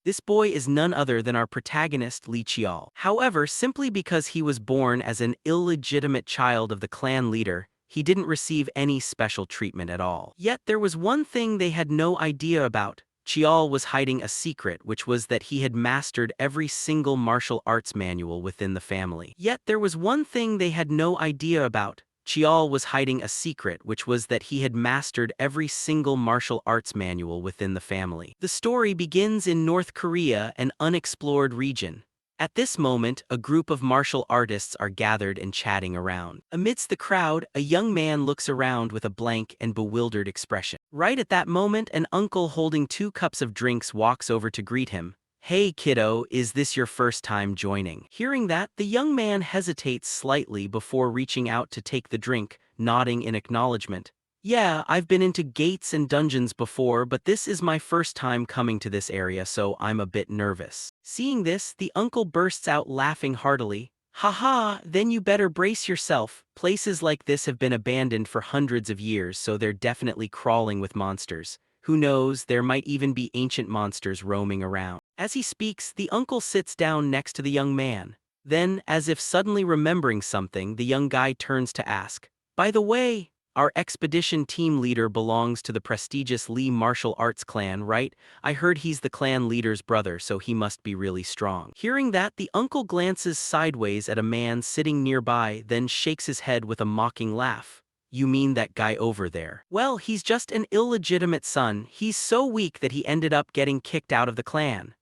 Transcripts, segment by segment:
This boy is none other than our protagonist Li Qiao. However, simply because he was born as an illegitimate child of the clan leader, he didn't receive any special treatment at all. Yet there was one thing they had no idea about. Qiao was hiding a secret, which was that he had mastered every single martial arts manual within the family. Yet there was one thing they had no idea about. Qiao was hiding a secret, which was that he had mastered every single martial arts manual within the family. The story begins in North Korea, an unexplored region. At this moment, a group of martial artists are gathered and chatting around. Amidst the crowd, a young man looks around with a blank and bewildered expression. Right at that moment, an uncle holding 2 cups of drinks walks over to greet him. "Hey kiddo, is this your first time joining?" Hearing that, the young man hesitates slightly before reaching out to take the drink, nodding in acknowledgement. "Yeah, I've been into gates and dungeons before, but this is my first time coming to this area, so I'm a bit nervous." Seeing this, the uncle bursts out laughing heartily. "Haha, then you better brace yourself. Places like this have been abandoned for hundreds of years, so they're definitely crawling with monsters. Who knows, there might even be ancient monsters roaming around." As he speaks, the uncle sits down next to the young man. Then, as if suddenly remembering something, the young guy turns to ask, "By the way, our expedition team leader belongs to the prestigious Lee martial arts clan, right? I heard he's the clan leader's brother, so he must be really strong." Hearing that, the uncle glances sideways at a man sitting nearby, then shakes his head with a mocking laugh. "You mean that guy over there? Well, he's just an illegitimate son. He's so weak that he ended up getting kicked out of the clan."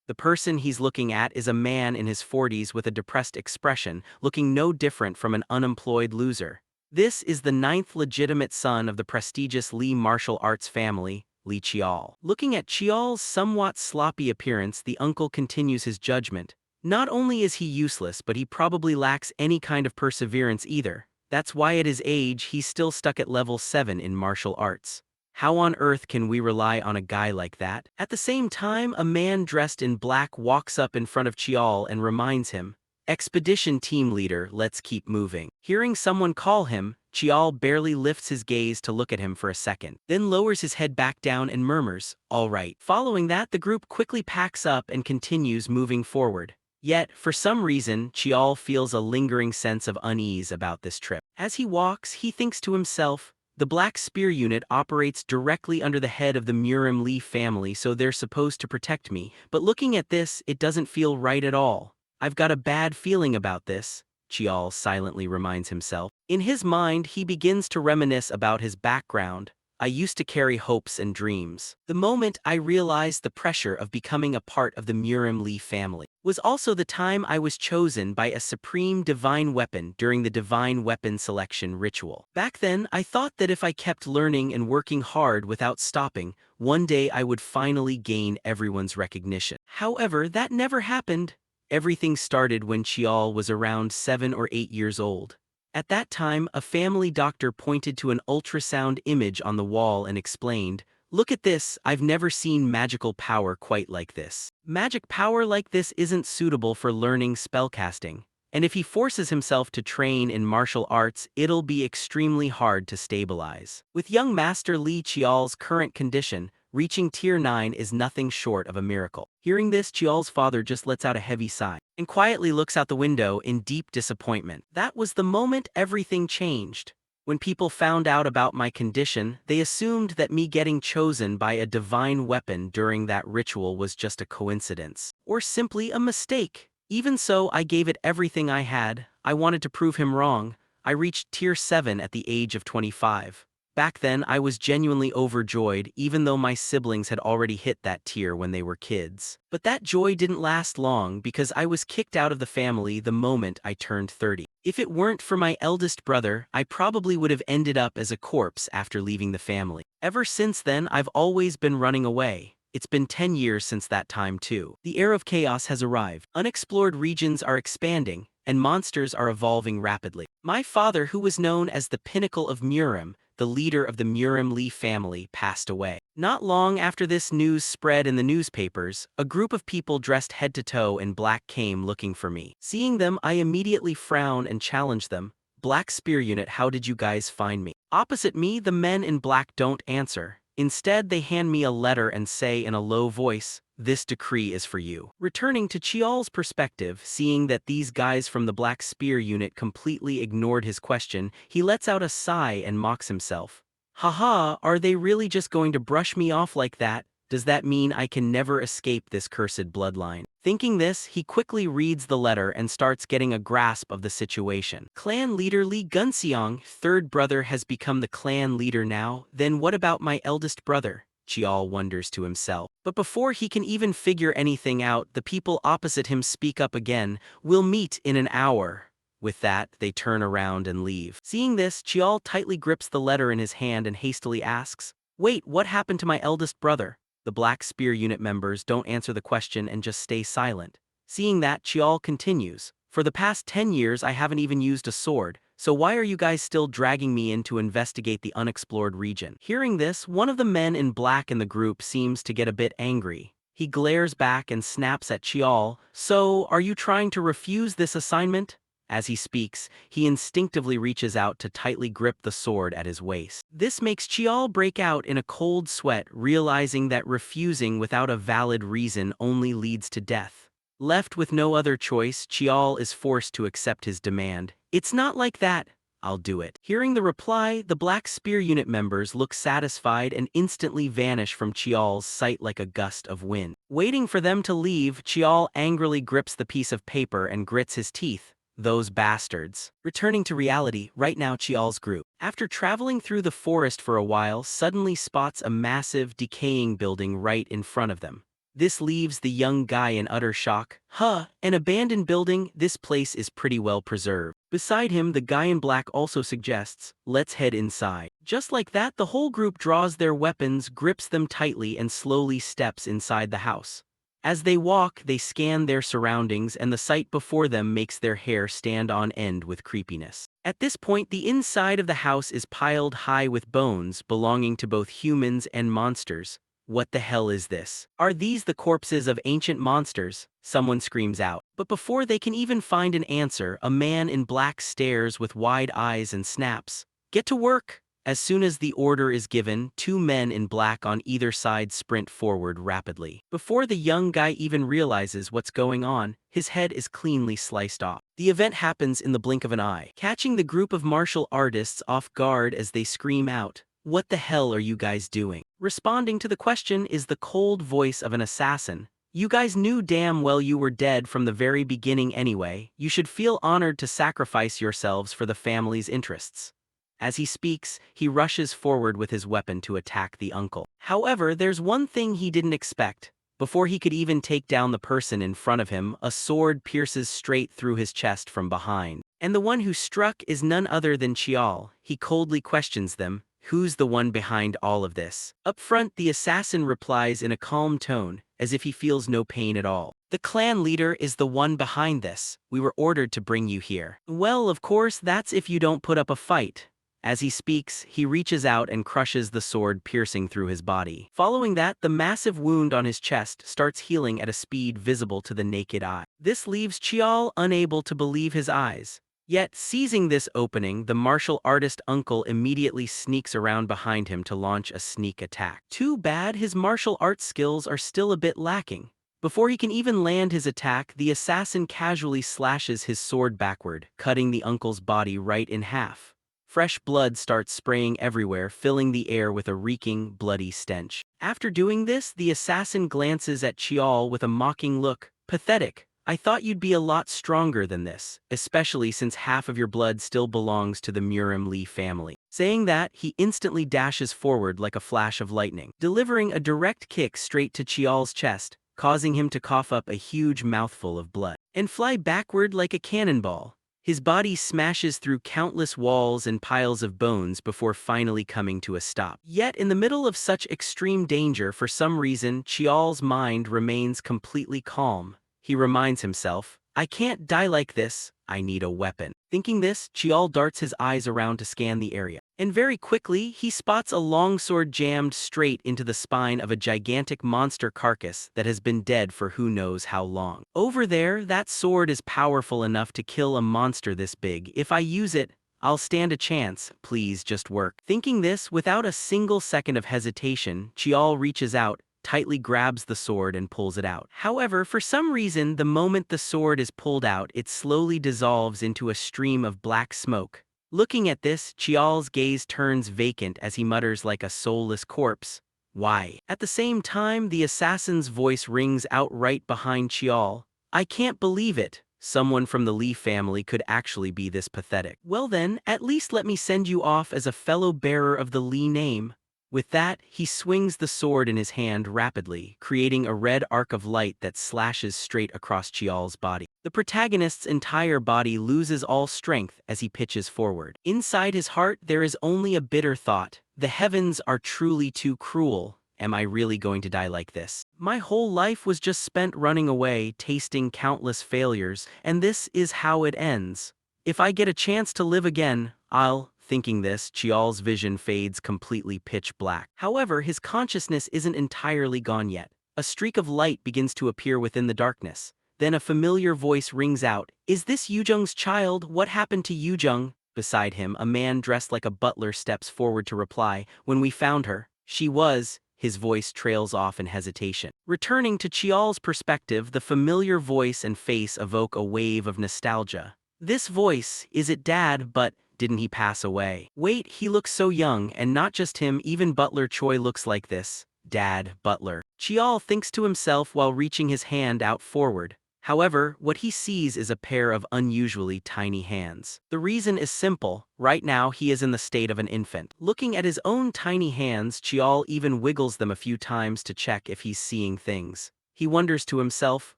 The person he's looking at is a man in his 40s with a depressed expression, looking no different from an unemployed loser. This is the 9th legitimate son of the prestigious Lee martial arts family, Li Qiao. Looking at Qiao's somewhat sloppy appearance, the uncle continues his judgment. Not only is he useless, but he probably lacks any kind of perseverance either. That's why at his age, he's still stuck at level 7 in martial arts. How on earth can we rely on a guy like that? At the same time, a man dressed in black walks up in front of Qiao and reminds him, "Expedition team leader, let's keep moving." Hearing someone call him, Qiao barely lifts his gaze to look at him for a second, then lowers his head back down and murmurs, "All right." Following that, the group quickly packs up and continues moving forward. Yet, for some reason, Qiao feels a lingering sense of unease about this trip. As he walks, he thinks to himself, the Black Spear unit operates directly under the head of the Murim Lee family, so they're supposed to protect me, but looking at this, it doesn't feel right at all. I've got a bad feeling about this, Qiao silently reminds himself. In his mind, he begins to reminisce about his background. "I used to carry hopes and dreams. The moment I realized the pressure of becoming a part of the Murim Lee family was also the time I was chosen by a supreme divine weapon during the divine weapon selection ritual. Back then, I thought that if I kept learning and working hard without stopping, one day I would finally gain everyone's recognition. However, that never happened." Everything started when Qiao was around 7 or 8 years old. At that time, a family doctor pointed to an ultrasound image on the wall and explained, "Look at this, I've never seen magical power quite like this. Magic power like this isn't suitable for learning spellcasting. And if he forces himself to train in martial arts, it'll be extremely hard to stabilize." With young Master Li Qiao's current condition, reaching Tier 9 is nothing short of a miracle. Hearing this, Qiao's father just lets out a heavy sigh and quietly looks out the window in deep disappointment. That was the moment everything changed. When people found out about my condition, they assumed that me getting chosen by a divine weapon during that ritual was just a coincidence, or simply a mistake. Even so, I gave it everything I had. I wanted to prove him wrong. I reached Tier 7 at the age of 25. Back then, I was genuinely overjoyed, even though my siblings had already hit that tier when they were kids. But that joy didn't last long because I was kicked out of the family the moment I turned 30. If it weren't for my eldest brother, I probably would have ended up as a corpse after leaving the family. Ever since then, I've always been running away. It's been 10 years since that time too. The era of chaos has arrived. Unexplored regions are expanding, and monsters are evolving rapidly. My father, who was known as the pinnacle of Murim, the leader of the Murim Lee family, passed away. Not long after this news spread in the newspapers, a group of people dressed head to toe in black came looking for me. Seeing them, I immediately frowned and challenged them. "Black Spear Unit, how did you guys find me?" Opposite me, the men in black don't answer. Instead, they hand me a letter and say in a low voice, this decree is for you. Returning to Chiol's perspective, seeing that these guys from the Black Spear unit completely ignored his question, he lets out a sigh and mocks himself. Haha, are they really just going to brush me off like that? Does that mean I can never escape this cursed bloodline? Thinking this, he quickly reads the letter and starts getting a grasp of the situation. Clan leader Lee Gunseong, third brother, has become the clan leader now. Then what about my eldest brother? Chiol wonders to himself. But before he can even figure anything out, the people opposite him speak up again. We'll meet in an hour. With that, they turn around and leave. Seeing this, Chiol tightly grips the letter in his hand and hastily asks, "Wait, what happened to my eldest brother?" The Black Spear unit members don't answer the question and just stay silent. Seeing that, Chiol continues, "For the past 10 years I haven't even used a sword, so why are you guys still dragging me in to investigate the unexplored region?" Hearing this, one of the men in black in the group seems to get a bit angry. He glares back and snaps at Chiol, "So, are you trying to refuse this assignment?" As he speaks, he instinctively reaches out to tightly grip the sword at his waist. This makes Chiol break out in a cold sweat, realizing that refusing without a valid reason only leads to death. Left with no other choice, Chiol is forced to accept his demand. "It's not like that. I'll do it." Hearing the reply, the Black Spear unit members look satisfied and instantly vanish from Chiol's sight like a gust of wind. Waiting for them to leave, Chiol angrily grips the piece of paper and grits his teeth. Those bastards. Returning to reality, right now Chiol's group, after traveling through the forest for a while, suddenly spots a massive, decaying building right in front of them. This leaves the young guy in utter shock. An abandoned building? This place is pretty well preserved. Beside him, the guy in black also suggests, "Let's head inside." Just like that, the whole group draws their weapons, grips them tightly, and slowly steps inside the house. As they walk, they scan their surroundings, and the sight before them makes their hair stand on end with creepiness. At this point, the inside of the house is piled high with bones belonging to both humans and monsters. What the hell is this? Are these the corpses of ancient monsters? Someone screams out. But before they can even find an answer, a man in black stares with wide eyes and snaps, "Get to work!" As soon as the order is given, two men in black on either side sprint forward rapidly. Before the young guy even realizes what's going on, his head is cleanly sliced off. The event happens in the blink of an eye, catching the group of martial artists off guard as they scream out, "What the hell are you guys doing?" Responding to the question is the cold voice of an assassin. "You guys knew damn well you were dead from the very beginning anyway. You should feel honored to sacrifice yourselves for the family's interests." As he speaks, he rushes forward with his weapon to attack the uncle. However, there's one thing he didn't expect. Before he could even take down the person in front of him, a sword pierces straight through his chest from behind. And the one who struck is none other than Chiol. He coldly questions them, "Who's the one behind all of this?" Up front, the assassin replies in a calm tone, as if he feels no pain at all. "The clan leader is the one behind this. We were ordered to bring you here." "Well, of course, that's if you don't put up a fight." As he speaks, he reaches out and crushes the sword piercing through his body. Following that, the massive wound on his chest starts healing at a speed visible to the naked eye. This leaves Chiol unable to believe his eyes. Yet, seizing this opening, the martial artist uncle immediately sneaks around behind him to launch a sneak attack. Too bad his martial arts skills are still a bit lacking. Before he can even land his attack, the assassin casually slashes his sword backward, cutting the uncle's body right in half. Fresh blood starts spraying everywhere, filling the air with a reeking, bloody stench. After doing this, the assassin glances at Chiol with a mocking look. "Pathetic. I thought you'd be a lot stronger than this, especially since half of your blood still belongs to the Murim Lee family." Saying that, he instantly dashes forward like a flash of lightning, delivering a direct kick straight to Chiol's chest, causing him to cough up a huge mouthful of blood, and fly backward like a cannonball. His body smashes through countless walls and piles of bones before finally coming to a stop. Yet in the middle of such extreme danger, for some reason, Chiol's mind remains completely calm. He reminds himself, "I can't die like this, I need a weapon." Thinking this, Chiol darts his eyes around to scan the area. And very quickly, he spots a longsword jammed straight into the spine of a gigantic monster carcass that has been dead for who knows how long. "Over there, that sword is powerful enough to kill a monster this big. If I use it, I'll stand a chance. Please just work." Thinking this, without a single second of hesitation, Chiol reaches out, tightly grabs the sword and pulls it out. However, for some reason, the moment the sword is pulled out, it slowly dissolves into a stream of black smoke. Looking at this, Chial's gaze turns vacant as he mutters like a soulless corpse, "Why?" At the same time, the assassin's voice rings out right behind Chial. "I can't believe it. Someone from the Lee family could actually be this pathetic. Well then, at least let me send you off as a fellow bearer of the Lee name." With that, he swings the sword in his hand rapidly, creating a red arc of light that slashes straight across Chial's body. The protagonist's entire body loses all strength as he pitches forward. Inside his heart, there is only a bitter thought: the heavens are truly too cruel. Am I really going to die like this? My whole life was just spent running away, tasting countless failures, and this is how it ends. If I get a chance to live again, I'll... Thinking this, Chial's vision fades completely pitch black. However, his consciousness isn't entirely gone yet. A streak of light begins to appear within the darkness. Then a familiar voice rings out, "Is this Yujung's child? What happened to Yujung?" Beside him, a man dressed like a butler steps forward to reply, "When we found her, she was..." His voice trails off in hesitation. Returning to Chial's perspective, the familiar voice and face evoke a wave of nostalgia. This voice, is it Dad? But didn't he pass away? Wait, he looks so young, and not just him, even Butler Choi looks like this. Dad, Butler. Chial thinks to himself while reaching his hand out forward. However, what he sees is a pair of unusually tiny hands. The reason is simple: right now he is in the state of an infant. Looking at his own tiny hands, Chial even wiggles them a few times to check if he's seeing things. He wonders to himself,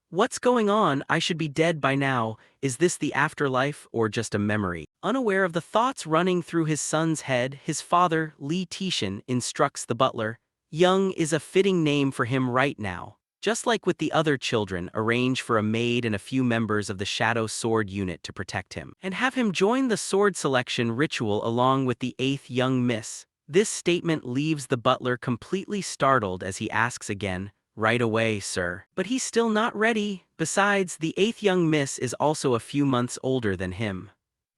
"What's going on? I should be dead by now. Is this the afterlife or just a memory?" Unaware of the thoughts running through his son's head, his father, Lee Tishin, instructs the butler, "Young is a fitting name for him right now. Just like with the other children, arrange for a maid and a few members of the Shadow Sword unit to protect him, and have him join the sword selection ritual along with the 8th young miss." This statement leaves the butler completely startled as he asks again, "Right away, sir." But he's still not ready. Besides, the 8th young miss is also a few months older than him.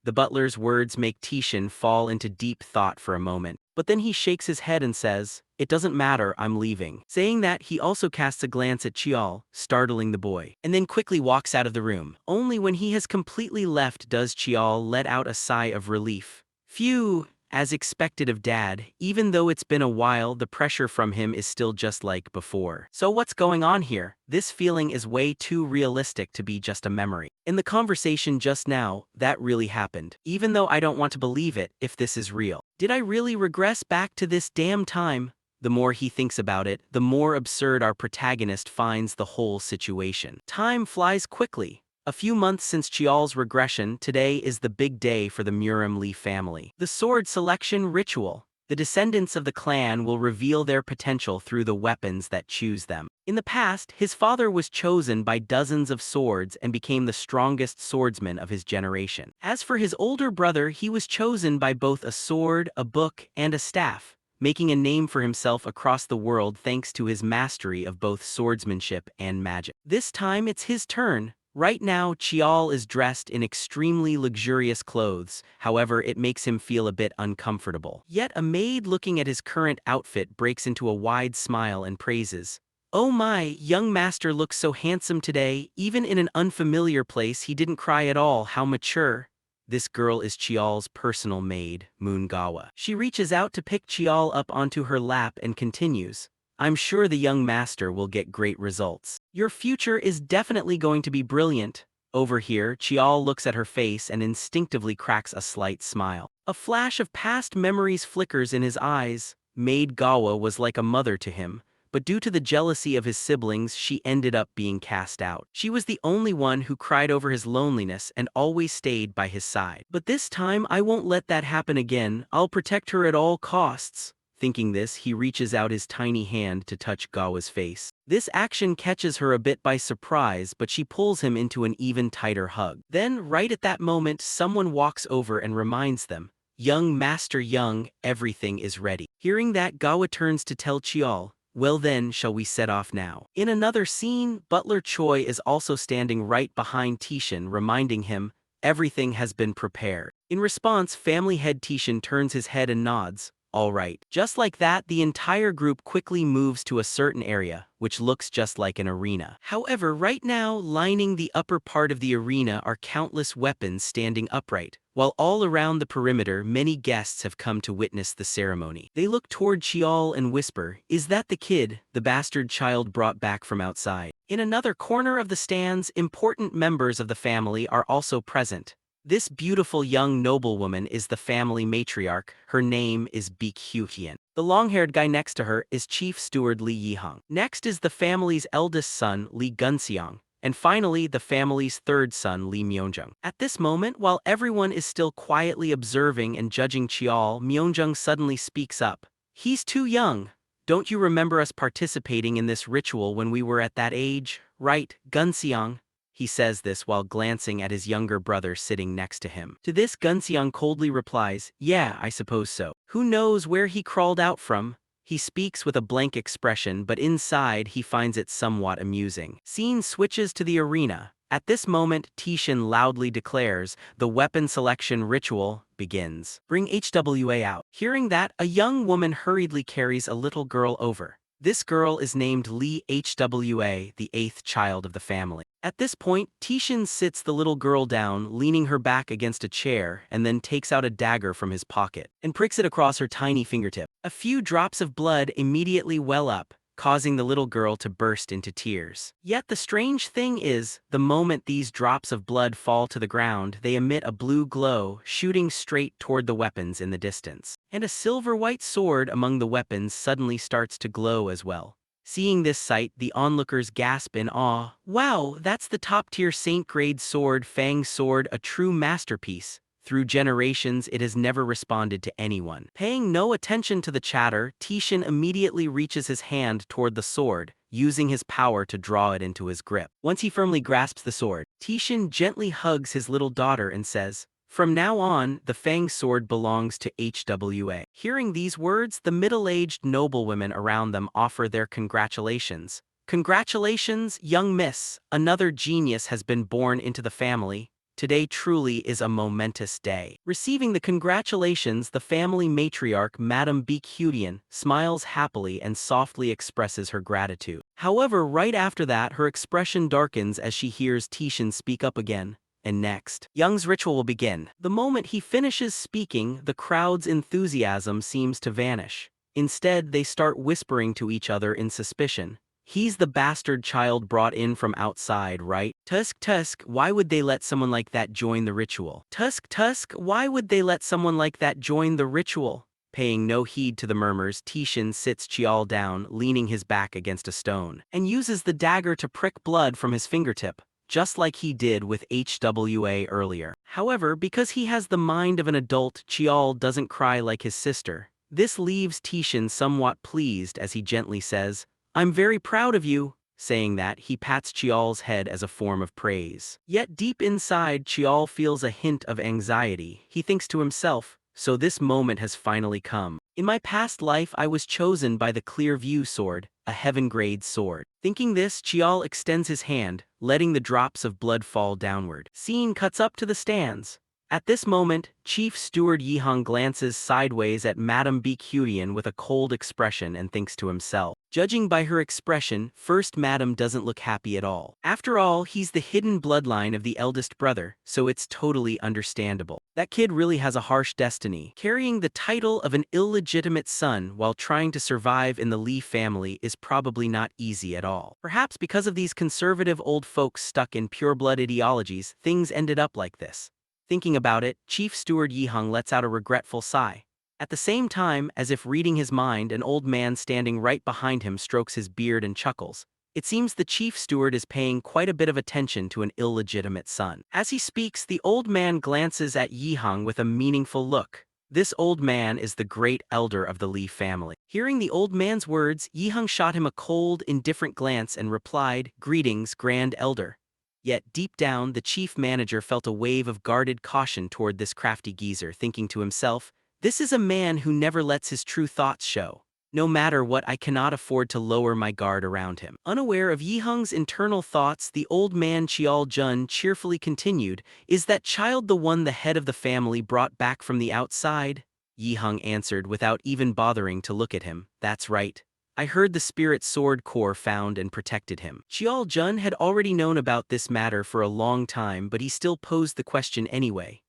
The butler's words make Tishin fall into deep thought for a moment, but then he shakes his head and says, "It doesn't matter, I'm leaving." Saying that, he also casts a glance at Chial, startling the boy, and then quickly walks out of the room. Only when he has completely left does Chial let out a sigh of relief. Phew. As expected of Dad, even though it's been a while, the pressure from him is still just like before. So what's going on here? This feeling is way too realistic to be just a memory. In the conversation just now, that really happened. Even though I don't want to believe it, if this is real. Did I really regress back to this damn time? The more he thinks about it, the more absurd our protagonist finds the whole situation. Time flies quickly. A few months since Chial's regression, today is the big day for the Murim Lee family. The sword selection ritual. The descendants of the clan will reveal their potential through the weapons that choose them. In the past, his father was chosen by dozens of swords and became the strongest swordsman of his generation. As for his older brother, he was chosen by both a sword, a book, and a staff, making a name for himself across the world thanks to his mastery of both swordsmanship and magic. This time it's his turn. Right now, Chial is dressed in extremely luxurious clothes, however, it makes him feel a bit uncomfortable. Yet a maid looking at his current outfit breaks into a wide smile and praises, "Oh my, young master looks so handsome today. Even in an unfamiliar place he didn't cry at all. How mature." This girl is Chial's personal maid, Moongawa. She reaches out to pick Chial up onto her lap and continues, "I'm sure the young master will get great results. Your future is definitely going to be brilliant." Over here, Chial looks at her face and instinctively cracks a slight smile. A flash of past memories flickers in his eyes. Maid Gawa was like a mother to him, but due to the jealousy of his siblings, she ended up being cast out. She was the only one who cried over his loneliness and always stayed by his side. "But this time, I won't let that happen again. I'll protect her at all costs." Thinking this, he reaches out his tiny hand to touch Gawa's face. This action catches her a bit by surprise, but she pulls him into an even tighter hug. Then, right at that moment, someone walks over and reminds them, "Young Master Young, everything is ready." Hearing that, Gawa turns to tell Chial, "Well then, shall we set off now?" In another scene, Butler Choi is also standing right behind Tishin, reminding him, "Everything has been prepared." In response, family head Tishin turns his head and nods, All right. Just like that, the entire group quickly moves to a certain area, which looks just like an arena. However, right now, lining the upper part of the arena are countless weapons standing upright, while all around the perimeter many guests have come to witness the ceremony. They look toward Chiol and whisper, "Is that the kid, the bastard child brought back from outside?" In another corner of the stands, important members of the family are also present. This beautiful young noblewoman is the family matriarch. Her name is Baekhyun. The long-haired guy next to her is Chief Steward Lee Yi-hung. Next is the family's eldest son, Lee Gun-seong. And finally, the family's third son, Lee Myeonjung. At this moment, while everyone is still quietly observing and judging Cheol, Myeonjung suddenly speaks up. "He's too young. Don't you remember us participating in this ritual when we were at that age, right, Gun-seong?" He says this while glancing at his younger brother sitting next to him. To this, Gun-seong coldly replies, "Yeah, I suppose so. Who knows where he crawled out from?" He speaks with a blank expression, but inside he finds it somewhat amusing. Scene switches to the arena. At this moment, Tishin loudly declares, "The weapon selection ritual begins. Bring HWA out." Hearing that, a young woman hurriedly carries a little girl over. This girl is named Lee HWA, the eighth child of the family. At this point, Tishin sits the little girl down, leaning her back against a chair, and then takes out a dagger from his pocket and pricks it across her tiny fingertip. A few drops of blood immediately well up, causing the little girl to burst into tears. Yet the strange thing is, the moment these drops of blood fall to the ground, they emit a blue glow, shooting straight toward the weapons in the distance. And a silver-white sword among the weapons suddenly starts to glow as well. Seeing this sight, the onlookers gasp in awe. "Wow, that's the top-tier saint-grade sword, Fang Sword, a true masterpiece." Through generations, it has never responded to anyone. Paying no attention to the chatter, Tishin immediately reaches his hand toward the sword, using his power to draw it into his grip. Once he firmly grasps the sword, Tishin gently hugs his little daughter and says, "From now on, the Fang Sword belongs to HWA." Hearing these words, the middle-aged noblewomen around them offer their congratulations. "Congratulations, young miss, another genius has been born into the family. Today truly is a momentous day." Receiving the congratulations, the family matriarch, Madame Baekhyun, smiles happily and softly expresses her gratitude. However, right after that, her expression darkens as she hears Tishin speak up again. And next, Young's ritual will begin. The moment he finishes speaking, the crowd's enthusiasm seems to vanish. Instead, they start whispering to each other in suspicion. "He's the bastard child brought in from outside, right? Tusk, why would they let someone like that join the ritual? Tusk, why would they let someone like that join the ritual?" Paying no heed to the murmurs, Tishin sits Cheol down, leaning his back against a stone, and uses the dagger to prick blood from his fingertip, just like he did with HWA earlier. However, because he has the mind of an adult, Cheol doesn't cry like his sister. This leaves Tishin somewhat pleased as he gently says, "I'm very proud of you." Saying that, he pats Cheol's head as a form of praise. Yet deep inside, Cheol feels a hint of anxiety. He thinks to himself, "So this moment has finally come. In my past life, I was chosen by the Clear View Sword, a heaven-grade sword." Thinking this, Cheol extends his hand, letting the drops of blood fall downward. Scene cuts up to the stands. At this moment, Chief Steward Yi-hung glances sideways at Madame Baekhyun with a cold expression and thinks to himself. Judging by her expression, First Madam doesn't look happy at all. After all, he's the hidden bloodline of the eldest brother, so it's totally understandable. That kid really has a harsh destiny. Carrying the title of an illegitimate son while trying to survive in the Lee family is probably not easy at all. Perhaps because of these conservative old folks stuck in pure-blood ideologies, things ended up like this. Thinking about it, Chief Steward Yi-hung lets out a regretful sigh. At the same time, as if reading his mind, an old man standing right behind him strokes his beard and chuckles. It seems the chief steward is paying quite a bit of attention to an illegitimate son. As he speaks, the old man glances at Yi-hung with a meaningful look. This old man is the great elder of the Lee family. Hearing the old man's words, Yi-hung shot him a cold, indifferent glance and replied, "Greetings, Grand Elder." Yet deep down, the chief manager felt a wave of guarded caution toward this crafty geezer, thinking to himself, "This is a man who never lets his true thoughts show. No matter what, I cannot afford to lower my guard around him." Unaware of Yi-hung's internal thoughts, the old man Cheol-jun cheerfully continued, "Is that child the one the head of the family brought back from the outside?" Yi Hung answered without even bothering to look at him. That's right. I heard the spirit sword core found and protected him. Qiao Jun had already known about this matter for a long time, but he still posed the question anyway.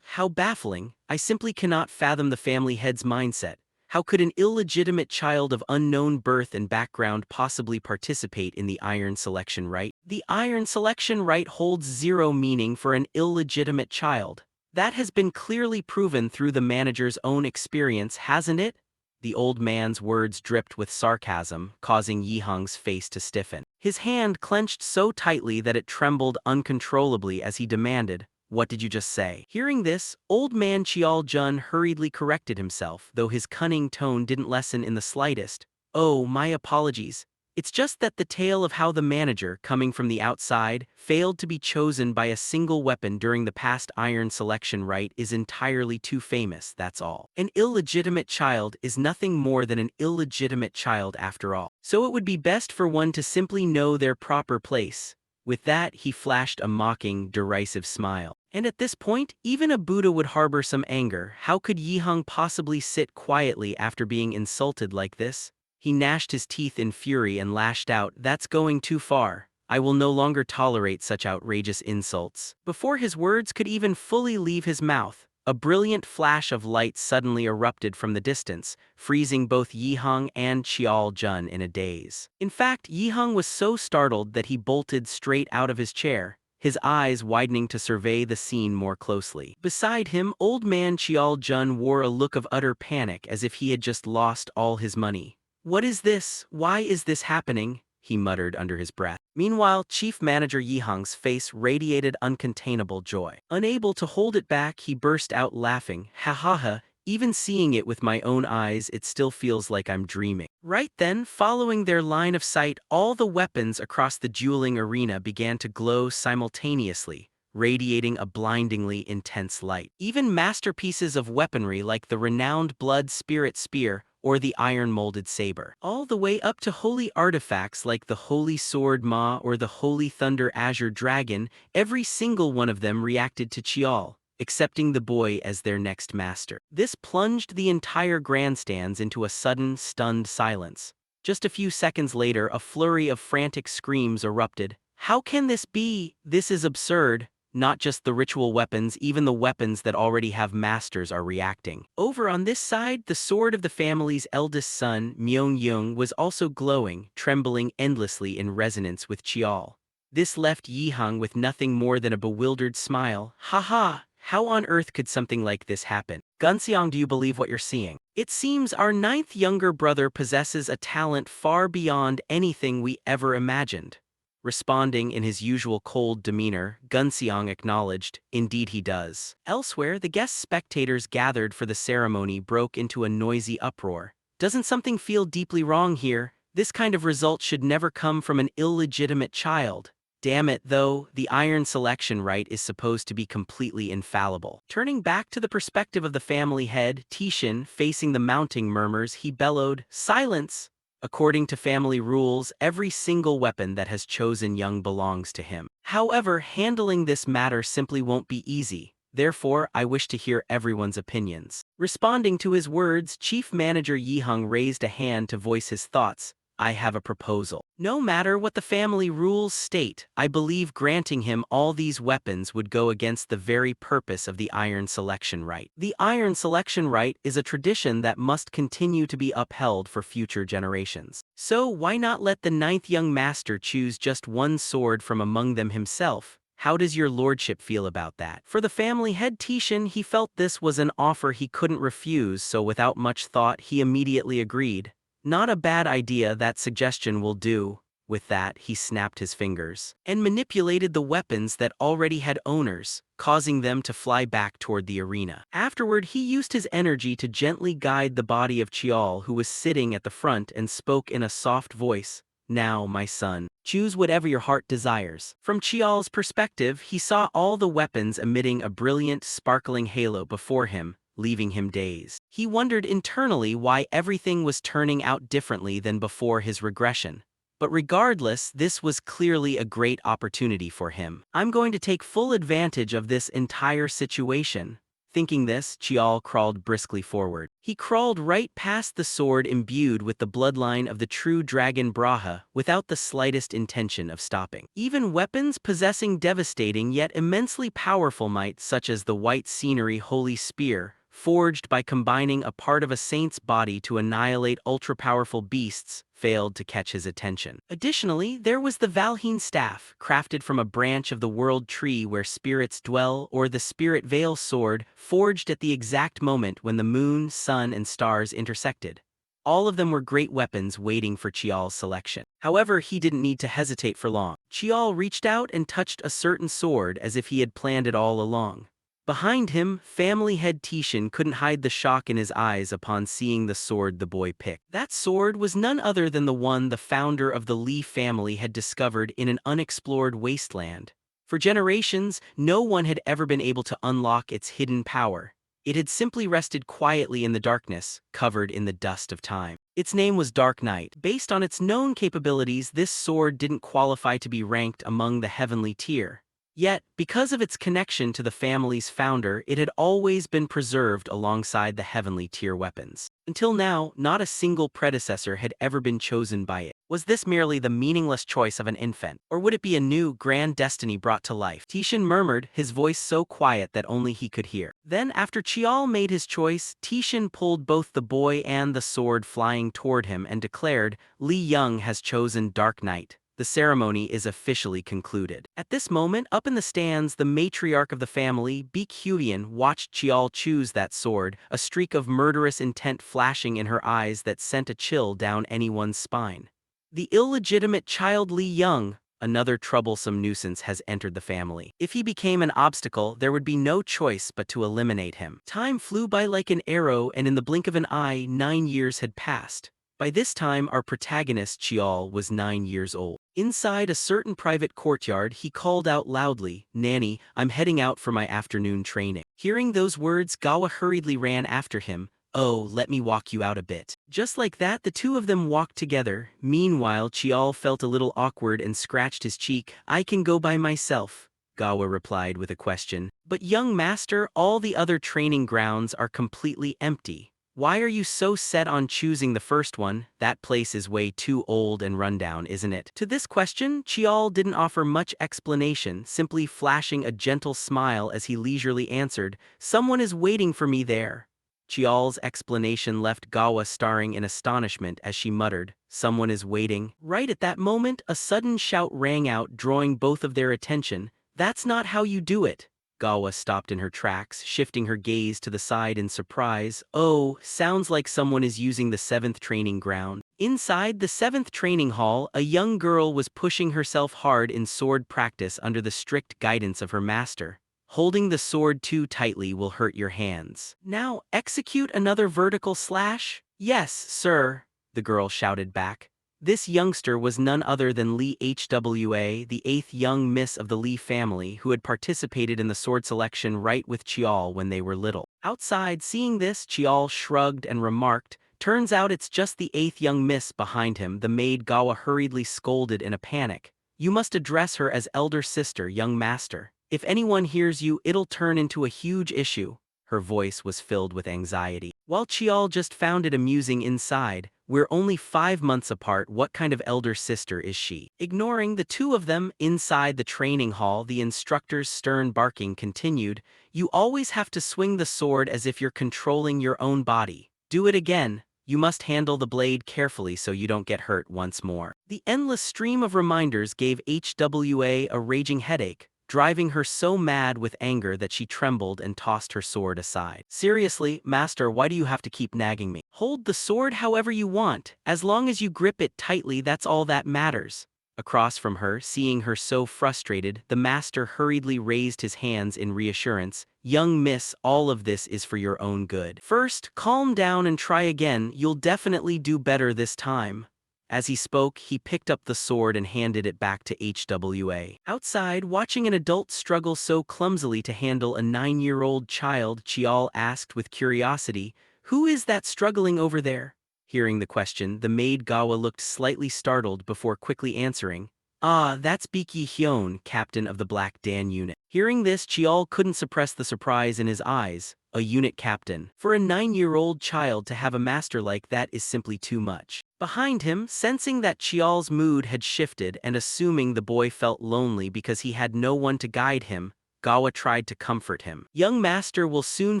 How baffling. I simply cannot fathom the family head's mindset. How could an illegitimate child of unknown birth and background possibly participate in the iron selection rite? The iron selection rite holds zero meaning for an illegitimate child. That has been clearly proven through the manager's own experience, hasn't it? The old man's words dripped with sarcasm, causing Yi Hung's face to stiffen. His hand clenched so tightly that it trembled uncontrollably as he demanded, "What did you just say?" Hearing this, old man Qiao Jun hurriedly corrected himself, though his cunning tone didn't lessen in the slightest. "Oh, my apologies. It's just that the tale of how the manager, coming from the outside, failed to be chosen by a single weapon during the past iron selection rite is entirely too famous, that's all. An illegitimate child is nothing more than an illegitimate child after all. So it would be best for one to simply know their proper place." With that, he flashed a mocking, derisive smile. And at this point, even a Buddha would harbor some anger. How could Yi Hung possibly sit quietly after being insulted like this? He gnashed his teeth in fury and lashed out, "That's going too far. I will no longer tolerate such outrageous insults." Before his words could even fully leave his mouth, a brilliant flash of light suddenly erupted from the distance, freezing both Yi Hung and Qiao Jun in a daze. In fact, Yi Hung was so startled that he bolted straight out of his chair, his eyes widening to survey the scene more closely. Beside him, old man Qiao Jun wore a look of utter panic as if he had just lost all his money. "What is this? Why is this happening?" he muttered under his breath. Meanwhile, Chief Manager Yi Hung's face radiated uncontainable joy. Unable to hold it back, he burst out laughing. "Ha ha ha, even seeing it with my own eyes, it still feels like I'm dreaming." Right then, following their line of sight, all the weapons across the dueling arena began to glow simultaneously, radiating a blindingly intense light. Even masterpieces of weaponry like the renowned Blood Spirit Spear or the iron-molded saber, all the way up to holy artifacts like the Holy Sword Ma or the Holy Thunder Azure Dragon, every single one of them reacted to Qiao, accepting the boy as their next master. This plunged the entire grandstands into a sudden, stunned silence. Just a few seconds later, a flurry of frantic screams erupted. "How can this be? This is absurd." Not just the ritual weapons, even the weapons that already have masters are reacting. Over on this side, the sword of the family's eldest son, Myeong-young, was also glowing, trembling endlessly in resonance with Qiao. This left Yi Hung with nothing more than a bewildered smile. "Haha, how on earth could something like this happen? Gunseong, do you believe what you're seeing? It seems our ninth younger brother possesses a talent far beyond anything we ever imagined." Responding in his usual cold demeanor, Gunseong acknowledged, "Indeed he does." Elsewhere, the guest spectators gathered for the ceremony broke into a noisy uproar. "Doesn't something feel deeply wrong here? This kind of result should never come from an illegitimate child. Damn it, though, the iron selection rite is supposed to be completely infallible." Turning back to the perspective of the family head, Tishin, facing the mounting murmurs, he bellowed, "Silence! According to family rules, every single weapon that has chosen young belongs to him. However, handling this matter simply won't be easy. Therefore, I wish to hear everyone's opinions." Responding to his words, Chief Manager Yi Hung raised a hand to voice his thoughts. "I have a proposal. No matter what the family rules state, I believe granting him all these weapons would go against the very purpose of the iron selection rite. The iron selection rite is a tradition that must continue to be upheld for future generations. So why not let the ninth young master choose just one sword from among them himself? How does your lordship feel about that?" For the family head Tishin, he felt this was an offer he couldn't refuse, so without much thought he immediately agreed. "Not a bad idea, that suggestion will do." With that, he snapped his fingers and manipulated the weapons that already had owners, causing them to fly back toward the arena. Afterward, he used his energy to gently guide the body of Qiao, who was sitting at the front, and spoke in a soft voice. "Now, my son, choose whatever your heart desires." From Qiao's perspective, he saw all the weapons emitting a brilliant, sparkling halo before him, leaving him dazed. He wondered internally why everything was turning out differently than before his regression. But regardless, this was clearly a great opportunity for him. "I'm going to take full advantage of this entire situation." Thinking this, Chial crawled briskly forward. He crawled right past the sword imbued with the bloodline of the true dragon Braha without the slightest intention of stopping. Even weapons possessing devastating yet immensely powerful might, such as the white scenery holy spear, forged by combining a part of a saint's body to annihilate ultra-powerful beasts, failed to catch his attention. Additionally, there was the Valheen staff, crafted from a branch of the world tree where spirits dwell, or the spirit veil sword, forged at the exact moment when the moon, sun, and stars intersected. All of them were great weapons waiting for Chial's selection. However, he didn't need to hesitate for long. Chial reached out and touched a certain sword as if he had planned it all along. Behind him, family head Tishan couldn't hide the shock in his eyes upon seeing the sword the boy picked. That sword was none other than the one the founder of the Li family had discovered in an unexplored wasteland. For generations, no one had ever been able to unlock its hidden power. It had simply rested quietly in the darkness, covered in the dust of time. Its name was Dark Knight. Based on its known capabilities, this sword didn't qualify to be ranked among the heavenly tier. Yet, because of its connection to the family's founder, it had always been preserved alongside the heavenly tier weapons. Until now, not a single predecessor had ever been chosen by it. Was this merely the meaningless choice of an infant, or would it be a new, grand destiny brought to life? Tishan murmured, his voice so quiet that only he could hear. Then, after Chial made his choice, Tishan pulled both the boy and the sword flying toward him and declared, Li Young has chosen Dark Knight. The ceremony is officially concluded. At this moment, up in the stands, the matriarch of the family, Beek Huian, watched Chial choose that sword, a streak of murderous intent flashing in her eyes that sent a chill down anyone's spine. The illegitimate child Li Young, another troublesome nuisance, has entered the family. If he became an obstacle, there would be no choice but to eliminate him. Time flew by like an arrow, and in the blink of an eye, 9 years had passed. By this time, our protagonist, Chial, was 9 years old. Inside a certain private courtyard, he called out loudly, Nanny, I'm heading out for my afternoon training. Hearing those words, Gawa hurriedly ran after him. Oh, let me walk you out a bit. Just like that, the two of them walked together. Meanwhile, Chial felt a little awkward and scratched his cheek. I can go by myself, Gawa replied with a question. But young master, all the other training grounds are completely empty. Why are you so set on choosing the first one? That place is way too old and rundown, isn't it? To this question, Chial didn't offer much explanation, simply flashing a gentle smile as he leisurely answered, Someone is waiting for me there. Chial's explanation left Gawa staring in astonishment as she muttered, Someone is waiting. Right at that moment, a sudden shout rang out, drawing both of their attention. That's not how you do it. Gawa stopped in her tracks, shifting her gaze to the side in surprise. Oh, sounds like someone is using the 7th training ground. Inside the 7th training hall, a young girl was pushing herself hard in sword practice under the strict guidance of her master. Holding the sword too tightly will hurt your hands. Now, execute another vertical slash? Yes, sir, the girl shouted back. This youngster was none other than Li Hwa, the 8th young miss of the Li family who had participated in the sword selection right with Chial when they were little. Outside, seeing this, Chial shrugged and remarked, Turns out it's just the 8th young miss behind him. The maid Gawa hurriedly scolded in a panic. You must address her as elder sister, young master. If anyone hears you, it'll turn into a huge issue. Her voice was filled with anxiety. While Chial just found it amusing inside, we're only 5 months apart. What kind of elder sister is she? Ignoring the two of them, inside the training hall, the instructor's stern barking continued. You always have to swing the sword as if you're controlling your own body. Do it again. You must handle the blade carefully so you don't get hurt once more. The endless stream of reminders gave Hwa a raging headache, driving her so mad with anger that she trembled and tossed her sword aside. Seriously, master, why do you have to keep nagging me? Hold the sword however you want. As long as you grip it tightly, that's all that matters. Across from her, seeing her so frustrated, the master hurriedly raised his hands in reassurance. Young miss, all of this is for your own good. First, calm down and try again. You'll definitely do better this time. As he spoke, he picked up the sword and handed it back to Hwa. Outside, watching an adult struggle so clumsily to handle a 9-year-old child, Chial asked with curiosity, Who is that struggling over there? Hearing the question, the maid Gawa looked slightly startled before quickly answering, Ah, that's Beek Hyun, captain of the Black Dan unit. Hearing this, Chial couldn't suppress the surprise in his eyes. a unit captain. For a 9-year-old child to have a master like that is simply too much. Behind him, sensing that Chial's mood had shifted and assuming the boy felt lonely because he had no one to guide him, Gawa tried to comfort him. Young master will soon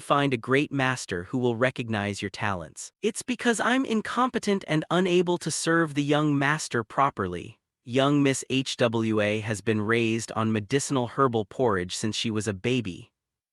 find a great master who will recognize your talents. It's because I'm incompetent and unable to serve the young master properly. Young Miss HWA has been raised on medicinal herbal porridge since she was a baby.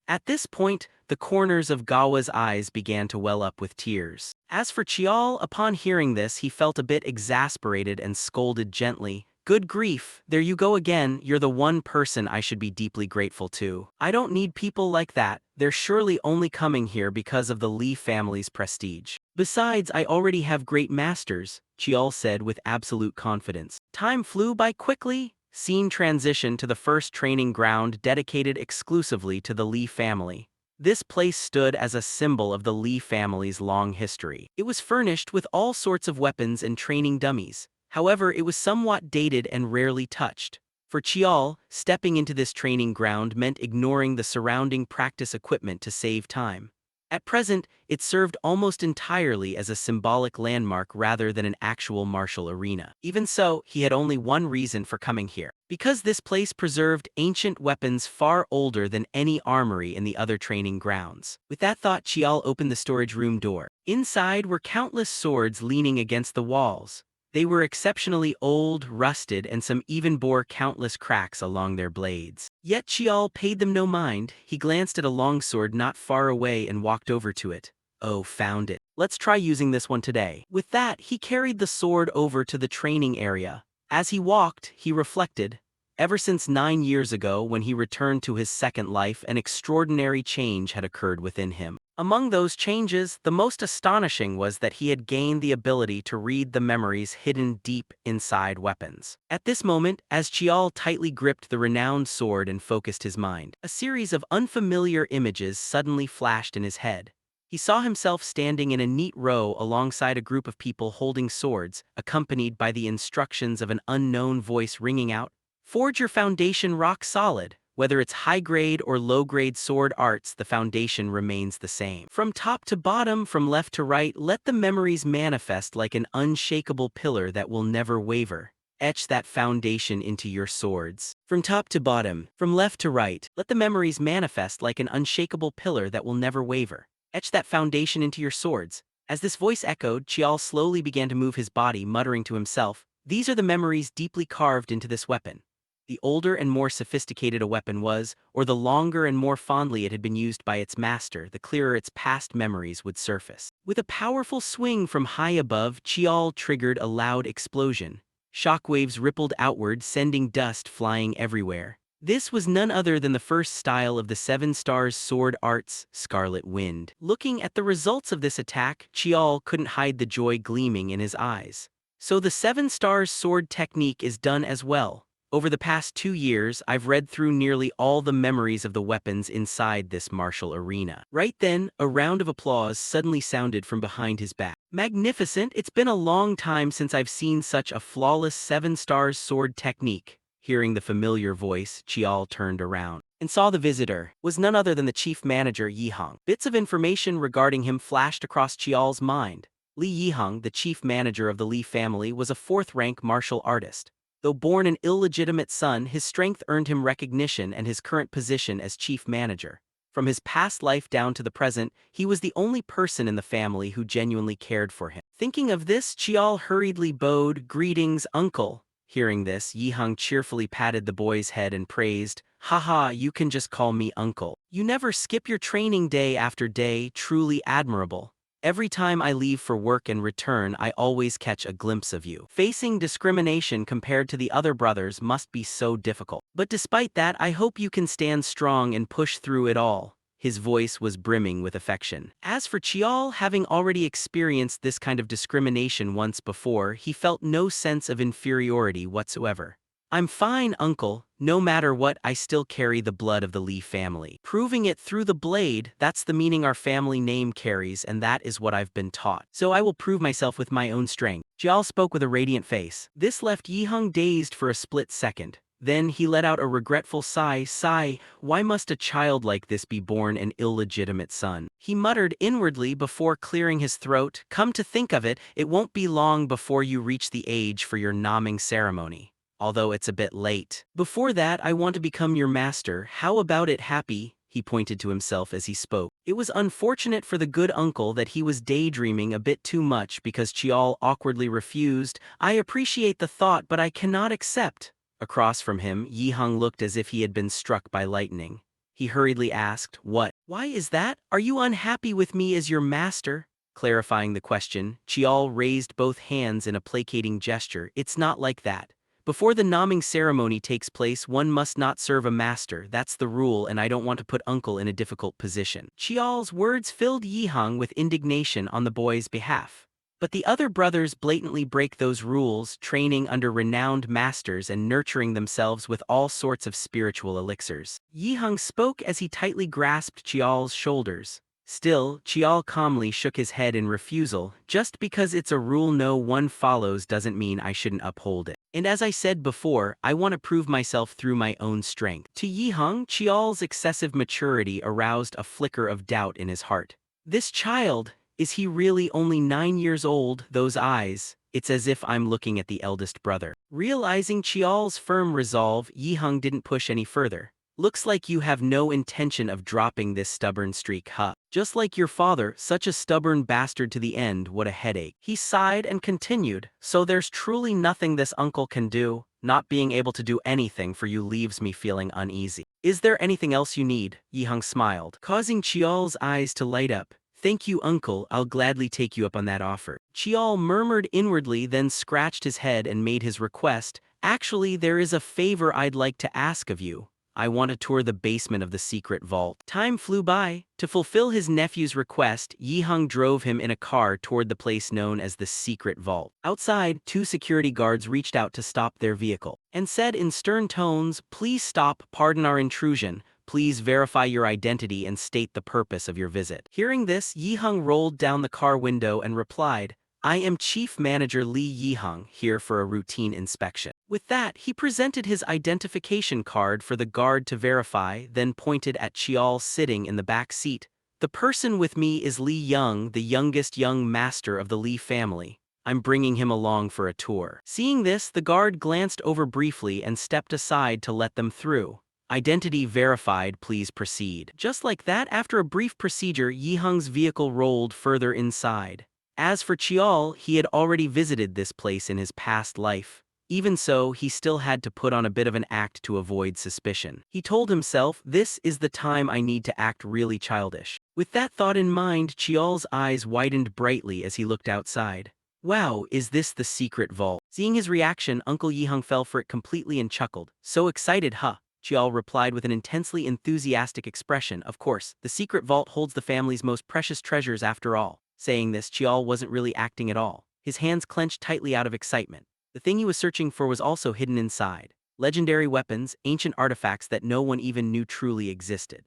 At this point, the corners of Gawa's eyes began to well up with tears. As for Chial, upon hearing this, he felt a bit exasperated and scolded gently. Good grief, there you go again, you're the one person I should be deeply grateful to. I don't need people like that, they're surely only coming here because of the Lee family's prestige. Besides, I already have great masters, Chial said with absolute confidence. Time flew by quickly. Scene transition to the first training ground dedicated exclusively to the Lee family. This place stood as a symbol of the Lee family's long history. It was furnished with all sorts of weapons and training dummies. However, it was somewhat dated and rarely touched. For Chial, stepping into this training ground meant ignoring the surrounding practice equipment to save time. At present, it served almost entirely as a symbolic landmark rather than an actual martial arena. Even so, he had only one reason for coming here. Because this place preserved ancient weapons far older than any armory in the other training grounds. With that thought, Chial opened the storage room door. Inside were countless swords leaning against the walls. They were exceptionally old, rusted, and some even bore countless cracks along their blades. Yet Chial paid them no mind. He glanced at a longsword not far away and walked over to it. Oh, found it. Let's try using this one today. With that, he carried the sword over to the training area. As he walked, he reflected. Ever since 9 years ago when he returned to his second life, an extraordinary change had occurred within him. Among those changes, the most astonishing was that he had gained the ability to read the memories hidden deep inside weapons. At this moment, as Chial tightly gripped the renowned sword and focused his mind, a series of unfamiliar images suddenly flashed in his head. He saw himself standing in a neat row alongside a group of people holding swords, accompanied by the instructions of an unknown voice ringing out, "Forge your foundation rock solid. Whether it's high-grade or low-grade sword arts, the foundation remains the same. From top to bottom, from left to right, let the memories manifest like an unshakable pillar that will never waver. Etch that foundation into your swords. From top to bottom, from left to right, let the memories manifest like an unshakable pillar that will never waver. Etch that foundation into your swords." As this voice echoed, Chial slowly began to move his body, muttering to himself, "These are the memories deeply carved into this weapon." The older and more sophisticated a weapon was, or the longer and more fondly it had been used by its master, the clearer its past memories would surface. With a powerful swing from high above, Chial triggered a loud explosion. Shockwaves rippled outward, sending dust flying everywhere. This was none other than the first style of the 7 Stars sword arts, Scarlet Wind. Looking at the results of this attack, Chial couldn't hide the joy gleaming in his eyes. So the 7 Stars sword technique is done as well. Over the past 2 years, I've read through nearly all the memories of the weapons inside this martial arena. Right then, a round of applause suddenly sounded from behind his back. "Magnificent! It's been a long time since I've seen such a flawless 7 Stars sword technique." Hearing the familiar voice, Chial turned around and saw the visitor was none other than the chief manager Yihang. Bits of information regarding him flashed across Chial's mind. Li Yihang, the chief manager of the Li family, was a 4th-rank martial artist. Though born an illegitimate son, his strength earned him recognition and his current position as chief manager. From his past life down to the present, he was the only person in the family who genuinely cared for him. Thinking of this, Chial hurriedly bowed, "Greetings, uncle." Hearing this, Yihang cheerfully patted the boy's head and praised, "Haha, you can just call me uncle. You never skip your training day after day, truly admirable. Every time I leave for work and return, I always catch a glimpse of you. Facing discrimination compared to the other brothers must be so difficult. But despite that, I hope you can stand strong and push through it all." His voice was brimming with affection. As for Chial, having already experienced this kind of discrimination once before, he felt no sense of inferiority whatsoever. "I'm fine, uncle. No matter what, I still carry the blood of the Lee family. Proving it through the blade, that's the meaning our family name carries, and that is what I've been taught. So I will prove myself with my own strength." Chial spoke with a radiant face. This left Yihang dazed for a split second. Then he let out a regretful sigh, why must a child like this be born an illegitimate son? He muttered inwardly before clearing his throat, come to think of it, it won't be long before you reach the age for your naming ceremony. Although it's a bit late. Before that, I want to become your master, how about it, Happy? He pointed to himself as he spoke. It was unfortunate for the good uncle that he was daydreaming a bit too much because Chial awkwardly refused, I appreciate the thought but I cannot accept. Across from him, Yihang looked as if he had been struck by lightning. He hurriedly asked, what? Why is that? Are you unhappy with me as your master? Clarifying the question, Chial raised both hands in a placating gesture, it's not like that. Before the naming ceremony takes place, one must not serve a master, that's the rule and I don't want to put uncle in a difficult position. Chial's words filled Yihang with indignation on the boy's behalf. But the other brothers blatantly break those rules, training under renowned masters and nurturing themselves with all sorts of spiritual elixirs. Yihang spoke as he tightly grasped Chial's shoulders. Still, Chial calmly shook his head in refusal, just because it's a rule no one follows doesn't mean I shouldn't uphold it. And as I said before, I want to prove myself through my own strength. To Yihang, Chial's excessive maturity aroused a flicker of doubt in his heart. This child, is he really only 9 years old? Those eyes, it's as if I'm looking at the eldest brother. Realizing Chial's firm resolve, Yihang didn't push any further. Looks like you have no intention of dropping this stubborn streak, huh? Just like your father, such a stubborn bastard to the end, what a headache. He sighed and continued, so there's truly nothing this uncle can do, not being able to do anything for you leaves me feeling uneasy. Is there anything else you need? Yihang smiled, causing Chial's eyes to light up. Thank you, uncle, I'll gladly take you up on that offer. Chial murmured inwardly, then scratched his head and made his request. Actually, there is a favor I'd like to ask of you. I want to tour the basement of the secret vault. Time flew by. To fulfill his nephew's request, Yihang drove him in a car toward the place known as the secret vault. Outside, 2 security guards reached out to stop their vehicle and said in stern tones, please stop, pardon our intrusion. Please verify your identity and state the purpose of your visit. Hearing this, Yihang rolled down the car window and replied, I am Chief Manager Li Yihang, here for a routine inspection. With that, he presented his identification card for the guard to verify, then pointed at Chial sitting in the back seat. The person with me is Li Young, the youngest young master of the Li family. I'm bringing him along for a tour. Seeing this, the guard glanced over briefly and stepped aside to let them through. Identity verified, please proceed. Just like that, after a brief procedure, Yihang's vehicle rolled further inside. As for Chial, he had already visited this place in his past life. Even so, he still had to put on a bit of an act to avoid suspicion. He told himself, this is the time I need to act really childish. With that thought in mind, Chial's eyes widened brightly as he looked outside. Wow, is this the secret vault? Seeing his reaction, Uncle Yihang fell for it completely and chuckled. So excited, huh? Chial replied with an intensely enthusiastic expression. Of course, the secret vault holds the family's most precious treasures after all. Saying this, Chial wasn't really acting at all. His hands clenched tightly out of excitement. The thing he was searching for was also hidden inside. Legendary weapons, ancient artifacts that no one even knew truly existed.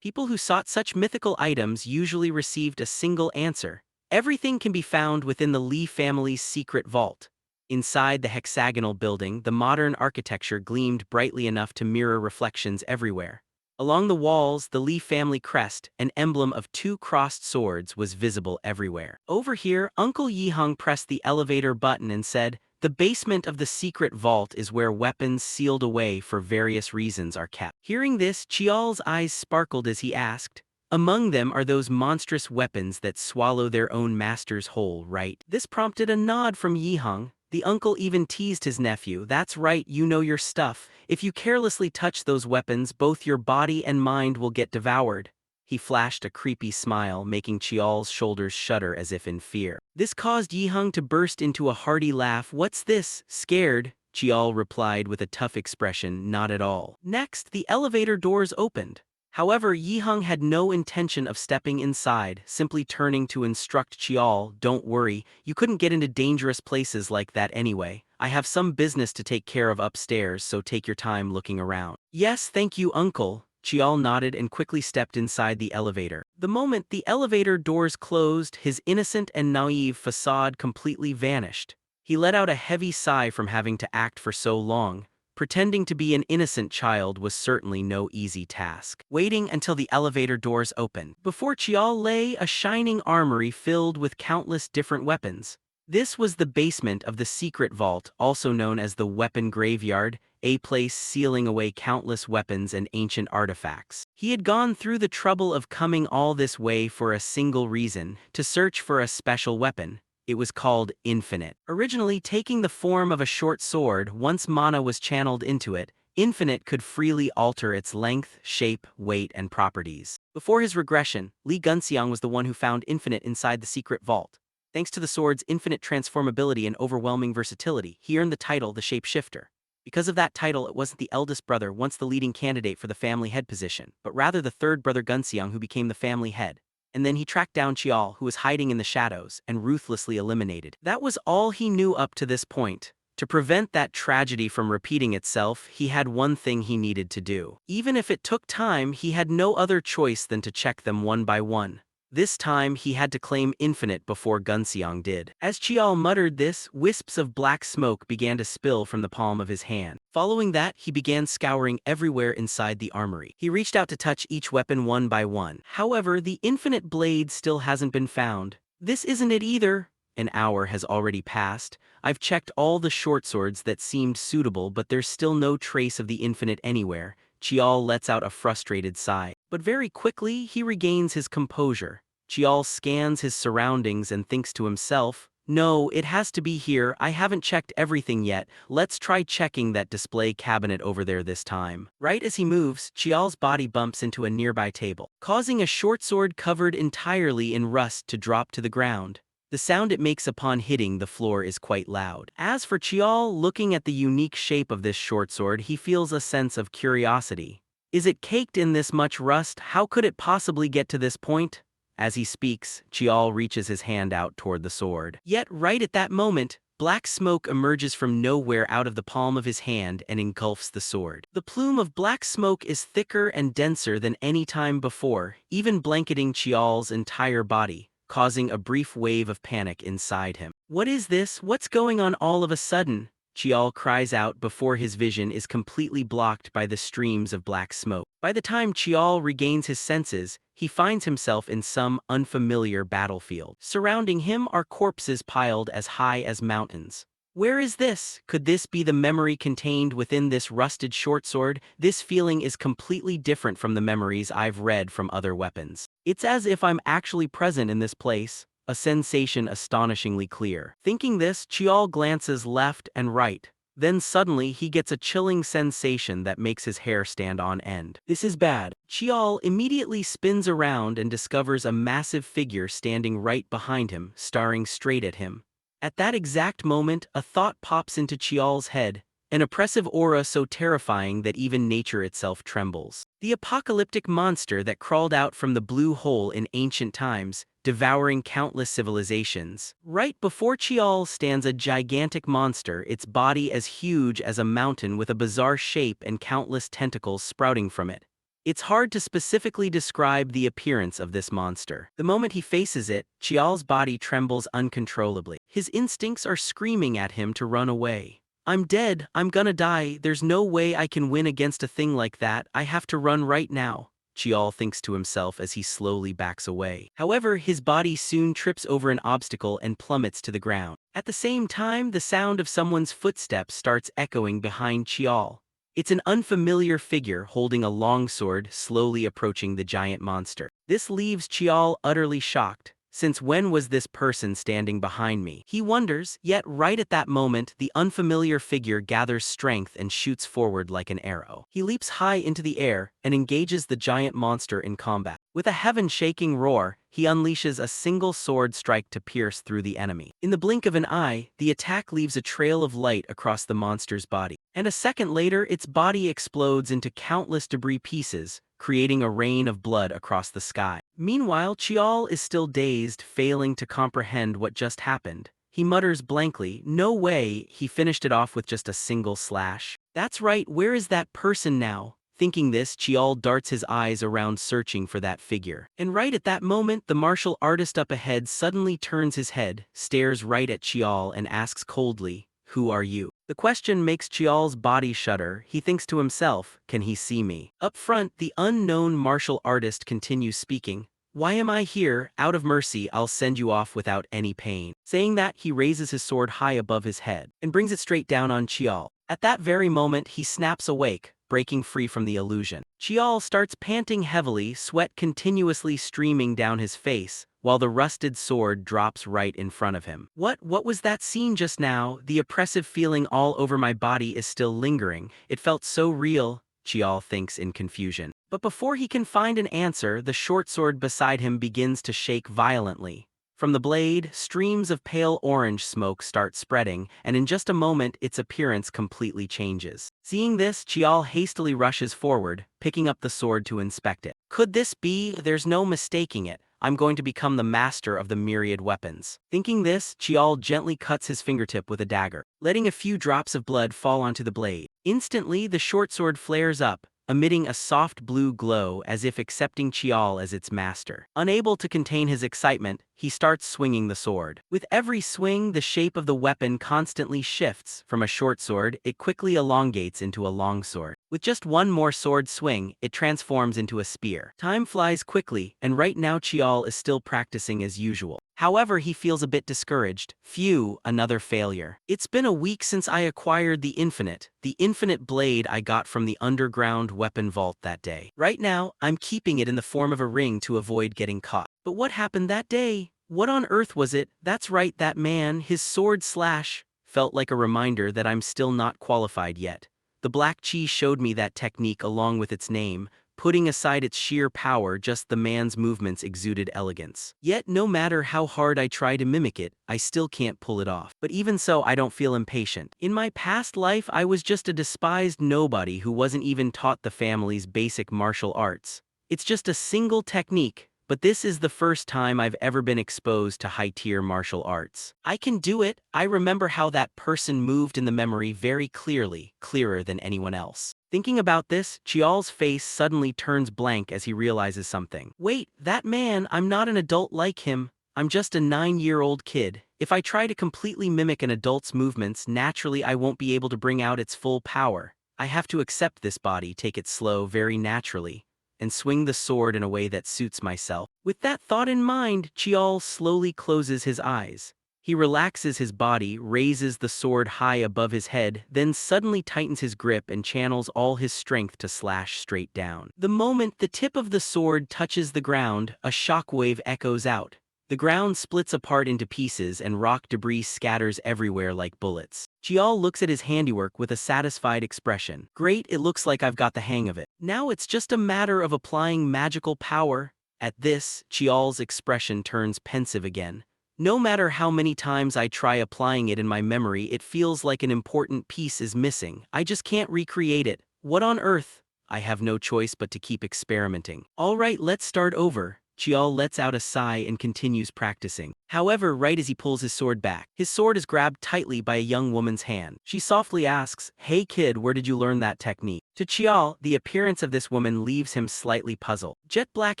People who sought such mythical items usually received a single answer. Everything can be found within the Li family's secret vault. Inside the hexagonal building, the modern architecture gleamed brightly enough to mirror reflections everywhere. Along the walls, the Li family crest, an emblem of 2 crossed swords, was visible everywhere. Over here, Uncle Yihang pressed the elevator button and said, the basement of the secret vault is where weapons sealed away for various reasons are kept. Hearing this, Chial's eyes sparkled as he asked, among them are those monstrous weapons that swallow their own masters whole, right? This prompted a nod from Yihang. The uncle even teased his nephew, that's right, you know your stuff. If you carelessly touch those weapons, both your body and mind will get devoured. He flashed a creepy smile, making Chial's shoulders shudder as if in fear. This caused Yihang to burst into a hearty laugh. What's this? Scared? Chial replied with a tough expression, not at all. Next, the elevator doors opened. However, Yihang had no intention of stepping inside, simply turning to instruct Chial, don't worry, you couldn't get into dangerous places like that anyway. I have some business to take care of upstairs, so take your time looking around. Yes, thank you, uncle. Chial nodded and quickly stepped inside the elevator. The moment the elevator doors closed, his innocent and naive facade completely vanished. He let out a heavy sigh from having to act for so long. Pretending to be an innocent child was certainly no easy task. Waiting until the elevator doors opened. Before Chial lay a shining armory filled with countless different weapons. This was the basement of the secret vault, also known as the weapon graveyard, a place sealing away countless weapons and ancient artifacts. He had gone through the trouble of coming all this way for a single reason, to search for a special weapon. It was called Infinite. Originally taking the form of a short sword, once mana was channeled into it, Infinite could freely alter its length, shape, weight, and properties. Before his regression, Li Gunxiang was the one who found Infinite inside the secret vault. Thanks to the sword's infinite transformability and overwhelming versatility, he earned the title the Shapeshifter. Because of that title, it wasn't the eldest brother, once the leading candidate for the family head position, but rather the third brother Gunxiang who became the family head. And then he tracked down Chial, who was hiding in the shadows, and ruthlessly eliminated. That was all he knew up to this point. To prevent that tragedy from repeating itself, he had one thing he needed to do. Even if it took time, he had no other choice than to check them one by one. This time, he had to claim Infinite before Gunxiang did. As Chial muttered this, wisps of black smoke began to spill from the palm of his hand. Following that, he began scouring everywhere inside the armory. He reached out to touch each weapon one by one. However, the Infinite blade still hasn't been found. This isn't it either. An hour has already passed. I've checked all the short swords that seemed suitable, but there's still no trace of the Infinite anywhere. Chial lets out a frustrated sigh. But very quickly, he regains his composure. Chial scans his surroundings and thinks to himself, "No, it has to be here. I haven't checked everything yet. Let's try checking that display cabinet over there this time." Right as he moves, Chial's body bumps into a nearby table, causing a short sword covered entirely in rust to drop to the ground. The sound it makes upon hitting the floor is quite loud. As for Chial, looking at the unique shape of this short sword, he feels a sense of curiosity. Is it caked in this much rust? How could it possibly get to this point? As he speaks, Chial reaches his hand out toward the sword. Yet right at that moment, black smoke emerges from nowhere out of the palm of his hand and engulfs the sword. The plume of black smoke is thicker and denser than any time before, even blanketing Chial's entire body, causing a brief wave of panic inside him. What is this? What's going on all of a sudden? Chial cries out before his vision is completely blocked by the streams of black smoke. By the time Chial regains his senses, he finds himself in some unfamiliar battlefield. Surrounding him are corpses piled as high as mountains. Where is this? Could this be the memory contained within this rusted short sword? This feeling is completely different from the memories I've read from other weapons. It's as if I'm actually present in this place, a sensation astonishingly clear. Thinking this, Chial glances left and right. Then suddenly he gets a chilling sensation that makes his hair stand on end. This is bad. Chial immediately spins around and discovers a massive figure standing right behind him, staring straight at him. At that exact moment, a thought pops into Chial's head, an oppressive aura so terrifying that even nature itself trembles. The apocalyptic monster that crawled out from the blue hole in ancient times, devouring countless civilizations. Right before Chial stands a gigantic monster, its body as huge as a mountain with a bizarre shape and countless tentacles sprouting from it. It's hard to specifically describe the appearance of this monster. The moment he faces it, Chial's body trembles uncontrollably. His instincts are screaming at him to run away. "I'm dead, I'm gonna die, there's no way I can win against a thing like that, I have to run right now," Chial thinks to himself as he slowly backs away. However, his body soon trips over an obstacle and plummets to the ground. At the same time, the sound of someone's footsteps starts echoing behind Chial. It's an unfamiliar figure holding a long sword slowly approaching the giant monster. This leaves Chial utterly shocked. Since when was this person standing behind me? He wonders, yet right at that moment, the unfamiliar figure gathers strength and shoots forward like an arrow. He leaps high into the air and engages the giant monster in combat. With a heaven-shaking roar, he unleashes a single sword strike to pierce through the enemy. In the blink of an eye, the attack leaves a trail of light across the monster's body. And a second later, its body explodes into countless debris pieces, creating a rain of blood across the sky. Meanwhile, Chial is still dazed, failing to comprehend what just happened. He mutters blankly, "No way," he finished it off with just a single slash. That's right, where is that person now? Thinking this, Chial darts his eyes around searching for that figure. And right at that moment, the martial artist up ahead suddenly turns his head, stares right at Chial and asks coldly, "Who are you?" The question makes Chial's body shudder. He thinks to himself, can he see me? Up front, the unknown martial artist continues speaking. Why am I here? Out of mercy, I'll send you off without any pain. Saying that, he raises his sword high above his head and brings it straight down on Chial. At that very moment, he snaps awake, breaking free from the illusion. Chial starts panting heavily, sweat continuously streaming down his face, while the rusted sword drops right in front of him. What was that scene just now? The oppressive feeling all over my body is still lingering. It felt so real, Chial thinks in confusion. But before he can find an answer, the short sword beside him begins to shake violently. From the blade, streams of pale orange smoke start spreading, and in just a moment its appearance completely changes. Seeing this, Chial hastily rushes forward, picking up the sword to inspect it. Could this be? There's no mistaking it. I'm going to become the master of the myriad weapons. Thinking this, Chial gently cuts his fingertip with a dagger, letting a few drops of blood fall onto the blade. Instantly, the short sword flares up, emitting a soft blue glow as if accepting Chial as its master. Unable to contain his excitement, he starts swinging the sword. With every swing, the shape of the weapon constantly shifts. From a short sword, it quickly elongates into a long sword. With just one more sword swing, it transforms into a spear. Time flies quickly, and right now Chial is still practicing as usual. However, he feels a bit discouraged. Phew, another failure. It's been a week since I acquired the infinite blade I got from the underground weapon vault that day. Right now, I'm keeping it in the form of a ring to avoid getting caught. But what happened that day? What on earth was it? That's right, that man, his sword slash, felt like a reminder that I'm still not qualified yet. The black chi showed me that technique along with its name. Putting aside its sheer power, just the man's movements exuded elegance. Yet no matter how hard I try to mimic it, I still can't pull it off. But even so, I don't feel impatient. In my past life, I was just a despised nobody who wasn't even taught the family's basic martial arts. It's just a single technique, but this is the first time I've ever been exposed to high-tier martial arts. I can do it. I remember how that person moved in the memory very clearly, clearer than anyone else. Thinking about this, Chial's face suddenly turns blank as he realizes something. Wait, that man, I'm not an adult like him. I'm just a 9-year-old kid. If I try to completely mimic an adult's movements, naturally I won't be able to bring out its full power. I have to accept this body, take it slow, very naturally, and swing the sword in a way that suits myself. With that thought in mind, Chial slowly closes his eyes. He relaxes his body, raises the sword high above his head, then suddenly tightens his grip and channels all his strength to slash straight down. The moment the tip of the sword touches the ground, a shockwave echoes out. The ground splits apart into pieces and rock debris scatters everywhere like bullets. Chial looks at his handiwork with a satisfied expression. Great, it looks like I've got the hang of it. Now it's just a matter of applying magical power. At this, Chial's expression turns pensive again. No matter how many times I try applying it in my memory, it feels like an important piece is missing. I just can't recreate it. What on earth? I have no choice but to keep experimenting. All right, let's start over. Chial lets out a sigh and continues practicing. However, right as he pulls his sword back, his sword is grabbed tightly by a young woman's hand. She softly asks, "Hey kid, where did you learn that technique?" To Chial, the appearance of this woman leaves him slightly puzzled. Jet black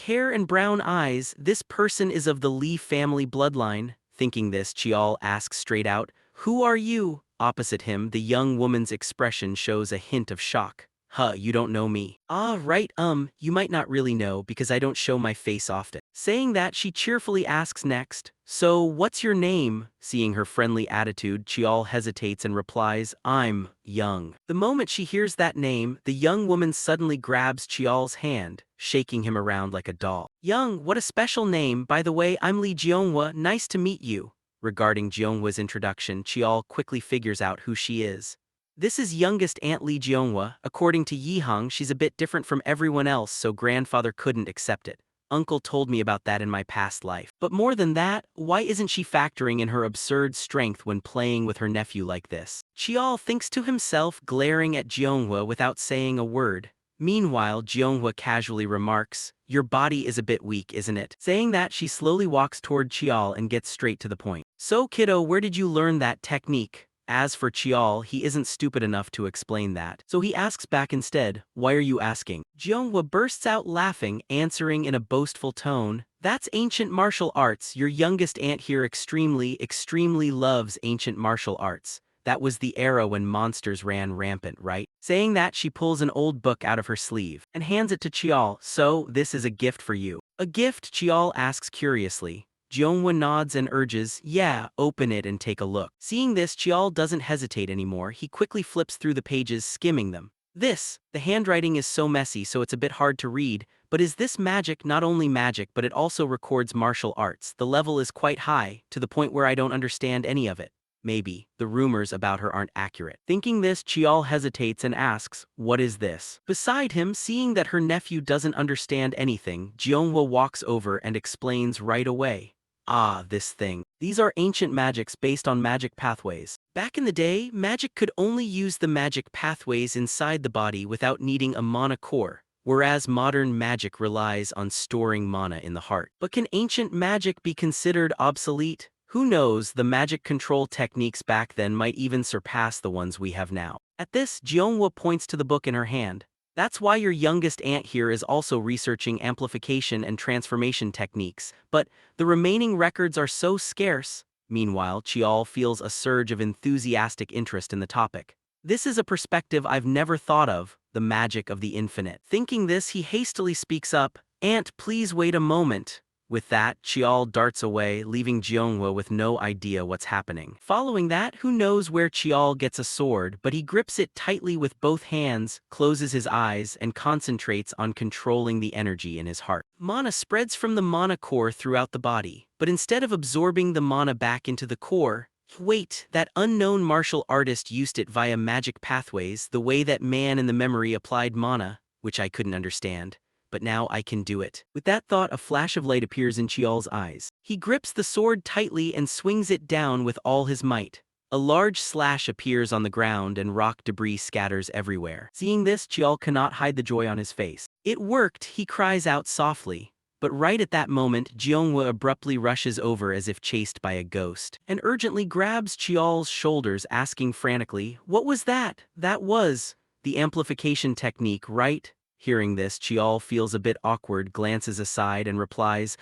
hair and brown eyes, this person is of the Lee family bloodline. Thinking this, Chial asks straight out, "Who are you?" Opposite him, the young woman's expression shows a hint of shock. "Huh, you don't know me?" "Ah, right, you might not really know because I don't show my face often." Saying that, she cheerfully asks next, "So, what's your name?" Seeing her friendly attitude, Chial hesitates and replies, "I'm Young." The moment she hears that name, the young woman suddenly grabs Chial's hand, shaking him around like a doll. "Young, what a special name. By the way, I'm Lee Jeonghwa, nice to meet you." Regarding Jeonghwa's introduction, Chial quickly figures out who she is. This is youngest Aunt Lee Jeonghwa. According to Yihang, she's a bit different from everyone else, so grandfather couldn't accept it. Uncle told me about that in my past life. But more than that, why isn't she factoring in her absurd strength when playing with her nephew like this? Chial thinks to himself, glaring at Jeonghwa without saying a word. Meanwhile, Jeonghwa casually remarks, "Your body is a bit weak, isn't it?" Saying that, she slowly walks toward Chial and gets straight to the point. "So kiddo, where did you learn that technique?" As for Chial, he isn't stupid enough to explain that, so he asks back instead, "Why are you asking?" Jeonghwa bursts out laughing, answering in a boastful tone, "That's ancient martial arts. Your youngest aunt here extremely loves ancient martial arts. That was the era when monsters ran rampant, right? Saying that, she pulls an old book out of her sleeve and hands it to Chiol. So, this is a gift for you. A gift? Chiol asks curiously. Jeonghwa nods and urges, yeah, open it and take a look. Seeing this, Chiol doesn't hesitate anymore. He quickly flips through the pages, skimming them. The handwriting is so messy so it's a bit hard to read, but is this magic? Not only magic, but it also records martial arts. The level is quite high, to the point where I don't understand any of it. Maybe the rumors about her aren't accurate. Thinking this, Chiol hesitates and asks, what is this? Beside him, seeing that her nephew doesn't understand anything, Jeonghwa walks over and explains right away. Ah, this thing. These are ancient magics based on magic pathways. Back in the day, magic could only use the magic pathways inside the body without needing a mana core, whereas modern magic relies on storing mana in the heart. But can ancient magic be considered obsolete? Who knows, the magic control techniques back then might even surpass the ones we have now. At this, Jeonghwa points to the book in her hand. That's why your youngest aunt here is also researching amplification and transformation techniques, but the remaining records are so scarce. Meanwhile, Chiol feels a surge of enthusiastic interest in the topic. This is a perspective I've never thought of, the magic of the infinite. Thinking this, he hastily speaks up, Aunt, please wait a moment. With that, Chiol darts away, leaving Jeonghwa with no idea what's happening. Following that, who knows where Chiol gets a sword, but he grips it tightly with both hands, closes his eyes, and concentrates on controlling the energy in his heart. Mana spreads from the mana core throughout the body, but instead of absorbing the mana back into the core, wait, that unknown martial artist used it via magic pathways, the way that man in the memory applied mana, which I couldn't understand. But now I can do it. With that thought, a flash of light appears in Chiol's eyes. He grips the sword tightly and swings it down with all his might. A large slash appears on the ground and rock debris scatters everywhere. Seeing this, Chiol cannot hide the joy on his face. It worked, he cries out softly. But right at that moment, Jeonghwa abruptly rushes over as if chased by a ghost, and urgently grabs Chiol's shoulders, asking frantically, what was that? That was the amplification technique, right? Hearing this, Chiol feels a bit awkward, glances aside, and replies,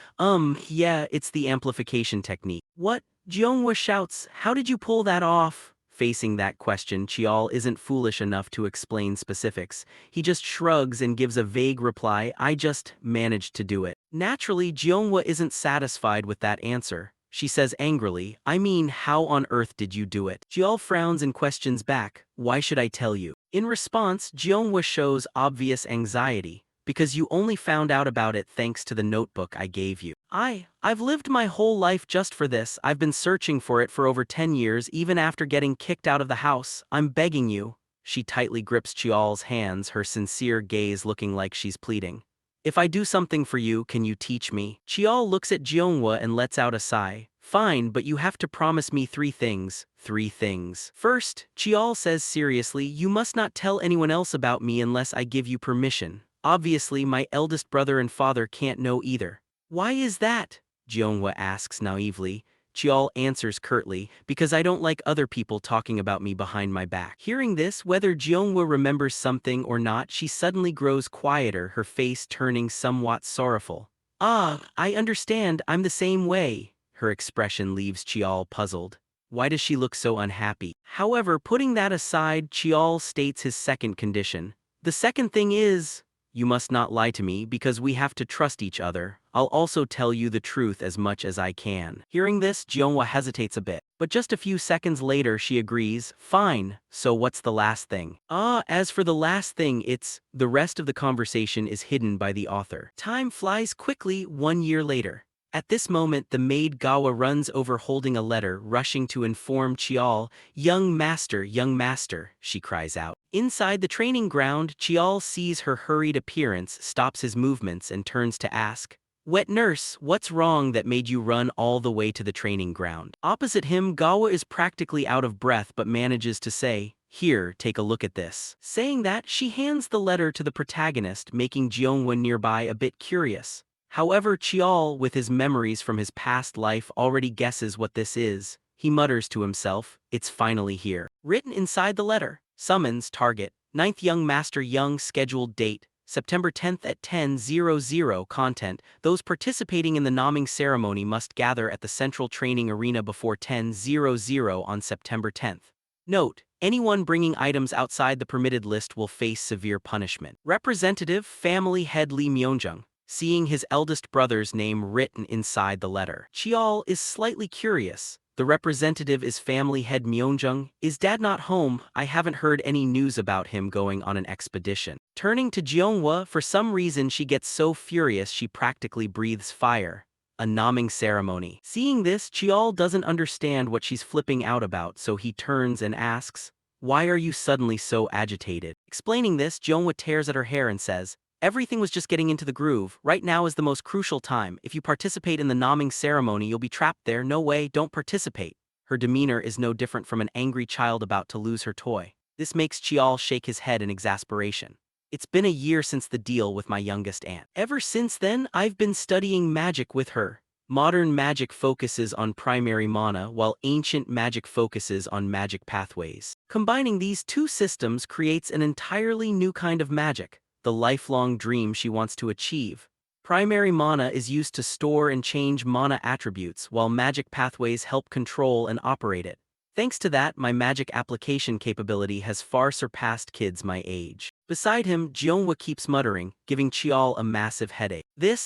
yeah, it's the amplification technique. What? Jeonghwa shouts, how did you pull that off? Facing that question, Chiol isn't foolish enough to explain specifics. He just shrugs and gives a vague reply, I just managed to do it. Naturally, Jeonghwa isn't satisfied with that answer. She says angrily, I mean, how on earth did you do it? Chiol frowns and questions back, why should I tell you? In response, Jeonghwa shows obvious anxiety, because you only found out about it thanks to the notebook I gave you. I've lived my whole life just for this. I've been searching for it for over 10 years, even after getting kicked out of the house. I'm begging you. She tightly grips Chiol's hands, her sincere gaze looking like she's pleading. If I do something for you, can you teach me? Chiol looks at Jeonghwa and lets out a sigh. Fine, but you have to promise me 3 things. 3 things. First, Chiol says seriously, you must not tell anyone else about me unless I give you permission. Obviously, my eldest brother and father can't know either. Why is that? Jeonghwa asks naively. Chiol answers curtly, because I don't like other people talking about me behind my back. Hearing this, whether Jeonghwa remembers something or not, she suddenly grows quieter, her face turning somewhat sorrowful. Ah, I understand, I'm the same way. Her expression leaves Chiol puzzled. Why does she look so unhappy? However, putting that aside, Chiol states his second condition. The second thing is, you must not lie to me because we have to trust each other. I'll also tell you the truth as much as I can. Hearing this, Jeonghwa hesitates a bit, but just a few seconds later she agrees, fine, so what's the last thing? As for the last thing, the rest of the conversation is hidden by the author. Time flies quickly. 1 year later. At this moment, the maid Gawa runs over holding a letter, rushing to inform Chiol, young master, she cries out. Inside the training ground, Chiol sees her hurried appearance, stops his movements, and turns to ask, Wet nurse, what's wrong that made you run all the way to the training ground? Opposite him, Gawa is practically out of breath but manages to say, here, take a look at this. Saying that, she hands the letter to the protagonist, making Jeonghwa nearby a bit curious. However, Chiol, with his memories from his past life, already guesses what this is. He mutters to himself, it's finally here. Written inside the letter, summons, target, 9th Young Master Young, scheduled date, September 10th at 10:00. Content, those participating in the naming ceremony must gather at the central training arena before 10:00 on September 10th. Note: anyone bringing items outside the permitted list will face severe punishment. Representative Family Head Lee Myonjung, seeing his eldest brother's name written inside the letter. Cheol is slightly curious. The representative is Family Head Myonjung. Is dad not home? I haven't heard any news about him going on an expedition. Turning to Jeonghwa, for some reason she gets so furious she practically breathes fire. A naming ceremony. Seeing this, Cheol doesn't understand what she's flipping out about, so he turns and asks, "Why are you suddenly so agitated?" Explaining this, Jeonghwa tears at her hair and says, "Everything was just getting into the groove. Right now is the most crucial time. If you participate in the naming ceremony, you'll be trapped there. No way, don't participate." Her demeanor is no different from an angry child about to lose her toy. This makes Cheol shake his head in exasperation. It's been a year since the deal with my youngest aunt. Ever since then, I've been studying magic with her. Modern magic focuses on primary mana, while ancient magic focuses on magic pathways. Combining these two systems creates an entirely new kind of magic, the lifelong dream she wants to achieve. Primary mana is used to store and change mana attributes, while magic pathways help control and operate it. Thanks to that, my magic application capability has far surpassed kids my age. Beside him, Jeonghwa keeps muttering, giving Cheol a massive headache.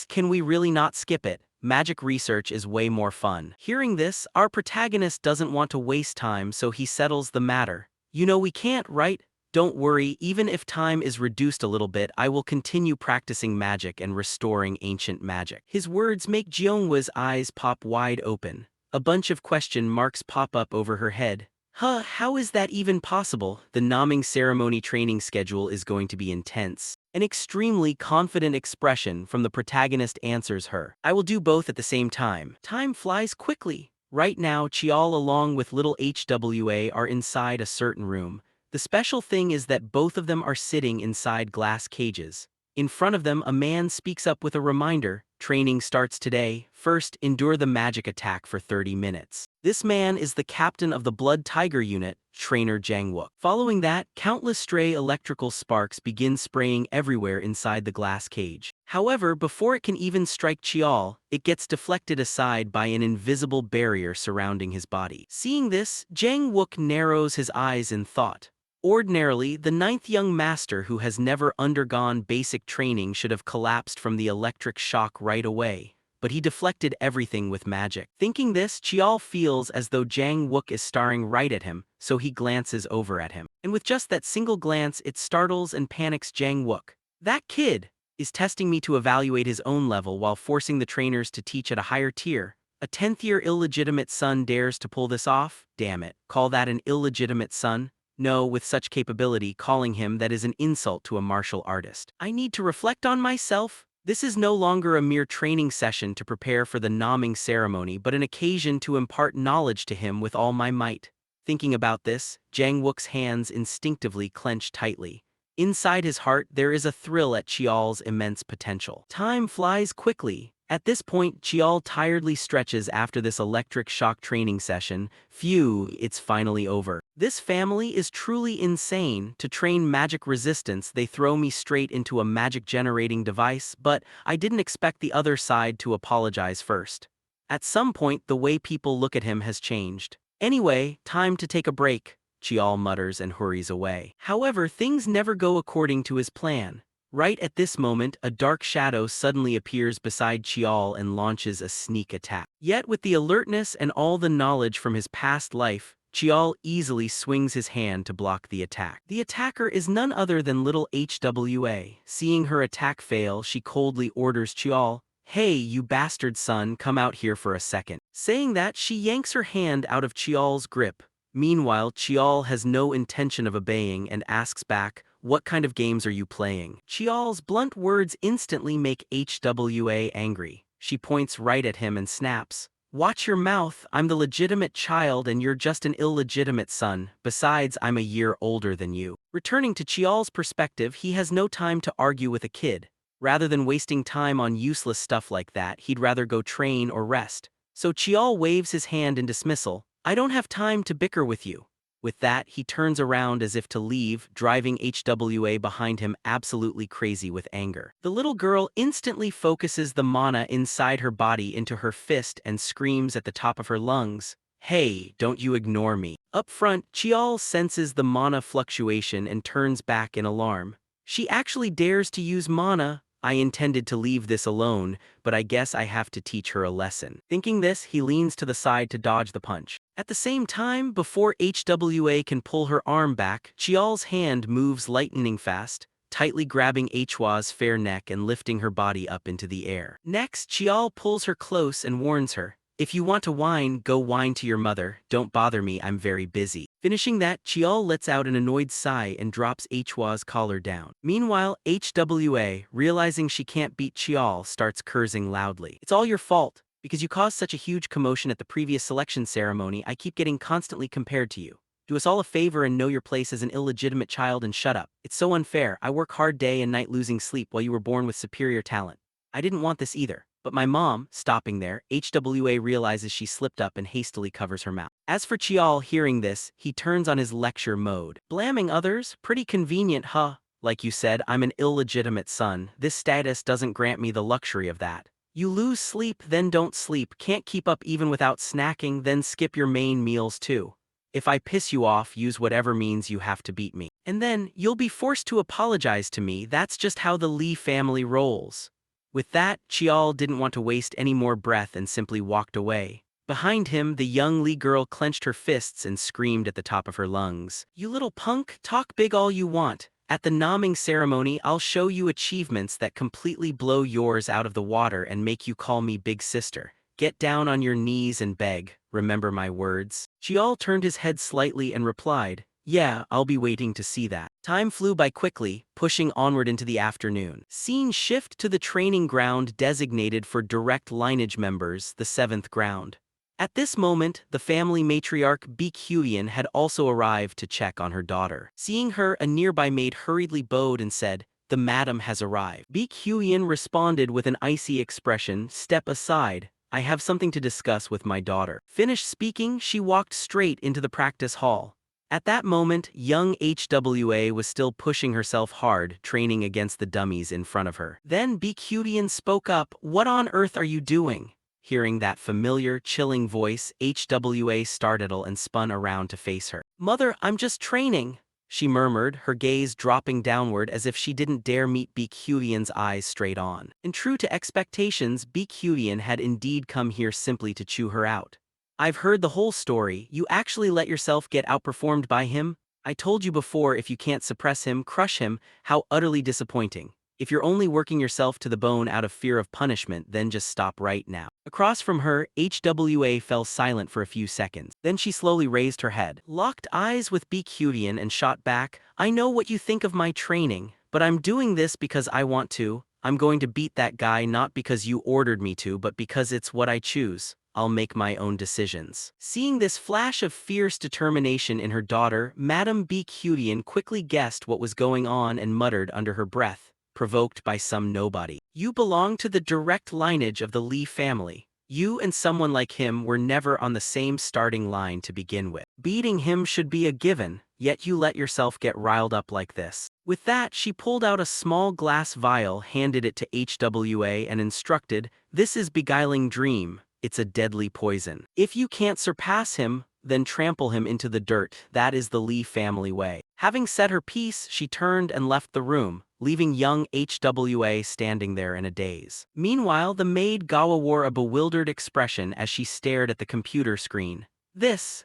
Can we really not skip it? Magic research is way more fun. Hearing this, our protagonist doesn't want to waste time, so he settles the matter. You know we can't, right? Don't worry, even if time is reduced a little bit, I will continue practicing magic and restoring ancient magic. His words make Jeonghwa's eyes pop wide open. A bunch of question marks pop up over her head. How is that even possible? The naming ceremony training schedule is going to be intense. An extremely confident expression from the protagonist answers her. I will do both at the same time. Time flies quickly. Right now, Cheol along with little HWA are inside a certain room. The special thing is that both of them are sitting inside glass cages. In front of them, a man speaks up with a reminder. Training starts today. First, endure the magic attack for 30 minutes. This man is the captain of the Blood Tiger unit, Trainer Jang Wook. Following that, countless stray electrical sparks begin spraying everywhere inside the glass cage. However, before it can even strike Cheol, it gets deflected aside by an invisible barrier surrounding his body. Seeing this, Jang Wook narrows his eyes in thought. Ordinarily, the ninth young master who has never undergone basic training should have collapsed from the electric shock right away, but he deflected everything with magic. Thinking this, Cheol feels as though Jang Wook is staring right at him, so he glances over at him. And with just that single glance, it startles and panics Jang Wook. That kid is testing me to evaluate his own level while forcing the trainers to teach at a higher tier. A 10th-year illegitimate son dares to pull this off? Damn it, call that an illegitimate son? No, with such capability, calling him that is an insult to a martial artist. I need to reflect on myself. This is no longer a mere training session to prepare for the naming ceremony, but an occasion to impart knowledge to him with all my might. Thinking about this, Jang Wook's hands instinctively clench tightly. Inside his heart, there is a thrill at Cheol's immense potential. Time flies quickly. At this point, Cheol tiredly stretches after this electric shock training session. Phew, it's finally over. This family is truly insane. To train magic resistance, they throw me straight into a magic generating device, but I didn't expect the other side to apologize first. At some point, the way people look at him has changed. Anyway, time to take a break, Cheol mutters and hurries away. However, things never go according to his plan. Right at this moment, a dark shadow suddenly appears beside Cheol and launches a sneak attack. Yet with the alertness and all the knowledge from his past life, Cheol easily swings his hand to block the attack. The attacker is none other than little HWA. Seeing her attack fail, she coldly orders Cheol, "Hey, you bastard son, come out here for a second." Saying that, she yanks her hand out of Cheol's grip. Meanwhile, Cheol has no intention of obeying and asks back, "What kind of games are you playing?" Cheol's blunt words instantly make HWA angry. She points right at him and snaps, "Watch your mouth, I'm the legitimate child and you're just an illegitimate son. Besides, I'm a year older than you." Returning to Cheol's perspective, he has no time to argue with a kid. Rather than wasting time on useless stuff like that, he'd rather go train or rest. So Cheol waves his hand in dismissal. "I don't have time to bicker with you." With that, he turns around as if to leave, driving HWA behind him absolutely crazy with anger. The little girl instantly focuses the mana inside her body into her fist and screams at the top of her lungs, "Hey, don't you ignore me." Up front, Chial senses the mana fluctuation and turns back in alarm. She actually dares to use mana. I intended to leave this alone, but I guess I have to teach her a lesson. Thinking this, he leans to the side to dodge the punch. At the same time, before HWA can pull her arm back, Chial's hand moves lightning fast, tightly grabbing Hwa's fair neck and lifting her body up into the air. Next, Chial pulls her close and warns her, "If you want to whine, go whine to your mother, don't bother me, I'm very busy." Finishing that, Chial lets out an annoyed sigh and drops Hwa's collar down. Meanwhile, HWA, realizing she can't beat Chial, starts cursing loudly. "It's all your fault. Because you caused such a huge commotion at the previous selection ceremony, I keep getting constantly compared to you. Do us all a favor and know your place as an illegitimate child and shut up. It's so unfair. I work hard day and night losing sleep while you were born with superior talent. I didn't want this either. But my mom," stopping there, HWA realizes she slipped up and hastily covers her mouth. As for Chial hearing this, he turns on his lecture mode. "Blaming others? Pretty convenient, huh? Like you said, I'm an illegitimate son. This status doesn't grant me the luxury of that. You lose sleep, then don't sleep, can't keep up even without snacking, then skip your main meals too. If I piss you off, use whatever means you have to beat me. And then, you'll be forced to apologize to me, that's just how the Lee family rolls." With that, Chial didn't want to waste any more breath and simply walked away. Behind him, the young Lee girl clenched her fists and screamed at the top of her lungs, "You little punk, talk big all you want. At the naming ceremony, I'll show you achievements that completely blow yours out of the water and make you call me big sister. Get down on your knees and beg, remember my words." Chial turned his head slightly and replied, "Yeah, I'll be waiting to see that." Time flew by quickly, pushing onward into the afternoon. Scene shift to the training ground designated for direct lineage members, the 7th ground. At this moment, the family matriarch Baekhyun had also arrived to check on her daughter. Seeing her, a nearby maid hurriedly bowed and said, "The madam has arrived." Baekhyun responded with an icy expression, "Step aside. I have something to discuss with my daughter." Finished speaking, she walked straight into the practice hall. At that moment, young HWA was still pushing herself hard, training against the dummies in front of her. Then Baekhyun spoke up, "What on earth are you doing?" Hearing that familiar, chilling voice, HWA startled and spun around to face her. "Mother, I'm just training," she murmured, her gaze dropping downward as if she didn't dare meet Baekhyun's eyes straight on. And true to expectations, Baekhyun had indeed come here simply to chew her out. "I've heard the whole story. You actually let yourself get outperformed by him? I told you before, if you can't suppress him, crush him. How utterly disappointing. If you're only working yourself to the bone out of fear of punishment, then just stop right now." Across from her, HWA fell silent for a few seconds. Then she slowly raised her head, locked eyes with Baekhyun and shot back, "I know what you think of my training, but I'm doing this because I want to. I'm going to beat that guy not because you ordered me to, but because it's what I choose. I'll make my own decisions." Seeing this flash of fierce determination in her daughter, Madame Baekhyun quickly guessed what was going on and muttered under her breath, provoked by some nobody, "You belong to the direct lineage of the Lee family. You and someone like him were never on the same starting line to begin with. Beating him should be a given, yet you let yourself get riled up like this." With that, she pulled out a small glass vial, handed it to HWA and instructed, "This is beguiling dream. It's a deadly poison. If you can't surpass him, then trample him into the dirt. That is the Lee family way." Having said her piece, she turned and left the room, leaving young HWA standing there in a daze. Meanwhile, the maid Gawa wore a bewildered expression as she stared at the computer screen. This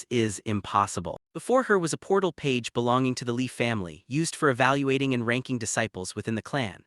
is impossible." Before her was a portal page belonging to the Lee family, used for evaluating and ranking disciples within the clan.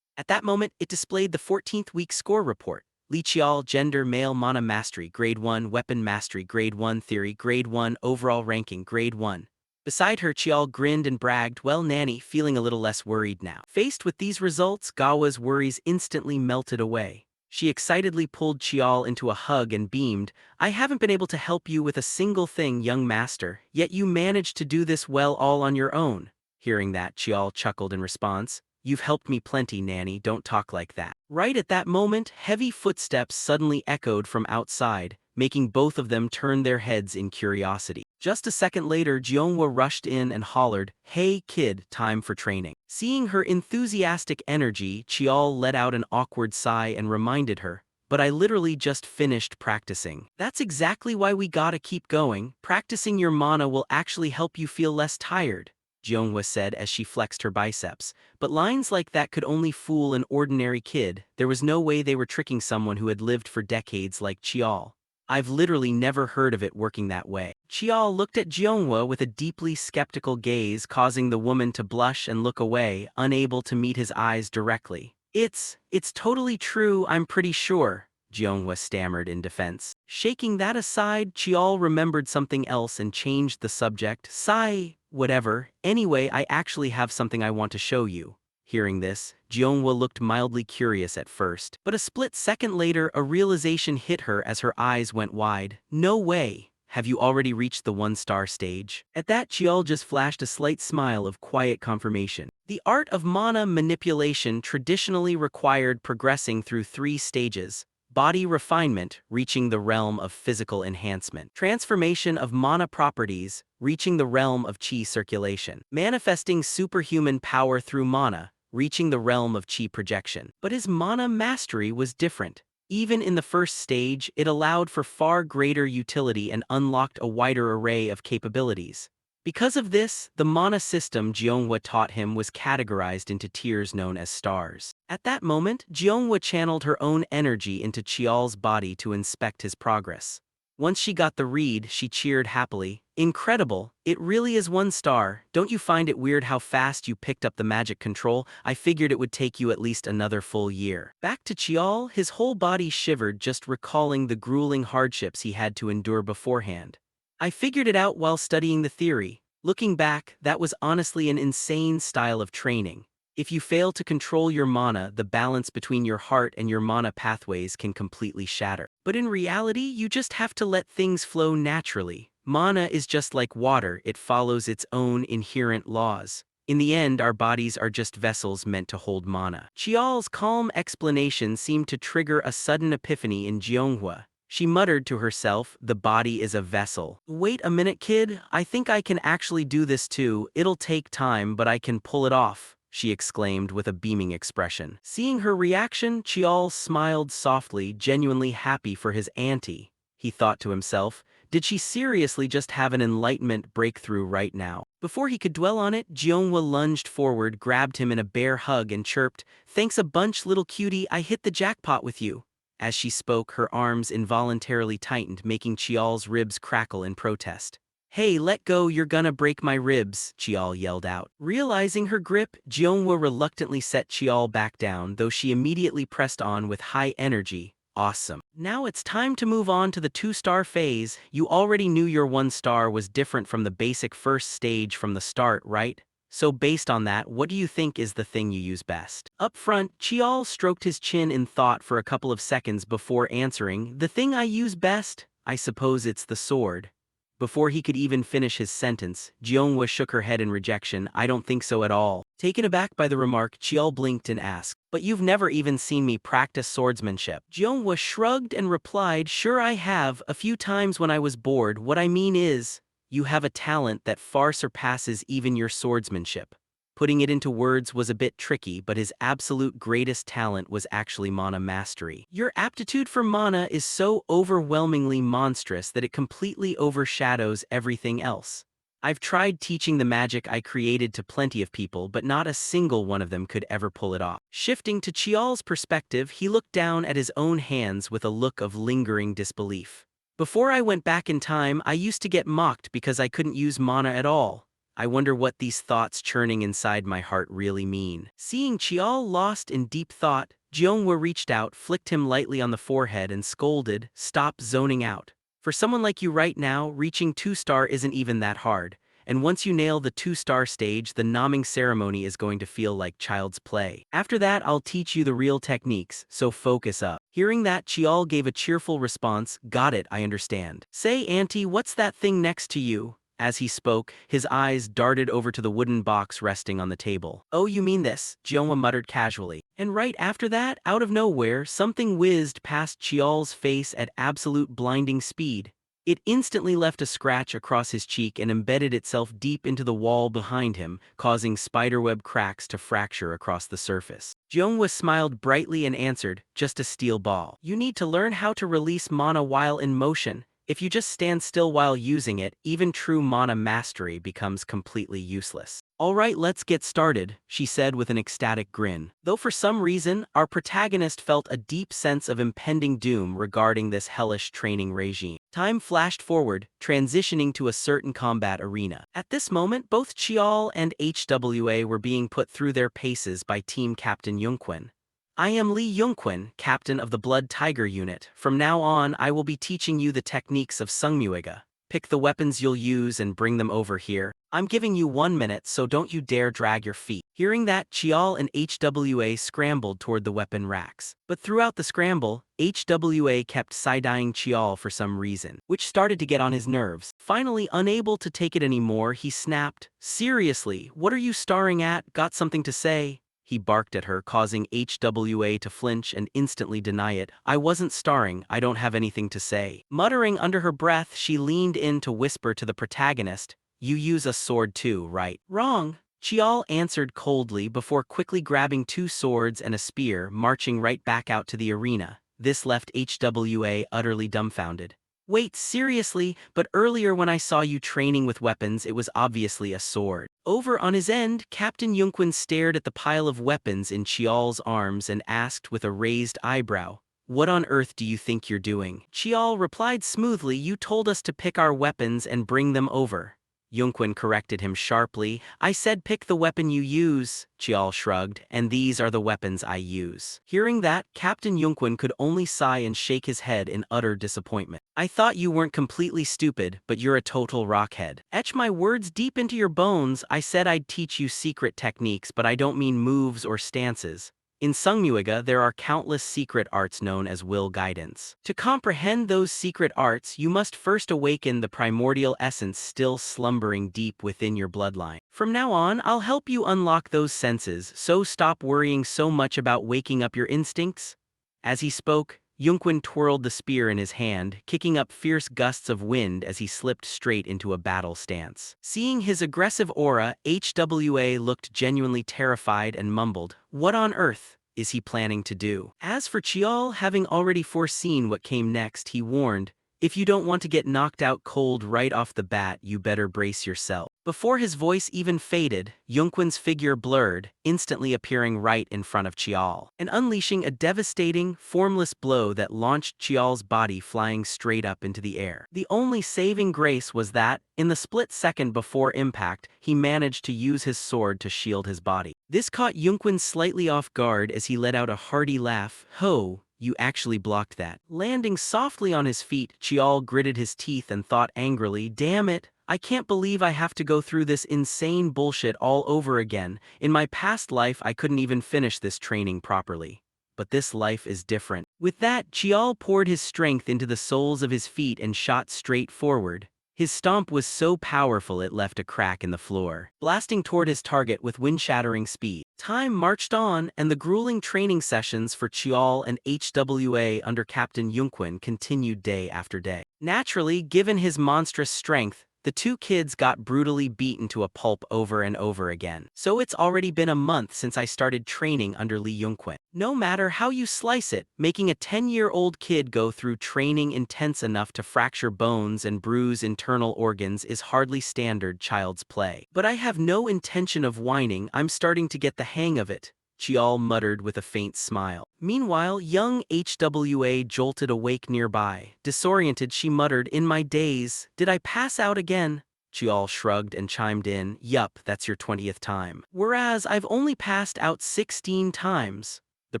At that moment, it displayed the 14th week score report. Lee Chial, gender, male, mana mastery, grade 1, weapon mastery, grade 1, theory, grade 1, overall ranking, grade 1. Beside her, Chial grinned and bragged, "Well, Nanny," feeling a little less worried now. Faced with these results, Gawa's worries instantly melted away. She excitedly pulled Chial into a hug and beamed, "I haven't been able to help you with a single thing, young master, yet you managed to do this well all on your own." Hearing that, Chial chuckled in response, "You've helped me plenty, Nanny, don't talk like that." Right at that moment, heavy footsteps suddenly echoed from outside, making both of them turn their heads in curiosity. Just a second later, Jeonghwa rushed in and hollered, "Hey kid, time for training." Seeing her enthusiastic energy, Chial let out an awkward sigh and reminded her, but I literally just finished practicing. That's exactly why we gotta keep going. Practicing your mana will actually help you feel less tired, Jeonghwa said as she flexed her biceps. But lines like that could only fool an ordinary kid. There was no way they were tricking someone who had lived for decades like Chial. I've literally never heard of it working that way. Chial looked at Jeonghwa with a deeply skeptical gaze, causing the woman to blush and look away, unable to meet his eyes directly. It's totally true, I'm pretty sure, Jeonghwa stammered in defense. Shaking that aside, Chial remembered something else and changed the subject. Sigh, whatever. Anyway, I actually have something I want to show you. Hearing this, Jeonghwa looked mildly curious at first, but a split second later a realization hit her as her eyes went wide. No way! Have you already reached the 1-star stage? At that, Chial just flashed a slight smile of quiet confirmation. The art of mana manipulation traditionally required progressing through 3 stages: body refinement, reaching the realm of physical enhancement; transformation of mana properties, reaching the realm of chi circulation; manifesting superhuman power through mana, reaching the realm of chi projection. But his mana mastery was different. Even in the first stage, it allowed for far greater utility and unlocked a wider array of capabilities. Because of this, the mana system Jeonghwa taught him was categorized into tiers known as stars. At that moment, Jeonghwa channeled her own energy into Chial's body to inspect his progress. Once she got the read, she cheered happily. Incredible, it really is 1 star. Don't you find it weird how fast you picked up the magic control? I figured it would take you at least another full year. Back to Chial, his whole body shivered just recalling the grueling hardships he had to endure beforehand. I figured it out while studying the theory. Looking back, that was honestly an insane style of training. If you fail to control your mana, the balance between your heart and your mana pathways can completely shatter. But in reality, you just have to let things flow naturally. Mana is just like water, it follows its own inherent laws. In the end, our bodies are just vessels meant to hold mana. Chial's calm explanation seemed to trigger a sudden epiphany in Jeonghwa. She muttered to herself, the body is a vessel. Wait a minute, kid, I think I can actually do this too. It'll take time, but I can pull it off, she exclaimed with a beaming expression. Seeing her reaction, Chial smiled softly, genuinely happy for his auntie. He thought to himself, did she seriously just have an enlightenment breakthrough right now? Before he could dwell on it, Jeonghwa lunged forward, grabbed him in a bear hug and chirped, thanks a bunch, little cutie, I hit the jackpot with you. As she spoke, her arms involuntarily tightened, making Chial's ribs crackle in protest. Hey, let go, you're gonna break my ribs, Chial yelled out. Realizing her grip, Jeonghwa reluctantly set Chial back down, though she immediately pressed on with high energy. Awesome. Now it's time to move on to the 2-star phase. You already knew your 1 star was different from the basic first stage from the start, right? So based on that, what do you think is the thing you use best? Up front, Chial stroked his chin in thought for a couple of seconds before answering, the thing I use best? I suppose it's the sword. Before he could even finish his sentence, Jeonghwa shook her head in rejection. I don't think so at all. Taken aback by the remark, Chial blinked and asked, but you've never even seen me practice swordsmanship. Jeonghwa shrugged and replied, sure I have, a few times when I was bored. What I mean is, you have a talent that far surpasses even your swordsmanship. Putting it into words was a bit tricky, but his absolute greatest talent was actually mana mastery. Your aptitude for mana is so overwhelmingly monstrous that it completely overshadows everything else. I've tried teaching the magic I created to plenty of people, but not a single one of them could ever pull it off. Shifting to Chial's perspective, he looked down at his own hands with a look of lingering disbelief. Before I went back in time, I used to get mocked because I couldn't use mana at all. I wonder what these thoughts churning inside my heart really mean. Seeing Chial lost in deep thought, Jeonghwa reached out, flicked him lightly on the forehead and scolded, stop zoning out. For someone like you right now, reaching 2-star isn't even that hard. And once you nail the 2-star stage, the nomming ceremony is going to feel like child's play. After that, I'll teach you the real techniques, so focus up. Hearing that, Chial gave a cheerful response, got it, I understand. Say, auntie, what's that thing next to you? As he spoke, his eyes darted over to the wooden box resting on the table. Oh, you mean this, Jeonghwa muttered casually. And right after that, out of nowhere, something whizzed past Chial's face at absolute blinding speed. It instantly left a scratch across his cheek and embedded itself deep into the wall behind him, causing spiderweb cracks to fracture across the surface. Jeonghwa smiled brightly and answered, "Just a steel ball. You need to learn how to release mana while in motion. If you just stand still while using it, even true mana mastery becomes completely useless." "Alright, let's get started," she said with an ecstatic grin. Though for some reason, our protagonist felt a deep sense of impending doom regarding this hellish training regime. Time flashed forward, transitioning to a certain combat arena. At this moment, both Chial and HWA were being put through their paces by Team Captain Yunquin. "I am Lee Yunquin, captain of the Blood Tiger unit. From now on, I will be teaching you the techniques of Sungmuiga. Pick the weapons you'll use and bring them over here. I'm giving you 1 minute, so don't you dare drag your feet." Hearing that, Chial and HWA scrambled toward the weapon racks. But throughout the scramble, HWA kept side-eyeing Chial for some reason, which started to get on his nerves. Finally, unable to take it anymore, he snapped, "Seriously, what are you staring at? Got something to say?" He barked at her, causing HWA to flinch and instantly deny it. "I wasn't starring, I don't have anything to say." Muttering under her breath, she leaned in to whisper to the protagonist, "You use a sword too, right?" "Wrong," Chial answered coldly before quickly grabbing 2 swords and a spear, marching right back out to the arena. This left HWA utterly dumbfounded. "Wait, seriously? But earlier when I saw you training with weapons, it was obviously a sword." Over on his end, Captain Yunquin stared at the pile of weapons in Chial's arms and asked with a raised eyebrow, "What on earth do you think you're doing?" Chial replied smoothly, "You told us to pick our weapons and bring them over." Yunquin corrected him sharply, "I said pick the weapon you use." Chial shrugged, "And these are the weapons I use." Hearing that, Captain Yunquin could only sigh and shake his head in utter disappointment. "I thought you weren't completely stupid, but you're a total rockhead. Etch my words deep into your bones. I said I'd teach you secret techniques, but I don't mean moves or stances. In Sungmuiga, there are countless secret arts known as will guidance. To comprehend those secret arts, you must first awaken the primordial essence still slumbering deep within your bloodline. From now on, I'll help you unlock those senses, so stop worrying so much about waking up your instincts." As he spoke, Yunquin twirled the spear in his hand, kicking up fierce gusts of wind as he slipped straight into a battle stance. Seeing his aggressive aura, HWA looked genuinely terrified and mumbled, "What on earth is he planning to do?" As for Chial, having already foreseen what came next, he warned, "If you don't want to get knocked out cold right off the bat, you better brace yourself." Before his voice even faded, Yunquin's figure blurred, instantly appearing right in front of Chial, and unleashing a devastating, formless blow that launched Chial's body flying straight up into the air. The only saving grace was that, in the split second before impact, he managed to use his sword to shield his body. This caught Yunquin slightly off guard as he let out a hearty laugh. "Ho! You actually blocked that." Landing softly on his feet, Chial gritted his teeth and thought angrily, "Damn it! I can't believe I have to go through this insane bullshit all over again. In my past life I couldn't even finish this training properly. But this life is different." With that, Chial poured his strength into the soles of his feet and shot straight forward. His stomp was so powerful it left a crack in the floor, blasting toward his target with wind-shattering speed. Time marched on, and the grueling training sessions for Chial and HWA under Captain Yunquin continued day after day. Naturally, given his monstrous strength, the 2 kids got brutally beaten to a pulp over and over again. "So it's already been a month since I started training under Lee Yunquin. No matter how you slice it, making a 10-year-old kid go through training intense enough to fracture bones and bruise internal organs is hardly standard child's play. But I have no intention of whining, I'm starting to get the hang of it," Chial muttered with a faint smile. Meanwhile, young HWA jolted awake nearby. Disoriented, she muttered, "In my days, did I pass out again?" Chial shrugged and chimed in, "Yup, that's your 20th time. Whereas I've only passed out 16 times. The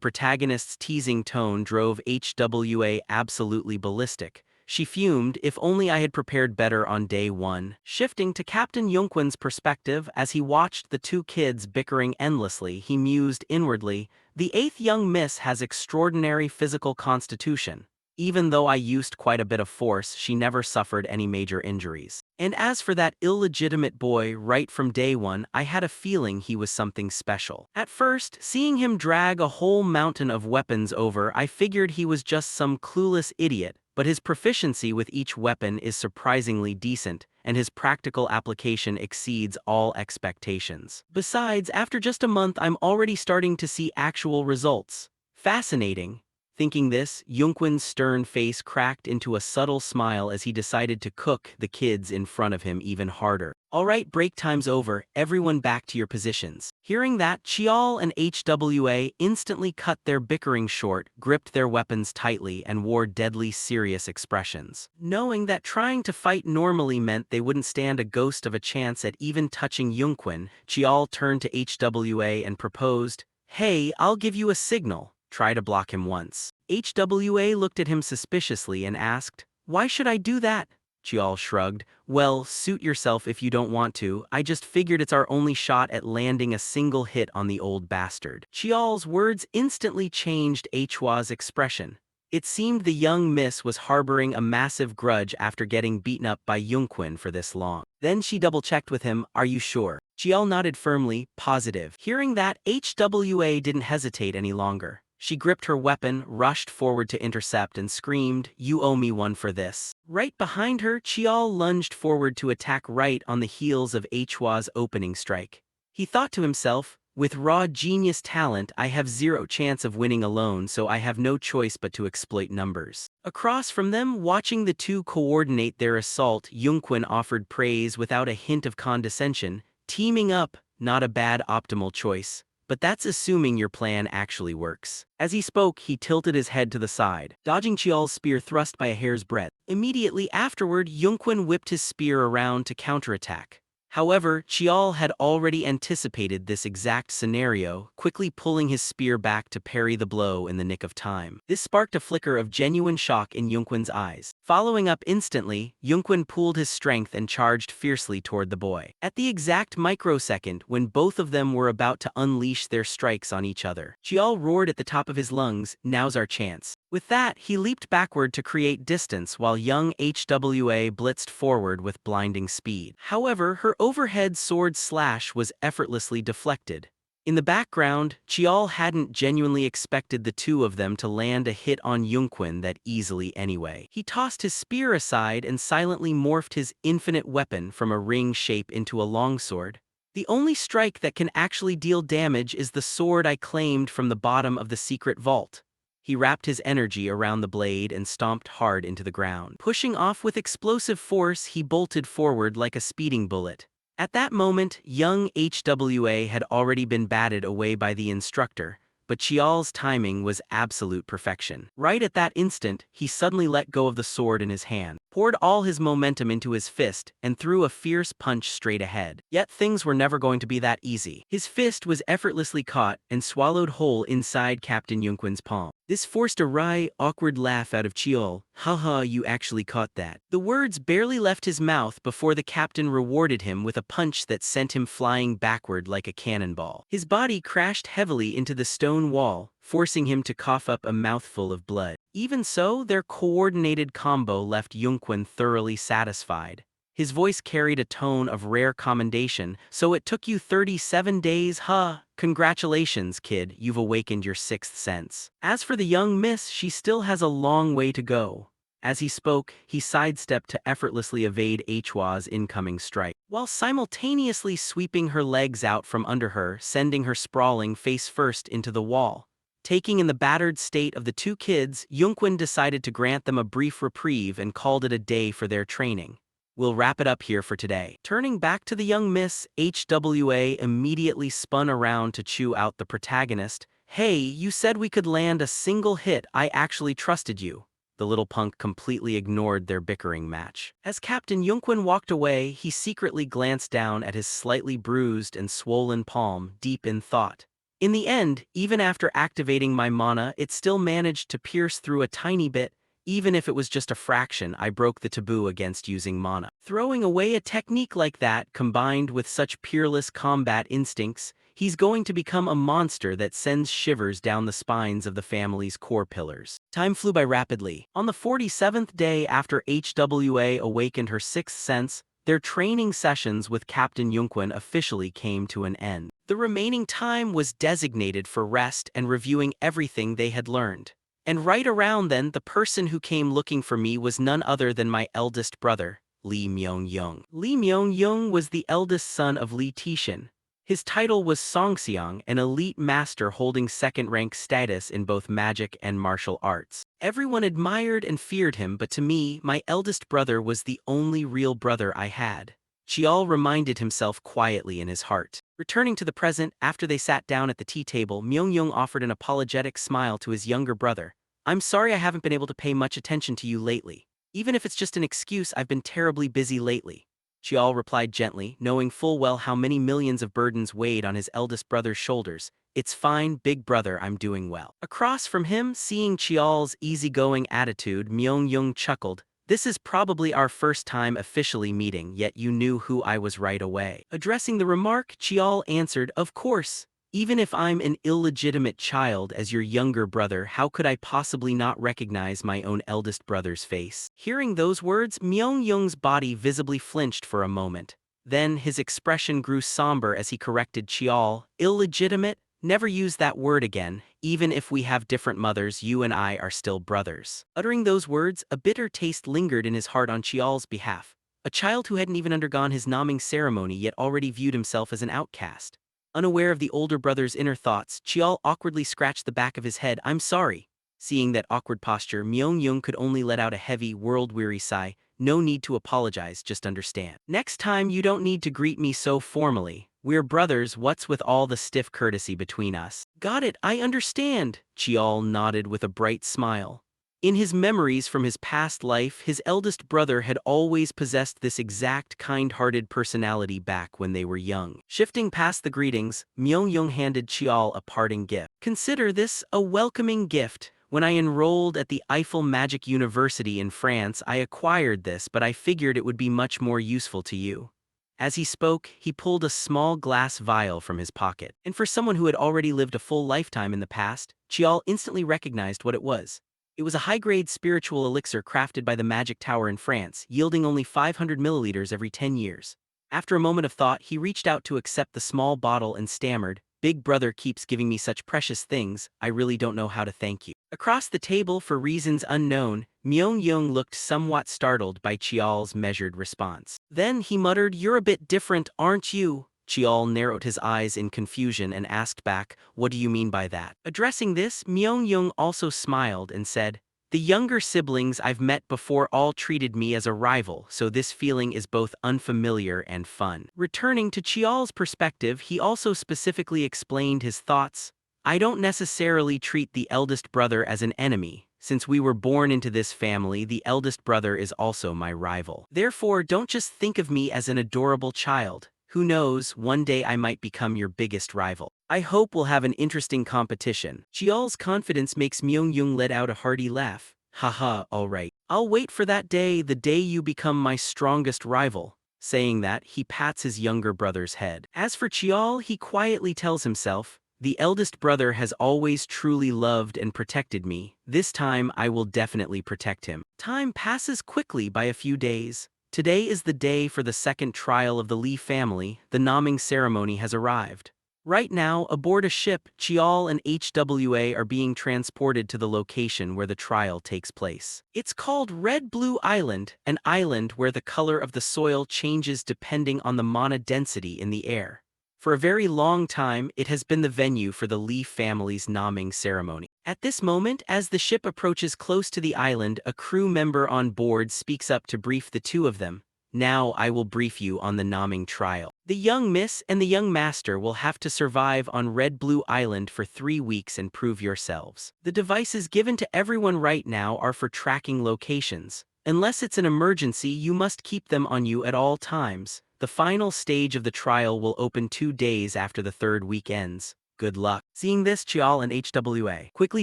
protagonist's teasing tone drove HWA absolutely ballistic. She fumed, "If only I had prepared better on day 1. Shifting to Captain Yunquin's perspective as he watched the 2 kids bickering endlessly, he mused inwardly, "The 8th young miss has extraordinary physical constitution. Even though I used quite a bit of force, she never suffered any major injuries. And as for that illegitimate boy, right from day 1, I had a feeling he was something special. At first, seeing him drag a whole mountain of weapons over, I figured he was just some clueless idiot, but his proficiency with each weapon is surprisingly decent, and his practical application exceeds all expectations. Besides, after just a month I'm already starting to see actual results. Fascinating. Thinking this, Yunquin's stern face cracked into a subtle smile as he decided to cook the kids in front of him even harder. Alright, break time's over, everyone back to your positions. Hearing that, Chial and HWA instantly cut their bickering short, gripped their weapons tightly, and wore deadly serious expressions. Knowing that trying to fight normally meant they wouldn't stand a ghost of a chance at even touching Yunquin, Chial turned to HWA and proposed, "Hey, I'll give you a signal. Try to block him once." HWA looked at him suspiciously and asked, "Why should I do that?" Chial shrugged, "Well, suit yourself if you don't want to. I just figured it's our only shot at landing a single hit on the old bastard." Chial's words instantly changed Hwa's expression. It seemed the young miss was harboring a massive grudge after getting beaten up by Yunquin for this long. Then she double-checked with him, "Are you sure?" Chial nodded firmly, positive. Hearing that, HWA didn't hesitate any longer. She gripped her weapon, rushed forward to intercept, and screamed, "You owe me one for this." Right behind her, Chial lunged forward to attack right on the heels of Hwa's opening strike. He thought to himself, "With raw genius talent, I have zero chance of winning alone, so I have no choice but to exploit numbers." Across from them, watching the two coordinate their assault, Yunquin offered praise without a hint of condescension. "Teaming up, not a bad optimal choice. But that's assuming your plan actually works." As he spoke, he tilted his head to the side, dodging Chial's spear thrust by a hair's breadth. Immediately afterward, Yunquin whipped his spear around to counterattack. However, Chial had already anticipated this exact scenario, quickly pulling his spear back to parry the blow in the nick of time. This sparked a flicker of genuine shock in Yunquin's eyes. Following up instantly, Yunquin pooled his strength and charged fiercely toward the boy. At the exact microsecond when both of them were about to unleash their strikes on each other, Chial roared at the top of his lungs, "Now's our chance." With that, he leaped backward to create distance while young HWA blitzed forward with blinding speed. However, her overhead sword slash was effortlessly deflected. In the background, Chial hadn't genuinely expected the two of them to land a hit on Yunquin that easily anyway. He tossed his spear aside and silently morphed his infinite weapon from a ring shape into a longsword. "The only strike that can actually deal damage is the sword I claimed from the bottom of the secret vault." He wrapped his energy around the blade and stomped hard into the ground. Pushing off with explosive force, he bolted forward like a speeding bullet. At that moment, young HWA had already been batted away by the instructor, but Chial's timing was absolute perfection. Right at that instant, he suddenly let go of the sword in his hand, poured all his momentum into his fist, and threw a fierce punch straight ahead. Yet things were never going to be that easy. His fist was effortlessly caught and swallowed whole inside Captain Yunquin's palm. This forced a wry, awkward laugh out of Chial. "Haha, you actually caught that." The words barely left his mouth before the captain rewarded him with a punch that sent him flying backward like a cannonball. His body crashed heavily into the stone wall, forcing him to cough up a mouthful of blood. Even so, their coordinated combo left Yunquin thoroughly satisfied. His voice carried a tone of rare commendation. "So it took you 37 days, huh? Congratulations, kid, you've awakened your sixth sense." As for the young miss, she still has a long way to go. As he spoke, he sidestepped to effortlessly evade Hwa's incoming strike, while simultaneously sweeping her legs out from under her, sending her sprawling face first into the wall. Taking in the battered state of the two kids, Yunquin decided to grant them a brief reprieve and called it a day for their training. "We'll wrap it up here for today." Turning back to the young miss, HWA immediately spun around to chew out the protagonist. "Hey, you said we could land a single hit. I actually trusted you." The little punk completely ignored their bickering match. As Captain Yunquin walked away, he secretly glanced down at his slightly bruised and swollen palm, deep in thought. In the end, even after activating my mana, it still managed to pierce through a tiny bit. Even if it was just a fraction, I broke the taboo against using mana. Throwing away a technique like that, combined with such peerless combat instincts, he's going to become a monster that sends shivers down the spines of the family's core pillars. Time flew by rapidly. On the 47th day after HWA awakened her sixth sense, their training sessions with Captain Yunquin officially came to an end. The remaining time was designated for rest and reviewing everything they had learned. And right around then, the person who came looking for me was none other than my eldest brother, Lee Myung-young. Lee Myung-young was the eldest son of Lee Tishin. His title was Songseong, an elite master holding second-rank status in both magic and martial arts. Everyone admired and feared him, but to me, my eldest brother was the only real brother I had. Chiol reminded himself quietly in his heart. Returning to the present, after they sat down at the tea table, Myung-young offered an apologetic smile to his younger brother. "I'm sorry I haven't been able to pay much attention to you lately. Even if it's just an excuse, I've been terribly busy lately." Chiol replied gently, knowing full well how many millions of burdens weighed on his eldest brother's shoulders. "It's fine, big brother, I'm doing well." Across from him, seeing Chiol's easygoing attitude, Myung-young chuckled. "This is probably our first time officially meeting, yet you knew who I was right away." Addressing the remark, Chiol answered, "Of course. Even if I'm an illegitimate child as your younger brother, how could I possibly not recognize my own eldest brother's face?" Hearing those words, Myung-young's body visibly flinched for a moment. Then his expression grew somber as he corrected Chiol. "Illegitimate? Never use that word again. Even if we have different mothers, you and I are still brothers." Uttering those words, a bitter taste lingered in his heart on Chiol's behalf. A child who hadn't even undergone his naming ceremony yet already viewed himself as an outcast. Unaware of the older brother's inner thoughts, Chiol awkwardly scratched the back of his head. "I'm sorry." Seeing that awkward posture, Myung-young could only let out a heavy, world-weary sigh. "No need to apologize, just understand. Next time you don't need to greet me so formally. We're brothers, what's with all the stiff courtesy between us?" "Got it, I understand," Chiol nodded with a bright smile. In his memories from his past life, his eldest brother had always possessed this exact kind-hearted personality back when they were young. Shifting past the greetings, Myung-young handed Chiol a parting gift. "Consider this a welcoming gift. When I enrolled at the Eiffel Magic University in France, I acquired this, but I figured it would be much more useful to you." As he spoke, he pulled a small glass vial from his pocket. And for someone who had already lived a full lifetime in the past, Chiol instantly recognized what it was. It was a high-grade spiritual elixir crafted by the Magic Tower in France, yielding only 500 milliliters every 10 years. After a moment of thought, he reached out to accept the small bottle and stammered, "Big brother keeps giving me such precious things, I really don't know how to thank you." Across the table, for reasons unknown, Myung-young looked somewhat startled by Chiol's measured response. Then he muttered, "You're a bit different, aren't you?" Chiol narrowed his eyes in confusion and asked back, "What do you mean by that?" Addressing this, Myung-young also smiled and said, "The younger siblings I've met before all treated me as a rival, so this feeling is both unfamiliar and fun." Returning to Chiol's perspective, he also specifically explained his thoughts. "I don't necessarily treat the eldest brother as an enemy. Since we were born into this family, the eldest brother is also my rival. Therefore, don't just think of me as an adorable child. Who knows, one day I might become your biggest rival. I hope we'll have an interesting competition." Chiol's confidence makes Myung-young let out a hearty laugh. "Haha, alright. I'll wait for that day, the day you become my strongest rival." Saying that, he pats his younger brother's head. As for Chiol, he quietly tells himself, "The eldest brother has always truly loved and protected me. This time I will definitely protect him." Time passes quickly by a few days. Today is the day for the second trial of the Lee family. The naming ceremony has arrived. Right now, aboard a ship, Chiol and HWA are being transported to the location where the trial takes place. It's called Red Blue Island, an island where the color of the soil changes depending on the mana density in the air. For a very long time, it has been the venue for the Lee family's naming ceremony. At this moment, as the ship approaches close to the island, a crew member on board speaks up to brief the two of them. "Now I will brief you on the naming trial. The young miss and the young master will have to survive on Red Blue Island for 3 weeks and prove yourselves. The devices given to everyone right now are for tracking locations. Unless it's an emergency, you must keep them on you at all times. The final stage of the trial will open 2 days after the 3rd week ends. Good luck." Seeing this, Chiol and HWA quickly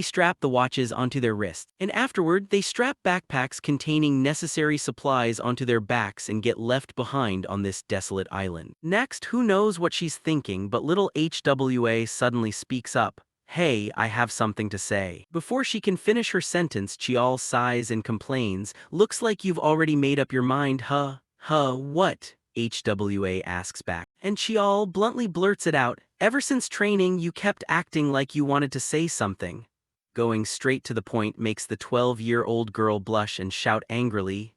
strap the watches onto their wrists, and afterward they strap backpacks containing necessary supplies onto their backs and get left behind on this desolate island. Next, who knows what she's thinking, but little HWA suddenly speaks up. "Hey, I have something to say." Before she can finish her sentence, Chiol sighs and complains, "Looks like you've already made up your mind, huh?" "Huh, what?" HWA asks back. And Chiol bluntly blurts it out, "Ever since training, you kept acting like you wanted to say something." Going straight to the point makes the 12-year-old girl blush and shout angrily,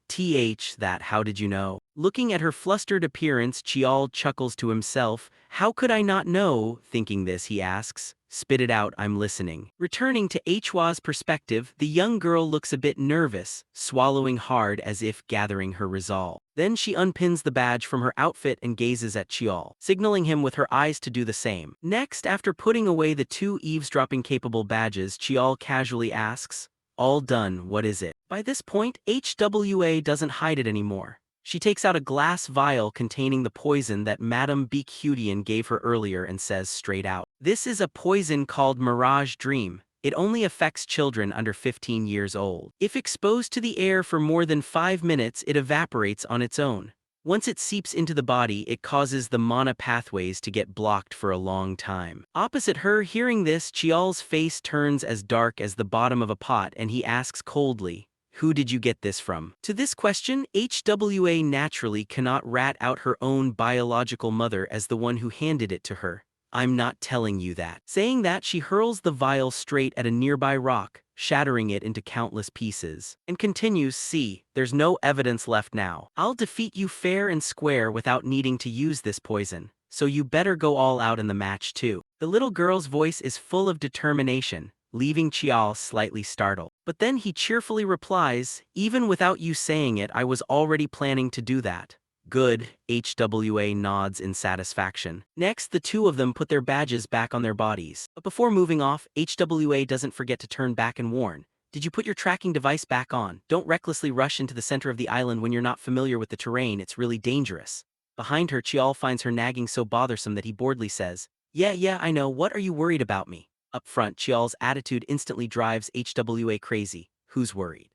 that how did you know? Looking at her flustered appearance, Chial chuckles to himself. How could I not know? Thinking this, he asks, spit it out, I'm listening. Returning to Hwa's perspective, the young girl looks a bit nervous, swallowing hard as if gathering her resolve. Then she unpins the badge from her outfit and gazes at Chial, signaling him with her eyes to do the same. Next, after putting away the two eavesdropping-capable badges, Chial casually asks, all done, what is it? By this point, HWA doesn't hide it anymore. She takes out a glass vial containing the poison that Madame Beekhudian gave her earlier and says straight out, this is a poison called Mirage Dream. It only affects children under 15 years old. If exposed to the air for more than 5 minutes, it evaporates on its own. Once it seeps into the body, it causes the mana pathways to get blocked for a long time. Opposite her, hearing this, Chial's face turns as dark as the bottom of a pot and he asks coldly, who did you get this from? To this question, HWA naturally cannot rat out her own biological mother as the one who handed it to her. I'm not telling you that. Saying that, she hurls the vial straight at a nearby rock, shattering it into countless pieces, and continues, see, there's no evidence left now. I'll defeat you fair and square without needing to use this poison, so you better go all out in the match too. The little girl's voice is full of determination, leaving Chial slightly startled. But then he cheerfully replies, even without you saying it, I was already planning to do that. Good, HWA nods in satisfaction. Next, the two of them put their badges back on their bodies. But before moving off, HWA doesn't forget to turn back and warn. Did you put your tracking device back on? Don't recklessly rush into the center of the island when you're not familiar with the terrain, it's really dangerous. Behind her, Chial finds her nagging so bothersome that he boredly says, yeah, I know, what are you worried about me? Up front, Chial's attitude instantly drives HWA crazy. Who's worried?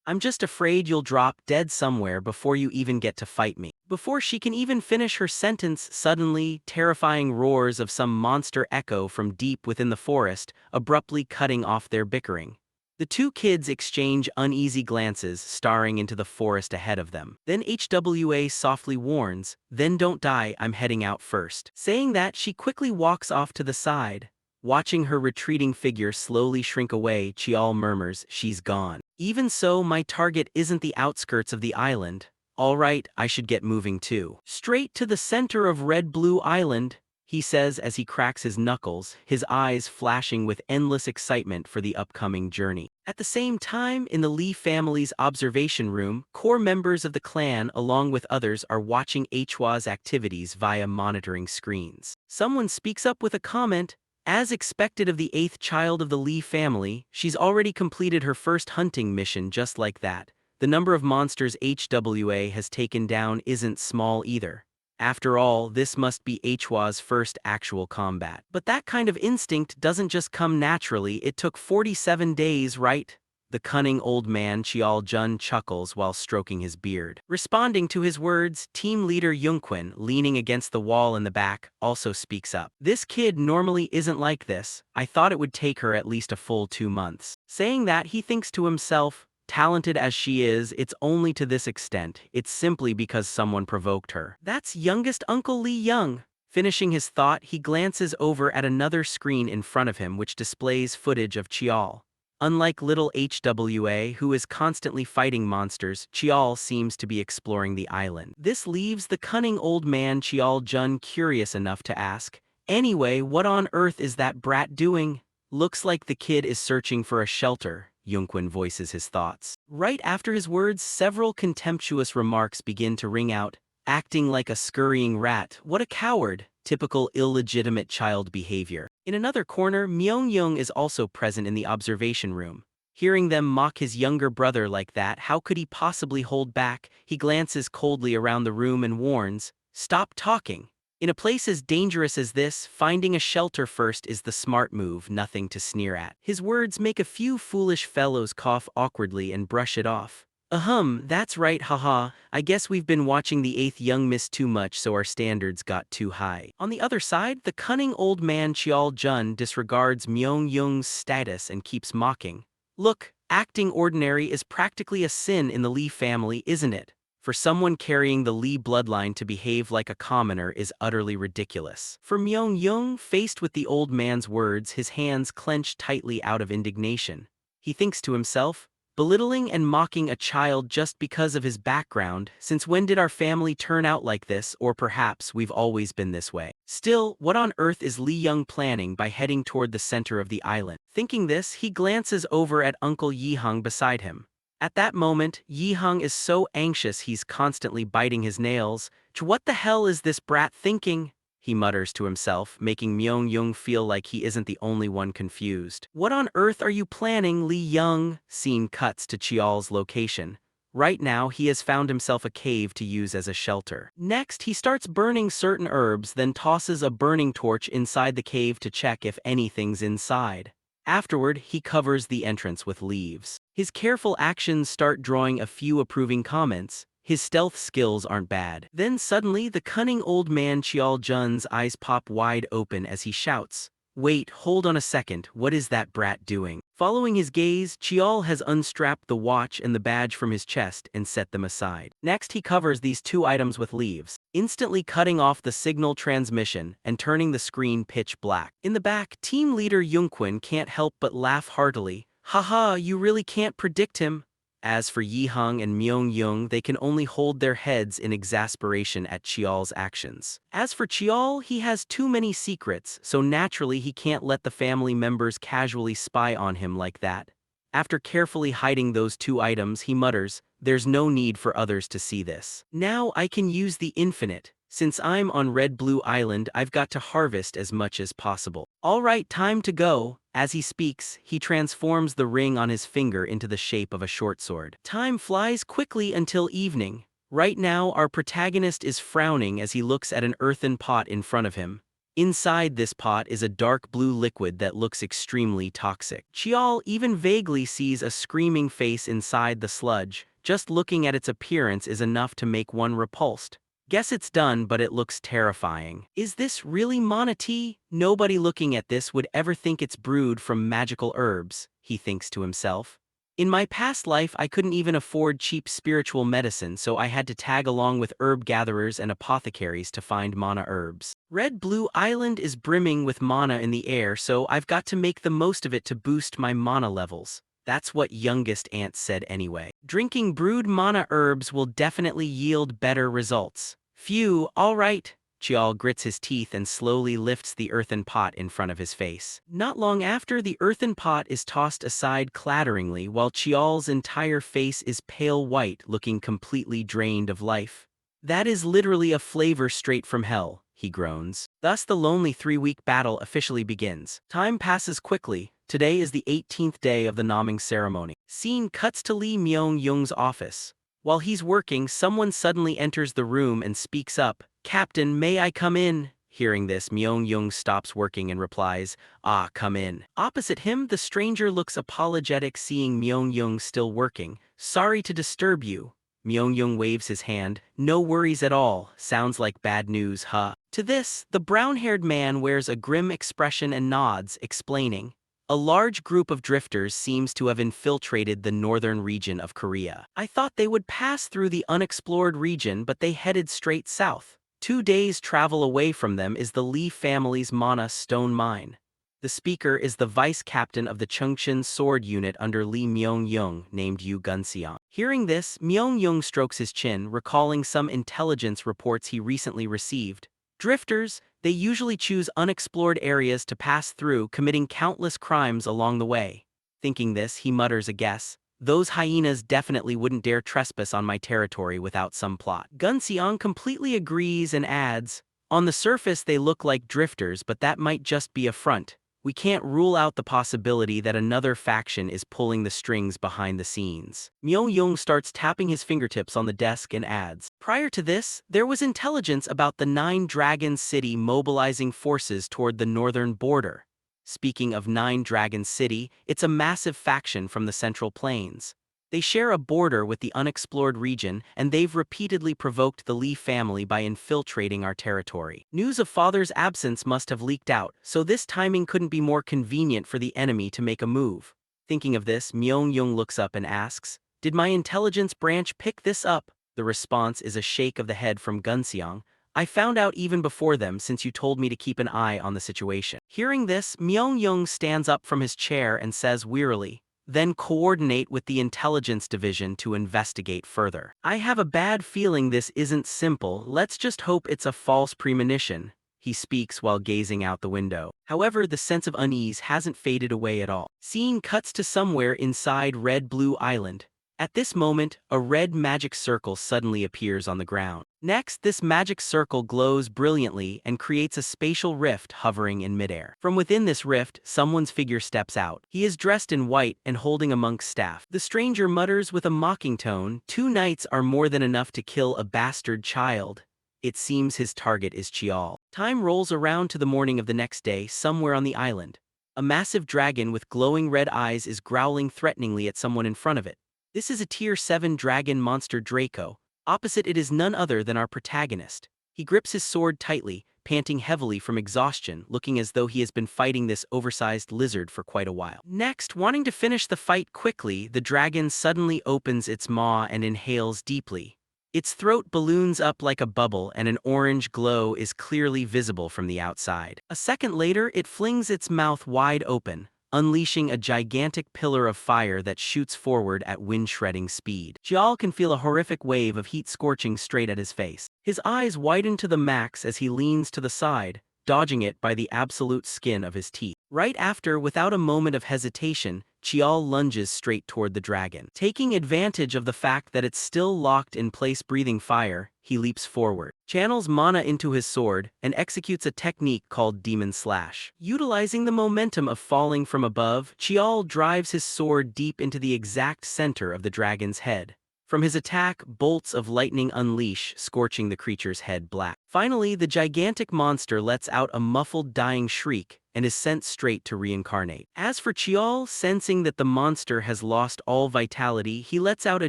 I'm just afraid you'll drop dead somewhere before you even get to fight me. Before she can even finish her sentence, suddenly, terrifying roars of some monster echo from deep within the forest, abruptly cutting off their bickering. The two kids exchange uneasy glances, staring into the forest ahead of them. Then HWA softly warns, then don't die, I'm heading out first. Saying that, she quickly walks off to the side. Watching her retreating figure slowly shrink away, Chial murmurs, she's gone. Even so, my target isn't the outskirts of the island. All right, I should get moving too. Straight to the center of Red Blue Island, he says as he cracks his knuckles, his eyes flashing with endless excitement for the upcoming journey. At the same time, in the Lee family's observation room, core members of the clan along with others are watching Hwa's activities via monitoring screens. Someone speaks up with a comment. As expected of the 8th child of the Lee family, she's already completed her first hunting mission just like that. The number of monsters HWA has taken down isn't small either. After all, this must be Hwa's first actual combat. But that kind of instinct doesn't just come naturally, it took 47 days, right? The cunning old man Chial Jun chuckles while stroking his beard. Responding to his words, team leader Yunquin, leaning against the wall in the back, also speaks up. This kid normally isn't like this. I thought it would take her at least a full 2 months. Saying that, he thinks to himself, talented as she is, it's only to this extent. It's simply because someone provoked her. That's youngest Uncle Lee Young. Finishing his thought, he glances over at another screen in front of him which displays footage of Chial. Unlike little HWA, who is constantly fighting monsters, Chial seems to be exploring the island. This leaves the cunning old man Chial Jun curious enough to ask, anyway, what on earth is that brat doing? Looks like the kid is searching for a shelter, Yunquin voices his thoughts. Right after his words, several contemptuous remarks begin to ring out. Acting like a scurrying rat, what a coward, typical illegitimate child behavior. In another corner, Myeong-young is also present in the observation room. Hearing them mock his younger brother like that, how could he possibly hold back? He glances coldly around the room and warns, stop talking. In a place as dangerous as this, finding a shelter first is the smart move, nothing to sneer at. His words make a few foolish fellows cough awkwardly and brush it off. That's right, haha, I guess we've been watching the 8th Young Miss too much so our standards got too high. On the other side, the cunning old man Chial Jun disregards Myeong-young's status and keeps mocking. Look, acting ordinary is practically a sin in the Lee family, isn't it? For someone carrying the Lee bloodline to behave like a commoner is utterly ridiculous. For Myung-young, faced with the old man's words, his hands clench tightly out of indignation. He thinks to himself, belittling and mocking a child just because of his background, since when did our family turn out like this, or perhaps we've always been this way. Still, what on earth is Lee Young planning by heading toward the center of the island? Thinking this, he glances over at Uncle Yi-hung beside him. At that moment, Yi-hung is so anxious he's constantly biting his nails. What the hell is this brat thinking? He mutters to himself, making Myung-young feel like he isn't the only one confused. What on earth are you planning, Lee Young? Scene cuts to Cheol's location. Right now, he has found himself a cave to use as a shelter. Next, he starts burning certain herbs, then tosses a burning torch inside the cave to check if anything's inside. Afterward, he covers the entrance with leaves. His careful actions start drawing a few approving comments. His stealth skills aren't bad. Then suddenly, the cunning old man Cheol Jun's eyes pop wide open as he shouts, "Wait, hold on a second, what is that brat doing?" Following his gaze, Cheol has unstrapped the watch and the badge from his chest and set them aside. Next, he covers these two items with leaves, instantly cutting off the signal transmission and turning the screen pitch black. In the back, team leader Youngkwin can't help but laugh heartily. "Haha, you really can't predict him." As for Yi-hung and Myung-young, they can only hold their heads in exasperation at Cheol's actions. As for Cheol, he has too many secrets, so naturally he can't let the family members casually spy on him like that. After carefully hiding those two items, he mutters, "There's no need for others to see this. Now I can use the infinite. Since I'm on Red Blue Island, I've got to harvest as much as possible. All right, time to go." As he speaks, he transforms the ring on his finger into the shape of a short sword. Time flies quickly until evening. Right now, our protagonist is frowning as he looks at an earthen pot in front of him. Inside this pot is a dark blue liquid that looks extremely toxic. Cheol even vaguely sees a screaming face inside the sludge. Just looking at its appearance is enough to make one repulsed. Guess it's done, but it looks terrifying. Is this really mana tea? Nobody looking at this would ever think it's brewed from magical herbs, he thinks to himself. In my past life, I couldn't even afford cheap spiritual medicine, so I had to tag along with herb gatherers and apothecaries to find mana herbs. Red Blue Island is brimming with mana in the air, so I've got to make the most of it to boost my mana levels. That's what youngest aunt said anyway. Drinking brewed mana herbs will definitely yield better results. Phew, all right. Cheol grits his teeth and slowly lifts the earthen pot in front of his face. Not long after, the earthen pot is tossed aside clatteringly while Cheol's entire face is pale white, looking completely drained of life. That is literally a flavor straight from hell, he groans. Thus the lonely 3-week battle officially begins. Time passes quickly. Today is the 18th day of the naming ceremony. Scene cuts to Lee Myung-young's office. While he's working, someone suddenly enters the room and speaks up. "Captain, may I come in?" Hearing this, Myung-young stops working and replies, "Ah, come in." Opposite him, the stranger looks apologetic, seeing Myung-young still working. "Sorry to disturb you." Myung-young waves his hand. "No worries at all. Sounds like bad news, huh?" To this, the brown-haired man wears a grim expression and nods, explaining, "A large group of drifters seems to have infiltrated the northern region of Korea. I thought they would pass through the unexplored region, but they headed straight south. 2 days' travel away from them is the Lee family's Mana stone mine." The speaker is the vice captain of the Chungcheon sword unit under Lee Myung-young, named Yu Gunseong. Hearing this, Myung-young strokes his chin, recalling some intelligence reports he recently received. Drifters, they usually choose unexplored areas to pass through, committing countless crimes along the way. Thinking this, he mutters a guess. "Those hyenas definitely wouldn't dare trespass on my territory without some plot." Gunseong completely agrees and adds, "On the surface they look like drifters, but that might just be a front. We can't rule out the possibility that another faction is pulling the strings behind the scenes." Myung-young starts tapping his fingertips on the desk and adds, "Prior to this, there was intelligence about the 9 Dragons City mobilizing forces toward the northern border." Speaking of 9 Dragons City, it's a massive faction from the Central Plains. They share a border with the unexplored region, and they've repeatedly provoked the Lee family by infiltrating our territory. News of father's absence must have leaked out, so this timing couldn't be more convenient for the enemy to make a move. Thinking of this, Myung-young looks up and asks, "Did my intelligence branch pick this up?" The response is a shake of the head from Gunseong. I found out even before them since you told me to keep an eye on the situation. Hearing this, Myung-young stands up from his chair and says wearily, then coordinate with the intelligence division to investigate further. I have a bad feeling this isn't simple, let's just hope it's a false premonition. He speaks while gazing out the window. However, the sense of unease hasn't faded away at all. Scene cuts to somewhere inside Red Blue Island. At this moment, a red magic circle suddenly appears on the ground. Next, this magic circle glows brilliantly and creates a spatial rift hovering in midair. From within this rift, someone's figure steps out. He is dressed in white and holding a monk's staff. The stranger mutters with a mocking tone, 2 nights are more than enough to kill a bastard child. It seems his target is Chial. Time rolls around to the morning of the next day, somewhere on the island. A massive dragon with glowing red eyes is growling threateningly at someone in front of it. This is a Tier 7 dragon monster Draco. Opposite it is none other than our protagonist. He grips his sword tightly, panting heavily from exhaustion, looking as though he has been fighting this oversized lizard for quite a while. Next, wanting to finish the fight quickly, the dragon suddenly opens its maw and inhales deeply. Its throat balloons up like a bubble and an orange glow is clearly visible from the outside. A second later, it flings its mouth wide open, unleashing a gigantic pillar of fire that shoots forward at wind-shredding speed. Jial can feel a horrific wave of heat scorching straight at his face. His eyes widen to the max as he leans to the side, dodging it by the absolute skin of his teeth. Right after, without a moment of hesitation, Chial lunges straight toward the dragon. Taking advantage of the fact that it's still locked in place breathing fire, he leaps forward, channels mana into his sword, and executes a technique called Demon Slash. Utilizing the momentum of falling from above, Chial drives his sword deep into the exact center of the dragon's head. From his attack, bolts of lightning unleash, scorching the creature's head black. Finally, the gigantic monster lets out a muffled dying shriek and is sent straight to reincarnate. As for Chial, sensing that the monster has lost all vitality, he lets out a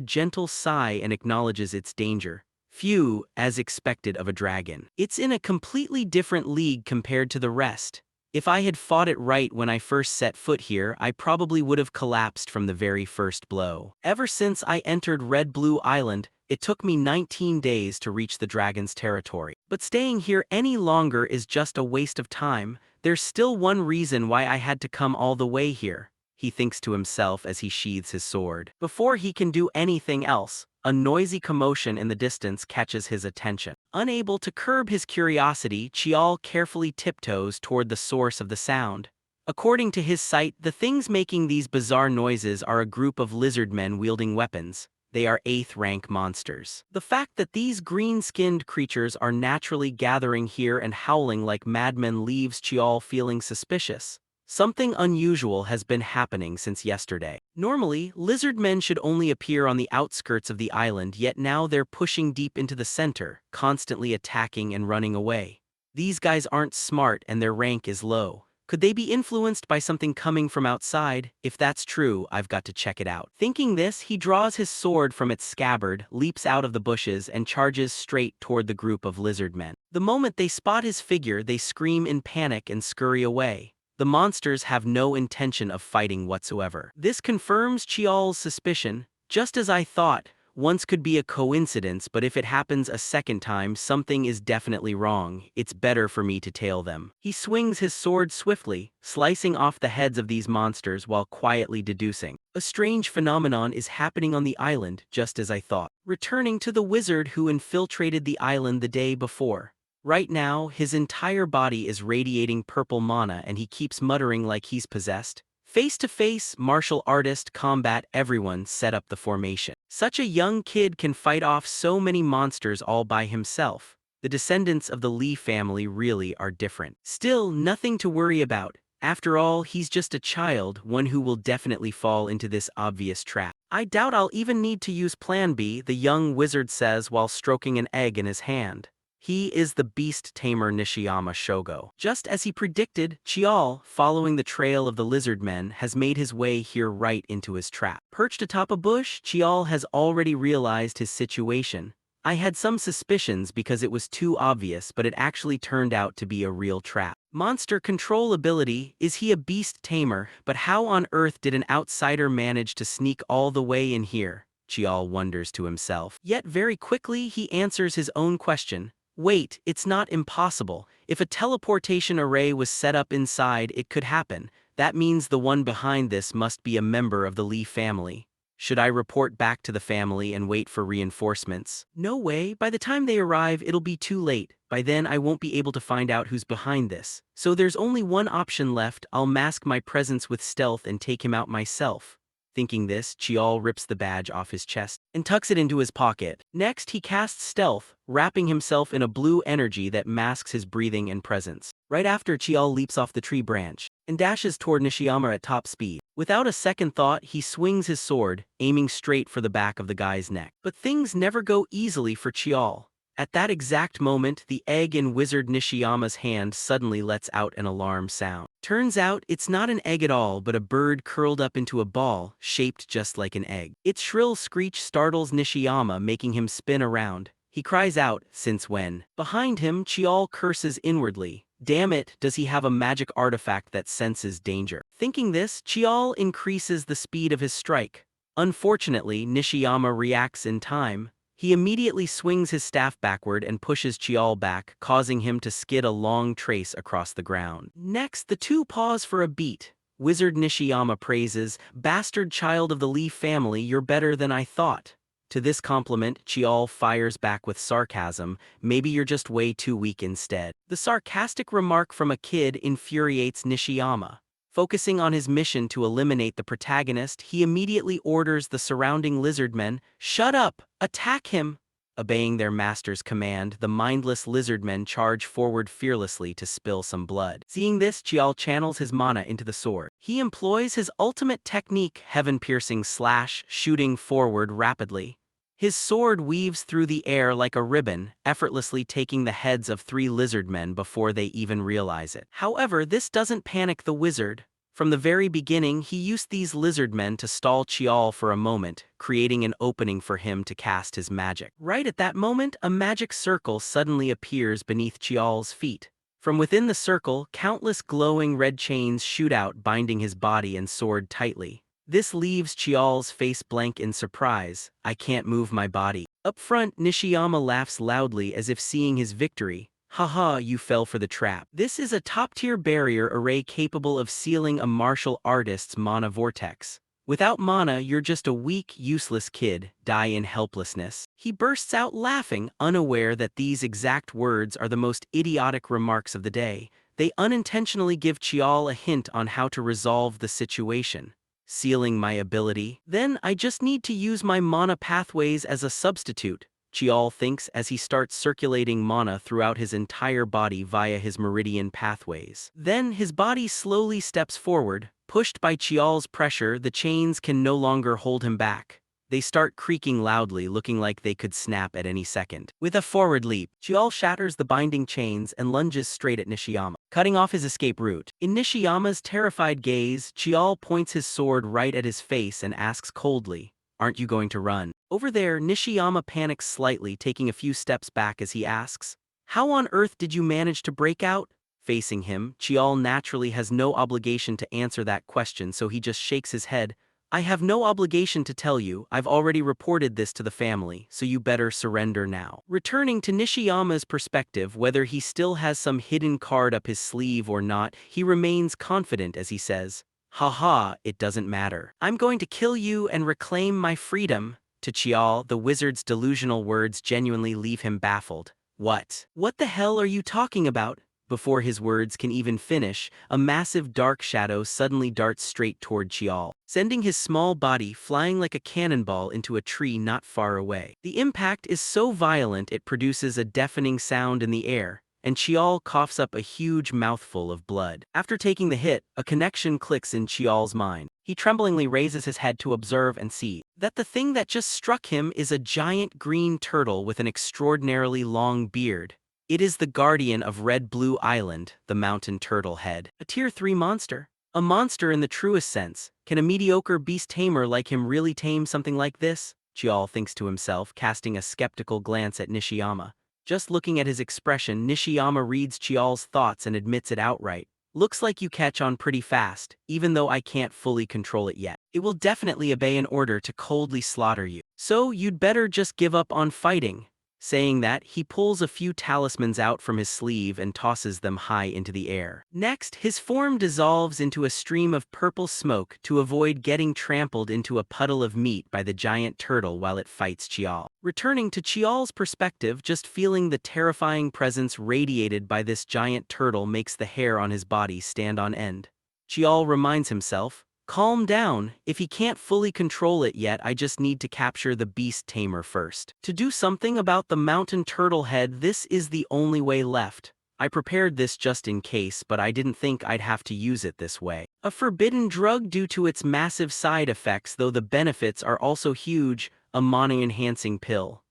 gentle sigh and acknowledges its danger. Phew, as expected of a dragon. It's in a completely different league compared to the rest. If I had fought it right when I first set foot here, I probably would have collapsed from the very first blow. Ever since I entered Red Blue Island, it took me 19 days to reach the dragon's territory. But staying here any longer is just a waste of time. There's still one reason why I had to come all the way here, he thinks to himself as he sheathes his sword. Before he can do anything else, a noisy commotion in the distance catches his attention. Unable to curb his curiosity, Chial carefully tiptoes toward the source of the sound. According to his sight, the things making these bizarre noises are a group of lizard men wielding weapons. They are 8th rank monsters. The fact that these green-skinned creatures are naturally gathering here and howling like madmen leaves Chial feeling suspicious. Something unusual has been happening since yesterday. Normally, lizard men should only appear on the outskirts of the island, yet now they're pushing deep into the center, constantly attacking and running away. These guys aren't smart and their rank is low. Could they be influenced by something coming from outside? If that's true, I've got to check it out. Thinking this, he draws his sword from its scabbard, leaps out of the bushes, and charges straight toward the group of lizard men. The moment they spot his figure, they scream in panic and scurry away. The monsters have no intention of fighting whatsoever. This confirms Chial's suspicion. Just as I thought, once could be a coincidence, but if it happens a second time, something is definitely wrong. It's better for me to tail them. He swings his sword swiftly, slicing off the heads of these monsters while quietly deducing. A strange phenomenon is happening on the island, just as I thought. Returning to the wizard who infiltrated the island the day before. Right now, his entire body is radiating purple mana and he keeps muttering like he's possessed. Face to face, martial artist, combat, everyone set up the formation. Such a young kid can fight off so many monsters all by himself. The descendants of the Lee family really are different. Still, nothing to worry about. After all, he's just a child, one who will definitely fall into this obvious trap. I doubt I'll even need to use Plan B, the young wizard says while stroking an egg in his hand. He is the beast tamer Nishiyama Shogo. Just as he predicted, Chial, following the trail of the lizard men, has made his way here right into his trap. Perched atop a bush, Chial has already realized his situation. I had some suspicions because it was too obvious, but it actually turned out to be a real trap. Monster control ability, is he a beast tamer? But how on earth did an outsider manage to sneak all the way in here? Chial wonders to himself. Yet very quickly he answers his own question. Wait, it's not impossible. If a teleportation array was set up inside, it could happen. That means the one behind this must be a member of the Lee family. Should I report back to the family and wait for reinforcements? No way, by the time they arrive it'll be too late. By then I won't be able to find out who's behind this. So there's only one option left. I'll mask my presence with stealth and take him out myself. Thinking this, Chial rips the badge off his chest and tucks it into his pocket. Next, he casts stealth, wrapping himself in a blue energy that masks his breathing and presence. Right after, Chial leaps off the tree branch and dashes toward Nishiyama at top speed. Without a second thought, he swings his sword, aiming straight for the back of the guy's neck. But things never go easily for Chial. At that exact moment, the egg in Wizard Nishiyama's hand suddenly lets out an alarm sound. Turns out, it's not an egg at all, but a bird curled up into a ball, shaped just like an egg. Its shrill screech startles Nishiyama, making him spin around. He cries out, "Since when?" Behind him, Chial curses inwardly. Damn it, does he have a magic artifact that senses danger? Thinking this, Chial increases the speed of his strike. Unfortunately, Nishiyama reacts in time. He immediately swings his staff backward and pushes Chial back, causing him to skid a long trace across the ground. Next, the two pause for a beat. Wizard Nishiyama praises, "Bastard child of the Lee family, you're better than I thought." To this compliment, Chial fires back with sarcasm, "Maybe you're just way too weak instead." The sarcastic remark from a kid infuriates Nishiyama. Focusing on his mission to eliminate the protagonist, he immediately orders the surrounding lizardmen, "Shut up! Attack him!" Obeying their master's command, the mindless lizardmen charge forward fearlessly to spill some blood. Seeing this, Chial channels his mana into the sword. He employs his ultimate technique, heaven-piercing slash, shooting forward rapidly. His sword weaves through the air like a ribbon, effortlessly taking the heads of 3 lizardmen before they even realize it. However, this doesn't panic the wizard. From the very beginning, he used these lizardmen to stall Chial for a moment, creating an opening for him to cast his magic. Right at that moment, a magic circle suddenly appears beneath Chial's feet. From within the circle, countless glowing red chains shoot out, binding his body and sword tightly. This leaves Chial's face blank in surprise. "I can't move my body." Up front, Nishiyama laughs loudly as if seeing his victory. "Haha, you fell for the trap." This is a top-tier barrier array capable of sealing a martial artist's mana vortex. Without mana, you're just a weak, useless kid, die in helplessness. He bursts out laughing, unaware that these exact words are the most idiotic remarks of the day. They unintentionally give Chial a hint on how to resolve the situation. "Sealing my ability? Then I just need to use my mana pathways as a substitute," Chial thinks as he starts circulating mana throughout his entire body via his meridian pathways. Then his body slowly steps forward. Pushed by Chial's pressure, the chains can no longer hold him back. They start creaking loudly, looking like they could snap at any second. With a forward leap, Chial shatters the binding chains and lunges straight at Nishiyama, cutting off his escape route. In Nishiyama's terrified gaze, Chial points his sword right at his face and asks coldly, "Aren't you going to run?" Over there, Nishiyama panics slightly, taking a few steps back as he asks, "How on earth did you manage to break out?" Facing him, Chial naturally has no obligation to answer that question, so he just shakes his head. "I have no obligation to tell you. I've already reported this to the family, so you better surrender now." Returning to Nishiyama's perspective, whether he still has some hidden card up his sleeve or not, he remains confident as he says, "Haha, it doesn't matter. I'm going to kill you and reclaim my freedom." To Chial, the wizard's delusional words genuinely leave him baffled. What the hell are you talking about?" Before his words can even finish, a massive dark shadow suddenly darts straight toward Chial, sending his small body flying like a cannonball into a tree not far away. The impact is so violent it produces a deafening sound in the air, and Chial coughs up a huge mouthful of blood. After taking the hit, a connection clicks in Chial's mind. He tremblingly raises his head to observe and see that the thing that just struck him is a giant green turtle with an extraordinarily long beard. It is the guardian of Red Blue Island, the mountain turtle head. A tier 3 monster. A monster in the truest sense. Can a mediocre beast tamer like him really tame something like this? Chial thinks to himself, casting a skeptical glance at Nishiyama. Just looking at his expression, Nishiyama reads Chial's thoughts and admits it outright. "Looks like you catch on pretty fast, even though I can't fully control it yet." it will definitely obey an order to coldly slaughter you. So you'd better just give up on fighting. Saying that, he pulls a few talismans out from his sleeve and tosses them high into the air. Next, his form dissolves into a stream of purple smoke to avoid getting trampled into a puddle of meat by the giant turtle while it fights Chial. Returning to Chial's perspective, just feeling the terrifying presence radiated by this giant turtle makes the hair on his body stand on end. Chial reminds himself, "Calm down, if he can't fully control it yet, I just need to capture the beast tamer first. To do something about the mountain turtle head, this is the only way left. I prepared this just in case, but I didn't think I'd have to use it this way. A forbidden drug due to its massive side effects, though the benefits are also huge, a mana-enhancing pill."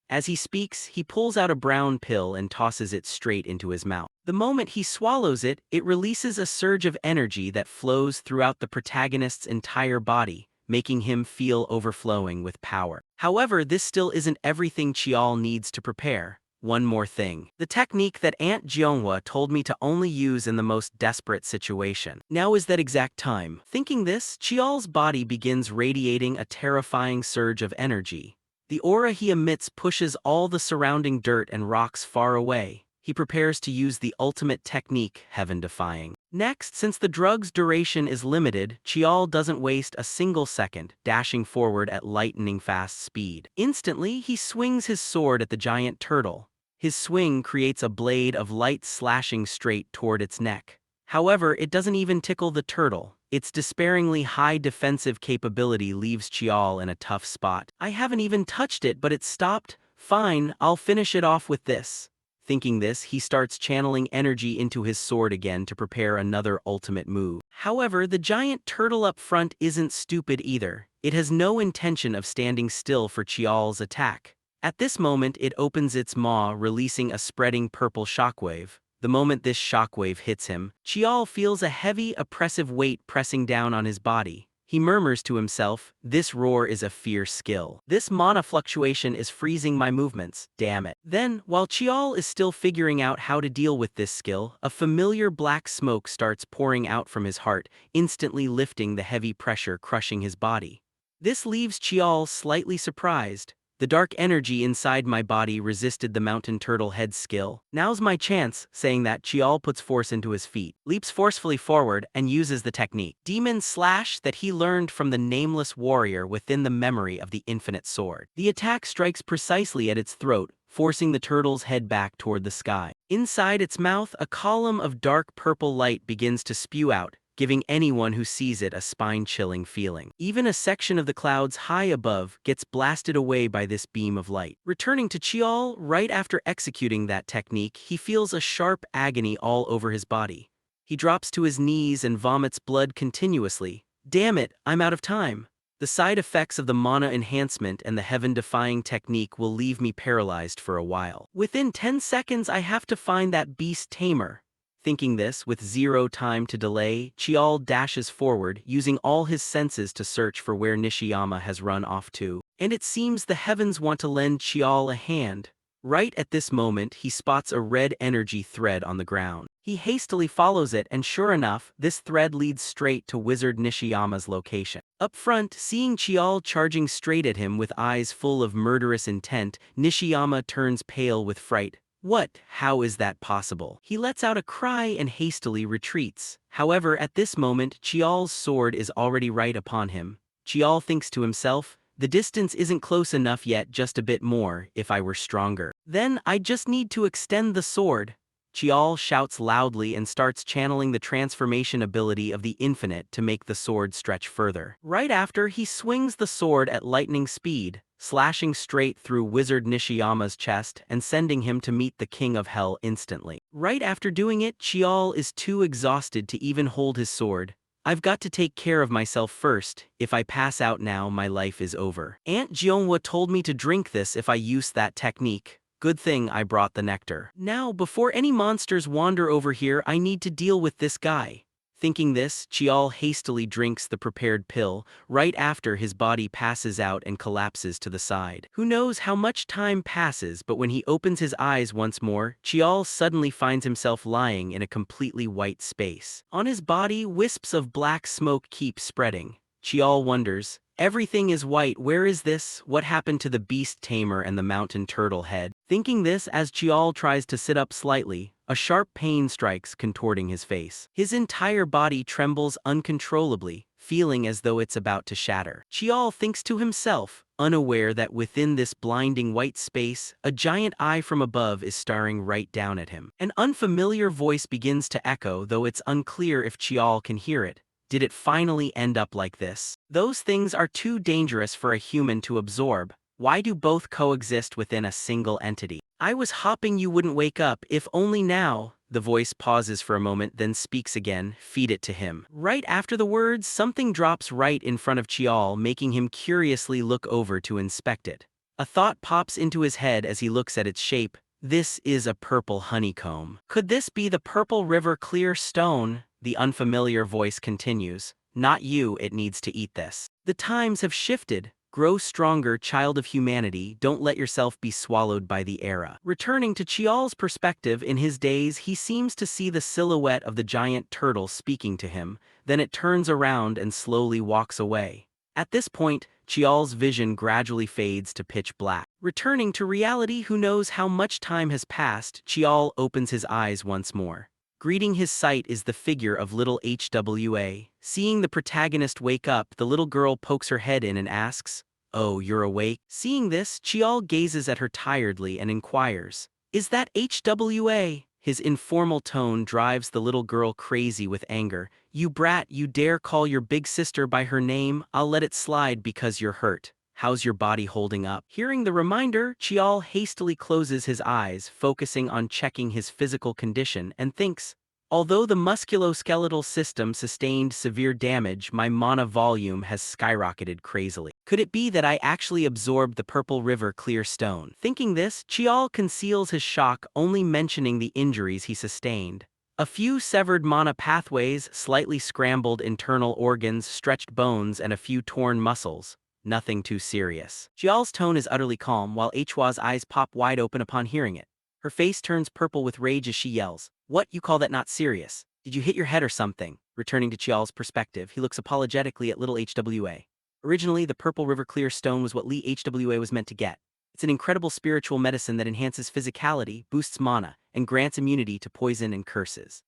As he speaks, he pulls out a brown pill and tosses it straight into his mouth. The moment he swallows it, it releases a surge of energy that flows throughout the protagonist's entire body, making him feel overflowing with power. However, this still isn't everything Chial needs to prepare. One more thing. The technique that Aunt Jeonghwa told me to only use in the most desperate situation. Now is that exact time. Thinking this, Chial's body begins radiating a terrifying surge of energy. The aura he emits pushes all the surrounding dirt and rocks far away. He prepares to use the ultimate technique, heaven-defying. Next, since the drug's duration is limited, Chial doesn't waste a single second, dashing forward at lightning-fast speed. Instantly, he swings his sword at the giant turtle. His swing creates a blade of light slashing straight toward its neck. However, it doesn't even tickle the turtle. Its despairingly high defensive capability leaves Chial in a tough spot. "I haven't even touched it, but it's stopped. Fine, I'll finish it off with this." Thinking this, he starts channeling energy into his sword again to prepare another ultimate move. However, the giant turtle up front isn't stupid either. It has no intention of standing still for Chial's attack. At this moment, it opens its maw, releasing a spreading purple shockwave. The moment this shockwave hits him, Chial feels a heavy, oppressive weight pressing down on his body. He murmurs to himself, "This roar is a fierce skill. This mana fluctuation is freezing my movements, damn it." Then, while Chial is still figuring out how to deal with this skill, a familiar black smoke starts pouring out from his heart, instantly lifting the heavy pressure crushing his body. This leaves Chial slightly surprised. "The dark energy inside my body resisted the mountain turtle head's skill. Now's my chance." Saying that, Chial puts force into his feet, leaps forcefully forward, and uses the technique, Demon Slash, that he learned from the nameless warrior within the memory of the infinite sword. The attack strikes precisely at its throat, forcing the turtle's head back toward the sky. Inside its mouth, a column of dark purple light begins to spew out, giving anyone who sees it a spine-chilling feeling. Even a section of the clouds high above gets blasted away by this beam of light. Returning to Chial, right after executing that technique, he feels a sharp agony all over his body. He drops to his knees and vomits blood continuously. "Damn it, I'm out of time. The side effects of the mana enhancement and the heaven-defying technique will leave me paralyzed for a while. Within 10 seconds, I have to find that beast tamer." Thinking this, with zero time to delay, Chial dashes forward, using all his senses to search for where Nishiyama has run off to. And it seems the heavens want to lend Chial a hand. Right at this moment, he spots a red energy thread on the ground. He hastily follows it, and sure enough, this thread leads straight to Wizard Nishiyama's location. Up front, seeing Chial charging straight at him with eyes full of murderous intent, Nishiyama turns pale with fright. "What? How is that possible?" He lets out a cry and hastily retreats. However, at this moment, Chial's sword is already right upon him. Chial thinks to himself, "The distance isn't close enough yet, just a bit more, if I were stronger. Then I just need to extend the sword." Chial shouts loudly and starts channeling the transformation ability of the infinite to make the sword stretch further. Right after, he swings the sword at lightning speed, slashing straight through Wizard Nishiyama's chest and sending him to meet the King of Hell instantly. Right after doing it, Chial is too exhausted to even hold his sword. "I've got to take care of myself first. If I pass out now, my life is over. Aunt Jeonghwa told me to drink this if I use that technique. Good thing I brought the nectar. Now, before any monsters wander over here, I need to deal with this guy." Thinking this, Chial hastily drinks the prepared pill. Right after, his body passes out and collapses to the side. Who knows how much time passes, but when he opens his eyes once more, Chial suddenly finds himself lying in a completely white space. On his body, wisps of black smoke keep spreading. Chial wonders, everything is white, where is this? What happened to the beast tamer and the mountain turtle head? Thinking this as Chial tries to sit up slightly, a sharp pain strikes, contorting his face. His entire body trembles uncontrollably, feeling as though it's about to shatter. Chial thinks to himself, unaware that within this blinding white space, a giant eye from above is staring right down at him. An unfamiliar voice begins to echo, though it's unclear if Chial can hear it. Did it finally end up like this? Those things are too dangerous for a human to absorb. Why do both coexist within a single entity? I was hoping you wouldn't wake up, if only now. The voice pauses for a moment, then speaks again. Feed it to him. Right after the words, something drops right in front of Chial, making him curiously look over to inspect it. A thought pops into his head as he looks at its shape. This is a purple honeycomb. Could this be the Purple River clear stone? The unfamiliar voice continues. Not you, it needs to eat this. The times have shifted. Grow stronger, child of humanity, don't let yourself be swallowed by the era. Returning to Chial's perspective, in his days he seems to see the silhouette of the giant turtle speaking to him, then it turns around and slowly walks away. At this point, Chial's vision gradually fades to pitch black. Returning to reality, who knows how much time has passed, Chial opens his eyes once more. Greeting his sight is the figure of little HWA. Seeing the protagonist wake up, the little girl pokes her head in and asks, "Oh, you're awake?" Seeing this, Chial gazes at her tiredly and inquires, "Is that HWA?" His informal tone drives the little girl crazy with anger. "You brat, you dare call your big sister by her name? I'll let it slide because you're hurt. How's your body holding up?" Hearing the reminder, Chial hastily closes his eyes, focusing on checking his physical condition, and thinks, although the musculoskeletal system sustained severe damage, my mana volume has skyrocketed crazily. Could it be that I actually absorbed the Purple River clear stone? Thinking this, Chial conceals his shock, only mentioning the injuries he sustained. A few severed mana pathways, slightly scrambled internal organs, stretched bones, and a few torn muscles. Nothing too serious. Chial's tone is utterly calm, while Hwa's eyes pop wide open upon hearing it. Her face turns purple with rage as she yells, "What, you call that not serious? Did you hit your head or something?" Returning to Chial's perspective, he looks apologetically at little HWA. Originally, the Purple River clear stone was what Lee HWA was meant to get. It's an incredible spiritual medicine that enhances physicality, boosts mana, and grants immunity to poison and curses.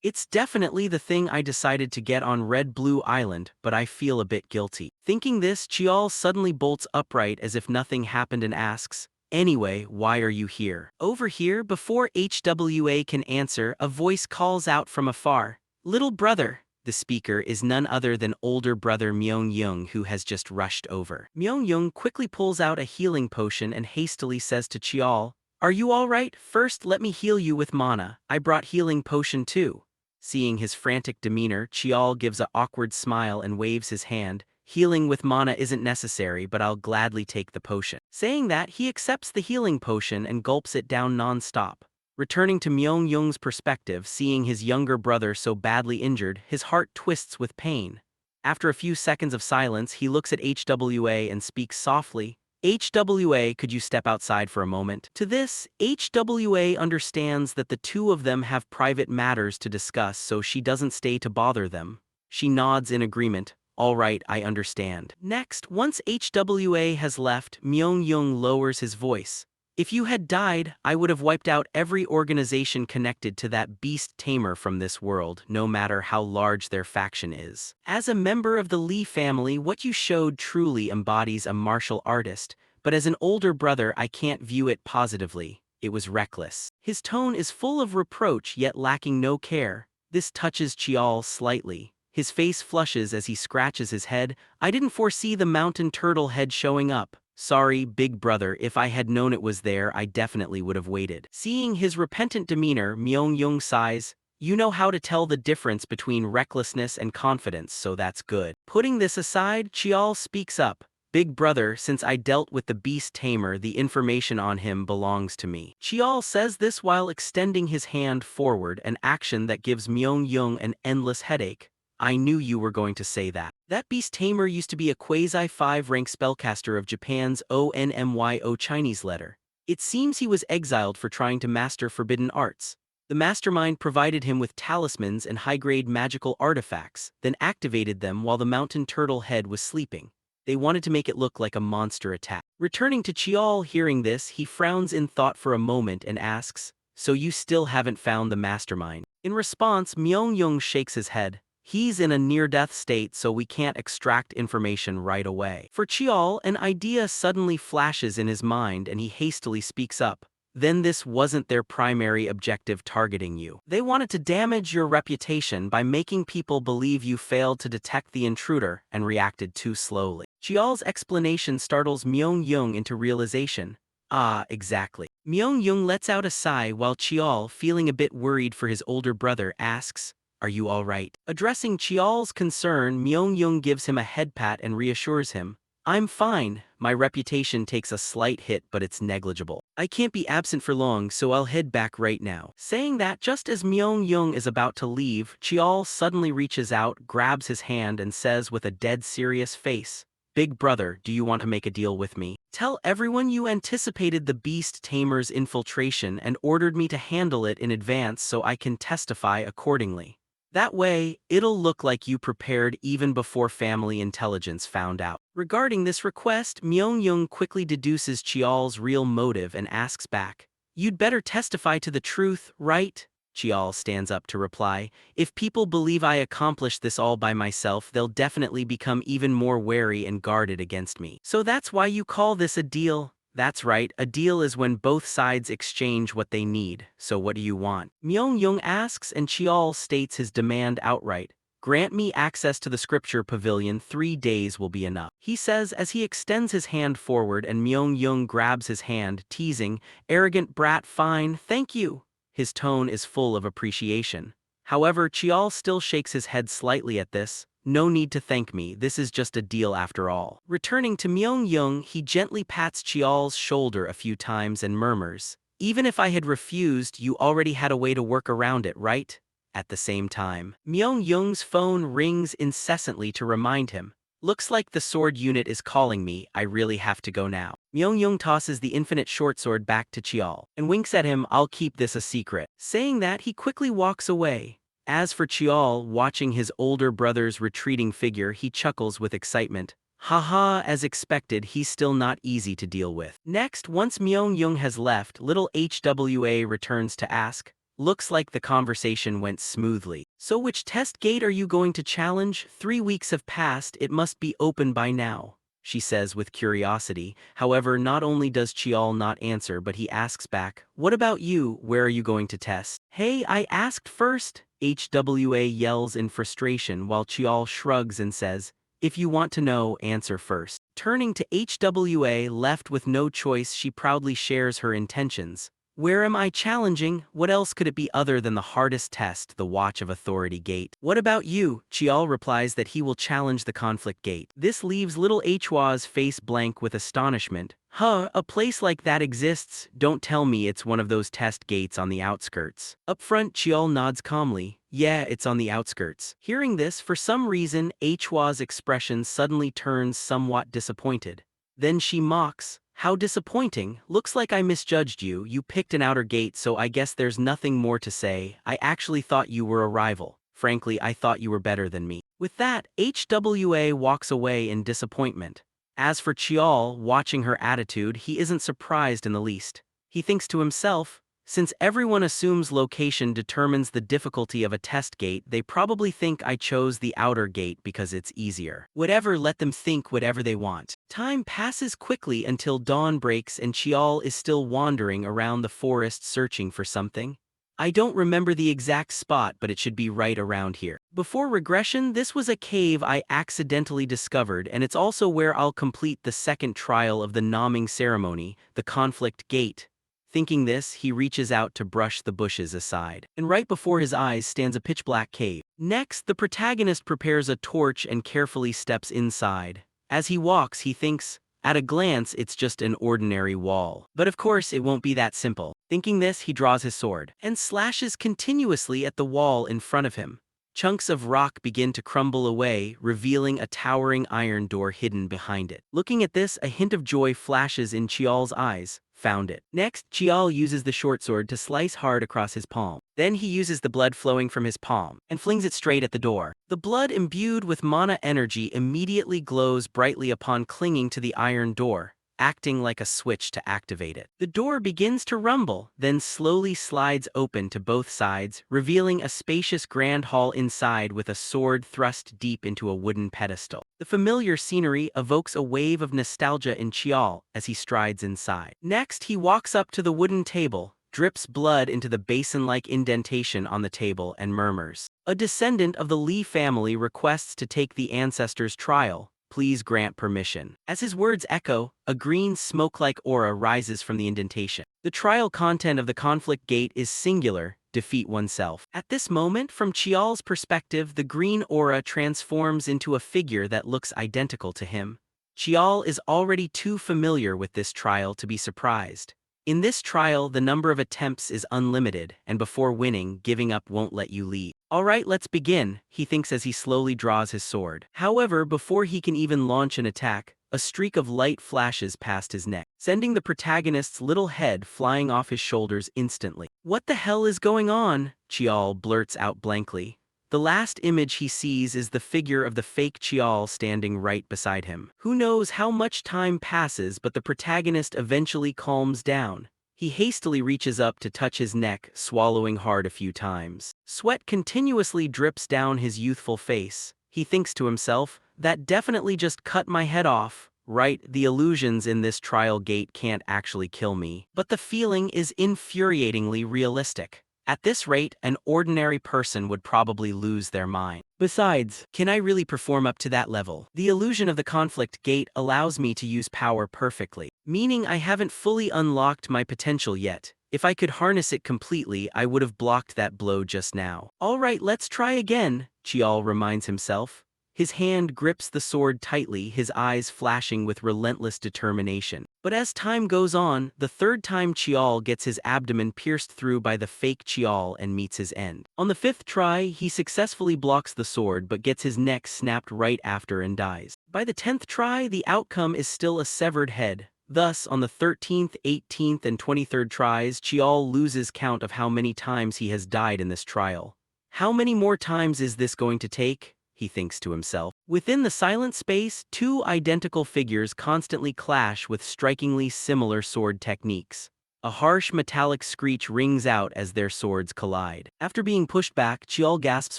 It's definitely the thing I decided to get on Red Blue Island, but I feel a bit guilty. Thinking this, Chial suddenly bolts upright as if nothing happened and asks, "Anyway, why are you here?" Over here, before HWA can answer, a voice calls out from afar, "Little brother." The speaker is none other than older brother Myung-young, who has just rushed over. Myung-young quickly pulls out a healing potion and hastily says to Chial, "Are you all right? First, let me heal you with mana. I brought healing potion too." Seeing his frantic demeanor, Chial gives an awkward smile and waves his hand. "Healing with mana isn't necessary, but I'll gladly take the potion." Saying that, he accepts the healing potion and gulps it down non-stop. Returning to Myung-young's perspective, seeing his younger brother so badly injured, his heart twists with pain. After a few seconds of silence, he looks at HWA and speaks softly, "HWA, could you step outside for a moment?" To this, HWA understands that the two of them have private matters to discuss, so she doesn't stay to bother them. She nods in agreement. "All right, I understand." Next, once HWA has left, Myung-young lowers his voice. "If you had died, I would have wiped out every organization connected to that beast tamer from this world, no matter how large their faction is. As a member of the Lee family, what you showed truly embodies a martial artist, but as an older brother, I can't view it positively. It was reckless." His tone is full of reproach, yet lacking no care. This touches Chial slightly. His face flushes as he scratches his head. "I didn't foresee the mountain turtle head showing up. Sorry, big brother, if I had known it was there, I definitely would have waited." Seeing his repentant demeanor, Myung-young sighs, "You know how to tell the difference between recklessness and confidence, so that's good." Putting this aside, Chial speaks up, "Big brother, since I dealt with the beast tamer, the information on him belongs to me." Chial says this while extending his hand forward, an action that gives Myung-young an endless headache. "I knew you were going to say that. That beast tamer used to be a quasi-5-rank spellcaster of Japan's ONMYO Chinese letter. It seems he was exiled for trying to master forbidden arts. The mastermind provided him with talismans and high-grade magical artifacts, then activated them while the mountain turtle head was sleeping. They wanted to make it look like a monster attack. Returning to Chiol, hearing this, he frowns in thought for a moment and asks, "So you still haven't found the mastermind?" In response, Myung-Young shakes his head. He's in a near-death state, so we can't extract information right away. For Chiol, an idea suddenly flashes in his mind and he hastily speaks up. Then this wasn't their primary objective targeting you. They wanted to damage your reputation by making people believe you failed to detect the intruder and reacted too slowly. Chiol's explanation startles Myung-Young into realization. Ah, exactly. Myung-Young lets out a sigh while Chiol, feeling a bit worried for his older brother, asks, "Are you all right?" Addressing Chiol's concern, Myung-Young gives him a head pat and reassures him, "I'm fine. My reputation takes a slight hit, but it's negligible. I can't be absent for long, so I'll head back right now." Saying that, just as Myung-Young is about to leave, Chiol suddenly reaches out, grabs his hand, and says with a dead serious face, "Big brother, do you want to make a deal with me? Tell everyone you anticipated the beast tamer's infiltration and ordered me to handle it in advance so I can testify accordingly. That way, it'll look like you prepared even before family intelligence found out." Regarding this request, Myung-Young quickly deduces Chiol's real motive and asks back, "You'd better testify to the truth, right?" Chiol stands up to reply, "If people believe I accomplished this all by myself, they'll definitely become even more wary and guarded against me. So that's why you call this a deal?" "That's right, a deal is when both sides exchange what they need. So what do you want?" Myung-Young asks, and Chiol states his demand outright. "Grant me access to the scripture pavilion, 3 days will be enough," he says as he extends his hand forward and Myung-Young grabs his hand, teasing, "Arrogant brat, fine, thank you." His tone is full of appreciation. However, Chiol still shakes his head slightly at this. "No need to thank me, this is just a deal after all." Returning to Myung-Young, he gently pats Chiol's shoulder a few times and murmurs, "Even if I had refused, you already had a way to work around it, right?" At the same time, Myung-Young's phone rings incessantly to remind him, "Looks like the sword unit is calling me, I really have to go now." Myung-Young tosses the infinite short sword back to Chiol and winks at him, "I'll keep this a secret." Saying that, he quickly walks away. As for Chiol, watching his older brother's retreating figure, he chuckles with excitement. Haha, as expected, he's still not easy to deal with. Next, once Myung-Young has left, little HWA returns to ask, "Looks like the conversation went smoothly. So which test gate are you going to challenge? 3 weeks have passed, it must be open by now," she says with curiosity. However, not only does Chiol not answer, but he asks back, "What about you? Where are you going to test?" "Hey, I asked first," HWA yells in frustration while Chiol shrugs and says, "If you want to know, answer first." Turning to HWA, left with no choice, she proudly shares her intentions. "Where am I challenging? What else could it be other than the hardest test, the Watch of Authority Gate?" "What about you?" Chiol replies that he will challenge the Conflict Gate. This leaves little Hwa's face blank with astonishment. "Huh, a place like that exists? Don't tell me it's one of those test gates on the outskirts." Up front, Chiol nods calmly. "Yeah, it's on the outskirts." Hearing this, for some reason, Hwa's expression suddenly turns somewhat disappointed. Then she mocks, "How disappointing, looks like I misjudged you. You picked an outer gate, so I guess there's nothing more to say. I actually thought you were a rival. Frankly, I thought you were better than me." With that, HWA walks away in disappointment. As for Chiol, watching her attitude, he isn't surprised in the least. He thinks to himself, "Since everyone assumes location determines the difficulty of a test gate, they probably think I chose the outer gate because it's easier. Whatever, let them think whatever they want." Time passes quickly until dawn breaks and Chiol is still wandering around the forest searching for something. "I don't remember the exact spot, but it should be right around here." Before regression, this was a cave I accidentally discovered, and it's also where I'll complete the second trial of the naming ceremony, the Conflict Gate. Thinking this, he reaches out to brush the bushes aside, and right before his eyes stands a pitch-black cave. Next, the protagonist prepares a torch and carefully steps inside. As he walks, he thinks, at a glance, it's just an ordinary wall. But of course, it won't be that simple. Thinking this, he draws his sword and slashes continuously at the wall in front of him. Chunks of rock begin to crumble away, revealing a towering iron door hidden behind it. Looking at this, a hint of joy flashes in Chiol's eyes. Found it. Next, Chial uses the short sword to slice hard across his palm. Then he uses the blood flowing from his palm and flings it straight at the door. The blood imbued with mana energy immediately glows brightly upon clinging to the iron door, acting like a switch to activate it. The door begins to rumble, then slowly slides open to both sides, revealing a spacious grand hall inside with a sword thrust deep into a wooden pedestal. The familiar scenery evokes a wave of nostalgia in Chial as he strides inside. Next, he walks up to the wooden table, drips blood into the basin-like indentation on the table, and murmurs. A descendant of the Lee family requests to take the ancestors' trial. Please grant permission. As his words echo, a green smoke-like aura rises from the indentation. The trial content of the conflict gate is singular: defeat oneself. At this moment, from Chial's perspective, the green aura transforms into a figure that looks identical to him. Chial is already too familiar with this trial to be surprised. In this trial, the number of attempts is unlimited, and before winning, giving up won't let you leave. Alright, let's begin, he thinks as he slowly draws his sword. However, before he can even launch an attack, a streak of light flashes past his neck, sending the protagonist's little head flying off his shoulders instantly. What the hell is going on? Chial blurts out blankly. The last image he sees is the figure of the fake Chial standing right beside him. Who knows how much time passes, but the protagonist eventually calms down. He hastily reaches up to touch his neck, swallowing hard a few times. Sweat continuously drips down his youthful face. He thinks to himself, that definitely just cut my head off. Right, the illusions in this trial gate can't actually kill me. But the feeling is infuriatingly realistic. At this rate, an ordinary person would probably lose their mind. Besides, can I really perform up to that level? The illusion of the conflict gate allows me to use power perfectly, meaning I haven't fully unlocked my potential yet. If I could harness it completely, I would have blocked that blow just now. Alright, let's try again, Chial reminds himself. His hand grips the sword tightly, his eyes flashing with relentless determination. But as time goes on, the third time Chial gets his abdomen pierced through by the fake Chial and meets his end. On the fifth try, he successfully blocks the sword but gets his neck snapped right after and dies. By the 10th try, the outcome is still a severed head. Thus, on the 13th, 18th, and 23rd tries, Chial loses count of how many times he has died in this trial. How many more times is this going to take? He thinks to himself. Within the silent space, two identical figures constantly clash with strikingly similar sword techniques. A harsh metallic screech rings out as their swords collide. After being pushed back, Chial gasps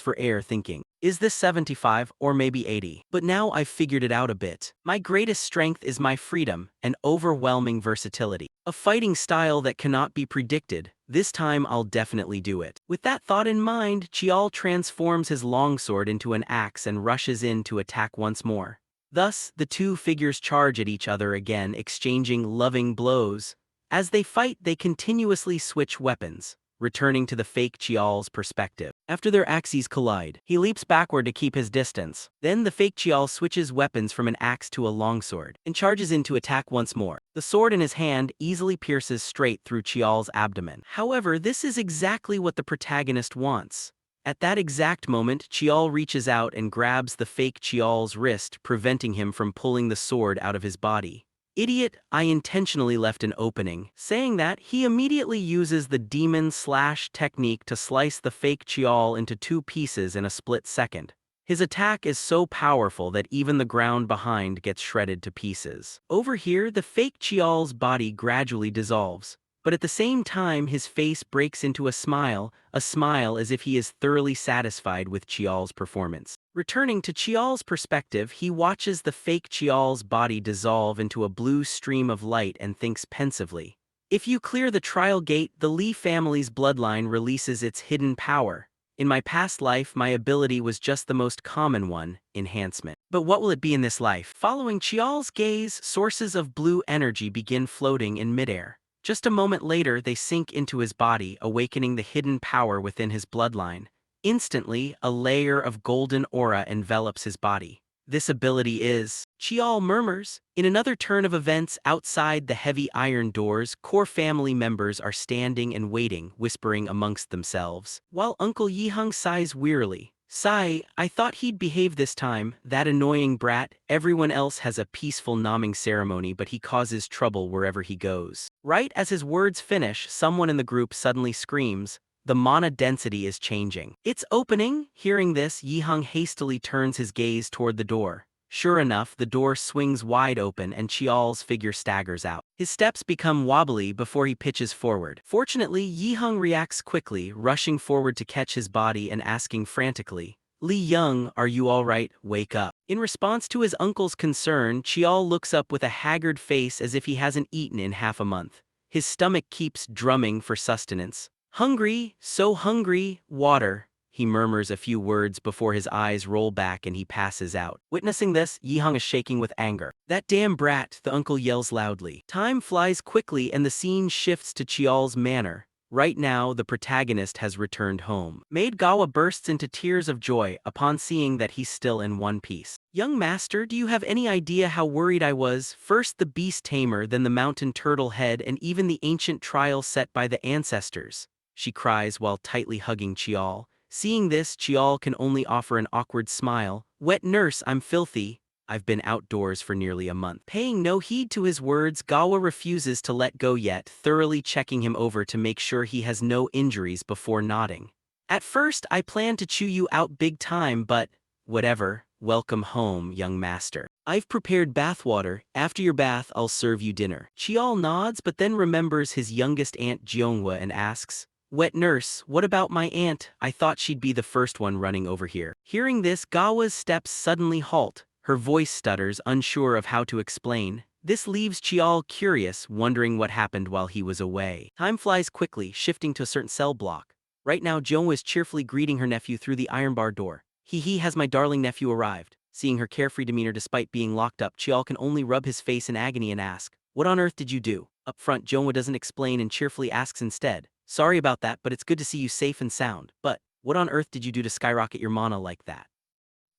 for air, thinking, is this 75 or maybe 80? But now I've figured it out a bit. My greatest strength is my freedom and overwhelming versatility. A fighting style that cannot be predicted. This time I'll definitely do it. With that thought in mind, Chial transforms his longsword into an axe and rushes in to attack once more. Thus, the two figures charge at each other again, exchanging loving blows. As they fight, they continuously switch weapons, returning to the fake Chial's perspective. After their axes collide, he leaps backward to keep his distance. Then the fake Chial switches weapons from an axe to a longsword, and charges in to attack once more. The sword in his hand easily pierces straight through Chial's abdomen. However, this is exactly what the protagonist wants. At that exact moment, Chial reaches out and grabs the fake Chial's wrist, preventing him from pulling the sword out of his body. Idiot, I intentionally left an opening. Saying that, he immediately uses the demon slash technique to slice the fake Chial into two pieces in a split second. His attack is so powerful that even the ground behind gets shredded to pieces. Over here, the fake Chial's body gradually dissolves, but at the same time his face breaks into a smile as if he is thoroughly satisfied with Chial's performance. Returning to Chial's perspective, he watches the fake Chial's body dissolve into a blue stream of light and thinks pensively. If you clear the trial gate, the Lee family's bloodline releases its hidden power. In my past life, my ability was just the most common one, enhancement. But what will it be in this life? Following Chial's gaze, sources of blue energy begin floating in midair. Just a moment later, they sink into his body, awakening the hidden power within his bloodline. Instantly, a layer of golden aura envelops his body. This ability is, Chial murmurs. In another turn of events, outside the heavy iron doors, core family members are standing and waiting, whispering amongst themselves, while Uncle Yihung sighs wearily, Sigh, I thought he'd behave this time, that annoying brat. Everyone else has a peaceful naming ceremony but he causes trouble wherever he goes. Right as his words finish, someone in the group suddenly screams, the mana density is changing. It's opening! Hearing this, Yihang hastily turns his gaze toward the door. Sure enough, the door swings wide open and Chial's figure staggers out. His steps become wobbly before he pitches forward. Fortunately, Yihang reacts quickly, rushing forward to catch his body and asking frantically, Li Young, are you alright? Wake up. In response to his uncle's concern, Chial looks up with a haggard face as if he hasn't eaten in half a month. His stomach keeps drumming for sustenance. Hungry, so hungry, water. He murmurs a few words before his eyes roll back and he passes out. Witnessing this, Yihang is shaking with anger. That damn brat, the uncle yells loudly. Time flies quickly and the scene shifts to Chial's manor. Right now, the protagonist has returned home. Maid Gawa bursts into tears of joy upon seeing that he's still in one piece. Young master, do you have any idea how worried I was? First the beast tamer, then the mountain turtle head, and even the ancient trial set by the ancestors, she cries while tightly hugging Chial. Seeing this, Chial can only offer an awkward smile. Wet nurse, I'm filthy. I've been outdoors for nearly a month. Paying no heed to his words, Gawa refuses to let go yet, thoroughly checking him over to make sure he has no injuries before nodding. At first, I planned to chew you out big time, but whatever. Welcome home, young master. I've prepared bathwater. After your bath, I'll serve you dinner. Chial nods but then remembers his youngest aunt Jeonghwa and asks, Wet nurse, what about my aunt? I thought she'd be the first one running over here. Hearing this, Gawa's steps suddenly halt. Her voice stutters, unsure of how to explain. This leaves Chial curious, wondering what happened while he was away. Time flies quickly, shifting to a certain cell block. Right now, Jeonghwa is cheerfully greeting her nephew through the iron bar door. He has my darling nephew arrived. Seeing her carefree demeanor despite being locked up, Chial can only rub his face in agony and ask, what on earth did you do? Up front, Jeonghwa doesn't explain and cheerfully asks instead, sorry about that, but it's good to see you safe and sound. But what on earth did you do to skyrocket your mana like that?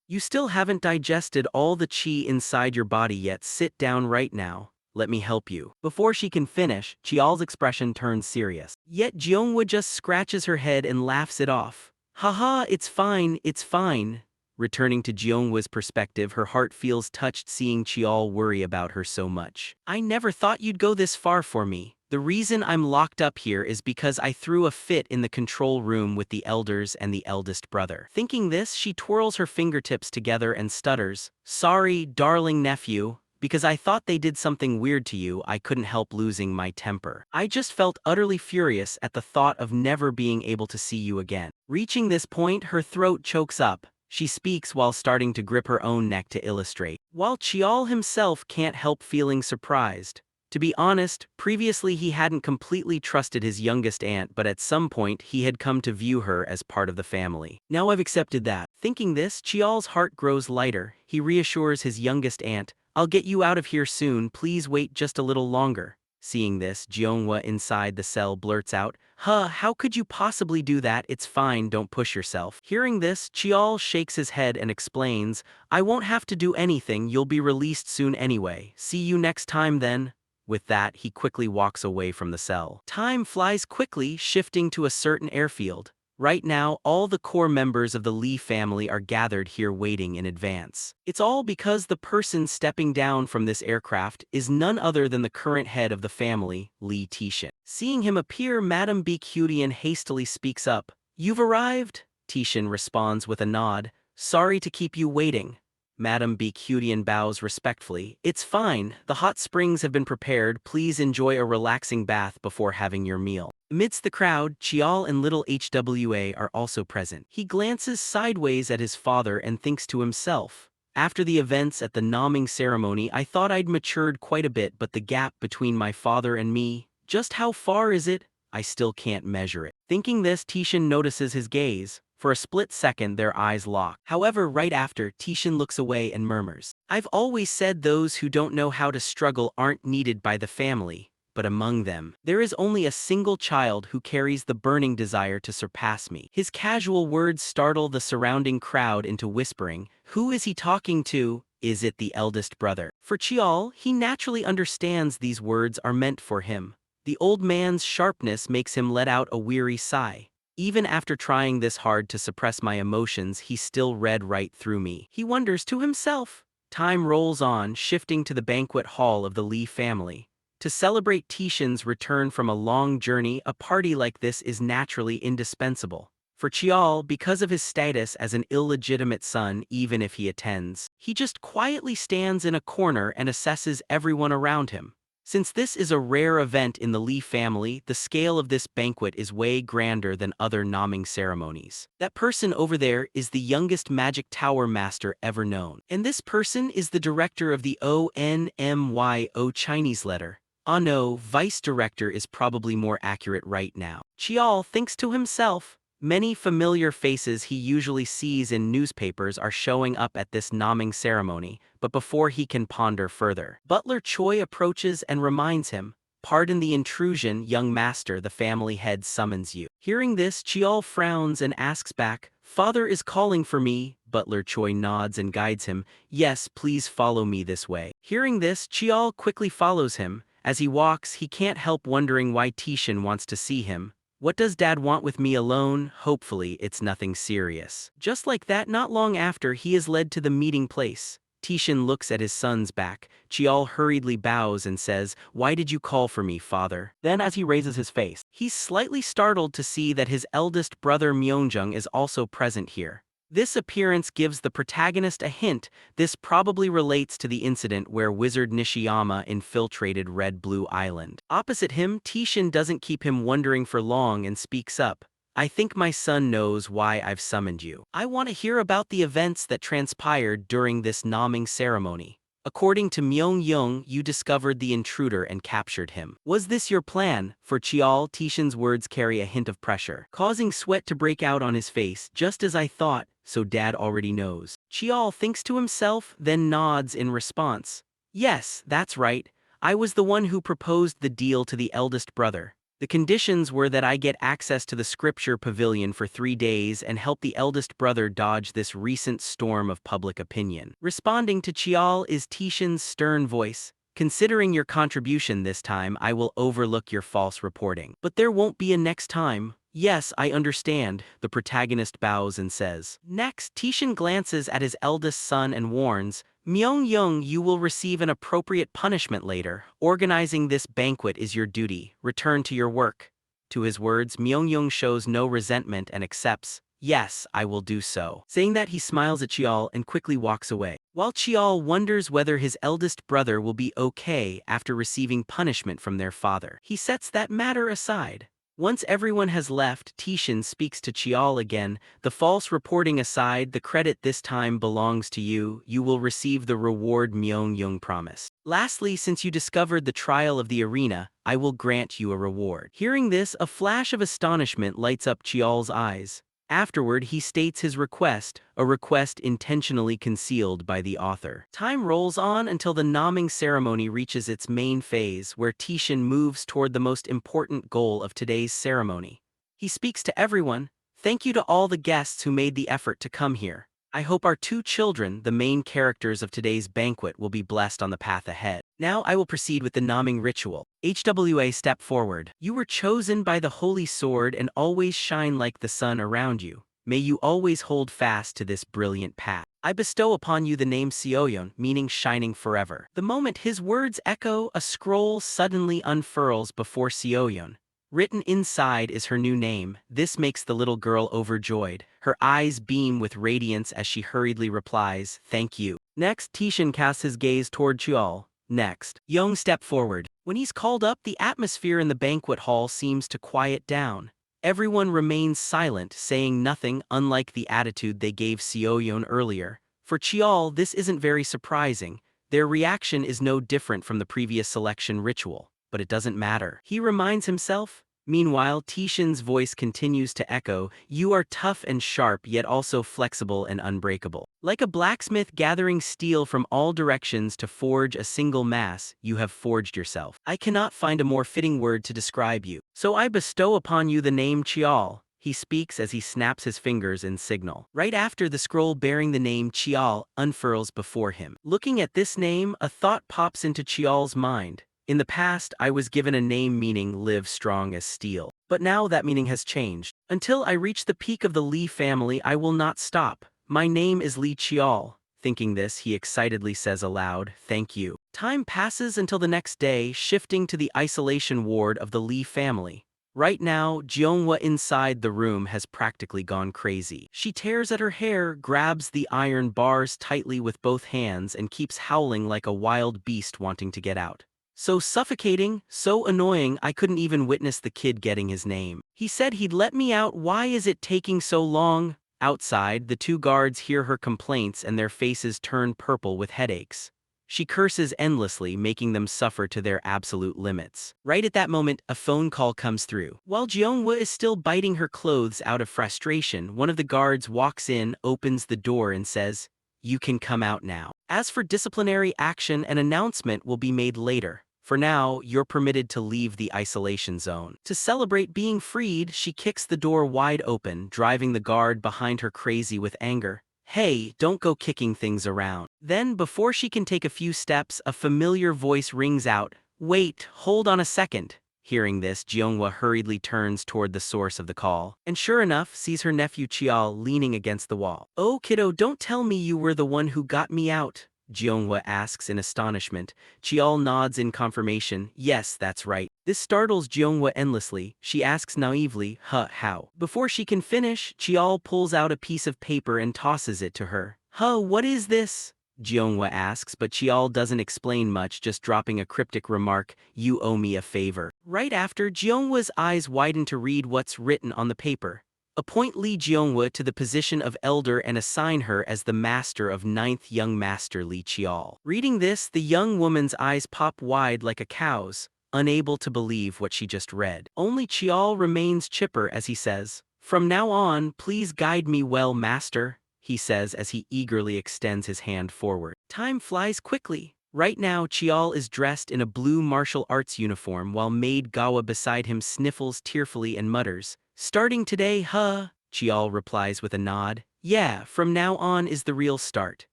You still haven't digested all the chi inside your body yet. Sit down right now. Let me help you. Before she can finish, Chial's expression turns serious. Yet Jeonghwa just scratches her head and laughs it off. Haha, it's fine, it's fine. Returning to Jeonghwa's perspective, her heart feels touched seeing Chial worry about her so much. I never thought you'd go this far for me. The reason I'm locked up here is because I threw a fit in the control room with the elders and the eldest brother. Thinking this, she twirls her fingertips together and stutters, sorry, darling nephew, because I thought they did something weird to you. I couldn't help losing my temper. I just felt utterly furious at the thought of never being able to see you again. Reaching this point, her throat chokes up. She speaks while starting to grip her own neck to illustrate. While Chial himself can't help feeling surprised. To be honest, previously he hadn't completely trusted his youngest aunt, but at some point he had come to view her as part of the family. Now I've accepted that. Thinking this, Chial's heart grows lighter. He reassures his youngest aunt, I'll get you out of here soon, please wait just a little longer. Seeing this, Jeonghwa inside the cell blurts out, how could you possibly do that? It's fine, don't push yourself. Hearing this, Chial shakes his head and explains, I won't have to do anything, you'll be released soon anyway. See you next time then. With that, he quickly walks away from the cell. Time flies quickly, shifting to a certain airfield. Right now, all the core members of the Lee family are gathered here waiting in advance. It's all because the person stepping down from this aircraft is none other than the current head of the family, Lee Tishin. Seeing him appear, Madame Baekhyun hastily speaks up. You've arrived? Tishin responds with a nod. Sorry to keep you waiting. Madame Baekhyun bows respectfully. It's fine, the hot springs have been prepared, please enjoy a relaxing bath before having your meal. Amidst the crowd, Chial and little HWA are also present. He glances sideways at his father and thinks to himself, after the events at the naming ceremony, I thought I'd matured quite a bit, but the gap between my father and me, just how far is it? I still can't measure it. Thinking this, Tishin notices his gaze. For a split second, their eyes lock. However, right after, Tishin looks away and murmurs, I've always said those who don't know how to struggle aren't needed by the family, but among them, there is only a single child who carries the burning desire to surpass me. His casual words startle the surrounding crowd into whispering, who is he talking to? Is it the eldest brother? For Chial, he naturally understands these words are meant for him. The old man's sharpness makes him let out a weary sigh. Even after trying this hard to suppress my emotions, he still read right through me. He wonders to himself. Time rolls on, shifting to the banquet hall of the Lee family. To celebrate Tishan's return from a long journey, a party like this is naturally indispensable. For Chial, because of his status as an illegitimate son, even if he attends, he just quietly stands in a corner and assesses everyone around him. Since this is a rare event in the Lee family, the scale of this banquet is way grander than other naming ceremonies. That person over there is the youngest magic tower master ever known. And this person is the director of the ONMYO Chinese letter. Ah no, vice director is probably more accurate right now. Chial thinks to himself. Many familiar faces he usually sees in newspapers are showing up at this naming ceremony, but before he can ponder further, Butler Choi approaches and reminds him, "Pardon the intrusion, young master, the family head summons you." Hearing this, Chial frowns and asks back, "Father is calling for me." Butler Choi nods and guides him, "Yes, please follow me this way." Hearing this, Chial quickly follows him. As he walks, he can't help wondering why Tishan wants to see him. What does Dad want with me alone? Hopefully, it's nothing serious. Just like that, not long after, he is led to the meeting place. Tishan looks at his son's back. Chial hurriedly bows and says, "Why did you call for me, father?" Then as he raises his face, he's slightly startled to see that his eldest brother Myeongjung is also present here. This appearance gives the protagonist a hint. This probably relates to the incident where Wizard Nishiyama infiltrated Red Blue Island. Opposite him, Tishan doesn't keep him wondering for long and speaks up. "I think my son knows why I've summoned you. I want to hear about the events that transpired during this naming ceremony. According to Myeong-young, you discovered the intruder and captured him. Was this your plan?" For Chial, Tishan's words carry a hint of pressure, causing sweat to break out on his face. "Just as I thought, so Dad already knows." Chial thinks to himself, then nods in response. "Yes, that's right. I was the one who proposed the deal to the eldest brother. The conditions were that I get access to the scripture pavilion for 3 days and help the eldest brother dodge this recent storm of public opinion." Responding to Chial is Tishan's stern voice. "Considering your contribution this time, I will overlook your false reporting. But there won't be a next time." "Yes, I understand," the protagonist bows and says. Next, Tishan glances at his eldest son and warns, "Myeong-young, you will receive an appropriate punishment later. Organizing this banquet is your duty. Return to your work." To his words, Myeong-young shows no resentment and accepts. "Yes, I will do so." Saying that, he smiles at Chial and quickly walks away. While Chial wonders whether his eldest brother will be okay after receiving punishment from their father, he sets that matter aside. Once everyone has left, Tishan speaks to Chial again. "The false reporting aside, the credit this time belongs to you. You will receive the reward Myeong-young promised. Lastly, since you discovered the trial of the arena, I will grant you a reward." Hearing this, a flash of astonishment lights up Chial's eyes. Afterward, he states his request, a request intentionally concealed by the author. Time rolls on until the naming ceremony reaches its main phase, where Tishan moves toward the most important goal of today's ceremony. He speaks to everyone. "Thank you to all the guests who made the effort to come here. I hope our 2 children, the main characters of today's banquet, will be blessed on the path ahead. Now I will proceed with the naming ritual. HWA, step forward. You were chosen by the holy sword and always shine like the sun around you. May you always hold fast to this brilliant path. I bestow upon you the name Seoyeon, meaning shining forever." The moment his words echo, a scroll suddenly unfurls before Seoyeon. Written inside is her new name. This makes the little girl overjoyed. Her eyes beam with radiance as she hurriedly replies, "Thank you." Next, Tishan casts his gaze toward Chial. Next, Young, step forward. When he's called up, the atmosphere in the banquet hall seems to quiet down. Everyone remains silent, saying nothing, unlike the attitude they gave Seoyeon earlier. For Chial, this isn't very surprising. Their reaction is no different from the previous selection ritual. But it doesn't matter. He reminds himself. Meanwhile, Tishan's voice continues to echo, "You are tough and sharp, yet also flexible and unbreakable. Like a blacksmith gathering steel from all directions to forge a single mass, you have forged yourself. I cannot find a more fitting word to describe you. So I bestow upon you the name Chial." He speaks as he snaps his fingers in signal. Right after, the scroll bearing the name Chial unfurls before him. Looking at this name, a thought pops into Chial's mind. In the past, I was given a name meaning live strong as steel. But now that meaning has changed. Until I reach the peak of the Li family, I will not stop. My name is Li Qiao. Thinking this, he excitedly says aloud, "Thank you." Time passes until the next day, shifting to the isolation ward of the Li family. Right now, Jeonghwa inside the room has practically gone crazy. She tears at her hair, grabs the iron bars tightly with both hands, and keeps howling like a wild beast wanting to get out. So suffocating, so annoying, I couldn't even witness the kid getting his name. He said he'd let me out. Why is it taking so long? Outside, the two guards hear her complaints and their faces turn purple with headaches. She curses endlessly, making them suffer to their absolute limits. Right at that moment, a phone call comes through. While Jeonghwa is still biting her clothes out of frustration, one of the guards walks in, opens the door and says, "You can come out now. As for disciplinary action, an announcement will be made later. For now, you're permitted to leave the isolation zone." To celebrate being freed, she kicks the door wide open, driving the guard behind her crazy with anger. "Hey, don't go kicking things around." Then, before she can take a few steps, a familiar voice rings out, "Wait, hold on a second." Hearing this, Jeonghwa hurriedly turns toward the source of the call, and sure enough, sees her nephew Chial leaning against the wall. "Oh kiddo, don't tell me you were the one who got me out," Jeonghwa asks in astonishment. Chial nods in confirmation. "Yes, that's right." This startles Jeonghwa endlessly. She asks naively, how?" Before she can finish, Chial pulls out a piece of paper and tosses it to her. What is this?" Jeonghwa asks, but Chial doesn't explain much, just dropping a cryptic remark, "You owe me a favor." Right after, Jeonghwa's eyes widen to read what's written on the paper. "Appoint Li Jeonghwa to the position of elder and assign her as the master of ninth young master Li Chial." Reading this, the young woman's eyes pop wide like a cow's, unable to believe what she just read. Only Chial remains chipper as he says, "From now on, please guide me well, master," he says as he eagerly extends his hand forward. Time flies quickly. Right now, Chial is dressed in a blue martial arts uniform while maid Gawa beside him sniffles tearfully and mutters, "Starting today, huh?" Chial replies with a nod, "Yeah, from now on is the real start."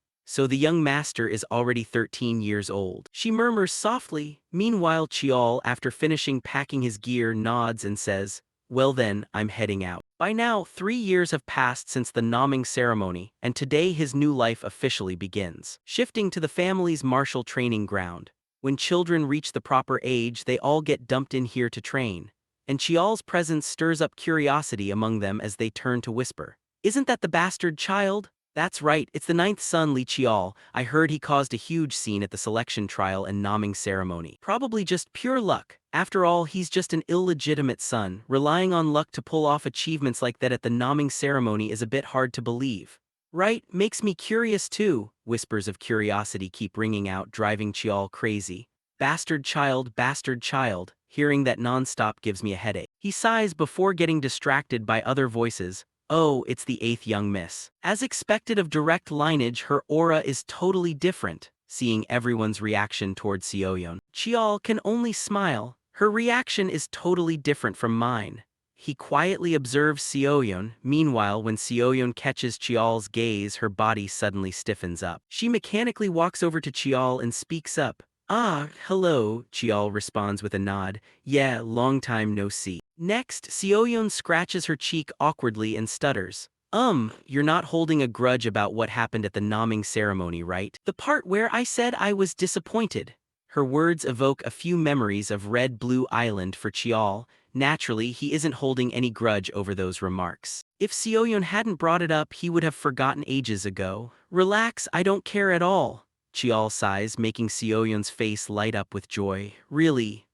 So the young master is already 13 years old. She murmurs softly. Meanwhile, Chial, after finishing packing his gear, nods and says, "Well then, I'm heading out." By now, 3 years have passed since the naming ceremony, and today his new life officially begins. Shifting to the family's martial training ground. When children reach the proper age, they all get dumped in here to train. And Chial's presence stirs up curiosity among them as they turn to whisper, "Isn't that the bastard child?" "That's right, it's the ninth son, Li Chial. I heard he caused a huge scene at the selection trial and naming ceremony. Probably just pure luck. After all, he's just an illegitimate son. Relying on luck to pull off achievements like that at the naming ceremony is a bit hard to believe." "Right, makes me curious too." Whispers of curiosity keep ringing out, driving Chial crazy. Bastard child," hearing that nonstop gives me a headache. He sighs before getting distracted by other voices. Oh, it's the eighth young miss. As expected of direct lineage, her aura is totally different. Seeing everyone's reaction toward Seoyeon, Chial can only smile. Her reaction is totally different from mine. He quietly observes Seoyeon. Meanwhile, when Seoyeon catches Chial's gaze, her body suddenly stiffens up. She mechanically walks over to Chial and speaks up. "Ah, hello," Chial responds with a nod. "Yeah, long time no see." Next, Seoyeon scratches her cheek awkwardly and stutters. You're not holding a grudge about what happened at the naming ceremony, right? The part where I said I was disappointed." Her words evoke a few memories of Red Blue Island for Chial. Naturally, he isn't holding any grudge over those remarks. If Seoyeon hadn't brought it up, he would have forgotten ages ago. "Relax, I don't care at all." Chial sighs, making Seoyeon's face light up with joy. Really.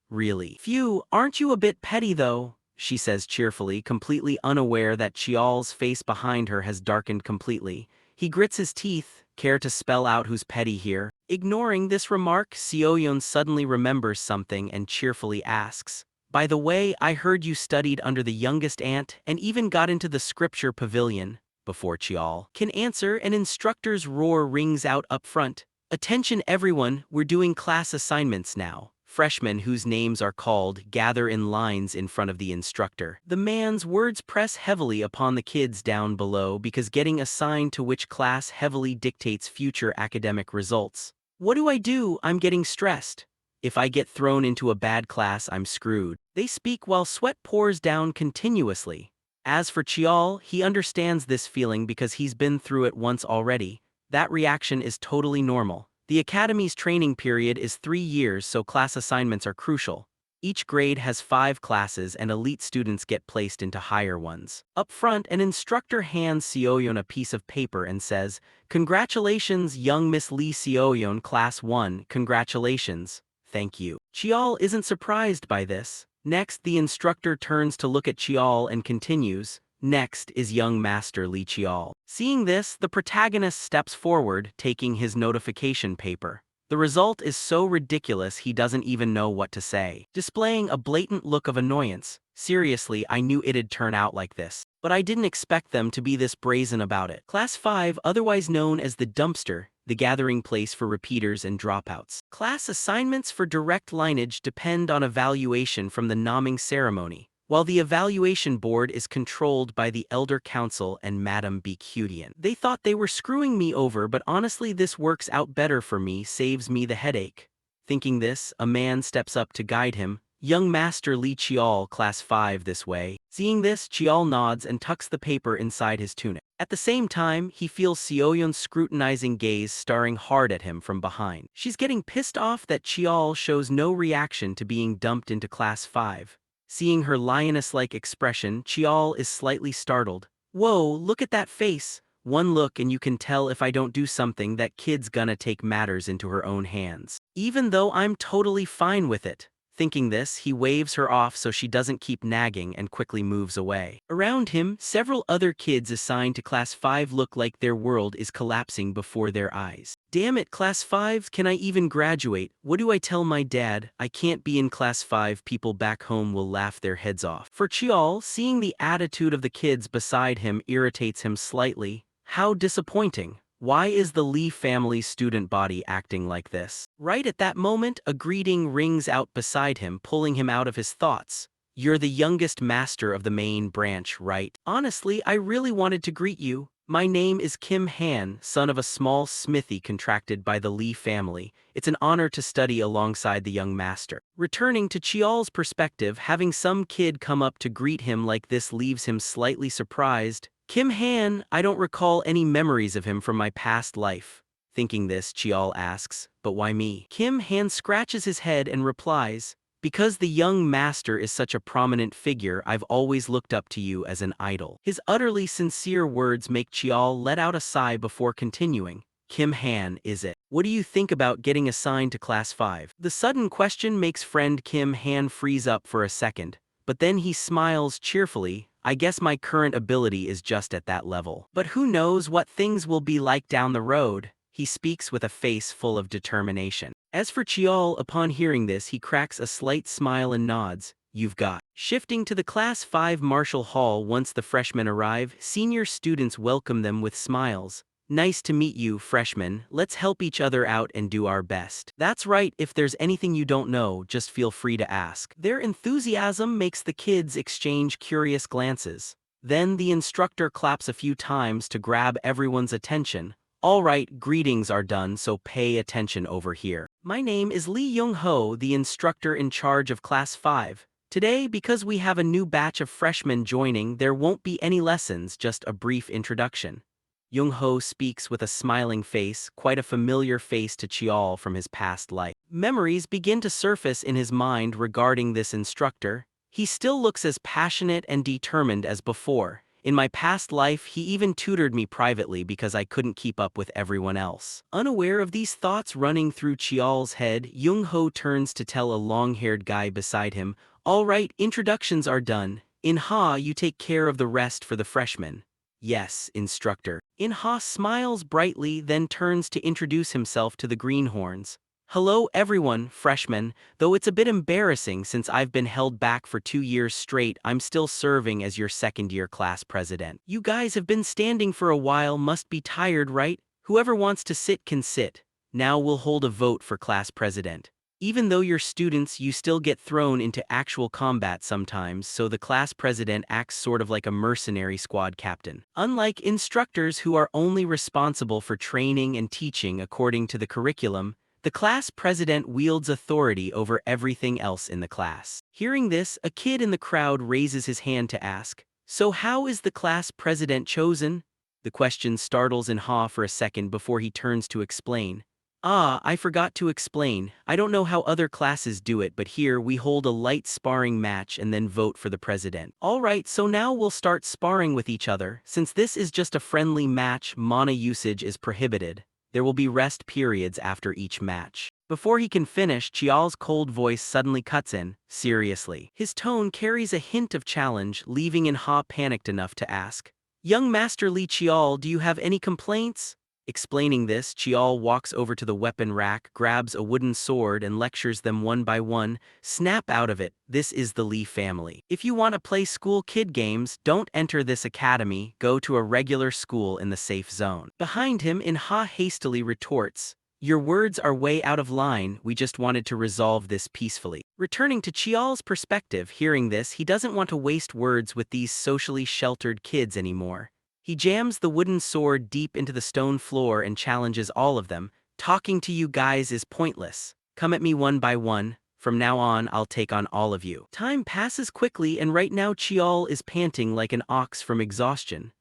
"Phew, aren't you a bit petty though?" she says cheerfully, completely unaware that Chial's face behind her has darkened completely. He grits his teeth. Care to spell out who's petty here? Ignoring this remark, Seoyeon suddenly remembers something and cheerfully asks, "By the way, I heard you studied under the youngest aunt and even got into the scripture pavilion." Before Chial can answer, an instructor's roar rings out up front. "Attention everyone, we're doing class assignments now." Freshmen whose names are called gather in lines in front of the instructor. The man's words press heavily upon the kids down below because getting assigned to which class heavily dictates future academic results. "What do I do? I'm getting stressed." If I get thrown into a bad class, I'm screwed. They speak while sweat pours down continuously. As for Chiol, he understands this feeling because he's been through it once already. That reaction is totally normal. The academy's training period is 3 years, so class assignments are crucial. Each grade has 5 classes and elite students get placed into higher ones. Up front, an instructor hands Seoyeon a piece of paper and says, "Congratulations, young Miss Lee Seoyeon, Class 1, congratulations. Thank you." Chiol isn't surprised by this. Next, the instructor turns to look at Chiol and continues, "Next is young Master Lee Chiol." Seeing this, the protagonist steps forward, taking his notification paper. The result is so ridiculous he doesn't even know what to say, displaying a blatant look of annoyance. "Seriously, I knew it'd turn out like this, but I didn't expect them to be this brazen about it." Class 5, otherwise known as the dumpster, the gathering place for repeaters and dropouts. Class assignments for direct lineage depend on evaluation from the nomming ceremony, while the evaluation board is controlled by the Elder Council and Madame Bicudian. They thought they were screwing me over, but honestly this works out better for me, saves me the headache. Thinking this, a man steps up to guide him. "Young Master Lee Chiol, Class 5 this way." Seeing this, Chiol nods and tucks the paper inside his tunic. At the same time, he feels Seoyeon's scrutinizing gaze staring hard at him from behind. She's getting pissed off that Chiol shows no reaction to being dumped into Class 5. Seeing her lioness-like expression, Chiol is slightly startled. "Whoa, look at that face. One look and you can tell if I don't do something that kid's gonna take matters into her own hands. Even though I'm totally fine with it." Thinking this, he waves her off so she doesn't keep nagging and quickly moves away. Around him, several other kids assigned to Class 5 look like their world is collapsing before their eyes. "Damn it, Class 5, can I even graduate? What do I tell my dad? I can't be in Class 5, people back home will laugh their heads off." For Chiol, seeing the attitude of the kids beside him irritates him slightly. How disappointing. Why is the Lee family student body acting like this? Right at that moment, a greeting rings out beside him, pulling him out of his thoughts. "You're the youngest master of the main branch, right? Honestly, I really wanted to greet you. My name is Kim Han, son of a small smithy contracted by the Lee family. It's an honor to study alongside the young master." Returning to Chiol's perspective, having some kid come up to greet him like this leaves him slightly surprised. "Kim Han, I don't recall any memories of him from my past life." Thinking this, Chiol asks, "But why me?" Kim Han scratches his head and replies, "Because the young master is such a prominent figure, I've always looked up to you as an idol." His utterly sincere words make Chiol let out a sigh before continuing, "Kim Han, is it? What do you think about getting assigned to Class 5? The sudden question makes friend Kim Han freeze up for a second, but then he smiles cheerfully. "I guess my current ability is just at that level. But who knows what things will be like down the road." He speaks with a face full of determination. As for Chiol, upon hearing this, he cracks a slight smile and nods. "You've got." Shifting to the Class 5 Marshall Hall, once the freshmen arrive, senior students welcome them with smiles. "Nice to meet you, freshmen. Let's help each other out and do our best." That's right, if there's anything you don't know, just feel free to ask. Their enthusiasm makes the kids exchange curious glances. Then the instructor claps a few times to grab everyone's attention. "All right, greetings are done, so pay attention over here. My name is Lee Young-ho, the instructor in charge of Class 5. Today, because we have a new batch of freshmen joining, there won't be any lessons, just a brief introduction." Young-ho speaks with a smiling face, quite a familiar face to Chiol from his past life. Memories begin to surface in his mind regarding this instructor. He still looks as passionate and determined as before. "In my past life, he even tutored me privately because I couldn't keep up with everyone else." Unaware of these thoughts running through Chiol's head, Young-ho turns to tell a long-haired guy beside him, "All right, introductions are done. In-ha, you take care of the rest for the freshmen." "Yes, instructor." In-ha smiles brightly, then turns to introduce himself to the greenhorns. "Hello everyone, freshmen. Though it's a bit embarrassing since I've been held back for 2 years straight, I'm still serving as your second-year class president. You guys have been standing for a while, must be tired, right? Whoever wants to sit can sit. Now we'll hold a vote for class president. Even though you're students, you still get thrown into actual combat sometimes, so the class president acts sort of like a mercenary squad captain. Unlike instructors who are only responsible for training and teaching according to the curriculum, The class president wields authority over everything else in the class. Hearing this, a kid in the crowd raises his hand to ask, "So how is the class president chosen?" The question startles Inha for a second before he turns to explain. "Ah, I forgot to explain. I don't know how other classes do it, but here we hold a light sparring match and then vote for the president." Alright, so now we'll start sparring with each other. Since this is just a friendly match, mana usage is prohibited. There will be rest periods after each match. Before he can finish, Chial's cold voice suddenly cuts in, seriously. His tone carries a hint of challenge, leaving Inha panicked enough to ask, "Young Master Li Chial, do you have any complaints?" Explaining this, Chial walks over to the weapon rack, grabs a wooden sword and lectures them one by one. "Snap out of it, this is the Li family. If you want to play school kid games, don't enter this academy, go to a regular school in the safe zone." Behind him, Inha hastily retorts, "Your words are way out of line, we just wanted to resolve this peacefully." Returning to Chial's perspective, hearing this, he doesn't want to waste words with these socially sheltered kids anymore. He jams the wooden sword deep into the stone floor and challenges all of them. "Talking to you guys is pointless. Come at me one by one. From now on, I'll take on all of you." Time passes quickly, and right now Chial is panting like an ox from exhaustion.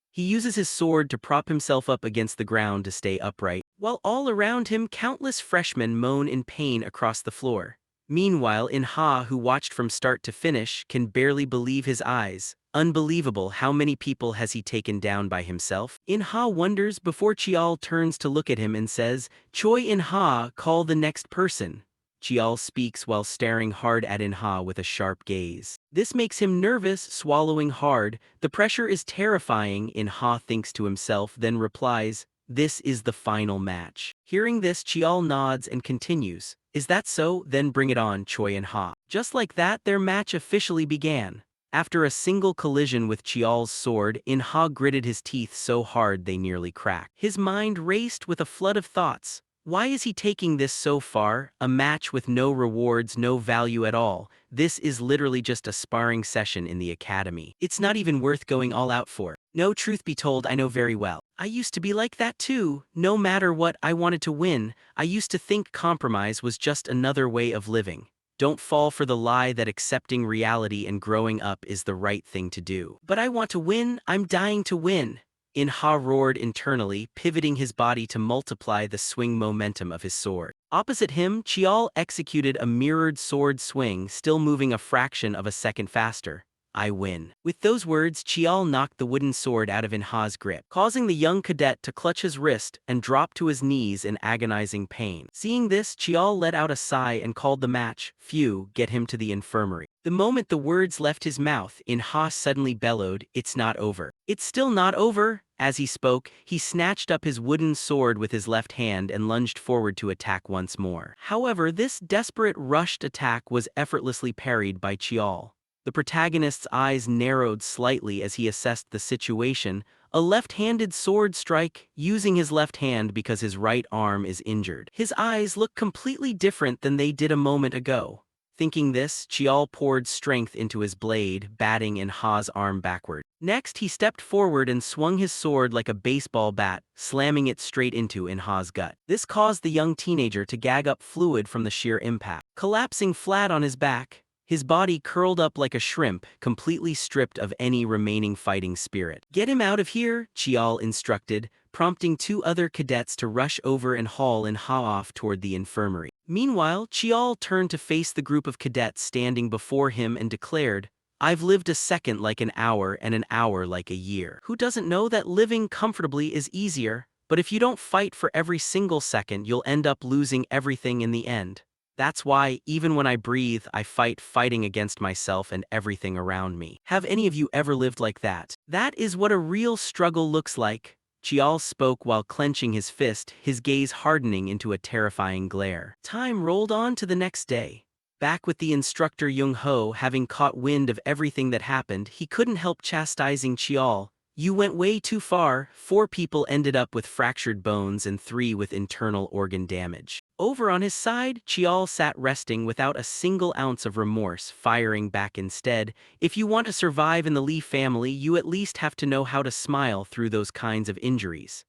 He uses his sword to prop himself up against the ground to stay upright, while all around him countless freshmen moan in pain across the floor. Meanwhile, Inha, who watched from start to finish, can barely believe his eyes. Unbelievable, how many people has he taken down by himself? Inha wonders before Chial turns to look at him and says, "Choi Inha, call the next person." Chial speaks while staring hard at Inha with a sharp gaze. This makes him nervous, swallowing hard. The pressure is terrifying, Inha thinks to himself, then replies, "This is the final match." Hearing this, Chial nods and continues, "Is that so? Then bring it on, Choi and Ha." Just like that, their match officially began. After a single collision with Chial's sword, Inha gritted his teeth so hard they nearly cracked. His mind raced with a flood of thoughts. Why is he taking this so far? A match with no rewards, no value at all. This is literally just a sparring session in the academy. It's not even worth going all out for. No, truth be told, I know very well. I used to be like that too. No matter what, I wanted to win. I used to think compromise was just another way of living. Don't fall for the lie that accepting reality and growing up is the right thing to do. But I want to win. I'm dying to win. Inha roared internally, pivoting his body to multiply the swing momentum of his sword. Opposite him, Chial executed a mirrored sword swing, still moving a fraction of a second faster. "I win." With those words, Chial knocked the wooden sword out of Inha's grip, causing the young cadet to clutch his wrist and drop to his knees in agonizing pain. Seeing this, Chial let out a sigh and called the match, "Phew, get him to the infirmary." The moment the words left his mouth, Inha suddenly bellowed, "It's not over." "It's still not over." As he spoke, he snatched up his wooden sword with his left hand and lunged forward to attack once more. However, this desperate, rushed attack was effortlessly parried by Chial. The protagonist's eyes narrowed slightly as he assessed the situation. A left-handed sword strike, using his left hand because his right arm is injured. His eyes look completely different than they did a moment ago. Thinking this, Chial poured strength into his blade, batting Inha's arm backward. Next, he stepped forward and swung his sword like a baseball bat, slamming it straight into Inha's gut. This caused the young teenager to gag up fluid from the sheer impact. Collapsing flat on his back, his body curled up like a shrimp, completely stripped of any remaining fighting spirit. "Get him out of here," Chial instructed, prompting two other cadets to rush over and haul Inha off toward the infirmary. Meanwhile, Chial turned to face the group of cadets standing before him and declared, "I've lived a second like an hour and an hour like a year. Who doesn't know that living comfortably is easier? But if you don't fight for every single second, you'll end up losing everything in the end. That's why, even when I breathe, I fighting against myself and everything around me. Have any of you ever lived like that? That is what a real struggle looks like." Chial spoke while clenching his fist, his gaze hardening into a terrifying glare. Time rolled on to the next day. Back with the instructor Jung Ho, having caught wind of everything that happened, he couldn't help chastising Chial. "You went way too far. 4 people ended up with fractured bones and 3 with internal organ damage. Over on his side, Chial sat resting without a single ounce of remorse, firing back instead. If you want to survive in the Lee family, you at least have to know how to smile through those kinds of injuries.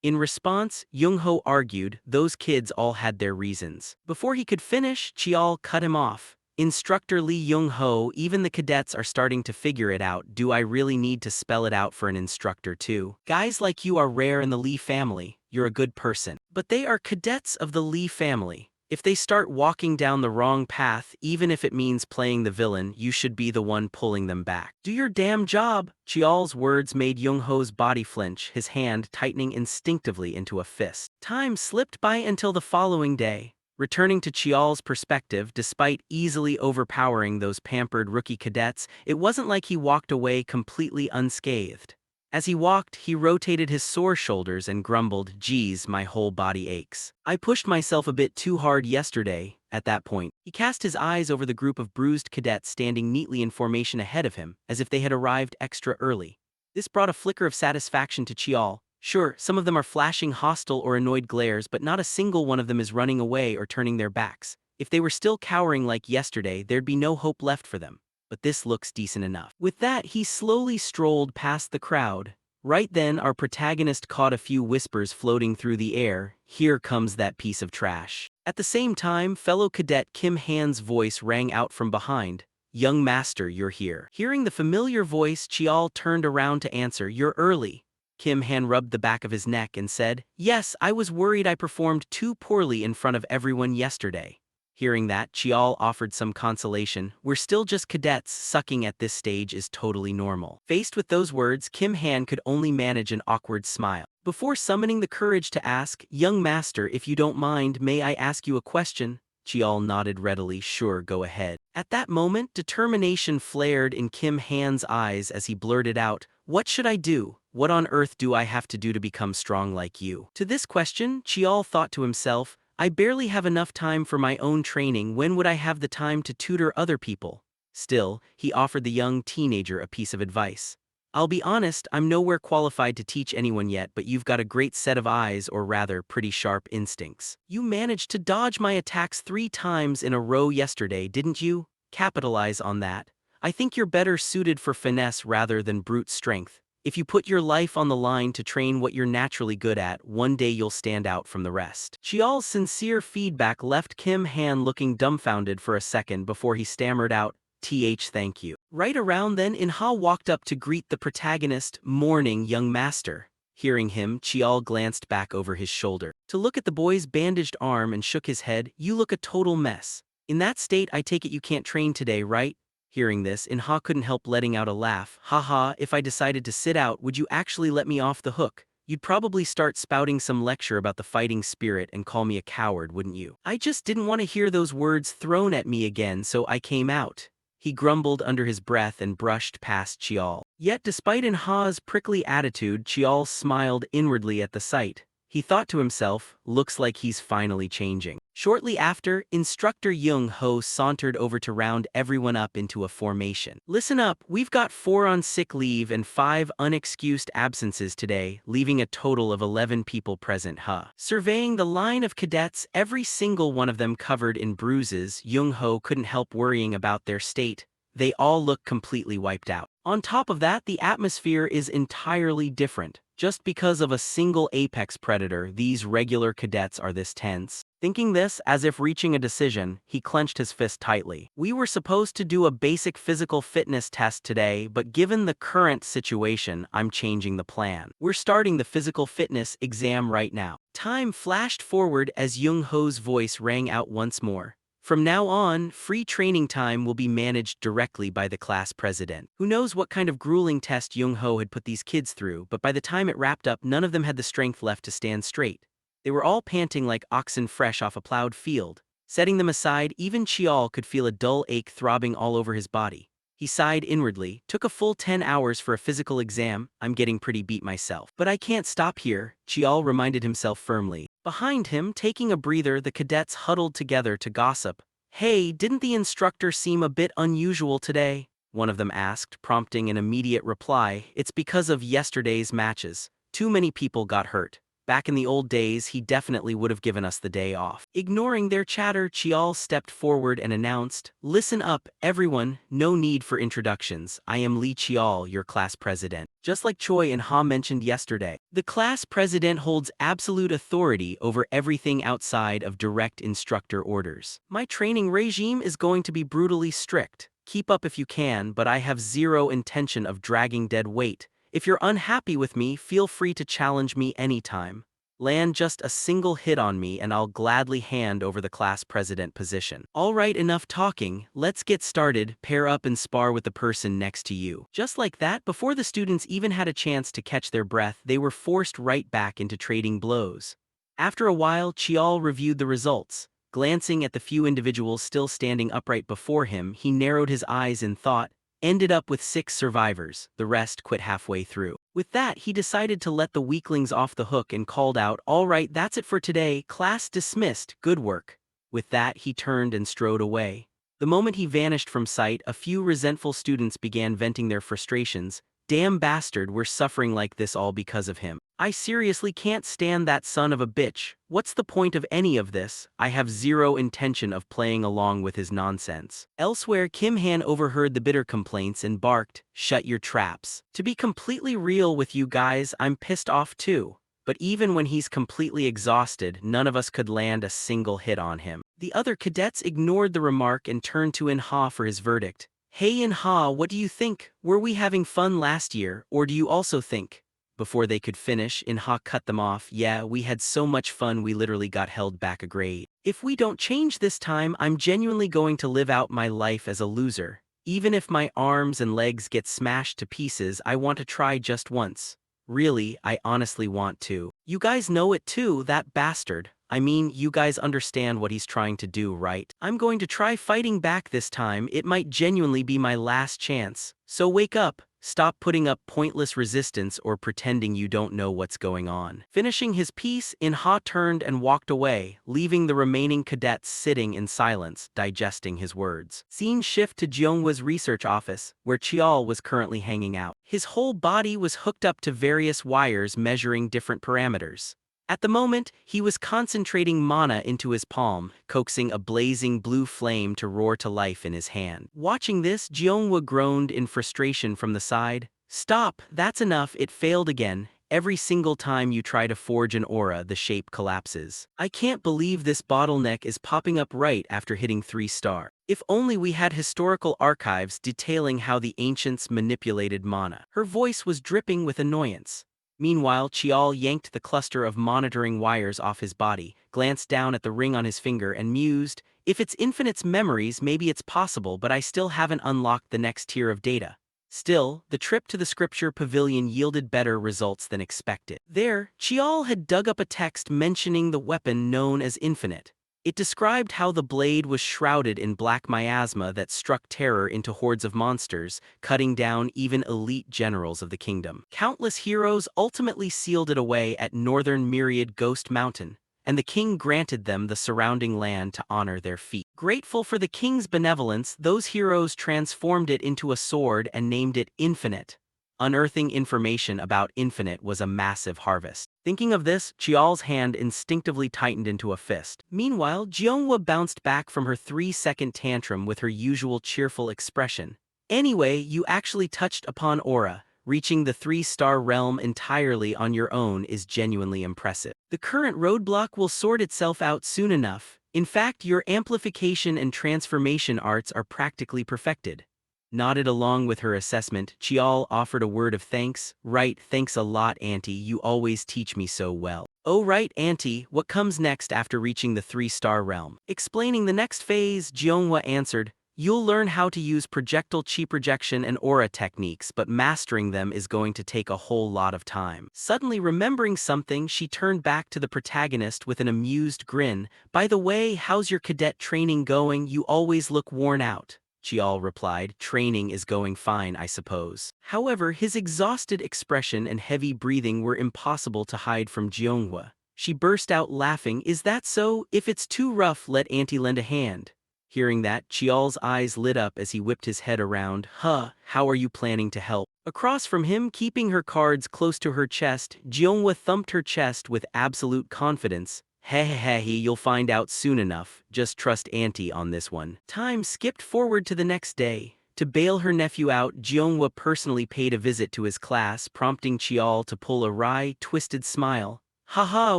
In response, Jung-ho argued those kids all had their reasons. Before he could finish, Chial cut him off. Instructor Lee Jung-ho, even the cadets are starting to figure it out. Do I really need to spell it out for an instructor too? Guys like you are rare in the Lee family. You're a good person. But they are cadets of the Lee family. If they start walking down the wrong path, even if it means playing the villain, you should be the one pulling them back. Do your damn job! Chial's words made Jung-ho's body flinch, his hand tightening instinctively into a fist. Time slipped by until the following day. Returning to Chial's perspective, despite easily overpowering those pampered rookie cadets, it wasn't like he walked away completely unscathed. As he walked, he rotated his sore shoulders and grumbled, "Geez, my whole body aches. I pushed myself a bit too hard yesterday." At that point, he cast his eyes over the group of bruised cadets standing neatly in formation ahead of him, as if they had arrived extra early. This brought a flicker of satisfaction to Chial. Sure, some of them are flashing hostile or annoyed glares, but not a single one of them is running away or turning their backs. If they were still cowering like yesterday, there'd be no hope left for them. But this looks decent enough. With that, he slowly strolled past the crowd. Right then, our protagonist caught a few whispers floating through the air. "Here comes that piece of trash." At the same time, fellow cadet Kim Han's voice rang out from behind. "Young master, you're here." Hearing the familiar voice, Chial turned around to answer, "You're early." Kim Han rubbed the back of his neck and said, "Yes, I was worried I performed too poorly in front of everyone yesterday." Hearing that, Chial offered some consolation. "We're still just cadets, sucking at this stage is totally normal." Faced with those words, Kim Han could only manage an awkward smile. Before summoning the courage to ask, "Young master, if you don't mind, may I ask you a question?" Chial nodded readily, "Sure, go ahead." At that moment, determination flared in Kim Han's eyes as he blurted out, "What should I do? What on earth do I have to do to become strong like you?" To this question, Chial thought to himself, "I barely have enough time for my own training. When would I have the time to tutor other people?" Still, he offered the young teenager a piece of advice. "I'll be honest, I'm nowhere qualified to teach anyone yet, but you've got a great set of eyes, or rather, pretty sharp instincts. You managed to dodge my attacks 3 times in a row yesterday, didn't you? Capitalize on that. I think you're better suited for finesse rather than brute strength. If you put your life on the line to train what you're naturally good at, one day you'll stand out from the rest." Chial's sincere feedback left Kim Han looking dumbfounded for a second before he stammered out, Thank you." Right around then, Inha walked up to greet the protagonist. "Morning, young master." Hearing him, Chial glanced back over his shoulder to look at the boy's bandaged arm and shook his head. "You look a total mess. In that state, I take it you can't train today, right?" Hearing this, Inha couldn't help letting out a laugh. "Haha, if I decided to sit out, would you actually let me off the hook? You'd probably start spouting some lecture about the fighting spirit and call me a coward, wouldn't you?" "I just didn't want to hear those words thrown at me again, so I came out." He grumbled under his breath and brushed past Chial. Yet despite Inha's prickly attitude, Chial smiled inwardly at the sight. He thought to himself, "Looks like he's finally changing." Shortly after, Instructor Jung-ho sauntered over to round everyone up into a formation. "Listen up, we've got 4 on sick leave and 5 unexcused absences today, leaving a total of 11 people present, huh?" Surveying the line of cadets, every single one of them covered in bruises, Jung-ho couldn't help worrying about their state. They all look completely wiped out. On top of that, the atmosphere is entirely different. Just because of a single apex predator, these regular cadets are this tense. Thinking this, as if reaching a decision, he clenched his fist tightly. "We were supposed to do a basic physical fitness test today, but given the current situation, I'm changing the plan. We're starting the physical fitness exam right now." Time flashed forward as Jung-ho's voice rang out once more. "From now on, free training time will be managed directly by the class president." Who knows what kind of grueling test Jung-ho had put these kids through, but by the time it wrapped up, none of them had the strength left to stand straight. They were all panting like oxen fresh off a plowed field. Setting them aside, even Chial could feel a dull ache throbbing all over his body. He sighed inwardly. "Took a full 10 hours for a physical exam. I'm getting pretty beat myself. But I can't stop here," Chial reminded himself firmly. Behind him, taking a breather, the cadets huddled together to gossip. "Hey, didn't the instructor seem a bit unusual today?" one of them asked, prompting an immediate reply. "It's because of yesterday's matches. Too many people got hurt. Back in the old days, he definitely would have given us the day off. Ignoring their chatter, Chial stepped forward and announced, "Listen up, everyone, no need for introductions. I am Lee Chial, your class president." Just like Choi and Ha mentioned yesterday, the class president holds absolute authority over everything outside of direct instructor orders. My training regime is going to be brutally strict. Keep up if you can, but I have zero intention of dragging dead weight. If you're unhappy with me, feel free to challenge me anytime. Land just a single hit on me and I'll gladly hand over the class president position. Alright, enough talking, let's get started. Pair up and spar with the person next to you. Just like that, before the students even had a chance to catch their breath, they were forced right back into trading blows. After a while, Chial reviewed the results. Glancing at the few individuals still standing upright before him, he narrowed his eyes in thought. Ended up with 6 survivors, the rest quit halfway through. With that, he decided to let the weaklings off the hook and called out, "All right, that's it for today, class dismissed, good work." With that, he turned and strode away. The moment he vanished from sight, a few resentful students began venting their frustrations. "Damn bastard, we're suffering like this all because of him. I seriously can't stand that son of a bitch. What's the point of any of this? I have zero intention of playing along with his nonsense." Elsewhere, Kim Han overheard the bitter complaints and barked, "Shut your traps. To be completely real with you guys, I'm pissed off too. But even when he's completely exhausted, none of us could land a single hit on him." The other cadets ignored the remark and turned to In-ha for his verdict. "Hey In-ha, what do you think? Were we having fun last year, or do you also think?" Before they could finish, In-ha cut them off. "Yeah, we had so much fun we literally got held back a grade. If we don't change this time, I'm genuinely going to live out my life as a loser. Even if my arms and legs get smashed to pieces, I want to try just once. Really, I honestly want to. You guys know it too, that bastard. I mean, you guys understand what he's trying to do, right? I'm going to try fighting back this time. It might genuinely be my last chance. So wake up. Stop putting up pointless resistance or pretending you don't know what's going on." Finishing his piece, In-ha turned and walked away, leaving the remaining cadets sitting in silence, digesting his words. Scene shift to Jeonghwa's research office, where Chial was currently hanging out. His whole body was hooked up to various wires measuring different parameters. At the moment, he was concentrating mana into his palm, coaxing a blazing blue flame to roar to life in his hand. Watching this, Jeonghwa groaned in frustration from the side. "Stop, that's enough, it failed again. Every single time you try to forge an aura, the shape collapses. I can't believe this bottleneck is popping up right after hitting 3-star. If only we had historical archives detailing how the ancients manipulated mana." Her voice was dripping with annoyance. Meanwhile, Chial yanked the cluster of monitoring wires off his body, glanced down at the ring on his finger and mused, "If it's infinite's memories, maybe it's possible, but I still haven't unlocked the next tier of data." Still, the trip to the scripture pavilion yielded better results than expected. There, Chial had dug up a text mentioning the weapon known as Infinite. It described how the blade was shrouded in black miasma that struck terror into hordes of monsters, cutting down even elite generals of the kingdom. Countless heroes ultimately sealed it away at northern Myriad Ghost Mountain, and the king granted them the surrounding land to honor their feat. Grateful for the king's benevolence, those heroes transformed it into a sword and named it Infinite. Unearthing information about Infinite was a massive harvest. Thinking of this, Chial's hand instinctively tightened into a fist. Meanwhile, Jeonghwa bounced back from her 3-second tantrum with her usual cheerful expression. "Anyway, you actually touched upon aura. Reaching the 3-star realm entirely on your own is genuinely impressive. The current roadblock will sort itself out soon enough. In fact, your amplification and transformation arts are practically perfected." Nodded along with her assessment, Chial offered a word of thanks. "Right, thanks a lot, Auntie, you always teach me so well." "Oh right, Auntie, what comes next after reaching the 3-star realm?" Explaining the next phase, Jeonghwa answered, "You'll learn how to use projectile chi projection and aura techniques, but mastering them is going to take a whole lot of time." Suddenly remembering something, she turned back to the protagonist with an amused grin. "By the way, how's your cadet training going? You always look worn out." Chial replied, "Training is going fine, I suppose." However, his exhausted expression and heavy breathing were impossible to hide from Jeonghwa. She burst out laughing. "Is that so? If it's too rough, let Auntie lend a hand." Hearing that, Chial's eyes lit up as he whipped his head around. "Huh, how are you planning to help?" Across from him, keeping her cards close to her chest, Jeonghwa thumped her chest with absolute confidence. Hehehe, you'll find out soon enough, just trust Auntie on this one. Time skipped forward to the next day. To bail her nephew out, Jeonghwa personally paid a visit to his class, prompting Chial to pull a wry, twisted smile. Haha,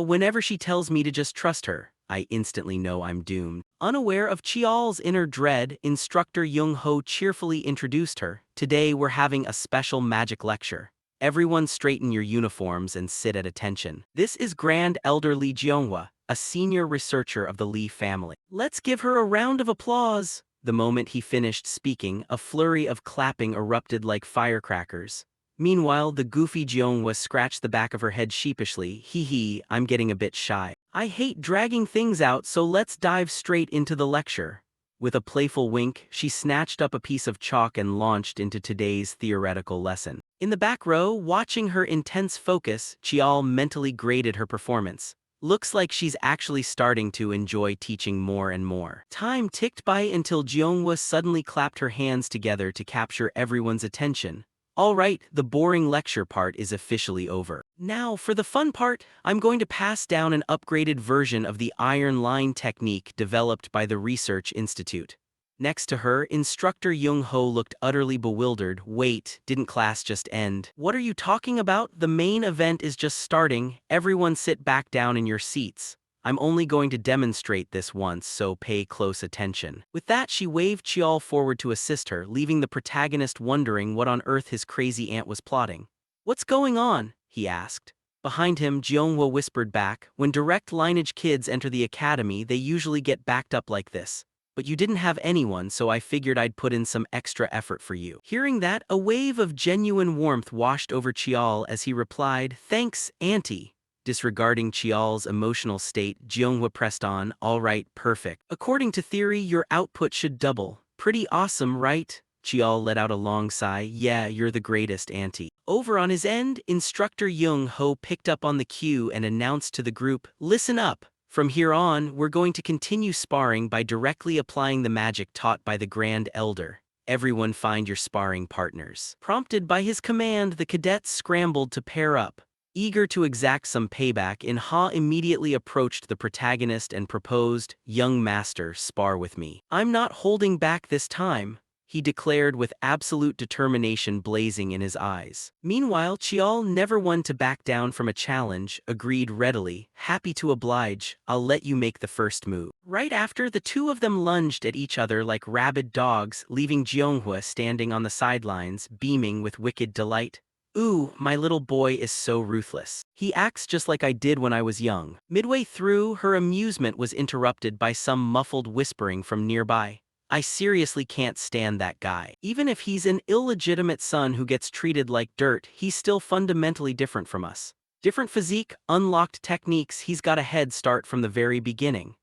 whenever she tells me to just trust her, I instantly know I'm doomed. Unaware of Chial's inner dread, Instructor Young-ho cheerfully introduced her. Today we're having a special magic lecture. Everyone straighten your uniforms and sit at attention. This is Grand Elder Lee Jeonghwa, a senior researcher of the Lee family. Let's give her a round of applause. The moment he finished speaking, a flurry of clapping erupted like firecrackers. Meanwhile, the goofy Jeonghwa scratched the back of her head sheepishly. Hee hee, I'm getting a bit shy. I hate dragging things out, so let's dive straight into the lecture. With a playful wink, she snatched up a piece of chalk and launched into today's theoretical lesson. In the back row, watching her intense focus, Chial mentally graded her performance. Looks like she's actually starting to enjoy teaching more and more. Time ticked by until Jeonghwa suddenly clapped her hands together to capture everyone's attention. All right, the boring lecture part is officially over. Now, for the fun part, I'm going to pass down an upgraded version of the iron line technique developed by the Research Institute. Next to her, Instructor Young-ho looked utterly bewildered. Wait, didn't class just end? What are you talking about? The main event is just starting. Everyone sit back down in your seats. I'm only going to demonstrate this once, so pay close attention. With that, she waved Chial forward to assist her, leaving the protagonist wondering what on earth his crazy aunt was plotting. What's going on? He asked. Behind him, Jeonghwa whispered back, when direct lineage kids enter the academy, they usually get backed up like this. But you didn't have anyone, so I figured I'd put in some extra effort for you. Hearing that, a wave of genuine warmth washed over Chial as he replied, Thanks, Auntie. Disregarding Chial's emotional state, Jeonghwa pressed on, all right, perfect. According to theory, your output should double. Pretty awesome, right? Chial let out a long sigh. Yeah, you're the greatest, Auntie. Over on his end, Instructor Young-ho picked up on the cue and announced to the group, listen up. From here on, we're going to continue sparring by directly applying the magic taught by the Grand Elder. Everyone find your sparring partners. Prompted by his command, the cadets scrambled to pair up. Eager to exact some payback, Inha immediately approached the protagonist and proposed, Young master, spar with me. I'm not holding back this time, he declared with absolute determination blazing in his eyes. Meanwhile, Chial, never one to back down from a challenge, agreed readily, happy to oblige, I'll let you make the first move. Right after, the two of them lunged at each other like rabid dogs, leaving Jeonghwa standing on the sidelines, beaming with wicked delight. Ooh, my little boy is so ruthless. He acts just like I did when I was young. Midway through, her amusement was interrupted by some muffled whispering from nearby. I seriously can't stand that guy. Even if he's an illegitimate son who gets treated like dirt, he's still fundamentally different from us. Different physique, unlocked techniques, he's got a head start from the very beginning.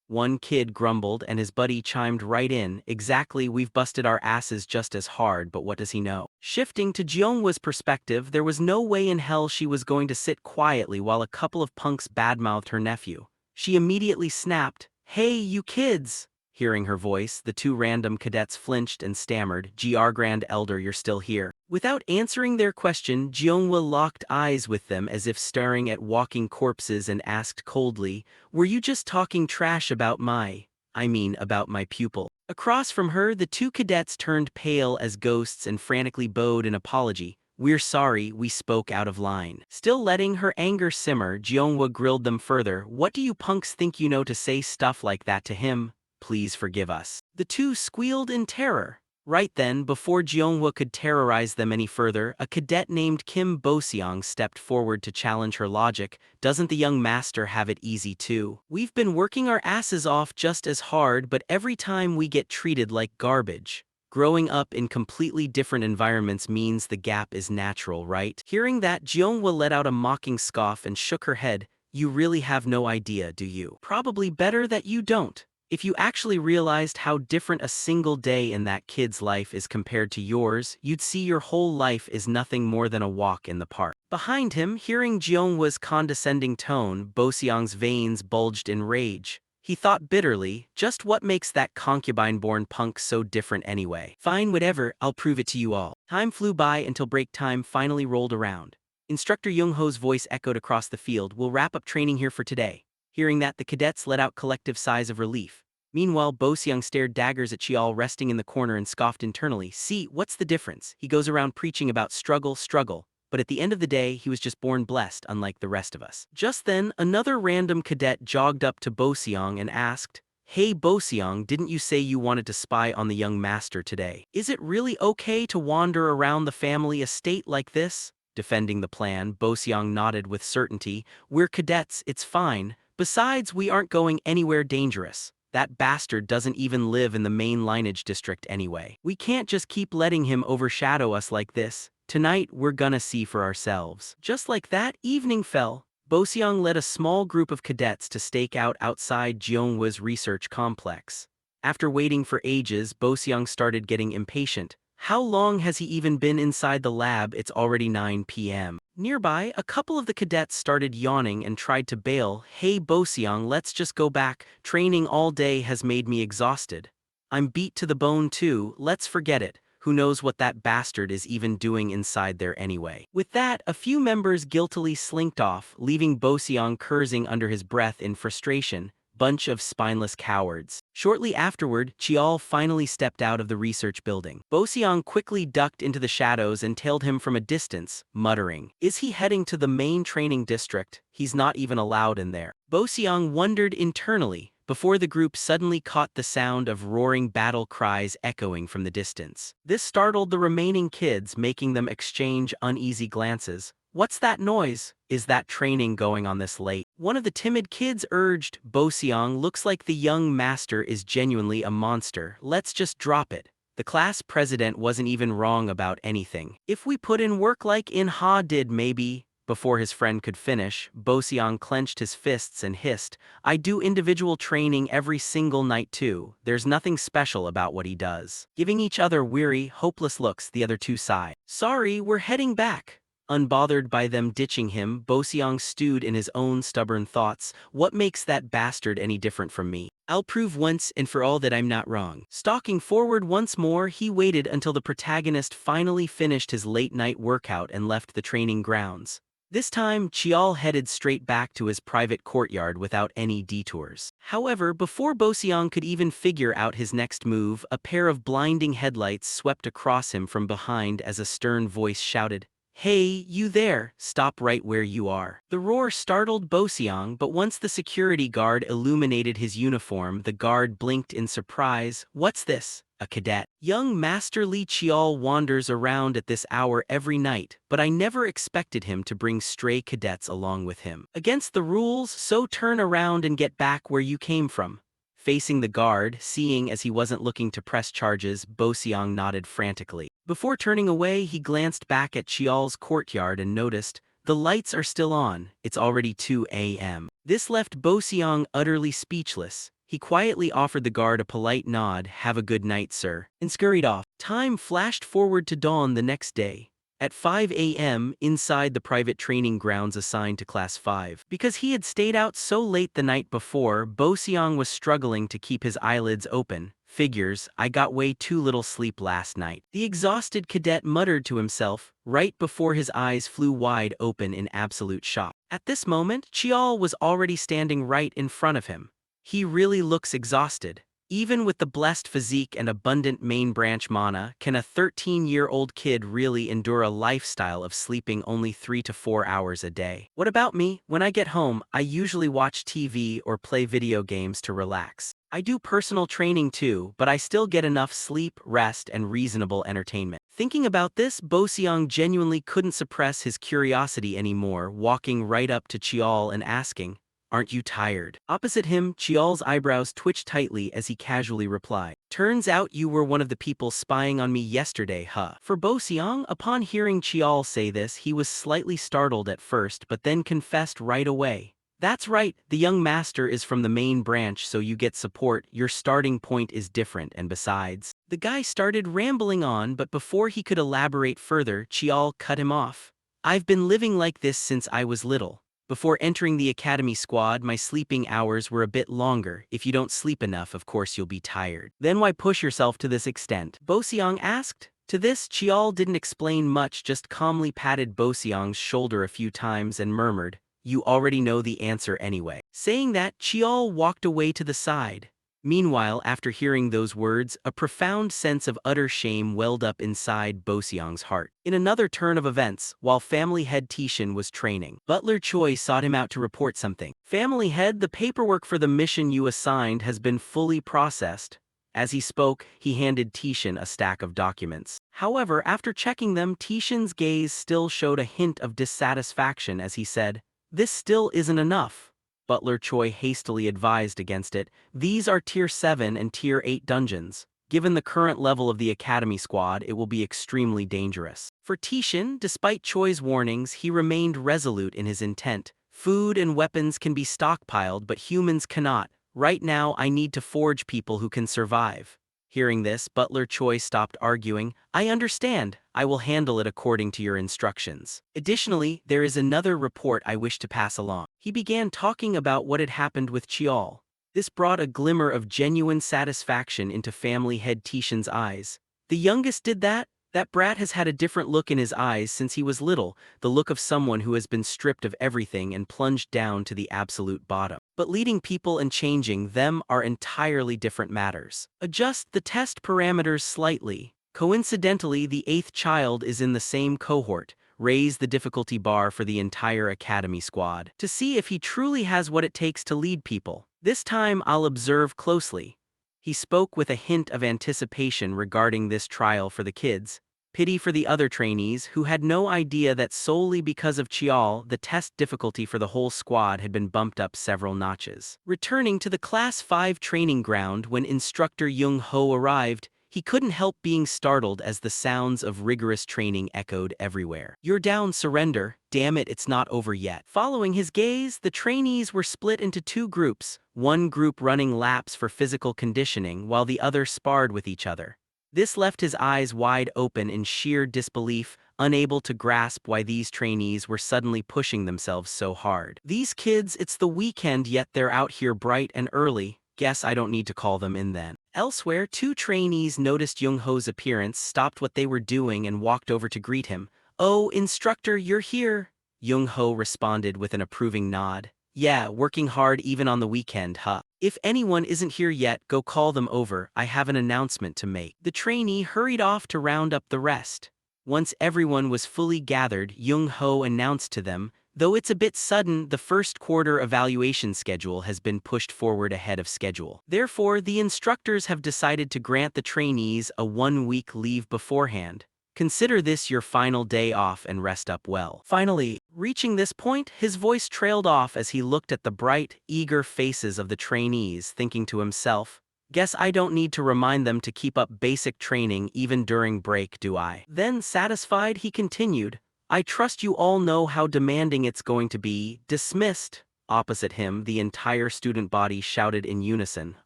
One kid grumbled and his buddy chimed right in, exactly, we've busted our asses just as hard, but what does he know? Shifting to Jeonghwa's perspective, there was no way in hell she was going to sit quietly while a couple of punks badmouthed her nephew. She immediately snapped, Hey, you kids! Hearing her voice, the two random cadets flinched and stammered, Gr Grand Elder, you're still here. Without answering their question, Jeonghwa locked eyes with them as if staring at walking corpses and asked coldly, were you just talking trash about about my pupil? Across from her, the two cadets turned pale as ghosts and frantically bowed in apology. We're sorry, we spoke out of line. Still letting her anger simmer, Jeonghwa grilled them further, what do you punks think you know to say stuff like that to him? Please forgive us. The two squealed in terror. Right then, before Jeonghwa could terrorize them any further, a cadet named Kim Boseong stepped forward to challenge her logic. Doesn't the young master have it easy too? We've been working our asses off just as hard, but every time we get treated like garbage. Growing up in completely different environments means the gap is natural, right? Hearing that, Jeonghwa let out a mocking scoff and shook her head. You really have no idea, do you? Probably better that you don't. If you actually realized how different a single day in that kid's life is compared to yours, you'd see your whole life is nothing more than a walk in the park. Behind him, hearing Jeonghwa's condescending tone, Boseong's veins bulged in rage. He thought bitterly, just what makes that concubine-born punk so different anyway? Fine, whatever, I'll prove it to you all. Time flew by until break time finally rolled around. Instructor Young-ho's voice echoed across the field, "We'll wrap up training here for today." Hearing that, the cadets let out collective sighs of relief. Meanwhile, Boseong stared daggers at Chial resting in the corner and scoffed internally. See, what's the difference? He goes around preaching about struggle, but at the end of the day, he was just born blessed, unlike the rest of us. Just then, another random cadet jogged up to Boseong and asked, "Hey Boseong, didn't you say you wanted to spy on the young master today? Is it really okay to wander around the family estate like this?" Defending the plan, Boseong nodded with certainty. "We're cadets, it's fine. Besides, we aren't going anywhere dangerous. That bastard doesn't even live in the main lineage district anyway. We can't just keep letting him overshadow us like this. Tonight, we're gonna see for ourselves." Just like that, evening fell. Boseong led a small group of cadets to stake out outside Jeonghwa's research complex. After waiting for ages, Boseong started getting impatient. How long has he even been inside the lab? It's already 9 p.m. Nearby, a couple of the cadets started yawning and tried to bail. "Hey Boseong, let's just go back. Training all day has made me exhausted. I'm beat to the bone too, let's forget it. Who knows what that bastard is even doing inside there anyway." With that, a few members guiltily slinked off, leaving Boseong cursing under his breath in frustration. Bunch of spineless cowards. Shortly afterward, Chial finally stepped out of the research building. Boseong quickly ducked into the shadows and tailed him from a distance, muttering, "Is he heading to the main training district? He's not even allowed in there." Boseong wondered internally, before the group suddenly caught the sound of roaring battle cries echoing from the distance. This startled the remaining kids, making them exchange uneasy glances. "What's that noise? Is that training going on this late?" One of the timid kids urged. "Boseong, looks like the young master is genuinely a monster. Let's just drop it. The class president wasn't even wrong about anything. If we put in work like In-ha did maybe." Before his friend could finish, Boseong clenched his fists and hissed, "I do individual training every single night too. There's nothing special about what he does." Giving each other weary, hopeless looks, the other two sighed. "Sorry, we're heading back." Unbothered by them ditching him, Boseong stewed in his own stubborn thoughts. "What makes that bastard any different from me? I'll prove once and for all that I'm not wrong." Stalking forward once more, he waited until the protagonist finally finished his late-night workout and left the training grounds. This time, Chial headed straight back to his private courtyard without any detours. However, before Boseong could even figure out his next move, a pair of blinding headlights swept across him from behind as a stern voice shouted, "Hey, you there, stop right where you are." The roar startled Boseong, but once the security guard illuminated his uniform, the guard blinked in surprise. "What's this? A cadet? Young Master Li Chial wanders around at this hour every night, but I never expected him to bring stray cadets along with him. Against the rules, so turn around and get back where you came from." Facing the guard, seeing as he wasn't looking to press charges, Boseong nodded frantically. Before turning away, he glanced back at Chial's courtyard and noticed, the lights are still on, it's already 2 a.m. This left Boseong utterly speechless. He quietly offered the guard a polite nod, "Have a good night, sir," and scurried off. Time flashed forward to dawn the next day. At 5 a.m., inside the private training grounds assigned to Class 5. Because he had stayed out so late the night before, Boseong was struggling to keep his eyelids open. "Figures, I got way too little sleep last night," the exhausted cadet muttered to himself, right before his eyes flew wide open in absolute shock. At this moment, Chial was already standing right in front of him. "He really looks exhausted. Even with the blessed physique and abundant main branch mana, can a 13-year-old kid really endure a lifestyle of sleeping only 3 to 4 hours a day? What about me? When I get home, I usually watch TV or play video games to relax. I do personal training too, but I still get enough sleep, rest, and reasonable entertainment." Thinking about this, Boseong genuinely couldn't suppress his curiosity anymore, walking right up to Chial and asking, "Aren't you tired?" Opposite him, Chial's eyebrows twitched tightly as he casually replied, "Turns out you were one of the people spying on me yesterday, huh?" For Boseong, upon hearing Chial say this, he was slightly startled at first but then confessed right away. "That's right, the young master is from the main branch, so you get support. Your starting point is different, and besides..." The guy started rambling on, but before he could elaborate further, Chial cut him off. "I've been living like this since I was little. Before entering the academy squad, my sleeping hours were a bit longer. If you don't sleep enough, of course you'll be tired. Then why push yourself to this extent? Boseong asked. To this, Chiol didn't explain much, just calmly patted Boseong's shoulder a few times and murmured, "You already know the answer anyway." Saying that, Chiol walked away to the side. Meanwhile, after hearing those words, a profound sense of utter shame welled up inside Boseong's heart. In another turn of events, while family head Tishan was training, Butler Choi sought him out to report something. "Family head, the paperwork for the mission you assigned has been fully processed." As he spoke, he handed Tishan a stack of documents. However, after checking them, Tishan's gaze still showed a hint of dissatisfaction as he said, "This still isn't enough." Butler Choi hastily advised against it. "These are Tier 7 and Tier 8 dungeons. Given the current level of the Academy squad, it will be extremely dangerous." For Tishan, despite Choi's warnings, he remained resolute in his intent. "Food and weapons can be stockpiled, but humans cannot. Right now, I need to forge people who can survive." Hearing this, Butler Choi stopped arguing. "I understand. I will handle it according to your instructions. Additionally, there is another report I wish to pass along." He began talking about what had happened with Chiol. This brought a glimmer of genuine satisfaction into family head Tishan's eyes. "The youngest did that? That brat has had a different look in his eyes since he was little, the look of someone who has been stripped of everything and plunged down to the absolute bottom." But leading people and changing them are entirely different matters. Adjust the test parameters slightly. Coincidentally, the 8th child is in the same cohort. Raise the difficulty bar for the entire academy squad to see if he truly has what it takes to lead people. This time I'll observe closely. He spoke with a hint of anticipation regarding this trial for the kids. Pity for the other trainees who had no idea that solely because of Chiol, the test difficulty for the whole squad had been bumped up several notches. Returning to the Class 5 training ground when instructor Jung Ho arrived, he couldn't help being startled as the sounds of rigorous training echoed everywhere. "You're down, surrender. Damn it, it's not over yet." Following his gaze, the trainees were split into two groups, one group running laps for physical conditioning while the other sparred with each other. This left his eyes wide open in sheer disbelief, unable to grasp why these trainees were suddenly pushing themselves so hard. "These kids, it's the weekend yet they're out here bright and early. Guess I don't need to call them in then." Elsewhere, two trainees noticed Jung Ho's appearance, stopped what they were doing and walked over to greet him. "Oh, instructor, you're here." Jung Ho responded with an approving nod. "Yeah, working hard even on the weekend, huh? If anyone isn't here yet, go call them over. I have an announcement to make." The trainee hurried off to round up the rest. Once everyone was fully gathered, Jung Ho announced to them, "Though it's a bit sudden, the first quarter evaluation schedule has been pushed forward ahead of schedule. Therefore, the instructors have decided to grant the trainees a 1-week leave beforehand. Consider this your final day off and rest up well." Finally, reaching this point, his voice trailed off as he looked at the bright, eager faces of the trainees, thinking to himself, "Guess I don't need to remind them to keep up basic training even during break, do I?" Then, satisfied, he continued, "I trust you all know how demanding it's going to be. Dismissed." Opposite him, the entire student body shouted in unison,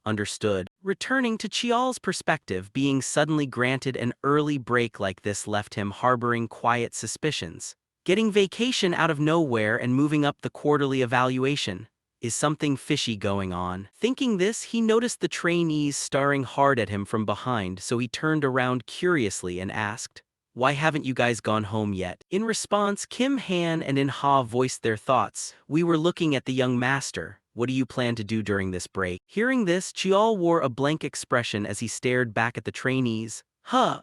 "Understood." Returning to Chiol's perspective, being suddenly granted an early break like this left him harboring quiet suspicions. Getting vacation out of nowhere and moving up the quarterly evaluation. Is something fishy going on? Thinking this, he noticed the trainees staring hard at him from behind, so he turned around curiously and asked, "Why haven't you guys gone home yet?" In response, Kim Han and In Ha voiced their thoughts. "We were looking at the young master. What do you plan to do during this break?" Hearing this, Chiol wore a blank expression as he stared back at the trainees.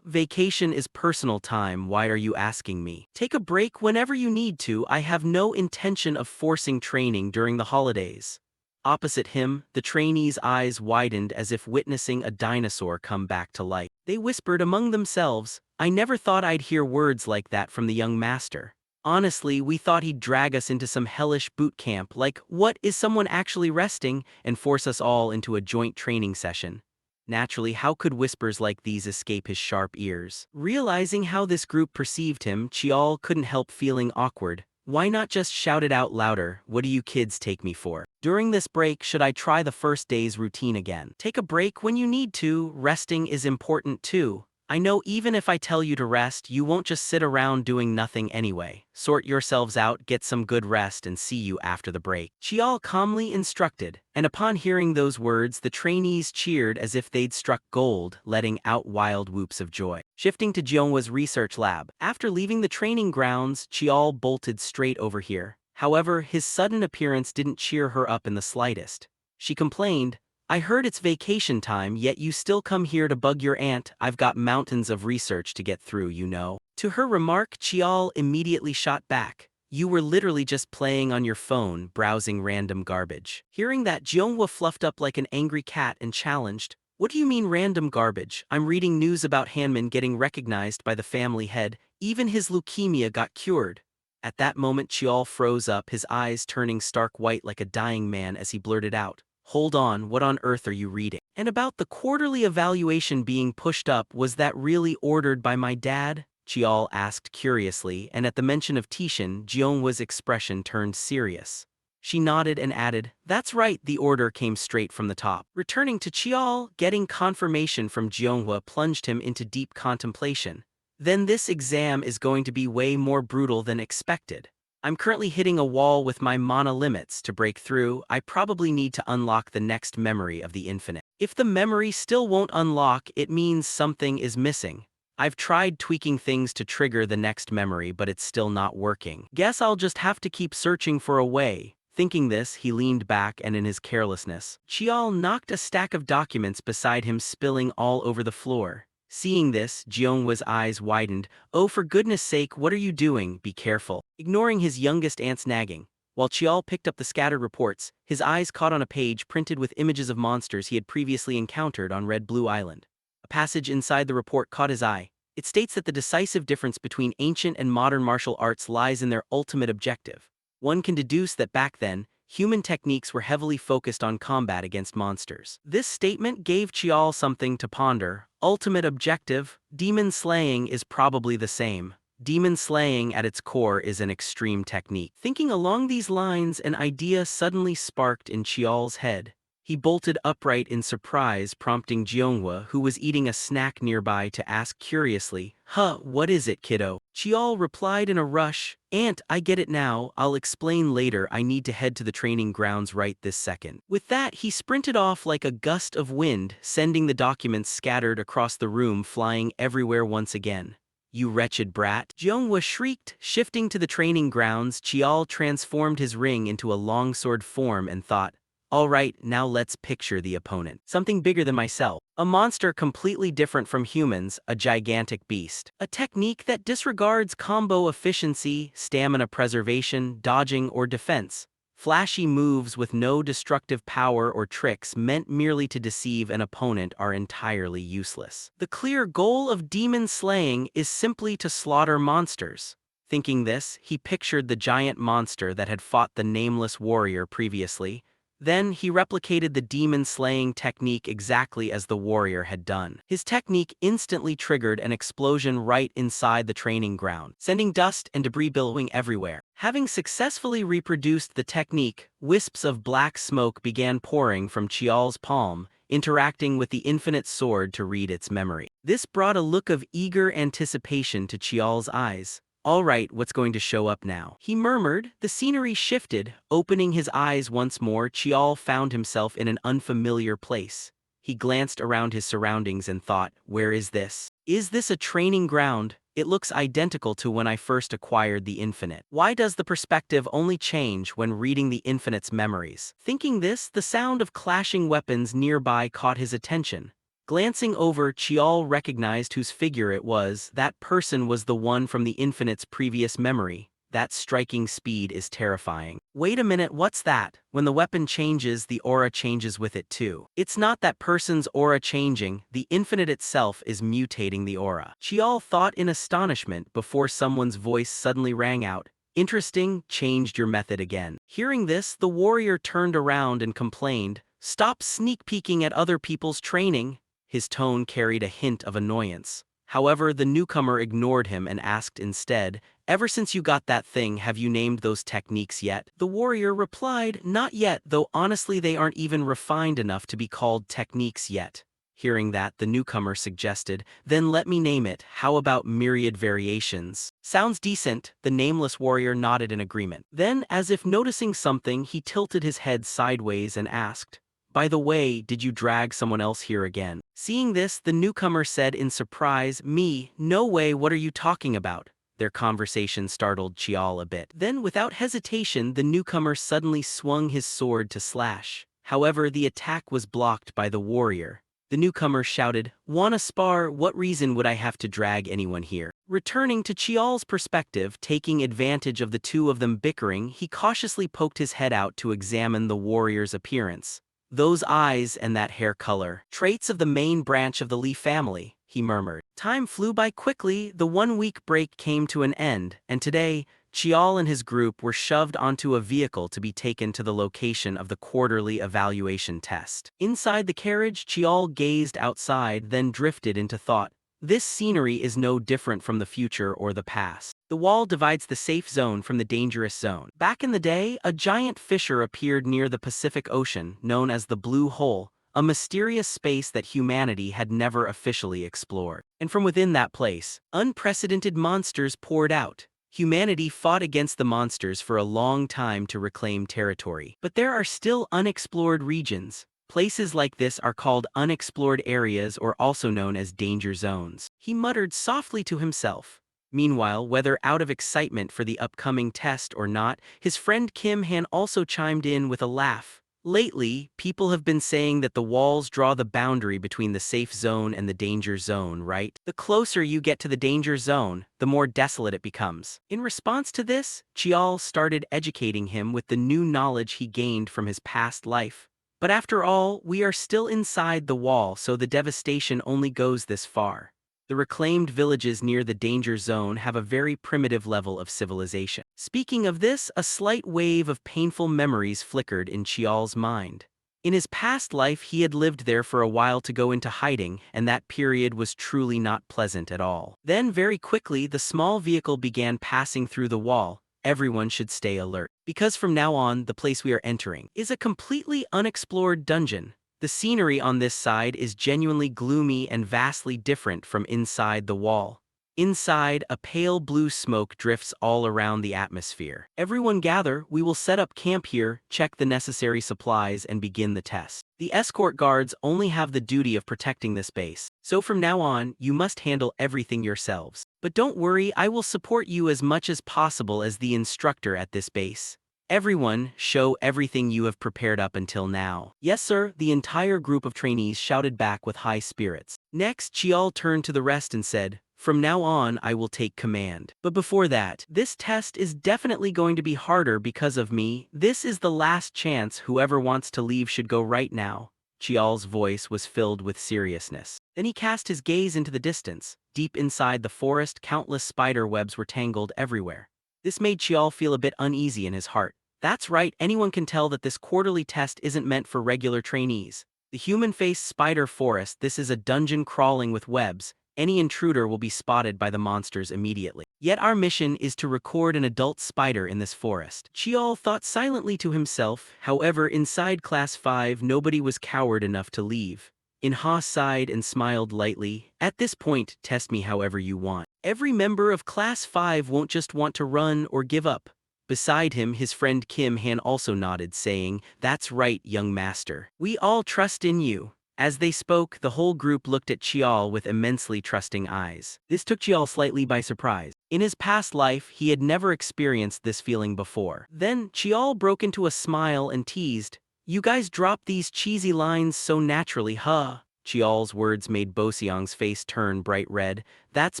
Vacation is personal time, why are you asking me? Take a break whenever you need to, I have no intention of forcing training during the holidays." Opposite him, the trainees' eyes widened as if witnessing a dinosaur come back to life. They whispered among themselves, "I never thought I'd hear words like that from the young master. Honestly, we thought he'd drag us into some hellish boot camp like, what, is someone actually resting, and force us all into a joint training session." Naturally, how could whispers like these escape his sharp ears? Realizing how this group perceived him, Chiol couldn't help feeling awkward. Why not just shout it out louder? "What do you kids take me for? During this break, should I try the first day's routine again?" Take a break when you need to, resting is important too. I know even if I tell you to rest, you won't just sit around doing nothing anyway. Sort yourselves out, get some good rest, and see you after the break. Chial calmly instructed, and upon hearing those words, the trainees cheered as if they'd struck gold, letting out wild whoops of joy. Shifting to Jeonhwa's research lab, after leaving the training grounds, Chial bolted straight over here. However, his sudden appearance didn't cheer her up in the slightest. She complained, I heard it's vacation time, yet you still come here to bug your aunt. I've got mountains of research to get through, you know. To her remark, Chial immediately shot back. You were literally just playing on your phone, browsing random garbage. Hearing that, Jeonhwa fluffed up like an angry cat and challenged, what do you mean random garbage? I'm reading news about Hanmin getting recognized by the family head. Even his leukemia got cured. At that moment, Chial froze up, his eyes turning stark white like a dying man as he blurted out, hold on, what on earth are you reading? And about the quarterly evaluation being pushed up, was that really ordered by my dad? Chial asked curiously, and at the mention of Tishin, Jeonhwa's expression turned serious. She nodded and added, that's right, the order came straight from the top. Returning to Chial, getting confirmation from Jeonhwa plunged him into deep contemplation. Then this exam is going to be way more brutal than expected. I'm currently hitting a wall with my mana limits. To break through, I probably need to unlock the next memory of the infinite. If the memory still won't unlock, it means something is missing. I've tried tweaking things to trigger the next memory, but it's still not working. Guess I'll just have to keep searching for a way. Thinking this, he leaned back and in his carelessness, Chial knocked a stack of documents beside him, spilling all over the floor. Seeing this, Jeonhwa's eyes widened. Oh, for goodness sake, what are you doing? Be careful. Ignoring his youngest aunt's nagging, while Chial picked up the scattered reports, his eyes caught on a page printed with images of monsters he had previously encountered on Red Blue Island. A passage inside the report caught his eye. It states that the decisive difference between ancient and modern martial arts lies in their ultimate objective. One can deduce that back then, human techniques were heavily focused on combat against monsters. This statement gave Chial something to ponder. Ultimate objective, demon slaying is probably the same. Demon slaying at its core is an extreme technique. Thinking along these lines, an idea suddenly sparked in Chial's head. He bolted upright in surprise, prompting Jeonhwa, who was eating a snack nearby, to ask curiously, what is it, kiddo? Chial replied in a rush, Aunt, I get it now, I'll explain later, I need to head to the training grounds right this second. With that, he sprinted off like a gust of wind, sending the documents scattered across the room flying everywhere once again. You wretched brat, Jeonhwa shrieked. Shifting to the training grounds, Chial transformed his ring into a longsword form and thought, all right, now let's picture the opponent. Something bigger than myself. A monster completely different from humans, a gigantic beast. A technique that disregards combo efficiency, stamina preservation, dodging, or defense. Flashy moves with no destructive power or tricks meant merely to deceive an opponent are entirely useless. The clear goal of demon slaying is simply to slaughter monsters. Thinking this, he pictured the giant monster that had fought the nameless warrior previously. Then he replicated the demon-slaying technique exactly as the warrior had done. His technique instantly triggered an explosion right inside the training ground, sending dust and debris billowing everywhere. Having successfully reproduced the technique, wisps of black smoke began pouring from Chial's palm, interacting with the infinite sword to read its memory. This brought a look of eager anticipation to Chial's eyes. All right, what's going to show up now? He murmured. The scenery shifted. Opening his eyes once more, Chial found himself in an unfamiliar place. He glanced around his surroundings and thought, where is this? Is this a training ground? It looks identical to when I first acquired the infinite. Why does the perspective only change when reading the infinite's memories? Thinking this, the sound of clashing weapons nearby caught his attention. Glancing over, Chial recognized whose figure it was. That person was the one from the infinite's previous memory. That striking speed is terrifying. Wait a minute, what's that? When the weapon changes, the aura changes with it too. It's not that person's aura changing, the infinite itself is mutating the aura. Chial thought in astonishment before someone's voice suddenly rang out. Interesting, changed your method again. Hearing this, the warrior turned around and complained, stop sneak peeking at other people's training. His tone carried a hint of annoyance. However, the newcomer ignored him and asked instead, ever since you got that thing, have you named those techniques yet? The warrior replied, not yet, though honestly they aren't even refined enough to be called techniques yet. Hearing that, the newcomer suggested, "Then let me name it. How about myriad variations?" "Sounds decent," the nameless warrior nodded in agreement. Then, as if noticing something, he tilted his head sideways and asked, "By the way, did you drag someone else here again?" Seeing this, the newcomer said in surprise, "Me? No way, what are you talking about?" Their conversation startled Chial a bit. Then, without hesitation, the newcomer suddenly swung his sword to slash. However, the attack was blocked by the warrior. The newcomer shouted, "Wanna spar? What reason would I have to drag anyone here?" Returning to Chial's perspective, taking advantage of the two of them bickering, he cautiously poked his head out to examine the warrior's appearance. "Those eyes and that hair color. Traits of the main branch of the Lee family," he murmured. Time flew by quickly, the 1 week break came to an end, and today, Chial and his group were shoved onto a vehicle to be taken to the location of the quarterly evaluation test. Inside the carriage, Chial gazed outside, then drifted into thought. This scenery is no different from the future or the past. The wall divides the safe zone from the dangerous zone. Back in the day, a giant fissure appeared near the Pacific Ocean, known as the Blue Hole, a mysterious space that humanity had never officially explored. And from within that place, unprecedented monsters poured out. Humanity fought against the monsters for a long time to reclaim territory. But there are still unexplored regions. Places like this are called unexplored areas, or also known as danger zones. He muttered softly to himself. Meanwhile, whether out of excitement for the upcoming test or not, his friend Kim Han also chimed in with a laugh. Lately, people have been saying that the walls draw the boundary between the safe zone and the danger zone, right? The closer you get to the danger zone, the more desolate it becomes. In response to this, Chial started educating him with the new knowledge he gained from his past life. But after all, we are still inside the wall, so the devastation only goes this far. The reclaimed villages near the danger zone have a very primitive level of civilization. Speaking of this, a slight wave of painful memories flickered in Chial's mind. In his past life, he had lived there for a while to go into hiding, and that period was truly not pleasant at all. Then, very quickly, the small vehicle began passing through the wall. Everyone should stay alert, because from now on, the place we are entering is a completely unexplored dungeon. The scenery on this side is genuinely gloomy and vastly different from inside the wall. Inside, a pale blue smoke drifts all around the atmosphere. Everyone gather, we will set up camp here, check the necessary supplies, and begin the test. The escort guards only have the duty of protecting this base, so from now on, you must handle everything yourselves. But don't worry, I will support you as much as possible as the instructor at this base. Everyone, show everything you have prepared up until now. Yes, sir, the entire group of trainees shouted back with high spirits. Next, Chial turned to the rest and said, "From now on, I will take command. But before that, this test is definitely going to be harder because of me. This is the last chance. Whoever wants to leave should go right now." Chial's voice was filled with seriousness. Then he cast his gaze into the distance. Deep inside the forest, countless spider webs were tangled everywhere. This made Chial feel a bit uneasy in his heart. That's right, anyone can tell that this quarterly test isn't meant for regular trainees. The human-faced spider forest, this is a dungeon crawling with webs. Any intruder will be spotted by the monsters immediately. Yet our mission is to record an adult spider in this forest. Chial thought silently to himself. However, inside Class 5, nobody was coward enough to leave. Inha sighed and smiled lightly. At this point, test me however you want. Every member of Class 5 won't just want to run or give up. Beside him, his friend Kim Han also nodded, saying, "That's right, young master. We all trust in you." As they spoke, the whole group looked at Chial with immensely trusting eyes. This took Chial slightly by surprise. In his past life, he had never experienced this feeling before. Then, Chial broke into a smile and teased, "You guys drop these cheesy lines so naturally, huh?" Chial's words made Bo Xiang's face turn bright red. "That's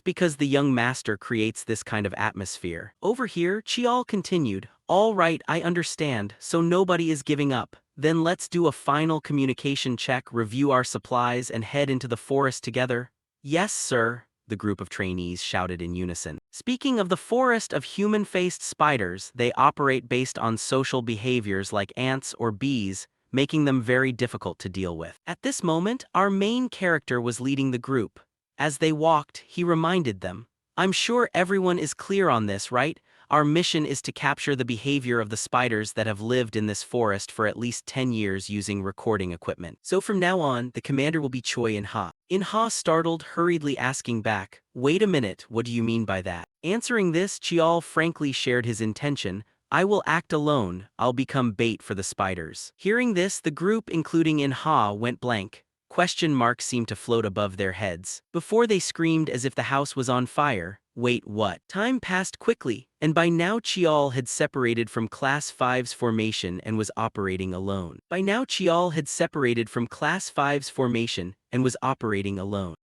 because the young master creates this kind of atmosphere." Over here, Chial continued, "All right, I understand, so nobody is giving up. Then let's do a final communication check, review our supplies, and head into the forest together." "Yes, sir," the group of trainees shouted in unison. Speaking of the forest of human-faced spiders, they operate based on social behaviors like ants or bees, making them very difficult to deal with. At this moment, our main character was leading the group. As they walked, he reminded them, "I'm sure everyone is clear on this, right? Our mission is to capture the behavior of the spiders that have lived in this forest for at least 10 years using recording equipment. So from now on, the commander will be Choi In-ha. In-ha startled, hurriedly asking back, "Wait a minute, what do you mean by that?" Answering this, Chiol frankly shared his intention, "I will act alone, I'll become bait for the spiders." Hearing this, the group, including In-ha, went blank. Question marks seemed to float above their heads. Before they screamed as if the house was on fire. Wait, what? Time passed quickly, and by now Chiol had separated from Class 5's formation and was operating alone.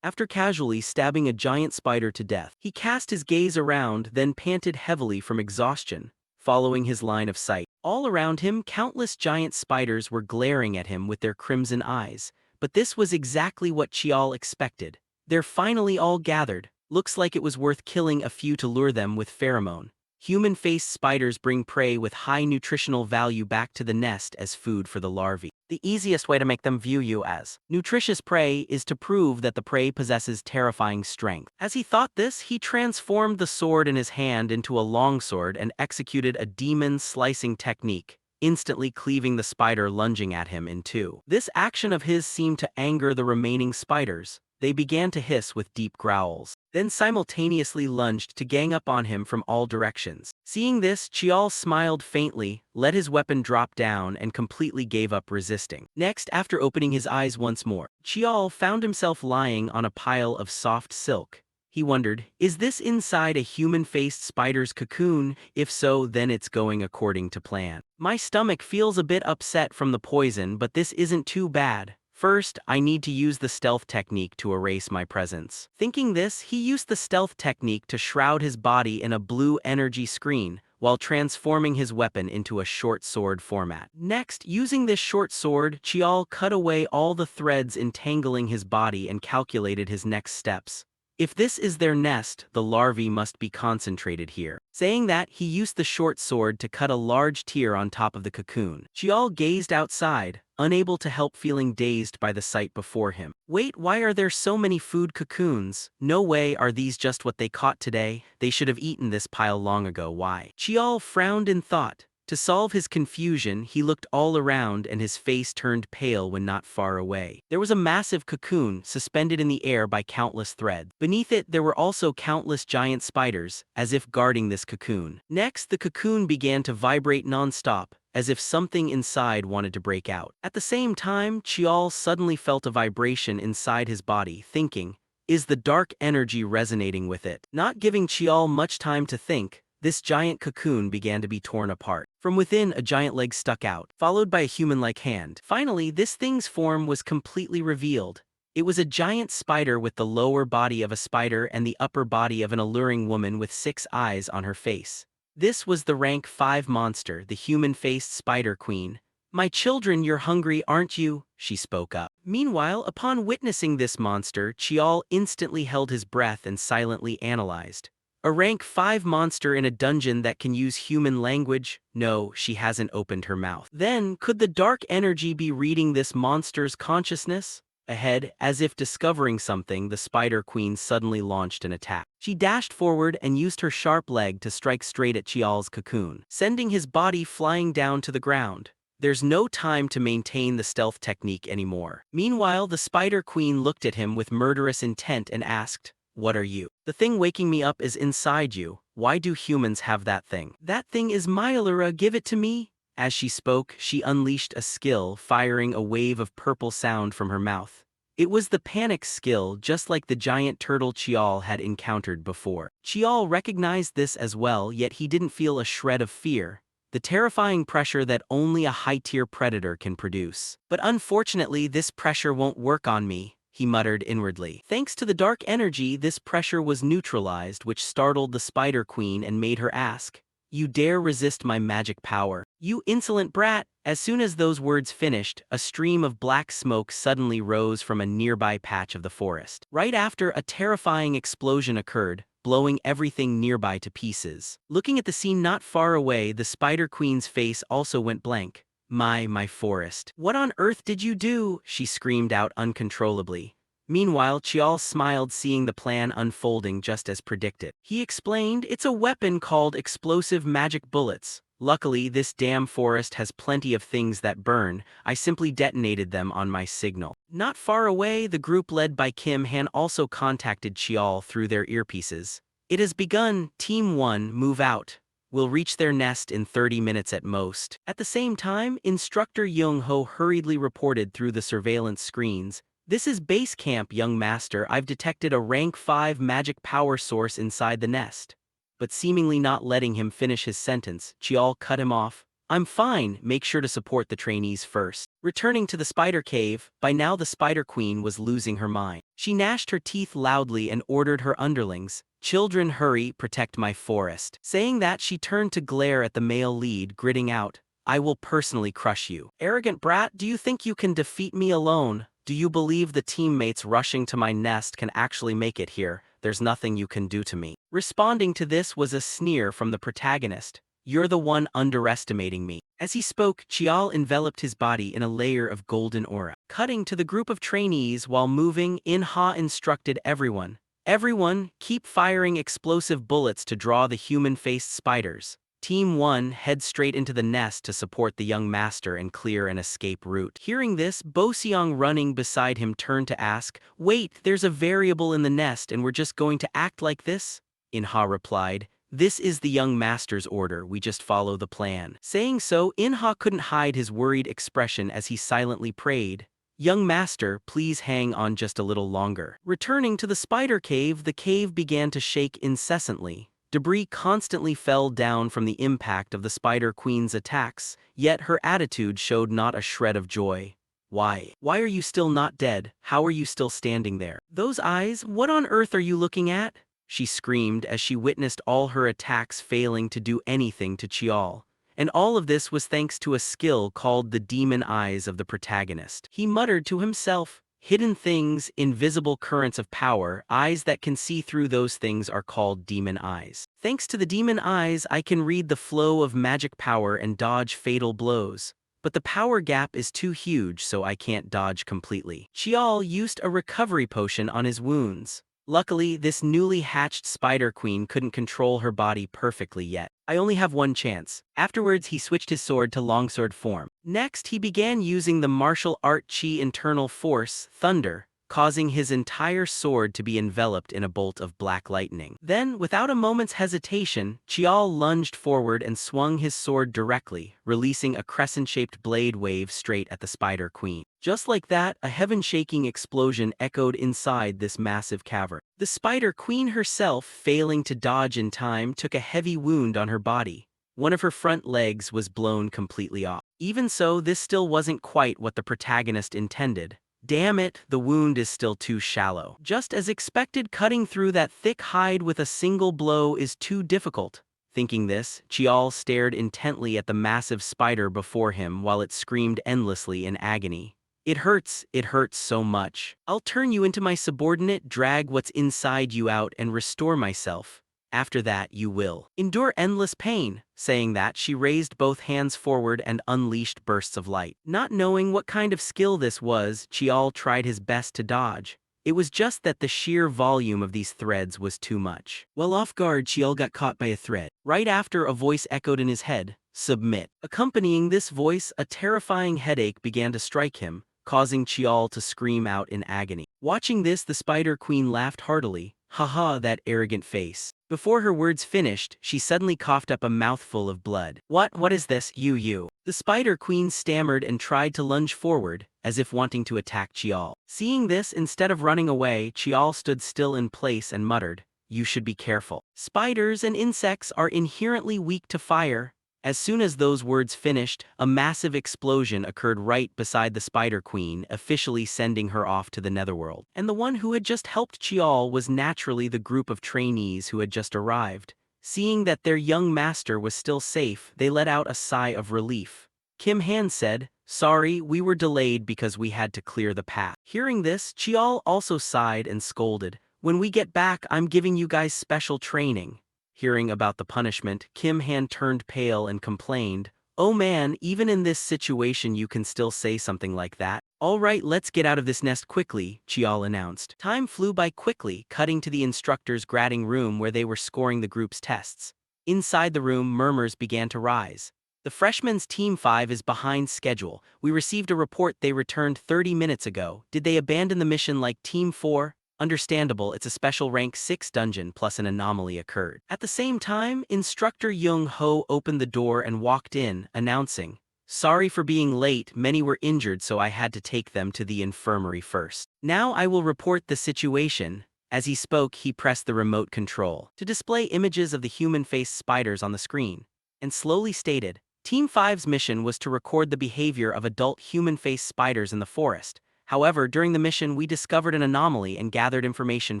After casually stabbing a giant spider to death, he cast his gaze around, then panted heavily from exhaustion, following his line of sight. All around him, countless giant spiders were glaring at him with their crimson eyes. But this was exactly what Chiol expected. They're finally all gathered. Looks like it was worth killing a few to lure them with pheromone. Human-faced spiders bring prey with high nutritional value back to the nest as food for the larvae. The easiest way to make them view you as nutritious prey is to prove that the prey possesses terrifying strength. As he thought this, he transformed the sword in his hand into a longsword and executed a demon slicing technique, instantly cleaving the spider lunging at him in two. This action of his seemed to anger the remaining spiders. They began to hiss with deep growls, then simultaneously lunged to gang up on him from all directions. Seeing this, Chiol smiled faintly, let his weapon drop down, and completely gave up resisting. Next, after opening his eyes once more, Chiol found himself lying on a pile of soft silk. He wondered, is this inside a human-faced spider's cocoon? If so, then it's going according to plan. My stomach feels a bit upset from the poison, but this isn't too bad. First, I need to use the stealth technique to erase my presence. Thinking this, he used the stealth technique to shroud his body in a blue energy screen, while transforming his weapon into a short sword format. Next, using this short sword, Chiol cut away all the threads entangling his body and calculated his next steps. If this is their nest, the larvae must be concentrated here. Saying that, he used the short sword to cut a large tear on top of the cocoon. Chiol gazed outside, unable to help feeling dazed by the sight before him. Wait, why are there so many food cocoons? No way, are these just what they caught today? They should have eaten this pile long ago, why? Chiol frowned in thought. To solve his confusion, he looked all around and his face turned pale when not far away. There was a massive cocoon suspended in the air by countless threads. Beneath it, there were also countless giant spiders, as if guarding this cocoon. Next, the cocoon began to vibrate non-stop, as if something inside wanted to break out. At the same time, Chiol suddenly felt a vibration inside his body, thinking, is the dark energy resonating with it? Not giving Chiol much time to think, this giant cocoon began to be torn apart. From within, a giant leg stuck out, followed by a human-like hand. Finally, this thing's form was completely revealed. It was a giant spider with the lower body of a spider and the upper body of an alluring woman with 6 eyes on her face. This was the rank 5 monster, the human-faced spider queen. "My children, you're hungry, aren't you?" she spoke up. Meanwhile, upon witnessing this monster, Chiol instantly held his breath and silently analyzed. A rank 5 monster in a dungeon that can use human language? No, she hasn't opened her mouth. Then, could the dark energy be reading this monster's consciousness? Ahead, as if discovering something, the Spider Queen suddenly launched an attack. She dashed forward and used her sharp leg to strike straight at Chiol's cocoon, sending his body flying down to the ground. There's no time to maintain the stealth technique anymore. Meanwhile, the Spider Queen looked at him with murderous intent and asked, "What are you?" "The thing waking me up is inside you. Why do humans have that thing?" "That thing is my Allura, give it to me." As she spoke, she unleashed a skill, firing a wave of purple sound from her mouth. It was the panic skill, just like the giant turtle Chiol had encountered before. Chiol recognized this as well, yet he didn't feel a shred of fear. The terrifying pressure that only a high-tier predator can produce. "But unfortunately, this pressure won't work on me," he muttered inwardly. Thanks to the dark energy, this pressure was neutralized, which startled the Spider Queen and made her ask, "You dare resist my magic power? You insolent brat!" As soon as those words finished, a stream of black smoke suddenly rose from a nearby patch of the forest. Right after, a terrifying explosion occurred, blowing everything nearby to pieces. Looking at the scene not far away, the Spider Queen's face also went blank. My forest. "What on earth did you do?" she screamed out uncontrollably. Meanwhile, Chial smiled seeing the plan unfolding just as predicted. He explained, "It's a weapon called explosive magic bullets. Luckily, this damn forest has plenty of things that burn. I simply detonated them on my signal." Not far away, the group led by Kim Han also contacted Chial through their earpieces. "It has begun. Team 1, move out. We'll reach their nest in 30 minutes at most." At the same time, Instructor Young Ho hurriedly reported through the surveillance screens, "This is base camp, young master. I've detected a rank 5 magic power source inside the nest." But seemingly not letting him finish his sentence, Chial cut him off. "I'm fine, make sure to support the trainees first." Returning to the spider cave, by now the Spider Queen was losing her mind. She gnashed her teeth loudly and ordered her underlings, "Children, hurry, protect my forest." Saying that, she turned to glare at the male lead, gritting out, "I will personally crush you. Arrogant brat, do you think you can defeat me alone? Do you believe the teammates rushing to my nest can actually make it here? There's nothing you can do to me." Responding to this was a sneer from the protagonist, "You're the one underestimating me." As he spoke, Chial enveloped his body in a layer of golden aura. Cutting to the group of trainees while moving, Inha instructed everyone, "Everyone, keep firing explosive bullets to draw the human-faced spiders. Team 1, head straight into the nest to support the young master and clear an escape route." Hearing this, Bo Seong running beside him turned to ask, "Wait, there's a variable in the nest and we're just going to act like this?" Inha replied, "This is the young master's order, we just follow the plan." Saying so, Inha couldn't hide his worried expression as he silently prayed, "Young master, please hang on just a little longer." Returning to the spider cave, the cave began to shake incessantly. Debris constantly fell down from the impact of the Spider Queen's attacks, yet her attitude showed not a shred of joy. "Why? Why are you still not dead? How are you still standing there? Those eyes, what on earth are you looking at?" she screamed as she witnessed all her attacks failing to do anything to Chial. And all of this was thanks to a skill called the demon eyes of the protagonist. He muttered to himself, "Hidden things, invisible currents of power, eyes that can see through those things are called demon eyes. Thanks to the demon eyes, I can read the flow of magic power and dodge fatal blows. But the power gap is too huge, so I can't dodge completely." Chial used a recovery potion on his wounds. Luckily, this newly hatched Spider Queen couldn't control her body perfectly yet. "I only have one chance." Afterwards, he switched his sword to longsword form. Next, he began using the martial art chi internal force, thunder, causing his entire sword to be enveloped in a bolt of black lightning. Then, without a moment's hesitation, Chial lunged forward and swung his sword directly, releasing a crescent-shaped blade wave straight at the Spider Queen. Just like that, a heaven-shaking explosion echoed inside this massive cavern. The Spider Queen herself, failing to dodge in time, took a heavy wound on her body. One of her front legs was blown completely off. Even so, this still wasn't quite what the protagonist intended. Damn it, the wound is still too shallow. Just as expected, cutting through that thick hide with a single blow is too difficult. Thinking this, Chial stared intently at the massive spider before him while it screamed endlessly in agony. It hurts so much. I'll turn you into my subordinate, drag what's inside you out and restore myself. After that, you will endure endless pain." Saying that, she raised both hands forward and unleashed bursts of light. Not knowing what kind of skill this was, Chial tried his best to dodge. It was just that the sheer volume of these threads was too much. Well off guard, Chial got caught by a thread. Right after, a voice echoed in his head, "Submit." Accompanying this voice, a terrifying headache began to strike him, causing Chial to scream out in agony. Watching this, the Spider Queen laughed heartily. "Haha, that arrogant face." Before her words finished, she suddenly coughed up a mouthful of blood. What is this, you?" The Spider Queen stammered and tried to lunge forward, as if wanting to attack Chial. Seeing this, instead of running away, Chial stood still in place and muttered, "You should be careful. Spiders and insects are inherently weak to fire." As soon as those words finished, a massive explosion occurred right beside the Spider Queen, officially sending her off to the netherworld. And the one who had just helped Chial was naturally the group of trainees who had just arrived. Seeing that their young master was still safe, they let out a sigh of relief. Kim Han said, "Sorry, we were delayed because we had to clear the path." Hearing this, Chial also sighed and scolded, "When we get back, I'm giving you guys special training." Hearing about the punishment, Kim Han turned pale and complained, Oh man, even in this situation you can still say something like that. Alright, let's get out of this nest quickly, Chial announced. Time flew by quickly, cutting to the instructor's grading room where they were scoring the group's tests. Inside the room, murmurs began to rise. The freshmen's Team 5 is behind schedule. We received a report they returned 30 minutes ago. Did they abandon the mission like Team 4? Understandable, it's a special rank 6 dungeon plus an anomaly occurred. At the same time, Instructor Young Ho opened the door and walked in, announcing, "Sorry for being late, many were injured so I had to take them to the infirmary first. Now I will report the situation." As he spoke, he pressed the remote control to display images of the human-faced spiders on the screen, and slowly stated, Team 5's mission was to record the behavior of adult human-faced spiders in the forest. However, during the mission we discovered an anomaly and gathered information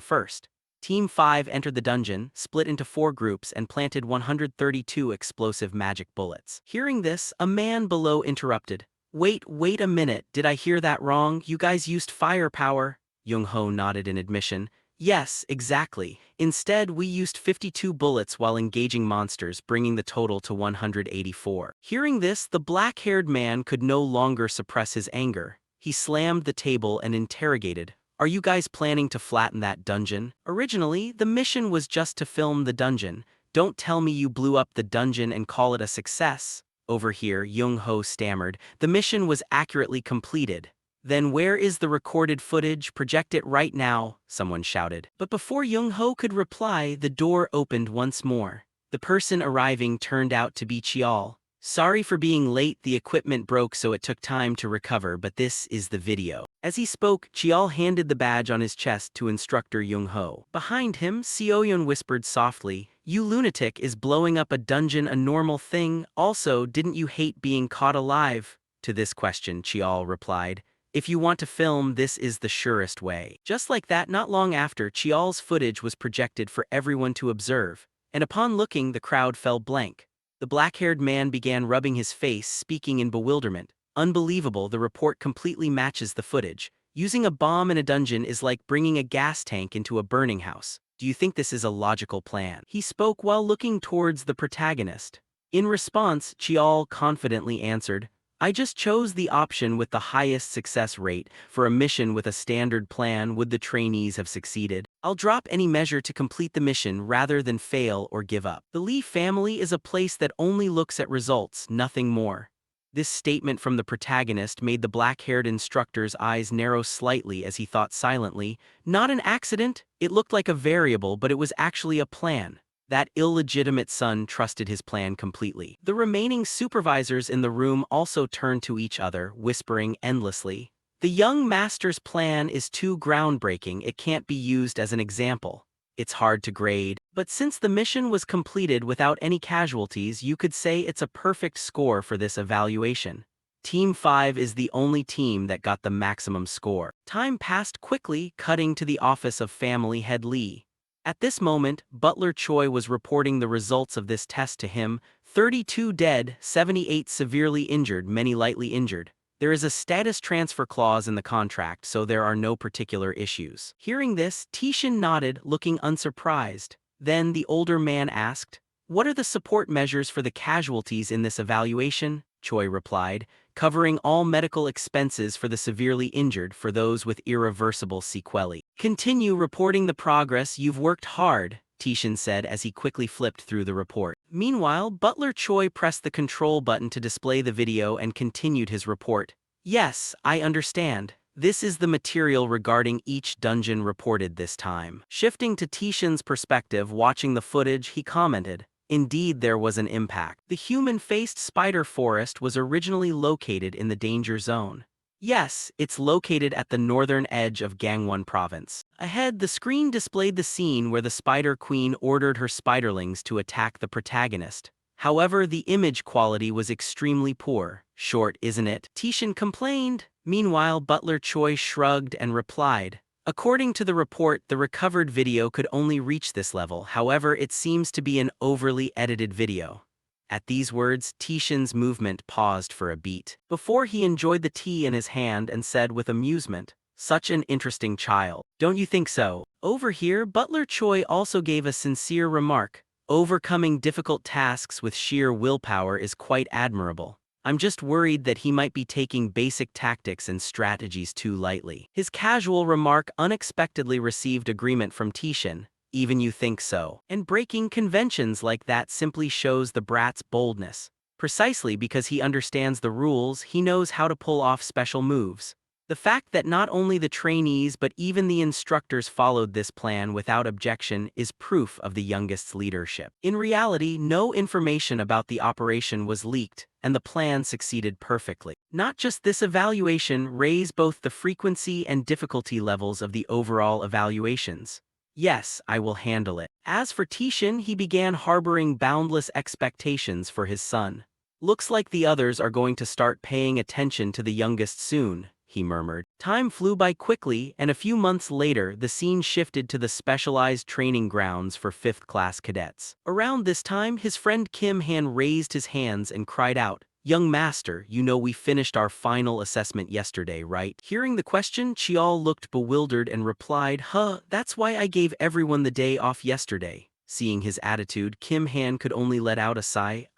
first. Team 5 entered the dungeon, split into 4 groups and planted 132 explosive magic bullets. Hearing this, a man below interrupted. Wait a minute, did I hear that wrong? You guys used firepower?" Young-ho nodded in admission. "Yes, exactly. Instead, we used 52 bullets while engaging monsters, bringing the total to 184. Hearing this, the black-haired man could no longer suppress his anger. He slammed the table and interrogated, "Are you guys planning to flatten that dungeon? Originally, the mission was just to film the dungeon. Don't tell me you blew up the dungeon and call it a success." Over here, Young-ho stammered, "The mission was accurately completed." "Then where is the recorded footage? Project it right now," someone shouted. But before Young-ho could reply, the door opened once more. The person arriving turned out to be Chial. "Sorry for being late, the equipment broke so it took time to recover, but this is the video." As he spoke, Chial handed the badge on his chest to Instructor Young-ho. Behind him, Seoyeon whispered softly, "You lunatic, is blowing up a dungeon a normal thing? Also, didn't you hate being caught alive?" To this question, Chial replied, "If you want to film, this is the surest way." Just like that, not long after, Chial's footage was projected for everyone to observe, and upon looking, the crowd fell blank. The black-haired man began rubbing his face, speaking in bewilderment. "Unbelievable, the report completely matches the footage. Using a bomb in a dungeon is like bringing a gas tank into a burning house. Do you think this is a logical plan?" He spoke while looking towards the protagonist. In response, Chial confidently answered, "I just chose the option with the highest success rate. For a mission with a standard plan, would the trainees have succeeded? I'll drop any measure to complete the mission rather than fail or give up. The Lee family is a place that only looks at results, nothing more." This statement from the protagonist made the black-haired instructor's eyes narrow slightly as he thought silently, "Not an accident? It looked like a variable, but it was actually a plan." That illegitimate son trusted his plan completely. The remaining supervisors in the room also turned to each other, whispering endlessly, "The young master's plan is too groundbreaking, it can't be used as an example. It's hard to grade, but since the mission was completed without any casualties, you could say it's a perfect score for this evaluation. Team 5 is the only team that got the maximum score." Time passed quickly, cutting to the office of family head Lee. At this moment, Butler Choi was reporting the results of this test to him: 32 dead, 78 severely injured, many lightly injured. There is a status transfer clause in the contract, so there are no particular issues. Hearing this, Tishin nodded, looking unsurprised. Then the older man asked, "What are the support measures for the casualties in this evaluation?" Choi replied, "Covering all medical expenses for the severely injured for those with irreversible sequelae." "Continue reporting the progress, you've worked hard," Tishin said as he quickly flipped through the report. Meanwhile, Butler Choi pressed the control button to display the video and continued his report. "Yes, I understand. This is the material regarding each dungeon reported this time." Shifting to Tishin's perspective, watching the footage, he commented, "Indeed, there was an impact. The human-faced spider forest was originally located in the danger zone. Yes, it's located at the northern edge of Gangwon province." Ahead, the screen displayed the scene where the Spider Queen ordered her spiderlings to attack the protagonist. However, the image quality was extremely poor. "Short, isn't it?" Tishin complained. Meanwhile, Butler Choi shrugged and replied, "According to the report, the recovered video could only reach this level. However, it seems to be an overly edited video." At these words, Tishin's movement paused for a beat, before he enjoyed the tea in his hand and said with amusement, "Such an interesting child. Don't you think so?" Over here, Butler Choi also gave a sincere remark. Overcoming difficult tasks with sheer willpower is quite admirable. I'm just worried that he might be taking basic tactics and strategies too lightly. His casual remark unexpectedly received agreement from Tishin. Even you think so? And breaking conventions like that simply shows the brat's boldness. Precisely because he understands the rules, he knows how to pull off special moves. The fact that not only the trainees but even the instructors followed this plan without objection is proof of the youngest's leadership. In reality, no information about the operation was leaked, and the plan succeeded perfectly. Not just this evaluation raised both the frequency and difficulty levels of the overall evaluations. Yes, I will handle it. As for Tishin, he began harboring boundless expectations for his son. Looks like the others are going to start paying attention to the youngest soon, he murmured. Time flew by quickly, and a few months later, the scene shifted to the specialized training grounds for 5th-class cadets. Around this time, his friend Kim Han raised his hands and cried out, "Young master, you know we finished our final assessment yesterday, right?" Hearing the question, Chial looked bewildered and replied, That's why I gave everyone the day off yesterday." Seeing his attitude, Kim Han could only let out a sigh.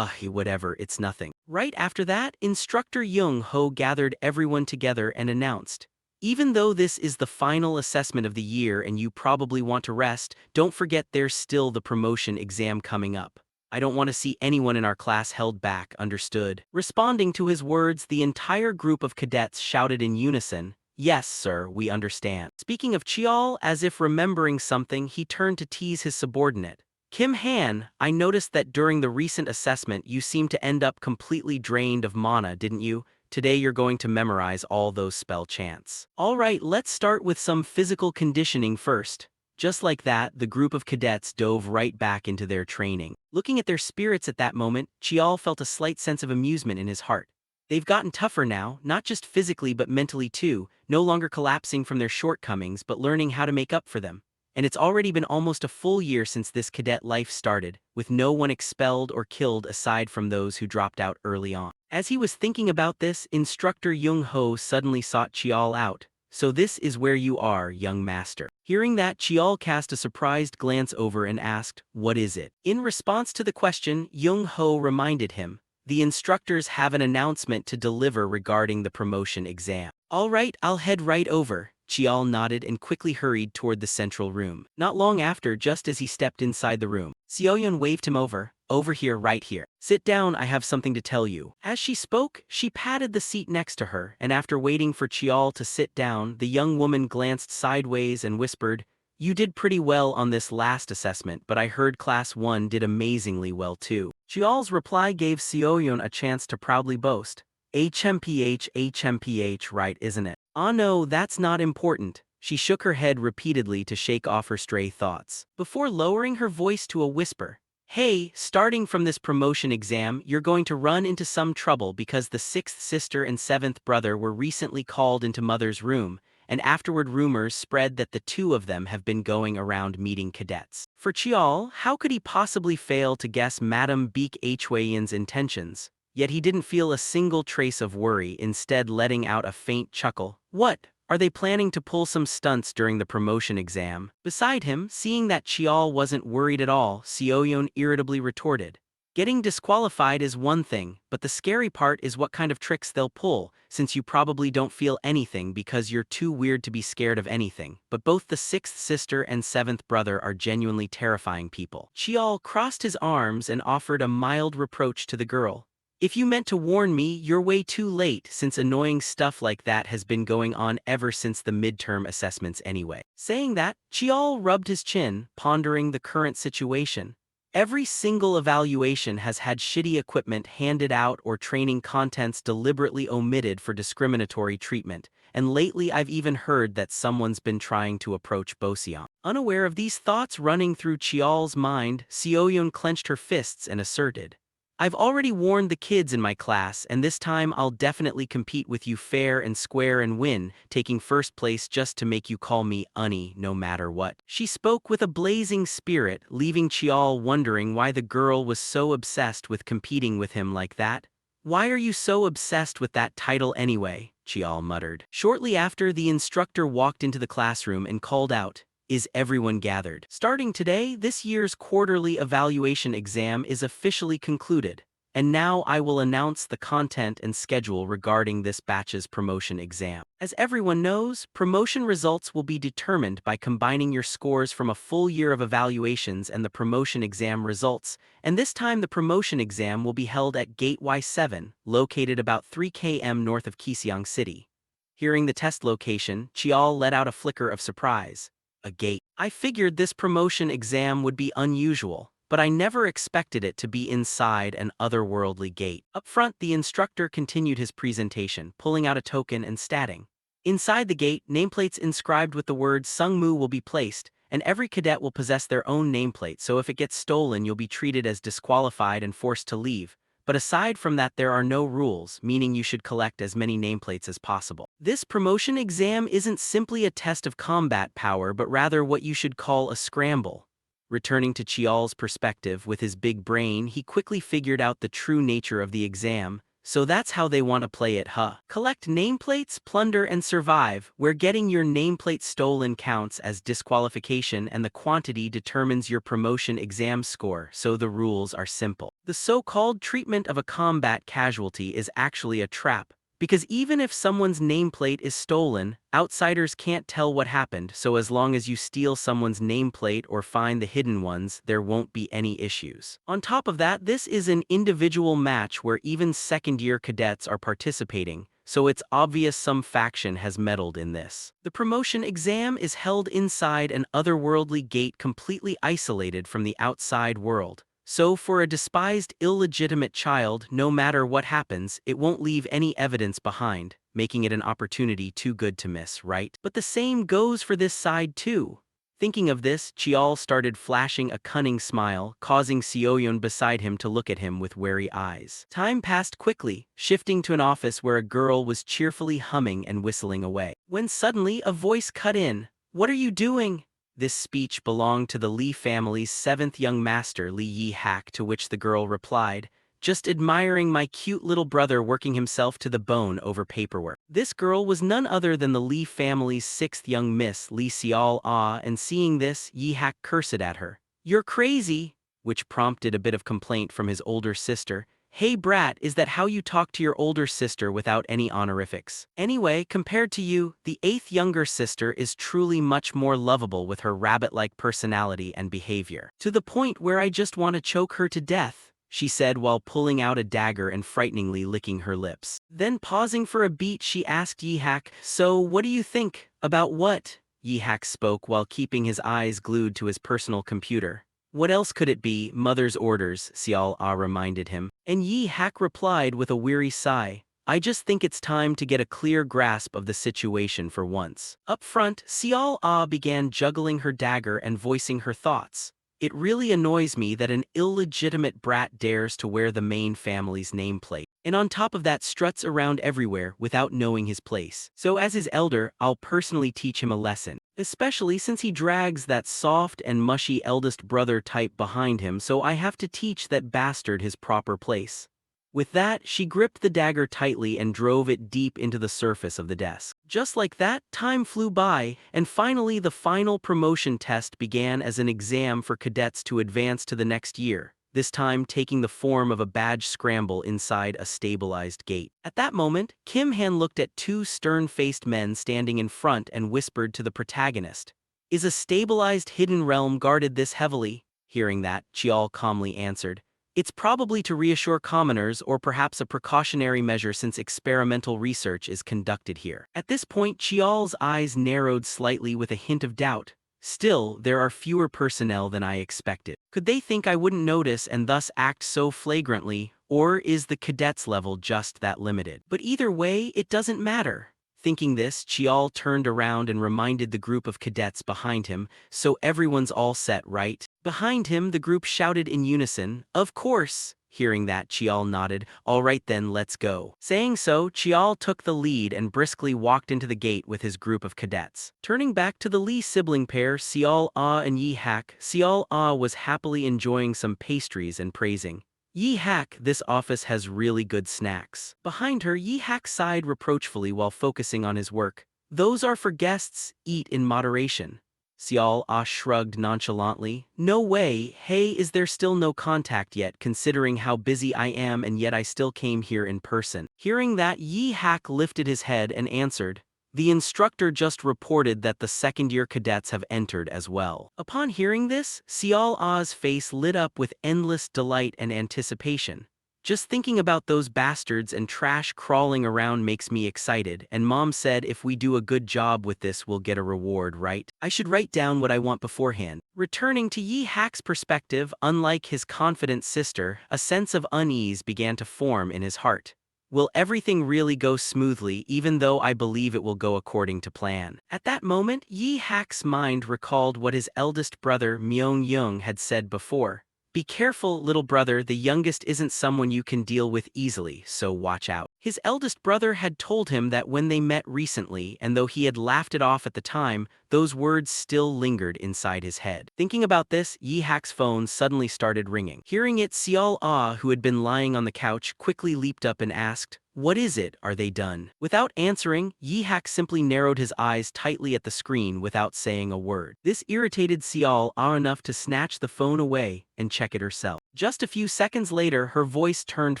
Whatever, it's nothing. Right after that, Instructor Jung Ho gathered everyone together and announced, "Even though this is the final assessment of the year and you probably want to rest, don't forget there's still the promotion exam coming up. I don't want to see anyone in our class held back, understood?" Responding to his words, the entire group of cadets shouted in unison, "Yes, sir, we understand." Speaking of Chial, as if remembering something, he turned to tease his subordinate. "Kim Han, I noticed that during the recent assessment you seemed to end up completely drained of mana, didn't you? Today you're going to memorize all those spell chants." "Alright, let's start with some physical conditioning first." Just like that, the group of cadets dove right back into their training. Looking at their spirits at that moment, Chial felt a slight sense of amusement in his heart. They've gotten tougher now, not just physically but mentally too, no longer collapsing from their shortcomings but learning how to make up for them. And it's already been almost a full year since this cadet life started, with no one expelled or killed aside from those who dropped out early on. As he was thinking about this, Instructor Jung Ho suddenly sought Chial out. "So this is where you are, young master." Hearing that, Chial cast a surprised glance over and asked, "What is it?" In response to the question, Jung Ho reminded him, "The instructors have an announcement to deliver regarding the promotion exam." "Alright, I'll head right over." Chial nodded and quickly hurried toward the central room. Not long after, just as he stepped inside the room, Seoyeon waved him over. "Over here, right here. Sit down, I have something to tell you." As she spoke, she patted the seat next to her, and after waiting for Chial to sit down, the young woman glanced sideways and whispered, "You did pretty well on this last assessment, but I heard Class 1 did amazingly well too." Chial's reply gave Seoyeon a chance to proudly boast. HMPH, right, isn't it?" "Ah no, that's not important." She shook her head repeatedly to shake off her stray thoughts, before lowering her voice to a whisper. "Hey, starting from this promotion exam, you're going to run into some trouble because the 6th sister and 7th brother were recently called into Mother's room, and afterward rumors spread that the two of them have been going around meeting cadets." For Chial, how could he possibly fail to guess Madame Beek Hwayen's intentions? Yet he didn't feel a single trace of worry, instead letting out a faint chuckle. "What? Are they planning to pull some stunts during the promotion exam?" Beside him, seeing that Chial wasn't worried at all, Seoyeon irritably retorted. "Getting disqualified is one thing, but the scary part is what kind of tricks they'll pull, since you probably don't feel anything because you're too weird to be scared of anything. But both the 6th sister and 7th brother are genuinely terrifying people." Chial crossed his arms and offered a mild reproach to the girl. "If you meant to warn me, you're way too late, since annoying stuff like that has been going on ever since the midterm assessments anyway." Saying that, Chial rubbed his chin, pondering the current situation. Every single evaluation has had shitty equipment handed out or training contents deliberately omitted for discriminatory treatment, and lately I've even heard that someone's been trying to approach Boseon. Unaware of these thoughts running through Chial's mind, Seoyeon clenched her fists and asserted, "I've already warned the kids in my class, and this time I'll definitely compete with you fair and square and win, taking first place just to make you call me Unny no matter what." She spoke with a blazing spirit, leaving Chial wondering why the girl was so obsessed with competing with him like that. "Why are you so obsessed with that title anyway?" Chial muttered. Shortly after, the instructor walked into the classroom and called out, Is everyone gathered? Starting today, this year's quarterly evaluation exam is officially concluded, and now I will announce the content and schedule regarding this batch's promotion exam. As everyone knows, promotion results will be determined by combining your scores from a full year of evaluations and the promotion exam results, and this time the promotion exam will be held at Gate Y7, located about 3 km north of Kiseong City. Hearing the test location, Chial let out a flicker of surprise. A gate. I figured this promotion exam would be unusual, but I never expected it to be inside an otherworldly gate. Up front, the instructor continued his presentation, pulling out a token and statting. Inside the gate, nameplates inscribed with the word Sungmu will be placed, and every cadet will possess their own nameplate, so if it gets stolen you'll be treated as disqualified and forced to leave. But aside from that, there are no rules, meaning you should collect as many nameplates as possible. This promotion exam isn't simply a test of combat power, but rather what you should call a scramble. Returning to Chial's perspective with his big brain, he quickly figured out the true nature of the exam. So that's how they want to play it, huh? Collect nameplates, plunder, and survive, where getting your nameplate stolen counts as disqualification and the quantity determines your promotion exam score, so the rules are simple. The so-called treatment of a combat casualty is actually a trap, because even if someone's nameplate is stolen, outsiders can't tell what happened, so as long as you steal someone's nameplate or find the hidden ones, there won't be any issues. On top of that, this is an individual match where even second-year cadets are participating, so it's obvious some faction has meddled in this. The promotion exam is held inside an otherworldly gate completely isolated from the outside world. So for a despised, illegitimate child, no matter what happens, it won't leave any evidence behind, making it an opportunity too good to miss, right? But the same goes for this side too. Thinking of this, Chial started flashing a cunning smile, causing Seoyeon beside him to look at him with wary eyes. Time passed quickly, shifting to an office where a girl was cheerfully humming and whistling away. When suddenly a voice cut in. "What are you doing?" This speech belonged to the Lee family's seventh young master, Lee Yi-hak, to which the girl replied, "Just admiring my cute little brother working himself to the bone over paperwork." This girl was none other than the Lee family's sixth young miss, Lee Seol-ah, and seeing this, Yi-hak cursed at her. "You're crazy," which prompted a bit of complaint from his older sister. "Hey brat, is that how you talk to your older sister without any honorifics? Anyway, compared to you, the eighth younger sister is truly much more lovable with her rabbit-like personality and behavior. To the point where I just want to choke her to death," she said while pulling out a dagger and frighteningly licking her lips. Then pausing for a beat, she asked Yi-hak, "So what do you think?" "About what?" Yi-hak spoke while keeping his eyes glued to his personal computer. "What else could it be? Mother's orders," Seol-ah reminded him. And Yi-hak replied with a weary sigh, "I just think it's time to get a clear grasp of the situation for once." Up front, Seol-ah began juggling her dagger and voicing her thoughts. "It really annoys me that an illegitimate brat dares to wear the main family's nameplate, and on top of that struts around everywhere without knowing his place. So as his elder, I'll personally teach him a lesson. Especially since he drags that soft and mushy eldest brother type behind him, so I have to teach that bastard his proper place." With that, she gripped the dagger tightly and drove it deep into the surface of the desk. Just like that, time flew by, and finally the final promotion test began as an exam for cadets to advance to the next year, this time taking the form of a badge scramble inside a stabilized gate. At that moment, Kim Han looked at two stern-faced men standing in front and whispered to the protagonist, "Is a stabilized hidden realm guarded this heavily?" Hearing that, Chial calmly answered, "It's probably to reassure commoners or perhaps a precautionary measure since experimental research is conducted here." At this point, Chial's eyes narrowed slightly with a hint of doubt. "Still, there are fewer personnel than I expected. Could they think I wouldn't notice and thus act so flagrantly, or is the cadets level just that limited? But either way, it doesn't matter." Thinking this, Chial turned around and reminded the group of cadets behind him, "So everyone's all set, right?" Behind him, the group shouted in unison, "Of course." Hearing that, Chial nodded, "All right then, let's go." Saying so, Chial took the lead and briskly walked into the gate with his group of cadets. Turning back to the Lee sibling pair, Seol-ah and Yi-hak, Seol-ah was happily enjoying some pastries and praising, "Yi-hak, this office has really good snacks." Behind her, Yi-hak sighed reproachfully while focusing on his work. "Those are for guests, eat in moderation." Xiao Ah shrugged nonchalantly. No way, hey, is there still no contact yet considering how busy I am and yet I still came here in person. Hearing that, Yi Hak lifted his head and answered, the instructor just reported that the second-year cadets have entered as well. Upon hearing this, Xiao Ah's face lit up with endless delight and anticipation. Just thinking about those bastards and trash crawling around makes me excited, and Mom said if we do a good job with this we'll get a reward, right? I should write down what I want beforehand. Returning to Yi Hak's perspective, unlike his confident sister, a sense of unease began to form in his heart. Will everything really go smoothly even though I believe it will go according to plan? At that moment, Yi Hak's mind recalled what his eldest brother Myung Young had said before. Be careful, little brother, the youngest isn't someone you can deal with easily, so watch out. His eldest brother had told him that when they met recently, and though he had laughed it off at the time, those words still lingered inside his head. Thinking about this, Yi Hak's phone suddenly started ringing. Hearing it, Xiao Ah, who had been lying on the couch, quickly leaped up and asked, what is it? Are they done? Without answering, Yi Hak simply narrowed his eyes tightly at the screen without saying a word. This irritated Xiao Ah enough to snatch the phone away and check it herself. Just a few seconds later, her voice turned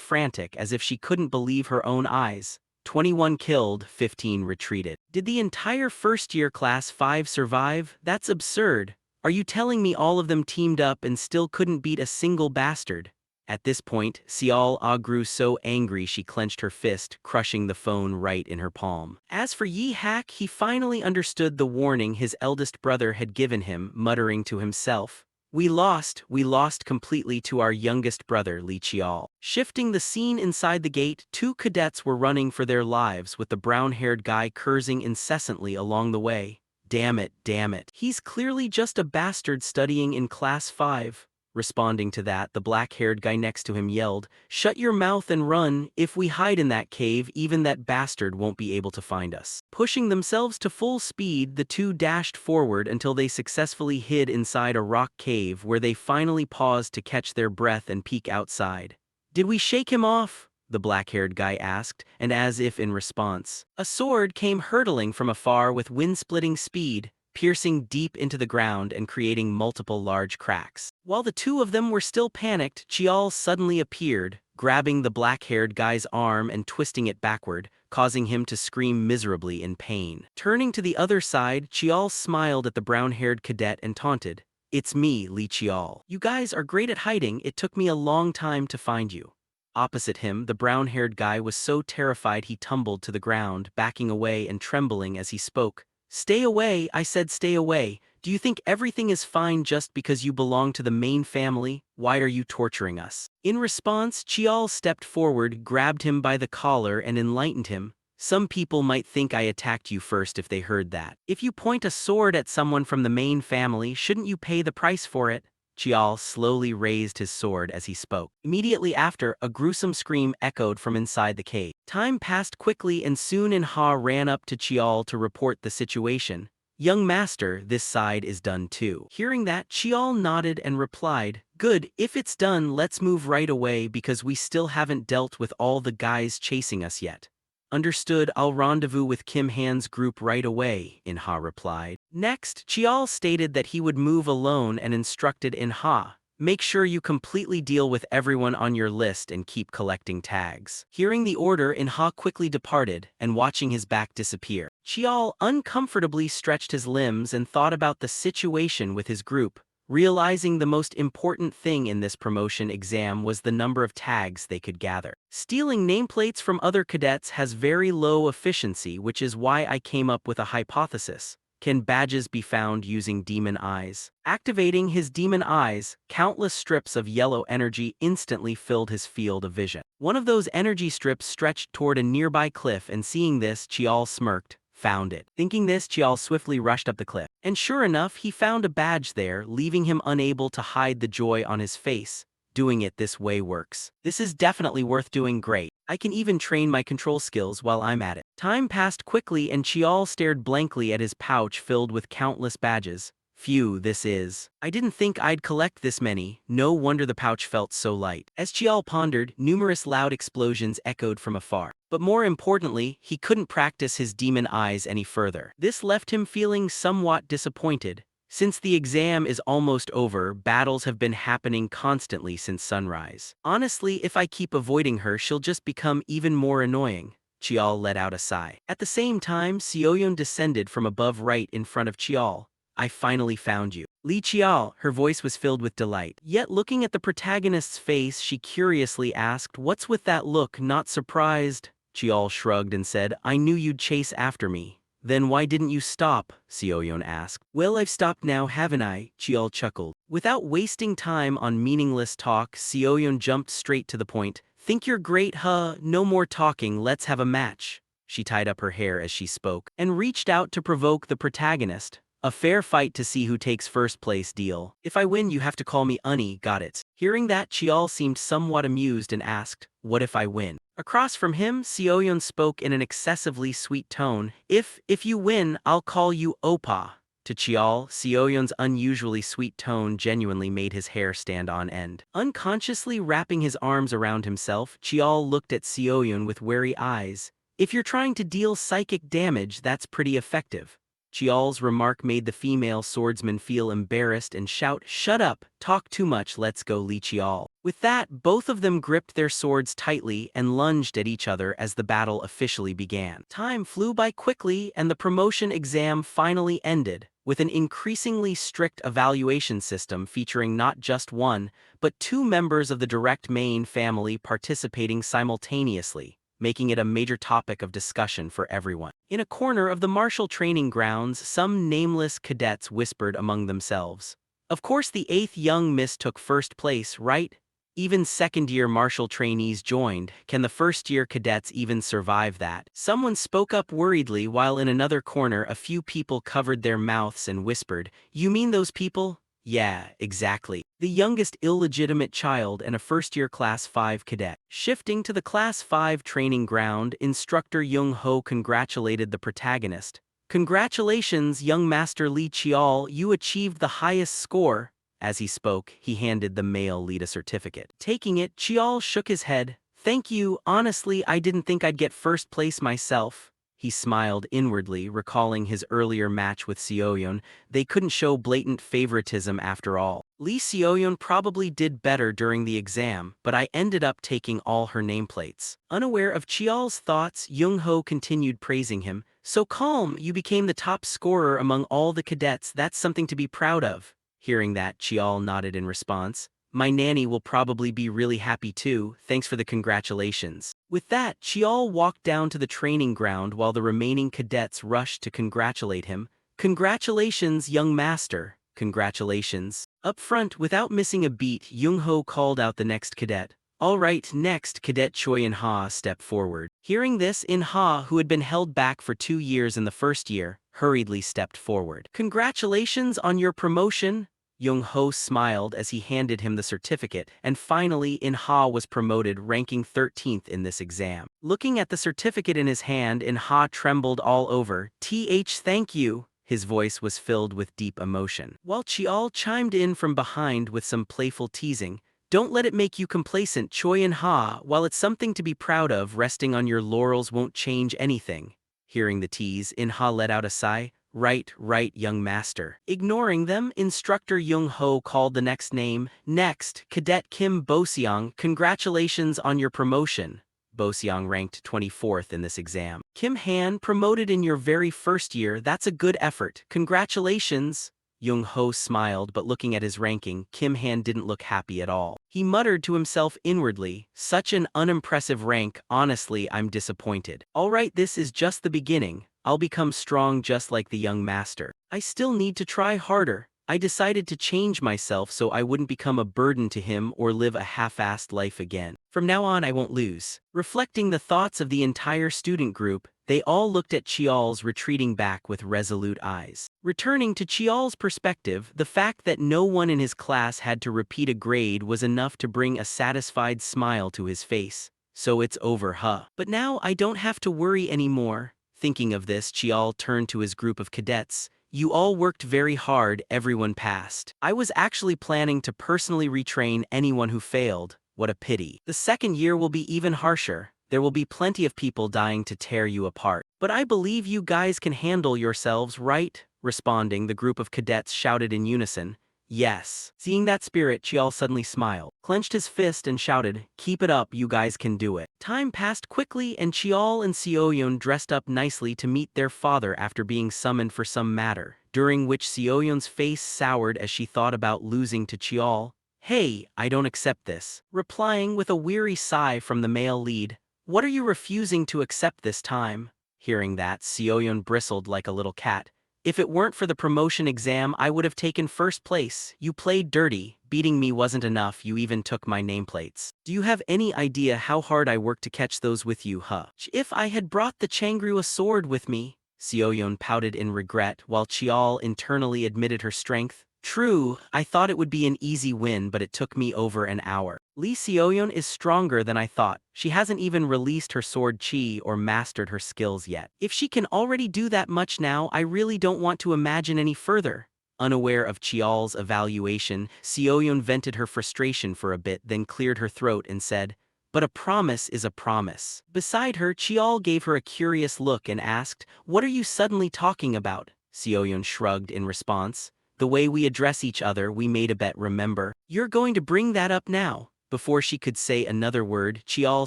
frantic as if she couldn't believe her own eyes. 21 killed, 15 retreated. Did the entire first-year class 5 survive? That's absurd. Are you telling me all of them teamed up and still couldn't beat a single bastard? At this point, Xiao Ah grew so angry she clenched her fist, crushing the phone right in her palm. As for Yi Hak, he finally understood the warning his eldest brother had given him, muttering to himself, we lost completely to our youngest brother, Li Qiao. Shifting the scene inside the gate, two cadets were running for their lives with the brown-haired guy cursing incessantly along the way. Damn it, he's clearly just a bastard studying in class 5. Responding to that, the black-haired guy next to him yelled, shut your mouth and run, if we hide in that cave even that bastard won't be able to find us. Pushing themselves to full speed, the two dashed forward until they successfully hid inside a rock cave where they finally paused to catch their breath and peek outside. Did we shake him off? The black-haired guy asked, and as if in response, a sword came hurtling from afar with wind-splitting speed, piercing deep into the ground and creating multiple large cracks. While the two of them were still panicked, Chial suddenly appeared, grabbing the black-haired guy's arm and twisting it backward, causing him to scream miserably in pain. Turning to the other side, Chial smiled at the brown-haired cadet and taunted, it's me, Li Chial. You guys are great at hiding, it took me a long time to find you. Opposite him, the brown-haired guy was so terrified he tumbled to the ground, backing away and trembling as he spoke. Stay away, I said stay away. Do you think everything is fine just because you belong to the main family? Why are you torturing us? In response, Chial stepped forward, grabbed him by the collar and enlightened him. Some people might think I attacked you first if they heard that. If you point a sword at someone from the main family, shouldn't you pay the price for it? Chial slowly raised his sword as he spoke. Immediately after, a gruesome scream echoed from inside the cave. Time passed quickly and soon Inha ran up to Chial to report the situation. Young master, this side is done too. Hearing that, Chial nodded and replied, good, if it's done let's move right away because we still haven't dealt with all the guys chasing us yet. Understood, I'll rendezvous with Kim Han's group right away, Inha replied. Next, Chial stated that he would move alone and instructed Inha, make sure you completely deal with everyone on your list and keep collecting tags. Hearing the order, Inha quickly departed, and watching his back disappear. Chial uncomfortably stretched his limbs and thought about the situation with his group, realizing the most important thing in this promotion exam was the number of tags they could gather. Stealing nameplates from other cadets has very low efficiency, which is why I came up with a hypothesis. Can badges be found using demon eyes? Activating his demon eyes, countless strips of yellow energy instantly filled his field of vision. One of those energy strips stretched toward a nearby cliff, and seeing this, Chial smirked. Found it. Thinking this, Chial swiftly rushed up the cliff. And sure enough, he found a badge there, leaving him unable to hide the joy on his face. Doing it this way works. This is definitely worth doing. Great. I can even train my control skills while I'm at it. Time passed quickly and Chial stared blankly at his pouch filled with countless badges. Phew, this is. I didn't think I'd collect this many, no wonder the pouch felt so light. As Chial pondered, numerous loud explosions echoed from afar. But more importantly, he couldn't practice his demon eyes any further. This left him feeling somewhat disappointed. Since the exam is almost over, battles have been happening constantly since sunrise. Honestly, if I keep avoiding her, she'll just become even more annoying. Chial let out a sigh. At the same time, Sioyon descended from above right in front of Chial. I finally found you. Li Chial, her voice was filled with delight. Yet looking at the protagonist's face, she curiously asked, "What's with that look, not surprised?" Chial shrugged and said, "I knew you'd chase after me." "Then why didn't you stop?" Sioyon asked. "Well, I've stopped now, haven't I?" Chial chuckled. Without wasting time on meaningless talk, Sioyon jumped straight to the point. "Think you're great, huh? No more talking, let's have a match." She tied up her hair as she spoke, and reached out to provoke the protagonist. "A fair fight to see who takes first place deal. If I win, you have to call me Unny, got it?" Hearing that, Chial seemed somewhat amused and asked, "What if I win?" Across from him, Sioyon spoke in an excessively sweet tone. If you win, I'll call you Oppa." To Chial, Sioyon's unusually sweet tone genuinely made his hair stand on end. Unconsciously wrapping his arms around himself, Chial looked at Sioyon with wary eyes. "If you're trying to deal psychic damage, that's pretty effective." Chial's remark made the female swordsman feel embarrassed and shout, "Shut up, talk too much, let's go, Li Chial." With that, both of them gripped their swords tightly and lunged at each other as the battle officially began. Time flew by quickly and the promotion exam finally ended, with an increasingly strict evaluation system featuring not just one, but two members of the direct main family participating simultaneously, making it a major topic of discussion for everyone. In a corner of the martial training grounds, some nameless cadets whispered among themselves. "Of course the 8th young miss took first place, right? Even second-year martial trainees joined. Can the first-year cadets even survive that?" Someone spoke up worriedly, while in another corner a few people covered their mouths and whispered, "You mean those people?" "Yeah, exactly. The youngest illegitimate child and a first-year Class 5 cadet." Shifting to the Class 5 training ground, Instructor Jung Ho congratulated the protagonist. "Congratulations, young Master Li Chial, you achieved the highest score." As he spoke, he handed the male lead a certificate. Taking it, Chial shook his head. "Thank you, honestly, I didn't think I'd get first place myself." He smiled inwardly, recalling his earlier match with Sioyon. They couldn't show blatant favoritism after all. Li Sioyon probably did better during the exam, but I ended up taking all her nameplates. Unaware of Chial's thoughts, Jung Ho continued praising him. "So calm, you became the top scorer among all the cadets, that's something to be proud of." Hearing that, Chial nodded in response. "My nanny will probably be really happy too, thanks for the congratulations." With that, Chial walked down to the training ground while the remaining cadets rushed to congratulate him. "Congratulations, young master. Congratulations." Up front, without missing a beat, Jung Ho called out the next cadet. "All right, next, Cadet Choi In-ha stepped forward." Hearing this, In-ha, who had been held back for 2 years in the first year, hurriedly stepped forward. "Congratulations on your promotion." Jung Ho smiled as he handed him the certificate, and finally In-ha was promoted, ranking 13th in this exam. Looking at the certificate in his hand, In-ha trembled all over. Thank you." His voice was filled with deep emotion. While Chial chimed in from behind with some playful teasing, "Don't let it make you complacent, Choi In-ha. While it's something to be proud of, resting on your laurels won't change anything." Hearing the tease, In-ha let out a sigh. Right, young master." Ignoring them, Instructor Jung Ho called the next name. "Next, Cadet Kim Boseong, congratulations on your promotion." Boseong ranked 24th in this exam. "Kim Han, promoted in your very first year, that's a good effort. Congratulations." Jung Ho smiled, but looking at his ranking, Kim Han didn't look happy at all. He muttered to himself inwardly, "Such an unimpressive rank, honestly I'm disappointed. Alright, this is just the beginning. I'll become strong just like the young master. I still need to try harder." I decided to change myself so I wouldn't become a burden to him or live a half-assed life again. From now on I won't lose. Reflecting the thoughts of the entire student group, they all looked at Chial's retreating back with resolute eyes. Returning to Chial's perspective, the fact that no one in his class had to repeat a grade was enough to bring a satisfied smile to his face. So it's over, huh? But now I don't have to worry anymore. Thinking of this, Chial turned to his group of cadets. "You all worked very hard, everyone passed. I was actually planning to personally retrain anyone who failed. What a pity. The second year will be even harsher. There will be plenty of people dying to tear you apart. But I believe you guys can handle yourselves, right?" Responding, the group of cadets shouted in unison, "Yes." Seeing that spirit, Chial suddenly smiled, clenched his fist and shouted, "Keep it up, you guys can do it." Time passed quickly and Chial and Seoyeon dressed up nicely to meet their father after being summoned for some matter, during which Seoyeon's face soured as she thought about losing to Chial. "Hey, I don't accept this." Replying with a weary sigh from the male lead, "What are you refusing to accept this time?" Hearing that, Seoyeon bristled like a little cat. "If it weren't for the promotion exam, I would have taken first place. You played dirty. Beating me wasn't enough, you even took my nameplates. Do you have any idea how hard I worked to catch those with you, huh? If I had brought the Changrua sword with me." Seoyeon pouted in regret while Chial internally admitted her strength. "True, I thought it would be an easy win, but it took me over an hour. Lee Seoyeon is stronger than I thought. She hasn't even released her sword chi or mastered her skills yet. If she can already do that much now, I really don't want to imagine any further." Unaware of Chial's evaluation, Seoyeon vented her frustration for a bit, then cleared her throat and said, "But a promise is a promise." Beside her, Chial gave her a curious look and asked, "What are you suddenly talking about?" Seoyeon shrugged in response. "The way we address each other, we made a bet, remember? You're going to bring that up now." Before she could say another word, Chial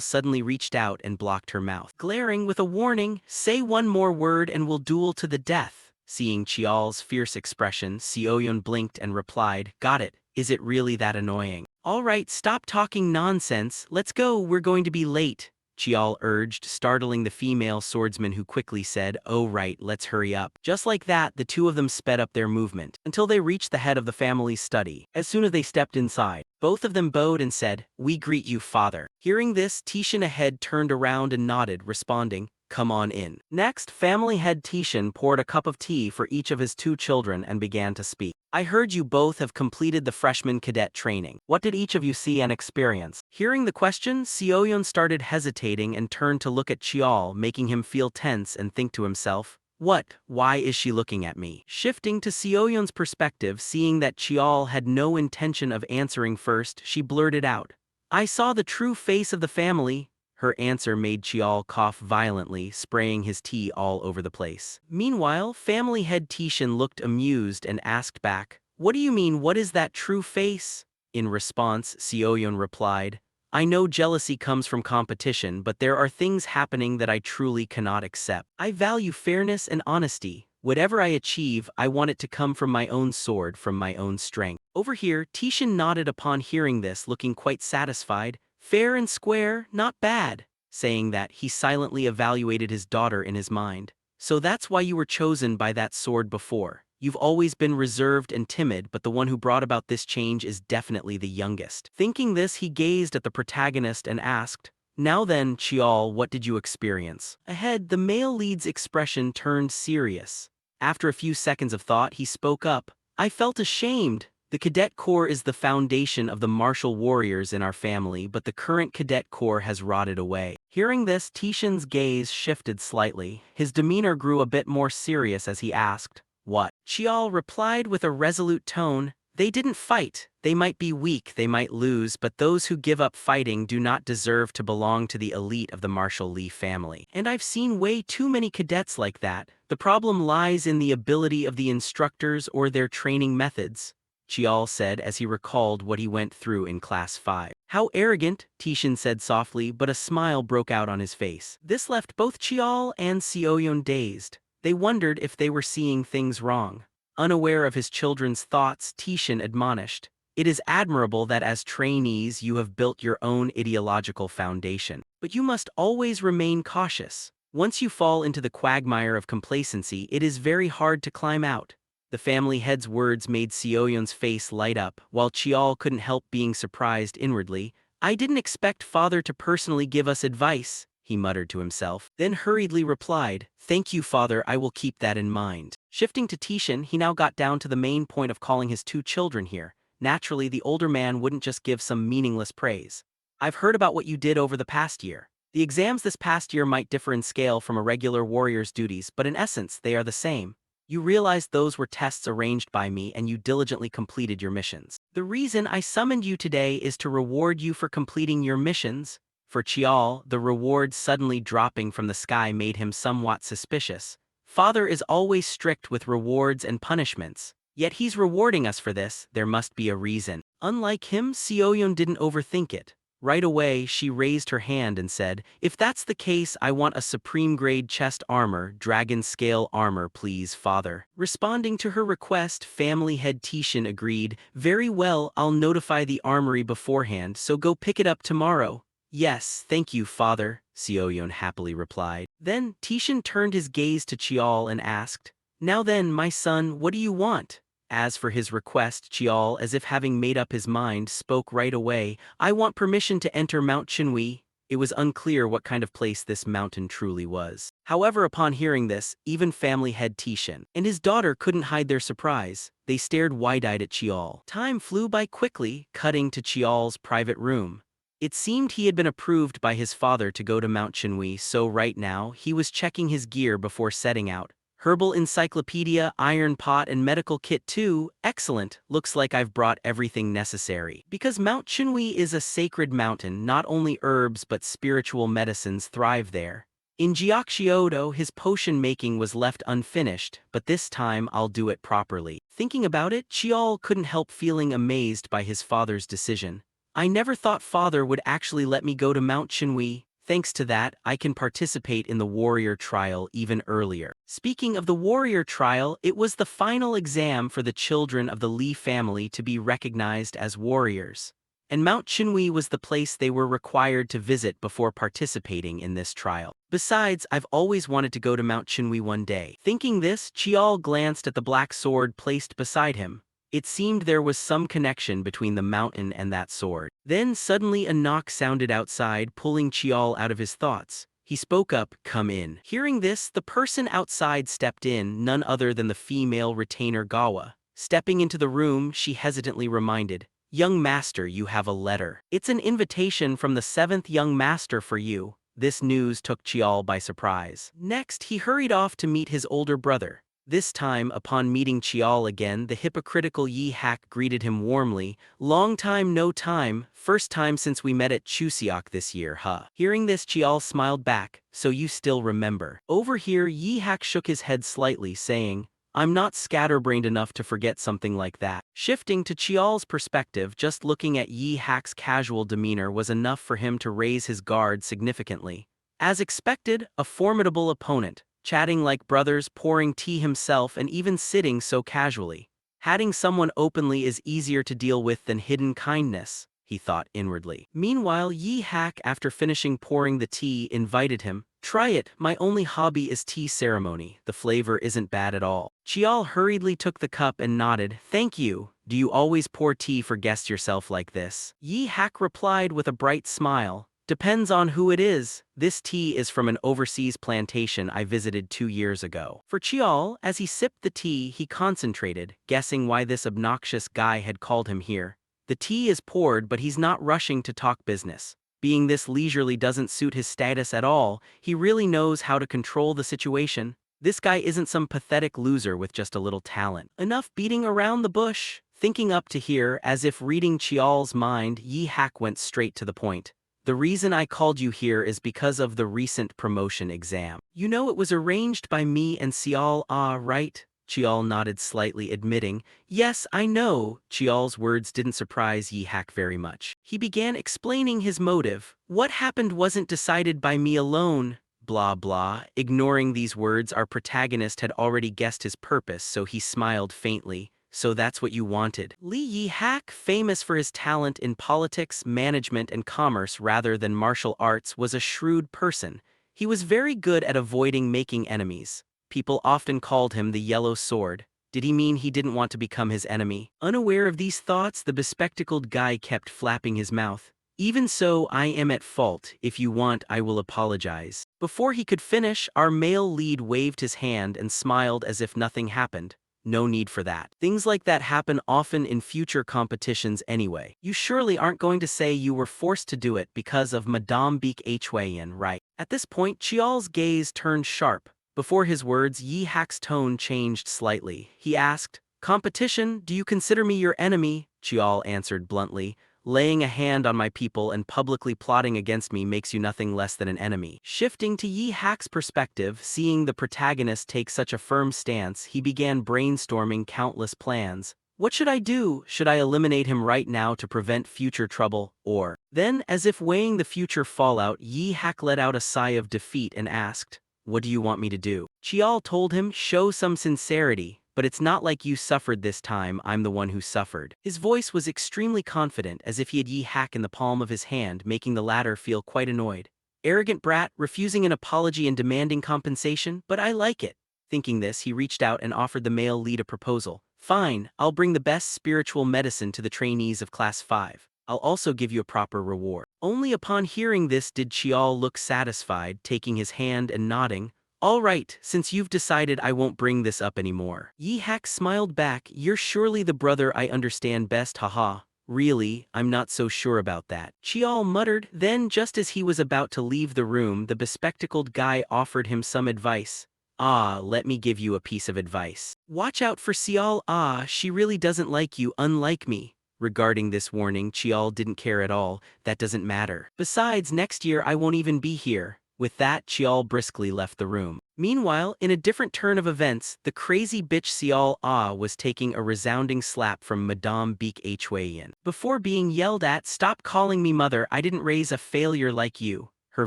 suddenly reached out and blocked her mouth, glaring with a warning, "Say one more word and we'll duel to the death." Seeing Chial's fierce expression, Seoyeon blinked and replied, "Got it. Is it really that annoying?" "All right, stop talking nonsense. Let's go, we're going to be late," Chial urged, startling the female swordsman, who quickly said, "Oh right, let's hurry up." Just like that, the two of them sped up their movement, until they reached the head of the family's study. As soon as they stepped inside, both of them bowed and said, "We greet you, father." Hearing this, Tishin ahead turned around and nodded, responding, "Come on in." Next, family head Tishin poured a cup of tea for each of his two children and began to speak. "I heard you both have completed the freshman cadet training. What did each of you see and experience?" Hearing the question, Seoyeon started hesitating and turned to look at Chial, making him feel tense and think to himself, "What? Why is she looking at me?" Shifting to Seoyeon's perspective, seeing that Chial had no intention of answering first, she blurted out, "I saw the true face of the family." Her answer made Chial cough violently, spraying his tea all over the place. Meanwhile, family head Tishin looked amused and asked back, "What do you mean, what is that true face?" In response, Seoyeon replied, "I know jealousy comes from competition, but there are things happening that I truly cannot accept. I value fairness and honesty. Whatever I achieve, I want it to come from my own sword, from my own strength." Over here, Tishin nodded upon hearing this, looking quite satisfied. "Fair and square, not bad." Saying that, he silently evaluated his daughter in his mind. "So that's why you were chosen by that sword before. You've always been reserved and timid, but the one who brought about this change is definitely the youngest." Thinking this, he gazed at the protagonist and asked, "Now then, Chial, what did you experience?" Ahead, the male lead's expression turned serious. After a few seconds of thought, he spoke up, "I felt ashamed. The cadet corps is the foundation of the martial warriors in our family, but the current cadet corps has rotted away." Hearing this, Tishin's gaze shifted slightly. His demeanor grew a bit more serious as he asked, "What?" Chial replied with a resolute tone, "They didn't fight. They might be weak, they might lose, but those who give up fighting do not deserve to belong to the elite of the Marshall Lee family. And I've seen way too many cadets like that. The problem lies in the ability of the instructors or their training methods," Chial said as he recalled what he went through in Class 5. "How arrogant," Tishin said softly, but a smile broke out on his face. This left both Chial and Seoyeon dazed. They wondered if they were seeing things wrong. Unaware of his children's thoughts, Tishin admonished, "It is admirable that as trainees you have built your own ideological foundation. But you must always remain cautious. Once you fall into the quagmire of complacency, it is very hard to climb out." The family head's words made Seoyeon's face light up, while Chial couldn't help being surprised inwardly. "I didn't expect father to personally give us advice," he muttered to himself, then hurriedly replied, "Thank you, father, I will keep that in mind." Shifting to Tishin, he now got down to the main point of calling his two children here. Naturally, the older man wouldn't just give some meaningless praise. "I've heard about what you did over the past year. The exams this past year might differ in scale from a regular warrior's duties, but in essence, they are the same. You realized those were tests arranged by me and you diligently completed your missions. The reason I summoned you today is to reward you for completing your missions." For Chial, the reward suddenly dropping from the sky made him somewhat suspicious. Father is always strict with rewards and punishments. Yet he's rewarding us for this, there must be a reason. Unlike him, Seoyeon didn't overthink it. Right away, she raised her hand and said, "If that's the case, I want a supreme-grade chest armor, dragon-scale armor, please, father." Responding to her request, family head Tishin agreed, "Very well, I'll notify the armory beforehand, so go pick it up tomorrow." "Yes, thank you, father," Seoyeon happily replied. Then Tishin turned his gaze to Chiol and asked, "Now then, my son, what do you want?" As for his request, Chiol, as if having made up his mind, spoke right away, "I want permission to enter Mount Chinwi." It was unclear what kind of place this mountain truly was. However, upon hearing this, even family head Tishin and his daughter couldn't hide their surprise. They stared wide-eyed at Chiol. Time flew by quickly, cutting to Chiol's private room. It seemed he had been approved by his father to go to Mount Chinwi, so right now, he was checking his gear before setting out. Herbal encyclopedia, iron pot, and medical kit too. Excellent, looks like I've brought everything necessary. Because Mount Chinwi is a sacred mountain, not only herbs but spiritual medicines thrive there. In Jiaxiodo, his potion making was left unfinished, but this time I'll do it properly. Thinking about it, Chiol couldn't help feeling amazed by his father's decision. "I never thought father would actually let me go to Mount Chinwi. Thanks to that, I can participate in the warrior trial even earlier." Speaking of the warrior trial, it was the final exam for the children of the Lee family to be recognized as warriors. And Mount Chinwi was the place they were required to visit before participating in this trial. Besides, I've always wanted to go to Mount Chinwi one day. Thinking this, Chiol glanced at the black sword placed beside him. It seemed there was some connection between the mountain and that sword. Then suddenly a knock sounded outside, pulling Chiol out of his thoughts. He spoke up, "Come in." Hearing this, the person outside stepped in, none other than the female retainer Gawa. Stepping into the room, she hesitantly reminded, "Young master, you have a letter. It's an invitation from the 7th young master for you." This news took Chiol by surprise. Next, he hurried off to meet his older brother. This time, upon meeting Chiol again, the hypocritical Yi Hak greeted him warmly. "Long time no time, first time since we met at Chuseok this year, huh?" Hearing this, Chiol smiled back, "So you still remember." Over here, Yi Hak shook his head slightly, saying, "I'm not scatterbrained enough to forget something like that." Shifting to Chiol's perspective, just looking at Yi Hak's casual demeanor was enough for him to raise his guard significantly. As expected, a formidable opponent, chatting like brothers, pouring tea himself, and even sitting so casually. Hating someone openly is easier to deal with than hidden kindness, he thought inwardly. Meanwhile, Yi Hak, after finishing pouring the tea, invited him, "Try it, my only hobby is tea ceremony, the flavor isn't bad at all." Chiol hurriedly took the cup and nodded, "Thank you. Do you always pour tea for guests yourself like this?" Yi Hak replied with a bright smile, "Depends on who it is. This tea is from an overseas plantation I visited 2 years ago." For Chiol, as he sipped the tea, he concentrated, guessing why this obnoxious guy had called him here. The tea is poured, but he's not rushing to talk business. Being this leisurely doesn't suit his status at all. He really knows how to control the situation. This guy isn't some pathetic loser with just a little talent. Enough beating around the bush. Thinking up to here, as if reading Chiol's mind, Yi Hak went straight to the point. "The reason I called you here is because of the recent promotion exam. You know it was arranged by me and Seol, right?" Chiol nodded slightly, admitting, "Yes, I know." Chiol's words didn't surprise Yi Hak very much. He began explaining his motive. "What happened wasn't decided by me alone. Blah blah." Ignoring these words, our protagonist had already guessed his purpose, so he smiled faintly. "So that's what you wanted." Lee Yi Hak, famous for his talent in politics, management, and commerce rather than martial arts, was a shrewd person. He was very good at avoiding making enemies. People often called him the Yellow Sword. Did he mean he didn't want to become his enemy? Unaware of these thoughts, the bespectacled guy kept flapping his mouth. "Even so, I am at fault. If you want, I will apologize." Before he could finish, our male lead waved his hand and smiled as if nothing happened. "No need for that. Things like that happen often in future competitions anyway. You surely aren't going to say you were forced to do it because of Madame Beek Hwayan, right?" At this point, Chiol's gaze turned sharp. Before his words, Yi Hak's tone changed slightly. He asked, "Competition, do you consider me your enemy?" Chiol answered bluntly, Laying a hand on my people and publicly plotting against me makes you nothing less than an enemy. Shifting to Yi Hak's perspective, seeing the protagonist take such a firm stance, he began brainstorming countless plans. What should I do? Should I eliminate him right now to prevent future trouble, or? Then, as if weighing the future fallout, Yi Hak let out a sigh of defeat and asked, "What do you want me to do?" Chial told him, "Show some sincerity. But it's not like you suffered this time, I'm the one who suffered." His voice was extremely confident, as if he had Yi Hak in the palm of his hand, making the latter feel quite annoyed. Arrogant brat, refusing an apology and demanding compensation, but I like it. Thinking this, he reached out and offered the male lead a proposal. "Fine, I'll bring the best spiritual medicine to the trainees of Class 5. I'll also give you a proper reward." Only upon hearing this did Chial look satisfied, taking his hand and nodding. "All right, since you've decided, I won't bring this up anymore." Yi Hak smiled back. "You're surely the brother I understand best, haha. Really, I'm not so sure about that." Chial muttered. Then, just as he was about to leave the room, the bespectacled guy offered him some advice. "Ah, let me give you a piece of advice. Watch out for Cial. Ah, she really doesn't like you, unlike me." Regarding this warning, Chial didn't care at all. "That doesn't matter. Besides, next year I won't even be here." With that, Chial briskly left the room. Meanwhile, in a different turn of events, the crazy bitch Cial was taking a resounding slap from Madame Beek Hwayan. Before being yelled at, "Stop calling me mother, I didn't raise a failure like you." Her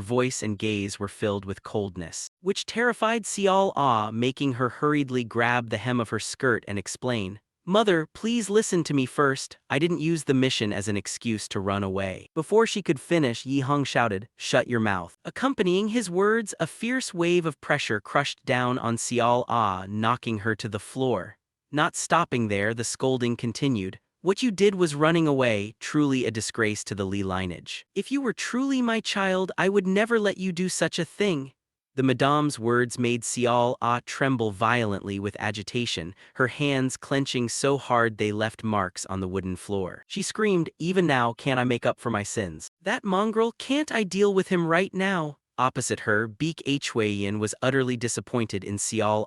voice and gaze were filled with coldness, which terrified Cial, making her hurriedly grab the hem of her skirt and explain, "Mother, please listen to me first. I didn't use the mission as an excuse to run away." Before she could finish, Yi Hong shouted, "Shut your mouth." Accompanying his words, a fierce wave of pressure crushed down on Cial, knocking her to the floor. Not stopping there, the scolding continued. "What you did was running away, truly a disgrace to the Li lineage. If you were truly my child, I would never let you do such a thing." The madame's words made Cial tremble violently with agitation, her hands clenching so hard they left marks on the wooden floor. She screamed, "Even now can't I make up for my sins? That mongrel, can't I deal with him right now?" Opposite her, Beek Hwayan was utterly disappointed in Cial.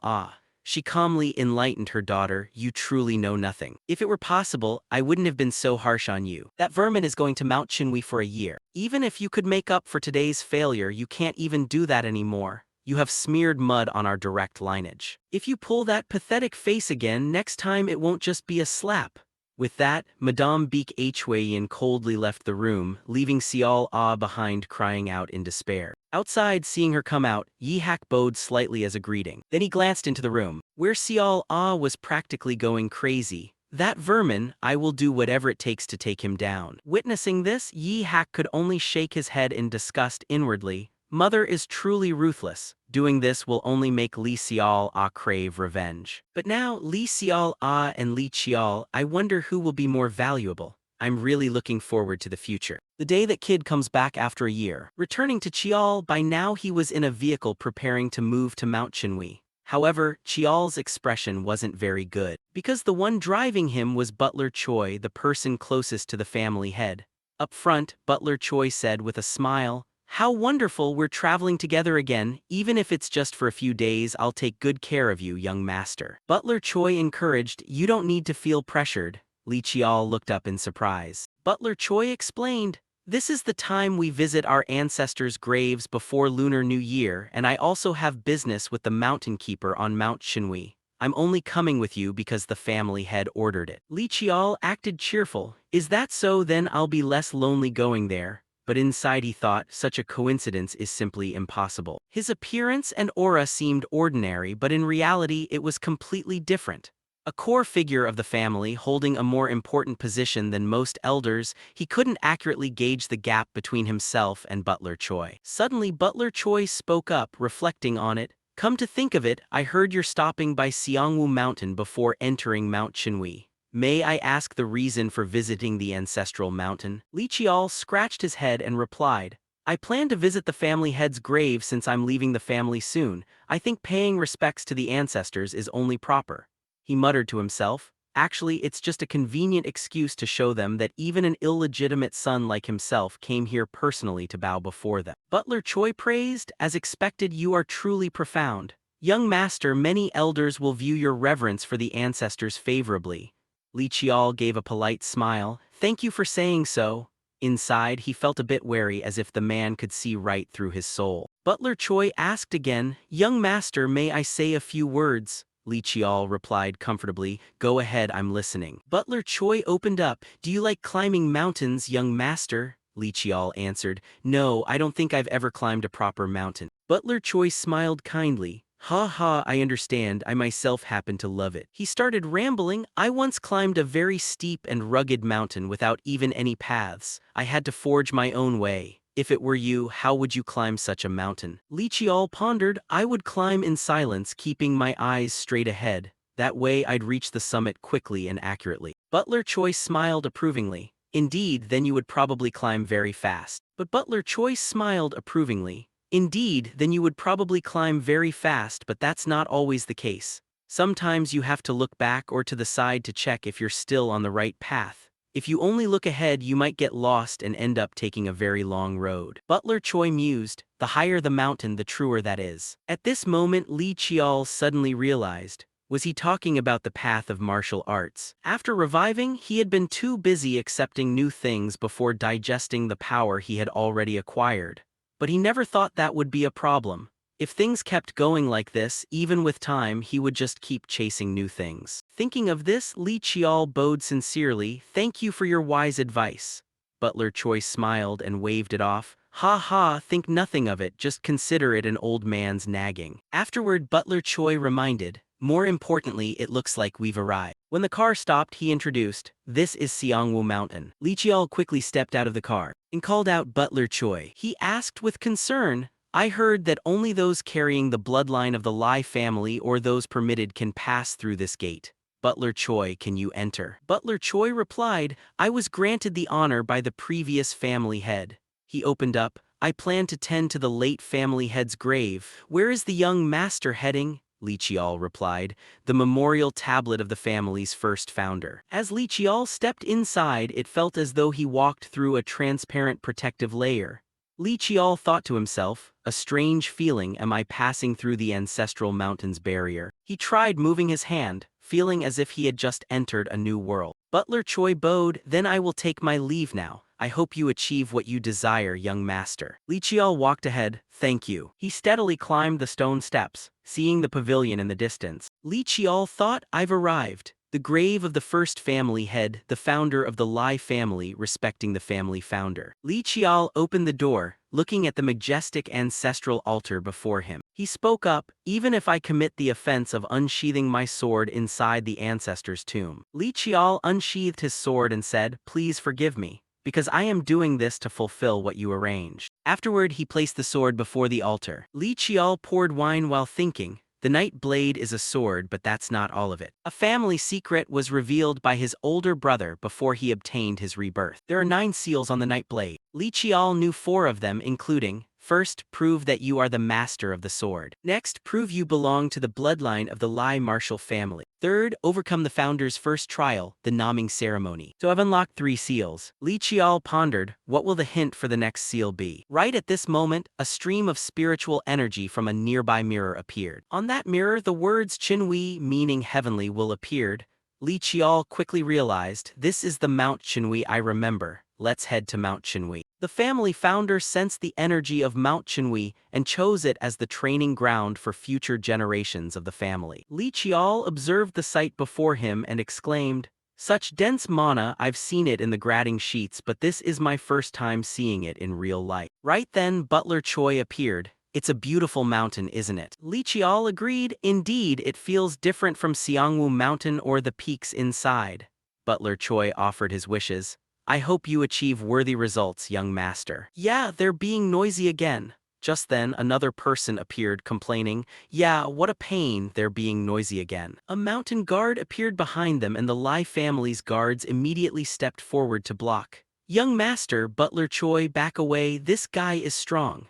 She calmly enlightened her daughter, "You truly know nothing. If it were possible, I wouldn't have been so harsh on you. That vermin is going to Mount Chinwi for a year. Even if you could make up for today's failure, you can't even do that anymore. You have smeared mud on our direct lineage. If you pull that pathetic face again, next time it won't just be a slap." With that, Madame Beek Hwayan coldly left the room, leaving Cial behind crying out in despair. Outside, seeing her come out, Yi Hak bowed slightly as a greeting. Then he glanced into the room, where Cial was practically going crazy. "That vermin, I will do whatever it takes to take him down." Witnessing this, Yi Hak could only shake his head in disgust inwardly. Mother is truly ruthless. Doing this will only make Li Cial crave revenge. But now, Li Cial and Li Chial, I wonder who will be more valuable. I'm really looking forward to the future. The day that kid comes back after a year. Returning to Chial, by now he was in a vehicle preparing to move to Mount Chinwi. However, Chial's expression wasn't very good, because the one driving him was Butler Choi, the person closest to the family head. Up front, Butler Choi said with a smile, "How wonderful we're traveling together again. Even if it's just for a few days, I'll take good care of you, young master." Butler Choi encouraged, "You don't need to feel pressured." Li Chial looked up in surprise. Butler Choi explained, "This is the time we visit our ancestors' graves before Lunar New Year, and I also have business with the mountain keeper on Mount Chinwi. I'm only coming with you because the family head ordered it." Li Chial acted cheerful. "Is that so? Then I'll be less lonely going there." But inside he thought, such a coincidence is simply impossible. His appearance and aura seemed ordinary, but in reality it was completely different. A core figure of the family, holding a more important position than most elders, he couldn't accurately gauge the gap between himself and Butler Choi. Suddenly Butler Choi spoke up, reflecting on it. "Come to think of it, I heard you're stopping by Siangwu Mountain before entering Mount Chinwi. May I ask the reason for visiting the ancestral mountain?" Li Chial scratched his head and replied, "I plan to visit the family head's grave since I'm leaving the family soon. I think paying respects to the ancestors is only proper." He muttered to himself, "Actually, it's just a convenient excuse to show them that even an illegitimate son like himself came here personally to bow before them." Butler Choi praised, "As expected, you are truly profound. Young master, many elders will view your reverence for the ancestors favorably." Li Chial gave a polite smile. thank you for saying so. Inside, he felt a bit wary as if the man could see right through his soul. Butler Choi asked again, young master, may I say a few words? Li Chial replied comfortably, go ahead, I'm listening. Butler Choi opened up, do you like climbing mountains, young master? Li Chial answered, no, I don't think I've ever climbed a proper mountain. Butler Choi smiled kindly, ha ha, I understand, I myself happen to love it. He started rambling, I once climbed a very steep and rugged mountain without even any paths. I had to forge my own way. If it were you, how would you climb such a mountain? Li Chial pondered, I would climb in silence, keeping my eyes straight ahead. That way I'd reach the summit quickly and accurately. Butler Choi smiled approvingly. Indeed, then you would probably climb very fast. But Butler Choi smiled approvingly. Indeed, then you would probably climb very fast, but that's not always the case. Sometimes you have to look back or to the side to check if you're still on the right path. If you only look ahead, you might get lost and end up taking a very long road. Butler Choi mused, the higher the mountain, the truer that is. At this moment, Li Chial suddenly realized, was he talking about the path of martial arts? After reviving, he had been too busy accepting new things before digesting the power he had already acquired. But he never thought that would be a problem. If things kept going like this, even with time, he would just keep chasing new things. Thinking of this, Li Chial bowed sincerely, thank you for your wise advice. Butler Choi smiled and waved it off. Ha ha, think nothing of it, just consider it an old man's nagging. Afterward, Butler Choi reminded, more importantly, it looks like we've arrived. When the car stopped, he introduced, this is Siangwoo Mountain. Li Chial quickly stepped out of the car and called out Butler Choi. He asked with concern, I heard that only those carrying the bloodline of the Lai family or those permitted can pass through this gate. Butler Choi, can you enter? Butler Choi replied, I was granted the honor by the previous family head. He opened up, I plan to tend to the late family head's grave. Where is the young master heading? Li Chial replied, the memorial tablet of the family's first founder. As Li Chial stepped inside, it felt as though he walked through a transparent protective layer. Li Chial thought to himself, a strange feeling, am I passing through the ancestral mountain's barrier? He tried moving his hand, feeling as if he had just entered a new world. Butler Choi bowed, then I will take my leave now. I hope you achieve what you desire, young master. Li Chial walked ahead, thank you. He steadily climbed the stone steps, seeing the pavilion in the distance. Li Chial thought, I've arrived. The grave of the first family head, the founder of the Lai family, respecting the family founder. Li Chial opened the door, looking at the majestic ancestral altar before him. He spoke up, even if I commit the offense of unsheathing my sword inside the ancestor's tomb. Li Chial unsheathed his sword and said, please forgive me, because I am doing this to fulfill what you arranged. Afterward, he placed the sword before the altar. Li Chial poured wine while thinking, the night blade is a sword, but that's not all of it. A family secret was revealed by his older brother before he obtained his rebirth. There are 9 seals on the night blade. Li Chial knew 4 of them, including, first, prove that you are the master of the sword. Next, prove you belong to the bloodline of the Lai martial family. Third, overcome the founder's first trial, the naming ceremony. So I've unlocked 3 seals. Li Chial pondered, what will the hint for the next seal be? Right at this moment, a stream of spiritual energy from a nearby mirror appeared. On that mirror, the words Chinwei, meaning heavenly, will appeared. Li Chial quickly realized, this is the Mount Chinwei I remember. Let's head to Mount Chinwei. The family founder sensed the energy of Mount Chinwei and chose it as the training ground for future generations of the family. Li Chial observed the sight before him and exclaimed, such dense mana, I've seen it in the grading sheets, but this is my first time seeing it in real life. Right then, Butler Choi appeared. It's a beautiful mountain, isn't it? Li Chial agreed, indeed, it feels different from Siangwoo Mountain or the peaks inside. Butler Choi offered his wishes. I hope you achieve worthy results, young master. Yeah, they're being noisy again. Just then, another person appeared complaining, yeah, what a pain, they're being noisy again. A mountain guard appeared behind them and the Lai family's guards immediately stepped forward to block. Young master, Butler Choi, back away, this guy is strong.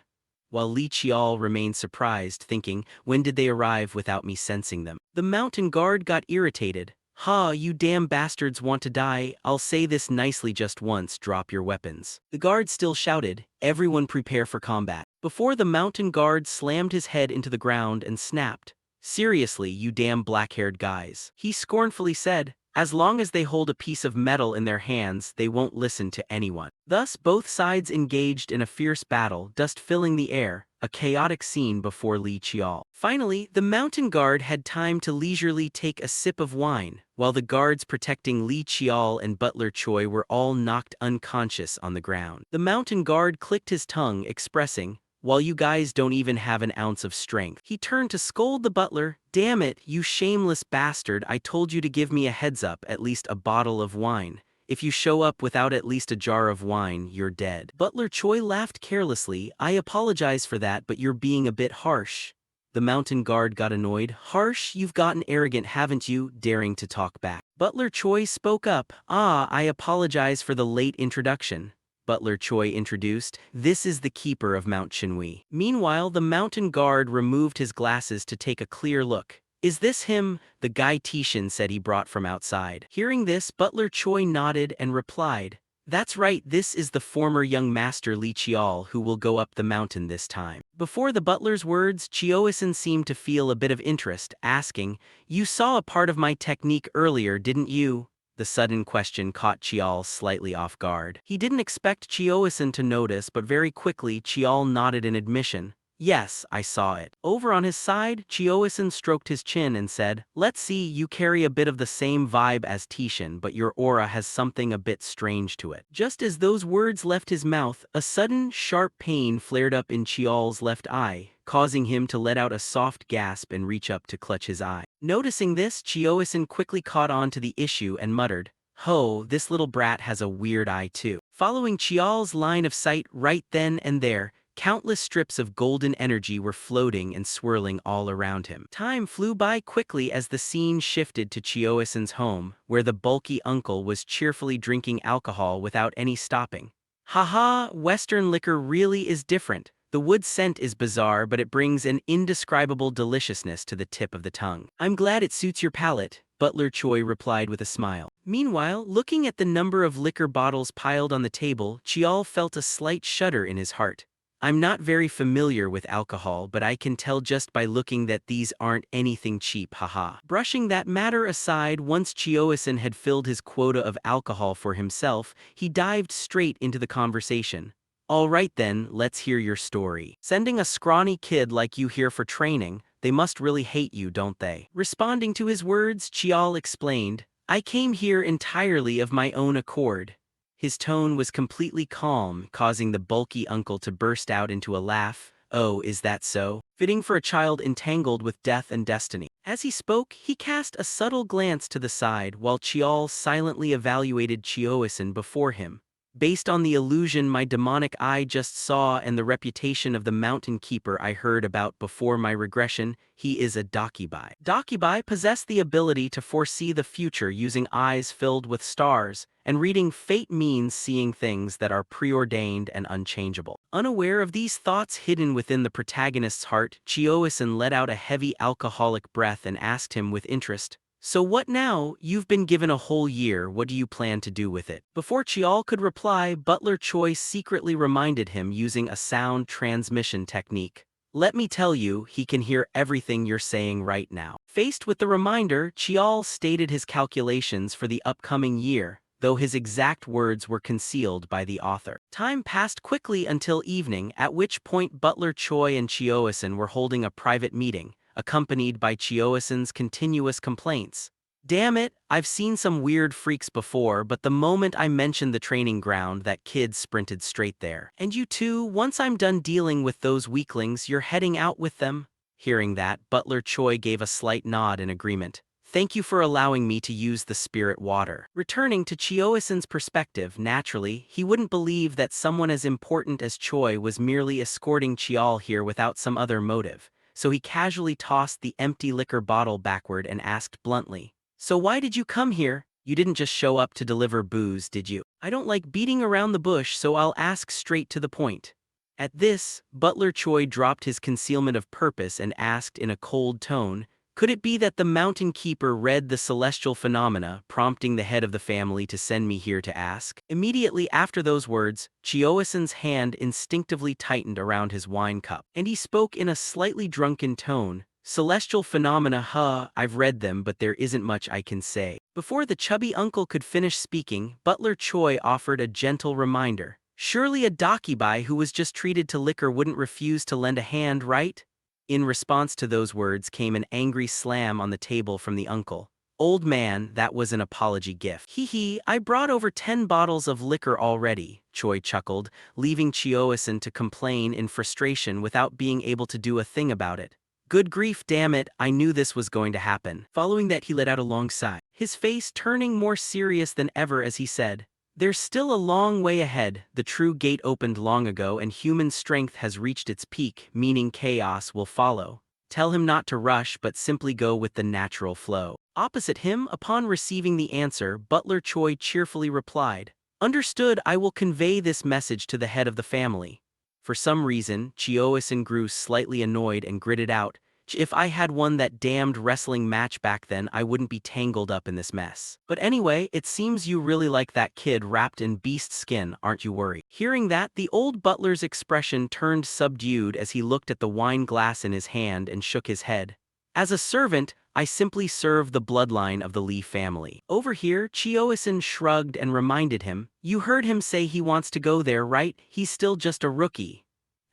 While Li Chial remained surprised, thinking, when did they arrive without me sensing them? The mountain guard got irritated. Ha, you damn bastards want to die, I'll say this nicely just once, drop your weapons. The guard still shouted, everyone prepare for combat. Before the mountain guard slammed his head into the ground and snapped, seriously, you damn black-haired guys. He scornfully said, As long as they hold a piece of metal in their hands, they won't listen to anyone. Thus, both sides engaged in a fierce battle, dust filling the air, a chaotic scene before Li Qiao. Finally, the mountain guard had time to leisurely take a sip of wine, while the guards protecting Li Qiao and Butler Choi were all knocked unconscious on the ground. The mountain guard clicked his tongue, expressing, "While you guys don't even have an ounce of strength." He turned to scold the butler. "Damn it, you shameless bastard, I told you to give me a heads up, at least a bottle of wine. If you show up without at least a jar of wine, you're dead." Butler Choi laughed carelessly. "I apologize for that, but you're being a bit harsh." The mountain guard got annoyed. "Harsh? You've gotten arrogant, haven't you?" daring to talk back. Butler Choi spoke up. I apologize for the late introduction." Butler Choi introduced. "This is the keeper of Mount Chinui." Meanwhile, the mountain guard removed his glasses to take a clear look. "Is this him?" the guy Tishan said he brought from outside. Hearing this, Butler Choi nodded and replied, "That's right, this is the former young master Li Qiao who will go up the mountain this time." Before the butler's words, Chioisin seemed to feel a bit of interest, asking, "You saw a part of my technique earlier, didn't you?" The sudden question caught Chial slightly off guard. He didn't expect Chioisin to notice, but very quickly Chial nodded in admission. "Yes, I saw it." Over on his side, Chioisin stroked his chin and said, "Let's see, you carry a bit of the same vibe as Tishan, but your aura has something a bit strange to it." Just as those words left his mouth, a sudden, sharp pain flared up in Chial's left eye, causing him to let out a soft gasp and reach up to clutch his eye. Noticing this, Chioisin quickly caught on to the issue and muttered, "Ho, this little brat has a weird eye too." Following Chial's line of sight right then and there, countless strips of golden energy were floating and swirling all around him. Time flew by quickly as the scene shifted to Chioisin's home, where the bulky uncle was cheerfully drinking alcohol without any stopping. "Haha, Western liquor really is different. The wood scent is bizarre, but it brings an indescribable deliciousness to the tip of the tongue. I'm glad it suits your palate," Butler Choi replied with a smile. Meanwhile, looking at the number of liquor bottles piled on the table, Chial felt a slight shudder in his heart. "I'm not very familiar with alcohol, but I can tell just by looking that these aren't anything cheap, haha." Brushing that matter aside, once Chioisin had filled his quota of alcohol for himself, he dived straight into the conversation. "All right then, let's hear your story. Sending a scrawny kid like you here for training, they must really hate you, don't they?" Responding to his words, Chial explained, "I came here entirely of my own accord." His tone was completely calm, causing the bulky uncle to burst out into a laugh. "Oh, is that so? Fitting for a child entangled with death and destiny." As he spoke, he cast a subtle glance to the side while Chial silently evaluated Chioisin before him. "Based on the illusion my demonic eye just saw and the reputation of the mountain keeper I heard about before my regression, he is a Dakibai." Dakibai possess the ability to foresee the future using eyes filled with stars, and reading fate means seeing things that are preordained and unchangeable. Unaware of these thoughts hidden within the protagonist's heart, Chioisin let out a heavy alcoholic breath and asked him with interest, "So what now? You've been given a whole year, what do you plan to do with it?" Before Chial could reply, Butler Choi secretly reminded him using a sound transmission technique. "Let me tell you, he can hear everything you're saying right now." Faced with the reminder, Chial stated his calculations for the upcoming year, though his exact words were concealed by the author. Time passed quickly until evening, at which point Butler Choi and Chioisin were holding a private meeting, accompanied by Chioisin's continuous complaints. "Damn it, I've seen some weird freaks before, but the moment I mentioned the training ground, that kid sprinted straight there. And you too, once I'm done dealing with those weaklings, you're heading out with them?" Hearing that, Butler Choi gave a slight nod in agreement. "Thank you for allowing me to use the spirit water." Returning to Chioisin's perspective, naturally, he wouldn't believe that someone as important as Choi was merely escorting Chial here without some other motive. So he casually tossed the empty liquor bottle backward and asked bluntly, "So why did you come here? You didn't just show up to deliver booze, did you?" "I don't like beating around the bush, so I'll ask straight to the point." At this, Butler Choi dropped his concealment of purpose and asked in a cold tone, "Could it be that the mountain keeper read the celestial phenomena, prompting the head of the family to send me here to ask?" Immediately after those words, Chioisin's hand instinctively tightened around his wine cup, and he spoke in a slightly drunken tone, "Celestial phenomena, I've read them, but there isn't much I can say." Before the chubby uncle could finish speaking, Butler Choi offered a gentle reminder. Surely a dakibai who was just treated to liquor wouldn't refuse to lend a hand, right? In response to those words came an angry slam on the table from the uncle. Old man, that was an apology gift. Hee hee, I brought over 10 bottles of liquor already, Choi chuckled, leaving Chioasin to complain in frustration without being able to do a thing about it. Good grief, damn it, I knew this was going to happen. Following that, he let out a long sigh, his face turning more serious than ever as he said, there's still a long way ahead. The true gate opened long ago and human strength has reached its peak, meaning chaos will follow. Tell him not to rush but simply go with the natural flow. Opposite him, upon receiving the answer, Butler Choi cheerfully replied, understood, I will convey this message to the head of the family. For some reason, Chioasin grew slightly annoyed and gritted out, if I had won that damned wrestling match back then, I wouldn't be tangled up in this mess. But anyway, it seems you really like that kid wrapped in beast skin, aren't you worried? Hearing that, the old butler's expression turned subdued as he looked at the wine glass in his hand and shook his head. As a servant, I simply serve the bloodline of the Lee family. Over here, Chioasin shrugged and reminded him, you heard him say he wants to go there, right? He's still just a rookie.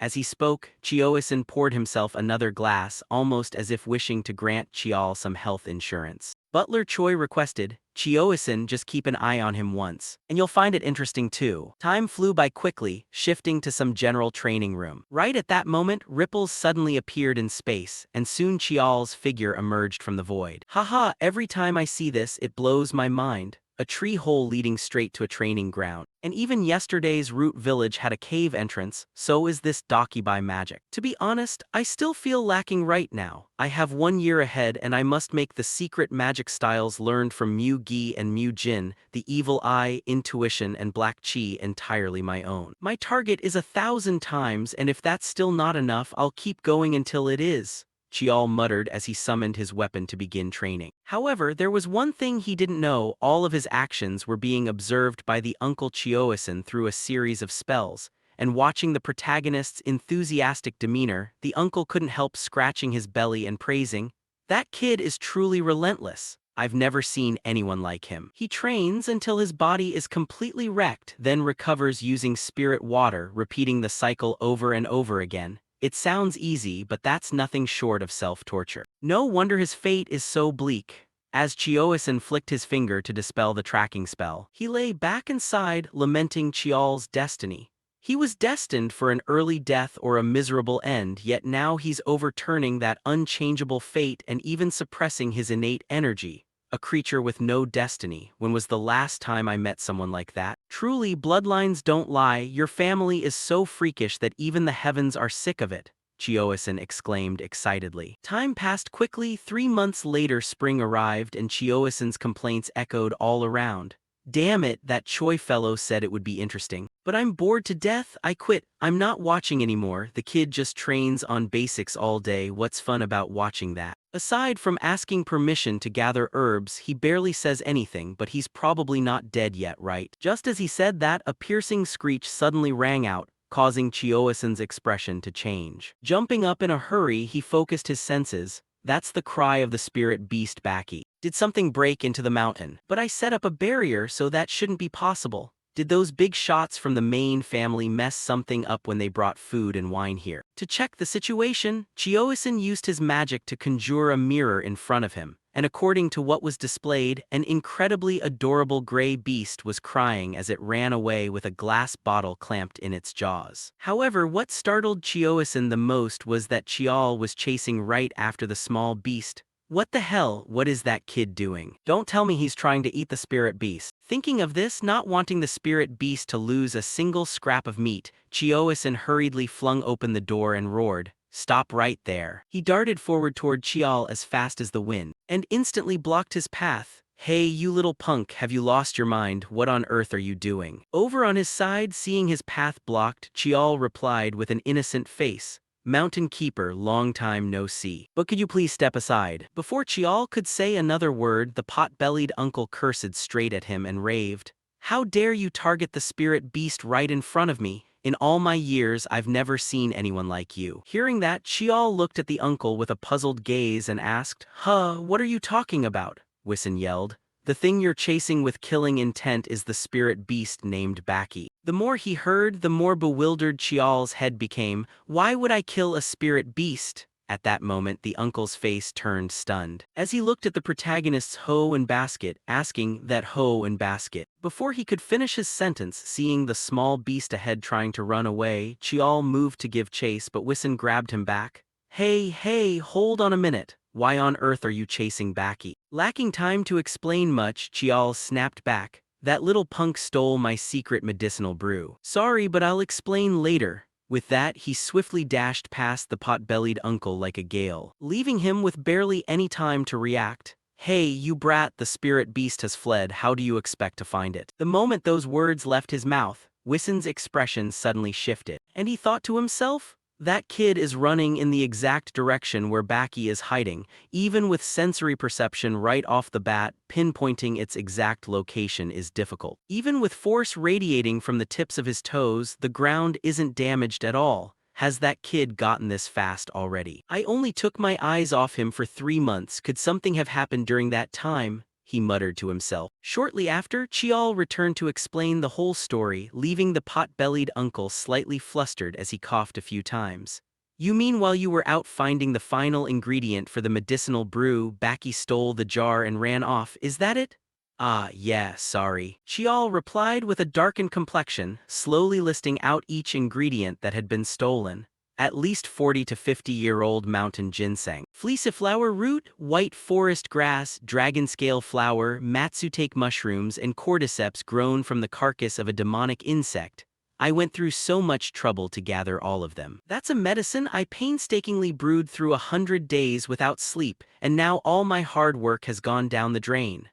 As he spoke, Chioasin poured himself another glass, almost as if wishing to grant Chial some health insurance. Butler Choi requested, Chioasin, just keep an eye on him once, and you'll find it interesting too. Time flew by quickly, shifting to some general training room. Right at that moment, ripples suddenly appeared in space, and soon Chial's figure emerged from the void. Haha, every time I see this, it blows my mind. A tree hole leading straight to a training ground. And even yesterday's Root Village had a cave entrance, so is this Dakibai magic. To be honest, I still feel lacking right now. I have 1 year ahead and I must make the secret magic styles learned from Mu Gi and Mu Jin, the Evil Eye, Intuition, and Black Chi entirely my own. My target is 1,000 times, and if that's still not enough, I'll keep going until it is. Chial muttered as he summoned his weapon to begin training. However, there was one thing he didn't know, all of his actions were being observed by the Uncle Chioasin through a series of spells, and watching the protagonist's enthusiastic demeanor, the uncle couldn't help scratching his belly and praising, that kid is truly relentless. I've never seen anyone like him. He trains until his body is completely wrecked, then recovers using spirit water, repeating the cycle over and over again. It sounds easy, but that's nothing short of self-torture. No wonder his fate is so bleak. As Chioasin flicked his finger to dispel the tracking spell, he lay back and sighed, lamenting Chial's destiny. He was destined for an early death or a miserable end, yet now he's overturning that unchangeable fate and even suppressing his innate energy. A creature with no destiny. When was the last time I met someone like that? Truly, bloodlines don't lie. Your family is so freakish that even the heavens are sick of it, Chioasin exclaimed excitedly. Time passed quickly. 3 months later, spring arrived and Chioasin's complaints echoed all around. Damn it, that Choi fellow said it would be interesting. But I'm bored to death, I quit. I'm not watching anymore. The kid just trains on basics all day. What's fun about watching that? Aside from asking permission to gather herbs, he barely says anything, but he's probably not dead yet, right? Just as he said that, a piercing screech suddenly rang out, causing Chioasin's expression to change. Jumping up in a hurry, he focused his senses. That's the cry of the spirit beast Baki. Did something break into the mountain? But I set up a barrier, so that shouldn't be possible. Did those big shots from the main family mess something up when they brought food and wine here? To check the situation, Chioasin used his magic to conjure a mirror in front of him, and according to what was displayed, an incredibly adorable gray beast was crying as it ran away with a glass bottle clamped in its jaws. However, what startled Chioasin the most was that Chial was chasing right after the small beast. What the hell, what is that kid doing? Don't tell me he's trying to eat the spirit beast. Thinking of this, not wanting the spirit beast to lose a single scrap of meat, Chioasin hurriedly flung open the door and roared, "Stop right there." He darted forward toward Chial as fast as the wind, and instantly blocked his path. Hey, you little punk, have you lost your mind? What on earth are you doing? Over on his side, seeing his path blocked, Chial replied with an innocent face, "Mountain Keeper, long time no see. But could you please step aside?" Before Chial could say another word, the pot-bellied uncle cursed straight at him and raved, "How dare you target the spirit beast right in front of me? In all my years, I've never seen anyone like you." Hearing that, Chial looked at the uncle with a puzzled gaze and asked, "Huh, what are you talking about?" Wisin yelled. The thing you're chasing with killing intent is the spirit beast named Baki. The more he heard, the more bewildered Chial's head became. Why would I kill a spirit beast? At that moment, the uncle's face turned stunned. As he looked at the protagonist's hoe and basket, asking that hoe and basket. Before he could finish his sentence, seeing the small beast ahead trying to run away, Chial moved to give chase, but Wissen grabbed him back. Hey, hold on a minute. Why on earth are you chasing Baki? Lacking time to explain much, Chial snapped back. That little punk stole my secret medicinal brew. Sorry, but I'll explain later. With that, he swiftly dashed past the pot-bellied uncle like a gale, leaving him with barely any time to react. Hey, you brat, the spirit beast has fled, how do you expect to find it? The moment those words left his mouth, Wissen's expression suddenly shifted, and he thought to himself, that kid is running in the exact direction where Baki is hiding, even with sensory perception right off the bat, pinpointing its exact location is difficult. Even with force radiating from the tips of his toes, the ground isn't damaged at all. Has that kid gotten this fast already? I only took my eyes off him for 3 months. Could something have happened during that time? He muttered to himself. Shortly after, Chial returned to explain the whole story, leaving the pot-bellied uncle slightly flustered as he coughed a few times. You mean while you were out finding the final ingredient for the medicinal brew, Baki stole the jar and ran off, is that it? Ah, yeah, sorry. Chial replied with a darkened complexion, slowly listing out each ingredient that had been stolen. At least 40 to 50-year-old mountain ginseng, fleeciflower root, white forest grass, dragon scale flower, matsutake mushrooms, and cordyceps grown from the carcass of a demonic insect. I went through so much trouble to gather all of them. That's a medicine I painstakingly brewed through 100 days without sleep, and now all my hard work has gone down the drain.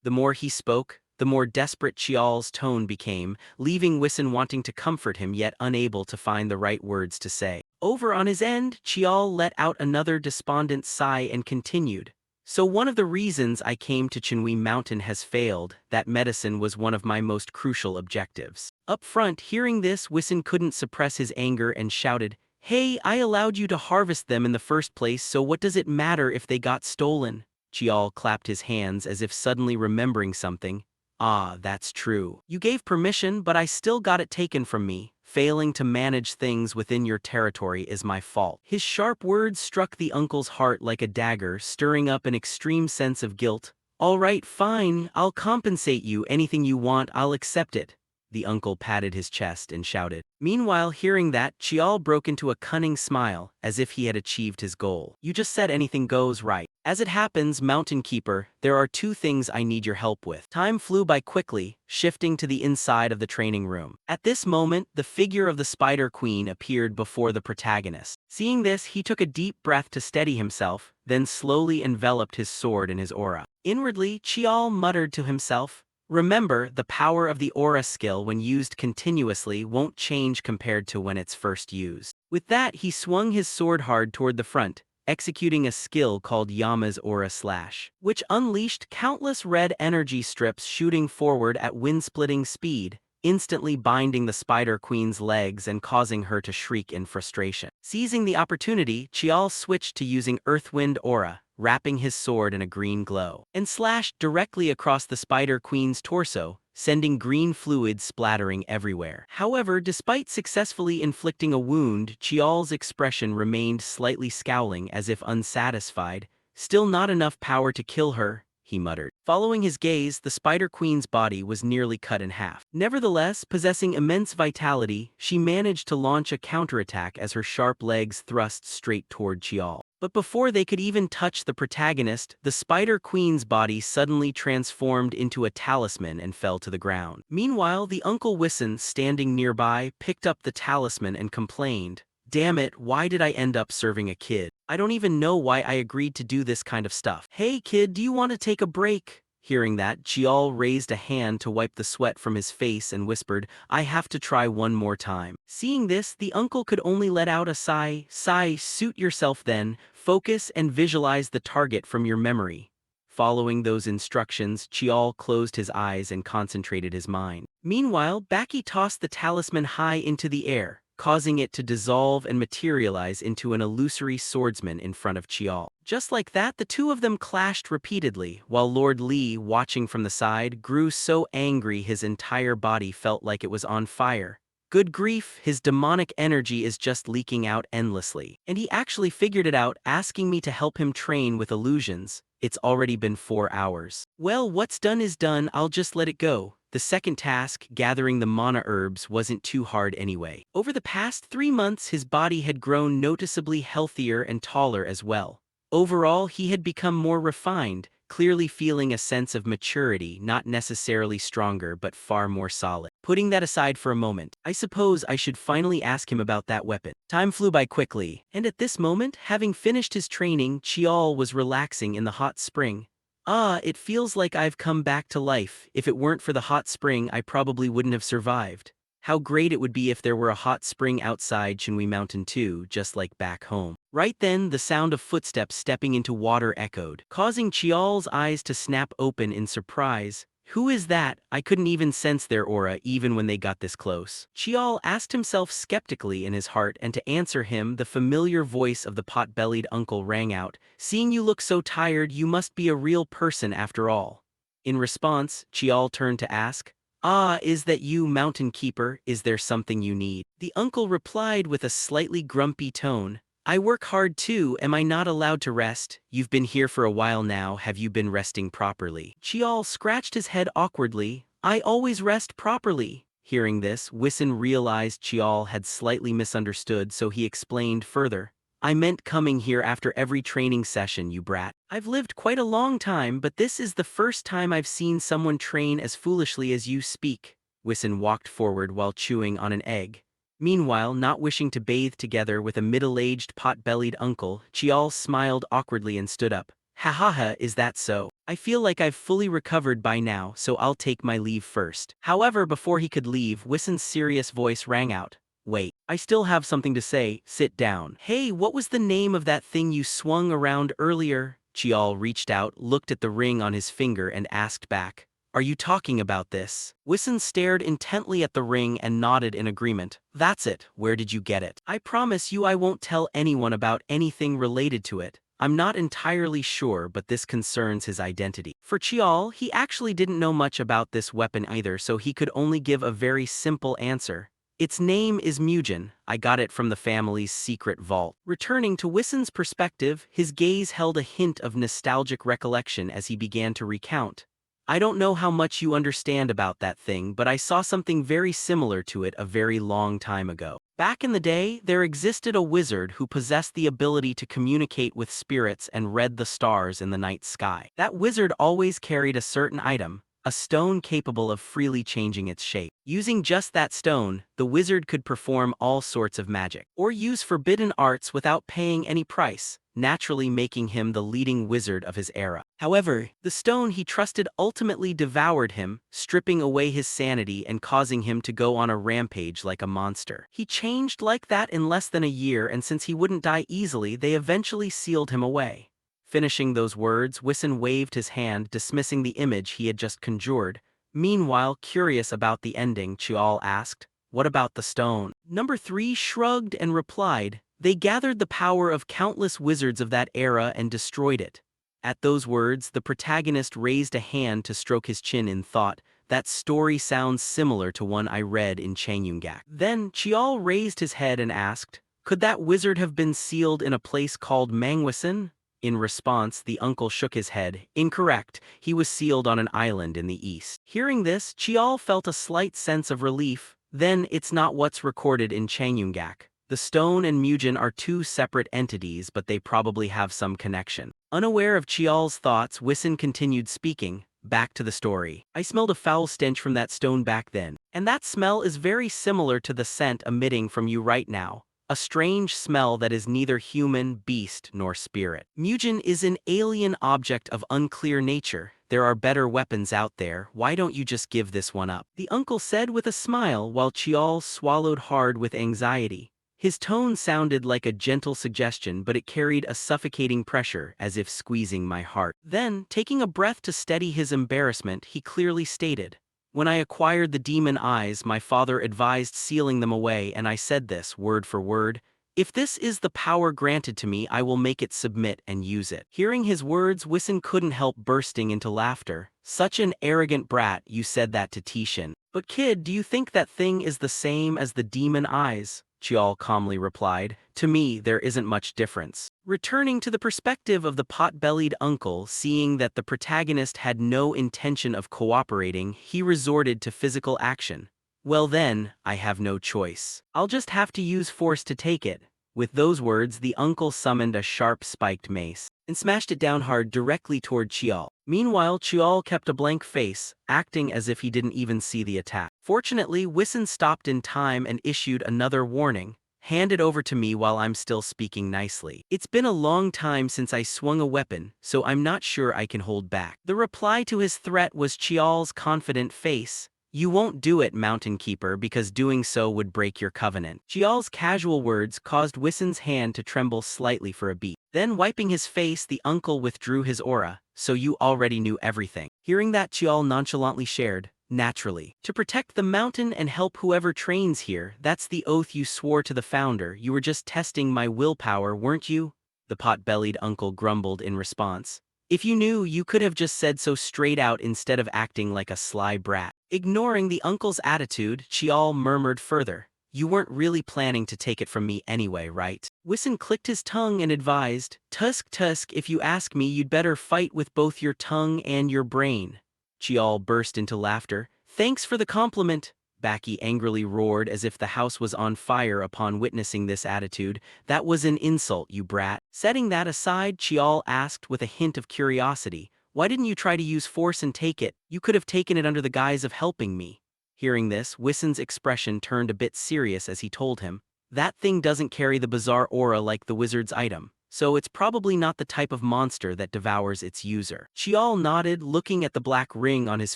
The more he spoke, the more desperate Chial's tone became, leaving Wissen wanting to comfort him yet unable to find the right words to say. Over on his end, Chial let out another despondent sigh and continued. So one of the reasons I came to Chinwi Mountain has failed. That medicine was one of my most crucial objectives. Up front, hearing this, Wissen couldn't suppress his anger and shouted, Hey, I allowed you to harvest them in the first place, so what does it matter if they got stolen? Chial clapped his hands as if suddenly remembering something. Ah, that's true. You gave permission, but I still got it taken from me. Failing to manage things within your territory is my fault. His sharp words struck the uncle's heart like a dagger, stirring up an extreme sense of guilt. All right, fine, I'll compensate you. Anything you want, I'll accept it. The uncle patted his chest and shouted. Meanwhile, hearing that, Chial broke into a cunning smile, as if he had achieved his goal. You just said anything goes, right? As it happens, Mountain Keeper, there are 2 things I need your help with. Time flew by quickly, shifting to the inside of the training room. At this moment, the figure of the Spider Queen appeared before the protagonist. Seeing this, he took a deep breath to steady himself, then slowly enveloped his sword in his aura. Inwardly, Chial muttered to himself, Remember, the power of the aura skill when used continuously won't change compared to when it's first used. With that, he swung his sword hard toward the front, executing a skill called Yama's Aura Slash, which unleashed countless red energy strips shooting forward at wind-splitting speed, instantly binding the Spider Queen's legs and causing her to shriek in frustration. Seizing the opportunity, Chial switched to using Earthwind Aura, wrapping his sword in a green glow, and slashed directly across the Spider Queen's torso, sending green fluid splattering everywhere. However, despite successfully inflicting a wound, Chial's expression remained slightly scowling as if unsatisfied. Still not enough power to kill her, he muttered. Following his gaze, the Spider Queen's body was nearly cut in half. Nevertheless, possessing immense vitality, she managed to launch a counterattack as her sharp legs thrust straight toward Chial. But before they could even touch the protagonist, the Spider Queen's body suddenly transformed into a talisman and fell to the ground. Meanwhile, the Uncle Wissen, standing nearby, picked up the talisman and complained, Damn it, why did I end up serving a kid? I don't even know why I agreed to do this kind of stuff. Hey kid, do you want to take a break? Hearing that, Chial raised a hand to wipe the sweat from his face and whispered, I have to try one more time. Seeing this, the uncle could only let out a sigh. Suit yourself then, focus and visualize the target from your memory. Following those instructions, Chial closed his eyes and concentrated his mind. Meanwhile, Baki tossed the talisman high into the air, causing it to dissolve and materialize into an illusory swordsman in front of Chial. Just like that, the two of them clashed repeatedly, while Lord Li, watching from the side, grew so angry his entire body felt like it was on fire. Good grief, his demonic energy is just leaking out endlessly. And he actually figured it out, asking me to help him train with illusions. It's already been 4 hours. Well, what's done is done, I'll just let it go. The second task, gathering the mana herbs, wasn't too hard anyway. Over the past 3 months, his body had grown noticeably healthier and taller as well. Overall, he had become more refined, clearly feeling a sense of maturity, not necessarily stronger but far more solid. Putting that aside for a moment, I suppose I should finally ask him about that weapon. Time flew by quickly, and at this moment, having finished his training, Chial was relaxing in the hot spring. Ah, it feels like I've come back to life. If it weren't for the hot spring, I probably wouldn't have survived. How great it would be if there were a hot spring outside Chinwi Mountain too, just like back home. Right then, the sound of footsteps stepping into water echoed, causing Chial's eyes to snap open in surprise. Who is that? I couldn't even sense their aura even when they got this close. Chial asked himself skeptically in his heart, and to answer him, the familiar voice of the pot-bellied uncle rang out, "Seeing you look so tired, you must be a real person after all." In response, Chial turned to ask, "Ah, is that you, Mountain Keeper? Is there something you need?" The uncle replied with a slightly grumpy tone, "I work hard too, am I not allowed to rest? You've been here for a while now, have you been resting properly?" Chial scratched his head awkwardly, "I always rest properly." Hearing this, Wissen realized Chial had slightly misunderstood, so he explained further, "I meant coming here after every training session, you brat. I've lived quite a long time, but this is the first time I've seen someone train as foolishly as you speak." Wissen walked forward while chewing on an egg. Meanwhile, not wishing to bathe together with a middle-aged pot-bellied uncle, Chial smiled awkwardly and stood up. "Ha ha ha, is that so? I feel like I've fully recovered by now, so I'll take my leave first." However, before he could leave, Wissen's serious voice rang out. "Wait, I still have something to say, sit down." "Hey, what was the name of that thing you swung around earlier?" Chial reached out, looked at the ring on his finger and asked back, "Are you talking about this?" Wissen stared intently at the ring and nodded in agreement. "That's it, where did you get it?" "I promise you I won't tell anyone about anything related to it. I'm not entirely sure, but this concerns his identity." For Chial, he actually didn't know much about this weapon either, so he could only give a very simple answer. "Its name is Mugen. I got it from the family's secret vault." Returning to Wissen's perspective, his gaze held a hint of nostalgic recollection as he began to recount. "I don't know how much you understand about that thing, but I saw something very similar to it a very long time ago. Back in the day, there existed a wizard who possessed the ability to communicate with spirits and read the stars in the night sky. That wizard always carried a certain item, a stone capable of freely changing its shape. Using just that stone, the wizard could perform all sorts of magic, or use forbidden arts without paying any price, naturally making him the leading wizard of his era. However, the stone he trusted ultimately devoured him, stripping away his sanity and causing him to go on a rampage like a monster. He changed like that in less than a year, and since he wouldn't die easily, they eventually sealed him away." Finishing those words, Wissen waved his hand, dismissing the image he had just conjured. Meanwhile, curious about the ending, Chial asked, "What about the stone?" Number 3 shrugged and replied, "They gathered the power of countless wizards of that era and destroyed it." At those words, the protagonist raised a hand to stroke his chin in thought. "That story sounds similar to one I read in Changyungak." Then, Chial raised his head and asked, "Could that wizard have been sealed in a place called Manhwa? In response, the uncle shook his head. "Incorrect, he was sealed on an island in the east." Hearing this, Chial felt a slight sense of relief. Then, it's not what's recorded in Changyungak. The stone and Mugen are two separate entities, but they probably have some connection. Unaware of Chial's thoughts, Wissen continued speaking. "Back to the story. I smelled a foul stench from that stone back then, and that smell is very similar to the scent emitting from you right now. A strange smell that is neither human, beast, nor spirit. Mugen is an alien object of unclear nature. There are better weapons out there, why don't you just give this one up?" the uncle said with a smile while Chial swallowed hard with anxiety. His tone sounded like a gentle suggestion, but it carried a suffocating pressure, as if squeezing my heart. Then, taking a breath to steady his embarrassment, he clearly stated, When I acquired the demon eyes, my father advised sealing them away, and I said this, word for word, "If this is the power granted to me, I will make it submit and use it." Hearing his words, Wissen couldn't help bursting into laughter. "Such an arrogant brat, you said that to Tishin. But kid, do you think that thing is the same as the demon eyes?" Chiol calmly replied, "To me, there isn't much difference." Returning to the perspective of the pot-bellied uncle, seeing that the protagonist had no intention of cooperating, he resorted to physical action. "Well then, I have no choice. I'll just have to use force to take it." With those words, the uncle summoned a sharp spiked mace and smashed it down hard directly toward Chiol. Meanwhile, Chiol kept a blank face, acting as if he didn't even see the attack. Fortunately, Wissen stopped in time and issued another warning. "Hand it over to me while I'm still speaking nicely. It's been a long time since I swung a weapon, so I'm not sure I can hold back." The reply to his threat was Chiol's confident face. "You won't do it, Mountain Keeper, because doing so would break your covenant." Chiol's casual words caused Wissen's hand to tremble slightly for a beat. Then, wiping his face, the uncle withdrew his aura. "So you already knew everything." Hearing that, Chiol nonchalantly shared, "Naturally. To protect the mountain and help whoever trains here, that's the oath you swore to the founder. You were just testing my willpower, weren't you?" The pot-bellied uncle grumbled in response. "If you knew, you could have just said so straight out instead of acting like a sly brat." Ignoring the uncle's attitude, Chiol murmured further, "You weren't really planning to take it from me anyway, right?" Wissen clicked his tongue and advised, Tusk, if you ask me, you'd better fight with both your tongue and your brain." Chiol burst into laughter. "Thanks for the compliment." Baki angrily roared as if the house was on fire upon witnessing this attitude. "That was an insult, you brat." Setting that aside, Chiol asked with a hint of curiosity, "Why didn't you try to use force and take it? You could have taken it under the guise of helping me." Hearing this, Wissen's expression turned a bit serious as he told him, "That thing doesn't carry the bizarre aura like the wizard's item, so it's probably not the type of monster that devours its user." Chiol nodded, looking at the black ring on his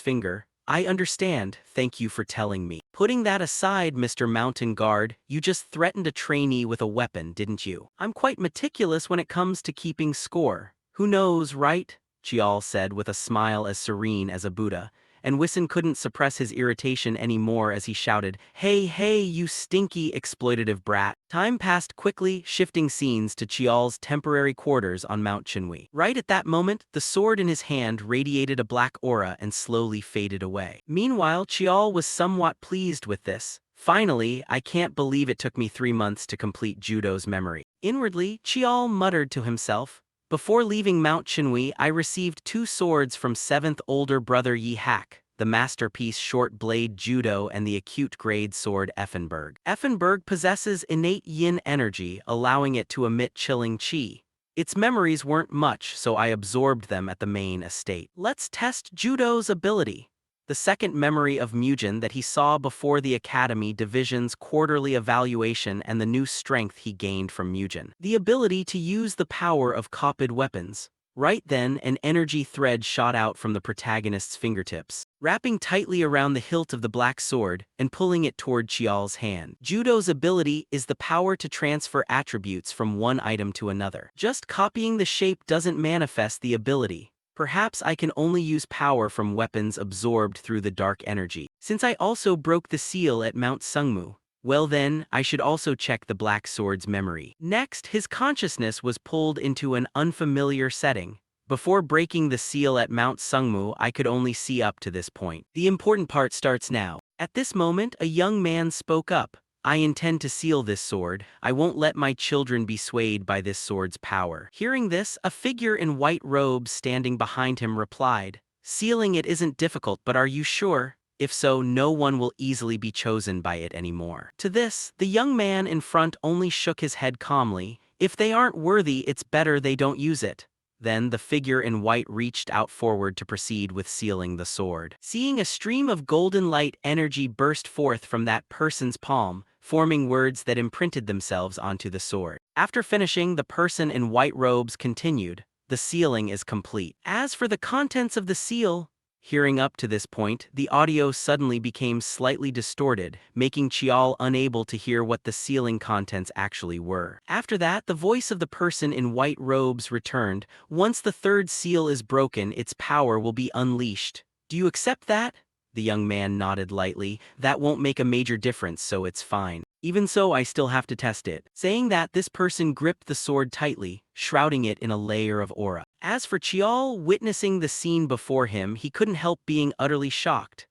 finger. "I understand, thank you for telling me." "Putting that aside, Mr. Mountain Guard, you just threatened a trainee with a weapon, didn't you?" "I'm quite meticulous when it comes to keeping score. Who knows, right?" Chiol said with a smile as serene as a Buddha, and Wissen couldn't suppress his irritation anymore as he shouted, Hey, you stinky exploitative brat." Time passed quickly, shifting scenes to Chiol's temporary quarters on Mount Chinwi. Right at that moment, the sword in his hand radiated a black aura and slowly faded away. Meanwhile, Chiol was somewhat pleased with this. "Finally, I can't believe it took me 3 months to complete Judo's memory." Inwardly, Chiol muttered to himself, "Before leaving Mount Chinwi, I received 2 swords from 7th older brother Yi Hak, the masterpiece short blade Judo and the acute grade sword Effenberg. Effenberg possesses innate yin energy, allowing it to emit chilling chi. Its memories weren't much, so I absorbed them at the main estate. Let's test Judo's ability." The second memory of Mugen that he saw before the Academy Division's quarterly evaluation and the new strength he gained from Mugen. The ability to use the power of copied weapons. Right then, an energy thread shot out from the protagonist's fingertips, wrapping tightly around the hilt of the black sword and pulling it toward Chiol's hand. Judo's ability is the power to transfer attributes from one item to another. Just copying the shape doesn't manifest the ability. Perhaps I can only use power from weapons absorbed through the dark energy. Since I also broke the seal at Mount Sungmu, well then, I should also check the black sword's memory. Next, his consciousness was pulled into an unfamiliar setting. Before breaking the seal at Mount Sungmu, I could only see up to this point. The important part starts now. At this moment, a young man spoke up. "I intend to seal this sword. I won't let my children be swayed by this sword's power." Hearing this, a figure in white robes standing behind him replied, "Sealing it isn't difficult, but are you sure? If so, no one will easily be chosen by it anymore." To this, the young man in front only shook his head calmly. "If they aren't worthy, it's better they don't use it." Then the figure in white reached out forward to proceed with sealing the sword. Seeing a stream of golden light energy burst forth from that person's palm, forming words that imprinted themselves onto the sword. After finishing, the person in white robes continued, "The sealing is complete." As for the contents of the seal, hearing up to this point, the audio suddenly became slightly distorted, making Chiol unable to hear what the sealing contents actually were. After that, the voice of the person in white robes returned. "Once the third seal is broken, its power will be unleashed. Do you accept that?" The young man nodded lightly. That won't make a major difference, so it's fine. Even so, I still have to test it. Saying that, this person gripped the sword tightly, shrouding it in a layer of aura. As for Chial, witnessing the scene before him, he couldn't help being utterly shocked.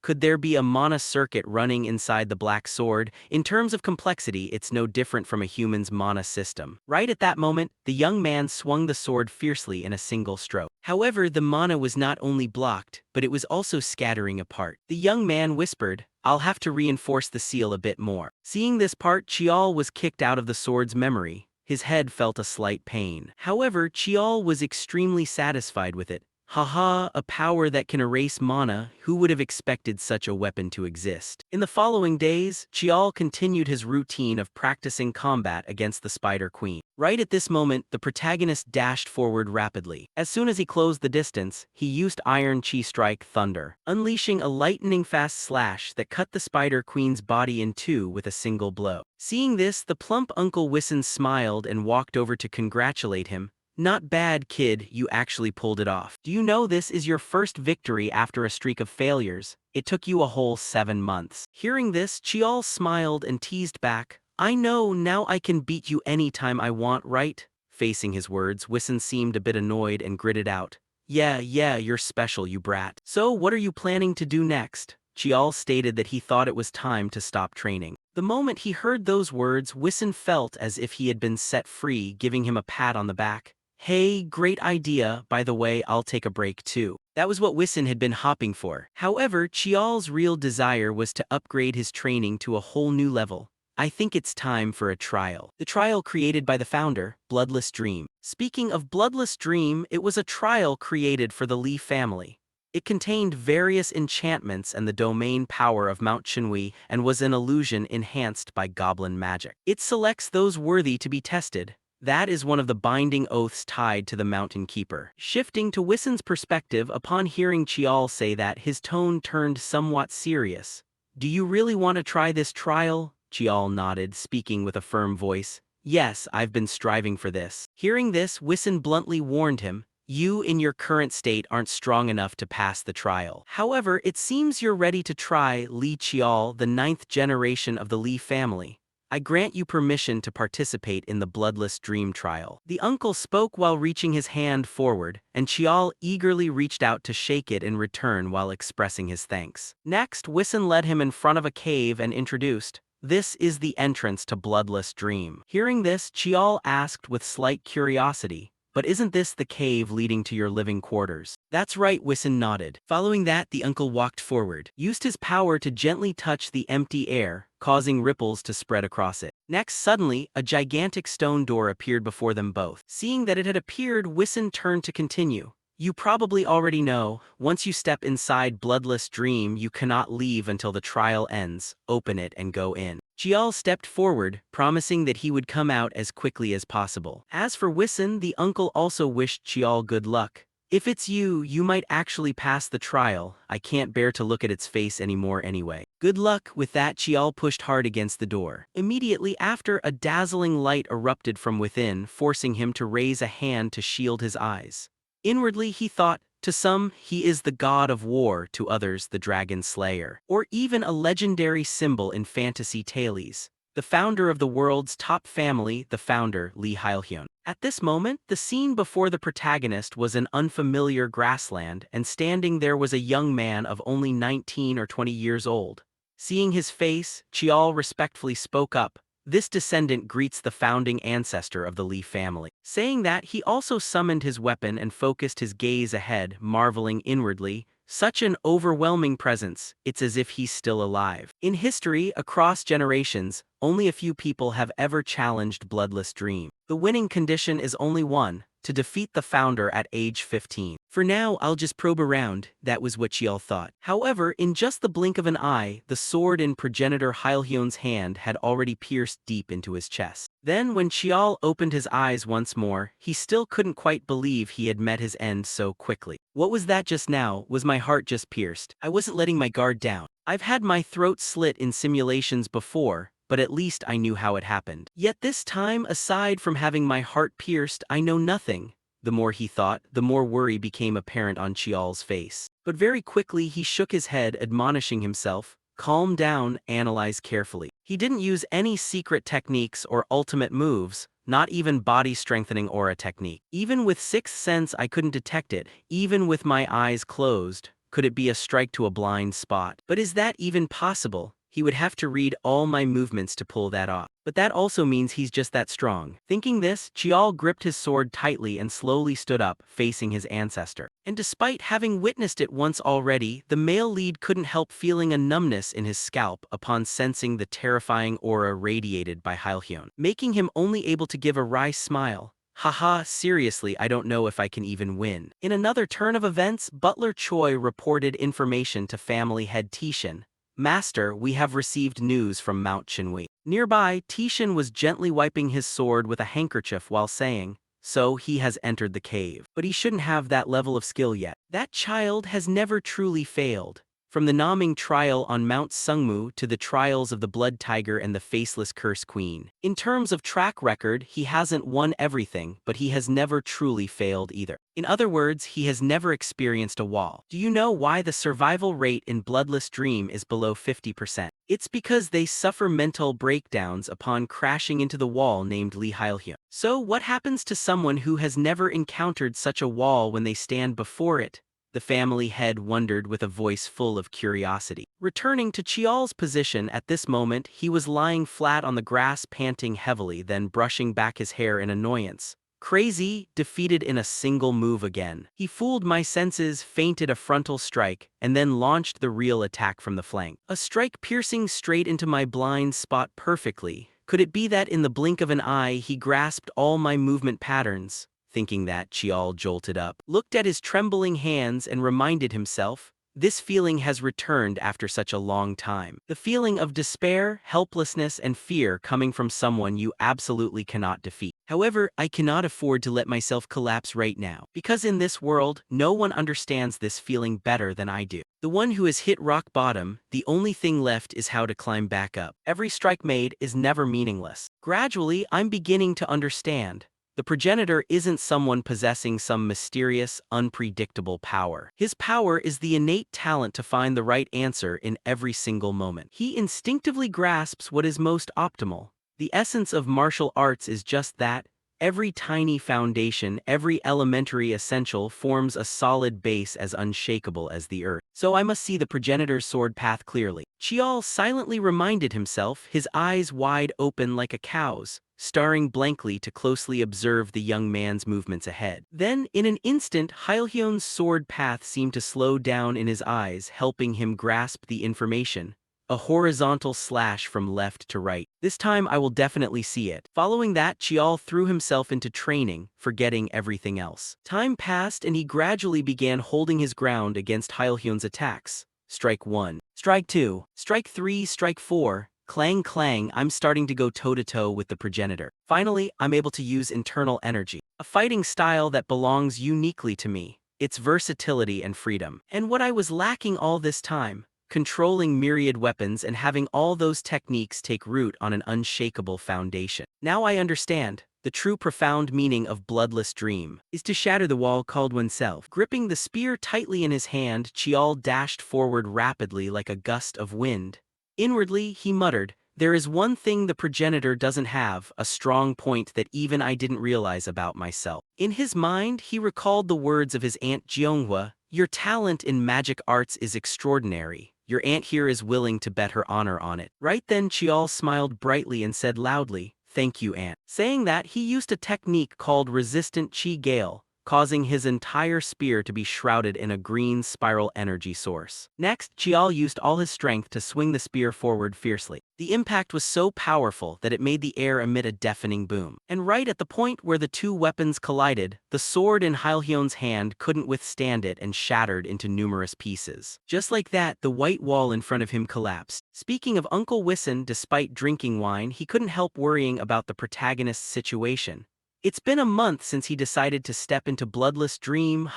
Could there be a mana circuit running inside the black sword? In terms of complexity, it's no different from a human's mana system. Right at that moment, the young man swung the sword fiercely in a single stroke. However, the mana was not only blocked, but it was also scattering apart. The young man whispered, "I'll have to reinforce the seal a bit more." Seeing this part, Chial was kicked out of the sword's memory. His head felt a slight pain. However, Chial was extremely satisfied with it. Haha, a power that can erase mana, who would have expected such a weapon to exist? In the following days, Chial continued his routine of practicing combat against the Spider Queen. Right at this moment, the protagonist dashed forward rapidly. As soon as he closed the distance, he used Iron Chi Strike Thunder, unleashing a lightning-fast slash that cut the Spider Queen's body in two with a single blow. Seeing this, the plump Uncle Wissen smiled and walked over to congratulate him. "Not bad, kid, you actually pulled it off. Do you know this is your first victory after a streak of failures? It took you a whole 7 months. Hearing this, Chial smiled and teased back, "I know, now I can beat you anytime I want, right?" Facing his words, Wissen seemed a bit annoyed and gritted out, Yeah, you're special, you brat. So what are you planning to do next?" Chial stated that he thought it was time to stop training. The moment he heard those words, Wissen felt as if he had been set free, giving him a pat on the back. "Hey, great idea, by the way, I'll take a break too." That was what Wissen had been hopping for. However, Chial's real desire was to upgrade his training to a whole new level. "I think it's time for a trial." The trial created by the founder, Bloodless Dream. Speaking of Bloodless Dream, it was a trial created for the Li family. It contained various enchantments and the domain power of Mount Chenhui and was an illusion enhanced by goblin magic. It selects those worthy to be tested. That is one of the binding oaths tied to the Mountain Keeper. Shifting to Wissen's perspective upon hearing Chial say that, his tone turned somewhat serious. "Do you really want to try this trial?" Chial nodded, speaking with a firm voice. "Yes, I've been striving for this." Hearing this, Wissen bluntly warned him, "You in your current state aren't strong enough to pass the trial. However, it seems you're ready to try Li Chial, the 9th generation of the Li family. I grant you permission to participate in the Bloodless Dream trial." The uncle spoke while reaching his hand forward, and Chial eagerly reached out to shake it in return while expressing his thanks. Next, Wissen led him in front of a cave and introduced, "This is the entrance to Bloodless Dream." Hearing this, Chial asked with slight curiosity, "But isn't this the cave leading to your living quarters?" "That's right," Wissen nodded. Following that, the uncle walked forward, used his power to gently touch the empty air, causing ripples to spread across it. Next, suddenly, a gigantic stone door appeared before them both. Seeing that it had appeared, Wissen turned to continue. "You probably already know, once you step inside Bloodless Dream, you cannot leave until the trial ends. Open it and go in." Chial stepped forward, promising that he would come out as quickly as possible. As for Wissen, the uncle also wished Chial good luck. "If it's you, you might actually pass the trial. I can't bear to look at its face anymore anyway." "Good luck." With that, Chial pushed hard against the door. Immediately after, a dazzling light erupted from within, forcing him to raise a hand to shield his eyes. Inwardly, he thought, to some, he is the god of war, to others, the dragon slayer, or even a legendary symbol in fantasy tales. The founder of the world's top family, the founder, Li Hailhyun. At this moment, the scene before the protagonist was an unfamiliar grassland, and standing there was a young man of only 19 or 20 years old. Seeing his face, Chial respectfully spoke up, "This descendant greets the founding ancestor of the Li family." Saying that, he also summoned his weapon and focused his gaze ahead, marveling inwardly, "Such an overwhelming presence, it's as if he's still alive." In history, across generations, only a few people have ever challenged Bloodless Dream. The winning condition is only one, to defeat the founder at age 15. "For now, I'll just probe around," that was what Chial thought. However, in just the blink of an eye, the sword in progenitor Hailhyun's hand had already pierced deep into his chest. Then, when Chial opened his eyes once more, he still couldn't quite believe he had met his end so quickly. "What was that just now? Was my heart just pierced? I wasn't letting my guard down. I've had my throat slit in simulations before, but at least I knew how it happened. Yet this time, aside from having my heart pierced, I know nothing. The more he thought, the more worry became apparent on Chial's face. But very quickly he shook his head, admonishing himself, calm down, analyze carefully. He didn't use any secret techniques or ultimate moves, not even body-strengthening aura technique. Even with sixth sense I couldn't detect it, even with my eyes closed. Could it be a strike to a blind spot? But is that even possible? He would have to read all my movements to pull that off. But that also means he's just that strong. Thinking this, Chial gripped his sword tightly and slowly stood up, facing his ancestor. And despite having witnessed it once already, the male lead couldn't help feeling a numbness in his scalp upon sensing the terrifying aura radiated by Hyun, making him only able to give a wry smile. Haha, seriously, I don't know if I can even win. In another turn of events, Butler Choi reported information to family head Tishan. Master, we have received news from Mount Chinui. Nearby, Tishan was gently wiping his sword with a handkerchief while saying, so he has entered the cave. But he shouldn't have that level of skill yet. That child has never truly failed. From the Naming trial on Mount Sungmu to the trials of the Blood Tiger and the Faceless Curse Queen. In terms of track record, he hasn't won everything, but he has never truly failed either. In other words, he has never experienced a wall. Do you know why the survival rate in Bloodless Dream is below 50%? It's because they suffer mental breakdowns upon crashing into the wall named Lee Hyun. So what happens to someone who has never encountered such a wall when they stand before it? The family head wondered with a voice full of curiosity. Returning to Chial's position at this moment, he was lying flat on the grass, panting heavily, then brushing back his hair in annoyance. Crazy, defeated in a single move again. He fooled my senses, feinted a frontal strike, and then launched the real attack from the flank. A strike piercing straight into my blind spot perfectly. Could it be that in the blink of an eye he grasped all my movement patterns? Thinking that, Chial jolted up, looked at his trembling hands and reminded himself, this feeling has returned after such a long time. The feeling of despair, helplessness, and fear coming from someone you absolutely cannot defeat. However, I cannot afford to let myself collapse right now, because in this world, no one understands this feeling better than I do. The one who has hit rock bottom, the only thing left is how to climb back up. Every strike made is never meaningless. Gradually, I'm beginning to understand. The progenitor isn't someone possessing some mysterious, unpredictable power. His power is the innate talent to find the right answer in every single moment. He instinctively grasps what is most optimal. The essence of martial arts is just that. Every tiny foundation, every elementary essential forms a solid base as unshakable as the earth. So I must see the progenitor's sword path clearly. Chial silently reminded himself, his eyes wide open like a cow's, staring blankly to closely observe the young man's movements ahead. Then, in an instant, Hyun's sword path seemed to slow down in his eyes, helping him grasp the information. A horizontal slash from left to right. This time I will definitely see it. Following that, Chial threw himself into training, forgetting everything else. Time passed and he gradually began holding his ground against Hyun's attacks. Strike 1. Strike 2. Strike 3. Strike 4. Clang clang, I'm starting to go toe-to-toe with the progenitor. Finally, I'm able to use internal energy. A fighting style that belongs uniquely to me. Its versatility and freedom. And what I was lacking all this time. Controlling myriad weapons and having all those techniques take root on an unshakable foundation. Now I understand. The true profound meaning of Bloodless Dream is to shatter the wall called oneself. Gripping the spear tightly in his hand, Chial dashed forward rapidly like a gust of wind. Inwardly, he muttered, there is one thing the progenitor doesn't have, a strong point that even I didn't realize about myself. In his mind, he recalled the words of his aunt Jeonghwa, your talent in magic arts is extraordinary. Your aunt here is willing to bet her honor on it. Right then Chial smiled brightly and said loudly, thank you, aunt. Saying that, he used a technique called resistant chi gale, causing his entire spear to be shrouded in a green spiral energy source. Next, Chial used all his strength to swing the spear forward fiercely. The impact was so powerful that it made the air emit a deafening boom. And right at the point where the two weapons collided, the sword in Hyun's hand couldn't withstand it and shattered into numerous pieces. Just like that, the white wall in front of him collapsed. Speaking of Uncle Wissen, despite drinking wine, he couldn't help worrying about the protagonist's situation. It's been a month since he decided to step into Bloodless Dream,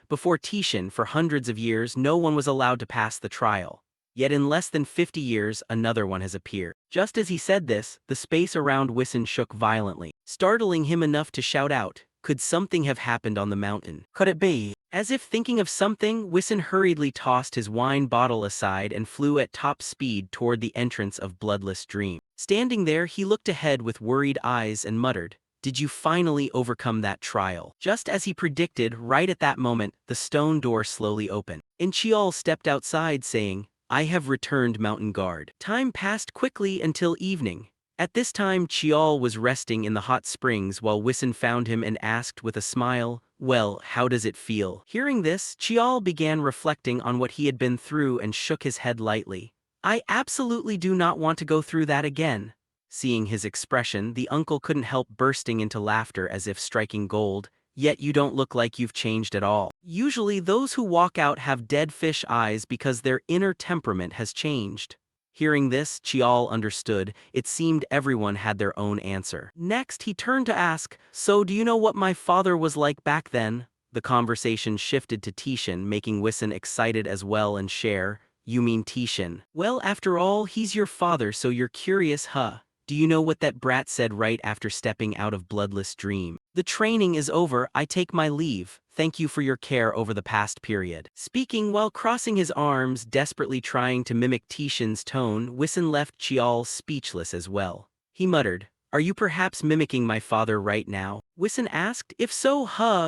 before Tishan. For hundreds of years, no one was allowed to pass the trial. Yet in less than 50 years, another one has appeared. Just as he said this, the space around Wissen shook violently, startling him enough to shout out, Could something have happened on the mountain? Could it be? As if thinking of something, Wison hurriedly tossed his wine bottle aside and flew at top speed toward the entrance of Bloodless Dream. Standing there, he looked ahead with worried eyes and muttered, "Did you finally overcome that trial?" Just as he predicted, right at that moment, the stone door slowly opened, and Chiol stepped outside saying, "I have returned, Mountain Guard." Time passed quickly until evening. At this time, Chiol was resting in the hot springs while Wison found him and asked with a smile, "Well, how does it feel?" Hearing this, Chiol began reflecting on what he had been through and shook his head lightly. "I absolutely do not want to go through that again." Seeing his expression, the uncle couldn't help bursting into laughter as if striking gold. "Yet you don't look like you've changed at all. Usually those who walk out have dead fish eyes because their inner temperament has changed." Hearing this, Chiol understood. It seemed everyone had their own answer. Next, he turned to ask, "So do you know what my father was like back then?" The conversation shifted to Tishin, making Wison excited as well and share, "You mean Tishin? Well, after all, he's your father, so you're curious, huh? Do you know what that brat said right after stepping out of Bloodless Dream? 'The training is over, I take my leave. Thank you for your care over the past period.'" Speaking while crossing his arms, desperately trying to mimic Tishin's tone, Wison left Chiol speechless as well. He muttered, "Are you perhaps mimicking my father right now?" Wison asked, "If so,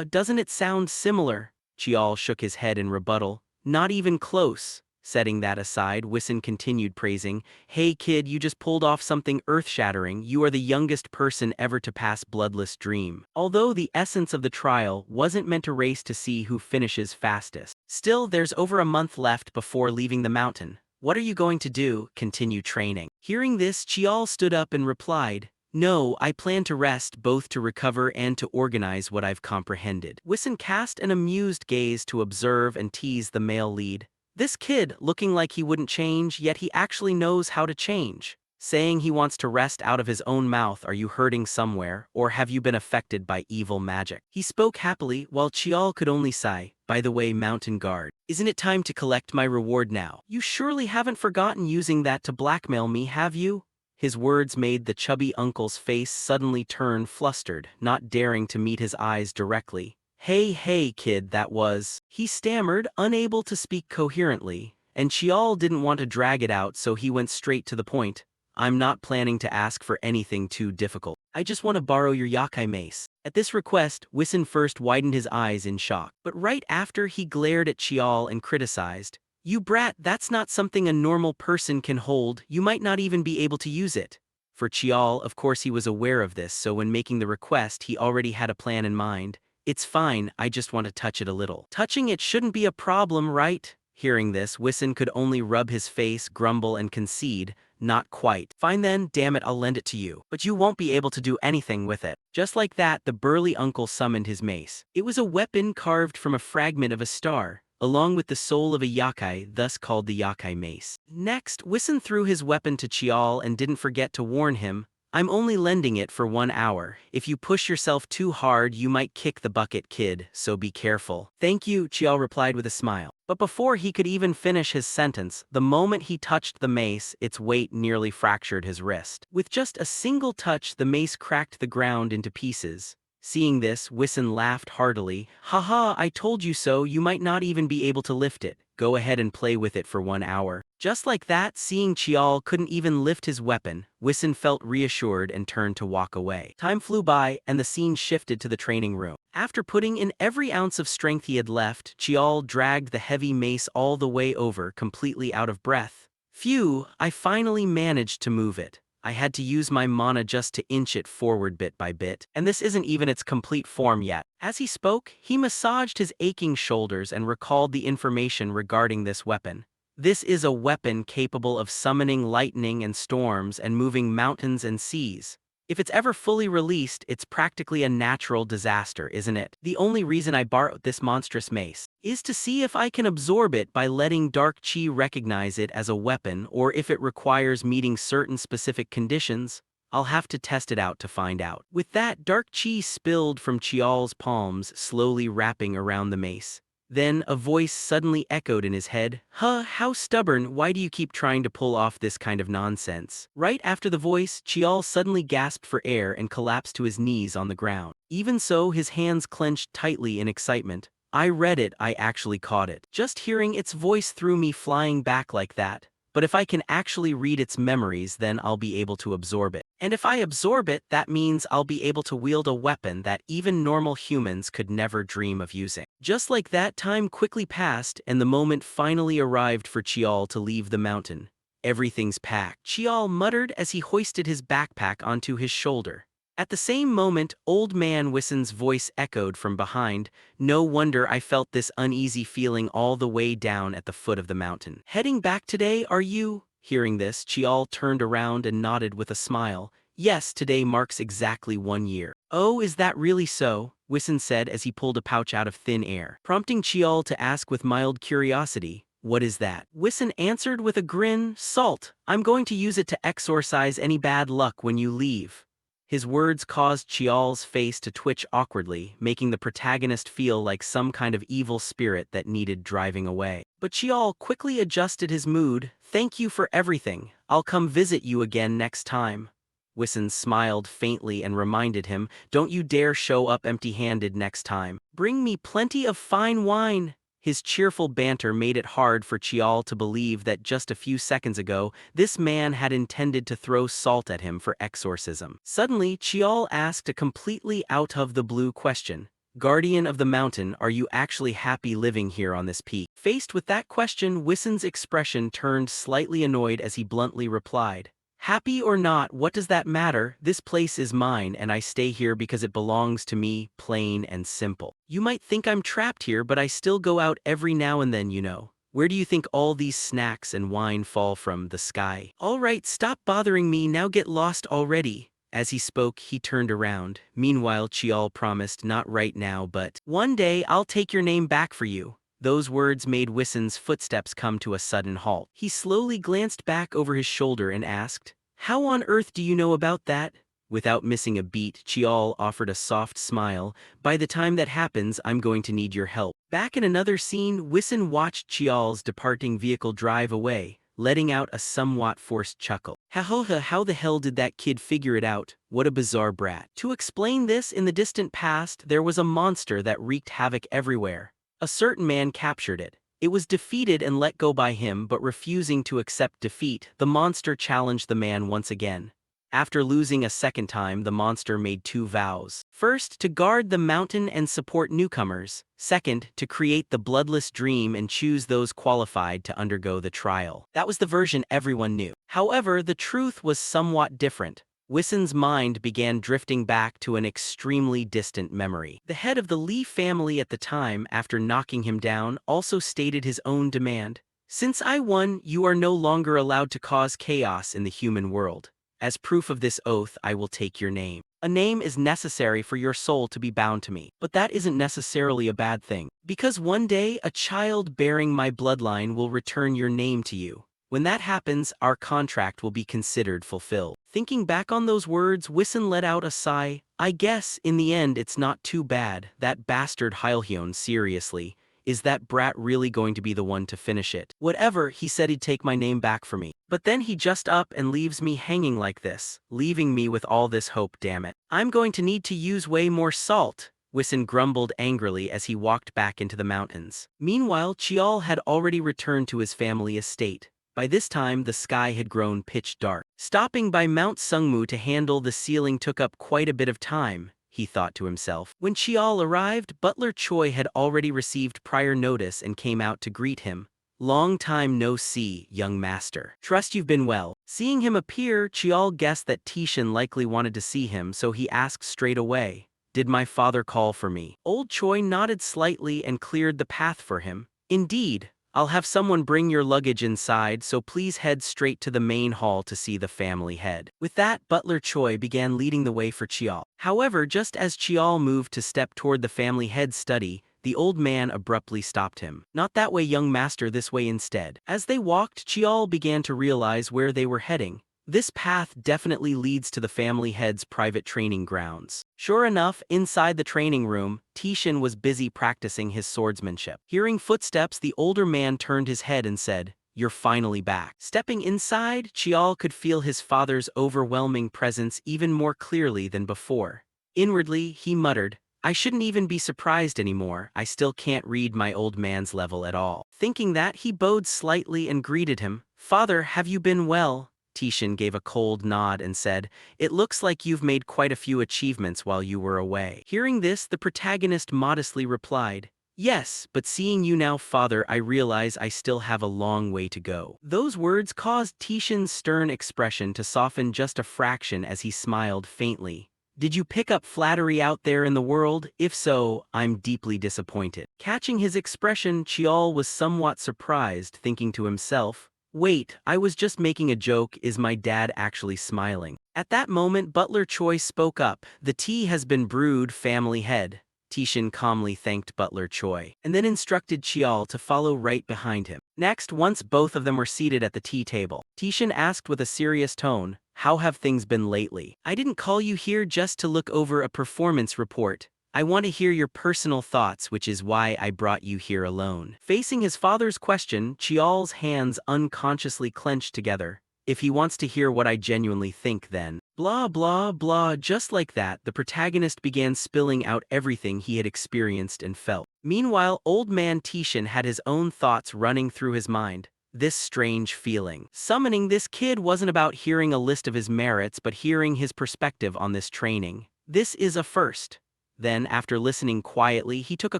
doesn't it sound similar?" Chiol shook his head in rebuttal, "Not even close." Setting that aside, Wison continued praising, "Hey kid, you just pulled off something earth-shattering. You are the youngest person ever to pass Bloodless Dream." Although the essence of the trial wasn't meant to race to see who finishes fastest. Still, there's over a month left before leaving the mountain. What are you going to do? Continue training? Hearing this, Chiol stood up and replied, "No, I plan to rest, both to recover and to organize what I've comprehended." Wison cast an amused gaze to observe and tease the male lead. This kid, looking like he wouldn't change, yet he actually knows how to change. Saying he wants to rest out of his own mouth. Are you hurting somewhere, or have you been affected by evil magic? He spoke happily, while Chiol could only sigh, "By the way, Mountain Guard, isn't it time to collect my reward now? You surely haven't forgotten using that to blackmail me, have you?" His words made the chubby uncle's face suddenly turn flustered, not daring to meet his eyes directly. Hey, kid, that was..." He stammered, unable to speak coherently, and Chiol didn't want to drag it out, so he went straight to the point. "I'm not planning to ask for anything too difficult. I just want to borrow your yakai mace." At this request, Wison first widened his eyes in shock, but right after he glared at Chiol and criticized, "You brat, that's not something a normal person can hold. You might not even be able to use it." For Chiol, of course he was aware of this, so when making the request he already had a plan in mind. "It's fine, I just want to touch it a little." "Touching it shouldn't be a problem, right?" Hearing this, Wison could only rub his face, grumble and concede, "Not quite." "Fine then, damn it, I'll lend it to you. But you won't be able to do anything with it." Just like that, the burly uncle summoned his mace. It was a weapon carved from a fragment of a star, along with the soul of a yakai, thus called the yakai mace. Next, Wison threw his weapon to Chiol and didn't forget to warn him, "I'm only lending it for 1 hour. If you push yourself too hard, you might kick the bucket, kid, so be careful." "Thank you," Chiol replied with a smile. But before he could even finish his sentence, the moment he touched the mace, its weight nearly fractured his wrist. With just a single touch, the mace cracked the ground into pieces. Seeing this, Wison laughed heartily. "Haha, I told you so, you might not even be able to lift it. Go ahead and play with it for 1 hour." Just like that, seeing Chiol couldn't even lift his weapon, Wison felt reassured and turned to walk away. Time flew by, and the scene shifted to the training room. After putting in every ounce of strength he had left, Chiol dragged the heavy mace all the way over, completely out of breath. "Phew, I finally managed to move it. I had to use my mana just to inch it forward bit by bit, and this isn't even its complete form yet." As he spoke, he massaged his aching shoulders and recalled the information regarding this weapon. This is a weapon capable of summoning lightning and storms and moving mountains and seas. If it's ever fully released, it's practically a natural disaster, isn't it? The only reason I borrowed this monstrous mace is to see if I can absorb it by letting Dark Chi recognize it as a weapon, or if it requires meeting certain specific conditions. I'll have to test it out to find out. With that, Dark Chi spilled from Chiol's palms, slowly wrapping around the mace. Then a voice suddenly echoed in his head, "How stubborn, why do you keep trying to pull off this kind of nonsense?" Right after the voice, Chiol suddenly gasped for air and collapsed to his knees on the ground. Even so, his hands clenched tightly in excitement. I read it, I actually caught it. Just hearing its voice threw me flying back like that. But if I can actually read its memories, then I'll be able to absorb it. And if I absorb it, that means I'll be able to wield a weapon that even normal humans could never dream of using. Just like that, time quickly passed, and the moment finally arrived for Chial to leave the mountain. Everything's packed, Chial muttered as he hoisted his backpack onto his shoulder. At the same moment, Old Man Wissen's voice echoed from behind. No wonder I felt this uneasy feeling all the way down at the foot of the mountain. Heading back today, are you? Hearing this, Chial turned around and nodded with a smile. Yes, today marks exactly 1 year. Oh, is that really so? Wissen said as he pulled a pouch out of thin air, prompting Chial to ask with mild curiosity. What is that? Wissen answered with a grin. Salt. I'm going to use it to exorcise any bad luck when you leave. His words caused Chial's face to twitch awkwardly, making the protagonist feel like some kind of evil spirit that needed driving away. But Chial quickly adjusted his mood. Thank you for everything. I'll come visit you again next time. Wissen smiled faintly and reminded him, don't you dare show up empty-handed next time. Bring me plenty of fine wine. His cheerful banter made it hard for Chial to believe that just a few seconds ago, this man had intended to throw salt at him for exorcism. Suddenly, Chial asked a completely out-of-the-blue question. Guardian of the mountain, are you actually happy living here on this peak? Faced with that question, Wissen's expression turned slightly annoyed as he bluntly replied. Happy or not, what does that matter? This place is mine and I stay here because it belongs to me, plain and simple. You might think I'm trapped here, but I still go out every now and then, you know. Where do you think all these snacks and wine fall from? The sky? All right, stop bothering me, now get lost already. As he spoke, he turned around. Meanwhile, Chial promised, not right now, but one day I'll take your name back for you. Those words made Wissen's footsteps come to a sudden halt. He slowly glanced back over his shoulder and asked, how on earth do you know about that? Without missing a beat, Chial offered a soft smile. By the time that happens, I'm going to need your help. Back in another scene, Wissen watched Chial's departing vehicle drive away, letting out a somewhat forced chuckle. How the hell did that kid figure it out? What a bizarre brat. To explain this, in the distant past, there was a monster that wreaked havoc everywhere. A certain man captured it. It was defeated and let go by him, but refusing to accept defeat, the monster challenged the man once again. After losing a second time, the monster made two vows. First, to guard the mountain and support newcomers. Second, to create the bloodless dream and choose those qualified to undergo the trial. That was the version everyone knew. However, the truth was somewhat different. Wissen's mind began drifting back to an extremely distant memory. The head of the Lee family at the time, after knocking him down, also stated his own demand. Since I won, you are no longer allowed to cause chaos in the human world. As proof of this oath, I will take your name. A name is necessary for your soul to be bound to me, but that isn't necessarily a bad thing. Because one day, a child bearing my bloodline will return your name to you. When that happens, our contract will be considered fulfilled. Thinking back on those words, Wissen let out a sigh. I guess, in the end, it's not too bad. That bastard Heilhyon, seriously. Is that brat really going to be the one to finish it? Whatever, he said he'd take my name back for me. But then he just up and leaves me hanging like this, leaving me with all this hope, damn it. I'm going to need to use way more salt. Wissen grumbled angrily as he walked back into the mountains. Meanwhile, Chial had already returned to his family estate. By this time, the sky had grown pitch dark. Stopping by Mount Sungmu to handle the ceiling took up quite a bit of time, he thought to himself. When Chial arrived, Butler Choi had already received prior notice and came out to greet him. Long time no see, young master. Trust you've been well. Seeing him appear, Chial guessed that Tishin likely wanted to see him, so he asked straight away, did my father call for me? Old Choi nodded slightly and cleared the path for him. Indeed. I'll have someone bring your luggage inside, so please head straight to the main hall to see the family head. With that, Butler Choi began leading the way for Chial. However, just as Chial moved to step toward the family head's study, the old man abruptly stopped him. Not that way, young master, this way instead. As they walked, Chial began to realize where they were heading. This path definitely leads to the family head's private training grounds. Sure enough, inside the training room, Tishin was busy practicing his swordsmanship. Hearing footsteps, the older man turned his head and said, "You're finally back." Stepping inside, Chial could feel his father's overwhelming presence even more clearly than before. Inwardly, he muttered, I shouldn't even be surprised anymore, I still can't read my old man's level at all. Thinking that, he bowed slightly and greeted him. Father, have you been well? Tishin gave a cold nod and said, It looks like you've made quite a few achievements while you were away. Hearing this, the protagonist modestly replied, Yes, but seeing you now, father, I realize I still have a long way to go. Those words caused Tishin's stern expression to soften just a fraction as he smiled faintly. Did you pick up flattery out there in the world? If so, I'm deeply disappointed. Catching his expression, Chiol was somewhat surprised, thinking to himself, Wait, I was just making a joke, is my dad actually smiling? At that moment, Butler Choi spoke up, The tea has been brewed, family head. Tishin calmly thanked Butler Choi, and then instructed Chiol to follow right behind him. Next, once both of them were seated at the tea table, Tishin asked with a serious tone, How have things been lately? I didn't call you here just to look over a performance report. I want to hear your personal thoughts, which is why I brought you here alone. Facing his father's question, Chiol's hands unconsciously clenched together. If he wants to hear what I genuinely think, then. Blah blah blah. Just like that, the protagonist began spilling out everything he had experienced and felt. Meanwhile, old man Tishin had his own thoughts running through his mind. This strange feeling. Summoning this kid wasn't about hearing a list of his merits but hearing his perspective on this training. This is a first. Then, after listening quietly, he took a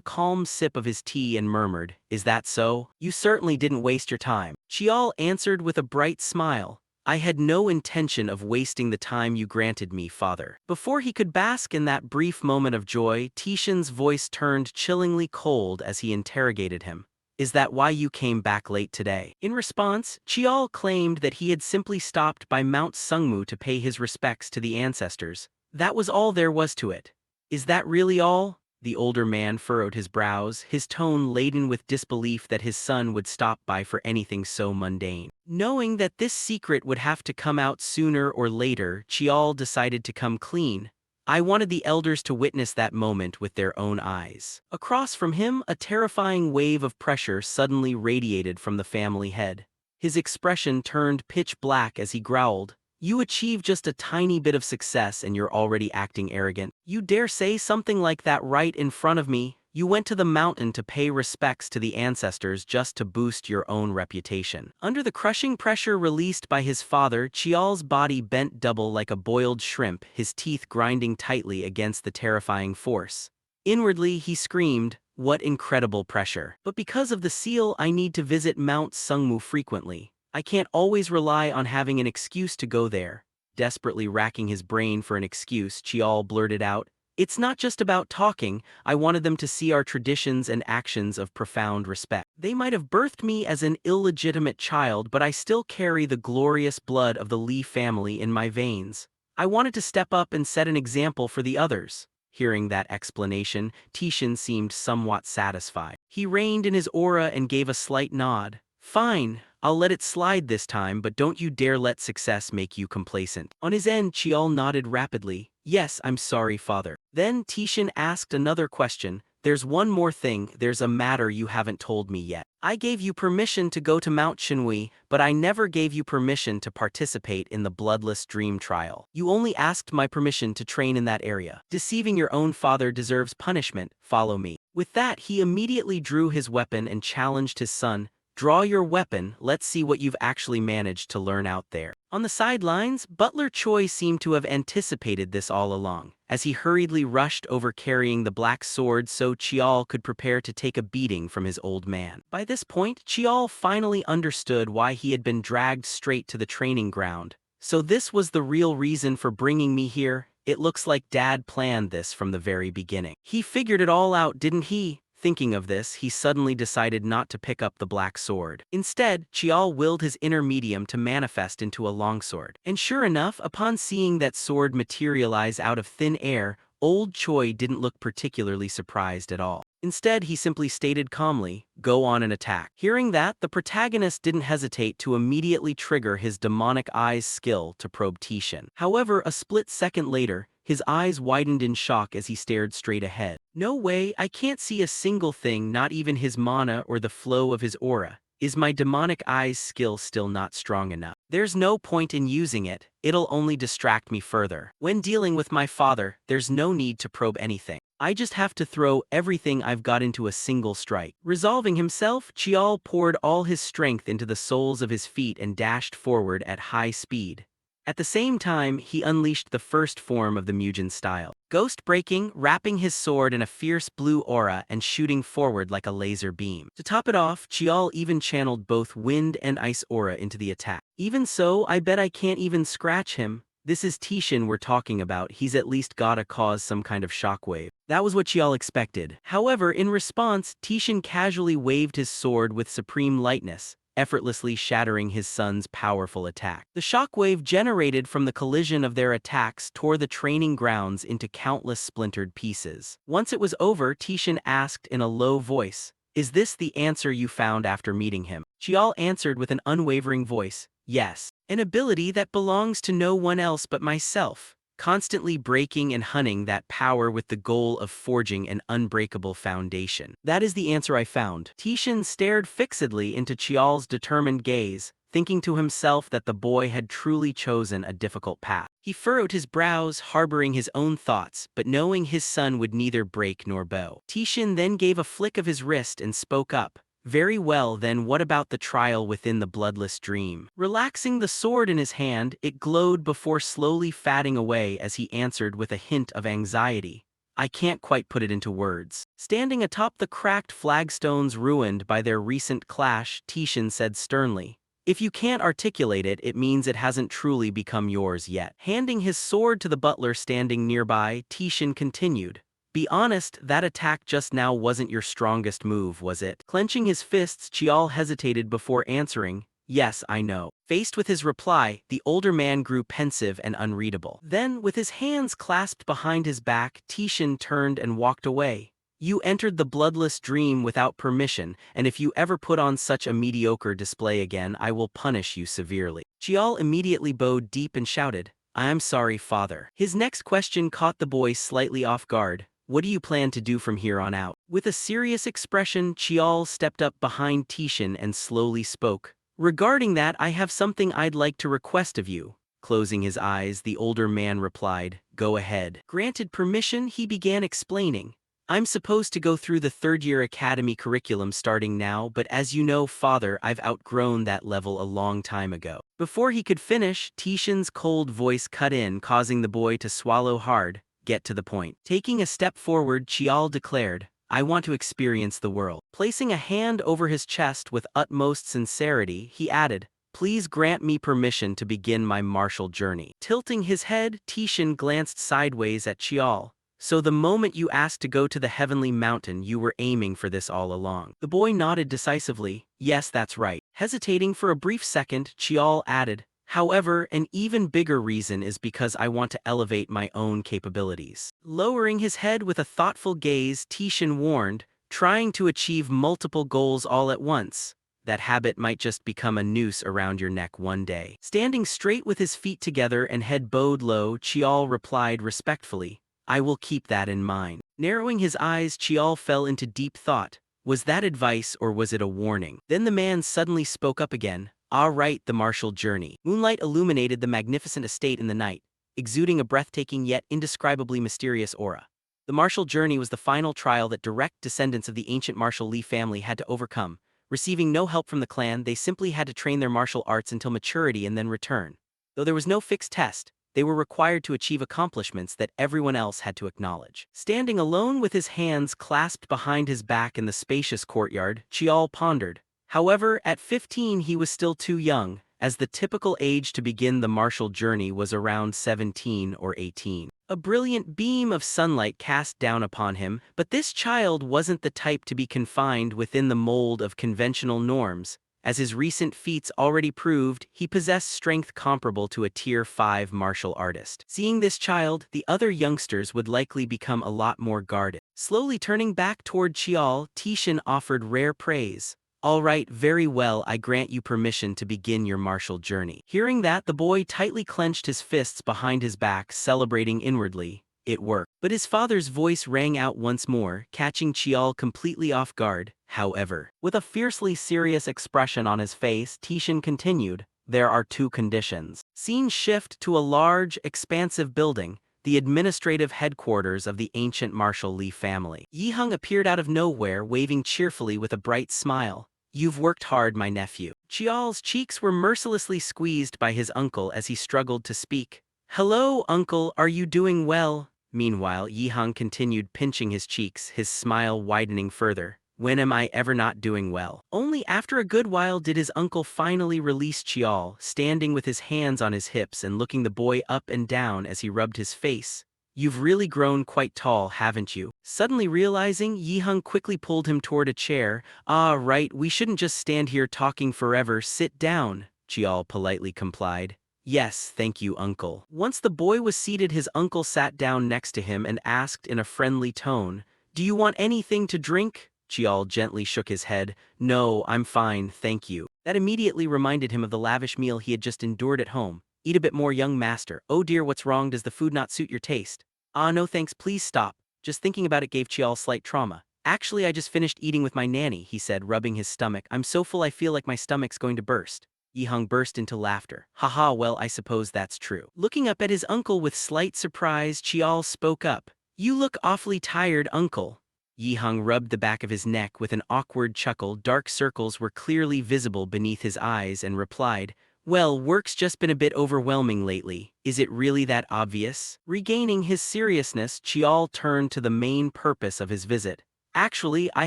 calm sip of his tea and murmured, Is that so? You certainly didn't waste your time. Chiol answered with a bright smile, I had no intention of wasting the time you granted me, father. Before he could bask in that brief moment of joy, Tishin's voice turned chillingly cold as he interrogated him. Is that why you came back late today? In response, Chiol claimed that he had simply stopped by Mount Sungmu to pay his respects to the ancestors. That was all there was to it. Is that really all? The older man furrowed his brows, his tone laden with disbelief that his son would stop by for anything so mundane. Knowing that this secret would have to come out sooner or later, Chiol decided to come clean. I wanted the elders to witness that moment with their own eyes. Across from him, a terrifying wave of pressure suddenly radiated from the family head. His expression turned pitch black as he growled, You achieved just a tiny bit of success and you're already acting arrogant. You dare say something like that right in front of me? You went to the mountain to pay respects to the ancestors just to boost your own reputation. Under the crushing pressure released by his father, Chiol's body bent double like a boiled shrimp, his teeth grinding tightly against the terrifying force. Inwardly, he screamed, What incredible pressure. But because of the seal, I need to visit Mount Sungmu frequently. I can't always rely on having an excuse to go there. Desperately racking his brain for an excuse, Chiol blurted out, It's not just about talking, I wanted them to see our traditions and actions of profound respect. They might have birthed me as an illegitimate child, but I still carry the glorious blood of the Lee family in my veins. I wanted to step up and set an example for the others. Hearing that explanation, Tishin seemed somewhat satisfied. He reined in his aura and gave a slight nod. Fine, I'll let it slide this time, but don't you dare let success make you complacent. On his end, Chiol nodded rapidly. Yes, I'm sorry, father. Then Tishin asked another question. There's one more thing, there's a matter you haven't told me yet. I gave you permission to go to Mount Shinui, but I never gave you permission to participate in the bloodless dream trial. You only asked my permission to train in that area. Deceiving your own father deserves punishment, follow me. With that, he immediately drew his weapon and challenged his son, Draw your weapon, let's see what you've actually managed to learn out there. On the sidelines, Butler Choi seemed to have anticipated this all along, as he hurriedly rushed over carrying the black sword so Chiol could prepare to take a beating from his old man. By this point, Chiol finally understood why he had been dragged straight to the training ground. So this was the real reason for bringing me here? It looks like Dad planned this from the very beginning. He figured it all out, didn't he? Thinking of this, he suddenly decided not to pick up the black sword. Instead, Chiol willed his inner medium to manifest into a longsword. And sure enough, upon seeing that sword materialize out of thin air, old Choi didn't look particularly surprised at all. Instead, he simply stated calmly, Go on and attack. Hearing that, the protagonist didn't hesitate to immediately trigger his demonic eyes skill to probe Tishin. However, a split second later, his eyes widened in shock as he stared straight ahead. No way, I can't see a single thing, not even his mana or the flow of his aura. Is my demonic eyes skill still not strong enough? There's no point in using it, it'll only distract me further. When dealing with my father, there's no need to probe anything. I just have to throw everything I've got into a single strike. Resolving himself, Chial poured all his strength into the soles of his feet and dashed forward at high speed. At the same time, he unleashed the first form of the Mugen style. Ghost-breaking, wrapping his sword in a fierce blue aura and shooting forward like a laser beam. To top it off, Chial even channeled both wind and ice aura into the attack. Even so, I bet I can't even scratch him. This is Tishin we're talking about, he's at least gotta cause some kind of shockwave. That was what Chial expected. However, in response, Tishin casually waved his sword with supreme lightness, effortlessly shattering his son's powerful attack. The shockwave generated from the collision of their attacks tore the training grounds into countless splintered pieces. Once it was over, Tishin asked in a low voice, "Is this the answer you found after meeting him?" Chial answered with an unwavering voice, "Yes. An ability that belongs to no one else but myself. Constantly breaking and hunting that power with the goal of forging an unbreakable foundation. That is the answer I found." Tishin stared fixedly into Chial's determined gaze, thinking to himself that the boy had truly chosen a difficult path. He furrowed his brows, harboring his own thoughts, but knowing his son would neither break nor bow. Tishin then gave a flick of his wrist and spoke up. "Very well, then what about the trial within the bloodless dream?" Relaxing the sword in his hand, it glowed before slowly fading away as he answered with a hint of anxiety. "I can't quite put it into words." Standing atop the cracked flagstones ruined by their recent clash, Tishin said sternly, "If you can't articulate it, it means it hasn't truly become yours yet." Handing his sword to the butler standing nearby, Tishin continued, "Be honest, that attack just now wasn't your strongest move, was it?" Clenching his fists, Chial hesitated before answering, "Yes, I know." Faced with his reply, the older man grew pensive and unreadable. Then, with his hands clasped behind his back, Tishin turned and walked away. "You entered the bloodless dream without permission, and if you ever put on such a mediocre display again, I will punish you severely." Chial immediately bowed deep and shouted, "I am sorry, father." His next question caught the boy slightly off guard. "What do you plan to do from here on out?" With a serious expression, Chial stepped up behind Tishin and slowly spoke. "Regarding that, I have something I'd like to request of you." Closing his eyes, the older man replied, "Go ahead." Granted permission, he began explaining. "I'm supposed to go through the third-year academy curriculum starting now, but as you know, father, I've outgrown that level a long time ago." Before he could finish, Tishin's cold voice cut in, causing the boy to swallow hard. "Get to the point." Taking a step forward, Chial declared, "I want to experience the world." Placing a hand over his chest with utmost sincerity, he added, "Please grant me permission to begin my martial journey." Tilting his head, Tishin glanced sideways at Chial. "So the moment you asked to go to the heavenly mountain, you were aiming for this all along?" The boy nodded decisively. "Yes, that's right." Hesitating for a brief second, Chial added, "However, an even bigger reason is because I want to elevate my own capabilities." Lowering his head with a thoughtful gaze, Tishin warned, "Trying to achieve multiple goals all at once. That habit might just become a noose around your neck one day." Standing straight with his feet together and head bowed low, Chial replied respectfully, "I will keep that in mind." Narrowing his eyes, Chial fell into deep thought. Was that advice or was it a warning? Then the man suddenly spoke up again. "All right, the martial journey." Moonlight illuminated the magnificent estate in the night, exuding a breathtaking yet indescribably mysterious aura. The martial journey was the final trial that direct descendants of the ancient martial Li family had to overcome. Receiving no help from the clan, they simply had to train their martial arts until maturity and then return. Though there was no fixed test, they were required to achieve accomplishments that everyone else had to acknowledge. Standing alone with his hands clasped behind his back in the spacious courtyard, Chial pondered. However, at 15 he was still too young, as the typical age to begin the martial journey was around 17 or 18. A brilliant beam of sunlight cast down upon him, but this child wasn't the type to be confined within the mold of conventional norms. As his recent feats already proved, he possessed strength comparable to a Tier 5 martial artist. Seeing this child, the other youngsters would likely become a lot more guarded. Slowly turning back toward Chial, Tishin offered rare praise. "All right, very well, I grant you permission to begin your martial journey." Hearing that, the boy tightly clenched his fists behind his back, celebrating inwardly. It worked. But his father's voice rang out once more, catching Chial completely off guard. However, with a fiercely serious expression on his face, Tishan continued, there are two conditions. Scene shift to a large, expansive building, the administrative headquarters of the ancient Marshall Lee family. Yi-hung appeared out of nowhere, waving cheerfully with a bright smile. You've worked hard, my nephew. Chial's cheeks were mercilessly squeezed by his uncle as he struggled to speak. Hello, uncle, are you doing well? Meanwhile, Yi-hung continued pinching his cheeks, his smile widening further. When am I ever not doing well? Only after a good while did his uncle finally release Chial, standing with his hands on his hips and looking the boy up and down as he rubbed his face. You've really grown quite tall, haven't you? Suddenly realizing, Yi-hung quickly pulled him toward a chair. Ah, right, we shouldn't just stand here talking forever, sit down, Chial politely complied. Yes, thank you, uncle. Once the boy was seated, his uncle sat down next to him and asked in a friendly tone, do you want anything to drink? Chial gently shook his head. No, I'm fine, thank you. That immediately reminded him of the lavish meal he had just endured at home. Eat a bit more, young master. Oh dear, what's wrong? Does the food not suit your taste? Ah, no thanks, please stop. Just thinking about it gave Chial slight trauma. Actually, I just finished eating with my nanny, he said, rubbing his stomach. I'm so full I feel like my stomach's going to burst. Yi-hung burst into laughter. Haha, well, I suppose that's true. Looking up at his uncle with slight surprise, Chial spoke up. You look awfully tired, uncle. Yi-hung rubbed the back of his neck with an awkward chuckle. Dark circles were clearly visible beneath his eyes and replied, well, work's just been a bit overwhelming lately. Is it really that obvious? Regaining his seriousness, Chial turned to the main purpose of his visit. Actually, I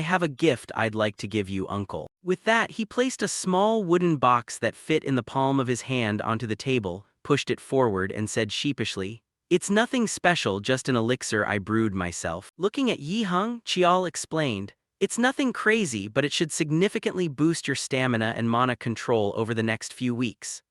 have a gift I'd like to give you, uncle. With that, he placed a small wooden box that fit in the palm of his hand onto the table, pushed it forward and said sheepishly, it's nothing special, just an elixir I brewed myself. Looking at Yi-hung, Chial explained, it's nothing crazy, but it should significantly boost your stamina and mana control over the next few weeks.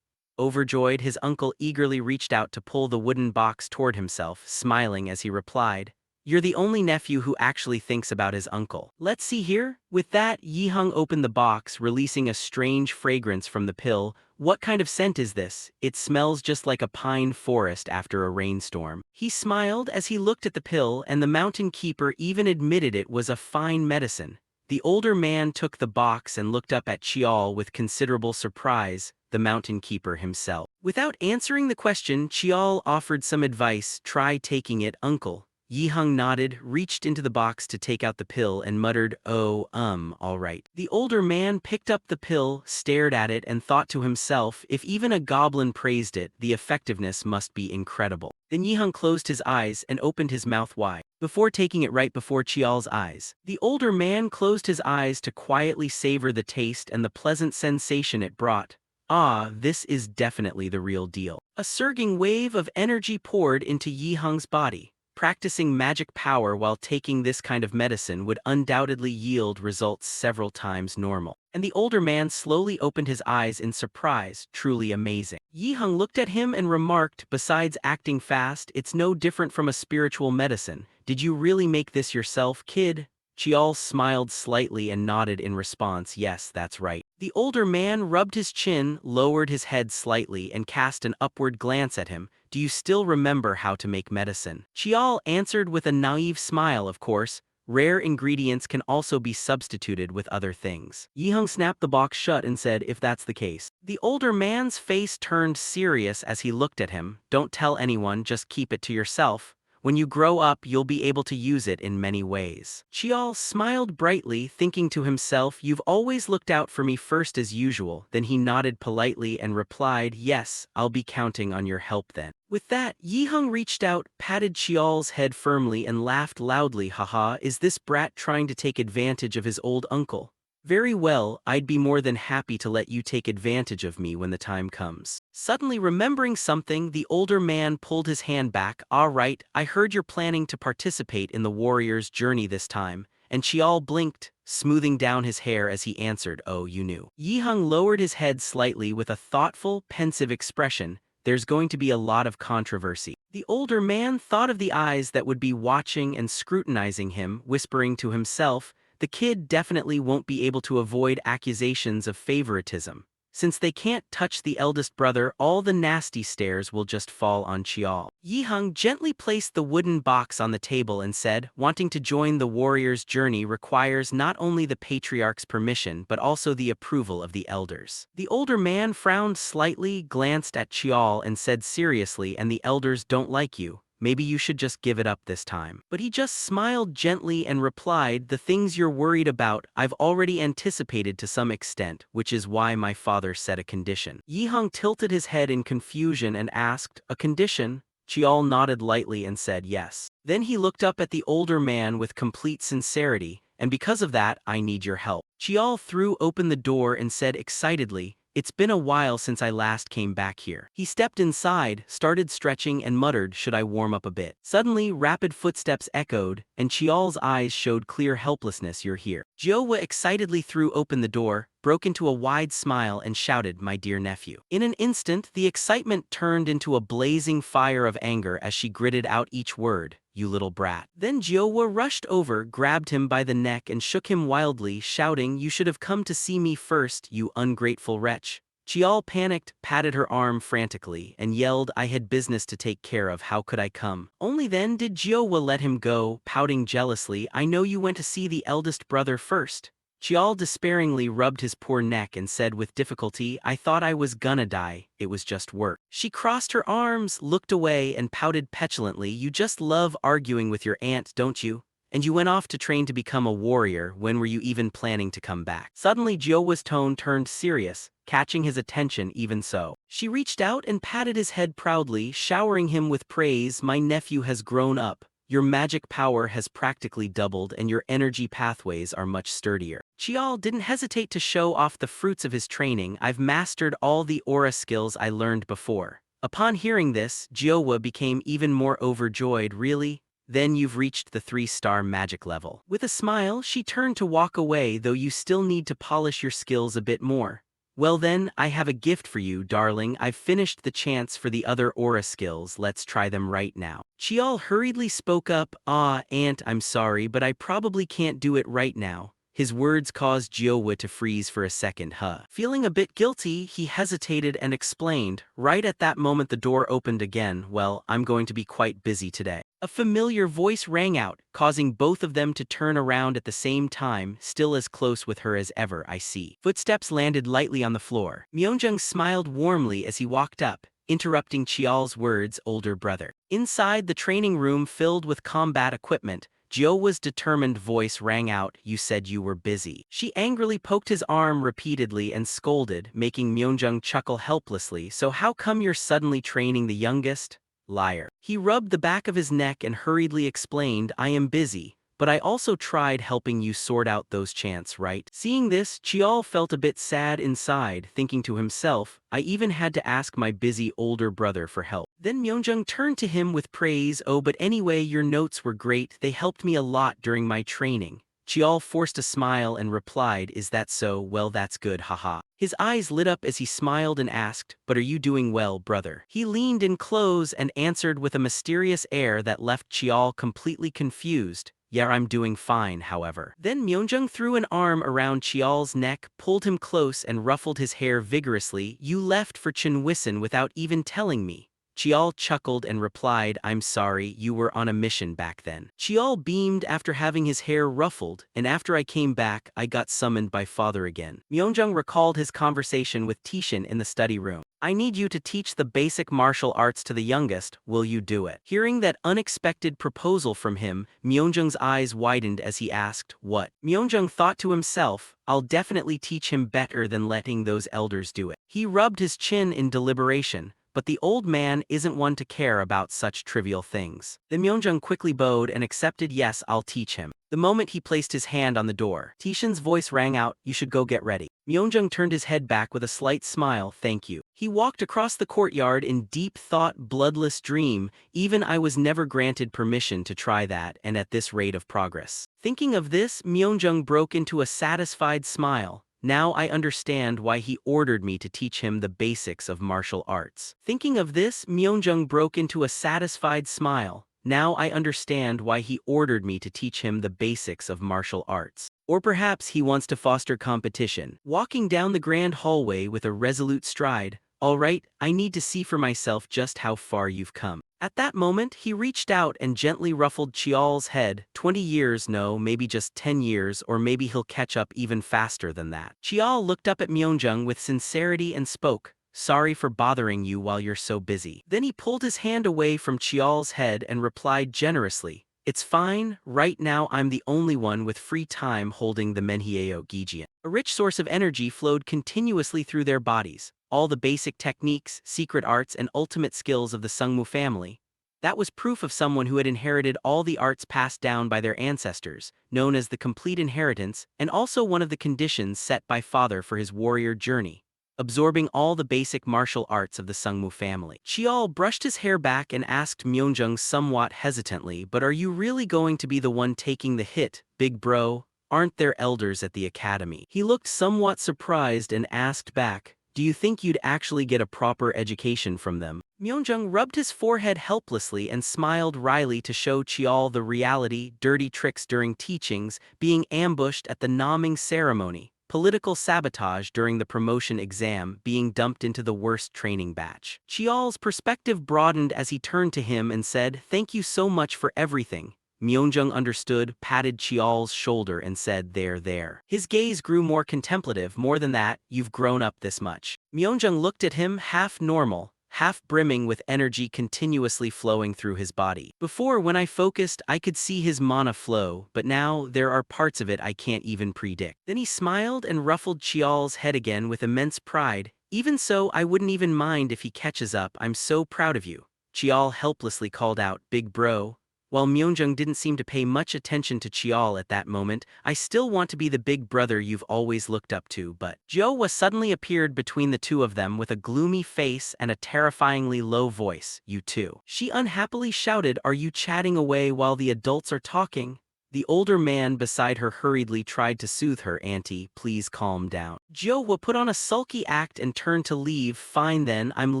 Overjoyed, his uncle eagerly reached out to pull the wooden box toward himself, smiling as he replied, you're the only nephew who actually thinks about his uncle. Let's see here. With that, Yi-hung opened the box, releasing a strange fragrance from the pill. What kind of scent is this? It smells just like a pine forest after a rainstorm. He smiled as he looked at the pill, and the mountain keeper even admitted it was a fine medicine. The older man took the box and looked up at Chial with considerable surprise, the mountain keeper himself. Without answering the question, Chial offered some advice. Try taking it, uncle. Yi-hung nodded, reached into the box to take out the pill and muttered, oh, all right. The older man picked up the pill, stared at it and thought to himself, if even a goblin praised it, the effectiveness must be incredible. Then Yi-hung closed his eyes and opened his mouth wide, before taking it right before Chial's eyes. The older man closed his eyes to quietly savor the taste and the pleasant sensation it brought. Ah, this is definitely the real deal. A surging wave of energy poured into Yi-hung's body. Practicing magic power while taking this kind of medicine would undoubtedly yield results several times normal. And the older man slowly opened his eyes in surprise, truly amazing. Yi-hung looked at him and remarked, besides acting fast, it's no different from a spiritual medicine. Did you really make this yourself, kid? Chial smiled slightly and nodded in response, yes, that's right. The older man rubbed his chin, lowered his head slightly and cast an upward glance at him. Do you still remember how to make medicine? Chial answered with a naive smile, of course. Rare ingredients can also be substituted with other things. Yi-hung snapped the box shut and said, if that's the case. The older man's face turned serious as he looked at him. Don't tell anyone, just keep it to yourself. When you grow up, you'll be able to use it in many ways. Chial smiled brightly, thinking to himself, you've always looked out for me first as usual. Then he nodded politely and replied, yes, I'll be counting on your help then. With that, Yi-hung reached out, patted Chial's head firmly and laughed loudly. Haha, is this brat trying to take advantage of his old uncle? Very well, I'd be more than happy to let you take advantage of me when the time comes. Suddenly remembering something, the older man pulled his hand back. All right, I heard you're planning to participate in the warrior's journey this time. And Chial blinked, smoothing down his hair as he answered, oh, you knew. Yi-hung lowered his head slightly with a thoughtful, pensive expression. There's going to be a lot of controversy. The older man thought of the eyes that would be watching and scrutinizing him, whispering to himself, the kid definitely won't be able to avoid accusations of favoritism. Since they can't touch the eldest brother, all the nasty stares will just fall on Chial. Yiheng gently placed the wooden box on the table and said, wanting to join the warrior's journey requires not only the patriarch's permission but also the approval of the elders. The older man frowned slightly, glanced at Chial and said seriously, and the elders don't like you. Maybe you should just give it up this time. But he just smiled gently and replied, the things you're worried about, I've already anticipated to some extent, which is why my father set a condition. Yiheng tilted his head in confusion and asked, a condition? Chial nodded lightly and said yes. Then he looked up at the older man with complete sincerity, and because of that, I need your help. Chial threw open the door and said excitedly, it's been a while since I last came back here. He stepped inside, started stretching and muttered, should I warm up a bit? Suddenly, rapid footsteps echoed, and Chial's eyes showed clear helplessness. You're here. Jiowa excitedly threw open the door, broke into a wide smile and shouted, my dear nephew. In an instant, the excitement turned into a blazing fire of anger as she gritted out each word, you little brat. Then Jiowa rushed over, grabbed him by the neck and shook him wildly, shouting, you should have come to see me first, you ungrateful wretch. Chial panicked, patted her arm frantically, and yelled, I had business to take care of, how could I come? Only then did Jiowa let him go, pouting jealously, I know you went to see the eldest brother first. Chial despairingly rubbed his poor neck and said with difficulty, I thought I was gonna die, it was just work. She crossed her arms, looked away and pouted petulantly, you just love arguing with your aunt, don't you? And you went off to train to become a warrior, when were you even planning to come back? Suddenly Jiowa's tone turned serious, catching his attention even so. She reached out and patted his head proudly, showering him with praise, my nephew has grown up. Your magic power has practically doubled and your energy pathways are much sturdier. Chial didn't hesitate to show off the fruits of his training. I've mastered all the aura skills I learned before. Upon hearing this, Jiowa became even more overjoyed. Really? Then you've reached the 3-star magic level. With a smile, she turned to walk away, though you still need to polish your skills a bit more. Well then, I have a gift for you, darling. I've finished the chants for the other aura skills, let's try them right now. Chial hurriedly spoke up, aunt, I'm sorry, but I probably can't do it right now. His words caused Jiowa to freeze for a second. Feeling a bit guilty, he hesitated and explained. Right at that moment the door opened again. Well, I'm going to be quite busy today. A familiar voice rang out, causing both of them to turn around at the same time, still as close with her as ever, I see. Footsteps landed lightly on the floor. Myeonjung smiled warmly as he walked up, interrupting Chial's words, older brother. Inside the training room filled with combat equipment, Jiowa's determined voice rang out, you said you were busy. She angrily poked his arm repeatedly and scolded, making Myeonjung chuckle helplessly, so how come you're suddenly training the youngest? Liar. He rubbed the back of his neck and hurriedly explained, I am busy, but I also tried helping you sort out those chants, right? Seeing this, Chial felt a bit sad inside, thinking to himself, I even had to ask my busy older brother for help. Then Myeonjung turned to him with praise, oh but anyway your notes were great, they helped me a lot during my training. Chial forced a smile and replied, is that so? Well that's good, haha. His eyes lit up as he smiled and asked, but are you doing well, brother? He leaned in close and answered with a mysterious air that left Chial completely confused. Yeah, I'm doing fine, however. Then Myeonjung threw an arm around Chial's neck, pulled him close and ruffled his hair vigorously. You left for Chinwison without even telling me. Chial chuckled and replied, I'm sorry, you were on a mission back then. Chial beamed after having his hair ruffled, and after I came back, I got summoned by father again. Myeonjung recalled his conversation with Tishin in the study room. I need you to teach the basic martial arts to the youngest, will you do it? Hearing that unexpected proposal from him, Myeonjung's eyes widened as he asked, what? Myeonjung thought to himself, I'll definitely teach him better than letting those elders do it. He rubbed his chin in deliberation, but the old man isn't one to care about such trivial things. Then Myeonjung quickly bowed and accepted, yes, I'll teach him. The moment he placed his hand on the door, Tishin's voice rang out, you should go get ready. Myeonjung turned his head back with a slight smile, thank you. He walked across the courtyard in deep thought, bloodless dream, even I was never granted permission to try that and at this rate of progress. Thinking of this, Myeonjung broke into a satisfied smile. Now I understand why he ordered me to teach him the basics of martial arts. Thinking of this, Myeonjung broke into a satisfied smile. Now I understand why he ordered me to teach him the basics of martial arts. Or perhaps he wants to foster competition. Walking down the grand hallway with a resolute stride, "All right, I need to see for myself just how far you've come." At that moment, he reached out and gently ruffled Chial's head. 20 years, no, maybe just 10 years, or maybe he'll catch up even faster than that. Chial looked up at Myeonjung with sincerity and spoke, "Sorry for bothering you while you're so busy." Then he pulled his hand away from Chial's head and replied generously, "It's fine, right now I'm the only one with free time holding the Menhieo Gijian." A rich source of energy flowed continuously through their bodies. All the basic techniques, secret arts, and ultimate skills of the Sungmu family. That was proof of someone who had inherited all the arts passed down by their ancestors, known as the complete inheritance, and also one of the conditions set by father for his warrior journey, absorbing all the basic martial arts of the Sungmu family. Chial brushed his hair back and asked Myeonjung somewhat hesitantly, "But are you really going to be the one taking the hit, big bro? Aren't there elders at the academy?" He looked somewhat surprised and asked back, "Do you think you'd actually get a proper education from them?" Myeonjung rubbed his forehead helplessly and smiled wryly to show Chial the reality: dirty tricks during teachings, being ambushed at the naming ceremony, political sabotage during the promotion exam, being dumped into the worst training batch. Chial's perspective broadened as he turned to him and said, "Thank you so much for everything." Myeonjung understood, patted Chial's shoulder and said, "There, there." His gaze grew more contemplative. "More than that, you've grown up this much." Myeonjung looked at him, half normal, half brimming with energy continuously flowing through his body. "Before, when I focused, I could see his mana flow, but now there are parts of it I can't even predict." Then he smiled and ruffled Chial's head again with immense pride. "Even so, I wouldn't even mind if he catches up. I'm so proud of you." Chial helplessly called out, "Big bro." While Myeonjung didn't seem to pay much attention to Chial at that moment, "I still want to be the big brother you've always looked up to, but..." Joa suddenly appeared between the two of them with a gloomy face and a terrifyingly low voice. "You two." She unhappily shouted, "Are you chatting away while the adults are talking?" The older man beside her hurriedly tried to soothe her. "Auntie, please calm down." Joa put on a sulky act and turned to leave. "Fine then, I'm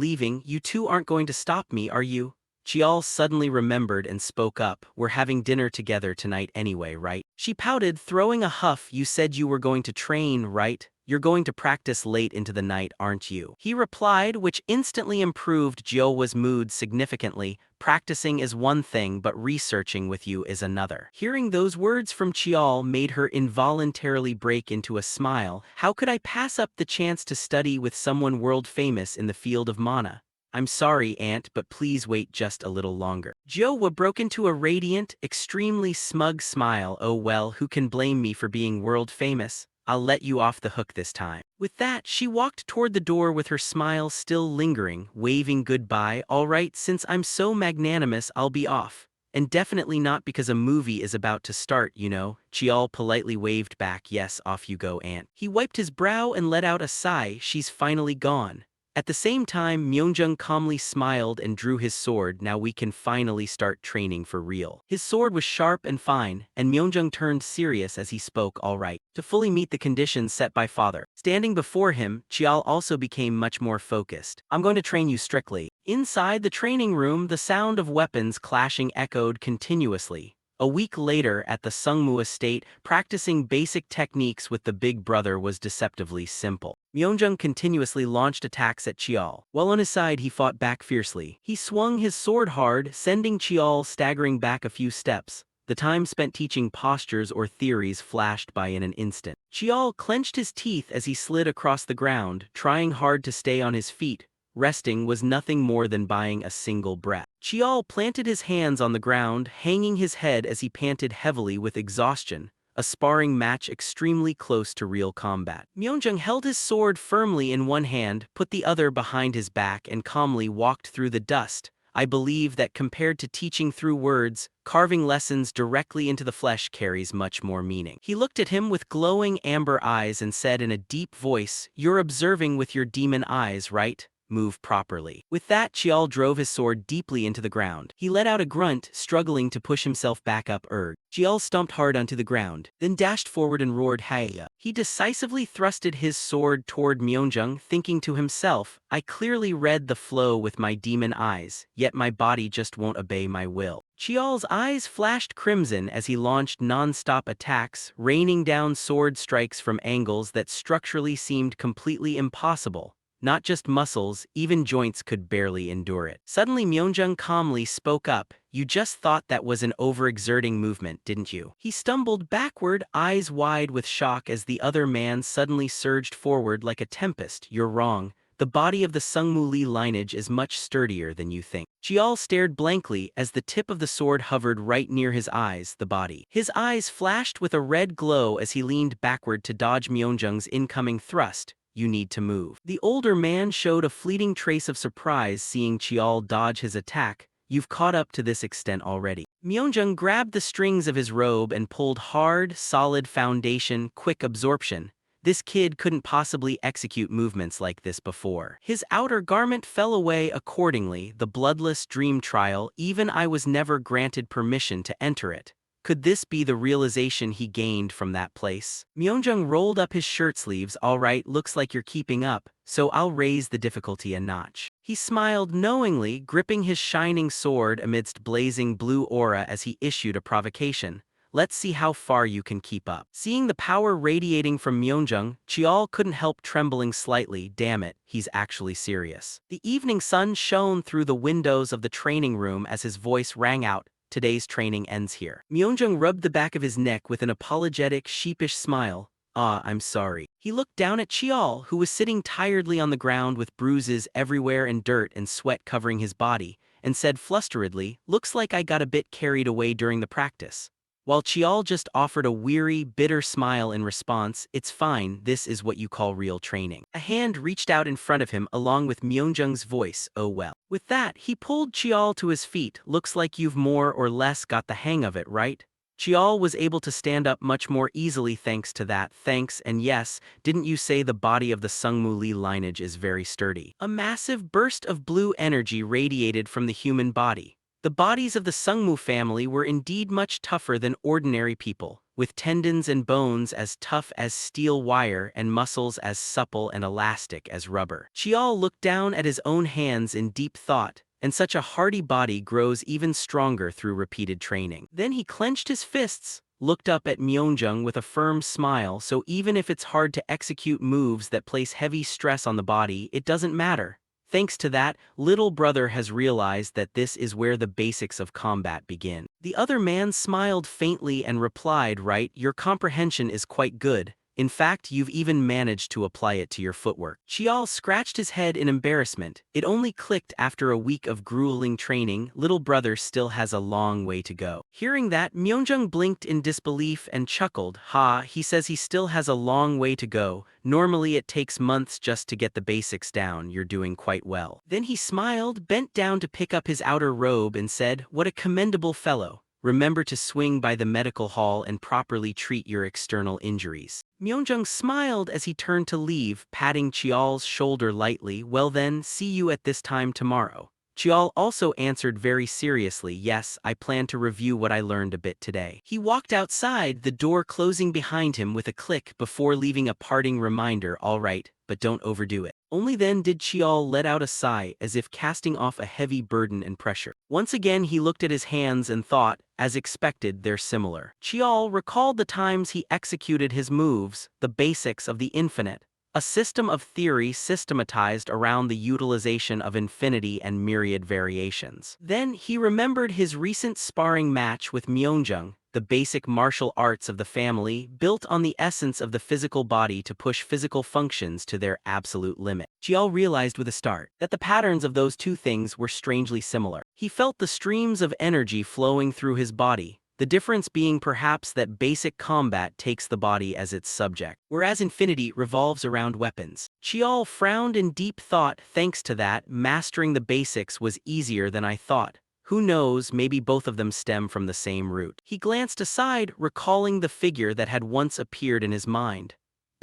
leaving. You two aren't going to stop me, are you?" Chial suddenly remembered and spoke up, "We're having dinner together tonight anyway, right?" She pouted, throwing a huff. "You said you were going to train, right? You're going to practice late into the night, aren't you?" He replied, which instantly improved Joa's mood significantly. "Practicing is one thing, but researching with you is another." Hearing those words from Chial made her involuntarily break into a smile. "How could I pass up the chance to study with someone world famous in the field of mana? I'm sorry, Aunt, but please wait just a little longer." Joa broke into a radiant, extremely smug smile. "Oh well, who can blame me for being world famous? I'll let you off the hook this time." With that, she walked toward the door with her smile still lingering, waving goodbye. "All right, since I'm so magnanimous, I'll be off. And definitely not because a movie is about to start, you know." Chial politely waved back, "Yes, off you go, Aunt." He wiped his brow and let out a sigh. "She's finally gone." At the same time, Myeonjung calmly smiled and drew his sword. "Now we can finally start training for real." His sword was sharp and fine, and Myeonjung turned serious as he spoke. "All right, to fully meet the conditions set by father." Standing before him, Chial also became much more focused. "I'm going to train you strictly." Inside the training room, the sound of weapons clashing echoed continuously. A week later, at the Sungmu estate, practicing basic techniques with the big brother was deceptively simple. Myeonjung continuously launched attacks at Chial. While on his side, he fought back fiercely. He swung his sword hard, sending Chial staggering back a few steps. The time spent teaching postures or theories flashed by in an instant. Chial clenched his teeth as he slid across the ground, trying hard to stay on his feet. Resting was nothing more than buying a single breath. Chial planted his hands on the ground, hanging his head as he panted heavily with exhaustion, a sparring match extremely close to real combat. Myeonjung held his sword firmly in one hand, put the other behind his back, and calmly walked through the dust. "I believe that compared to teaching through words, carving lessons directly into the flesh carries much more meaning." He looked at him with glowing amber eyes and said in a deep voice, "You're observing with your demon eyes, right? move properly. With that, Chial drove his sword deeply into the ground. He let out a grunt, struggling to push himself back up. Chial stomped hard onto the ground, then dashed forward and roared Haya. He decisively thrusted his sword toward Myeonjung, thinking to himself, I clearly read the flow with my demon eyes, yet my body just won't obey my will. Chial's eyes flashed crimson as he launched non-stop attacks, raining down sword strikes from angles that structurally seemed completely impossible. Not just muscles, even joints could barely endure it. Suddenly Myeonjung calmly spoke up, you just thought that was an overexerting movement, didn't you? He stumbled backward, eyes wide with shock as the other man suddenly surged forward like a tempest. You're wrong. The body of the Sungmu Lee lineage is much sturdier than you think. Chial stared blankly as the tip of the sword hovered right near his eyes, the body. His eyes flashed with a red glow as he leaned backward to dodge Myeonjung's incoming thrust. You need to move. The older man showed a fleeting trace of surprise seeing Chial dodge his attack. You've caught up to this extent already. Myeonjung grabbed the strings of his robe and pulled hard, solid foundation, quick absorption. This kid couldn't possibly execute movements like this before. His outer garment fell away accordingly, the bloodless dream trial, even I was never granted permission to enter it. Could this be the realization he gained from that place? Myeonjung rolled up his shirt sleeves. All right, looks like you're keeping up, so I'll raise the difficulty a notch. He smiled knowingly, gripping his shining sword amidst blazing blue aura as he issued a provocation. Let's see how far you can keep up. Seeing the power radiating from Myeonjung, Chial couldn't help trembling slightly. Damn it, he's actually serious. The evening sun shone through the windows of the training room as his voice rang out. Today's training ends here. Myeonjung rubbed the back of his neck with an apologetic, sheepish smile. I'm sorry. He looked down at Chial, who was sitting tiredly on the ground with bruises everywhere and dirt and sweat covering his body, and said flusteredly, looks like I got a bit carried away during the practice. While Chial just offered a weary, bitter smile in response, it's fine, this is what you call real training. A hand reached out in front of him along with Myeonjung's voice, oh well. With that, he pulled Chial to his feet. Looks like you've more or less got the hang of it, right? Chial was able to stand up much more easily thanks to that. Thanks, and yes, didn't you say the body of the Sungmu Lee lineage is very sturdy? A massive burst of blue energy radiated from the human body. The bodies of the Sungmu family were indeed much tougher than ordinary people, with tendons and bones as tough as steel wire and muscles as supple and elastic as rubber. Chial looked down at his own hands in deep thought, and such a hardy body grows even stronger through repeated training. Then he clenched his fists, looked up at Myeonjung with a firm smile, so even if it's hard to execute moves that place heavy stress on the body, it doesn't matter. Thanks to that, little brother has realized that this is where the basics of combat begin. The other man smiled faintly and replied, right, your comprehension is quite good. In fact, you've even managed to apply it to your footwork. Chial scratched his head in embarrassment. It only clicked after a week of grueling training. Little brother still has a long way to go. Hearing that, Myeonjung blinked in disbelief and chuckled. He says he still has a long way to go. Normally it takes months just to get the basics down. You're doing quite well. Then he smiled, bent down to pick up his outer robe and said, what a commendable fellow. Remember to swing by the medical hall and properly treat your external injuries. Myeonjung smiled as he turned to leave, patting Chial's shoulder lightly. Well then, see you at this time tomorrow. Chial also answered very seriously, yes, I plan to review what I learned a bit today. He walked outside, the door closing behind him with a click before leaving a parting reminder, all right, but don't overdo it. Only then did Chial let out a sigh as if casting off a heavy burden and pressure. Once again he looked at his hands and thought, as expected, they're similar. Chial recalled the times he executed his moves, the basics of the infinite. A system of theory systematized around the utilization of infinity and myriad variations. Then he remembered his recent sparring match with Myeonjung, the basic martial arts of the family built on the essence of the physical body to push physical functions to their absolute limit. Chial realized with a start that the patterns of those two things were strangely similar. He felt the streams of energy flowing through his body, the difference being perhaps that basic combat takes the body as its subject, whereas infinity revolves around weapons. Chial frowned in deep thought. Thanks to that, mastering the basics was easier than I thought. Who knows, maybe both of them stem from the same root. He glanced aside, recalling the figure that had once appeared in his mind.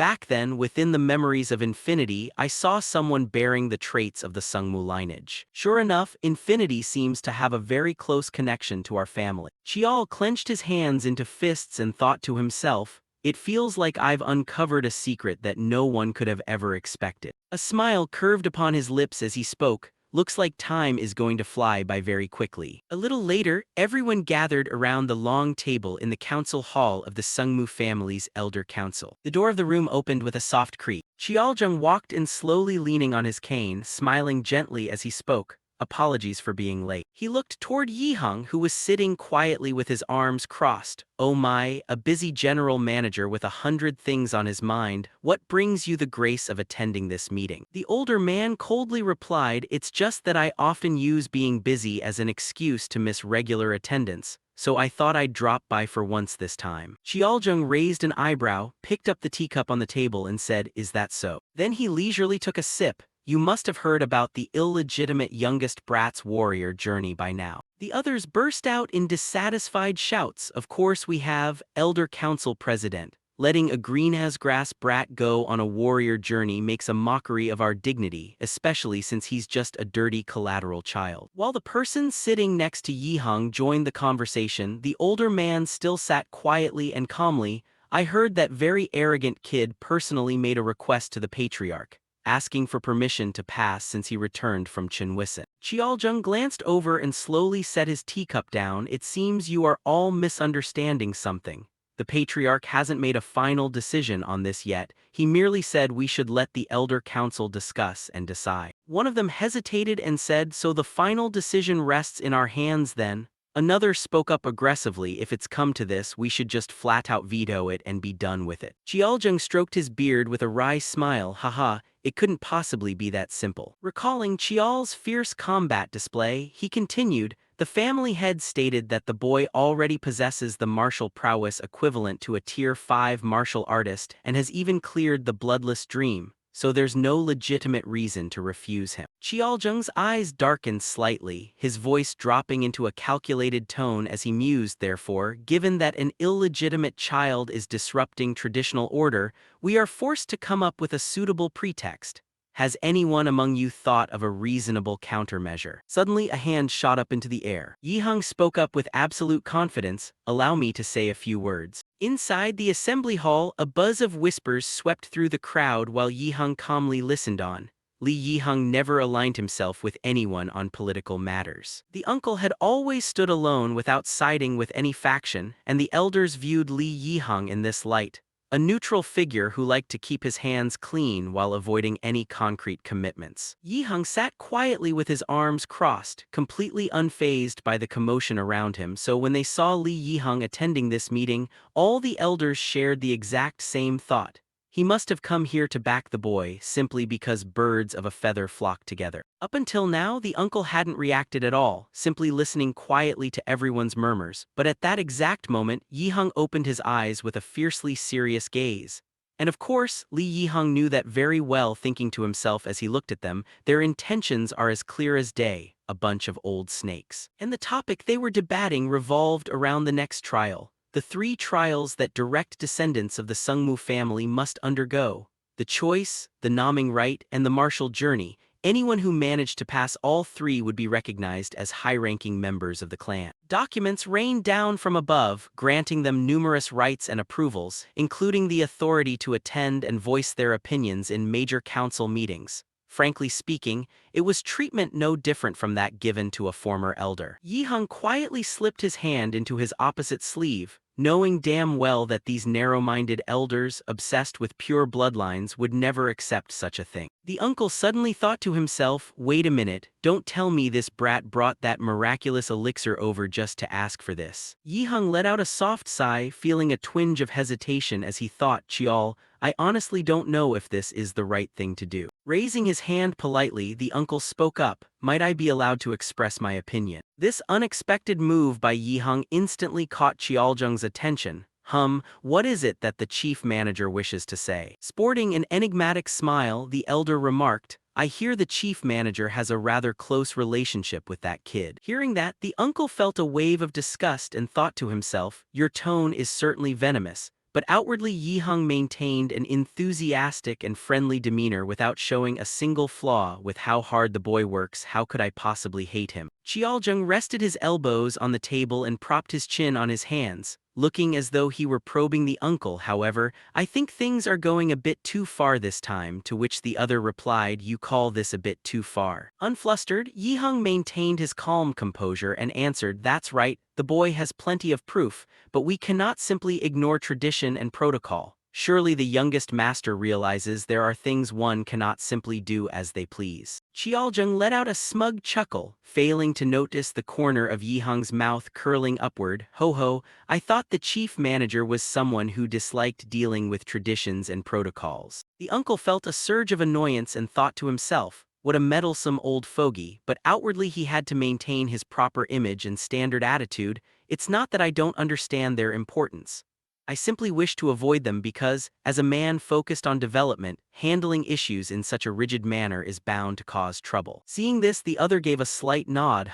Back then, within the memories of infinity, I saw someone bearing the traits of the Sungmu lineage. Sure enough, infinity seems to have a very close connection to our family. Chial clenched his hands into fists and thought to himself, it feels like I've uncovered a secret that no one could have ever expected. A smile curved upon his lips as he spoke. Looks like time is going to fly by very quickly. A little later, everyone gathered around the long table in the council hall of the Sungmu family's elder council. The door of the room opened with a soft creak. Chialjung walked in slowly leaning on his cane, smiling gently as he spoke. Apologies for being late. He looked toward Yihang, who was sitting quietly with his arms crossed. Oh my, a busy general manager with 100 things on his mind. What brings you the grace of attending this meeting? The older man coldly replied, it's just that I often use being busy as an excuse to miss regular attendance, so I thought I'd drop by for once this time. Chialjung raised an eyebrow, picked up the teacup on the table and said, is that so? Then he leisurely took a sip. You must have heard about the illegitimate youngest brat's warrior journey by now. The others burst out in dissatisfied shouts. Of course we have, Elder Council President. Letting a green-as-grass brat go on a warrior journey makes a mockery of our dignity, especially since he's just a dirty collateral child. While the person sitting next to Yihang joined the conversation, the older man still sat quietly and calmly. I heard that very arrogant kid personally made a request to the patriarch, asking for permission to pass since he returned from Chinwison. Chialjung glanced over and slowly set his teacup down. It seems you are all misunderstanding something. The patriarch hasn't made a final decision on this yet. He merely said we should let the elder council discuss and decide. One of them hesitated and said, so the final decision rests in our hands then? Another spoke up aggressively, if it's come to this, we should just flat-out veto it and be done with it. Chialjung stroked his beard with a wry smile, haha, it couldn't possibly be that simple. Recalling Chial's fierce combat display, he continued, the family head stated that the boy already possesses the martial prowess equivalent to a Tier 5 martial artist and has even cleared the bloodless dream, so there's no legitimate reason to refuse him. Chialjung's eyes darkened slightly, his voice dropping into a calculated tone as he mused, therefore, given that an illegitimate child is disrupting traditional order, we are forced to come up with a suitable pretext. Has anyone among you thought of a reasonable countermeasure? Suddenly a hand shot up into the air. Yihang spoke up with absolute confidence, allow me to say a few words. Inside the assembly hall, a buzz of whispers swept through the crowd while Yihang calmly listened on. Li Yihang never aligned himself with anyone on political matters. The uncle had always stood alone without siding with any faction, and the elders viewed Li Yihang in this light. A neutral figure who liked to keep his hands clean while avoiding any concrete commitments. Yihang sat quietly with his arms crossed, completely unfazed by the commotion around him, so when they saw Li Yihang attending this meeting, all the elders shared the exact same thought. He must have come here to back the boy simply because birds of a feather flock together. Up until now, the uncle hadn't reacted at all, simply listening quietly to everyone's murmurs. But at that exact moment, Yihang opened his eyes with a fiercely serious gaze. And of course, Li Yihang knew that very well, thinking to himself as he looked at them, their intentions are as clear as day, a bunch of old snakes. And the topic they were debating revolved around the next trial. The 3 trials that direct descendants of the Sungmu family must undergo: the choice, the naming right, and the martial journey. Anyone who managed to pass all 3 would be recognized as high-ranking members of the clan. Documents rained down from above, granting them numerous rights and approvals, including the authority to attend and voice their opinions in major council meetings. Frankly speaking, it was treatment no different from that given to a former elder. Yihang quietly slipped his hand into his opposite sleeve, knowing damn well that these narrow-minded elders, obsessed with pure bloodlines, would never accept such a thing. The uncle suddenly thought to himself, wait a minute, don't tell me this brat brought that miraculous elixir over just to ask for this. Yihang let out a soft sigh, feeling a twinge of hesitation as he thought, Chial, I honestly don't know if this is the right thing to do. Raising his hand politely, the uncle spoke up, might I be allowed to express my opinion? This unexpected move by Yihang instantly caught Chialjung's attention. What is it that the chief manager wishes to say? Sporting an enigmatic smile, the elder remarked, I hear the chief manager has a rather close relationship with that kid. Hearing that, the uncle felt a wave of disgust and thought to himself, your tone is certainly venomous. but outwardly Yi Hung maintained an enthusiastic and friendly demeanor without showing a single flaw. With how hard the boy works, how could I possibly hate him? Qiaojung rested his elbows on the table and propped his chin on his hands, looking as though he were probing the uncle. However, I think things are going a bit too far this time, to which the other replied, you call this a bit too far? Unflustered, Yi Hung maintained his calm composure and answered, that's right, the boy has plenty of proof, but we cannot simply ignore tradition and protocol. Surely the youngest master realizes there are things one cannot simply do as they please. Qiaojung let out a smug chuckle, failing to notice the corner of Yi Hung's mouth curling upward. Ho ho, I thought the chief manager was someone who disliked dealing with traditions and protocols. The uncle felt a surge of annoyance and thought to himself, what a meddlesome old fogey, but outwardly he had to maintain his proper image and standard attitude. It's not that I don't understand their importance. I simply wish to avoid them because, as a man focused on development, handling issues in such a rigid manner is bound to cause trouble. Seeing this, the other gave a slight nod.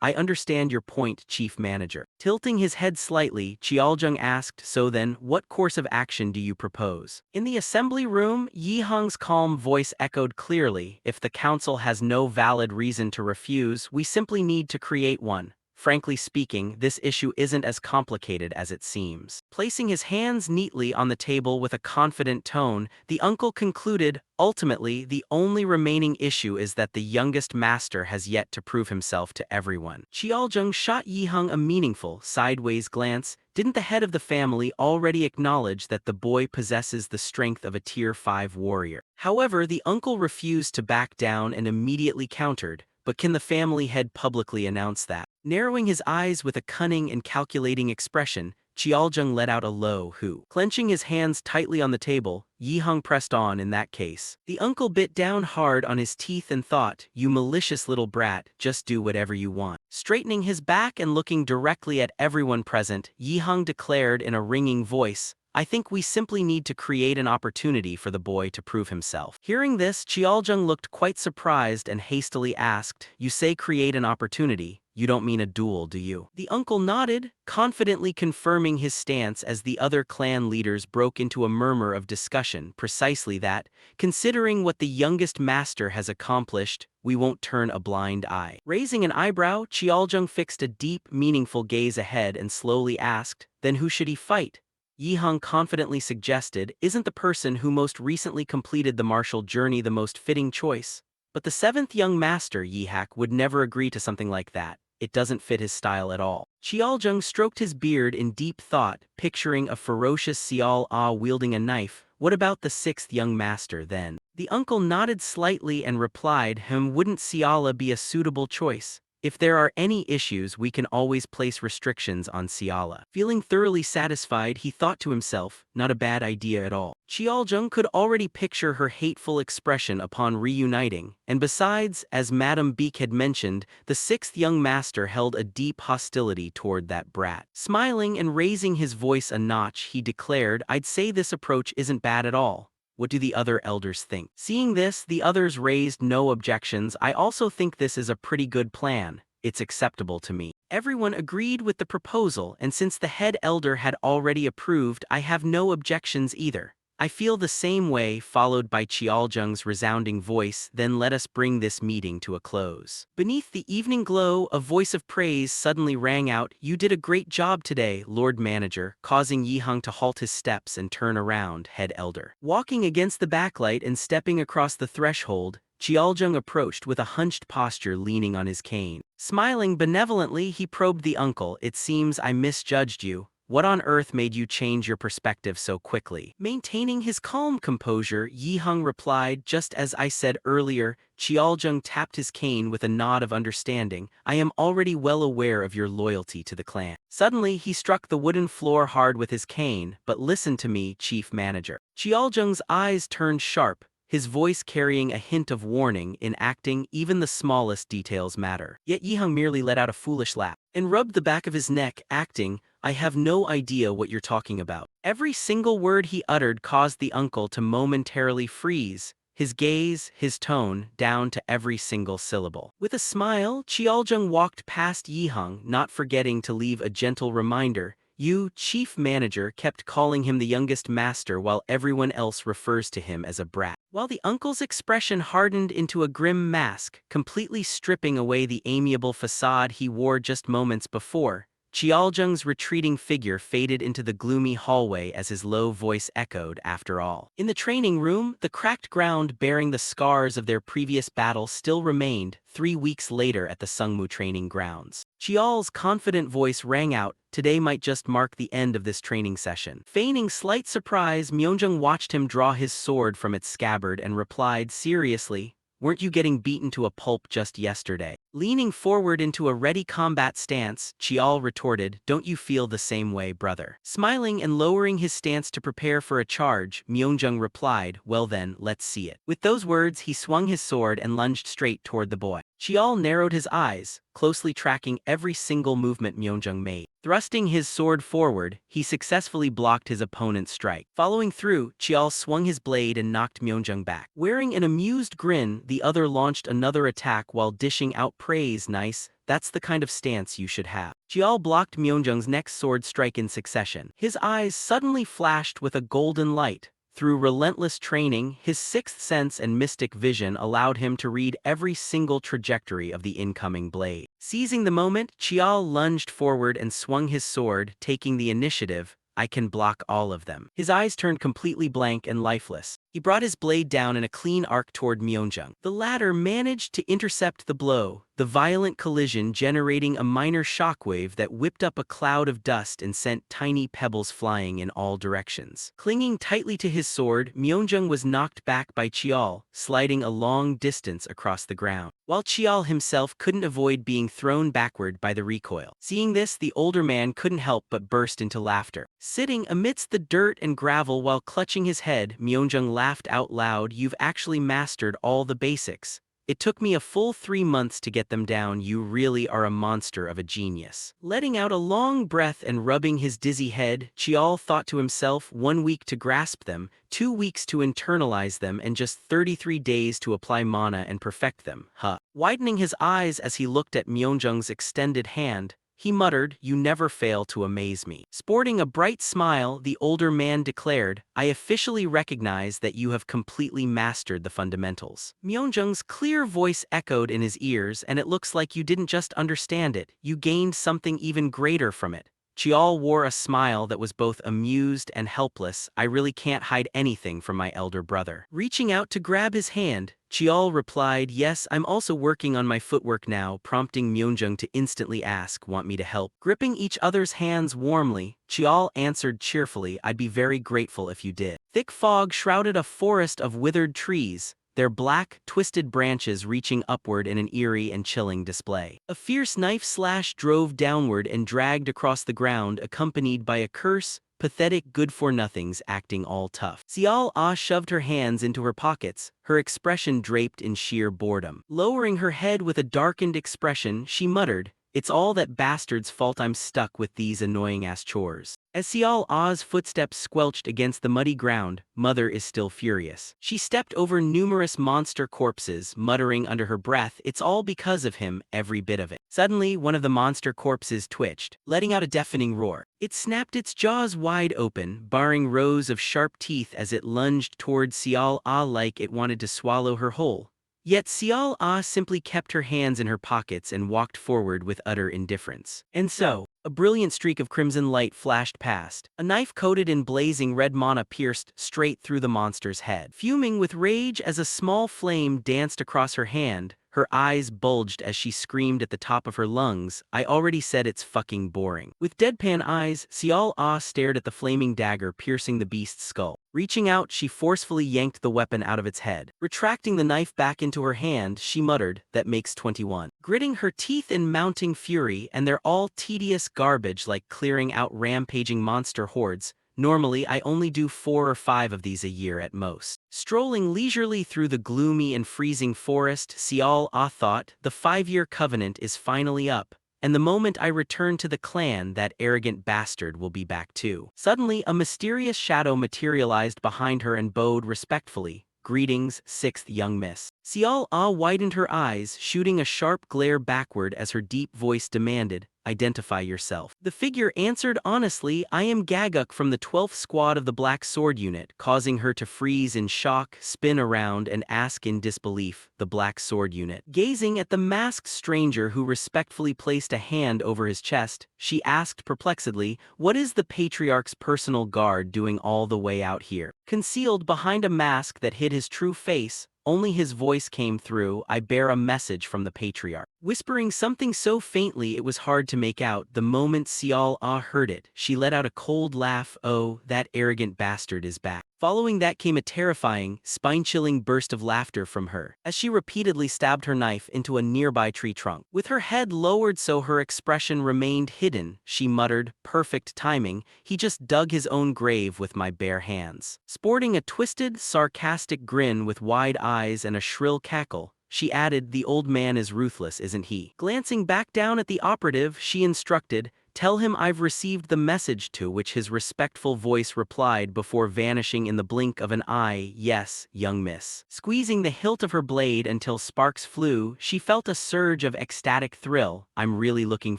I understand your point, chief manager. Tilting his head slightly, Qiaojung asked, so then, what course of action do you propose? In the assembly room, Yi Hung's calm voice echoed clearly, if the council has no valid reason to refuse, we simply need to create one. Frankly speaking, this issue isn't as complicated as it seems. Placing his hands neatly on the table with a confident tone, the uncle concluded, ultimately, the only remaining issue is that the youngest master has yet to prove himself to everyone. Qiaojung shot Yi Hung a meaningful, sideways glance. Didn't the head of the family already acknowledge that the boy possesses the strength of a Tier 5 warrior? However, the uncle refused to back down and immediately countered, but can the family head publicly announce that? Narrowing his eyes with a cunning and calculating expression, Qiaojung let out a low hoo. Clenching his hands tightly on the table, Yi Hung pressed on. In that case, the uncle bit down hard on his teeth and thought, you malicious little brat, just do whatever you want. Straightening his back and looking directly at everyone present, Yi Hung declared in a ringing voice, I think we simply need to create an opportunity for the boy to prove himself. Hearing this, Qiaojung looked quite surprised and hastily asked, you say create an opportunity, you don't mean a duel, do you? The uncle nodded, confidently confirming his stance as the other clan leaders broke into a murmur of discussion. Precisely that, considering what the youngest master has accomplished, we won't turn a blind eye. Raising an eyebrow, Qiaojung fixed a deep, meaningful gaze ahead and slowly asked, then who should he fight? Yi Hung confidently suggested, isn't the person who most recently completed the martial journey the most fitting choice? But the seventh young master, Yi Hak, would never agree to something like that. It doesn't fit his style at all. Qiaojung stroked his beard in deep thought, picturing a ferocious Xiao Ah wielding a knife. What about the sixth young master then? The uncle nodded slightly and replied, wouldn't Xiala be a suitable choice? If there are any issues, we can always place restrictions on Xiala. Feeling thoroughly satisfied, he thought to himself, not a bad idea at all. Qiaojung could already picture her hateful expression upon reuniting, and besides, as Madame Beek had mentioned, the sixth young master held a deep hostility toward that brat. Smiling and raising his voice a notch, he declared, I'd say this approach isn't bad at all. What do the other elders think? Seeing this, the others raised no objections. I also think this is a pretty good plan. It's acceptable to me. Everyone agreed with the proposal, and since the head elder had already approved, I have no objections either. I feel the same way, followed by Qiaojung's resounding voice, then let us bring this meeting to a close. Beneath the evening glow, a voice of praise suddenly rang out, you did a great job today, Lord Manager, causing Yi Hung to halt his steps and turn around. Head elder. Walking against the backlight and stepping across the threshold, Qiaojung approached with a hunched posture, leaning on his cane. Smiling benevolently, he probed the uncle, it seems I misjudged you. What on earth made you change your perspective so quickly? Maintaining his calm composure, Yi Hung replied, just as I said earlier. Qiaojung tapped his cane with a nod of understanding. I am already well aware of your loyalty to the clan. Suddenly, he struck the wooden floor hard with his cane, but listen to me, chief manager. Qiaojung's eyes turned sharp, his voice carrying a hint of warning. In acting, even the smallest details matter. Yet Yi Hung merely let out a foolish laugh and rubbed the back of his neck. Acting? I have no idea what you're talking about. Every single word he uttered caused the uncle to momentarily freeze, his gaze, his tone, down to every single syllable. With a smile, Qiaojung walked past Yi Hung, not forgetting to leave a gentle reminder, Yu, chief manager, kept calling him the youngest master while everyone else refers to him as a brat. While the uncle's expression hardened into a grim mask, completely stripping away the amiable facade he wore just moments before, Qiaozheng's retreating figure faded into the gloomy hallway as his low voice echoed, "After all." In the training room, the cracked ground bearing the scars of their previous battle still remained 3 weeks later at the Sungmu training grounds. Qial's confident voice rang out, "Today might just mark the end of this training session." Feigning slight surprise, Myeonjung watched him draw his sword from its scabbard and replied, "Seriously? Weren't you getting beaten to a pulp just yesterday?" Leaning forward into a ready combat stance, Chial retorted, "Don't you feel the same way, brother?" Smiling and lowering his stance to prepare for a charge, Myeonjung replied, "Well then, let's see it." With those words, he swung his sword and lunged straight toward the boy. Chial narrowed his eyes, closely tracking every single movement Myeonjung made. Thrusting his sword forward, he successfully blocked his opponent's strike. Following through, Chial swung his blade and knocked Myeonjung back. Wearing an amused grin, the other launched another attack while dishing out praise. "Nice, that's the kind of stance you should have." Chial blocked Myeonjung's next sword strike in succession. His eyes suddenly flashed with a golden light. Through relentless training, his sixth sense and mystic vision allowed him to read every single trajectory of the incoming blade. Seizing the moment, Chial lunged forward and swung his sword, taking the initiative. "I can block all of them." His eyes turned completely blank and lifeless. He brought his blade down in a clean arc toward Myeonjung. The latter managed to intercept the blow, the violent collision generating a minor shockwave that whipped up a cloud of dust and sent tiny pebbles flying in all directions. Clinging tightly to his sword, Myeonjung was knocked back by Chial, sliding a long distance across the ground, while Chial himself couldn't avoid being thrown backward by the recoil. Seeing this, the older man couldn't help but burst into laughter. Sitting amidst the dirt and gravel while clutching his head, Myeonjung laughed out loud, "You've actually mastered all the basics. It took me a full 3 months to get them down. You really are a monster of a genius." Letting out a long breath and rubbing his dizzy head, Chial thought to himself, 1 week to grasp them, 2 weeks to internalize them, and just 33 days to apply mana and perfect them. Widening his eyes as he looked at Myeonjung's extended hand, he muttered, "You never fail to amaze me." Sporting a bright smile, the older man declared, "I officially recognize that you have completely mastered the fundamentals." Myeonjung's clear voice echoed in his ears, "And it looks like you didn't just understand it, you gained something even greater from it." Chial wore a smile that was both amused and helpless. "I really can't hide anything from my elder brother." Reaching out to grab his hand, Chial replied, "Yes, I'm also working on my footwork now," prompting Myeonjung to instantly ask, "Want me to help?" Gripping each other's hands warmly, Chial answered cheerfully, "I'd be very grateful if you did." Thick fog shrouded a forest of withered trees, their black, twisted branches reaching upward in an eerie and chilling display. A fierce knife slash drove downward and dragged across the ground, accompanied by a curse, pathetic good-for-nothings acting all tough. Xiao Ah shoved her hands into her pockets, her expression draped in sheer boredom. Lowering her head with a darkened expression, she muttered, "It's all that bastard's fault I'm stuck with these annoying-ass chores." As Xiao Ah's footsteps squelched against the muddy ground, Mother is still furious. She stepped over numerous monster corpses, muttering under her breath, "It's all because of him, every bit of it." Suddenly, one of the monster corpses twitched, letting out a deafening roar. It snapped its jaws wide open, baring rows of sharp teeth as it lunged toward Xiao Ah like it wanted to swallow her whole. Yet Xiao Ah simply kept her hands in her pockets and walked forward with utter indifference. And so, a brilliant streak of crimson light flashed past. A knife coated in blazing red mana pierced straight through the monster's head. Fuming with rage as a small flame danced across her hand, her eyes bulged as she screamed at the top of her lungs, "I already said it's fucking boring." With deadpan eyes, Xiao Ah stared at the flaming dagger piercing the beast's skull. Reaching out, she forcefully yanked the weapon out of its head. Retracting the knife back into her hand, she muttered, "That makes 21. Gritting her teeth in mounting fury, "And they're all tedious garbage like clearing out rampaging monster hordes. Normally I only do 4 or 5 of these a year at most." Strolling leisurely through the gloomy and freezing forest, Xiao Ah thought, "The 5-year covenant is finally up, and the moment I return to the clan, that arrogant bastard will be back too." Suddenly, a mysterious shadow materialized behind her and bowed respectfully, "Greetings, 6th young miss." Xiao Ah widened her eyes, shooting a sharp glare backward as her deep voice demanded, identify yourself. The figure answered honestly, I am Gaguk from the 12th Squad of the Black Sword Unit, causing her to freeze in shock, spin around, and ask in disbelief, the Black Sword Unit. Gazing at the masked stranger who respectfully placed a hand over his chest, she asked perplexedly, what is the Patriarch's personal guard doing all the way out here? Concealed behind a mask that hid his true face, only his voice came through, I bear a message from the Patriarch. Whispering something so faintly it was hard to make out, the moment Xiao Ah heard it, she let out a cold laugh, oh, that arrogant bastard is back. Following that came a terrifying, spine-chilling burst of laughter from her, as she repeatedly stabbed her knife into a nearby tree trunk. With her head lowered so her expression remained hidden, she muttered, perfect timing, he just dug his own grave with my bare hands. Sporting a twisted, sarcastic grin with wide eyes and a shrill cackle, she added, the old man is ruthless, isn't he? Glancing back down at the operative, she instructed, tell him I've received the message, to which his respectful voice replied before vanishing in the blink of an eye, yes, young miss. Squeezing the hilt of her blade until sparks flew, she felt a surge of ecstatic thrill, I'm really looking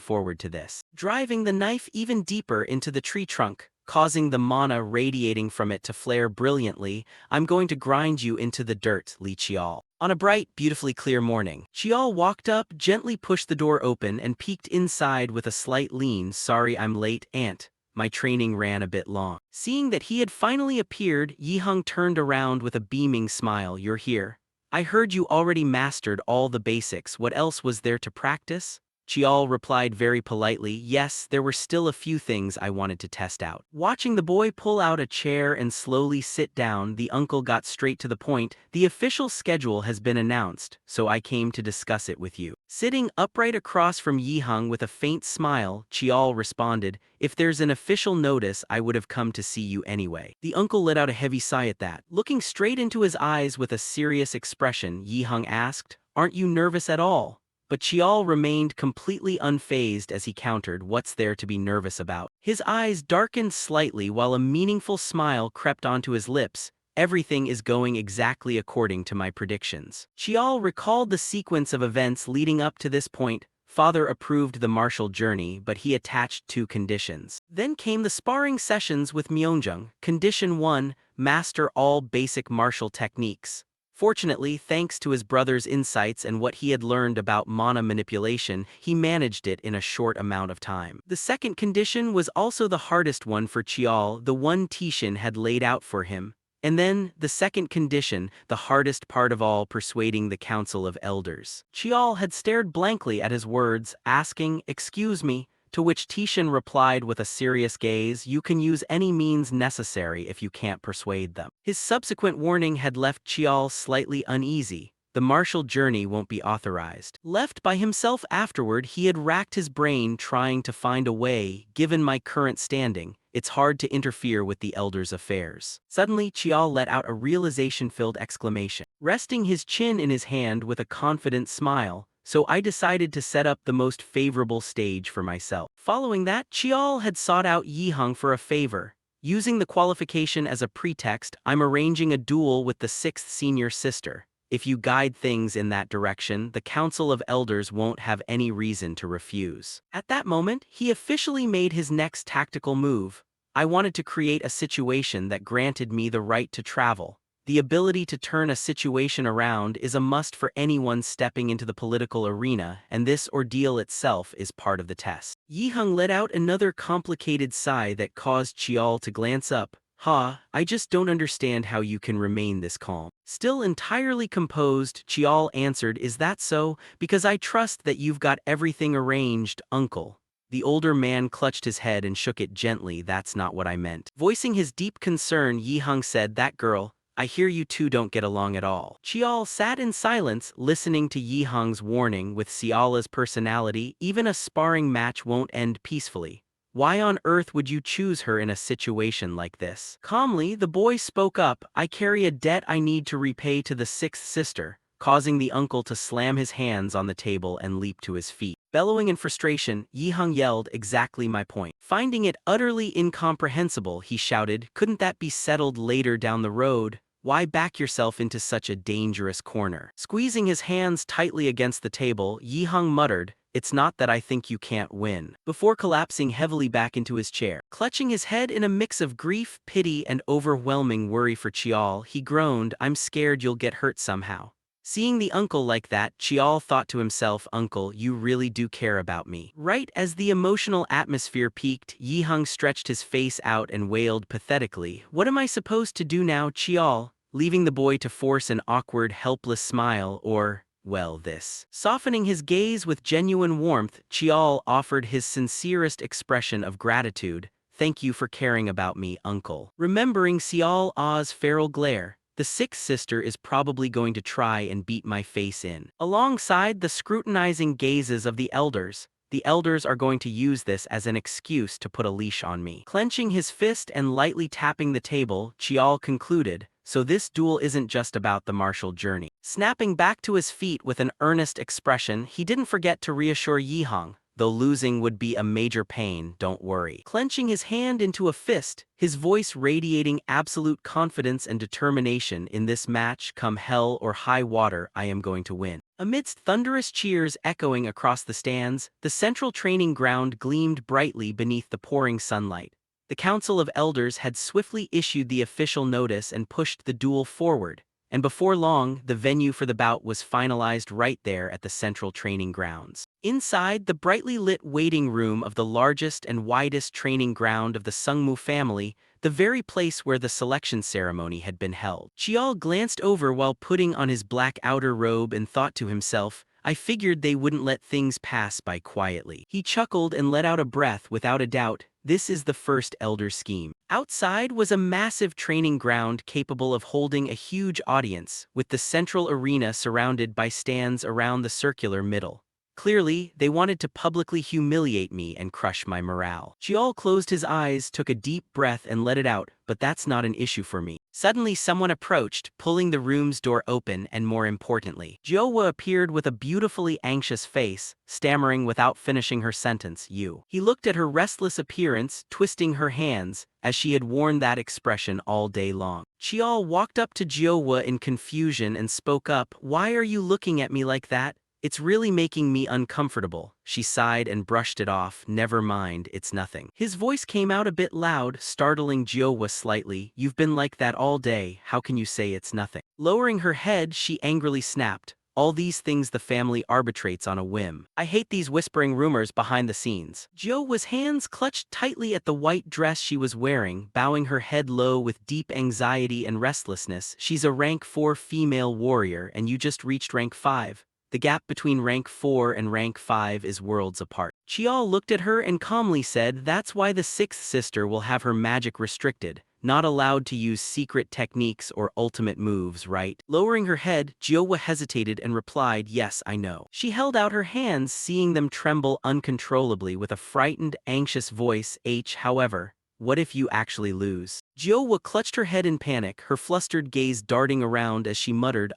forward to this. Driving the knife even deeper into the tree trunk, causing the mana radiating from it to flare brilliantly, I'm going to grind you into the dirt, Li Qiao. On a bright, beautifully clear morning, Qiao walked up, gently pushed the door open, and peeked inside with a slight lean, sorry I'm late, aunt. My training ran a bit long. Seeing that he had finally appeared, Yiheng turned around with a beaming smile, you're here. I heard you already mastered all the basics, what else was there to practice? Qiao replied very politely, yes, there were still a few things I wanted to test out. Watching the boy pull out a chair and slowly sit down, the uncle got straight to the point, the official schedule has been announced, so I came to discuss it with you. Sitting upright across from Yiheng with a faint smile, Qiao responded, if there's an official notice I would have come to see you anyway. The uncle let out a heavy sigh at that. Looking straight into his eyes with a serious expression, Yiheng asked, aren't you nervous at all? But Qiao remained completely unfazed as he countered, what's there to be nervous about? His eyes darkened slightly while a meaningful smile crept onto his lips. Everything is going exactly according to my predictions. Qiao recalled the sequence of events leading up to this point. Father approved the martial journey, but he attached two conditions. Then came the sparring sessions with Myeongjung. Condition 1, master all basic martial techniques. Fortunately, thanks to his brother's insights and what he had learned about mana manipulation, he managed it in a short amount of time. The second condition was also the hardest one for Qiao, the one Tishin had laid out for him. And then, the second condition, the hardest part of all, persuading the Council of Elders. Qiao had stared blankly at his words, asking, excuse me, to which Tishin replied with a serious gaze, you can use any means necessary if you can't persuade them. His subsequent warning had left Qiao slightly uneasy. The martial journey won't be authorized. Left by himself afterward, he had racked his brain trying to find a way, given my current standing. It's hard to interfere with the elders' affairs. Suddenly, Qiao let out a realization-filled exclamation. Resting his chin in his hand with a confident smile, so I decided to set up the most favorable stage for myself. Following that, Qiao had sought out Yiheng for a favor. Using the qualification as a pretext, I'm arranging a duel with the 6th senior sister. If you guide things in that direction, the Council of Elders won't have any reason to refuse. At that moment, he officially made his next tactical move. I wanted to create a situation that granted me the right to travel. The ability to turn a situation around is a must for anyone stepping into the political arena, and this ordeal itself is part of the test. Yiheng let out another complicated sigh that caused Qiao to glance up. I just don't understand how you can remain this calm. Still entirely composed, Qiao answered, is that so? Because I trust that you've got everything arranged, uncle. The older man clutched his head and shook it gently, that's not what I meant. Voicing his deep concern, Yiheng said, that girl, I hear you two don't get along at all. Qiao sat in silence, listening to Yiheng's warning. With Xiala's personality, even a sparring match won't end peacefully. Why on earth would you choose her in a situation like this? Calmly, the boy spoke up, I carry a debt I need to repay to the 6th sister, causing the uncle to slam his hands on the table and leap to his feet. Bellowing in frustration, Yiheng yelled, exactly my point. Finding it utterly incomprehensible, he shouted, couldn't that be settled later down the road? Why back yourself into such a dangerous corner? Squeezing his hands tightly against the table, Yiheng muttered, it's not that I think you can't win. Before collapsing heavily back into his chair, clutching his head in a mix of grief, pity, and overwhelming worry for Chial, he groaned, I'm scared you'll get hurt somehow. Seeing the uncle like that, Chial thought to himself, Uncle, you really do care about me. Right as the emotional atmosphere peaked, Yihang stretched his face out and wailed pathetically, What am I supposed to do now, Chial? Leaving the boy to force an awkward, helpless smile, or, well, this. Softening his gaze with genuine warmth, Chial offered his sincerest expression of gratitude, Thank you for caring about me, Uncle. Remembering Xiao Ah's feral glare, the sixth sister is probably going to try and beat my face in. Alongside the scrutinizing gazes of the elders are going to use this as an excuse to put a leash on me. Clenching his fist and lightly tapping the table, Chial concluded, So this duel isn't just about the martial journey. Snapping back to his feet with an earnest expression, he didn't forget to reassure Yihang, Though losing would be a major pain, don't worry. Clenching his hand into a fist, his voice radiating absolute confidence and determination in this match, come hell or high water, I am going to win. Amidst thunderous cheers echoing across the stands, the central training ground gleamed brightly beneath the pouring sunlight. The Council of Elders had swiftly issued the official notice and pushed the duel forward, and before long, the venue for the bout was finalized right there at the central training grounds. Inside the brightly lit waiting room of the largest and widest training ground of the Sungmu family, the very place where the selection ceremony had been held, Chial glanced over while putting on his black outer robe and thought to himself, I figured they wouldn't let things pass by quietly. He chuckled and let out a breath without a doubt. This is the first elder scheme. Outside was a massive training ground capable of holding a huge audience, with the central arena surrounded by stands around the circular middle. Clearly, they wanted to publicly humiliate me and crush my morale. Chial closed his eyes, took a deep breath and let it out, but that's not an issue for me. Suddenly someone approached, pulling the room's door open, and more importantly, Jiowa appeared with a beautifully anxious face, stammering without finishing her sentence, you. He looked at her restless appearance, twisting her hands, as she had worn that expression all day long. Chial walked up to Jiowa in confusion and spoke up, Why are you looking at me like that? It's really making me uncomfortable. She sighed and brushed it off. Never mind, it's nothing. His voice came out a bit loud, startling Jiowa slightly. You've been like that all day, how can you say it's nothing? Lowering her head, she angrily snapped. All these things the family arbitrates on a whim. I hate these whispering rumors behind the scenes. Jiowa's hands clutched tightly at the white dress she was wearing, bowing her head low with deep anxiety and restlessness. She's a rank 4 female warrior and you just reached rank 5. The gap between rank 4 and rank 5 is worlds apart. Chial looked at her and calmly said, That's why the sixth sister will have her magic restricted, not allowed to use secret techniques or ultimate moves, right? Lowering her head, Jiowa hesitated and replied, Yes, I know. She held out her hands, seeing them tremble uncontrollably with a frightened, anxious voice. However, what if you actually lose? Jiowa clutched her head in panic, her flustered gaze darting around as she muttered,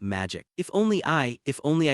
magic. If only I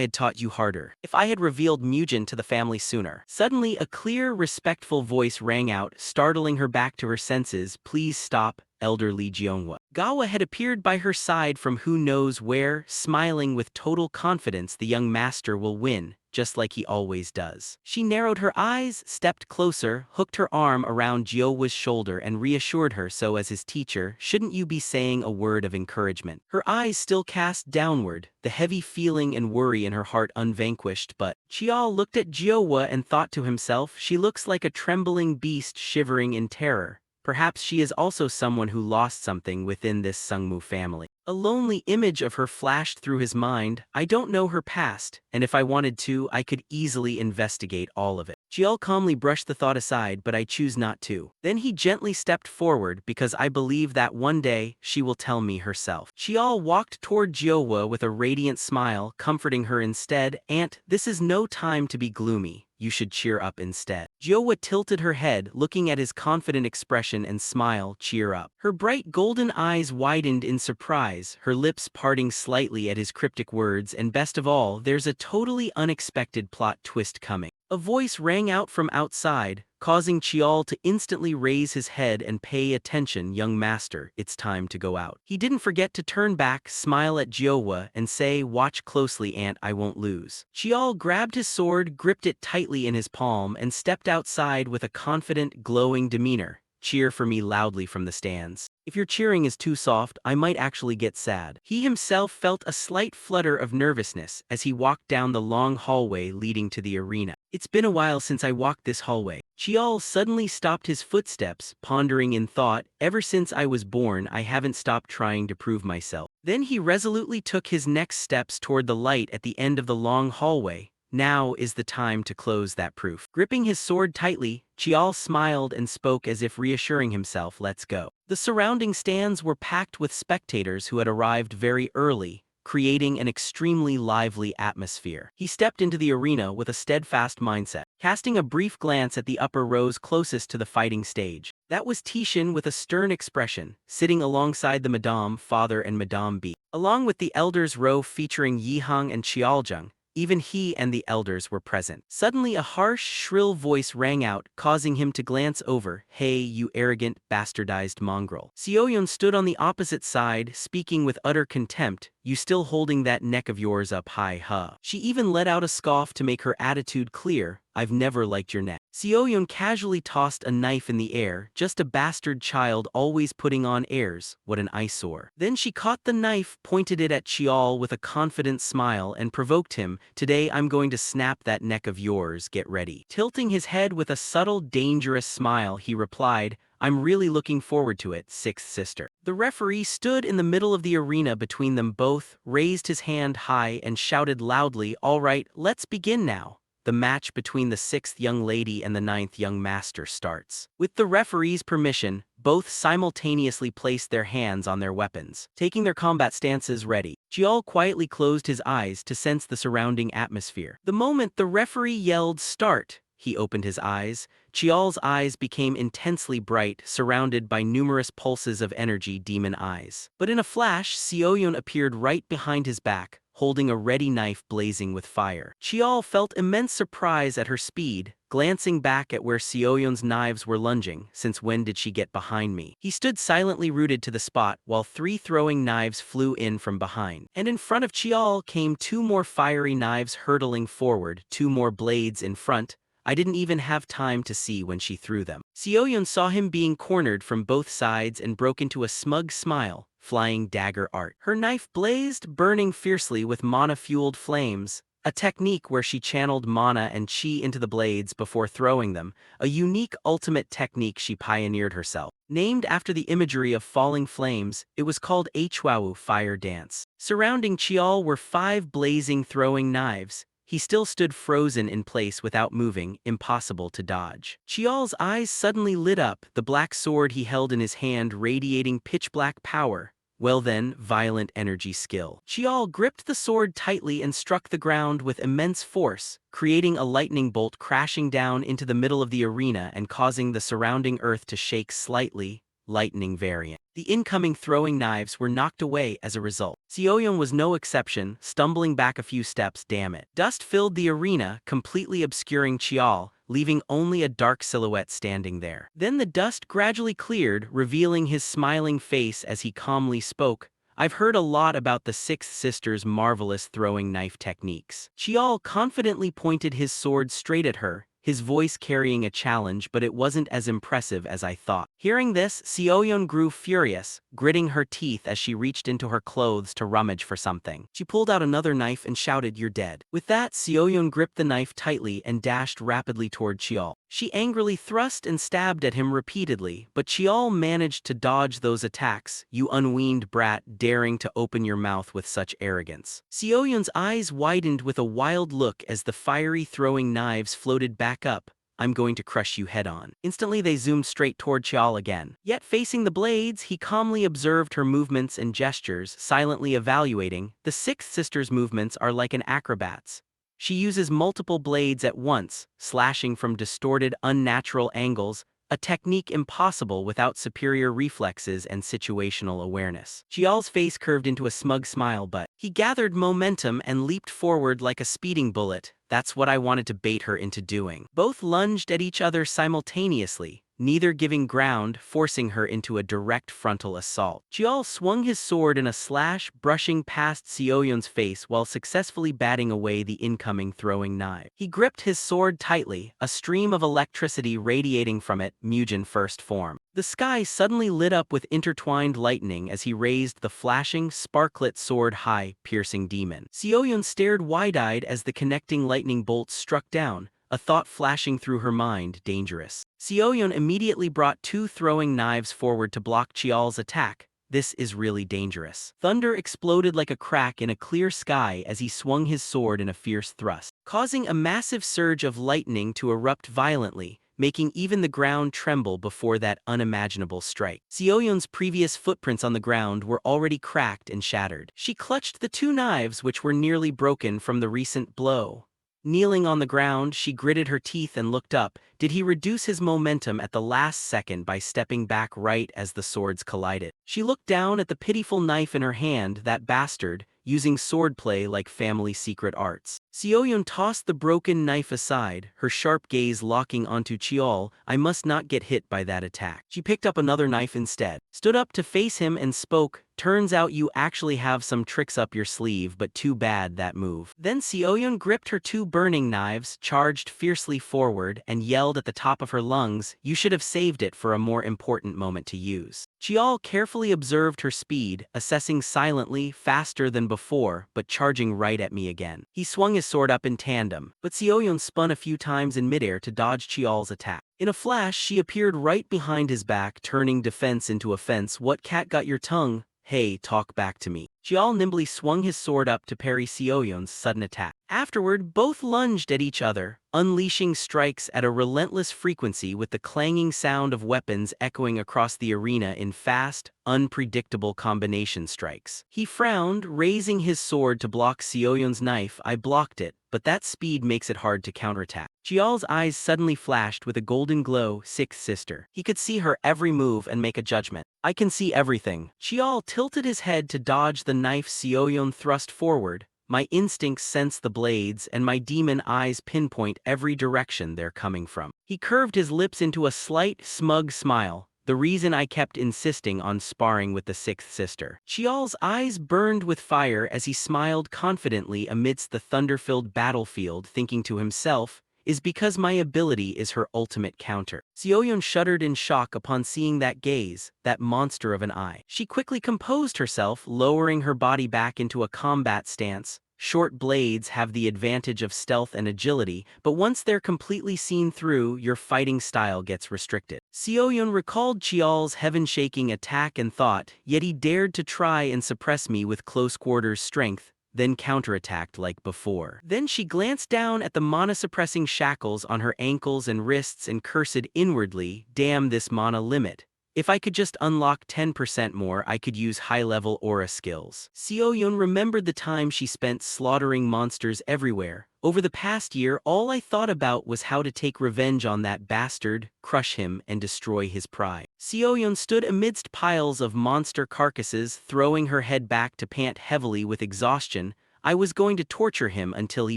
had taught you harder. If I had revealed Mujin to the family sooner. Suddenly, a clear, respectful voice rang out, startling her back to her senses. Please stop, elderly Jeonghwa. Gawa had appeared by her side from who knows where, smiling with total confidence the young master will win, just like he always does. She narrowed her eyes, stepped closer, hooked her arm around Jiowa's shoulder and reassured her so as his teacher, shouldn't you be saying a word of encouragement? Her eyes still cast downward, the heavy feeling and worry in her heart unvanquished, but Chial looked at Jiowa and thought to himself, she looks like a trembling beast shivering in terror. Perhaps she is also someone who lost something within this Sungmu family. A lonely image of her flashed through his mind. I don't know her past, and if I wanted to, I could easily investigate all of it. Chial calmly brushed the thought aside, but I choose not to. Then he gently stepped forward because I believe that one day, she will tell me herself. Chial walked toward Jiowa with a radiant smile, comforting her instead. Aunt, this is no time to be gloomy. You should cheer up instead. Jiowa tilted her head, looking at his confident expression and smile, cheer up. Her bright golden eyes widened in surprise, her lips parting slightly at his cryptic words, and best of all, there's a totally unexpected plot twist coming. A voice rang out from outside, causing Chiol to instantly raise his head and pay attention. Young master, it's time to go out. He didn't forget to turn back, smile at Jiowa, and say, watch closely, Aunt, I won't lose. Chiol grabbed his sword, gripped it tightly in his palm, and stepped outside with a confident, glowing demeanor. Cheer for me loudly from the stands. If your cheering is too soft, I might actually get sad. He himself felt a slight flutter of nervousness as he walked down the long hallway leading to the arena. It's been a while since I walked this hallway. Chiol suddenly stopped his footsteps, pondering in thought, ever since I was born I haven't stopped trying to prove myself. Then he resolutely took his next steps toward the light at the end of the long hallway. Now is the time to close that proof. Gripping his sword tightly, Chiol smiled and spoke as if reassuring himself, let's go. The surrounding stands were packed with spectators who had arrived very early, creating an extremely lively atmosphere. He stepped into the arena with a steadfast mindset, casting a brief glance at the upper rows closest to the fighting stage. That was Tishin with a stern expression, sitting alongside the Madame Father and Madame B. Along with the elders row featuring Yihang and Qiaojung, even he and the elders were present. Suddenly a harsh, shrill voice rang out, causing him to glance over. Hey, you arrogant, bastardized mongrel. Xiaoyun stood on the opposite side, speaking with utter contempt. You still holding that neck of yours up high, huh? She even let out a scoff to make her attitude clear. I've never liked your neck. Xiaoyun casually tossed a knife in the air, just a bastard child always putting on airs, what an eyesore. Then she caught the knife, pointed it at Chiol with a confident smile and provoked him, today I'm going to snap that neck of yours, get ready. Tilting his head with a subtle, dangerous smile, he replied, I'm really looking forward to it, sixth sister. The referee stood in the middle of the arena between them both, raised his hand high and shouted loudly, all right, let's begin now. The match between the sixth young lady and the ninth young master starts. With the referee's permission, both simultaneously placed their hands on their weapons, taking their combat stances ready. Chiol quietly closed his eyes to sense the surrounding atmosphere. The moment the referee yelled, start, he opened his eyes. Chiol's eyes became intensely bright, surrounded by numerous pulses of energy, demon eyes. But in a flash, Xiaoyun appeared right behind his back, holding a ready knife blazing with fire. Chiol felt immense surprise at her speed, glancing back at where Xiaoyun's knives were lunging, since when did she get behind me? He stood silently rooted to the spot while 3 throwing knives flew in from behind. And in front of Chiol came 2 more fiery knives hurtling forward, 2 more blades in front. I didn't even have time to see when she threw them. Xiaoyun saw him being cornered from both sides and broke into a smug smile, flying dagger art. Her knife blazed, burning fiercely with mana-fueled flames, a technique where she channeled mana and chi into the blades before throwing them, a unique ultimate technique she pioneered herself. Named after the imagery of falling flames, it was called Hwao Fire Dance. Surrounding Chiol were 5 blazing throwing knives. He still stood frozen in place without moving, impossible to dodge. Chiol's eyes suddenly lit up, the black sword he held in his hand radiating pitch-black power. Well then, violent energy skill. Chiol gripped the sword tightly and struck the ground with immense force, creating a lightning bolt crashing down into the middle of the arena and causing the surrounding earth to shake slightly. Lightning variant. The incoming throwing knives were knocked away as a result. Xiaoyun was no exception, stumbling back a few steps, damn it. Dust filled the arena, completely obscuring Chiol, leaving only a dark silhouette standing there. Then the dust gradually cleared, revealing his smiling face as he calmly spoke. I've heard a lot about the sixth sister's marvelous throwing knife techniques. Chiol confidently pointed his sword straight at her, his voice carrying a challenge, but it wasn't as impressive as I thought. Hearing this, Xiaoyun grew furious, gritting her teeth as she reached into her clothes to rummage for something. She pulled out another knife and shouted, you're dead. With that, Xiaoyun gripped the knife tightly and dashed rapidly toward Chiol. She angrily thrust and stabbed at him repeatedly, but Chiol managed to dodge those attacks. You unweaned brat, daring to open your mouth with such arrogance. Xiaoyun's eyes widened with a wild look as the fiery throwing knives floated back up. I'm going to crush you head on. Instantly they zoomed straight toward Chiol again. Yet facing the blades, he calmly observed her movements and gestures, silently evaluating. The sixth sister's movements are like an acrobat's. She uses multiple blades at once, slashing from distorted, unnatural angles, a technique impossible without superior reflexes and situational awareness. Chial's face curved into a smug smile, but he gathered momentum and leaped forward like a speeding bullet. That's what I wanted to bait her into doing. Both lunged at each other simultaneously, neither giving ground, forcing her into a direct frontal assault. Chial swung his sword in a slash, brushing past Sioyon's face while successfully batting away the incoming throwing knife. He gripped his sword tightly, a stream of electricity radiating from it, Mugen first form. The sky suddenly lit up with intertwined lightning as he raised the flashing, sparklet sword high, piercing demon. Sioyon stared wide-eyed as the connecting lightning bolts struck down, a thought flashing through her mind, dangerous. Sioyon immediately brought two throwing knives forward to block Chial's attack. This is really dangerous. Thunder exploded like a crack in a clear sky as he swung his sword in a fierce thrust, causing a massive surge of lightning to erupt violently, making even the ground tremble before that unimaginable strike. Sioyon's previous footprints on the ground were already cracked and shattered. She clutched the two knives which were nearly broken from the recent blow. Kneeling on the ground, she gritted her teeth and looked up. Did he reduce his momentum at the last second by stepping back right as the swords collided? She looked down at the pitiful knife in her hand, that bastard, using swordplay like family secret arts. Sioyon tossed the broken knife aside, her sharp gaze locking onto Chial. I must not get hit by that attack. She picked up another knife instead, stood up to face him and spoke. Turns out you actually have some tricks up your sleeve, but too bad that move. Then Sioyon gripped her two burning knives, charged fiercely forward, and yelled at the top of her lungs, you should have saved it for a more important moment to use. Chial carefully observed her speed, assessing silently, faster than before, but charging right at me again. He swung his sword up in tandem, but Sioyon spun a few times in midair to dodge Chial's attack. In a flash, she appeared right behind his back, turning defense into offense. What cat got your tongue? Hey, talk back to me. Chial nimbly swung his sword up to parry Sioyon's sudden attack. Afterward, both lunged at each other, unleashing strikes at a relentless frequency with the clanging sound of weapons echoing across the arena in fast, unpredictable combination strikes. He frowned, raising his sword to block Sioyon's knife. I blocked it, but that speed makes it hard to counterattack. Chial's eyes suddenly flashed with a golden glow. Sixth sister. He could see her every move and make a judgment. I can see everything. Chial tilted his head to dodge the knife Sioyon thrust forward. My instincts sense the blades, and my demon eyes pinpoint every direction they're coming from. He curved his lips into a slight, smug smile. The reason I kept insisting on sparring with the sixth sister. Chial's eyes burned with fire as he smiled confidently amidst the thunder-filled battlefield, thinking to himself, is because my ability is her ultimate counter. Sioyon shuddered in shock upon seeing that gaze, that monster of an eye. She quickly composed herself, lowering her body back into a combat stance. Short blades have the advantage of stealth and agility, but once they're completely seen through, your fighting style gets restricted. Sioyon recalled Chial's heaven-shaking attack and thought, yet he dared to try and suppress me with close-quarters strength, then counterattacked like before. Then she glanced down at the mana-suppressing shackles on her ankles and wrists and cursed inwardly, damn this mana limit. If I could just unlock 10% more, I could use high-level aura skills. Sioyon remembered the time she spent slaughtering monsters everywhere. Over the past year, all I thought about was how to take revenge on that bastard, crush him, and destroy his pride. Sioyon stood amidst piles of monster carcasses, throwing her head back to pant heavily with exhaustion. I was going to torture him until he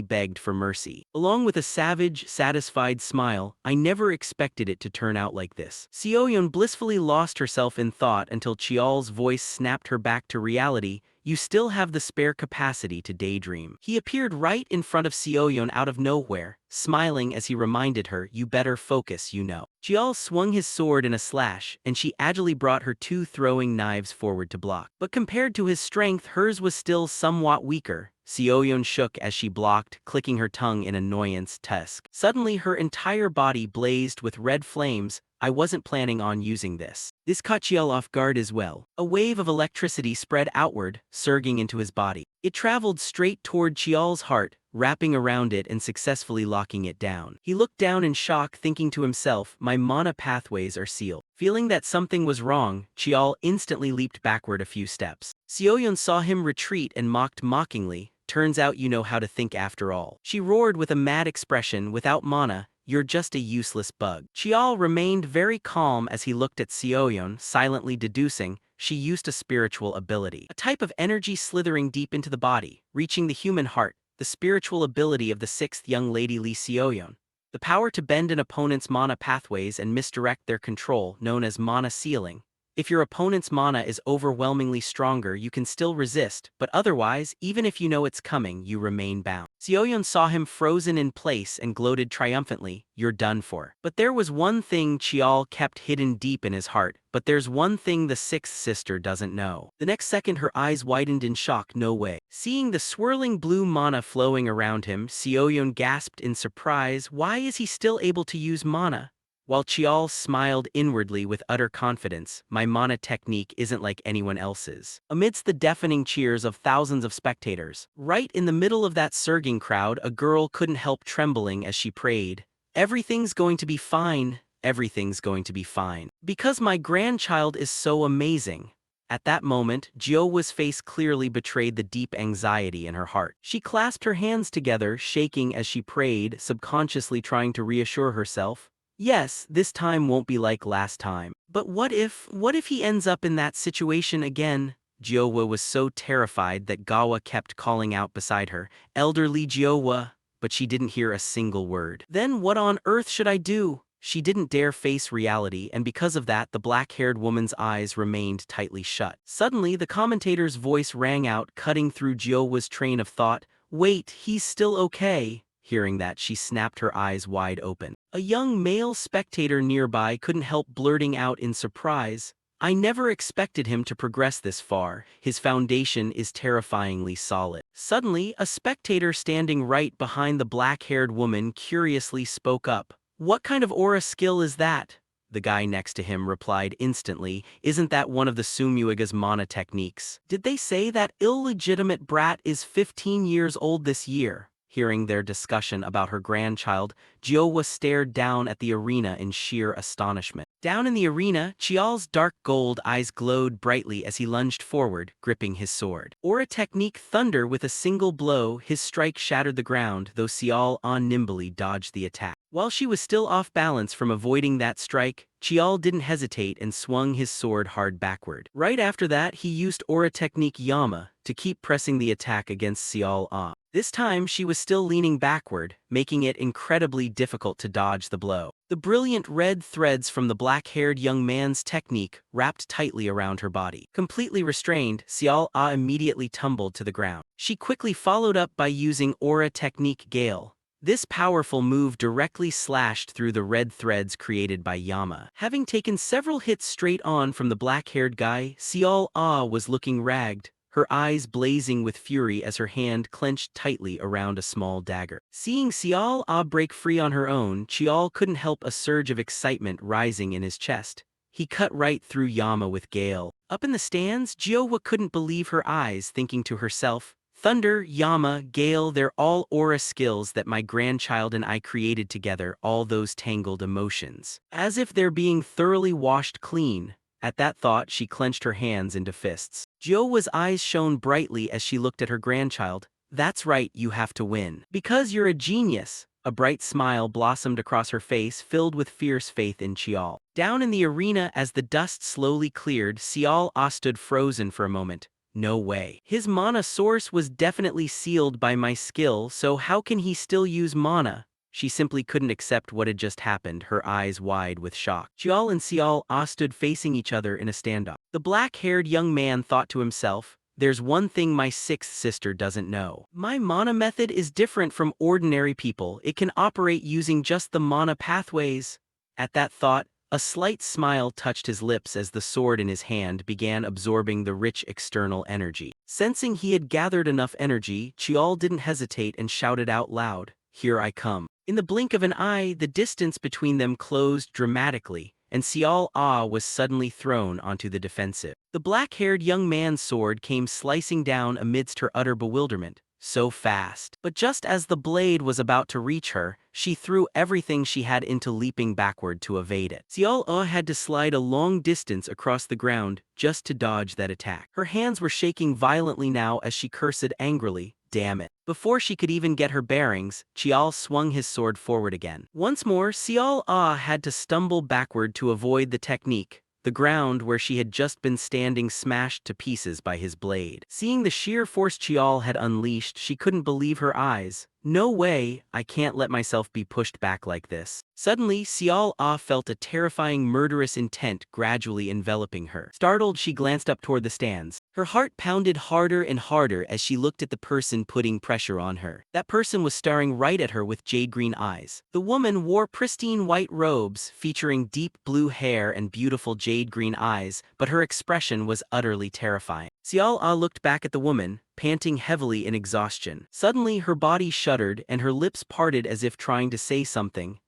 begged for mercy. Along with a savage, satisfied smile, I never expected it to turn out like this. Sioyon blissfully lost herself in thought until Chial's voice snapped her back to reality. You still have the spare capacity to daydream. He appeared right in front of Sioyon out of nowhere, smiling as he reminded her, you better focus, you know. Chial swung his sword in a slash, and she agilely brought her two throwing knives forward to block. But compared to his strength, hers was still somewhat weaker. Sioyon shook as she blocked, clicking her tongue in annoyance. Tusk. Suddenly her entire body blazed with red flames. I wasn't planning on using this. This caught Chial off guard as well. A wave of electricity spread outward, surging into his body. It traveled straight toward Chial's heart, wrapping around it and successfully locking it down. He looked down in shock, thinking to himself, my mana pathways are sealed. Feeling that something was wrong, Chial instantly leaped backward a few steps. Sioyon saw him retreat and mocked mockingly, turns out you know how to think after all. She roared with a mad expression, without mana, you're just a useless bug. Chial remained very calm as he looked at Sioyeon, silently deducing she used a spiritual ability. A type of energy slithering deep into the body, reaching the human heart, the spiritual ability of the sixth young lady Lee Sioyeon. The power to bend an opponent's mana pathways and misdirect their control, known as mana sealing. If your opponent's mana is overwhelmingly stronger, you can still resist, but otherwise, even if you know it's coming, you remain bound. Sioyeon saw him frozen in place and gloated triumphantly, "You're done for." But there was one thing Chial kept hidden deep in his heart, but there's one thing the sixth sister doesn't know. The next second her eyes widened in shock. No way. Seeing the swirling blue mana flowing around him, Sioyeon gasped in surprise. Why is he still able to use mana? While Chial smiled inwardly with utter confidence, my mana technique isn't like anyone else's. Amidst the deafening cheers of thousands of spectators, right in the middle of that surging crowd, a girl couldn't help trembling as she prayed, "Everything's going to be fine, everything's going to be fine. Because my grandchild is so amazing." At that moment, Jiowa's face clearly betrayed the deep anxiety in her heart. She clasped her hands together, shaking as she prayed, subconsciously trying to reassure herself. Yes, this time won't be like last time. But what if he ends up in that situation again? Jiowa was so terrified that Gawa kept calling out beside her, "Elderly Jiowa," but she didn't hear a single word. Then what on earth should I do? She didn't dare face reality, and because of that, the black-haired woman's eyes remained tightly shut. Suddenly, the commentator's voice rang out, cutting through Jiowa's train of thought. "Wait, he's still okay." Hearing that, she snapped her eyes wide open. A young male spectator nearby couldn't help blurting out in surprise, "I never expected him to progress this far. His foundation is terrifyingly solid." Suddenly, a spectator standing right behind the black-haired woman curiously spoke up. "What kind of aura skill is that?" The guy next to him replied instantly, "Isn't that one of the Sumuiga's mana techniques? Did they say that illegitimate brat is 15 years old this year?" Hearing their discussion about her grandchild, Jiowa stared down at the arena in sheer astonishment. Down in the arena, Chial's dark gold eyes glowed brightly as he lunged forward, gripping his sword. Aura technique Thunder. With a single blow, his strike shattered the ground, though Chial nimbly dodged the attack. While she was still off balance from avoiding that strike, Chial didn't hesitate and swung his sword hard backward. Right after that, he used Aura technique Yama to keep pressing the attack against Chial. This time, she was still leaning backward, making it incredibly difficult to dodge the blow. The brilliant red threads from the black-haired young man's technique wrapped tightly around her body. Completely restrained, Xiao immediately tumbled to the ground. She quickly followed up by using Aura technique Gale. This powerful move directly slashed through the red threads created by Yama. Having taken several hits straight on from the black-haired guy, Xiao was looking ragged, her eyes blazing with fury as her hand clenched tightly around a small dagger. Seeing Xiao break free on her own, Chial couldn't help a surge of excitement rising in his chest. He cut right through Yama with Gale. Up in the stands, Jiowa couldn't believe her eyes, thinking to herself, "Thunder, Yama, Gale, they're all aura skills that my grandchild and I created together, all those tangled emotions. As if they're being thoroughly washed clean." At that thought, she clenched her hands into fists. Jiowa's eyes shone brightly as she looked at her grandchild. "That's right, you have to win. Because you're a genius." A bright smile blossomed across her face, filled with fierce faith in Chial. Down in the arena, as the dust slowly cleared, Xiao stood frozen for a moment. No way. His mana source was definitely sealed by my skill, so how can he still use mana? She simply couldn't accept what had just happened, her eyes wide with shock. Chial and Xiao stood facing each other in a standoff. The black-haired young man thought to himself, "There's one thing my sixth sister doesn't know. My mana method is different from ordinary people. It can operate using just the mana pathways." At that thought, a slight smile touched his lips as the sword in his hand began absorbing the rich external energy. Sensing he had gathered enough energy, Chial didn't hesitate and shouted out loud, "Here I come." In the blink of an eye, the distance between them closed dramatically, and Xiao was suddenly thrown onto the defensive. The black-haired young man's sword came slicing down amidst her utter bewilderment. So fast. But just as the blade was about to reach her, she threw everything she had into leaping backward to evade it. Xiao had to slide a long distance across the ground just to dodge that attack. Her hands were shaking violently now as she cursed angrily, damn it. Before she could even get her bearings, Chial swung his sword forward again. Once more, Xiao Ah had to stumble backward to avoid the technique. The ground where she had just been standing smashed to pieces by his blade. Seeing the sheer force Chial had unleashed, she couldn't believe her eyes. No way, I can't let myself be pushed back like this. Suddenly, Xiao Ah felt a terrifying murderous intent gradually enveloping her. Startled, she glanced up toward the stands. Her heart pounded harder and harder as she looked at the person putting pressure on her. That person was staring right at her with jade-green eyes. The woman wore pristine white robes, featuring deep blue hair and beautiful jade-green eyes, but her expression was utterly terrifying. Xiao Ah looked back at the woman, panting heavily in exhaustion. Suddenly, her body shuddered and her lips parted as if trying to say something.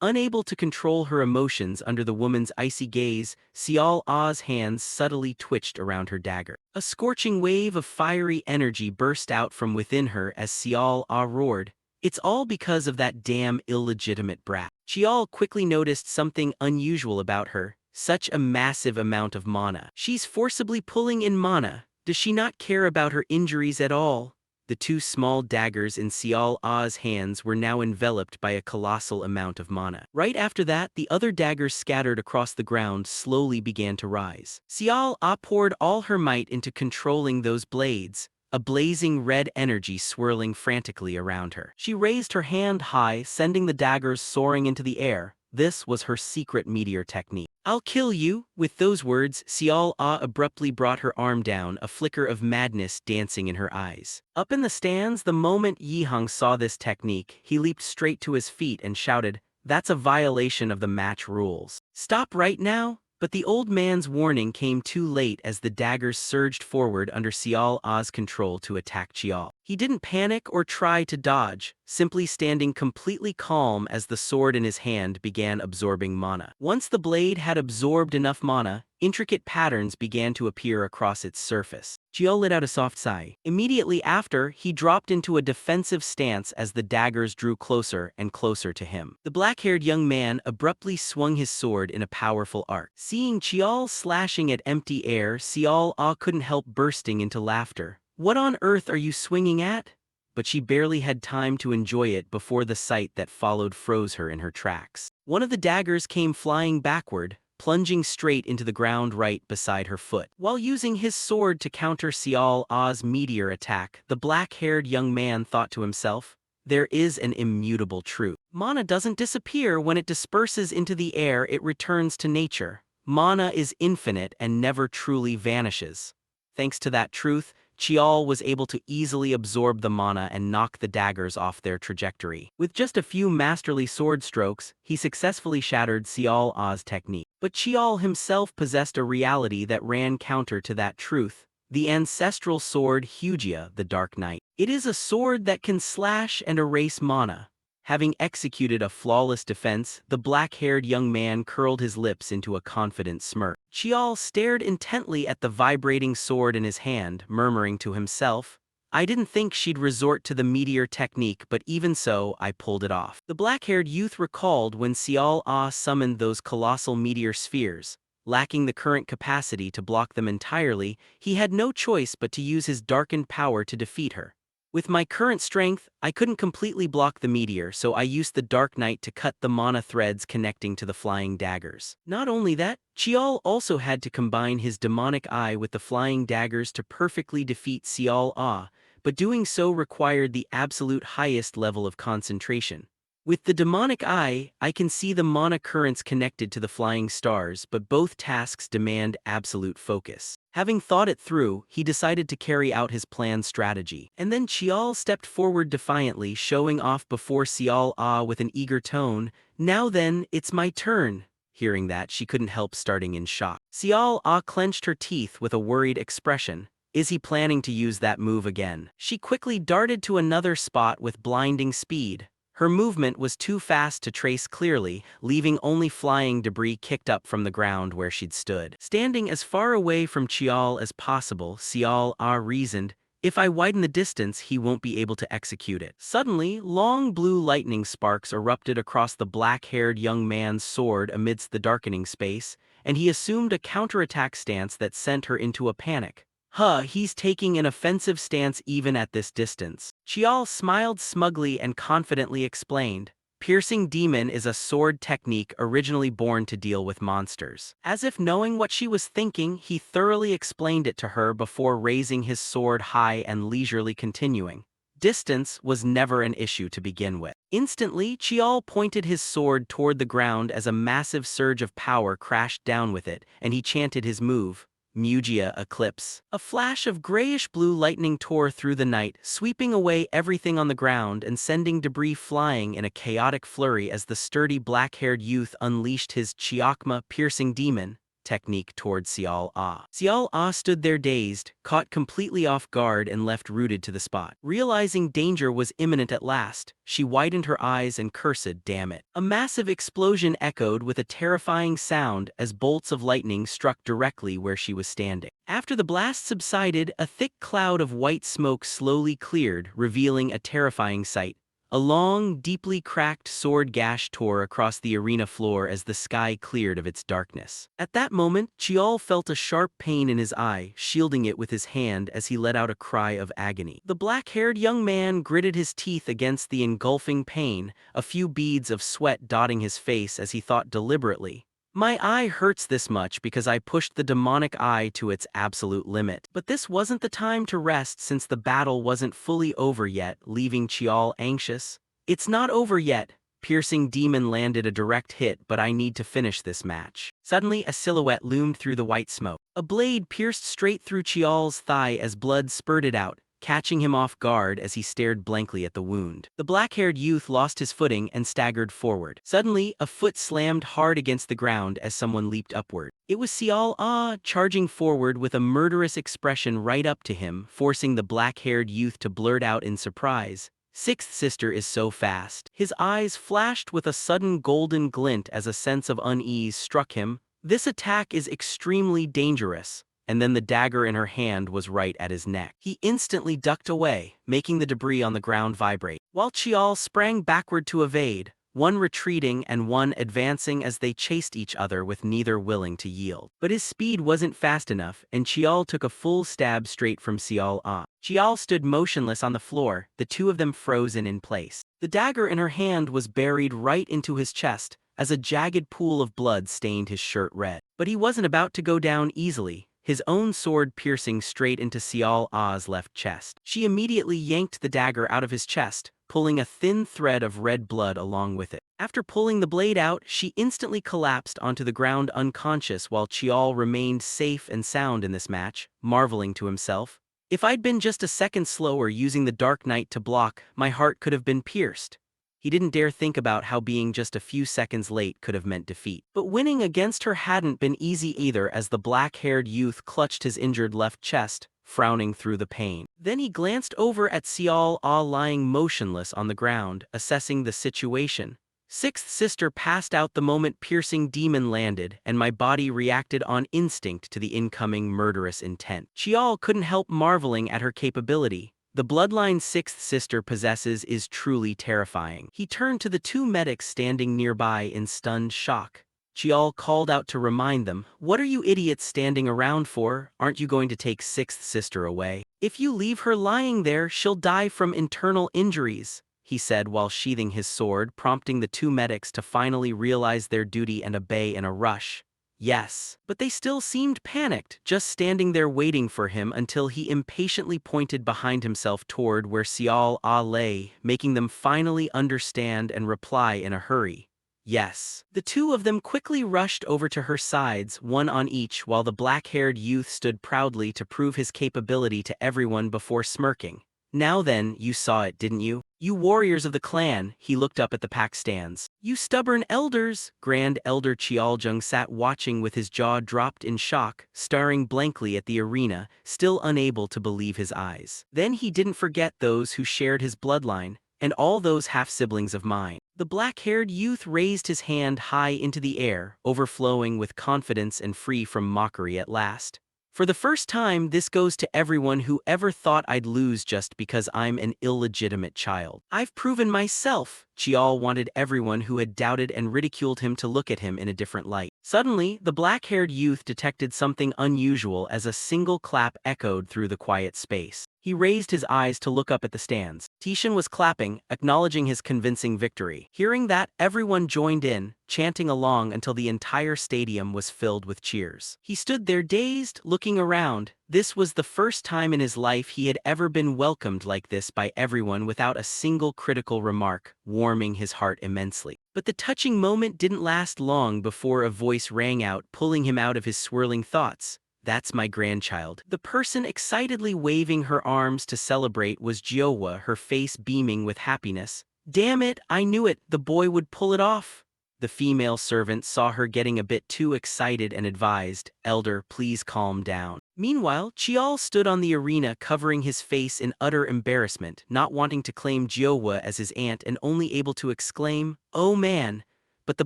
Unable to control her emotions under the woman's icy gaze, Xiao Ah's hands subtly twitched around her dagger. A scorching wave of fiery energy burst out from within her as Xiao Ah roared. It's all because of that damn illegitimate brat. Xiao quickly noticed something unusual about her. Such a massive amount of mana. She's forcibly pulling in mana. Does she not care about her injuries at all? The two small daggers in Xiao Ah's hands were now enveloped by a colossal amount of mana. Right after that, the other daggers scattered across the ground slowly began to rise. Xiao Ah poured all her might into controlling those blades, a blazing red energy swirling frantically around her. She raised her hand high, sending the daggers soaring into the air. This was her secret meteor technique. I'll kill you. With those words, Xiao Ah abruptly brought her arm down, a flicker of madness dancing in her eyes. Up in the stands, the moment Yihang saw this technique, he leaped straight to his feet and shouted, "That's a violation of the match rules. Stop right now!" But the old man's warning came too late as the daggers surged forward under Xiao Ah's control to attack Chiao. He didn't panic or try to dodge, simply standing completely calm as the sword in his hand began absorbing mana. Once the blade had absorbed enough mana, intricate patterns began to appear across its surface. Chiao let out a soft sigh. Immediately after, he dropped into a defensive stance as the daggers drew closer and closer to him. The black-haired young man abruptly swung his sword in a powerful arc. Seeing Chiao slashing at empty air, Xiao Ah couldn't help bursting into laughter. "What on earth are you swinging at?" But she barely had time to enjoy it before the sight that followed froze her in her tracks. One of the daggers came flying backward, plunging straight into the ground right beside her foot. While using his sword to counter Xiao Ah's meteor attack, the black-haired young man thought to himself, there is an immutable truth. Mana doesn't disappear when it disperses into the air, it returns to nature. Mana is infinite and never truly vanishes. Thanks to that truth, Chial was able to easily absorb the mana and knock the daggers off their trajectory. With just a few masterly sword strokes, he successfully shattered Xiao Ah's technique. But Chial himself possessed a reality that ran counter to that truth. The ancestral sword Hugia, the Dark Knight. It is a sword that can slash and erase mana. Having executed a flawless defense, the black-haired young man curled his lips into a confident smirk. Chial stared intently at the vibrating sword in his hand, murmuring to himself, "I didn't think she'd resort to the meteor technique, but even so, I pulled it off." The black-haired youth recalled when Xiao Ah summoned those colossal meteor spheres. Lacking the current capacity to block them entirely, he had no choice but to use his darkened power to defeat her. "With my current strength, I couldn't completely block the meteor, so I used the Dark Knight to cut the mana threads connecting to the flying daggers." Not only that, Chial also had to combine his demonic eye with the flying daggers to perfectly defeat Xiao Ah, but doing so required the absolute highest level of concentration. With the demonic eye, I can see the mana currents connected to the flying stars, but both tasks demand absolute focus. Having thought it through, he decided to carry out his planned strategy. And then Chial stepped forward defiantly, showing off before Xiao Ah with an eager tone, "Now then, it's my turn." Hearing that, she couldn't help starting in shock. Xiao Ah clenched her teeth with a worried expression. Is he planning to use that move again? She quickly darted to another spot with blinding speed. Her movement was too fast to trace clearly, leaving only flying debris kicked up from the ground where she'd stood. Standing as far away from Chial as possible, Xiao Ah reasoned, if I widen the distance, he won't be able to execute it. Suddenly, long blue lightning sparks erupted across the black-haired young man's sword amidst the darkening space, and he assumed a counterattack stance that sent her into a panic. Huh, he's taking an offensive stance even at this distance. Chial smiled smugly and confidently explained, piercing demon is a sword technique originally born to deal with monsters. As if knowing what she was thinking, he thoroughly explained it to her before raising his sword high and leisurely continuing. Distance was never an issue to begin with. Instantly, Chial pointed his sword toward the ground as a massive surge of power crashed down with it, and he chanted his move, Mugia Eclipse. A flash of grayish-blue lightning tore through the night, sweeping away everything on the ground and sending debris flying in a chaotic flurry as the sturdy black-haired youth unleashed his Chiakma piercing demon technique toward Xiao Ah. Xiao Ah stood there dazed, caught completely off guard and left rooted to the spot. Realizing danger was imminent at last, she widened her eyes and cursed, "Damn it." A massive explosion echoed with a terrifying sound as bolts of lightning struck directly where she was standing. After the blast subsided, a thick cloud of white smoke slowly cleared, revealing a terrifying sight. A long, deeply cracked sword gash tore across the arena floor as the sky cleared of its darkness. At that moment, Chial felt a sharp pain in his eye, shielding it with his hand as he let out a cry of agony. The black-haired young man gritted his teeth against the engulfing pain, a few beads of sweat dotting his face as he thought deliberately, "My eye hurts this much because I pushed the demonic eye to its absolute limit." But this wasn't the time to rest since the battle wasn't fully over yet, leaving Chial anxious. "It's not over yet." Piercing demon landed a direct hit, but I need to finish this match. Suddenly, a silhouette loomed through the white smoke. A blade pierced straight through Chial's thigh as blood spurted out, catching him off guard as he stared blankly at the wound. The black-haired youth lost his footing and staggered forward. Suddenly, a foot slammed hard against the ground as someone leaped upward. It was Xiao Ah, charging forward with a murderous expression right up to him, forcing the black-haired youth to blurt out in surprise, "Sixth sister is so fast." His eyes flashed with a sudden golden glint as a sense of unease struck him. This attack is extremely dangerous. And then the dagger in her hand was right at his neck. He instantly ducked away, making the debris on the ground vibrate, while Chial sprang backward to evade, one retreating and one advancing as they chased each other with neither willing to yield. But his speed wasn't fast enough, and Chial took a full stab straight from Xiao Ah. Chial stood motionless on the floor, the two of them frozen in place. The dagger in her hand was buried right into his chest, as a jagged pool of blood stained his shirt red. But he wasn't about to go down easily, his own sword piercing straight into Xiao Ah's left chest. She immediately yanked the dagger out of his chest, pulling a thin thread of red blood along with it. After pulling the blade out, she instantly collapsed onto the ground unconscious while Chial remained safe and sound in this match, marveling to himself, "If I'd been just a second slower using the Dark Knight to block, my heart could have been pierced." He didn't dare think about how being just a few seconds late could have meant defeat. But winning against her hadn't been easy either as the black-haired youth clutched his injured left chest, frowning through the pain. Then he glanced over at Xiao Ah lying motionless on the ground, assessing the situation. "Sixth sister passed out the moment piercing demon landed, and my body reacted on instinct to the incoming murderous intent." Chial couldn't help marveling at her capability. The bloodline sixth sister possesses is truly terrifying. He turned to the two medics standing nearby in stunned shock. Chial called out to remind them, "What are you idiots standing around for? Aren't you going to take sixth sister away? If you leave her lying there, she'll die from internal injuries," he said while sheathing his sword, prompting the two medics to finally realize their duty and obey in a rush. Yes, but they still seemed panicked, just standing there waiting for him until he impatiently pointed behind himself toward where Xiao Ah lay, making them finally understand and reply in a hurry. Yes. The two of them quickly rushed over to her sides, one on each, while the black-haired youth stood proudly to prove his capability to everyone before smirking. "Now then, you saw it, didn't you? You warriors of the clan," he looked up at the pack stands. "You stubborn elders." Grand Elder Chialjung sat watching with his jaw dropped in shock, staring blankly at the arena, still unable to believe his eyes. Then he didn't forget those who shared his bloodline, and all those half-siblings of mine. The black-haired youth raised his hand high into the air, overflowing with confidence and free from mockery at last. For the first time, this goes to everyone who ever thought I'd lose just because I'm an illegitimate child. I've proven myself. Chial wanted everyone who had doubted and ridiculed him to look at him in a different light. Suddenly, the black-haired youth detected something unusual as a single clap echoed through the quiet space. He raised his eyes to look up at the stands. Tishan was clapping, acknowledging his convincing victory. Hearing that, everyone joined in, chanting along until the entire stadium was filled with cheers. He stood there dazed, looking around. This was the first time in his life he had ever been welcomed like this by everyone without a single critical remark, warming his heart immensely. But the touching moment didn't last long before a voice rang out, pulling him out of his swirling thoughts. "That's my grandchild." The person excitedly waving her arms to celebrate was Jiowa, her face beaming with happiness. "Damn it, I knew it, the boy would pull it off." The female servant saw her getting a bit too excited and advised, "Elder, please calm down." Meanwhile, Chial stood on the arena covering his face in utter embarrassment, not wanting to claim Jiowa as his aunt and only able to exclaim, "Oh man." But the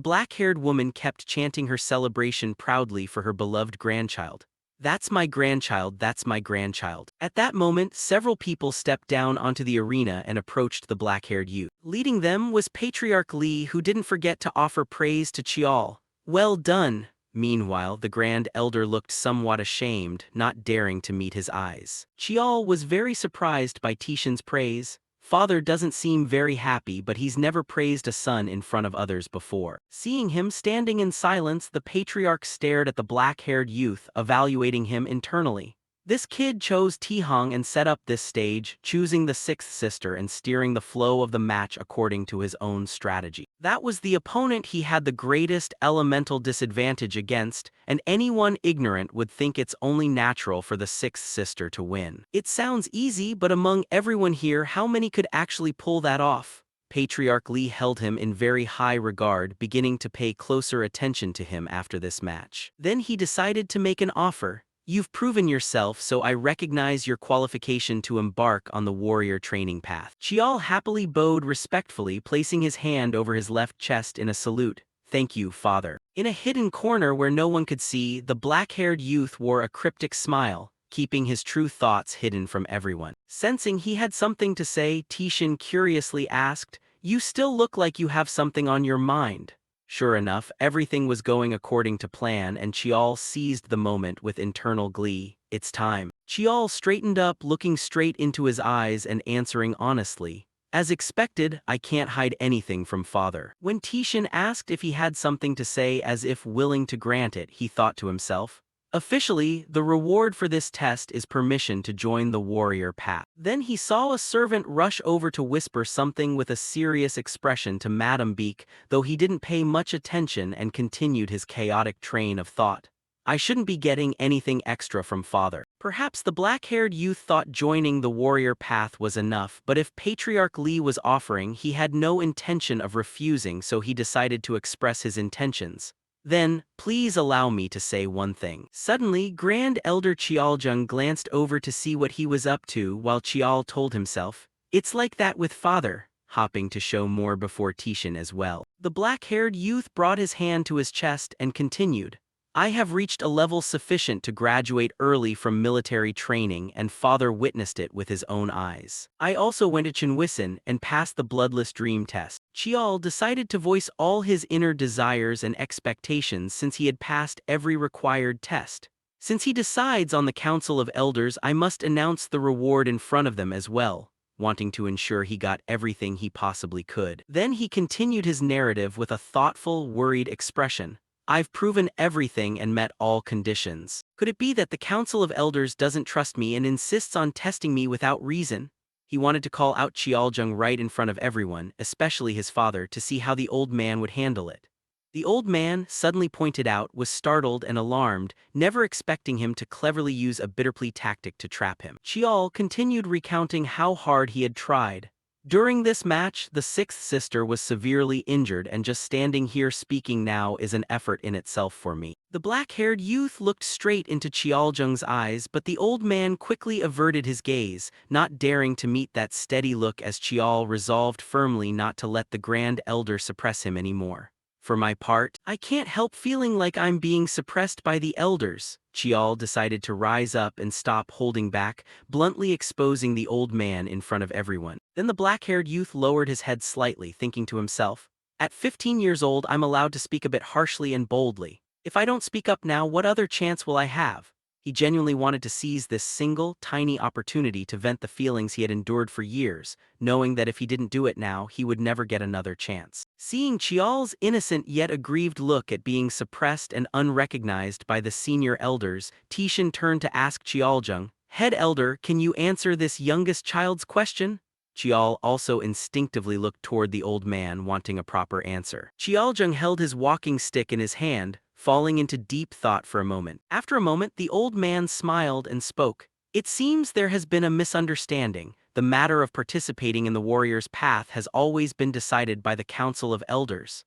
black-haired woman kept chanting her celebration proudly for her beloved grandchild. "That's my grandchild, that's my grandchild." At that moment, several people stepped down onto the arena and approached the black-haired youth. Leading them was Patriarch Li, who didn't forget to offer praise to Chial. "Well done." Meanwhile, the Grand Elder looked somewhat ashamed, not daring to meet his eyes. Chial was very surprised by Tishan's praise. Father doesn't seem very happy, but he's never praised a son in front of others before. Seeing him standing in silence, the patriarch stared at the black-haired youth, evaluating him internally. This kid chose Tihang and set up this stage, choosing the sixth sister and steering the flow of the match according to his own strategy. That was the opponent he had the greatest elemental disadvantage against, and anyone ignorant would think it's only natural for the sixth sister to win. It sounds easy, but among everyone here, how many could actually pull that off? Patriarch Li held him in very high regard, beginning to pay closer attention to him after this match. Then he decided to make an offer. "You've proven yourself, so I recognize your qualification to embark on the warrior training path." Chial happily bowed respectfully, placing his hand over his left chest in a salute. "Thank you, father." In a hidden corner where no one could see, the black-haired youth wore a cryptic smile, keeping his true thoughts hidden from everyone. Sensing he had something to say, Tishan curiously asked, "You still look like you have something on your mind." Sure enough, everything was going according to plan, and Chial seized the moment with internal glee. "It's time." Chial straightened up, looking straight into his eyes and answering honestly, "As expected, I can't hide anything from father." When Tishan asked if he had something to say, as if willing to grant it, he thought to himself, "Officially, the reward for this test is permission to join the warrior path." Then he saw a servant rush over to whisper something with a serious expression to Madame Beak, though he didn't pay much attention and continued his chaotic train of thought. "I shouldn't be getting anything extra from father." Perhaps the black-haired youth thought joining the warrior path was enough, but if Patriarch Li was offering, he had no intention of refusing, so he decided to express his intentions. "Then, please allow me to say one thing." Suddenly, Grand Elder Chialjung glanced over to see what he was up to, while Chial told himself, "It's like that with father," hopping to show more before Tishan as well. The black-haired youth brought his hand to his chest and continued, "I have reached a level sufficient to graduate early from military training, and father witnessed it with his own eyes. I also went to Chinwisin and passed the bloodless dream test." Chial decided to voice all his inner desires and expectations since he had passed every required test. "Since he decides on the Council of Elders, I must announce the reward in front of them as well," wanting to ensure he got everything he possibly could. Then he continued his narrative with a thoughtful, worried expression. "I've proven everything and met all conditions. Could it be that the Council of Elders doesn't trust me and insists on testing me without reason?" He wanted to call out Chialjung right in front of everyone, especially his father, to see how the old man would handle it. The old man, suddenly pointed out, was startled and alarmed, never expecting him to cleverly use a bitterplea tactic to trap him. Chial continued recounting how hard he had tried. "During this match, the sixth sister was severely injured, and just standing here speaking now is an effort in itself for me." The black-haired youth looked straight into Chialjung's eyes, but the old man quickly averted his gaze, not daring to meet that steady look as Chial resolved firmly not to let the Grand Elder suppress him anymore. For my part, I can't help feeling like I'm being suppressed by the elders. Chial decided to rise up and stop holding back, bluntly exposing the old man in front of everyone. Then the black-haired youth lowered his head slightly, thinking to himself, "At 15 years old, I'm allowed to speak a bit harshly and boldly. If I don't speak up now, what other chance will I have?" He genuinely wanted to seize this single, tiny opportunity to vent the feelings he had endured for years, knowing that if he didn't do it now, he would never get another chance. Seeing Chial's innocent yet aggrieved look at being suppressed and unrecognized by the senior elders, Tishin turned to ask Chialjung, "Head elder, can you answer this youngest child's question?" Chial also instinctively looked toward the old man, wanting a proper answer. Chialjung held his walking stick in his hand, falling into deep thought for a moment. After a moment, the old man smiled and spoke. "It seems there has been a misunderstanding. The matter of participating in the warrior's path has always been decided by the Council of Elders."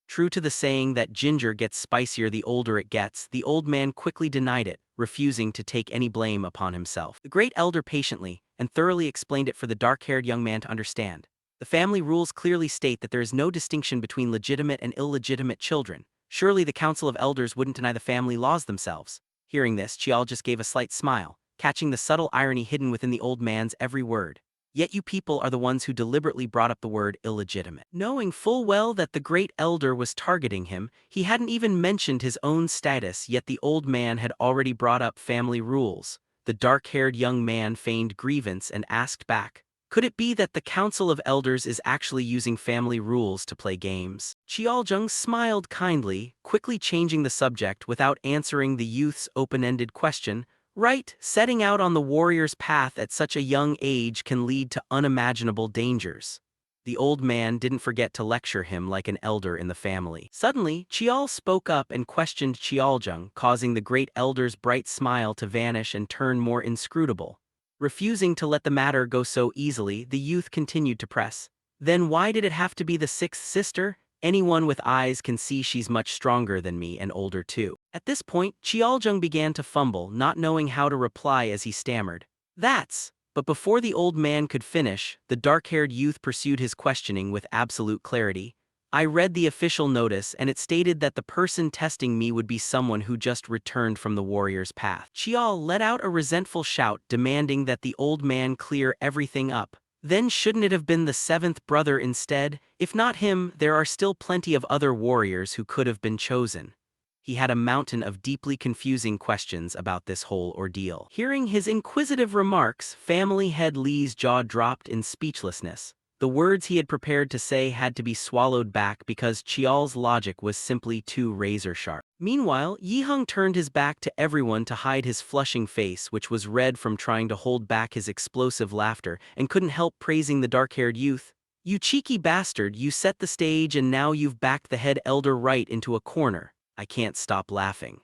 True to the saying that ginger gets spicier the older it gets, the old man quickly denied it, refusing to take any blame upon himself. The great elder patiently and thoroughly explained it for the dark-haired young man to understand. The family rules clearly state that there is no distinction between legitimate and illegitimate children. Surely the Council of Elders wouldn't deny the family laws themselves. Hearing this, Chial just gave a slight smile, catching the subtle irony hidden within the old man's every word. "Yet you people are the ones who deliberately brought up the word illegitimate." Knowing full well that the great elder was targeting him, he hadn't even mentioned his own status, yet the old man had already brought up family rules. The dark-haired young man feigned grievance and asked back, "Could it be that the Council of Elders is actually using family rules to play games?" Chialjung smiled kindly, quickly changing the subject without answering the youth's open-ended question. "Right, setting out on the warrior's path at such a young age can lead to unimaginable dangers." The old man didn't forget to lecture him like an elder in the family. Suddenly, Chial spoke up and questioned Chialjung, causing the great elder's bright smile to vanish and turn more inscrutable. Refusing to let the matter go so easily, the youth continued to press. "Then why did it have to be the sixth sister? Anyone with eyes can see she's much stronger than me and older too." At this point, Chialjung began to fumble, not knowing how to reply as he stammered, "That's..." But before the old man could finish, the dark-haired youth pursued his questioning with absolute clarity. "I read the official notice and it stated that the person testing me would be someone who just returned from the warrior's path." Chial let out a resentful shout demanding that the old man clear everything up. "Then shouldn't it have been the seventh brother instead? If not him, there are still plenty of other warriors who could have been chosen." He had a mountain of deeply confusing questions about this whole ordeal. Hearing his inquisitive remarks, family head Lee's jaw dropped in speechlessness. The words he had prepared to say had to be swallowed back because Chial's logic was simply too razor-sharp. Meanwhile, Yiheng turned his back to everyone to hide his flushing face, which was red from trying to hold back his explosive laughter, and couldn't help praising the dark-haired youth. "You cheeky bastard, you set the stage and now you've backed the head elder right into a corner. I can't stop laughing."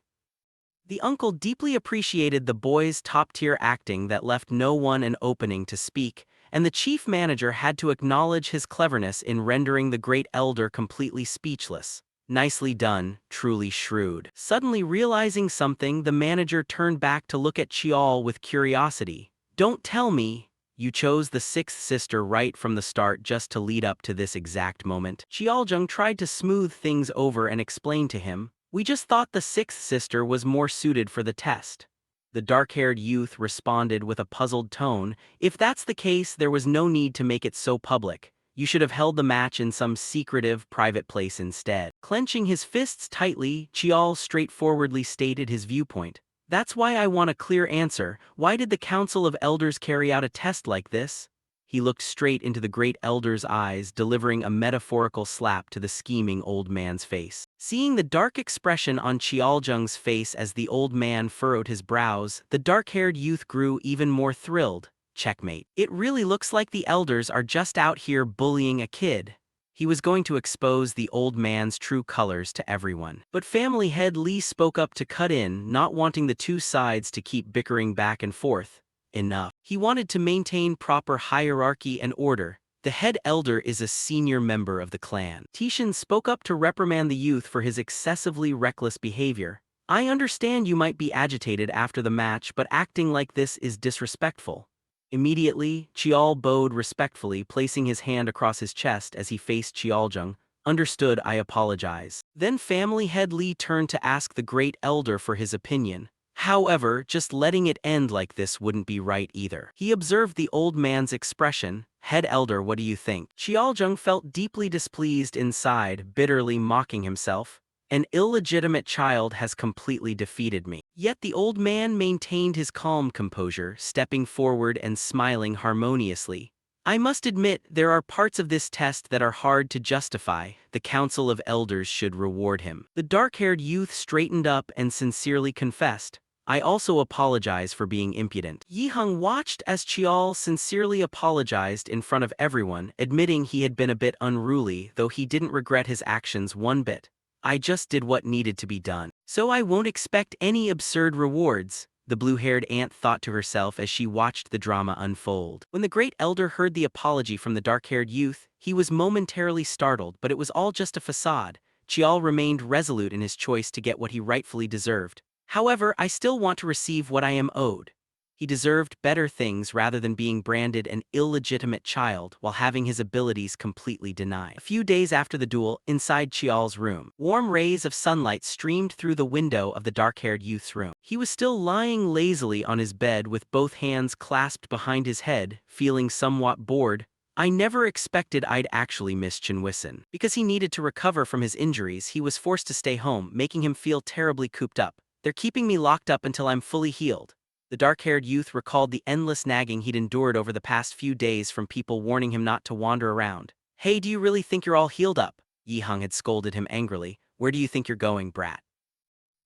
The uncle deeply appreciated the boy's top-tier acting that left no one an opening to speak, and the chief manager had to acknowledge his cleverness in rendering the great elder completely speechless. "Nicely done, truly shrewd." Suddenly realizing something, the manager turned back to look at Chial with curiosity. "Don't tell me you chose the sixth sister right from the start just to lead up to this exact moment?" Chialjung tried to smooth things over and explain to him, "We just thought the sixth sister was more suited for the test." The dark-haired youth responded with a puzzled tone, "If that's the case, there was no need to make it so public. You should have held the match in some secretive, private place instead." Clenching his fists tightly, Chial straightforwardly stated his viewpoint. "That's why I want a clear answer. Why did the Council of Elders carry out a test like this?" He looked straight into the great elder's eyes, delivering a metaphorical slap to the scheming old man's face. Seeing the dark expression on Chialjung's face as the old man furrowed his brows, the dark-haired youth grew even more thrilled. Checkmate. "It really looks like the elders are just out here bullying a kid." He was going to expose the old man's true colors to everyone. But family head Lee spoke up to cut in, not wanting the two sides to keep bickering back and forth. Enough. He wanted to maintain proper hierarchy and order. "The head elder is a senior member of the clan." Tishin spoke up to reprimand the youth for his excessively reckless behavior. "I understand you might be agitated after the match, but acting like this is disrespectful." Immediately, Chial bowed respectfully, placing his hand across his chest as he faced Chialjung. "Understood, I apologize." Then family head Lee turned to ask the great elder for his opinion. However, just letting it end like this wouldn't be right either. He observed the old man's expression. Head elder, what do you think? Xiaojung felt deeply displeased inside, bitterly mocking himself. An illegitimate child has completely defeated me. Yet the old man maintained his calm composure, stepping forward and smiling harmoniously. I must admit, there are parts of this test that are hard to justify. The Council of Elders should reward him. The dark-haired youth straightened up and sincerely confessed. I also apologize for being impudent. Yiheng watched as Chial sincerely apologized in front of everyone, admitting he had been a bit unruly, though he didn't regret his actions one bit. I just did what needed to be done. So I won't expect any absurd rewards, the blue-haired aunt thought to herself as she watched the drama unfold. When the great elder heard the apology from the dark-haired youth, he was momentarily startled, but it was all just a facade. Chial remained resolute in his choice to get what he rightfully deserved. However, I still want to receive what I am owed. He deserved better things rather than being branded an illegitimate child while having his abilities completely denied. A few days after the duel, inside Chial's room, warm rays of sunlight streamed through the window of the dark-haired youth's room. He was still lying lazily on his bed with both hands clasped behind his head, feeling somewhat bored. I never expected I'd actually miss Chinwison. Because he needed to recover from his injuries, he was forced to stay home, making him feel terribly cooped up. They're keeping me locked up until I'm fully healed. The dark-haired youth recalled the endless nagging he'd endured over the past few days from people warning him not to wander around. Hey, do you really think you're all healed up? Yiheng had scolded him angrily. Where do you think you're going, brat?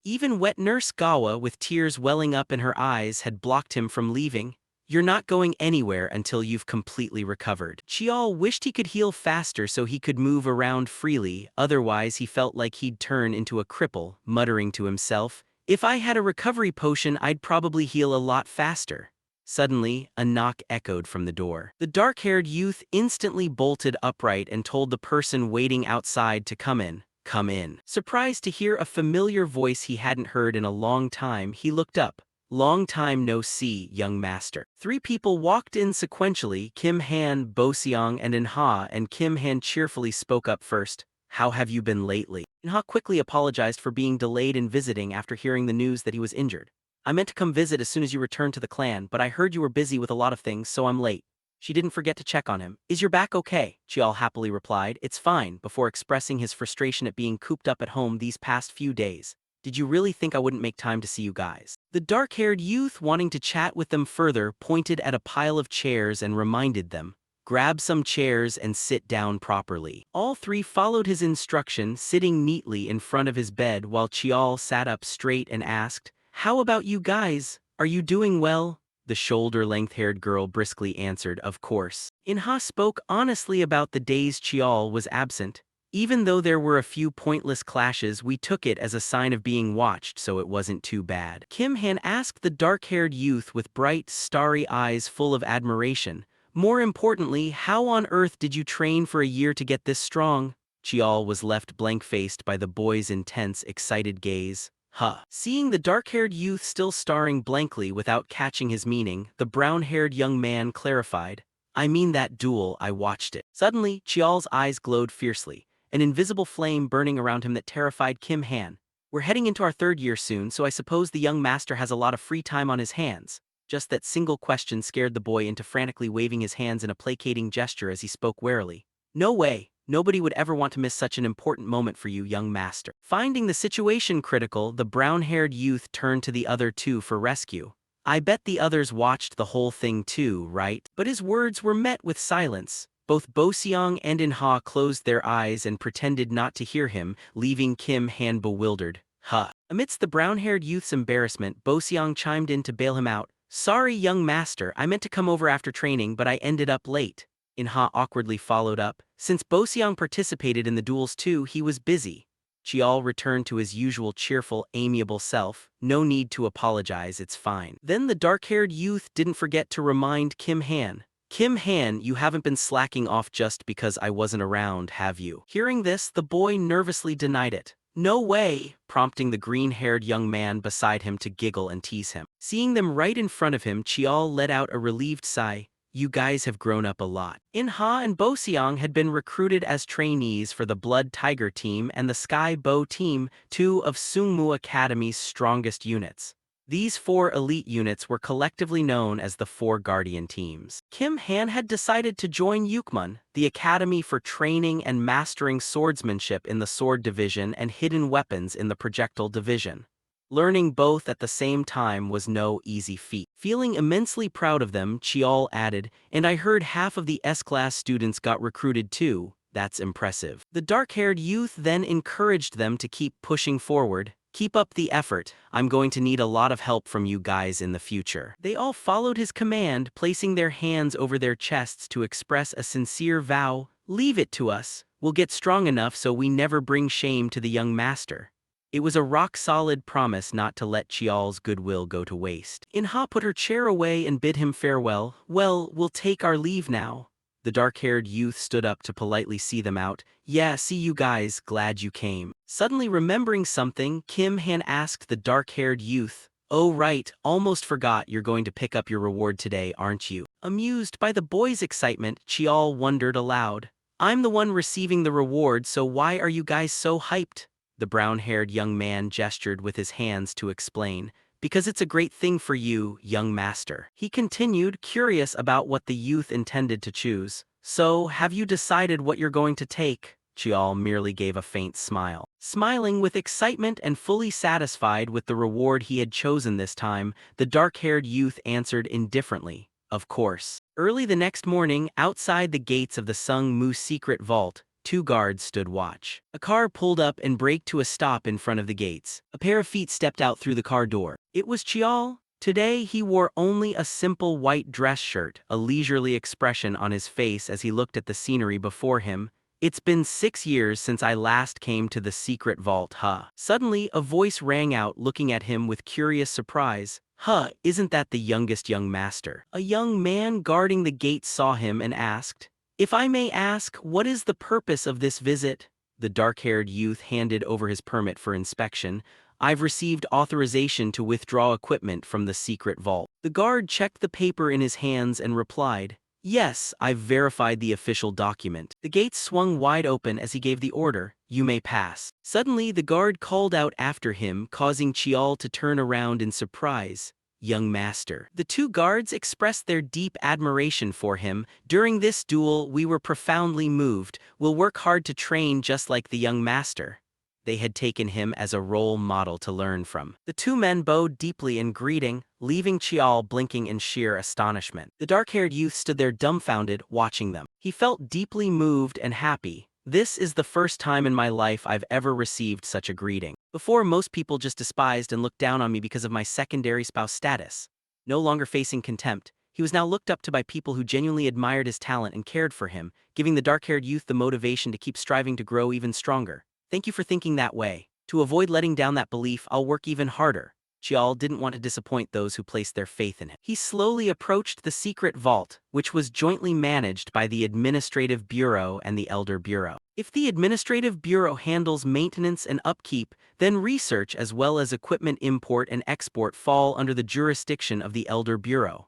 Even wet nurse Gawa, with tears welling up in her eyes, had blocked him from leaving. You're not going anywhere until you've completely recovered. Chial wished he could heal faster so he could move around freely, otherwise he felt like he'd turn into a cripple, muttering to himself, if I had a recovery potion, I'd probably heal a lot faster. Suddenly, a knock echoed from the door. The dark-haired youth instantly bolted upright and told the person waiting outside to come in. Come in. Surprised to hear a familiar voice he hadn't heard in a long time, he looked up. Long time no see, young master. Three people walked in sequentially, Kim Han, Bo Seong, and Inha, and Kim Han cheerfully spoke up first. How have you been lately? Inha quickly apologized for being delayed in visiting after hearing the news that he was injured. I meant to come visit as soon as you returned to the clan, but I heard you were busy with a lot of things, so I'm late. She didn't forget to check on him. Is your back okay? Chial happily replied, it's fine, before expressing his frustration at being cooped up at home these past few days. Did you really think I wouldn't make time to see you guys? The dark-haired youth, wanting to chat with them further, pointed at a pile of chairs and reminded them, grab some chairs and sit down properly. All three followed his instruction, sitting neatly in front of his bed while Chial sat up straight and asked, how about you guys? Are you doing well? The shoulder-length-haired girl briskly answered, of course. Inha spoke honestly about the days Chial was absent. Even though there were a few pointless clashes, we took it as a sign of being watched, so it wasn't too bad. Kim Han asked the dark-haired youth with bright, starry eyes full of admiration, more importantly, how on earth did you train for a year to get this strong? Chial was left blank-faced by the boy's intense, excited gaze. Huh. Seeing the dark-haired youth still staring blankly without catching his meaning, the brown-haired young man clarified, I mean that duel, I watched it. Suddenly, Chial's eyes glowed fiercely, an invisible flame burning around him that terrified Kim Han. We're heading into our third year soon, so I suppose the young master has a lot of free time on his hands. Just that single question scared the boy into frantically waving his hands in a placating gesture as he spoke warily. No way, nobody would ever want to miss such an important moment for you, young master. Finding the situation critical, the brown-haired youth turned to the other two for rescue. I bet the others watched the whole thing too, right? But his words were met with silence. Both Bo Seong and Inha closed their eyes and pretended not to hear him, leaving Kim Han bewildered. Huh. Amidst the brown-haired youth's embarrassment, Bo Seong chimed in to bail him out. Sorry, young master, I meant to come over after training, but I ended up late. Inha awkwardly followed up. Since Bo Seong participated in the duels too, he was busy. Chial returned to his usual cheerful, amiable self. No need to apologize, it's fine. Then the dark-haired youth didn't forget to remind Kim Han. Kim Han, you haven't been slacking off just because I wasn't around, have you? Hearing this, the boy nervously denied it. No way, prompting the green-haired young man beside him to giggle and tease him. Seeing them right in front of him, Chial let out a relieved sigh. you guys have grown up a lot. In-ha and Bo-seong had been recruited as trainees for the Blood Tiger team and the Sky Bow team, two of Sungmu Academy's strongest units. These four elite units were collectively known as the Four Guardian Teams. Kim Han had decided to join Yukmun, the academy for training and mastering swordsmanship in the Sword Division and hidden weapons in the Projectile Division. Learning both at the same time was no easy feat. Feeling immensely proud of them, Chiol added, "And I heard half of the S-class students got recruited too. That's impressive." The dark-haired youth then encouraged them to keep pushing forward. "Keep up the effort. I'm going to need a lot of help from you guys in the future." They all followed his command, placing their hands over their chests to express a sincere vow. "Leave it to us. We'll get strong enough so we never bring shame to the young master." It was a rock-solid promise not to let Chiol's goodwill go to waste. In-ha put her chair away and bid him farewell. "Well, we'll take our leave now." The dark-haired youth stood up to politely see them out. "Yeah, see you guys, glad you came." Suddenly remembering something, Kim Han asked the dark-haired youth, "Oh right, almost forgot you're going to pick up your reward today, aren't you?" Amused by the boy's excitement, Chiol wondered aloud. "I'm the one receiving the reward, so why are you guys so hyped?" The brown-haired young man gestured with his hands to explain. "Because it's a great thing for you, young master." He continued, curious about what the youth intended to choose. "So, have you decided what you're going to take?" Chiol merely gave a faint smile. Smiling with excitement and fully satisfied with the reward he had chosen this time, the dark-haired youth answered indifferently, "Of course." Early the next morning, outside the gates of the Sungmu secret vault, two guards stood watch. A car pulled up and braked to a stop in front of the gates. A pair of feet stepped out through the car door. It was Chiol. Today he wore only a simple white dress shirt, a leisurely expression on his face as he looked at the scenery before him. "It's been 6 years since I last came to the secret vault, huh?" Suddenly a voice rang out, looking at him with curious surprise. "Huh, isn't that the youngest young master?" A young man guarding the gate saw him and asked, "If I may ask, what is the purpose of this visit?" The dark-haired youth handed over his permit for inspection. "I've received authorization to withdraw equipment from the secret vault." The guard checked the paper in his hands and replied, "Yes, I've verified the official document." The gates swung wide open as he gave the order, "You may pass." Suddenly the guard called out after him, causing Chiol to turn around in surprise. "Young master." The two guards expressed their deep admiration for him. "During this duel, we were profoundly moved. We'll work hard to train just like the young master." They had taken him as a role model to learn from. The two men bowed deeply in greeting, leaving Chiol blinking in sheer astonishment. The dark-haired youth stood there dumbfounded, watching them. He felt deeply moved and happy. "This is the first time in my life I've ever received such a greeting. Before, most people just despised and looked down on me because of my secondary spouse status." No longer facing contempt, he was now looked up to by people who genuinely admired his talent and cared for him, giving the dark-haired youth the motivation to keep striving to grow even stronger. "Thank you for thinking that way. To avoid letting down that belief, I'll work even harder." Chiol didn't want to disappoint those who placed their faith in him. He slowly approached the secret vault, which was jointly managed by the Administrative Bureau and the Elder Bureau. If the Administrative Bureau handles maintenance and upkeep, then research as well as equipment import and export fall under the jurisdiction of the Elder Bureau.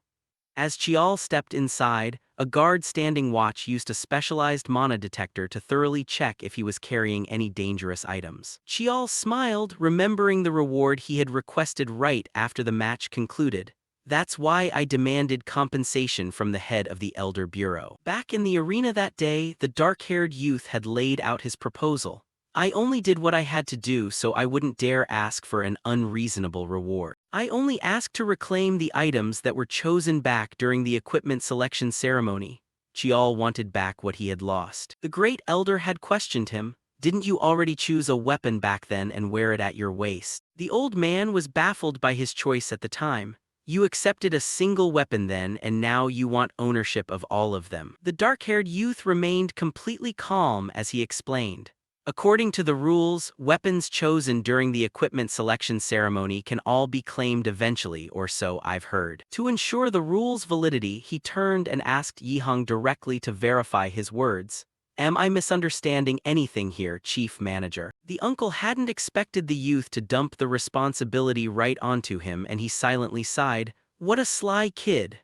As Chiol stepped inside, a guard standing watch used a specialized mana detector to thoroughly check if he was carrying any dangerous items. Chiol smiled, remembering the reward he had requested right after the match concluded. "That's why I demanded compensation from the head of the Elder Bureau." Back in the arena that day, the dark-haired youth had laid out his proposal. "I only did what I had to do, so I wouldn't dare ask for an unreasonable reward. I only asked to reclaim the items that were chosen back during the equipment selection ceremony." Chiol wanted back what he had lost. The great elder had questioned him. "Didn't you already choose a weapon back then and wear it at your waist?" The old man was baffled by his choice at the time. "You accepted a single weapon then, and now you want ownership of all of them." The dark-haired youth remained completely calm as he explained. "According to the rules, weapons chosen during the equipment selection ceremony can all be claimed eventually, or so I've heard." To ensure the rule's validity, he turned and asked Yihong directly to verify his words. "Am I misunderstanding anything here, Chief Manager?" The uncle hadn't expected the youth to dump the responsibility right onto him, and he silently sighed. "What a sly kid."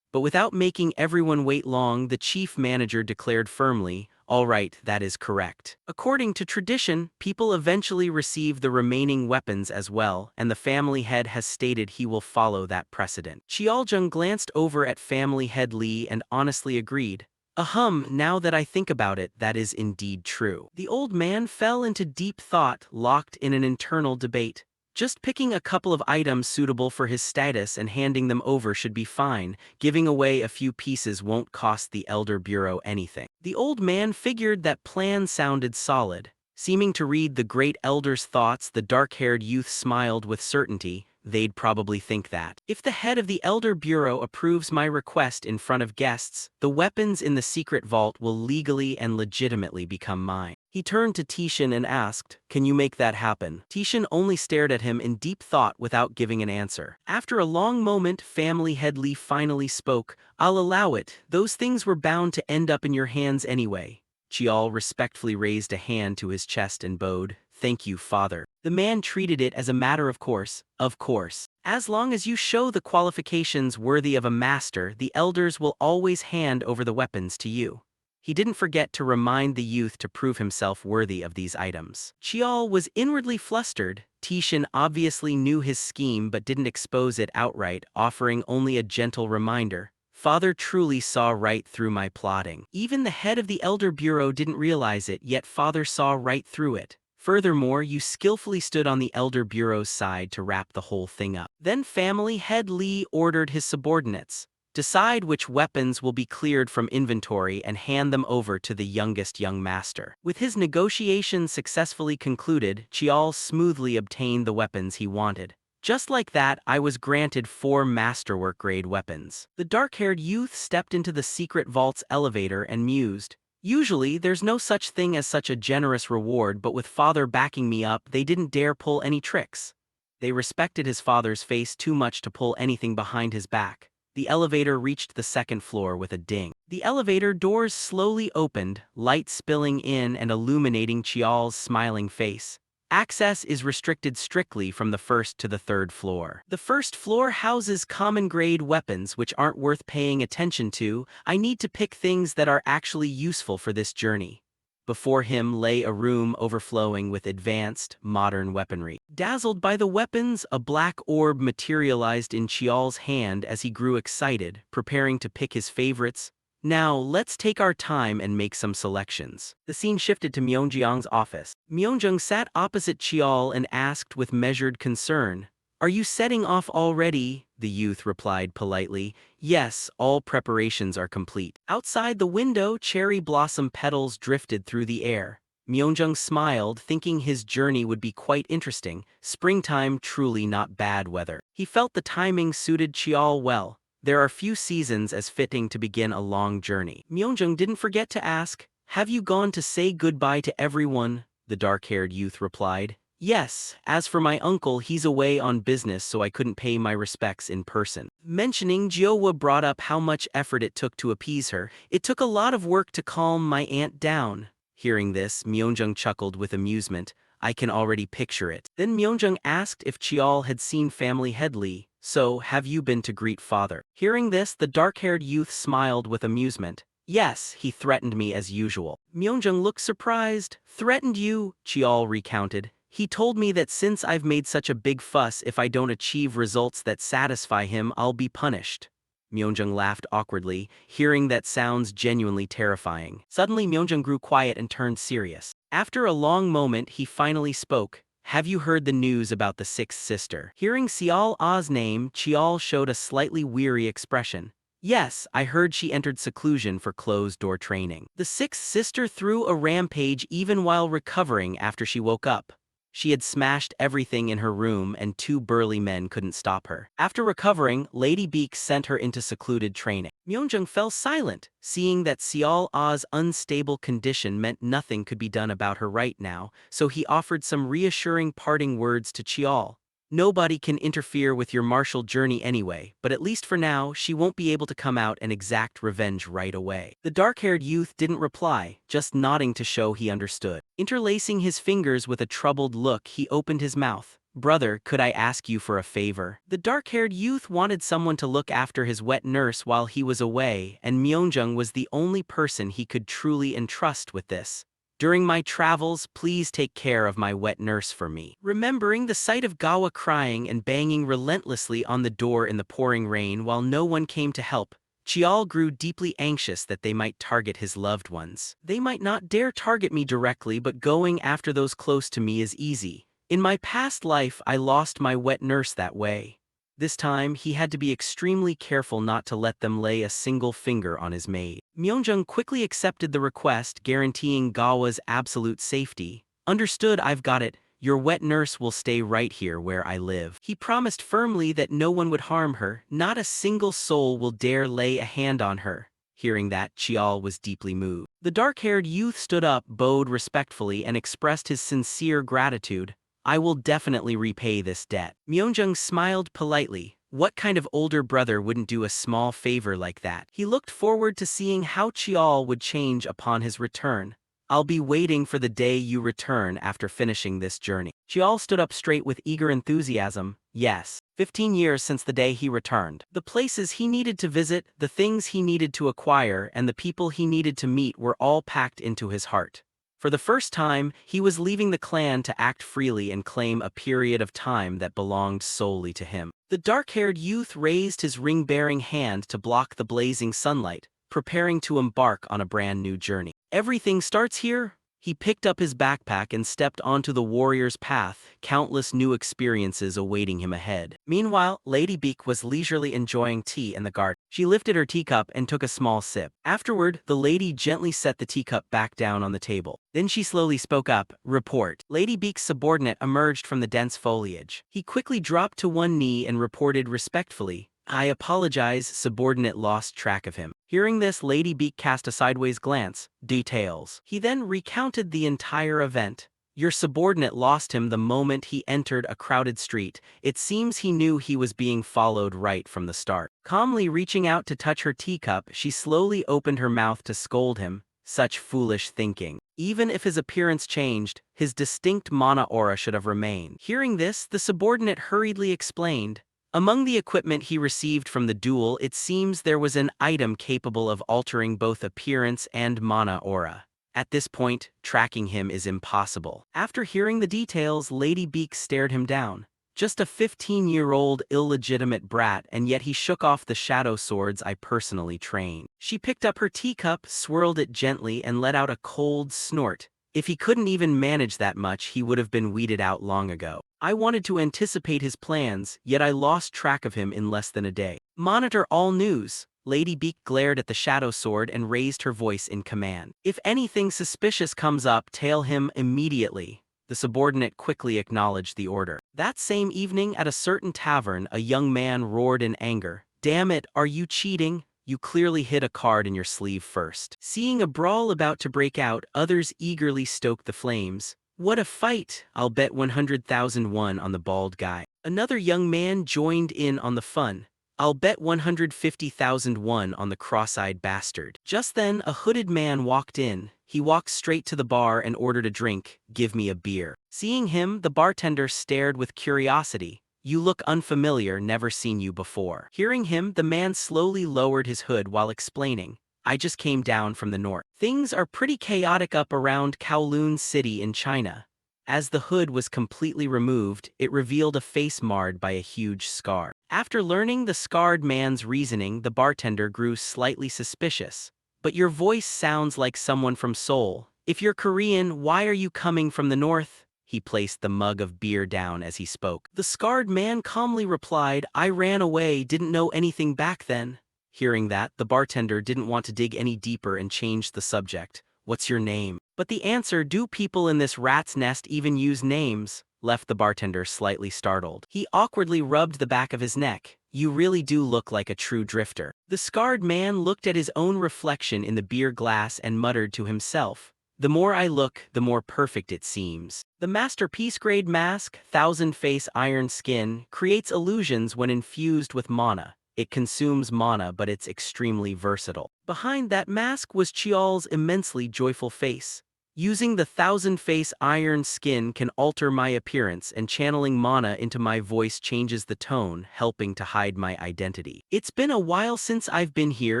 But without making everyone wait long, the chief manager declared firmly, "All right, that is correct." According to tradition, people eventually receive the remaining weapons as well, and the family head has stated he will follow that precedent. Cheoljung glanced over at family head Lee and honestly agreed. Now that I think about it, that is indeed true. The old man fell into deep thought, locked in an internal debate. Just picking a couple of items suitable for his status and handing them over should be fine. Giving away a few pieces won't cost the Elder Bureau anything. The old man figured that plan sounded solid. Seeming to read the great elder's thoughts, the dark-haired youth smiled with certainty. They'd probably think that. If the head of the Elder Bureau approves my request in front of guests, the weapons in the secret vault will legally and legitimately become mine. He turned to Tishin and asked, "Can you make that happen?" Tishin only stared at him in deep thought without giving an answer. After a long moment, family head Lee finally spoke. "I'll allow it. Those things were bound to end up in your hands anyway." Chial respectfully raised a hand to his chest and bowed. "Thank you, father." The man treated it as a matter of course. "Of course. As long as you show the qualifications worthy of a master, the elders will always hand over the weapons to you." He didn't forget to remind the youth to prove himself worthy of these items. Chial was inwardly flustered. Tishin obviously knew his scheme but didn't expose it outright, offering only a gentle reminder. "Father truly saw right through my plotting. Even the head of the Elder Bureau didn't realize it, yet father saw right through it. Furthermore, you skillfully stood on the Elder Bureau's side to wrap the whole thing up." Then family head Lee ordered his subordinates, "Decide which weapons will be cleared from inventory and hand them over to the youngest young master." With his negotiations successfully concluded, Chial smoothly obtained the weapons he wanted. "Just like that, I was granted 4 masterwork-grade weapons." The dark-haired youth stepped into the secret vault's elevator and mused. "Usually, there's no such thing as such a generous reward, but with father backing me up, they didn't dare pull any tricks." They respected his father's face too much to pull anything behind his back. The elevator reached the 2nd floor with a ding. The elevator doors slowly opened, light spilling in and illuminating Chial's smiling face. Access is restricted strictly from the 1st to the 3rd floor. The 1st floor houses common-grade weapons which aren't worth paying attention to. I need to pick things that are actually useful for this journey. Before him lay a room overflowing with advanced, modern weaponry. Dazzled by the weapons, a black orb materialized in Chial's hand as he grew excited, preparing to pick his favorites. "Now, let's take our time and make some selections." The scene shifted to Myeongjang's office. Myeongjang sat opposite Chial and asked with measured concern, "Are you setting off already?" The youth replied politely, "Yes, all preparations are complete." Outside the window, cherry blossom petals drifted through the air. Myeongjang smiled, thinking his journey would be quite interesting. Springtime, truly not bad weather. He felt the timing suited Chial well. There are few seasons as fitting to begin a long journey. Myeongjang didn't forget to ask, "Have you gone to say goodbye to everyone?" The dark-haired youth replied, "Yes, as for my uncle, he's away on business so I couldn't pay my respects in person." Mentioning Jiowa brought up how much effort it took to appease her. "It took a lot of work to calm my aunt down." Hearing this, Myeongjang chuckled with amusement. "I can already picture it." Then Myeongjang asked if Chial had seen family head Lee. "So, have you been to greet father?" Hearing this, the dark-haired youth smiled with amusement. "Yes, he threatened me as usual." Myeongjang looked surprised. "Threatened you?" Chial recounted. "He told me that since I've made such a big fuss, if I don't achieve results that satisfy him, I'll be punished." Myeongjang laughed awkwardly. Hearing that sounds genuinely terrifying. Suddenly Myeongjang grew quiet and turned serious. After a long moment, he finally spoke. "Have you heard the news about the 6th sister?" Hearing Seol Ah's name, Chial showed a slightly weary expression. "Yes, I heard she entered seclusion for closed-door training." The 6th sister threw a rampage even while recovering after she woke up. She had smashed everything in her room and 2 burly men couldn't stop her. After recovering, Lady Beak sent her into secluded training. Myeongjang fell silent, seeing that Seol Ah's unstable condition meant nothing could be done about her right now, so he offered some reassuring parting words to Chial. "Nobody can interfere with your martial journey anyway, but at least for now, she won't be able to come out and exact revenge right away." The dark-haired youth didn't reply, just nodding to show he understood. Interlacing his fingers with a troubled look, he opened his mouth. "Brother, could I ask you for a favor?" The dark-haired youth wanted someone to look after his wet nurse while he was away, and Myeongjung was the only person he could truly entrust with this. "During my travels, please take care of my wet nurse for me." Remembering the sight of Gawa crying and banging relentlessly on the door in the pouring rain while no one came to help, Chial grew deeply anxious that they might target his loved ones. "They might not dare target me directly, but going after those close to me is easy. In my past life, I lost my wet nurse that way." This time, he had to be extremely careful not to let them lay a single finger on his maid. Myeongjung quickly accepted the request, guaranteeing Gawa's absolute safety. "Understood, I've got it. Your wet nurse will stay right here where I live." He promised firmly that no one would harm her, not a single soul will dare lay a hand on her. Hearing that, Chial was deeply moved. The dark-haired youth stood up, bowed respectfully, and expressed his sincere gratitude. "I will definitely repay this debt." Myeongjung smiled politely. What kind of older brother wouldn't do a small favor like that? He looked forward to seeing how Chial would change upon his return. "I'll be waiting for the day you return after finishing this journey." Chial stood up straight with eager enthusiasm. Yes, 15 years since the day he returned. The places he needed to visit, the things he needed to acquire, and the people he needed to meet were all packed into his heart. For the first time, he was leaving the clan to act freely and claim a period of time that belonged solely to him. The dark-haired youth raised his ring-bearing hand to block the blazing sunlight, preparing to embark on a brand new journey. "Everything starts here?" He picked up his backpack and stepped onto the warrior's path, countless new experiences awaiting him ahead. Meanwhile, Lady Beak was leisurely enjoying tea in the garden. She lifted her teacup and took a small sip. Afterward, the lady gently set the teacup back down on the table. Then she slowly spoke up. "Report." Lady Beak's subordinate emerged from the dense foliage. He quickly dropped to one knee and reported respectfully. "I apologize." Subordinate lost track of him. Hearing this, Lady Beak cast a sideways glance. "Details." He then recounted the entire event. "Your subordinate lost him the moment he entered a crowded street. It seems he knew he was being followed right from the start." Calmly reaching out to touch her teacup, she slowly opened her mouth to scold him. Such foolish thinking. Even if his appearance changed, his distinct mana aura should have remained. Hearing this, the subordinate hurriedly explained. "Among the equipment he received from the duel, it seems there was an item capable of altering both appearance and mana aura. At this point, tracking him is impossible." After hearing the details, Lady Beak stared him down. Just a 15-year-old illegitimate brat, and yet he shook off the shadow swords I personally trained. She picked up her teacup, swirled it gently, and let out a cold snort. If he couldn't even manage that much, he would have been weeded out long ago. I wanted to anticipate his plans, yet I lost track of him in less than a day. "Monitor all news." Lady Beak glared at the shadow sword and raised her voice in command. "If anything suspicious comes up, tail him immediately." The subordinate quickly acknowledged the order. That same evening at a certain tavern, a young man roared in anger. "Damn it, are you cheating? You clearly hid a card in your sleeve first." Seeing a brawl about to break out, others eagerly stoked the flames. "What a fight! I'll bet 100,000 won on the bald guy." Another young man joined in on the fun. "I'll bet 150,000 won on the cross-eyed bastard." Just then, a hooded man walked in. He walked straight to the bar and ordered a drink. "Give me a beer." Seeing him, the bartender stared with curiosity. "You look unfamiliar, never seen you before." Hearing him, the man slowly lowered his hood while explaining. "I just came down from the north. Things are pretty chaotic up around Kowloon City in China." As the hood was completely removed, it revealed a face marred by a huge scar. After learning the scarred man's reasoning, the bartender grew slightly suspicious. "But your voice sounds like someone from Seoul. If you're Korean, why are you coming from the north?" He placed the mug of beer down as he spoke. The scarred man calmly replied, "I ran away, didn't know anything back then." Hearing that, the bartender didn't want to dig any deeper and changed the subject. "What's your name?" But the answer, "Do people in this rat's nest even use names?" left the bartender slightly startled. He awkwardly rubbed the back of his neck. "You really do look like a true drifter." The scarred man looked at his own reflection in the beer glass and muttered to himself. "The more I look, the more perfect it seems." The masterpiece-grade mask, thousand-face iron skin, creates illusions when infused with mana. It consumes mana, but it's extremely versatile. Behind that mask was Chial's immensely joyful face. Using the thousand-face iron skin can alter my appearance, and channeling mana into my voice changes the tone, helping to hide my identity. It's been a while since I've been here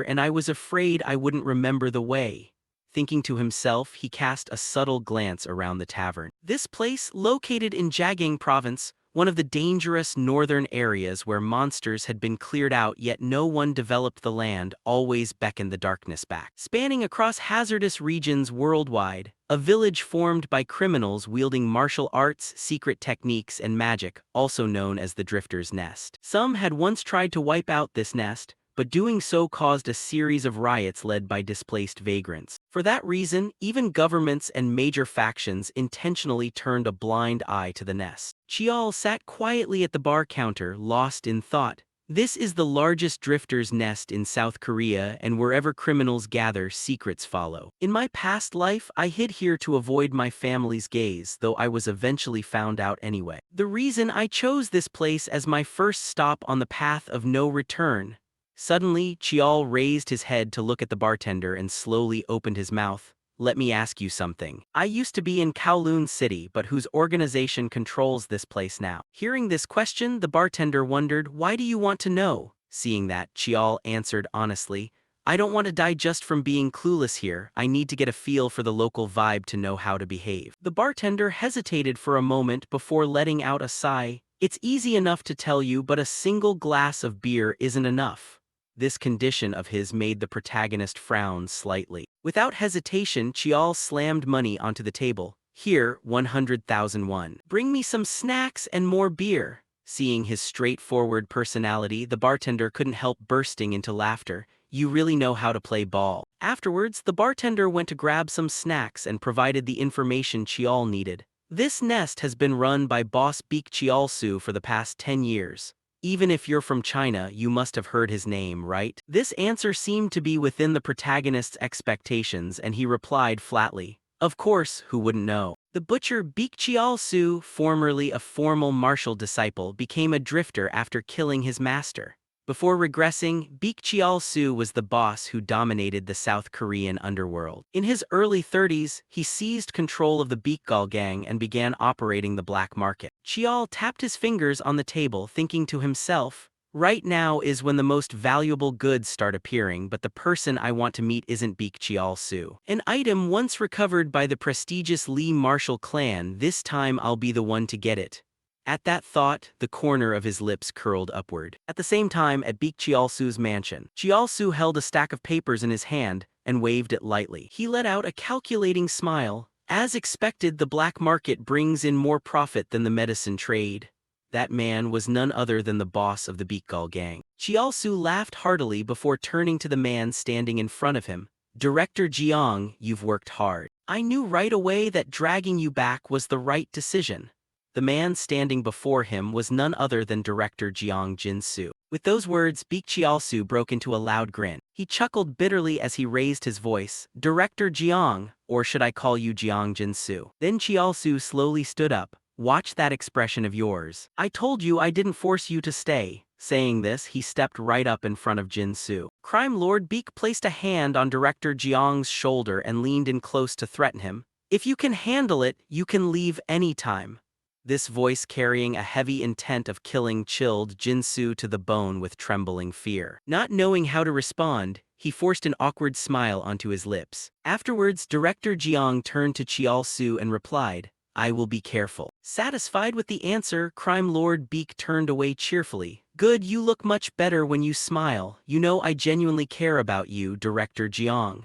and I was afraid I wouldn't remember the way. Thinking to himself, he cast a subtle glance around the tavern. This place, located in Jiagang Province, one of the dangerous northern areas where monsters had been cleared out yet no one developed the land, always beckoned the darkness back. Spanning across hazardous regions worldwide, a village formed by criminals wielding martial arts, secret techniques, and magic, also known as the Drifter's Nest. Some had once tried to wipe out this nest, but doing so caused a series of riots led by displaced vagrants. For that reason, even governments and major factions intentionally turned a blind eye to the nest. Chial sat quietly at the bar counter, lost in thought. This is the largest drifter's nest in South Korea, and wherever criminals gather, secrets follow. In my past life, I hid here to avoid my family's gaze, though I was eventually found out anyway. The reason I chose this place as my first stop on the path of no return. Suddenly, Chial raised his head to look at the bartender and slowly opened his mouth. Let me ask you something. I used to be in Kowloon City, but whose organization controls this place now? Hearing this question, the bartender wondered, why do you want to know? Seeing that, Chial answered honestly, I don't want to die just from being clueless here. I need to get a feel for the local vibe to know how to behave. The bartender hesitated for a moment before letting out a sigh. It's easy enough to tell you, but a single glass of beer isn't enough. This condition of his made the protagonist frown slightly. Without hesitation, Chial slammed money onto the table. Here, 100,000 won. Bring me some snacks and more beer. Seeing his straightforward personality, the bartender couldn't help bursting into laughter. You really know how to play ball. Afterwards, the bartender went to grab some snacks and provided the information Chial needed. This nest has been run by boss Baek Chial-soo for the past 10 years. Even if you're from China, you must have heard his name, right? This answer seemed to be within the protagonist's expectations, and he replied flatly, of course, who wouldn't know? The butcher Baek Chial-soo, formerly a formal martial disciple, became a drifter after killing his master. Before regressing, Baek Chial-soo was the boss who dominated the South Korean underworld. In his early 30s, he seized control of the Baekgal gang and began operating the black market. Chial tapped his fingers on the table, thinking to himself, right now is when the most valuable goods start appearing, but the person I want to meet isn't Baek Chial-soo. An item once recovered by the prestigious Lee Marshall clan, this time I'll be the one to get it. At that thought, the corner of his lips curled upward. At the same time, at Baek Chial-soo's mansion, Chial-soo held a stack of papers in his hand and waved it lightly. He let out a calculating smile. As expected, the black market brings in more profit than the medicine trade. That man was none other than the boss of the Baekgal gang. Chial-soo laughed heartily before turning to the man standing in front of him. Director Jeong, you've worked hard. I knew right away that dragging you back was the right decision. The man standing before him was none other than director Jeong Jin-soo. With those words, Baek Chial-soo broke into a loud grin. He chuckled bitterly as he raised his voice. Director Jeong, or should I call you Jeong Jin-soo? Then Chial-soo slowly stood up. Watch that expression of yours. I told you I didn't force you to stay. Saying this, he stepped right up in front of Jin-soo. Crime Lord Baek placed a hand on director Jeong's shoulder and leaned in close to threaten him. If you can handle it, you can leave anytime. This voice carrying a heavy intent of killing chilled Jin-soo to the bone with trembling fear. Not knowing how to respond, he forced an awkward smile onto his lips. Afterwards, Director Jeong turned to Chial-soo and replied, I will be careful. Satisfied with the answer, Crime Lord Baek turned away cheerfully. Good, you look much better when you smile. You know I genuinely care about you, Director Jeong.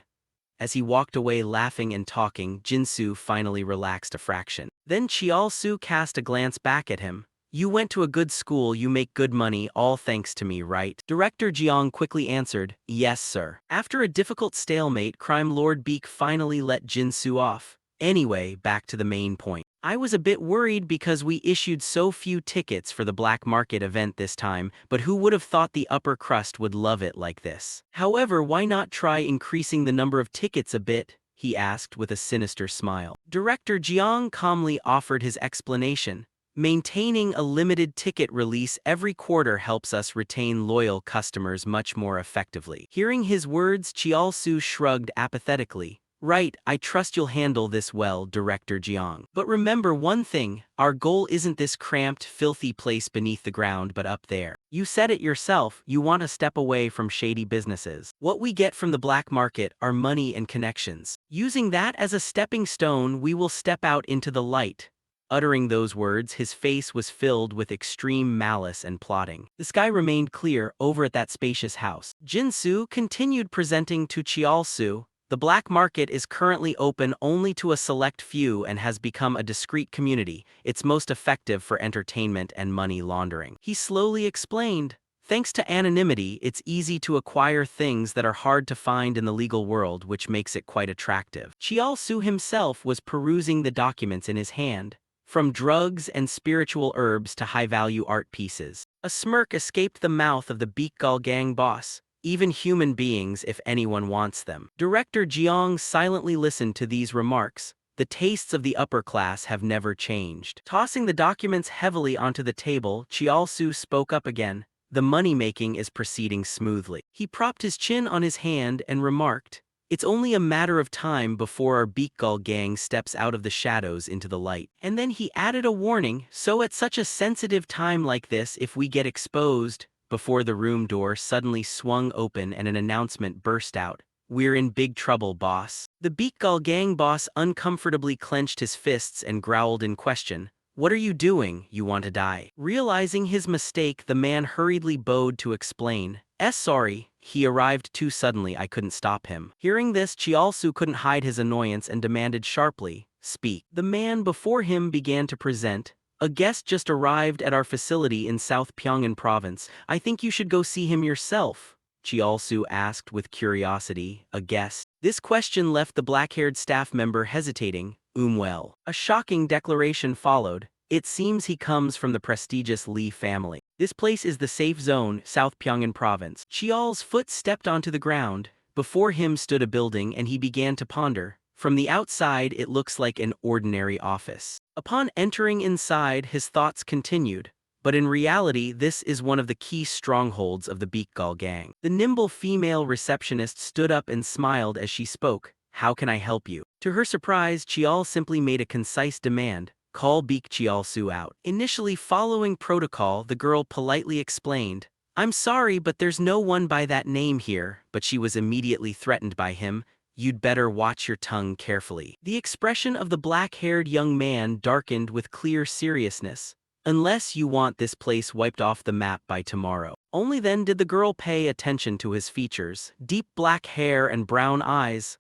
As he walked away laughing and talking, Jin-soo finally relaxed a fraction. Then Chial-soo cast a glance back at him. You went to a good school, you make good money, all thanks to me, right? Director Jeong quickly answered, yes sir. After a difficult stalemate, Crime Lord Baek finally let Jin-soo off. Anyway, back to the main point. I was a bit worried because we issued so few tickets for the black market event this time, but who would have thought the upper crust would love it like this? However, why not try increasing the number of tickets a bit? He asked with a sinister smile. Director Jeong calmly offered his explanation. Maintaining a limited ticket release every quarter helps us retain loyal customers much more effectively. Hearing his words, Chial-soo shrugged apathetically. Right, I trust you'll handle this well, Director Jiang. But remember one thing, our goal isn't this cramped, filthy place beneath the ground but up there. You said it yourself, you want to step away from shady businesses. What we get from the black market are money and connections. Using that as a stepping stone, we will step out into the light. Uttering those words, his face was filled with extreme malice and plotting. The sky remained clear over at that spacious house. Jinsu continued presenting to Chiaosu. The black market is currently open only to a select few and has become a discreet community. It's most effective for entertainment and money laundering. He slowly explained. Thanks to anonymity, it's easy to acquire things that are hard to find in the legal world, which makes it quite attractive. Chiaosu himself was perusing the documents in his hand. From drugs and spiritual herbs to high-value art pieces. A smirk escaped the mouth of the Beakgal gang boss. Even human beings if anyone wants them. Director Jiang silently listened to these remarks. The tastes of the upper class have never changed. Tossing the documents heavily onto the table, Chiaosu spoke up again. The money-making is proceeding smoothly. He propped his chin on his hand and remarked, it's only a matter of time before our Beakgal gang steps out of the shadows into the light. And then he added a warning, so at such a sensitive time like this, if we get exposed, before the room door suddenly swung open and an announcement burst out. We're in big trouble, boss. The Beakgal gang boss uncomfortably clenched his fists and growled in question. What are you doing? You want to die? Realizing his mistake, the man hurriedly bowed to explain. Sorry, he arrived too suddenly, I couldn't stop him. Hearing this, Chiaosu couldn't hide his annoyance and demanded sharply, speak. The man before him began to present. A guest just arrived at our facility in South Pyongan province. I think you should go see him yourself. Chiaosu asked with curiosity. A guest? This question left the black-haired staff member hesitating. Well. A shocking declaration followed. It seems he comes from the prestigious Li family. This place is the safe zone, South Pyongan province. Chial's foot stepped onto the ground. Before him stood a building and he began to ponder. From the outside, it looks like an ordinary office. Upon entering inside, his thoughts continued. But in reality, this is one of the key strongholds of the Beakgal gang. The nimble female receptionist stood up and smiled as she spoke. How can I help you? To her surprise, Chial simply made a concise demand. Call Beak Chialsu out. Initially following protocol, the girl politely explained. I'm sorry, but there's no one by that name here, but she was immediately threatened by him. You'd better watch your tongue carefully. The expression of the black-haired young man darkened with clear seriousness. Unless you want this place wiped off the map by tomorrow. Only then did the girl pay attention to his features. Deep black hair and brown eyes.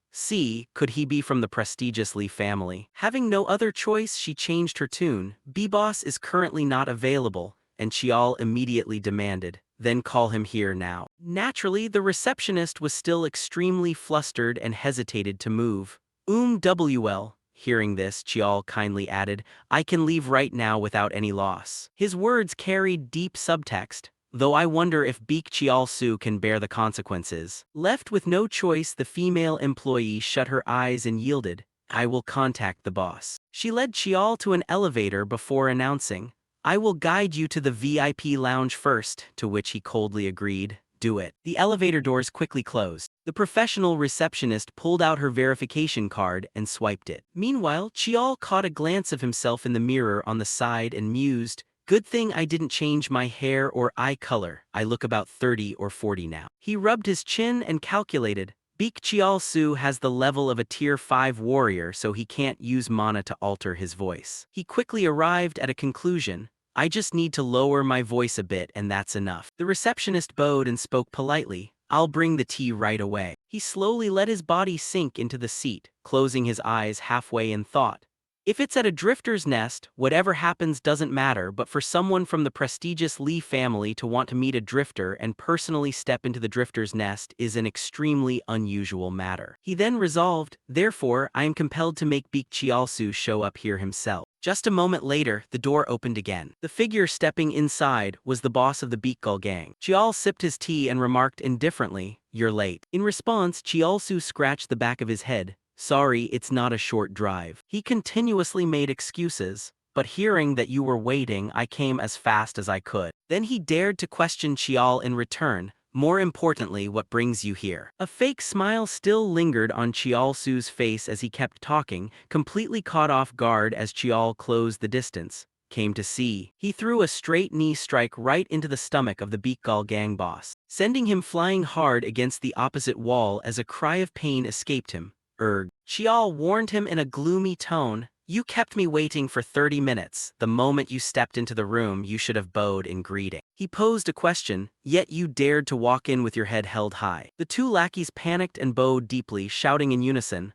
Could he be from the prestigious Li family? Having no other choice, she changed her tune. B-Boss is currently not available, and Chial immediately demanded. Then call him here now. Naturally, the receptionist was still extremely flustered and hesitated to move. WL. Hearing this, Chial kindly added, I can leave right now without any loss. His words carried deep subtext, though I wonder if Beak Chialsu can bear the consequences. Left with no choice, the female employee shut her eyes and yielded. I will contact the boss. She led Chial to an elevator before announcing, I will guide you to the VIP lounge first, to which he coldly agreed. Do it. The elevator doors quickly closed. The professional receptionist pulled out her verification card and swiped it. Meanwhile, Chial caught a glance of himself in the mirror on the side and mused, good thing I didn't change my hair or eye color. I look about 30 or 40 now. He rubbed his chin and calculated. Beak Chialsu has the level of a tier 5 warrior, so he can't use mana to alter his voice. He quickly arrived at a conclusion. I just need to lower my voice a bit and that's enough. The receptionist bowed and spoke politely. I'll bring the tea right away. He slowly let his body sink into the seat, closing his eyes halfway in thought. If it's at a drifter's nest, whatever happens doesn't matter, but for someone from the prestigious Li family to want to meet a drifter and personally step into the drifter's nest is an extremely unusual matter. He then resolved, therefore, I am compelled to make Beak Chialsu show up here himself. Just a moment later, the door opened again. The figure stepping inside was the boss of the Beakgal gang. Chial sipped his tea and remarked indifferently, you're late. In response, Chialsu scratched the back of his head. Sorry, it's not a short drive. He continuously made excuses, but hearing that you were waiting, I came as fast as I could. Then he dared to question Chial in return. More importantly, what brings you here? A fake smile still lingered on Chial-su's face as he kept talking, completely caught off guard as Chial closed the distance. Came to see. He threw a straight knee strike right into the stomach of the Beakgal gang boss, sending him flying hard against the opposite wall as a cry of pain escaped him. Chial warned him in a gloomy tone. You kept me waiting for 30 minutes. The moment you stepped into the room, you should have bowed in greeting. He posed a question, yet you dared to walk in with your head held high. The two lackeys panicked and bowed deeply, shouting in unison,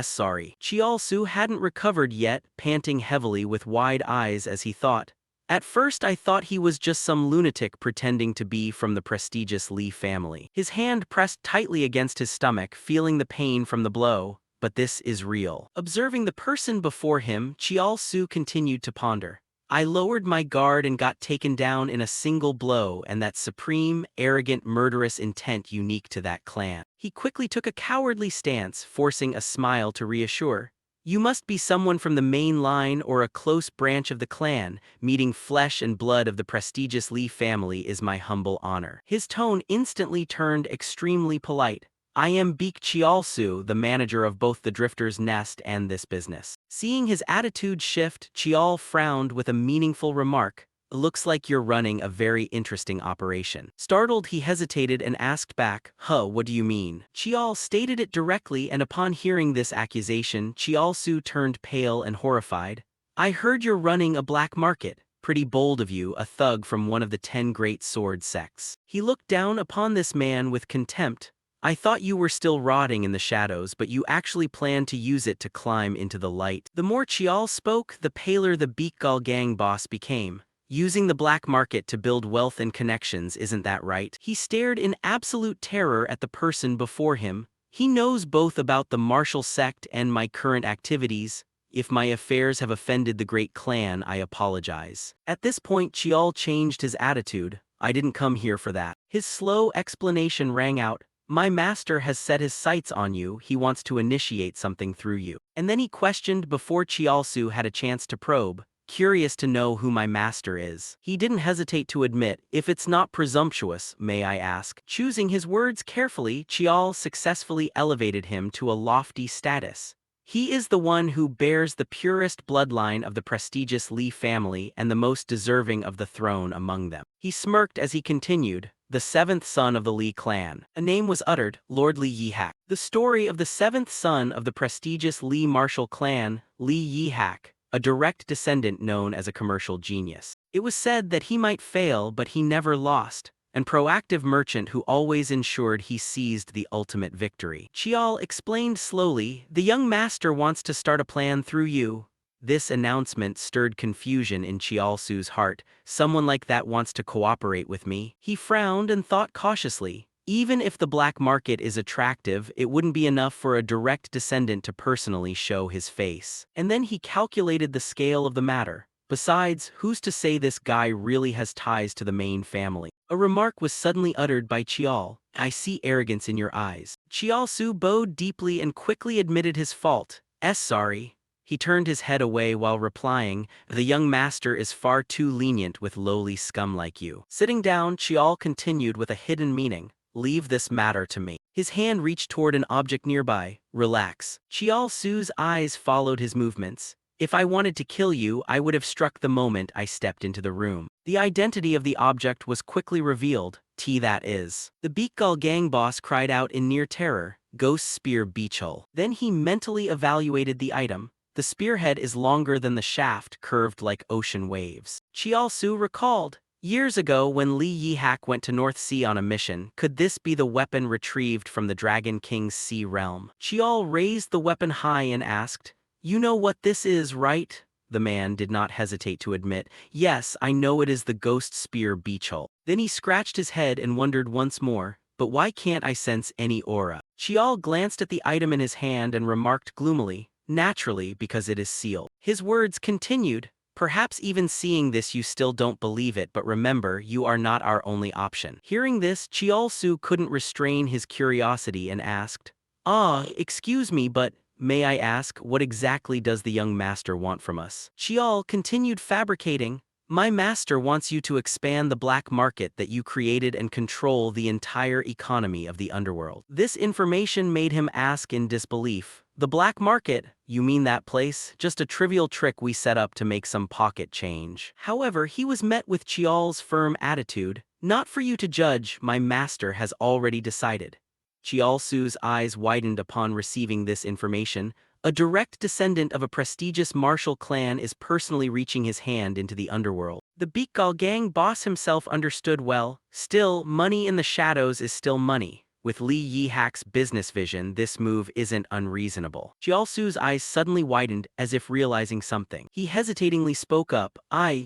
sorry. Chial-su hadn't recovered yet, panting heavily with wide eyes as he thought. At first I thought he was just some lunatic pretending to be from the prestigious Lee family. His hand pressed tightly against his stomach, feeling the pain from the blow. But this is real. Observing the person before him, Chial-su continued to ponder. I lowered my guard and got taken down in a single blow, and that supreme, arrogant, murderous intent unique to that clan. He quickly took a cowardly stance, forcing a smile to reassure. You must be someone from the main line or a close branch of the clan. Meeting flesh and blood of the prestigious Lee family is my humble honor. His tone instantly turned extremely polite. I am Beak Chial-su, the manager of both the Drifter's Nest and this business. Seeing his attitude shift, Chial frowned with a meaningful remark. Looks like you're running a very interesting operation. Startled, he hesitated and asked back, what do you mean? Chial stated it directly, and upon hearing this accusation, Chial-su turned pale and horrified. I heard you're running a black market. Pretty bold of you, a thug from one of the 10 great sword sects. He looked down upon this man with contempt. I thought you were still rotting in the shadows, but you actually planned to use it to climb into the light. The more Chial spoke, the paler the Beakgal gang boss became. Using the black market to build wealth and connections, isn't that right? He stared in absolute terror at the person before him. He knows both about the martial sect and my current activities. If my affairs have offended the great clan, I apologize. At this point, Chial changed his attitude. I didn't come here for that. His slow explanation rang out. My master has set his sights on you. He wants to initiate something through you. And then he questioned before Chial-su had a chance to probe, curious to know who my master is. He didn't hesitate to admit, if it's not presumptuous, may I ask? Choosing his words carefully, Chial successfully elevated him to a lofty status. He is the one who bears the purest bloodline of the prestigious Lee family and the most deserving of the throne among them. He smirked as he continued, the 7th son of the Lee clan. A name was uttered, Lord Lee Yi-hak. The story of the 7th son of the prestigious Lee martial clan, Lee Yi-hak, a direct descendant known as a commercial genius. It was said that he might fail, but he never lost. An proactive merchant who always ensured he seized the ultimate victory. Chial explained slowly, the young master wants to start a plan through you. This announcement stirred confusion in Chial-su's heart. Someone like that wants to cooperate with me. He frowned and thought cautiously. Even if the black market is attractive, it wouldn't be enough for a direct descendant to personally show his face. And then he calculated the scale of the matter. Besides, who's to say this guy really has ties to the main family? A remark was suddenly uttered by Chial. I see arrogance in your eyes. Chial-su bowed deeply and quickly admitted his fault. Sorry. He turned his head away while replying, the young master is far too lenient with lowly scum like you. Sitting down, Chial continued with a hidden meaning. Leave this matter to me. His hand reached toward an object nearby. Relax. Chial-su's eyes followed his movements. If I wanted to kill you, I would have struck the moment I stepped into the room. The identity of the object was quickly revealed. That is. The Beakgal gang boss cried out in near terror. Ghost spear beachhull. Then he mentally evaluated the item. The spearhead is longer than the shaft, curved like ocean waves. Chial-su recalled, years ago when Lee Yi-hak went to North Sea on a mission, could this be the weapon retrieved from the Dragon King's sea realm? Chial raised the weapon high and asked, you know what this is, right? The man did not hesitate to admit, yes, I know it is the ghost spear beachhull. Then he scratched his head and wondered once more, but why can't I sense any aura? Chial glanced at the item in his hand and remarked gloomily, naturally, because it is sealed. His words continued, perhaps even seeing this you still don't believe it, but remember, you are not our only option. Hearing this, Chial-su couldn't restrain his curiosity and asked, excuse me, but may I ask, what exactly does the young master want from us? Chial continued fabricating, My master wants you to expand the black market that you created and control the entire economy of the underworld. This information made him ask in disbelief. The black market? You mean that place? Just a trivial trick we set up to make some pocket change. However, he was met with Chial's firm attitude. Not for you to judge, my master has already decided. Chialsu's eyes widened upon receiving this information. A direct descendant of a prestigious martial clan is personally reaching his hand into the underworld. The Beekgal gang boss himself understood well. Still, money in the shadows is still money. With Li Yihak's business vision, this move isn't unreasonable. Chialsu's eyes suddenly widened as if realizing something. He hesitatingly spoke up,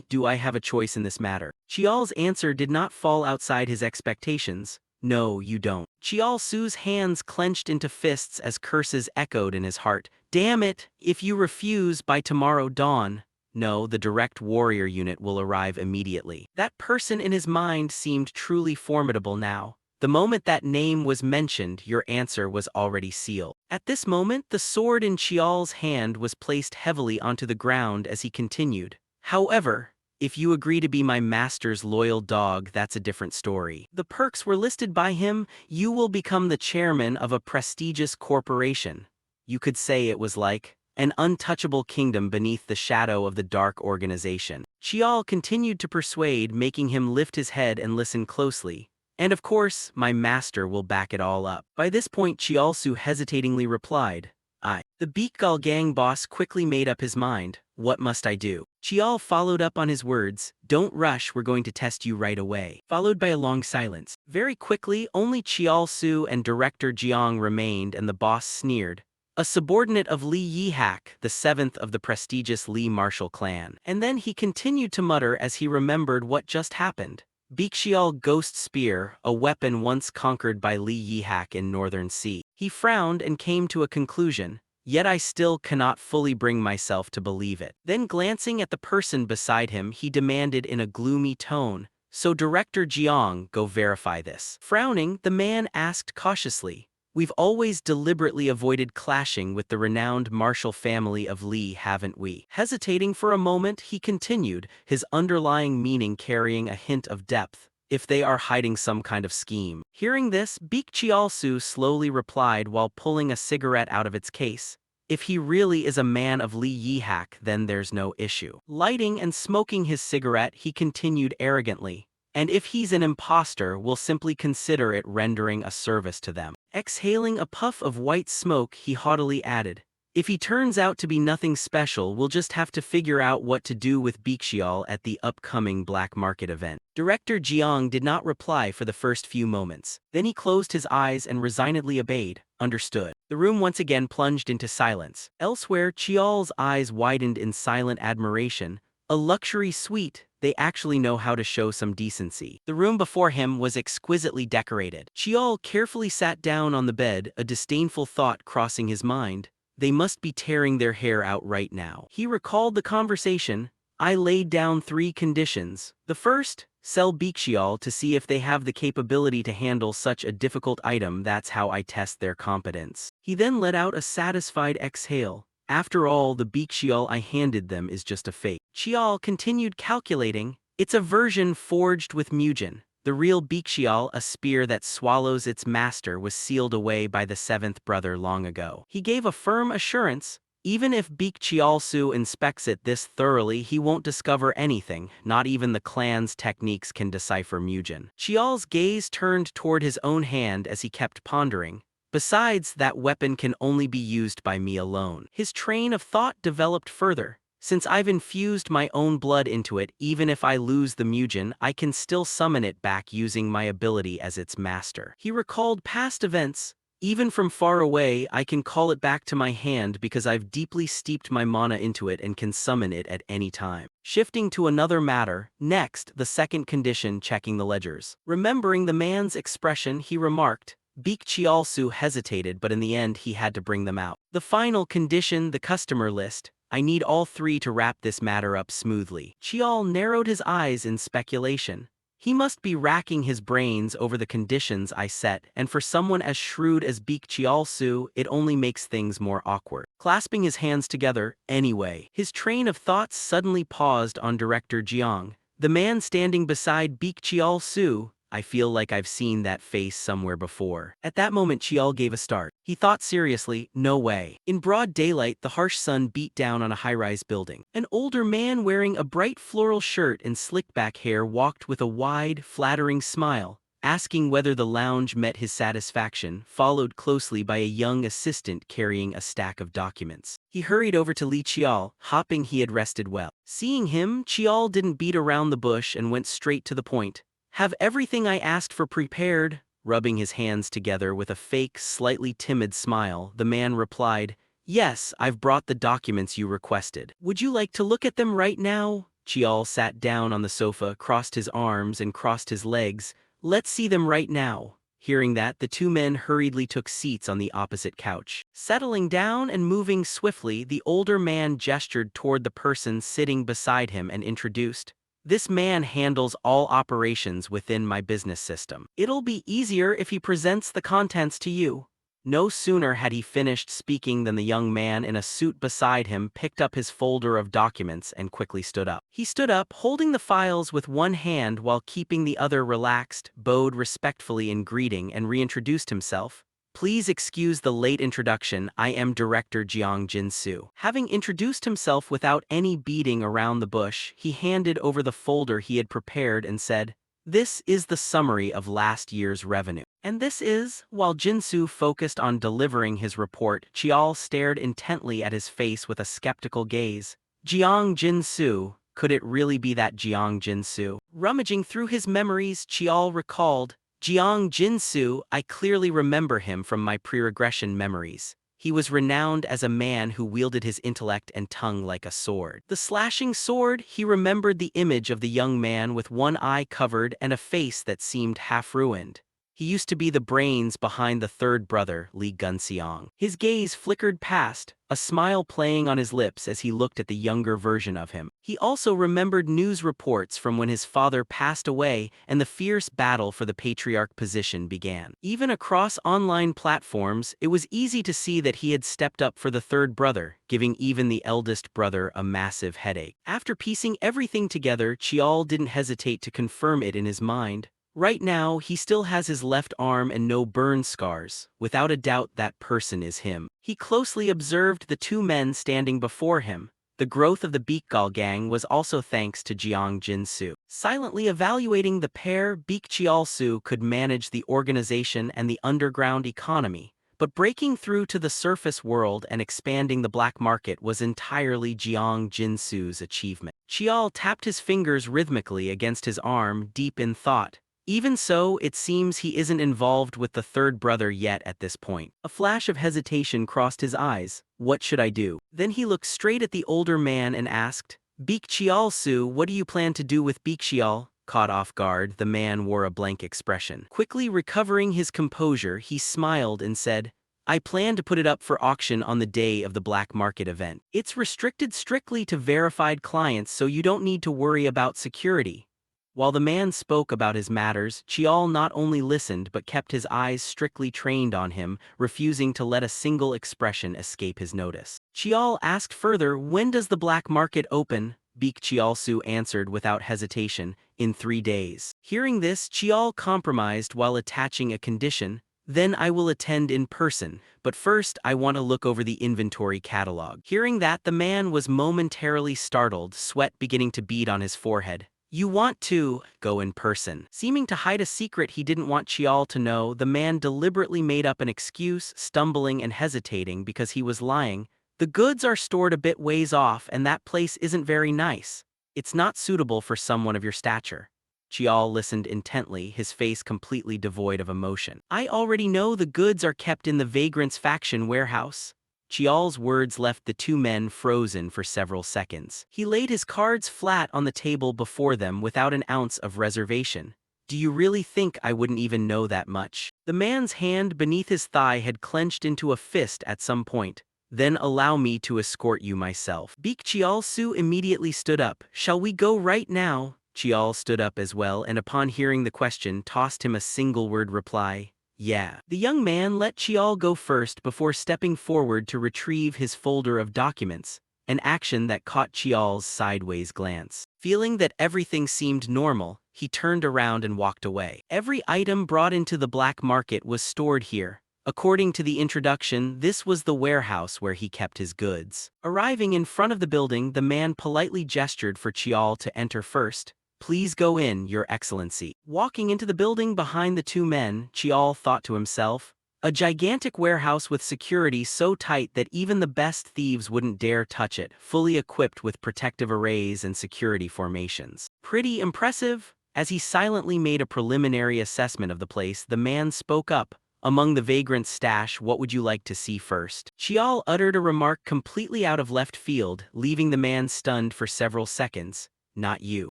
Do I have a choice in this matter? Chial's answer did not fall outside his expectations. No, you don't. Chialsu's hands clenched into fists as curses echoed in his heart. Damn it, if you refuse by tomorrow dawn. No, the direct warrior unit will arrive immediately. That person in his mind seemed truly formidable now. The moment that name was mentioned, your answer was already sealed. At this moment, the sword in Chial's hand was placed heavily onto the ground as he continued. However, if you agree to be my master's loyal dog, that's a different story. The perks were listed by him. You will become the chairman of a prestigious corporation. You could say it was like an untouchable kingdom beneath the shadow of the dark organization. Chial continued to persuade, making him lift his head and listen closely. And of course, my master will back it all up. By this point, Chialsu hesitatingly replied, The Beekgal gang boss quickly made up his mind. What must I do? Chial followed up on his words. Don't rush, we're going to test you right away. Followed by a long silence. Very quickly, only Chialsu and Director Jiang remained, and the boss sneered. A subordinate of Li Yihak, the seventh of the prestigious Li martial clan. And then he continued to mutter as he remembered what just happened. Beekxial Ghost Spear, a weapon once conquered by Li Yihak in Northern Sea. He frowned and came to a conclusion. Yet I still cannot fully bring myself to believe it. Then glancing at the person beside him, he demanded in a gloomy tone, So Director Jiang, go verify this. Frowning, the man asked cautiously, We've always deliberately avoided clashing with the renowned martial family of Li, haven't we? Hesitating for a moment, he continued, his underlying meaning carrying a hint of depth. If they are hiding some kind of scheme. Hearing this, Beekxialsu slowly replied while pulling a cigarette out of its case. If he really is a man of Li Yihak, then there's no issue. Lighting and smoking his cigarette, he continued arrogantly. And if he's an imposter, we'll simply consider it rendering a service to them. Exhaling a puff of white smoke, he haughtily added, If he turns out to be nothing special, we'll just have to figure out what to do with Beekxial at the upcoming black market event. Director Jiang did not reply for the first few moments. Then he closed his eyes and resignedly obeyed. Understood. The room once again plunged into silence. Elsewhere, Chial's eyes widened in silent admiration. A luxury suite. They actually know how to show some decency. The room before him was exquisitely decorated. Chial carefully sat down on the bed, a disdainful thought crossing his mind. They must be tearing their hair out right now. He recalled the conversation. I laid down 3 conditions. The first, sell Beekxial to see if they have the capability to handle such a difficult item. That's how I test their competence. He then let out a satisfied exhale. After all, the Beekxial I handed them is just a fake. Chial continued calculating. It's a version forged with Mugen. The real Beekxial, a spear that swallows its master, was sealed away by the 7th brother long ago. He gave a firm assurance. Even if Beekxialsu inspects it this thoroughly, he won't discover anything. Not even the clan's techniques can decipher Mugen. Chial's gaze turned toward his own hand as he kept pondering. Besides, that weapon can only be used by me alone. His train of thought developed further. Since I've infused my own blood into it, even if I lose the Mugen, I can still summon it back using my ability as its master. He recalled past events. Even from far away, I can call it back to my hand because I've deeply steeped my mana into it and can summon it at any time. Shifting to another matter, next, the second condition, checking the ledgers. Remembering the man's expression, he remarked, Beekxialsu hesitated, but in the end he had to bring them out. The final condition, the customer list. I need all 3 to wrap this matter up smoothly. Chial narrowed his eyes in speculation. He must be racking his brains over the conditions I set, and for someone as shrewd as Baek Cheol-soo, it only makes things more awkward. Clasping his hands together, anyway, his train of thoughts suddenly paused on Director Jeong. The man standing beside Baek Cheol-soo. I feel like I've seen that face somewhere before. At that moment Cheol gave a start. He thought seriously, no way. In broad daylight, the harsh sun beat down on a high-rise building. An older man wearing a bright floral shirt and slick-back hair walked with a wide, flattering smile, asking whether the lounge met his satisfaction, followed closely by a young assistant carrying a stack of documents. He hurried over to Lee Cheol, hoping he had rested well. Seeing him, Cheol didn't beat around the bush and went straight to the point. Have everything I asked for prepared? Rubbing his hands together with a fake, slightly timid smile, the man replied, yes, I've brought the documents you requested. Would you like to look at them right now? Cheol sat down on the sofa, crossed his arms and crossed his legs. Let's see them right now. Hearing that, the two men hurriedly took seats on the opposite couch. Settling down and moving swiftly, the older man gestured toward the person sitting beside him and introduced, this man handles all operations within my business system. It'll be easier if he presents the contents to you. No sooner had he finished speaking than the young man in a suit beside him picked up his folder of documents and quickly stood up. He stood up, holding the files with one hand while keeping the other relaxed, bowed respectfully in greeting and reintroduced himself. Please excuse the late introduction, I am Director Jeong Jin-soo. Having introduced himself without any beating around the bush, he handed over the folder he had prepared and said, this is the summary of last year's revenue. And this is, while Jin-soo focused on delivering his report, Cheol stared intently at his face with a skeptical gaze. Jeong Jin-soo, could it really be that Jeong Jin-soo? Rummaging through his memories, Cheol recalled, Jeong Jin-soo, I clearly remember him from my pre-regression memories. He was renowned as a man who wielded his intellect and tongue like a sword. The slashing sword, he remembered the image of the young man with one eye covered and a face that seemed half-ruined. He used to be the brains behind the third brother, Lee Gun-seong. His gaze flickered past, a smile playing on his lips as he looked at the younger version of him. He also remembered news reports from when his father passed away and the fierce battle for the patriarch position began. Even across online platforms, it was easy to see that he had stepped up for the third brother, giving even the eldest brother a massive headache. After piecing everything together, Cheol didn't hesitate to confirm it in his mind. Right now, he still has his left arm and no burn scars. Without a doubt, that person is him. He closely observed the two men standing before him. The growth of the Baekgal gang was also thanks to Jeong Jin-soo. Silently evaluating the pair, Baek Cheol-soo could manage the organization and the underground economy. But breaking through to the surface world and expanding the black market was entirely Jeong Jin-soo's achievement. Cheol tapped his fingers rhythmically against his arm, deep in thought. Even so, it seems he isn't involved with the third brother yet at this point. A flash of hesitation crossed his eyes. What should I do? Then he looked straight at the older man and asked, Baek Cheol-soo, what do you plan to do with Baek Cheol? Caught off guard, the man wore a blank expression. Quickly recovering his composure, he smiled and said, I plan to put it up for auction on the day of the black market event. It's restricted strictly to verified clients, so you don't need to worry about security. While the man spoke about his matters, Cheol not only listened but kept his eyes strictly trained on him, refusing to let a single expression escape his notice. Cheol asked further, when does the black market open? Baek Cheol-soo answered without hesitation, in 3 days. Hearing this, Cheol compromised while attaching a condition, then I will attend in person, but first I want to look over the inventory catalog. Hearing that, the man was momentarily startled, sweat beginning to bead on his forehead. You want to go in person. Seeming to hide a secret he didn't want Cheol to know, the man deliberately made up an excuse, stumbling and hesitating because he was lying. The goods are stored a bit ways off and that place isn't very nice. It's not suitable for someone of your stature. Cheol listened intently, his face completely devoid of emotion. I already know the goods are kept in the Vagrant's faction warehouse. Cheol's words left the two men frozen for several seconds. He laid his cards flat on the table before them without an ounce of reservation. Do you really think I wouldn't even know that much? The man's hand beneath his thigh had clenched into a fist at some point. Then allow me to escort you myself. Baek Cheol-soo immediately stood up. Shall we go right now? Chial stood up as well and upon hearing the question tossed him a single-word reply, yeah. The young man let Chial go first before stepping forward to retrieve his folder of documents, an action that caught Chial's sideways glance. Feeling that everything seemed normal, he turned around and walked away. Every item brought into the black market was stored here. According to the introduction, this was the warehouse where he kept his goods. Arriving in front of the building, the man politely gestured for Chial to enter first. Please go in, Your Excellency. Walking into the building behind the two men, Chial thought to himself, a gigantic warehouse with security so tight that even the best thieves wouldn't dare touch it, fully equipped with protective arrays and security formations. Pretty impressive? As he silently made a preliminary assessment of the place, the man spoke up. Among the vagrant stash, what would you like to see first? Chial uttered a remark completely out of left field, leaving the man stunned for several seconds. Not you.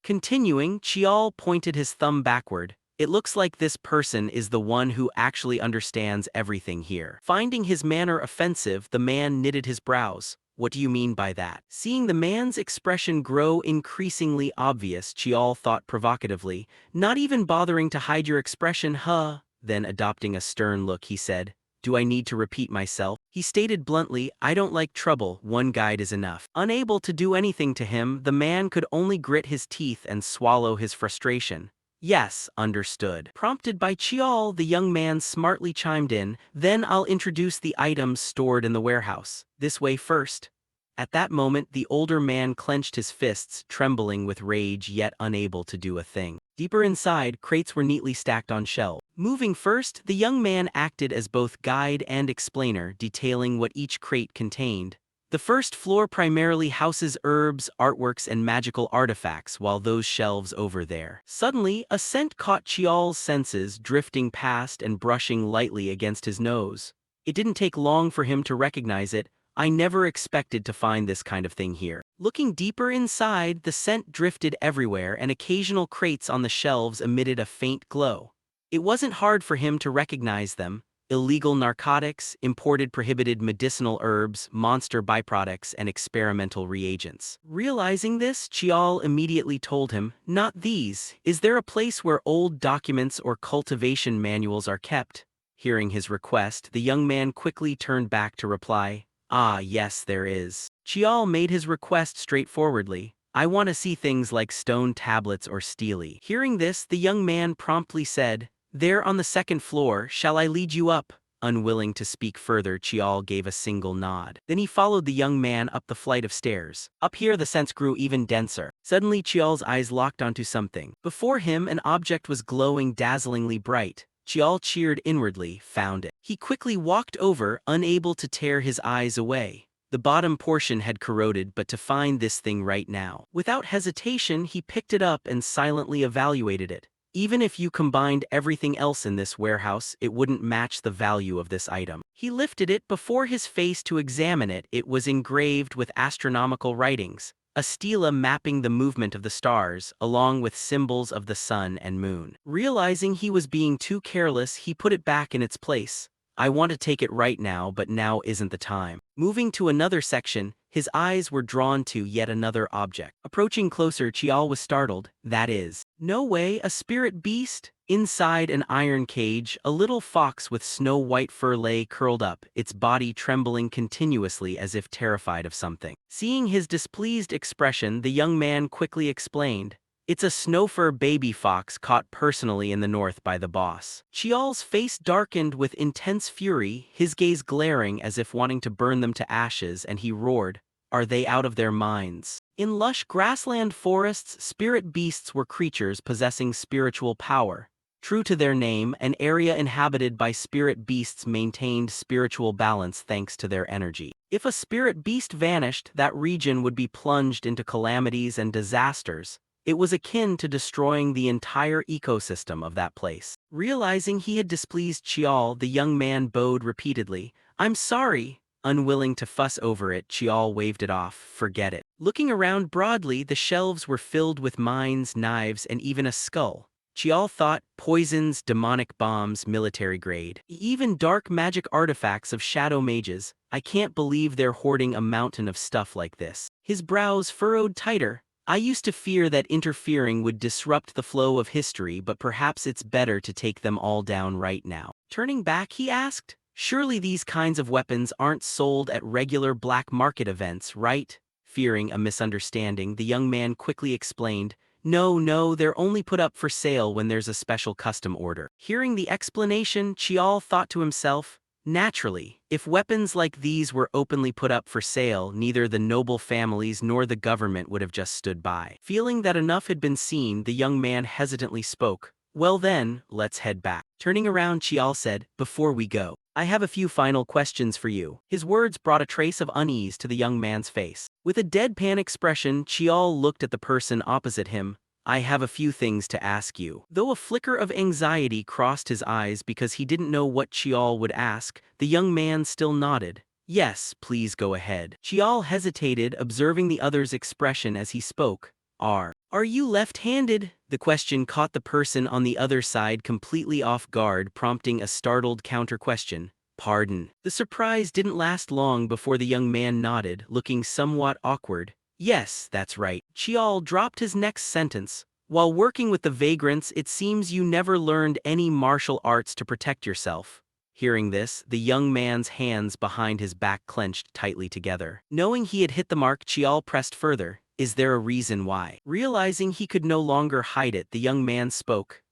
Continuing, Chial pointed his thumb backward. It looks like this person is the one who actually understands everything here. Finding his manner offensive, the man knitted his brows. What do you mean by that? Seeing the man's expression grow increasingly obvious, Chial thought provocatively, not even bothering to hide your expression, huh? Then adopting a stern look, he said, do I need to repeat myself? He stated bluntly, I don't like trouble, one guide is enough. Unable to do anything to him, the man could only grit his teeth and swallow his frustration. Yes, understood. Prompted by Chial, the young man smartly chimed in, then I'll introduce the items stored in the warehouse. This way first. At that moment, the older man clenched his fists, trembling with rage yet unable to do a thing. Deeper inside, crates were neatly stacked on shelves. Moving first, the young man acted as both guide and explainer, detailing what each crate contained. The first floor primarily houses herbs, artworks, and magical artifacts, while those shelves over there. Suddenly, a scent caught Chial's senses, drifting past and brushing lightly against his nose. It didn't take long for him to recognize it. I never expected to find this kind of thing here. Looking deeper inside, the scent drifted everywhere and occasional crates on the shelves emitted a faint glow. It wasn't hard for him to recognize them. Illegal narcotics, imported prohibited medicinal herbs, monster byproducts, and experimental reagents. Realizing this, Chial immediately told him, not these. Is there a place where old documents or cultivation manuals are kept? Hearing his request, the young man quickly turned back to reply, ah, yes, there is. Chial made his request straightforwardly. I want to see things like stone tablets or stele. Hearing this, the young man promptly said, there on the second floor, shall I lead you up? Unwilling to speak further, Chial gave a single nod. Then he followed the young man up the flight of stairs. Up here, the scents grew even denser. Suddenly, Chial's eyes locked onto something. Before him, an object was glowing dazzlingly bright. Chial cheered inwardly, found it. He quickly walked over, unable to tear his eyes away. The bottom portion had corroded, but to find this thing right now. Without hesitation, he picked it up and silently evaluated it. Even if you combined everything else in this warehouse, it wouldn't match the value of this item. He lifted it before his face to examine it. It was engraved with astronomical writings, a stela mapping the movement of the stars, along with symbols of the sun and moon. Realizing he was being too careless, he put it back in its place. I want to take it right now, but now isn't the time. Moving to another section, his eyes were drawn to yet another object. Approaching closer, Chial was startled. That is, no way, a spirit beast? Inside an iron cage, a little fox with snow-white fur lay curled up, its body trembling continuously as if terrified of something. Seeing his displeased expression, the young man quickly explained, it's a snowfur baby fox caught personally in the north by the boss. Chial's face darkened with intense fury, his gaze glaring as if wanting to burn them to ashes, and he roared, are they out of their minds? In lush grassland forests, spirit beasts were creatures possessing spiritual power. True to their name, an area inhabited by spirit beasts maintained spiritual balance thanks to their energy. If a spirit beast vanished, that region would be plunged into calamities and disasters. It was akin to destroying the entire ecosystem of that place. Realizing he had displeased Chial, the young man bowed repeatedly. I'm sorry. Unwilling to fuss over it, Chial waved it off. Forget it. Looking around broadly, the shelves were filled with mines, knives, and even a skull. Chial thought, poisons, demonic bombs, military grade. Even dark magic artifacts of shadow mages. I can't believe they're hoarding a mountain of stuff like this. His brows furrowed tighter. I used to fear that interfering would disrupt the flow of history, but perhaps it's better to take them all down right now. Turning back, he asked, "Surely these kinds of weapons aren't sold at regular black market events, right?" Fearing a misunderstanding, the young man quickly explained, "No, no, they're only put up for sale when there's a special custom order." Hearing the explanation, Chial thought to himself, "Naturally, if weapons like these were openly put up for sale, neither the noble families nor the government would have just stood by." Feeling that enough had been seen, the young man hesitantly spoke, "Well then, let's head back." Turning around, Chial said, "Before we go, I have a few final questions for you." His words brought a trace of unease to the young man's face. With a deadpan expression, Chial looked at the person opposite him. "I have a few things to ask you." Though a flicker of anxiety crossed his eyes because he didn't know what Chial would ask, the young man still nodded. "Yes, please go ahead." Chial hesitated, observing the other's expression as he spoke. Are you left-handed?" The question caught the person on the other side completely off guard, prompting a startled counter-question. "Pardon." The surprise didn't last long before the young man nodded, looking somewhat awkward. "Yes, that's right." Chial dropped his next sentence. "While working with the vagrants, it seems you never learned any martial arts to protect yourself." Hearing this, the young man's hands behind his back clenched tightly together. Knowing he had hit the mark, Chial pressed further. "Is there a reason why?" Realizing he could no longer hide it, the young man spoke.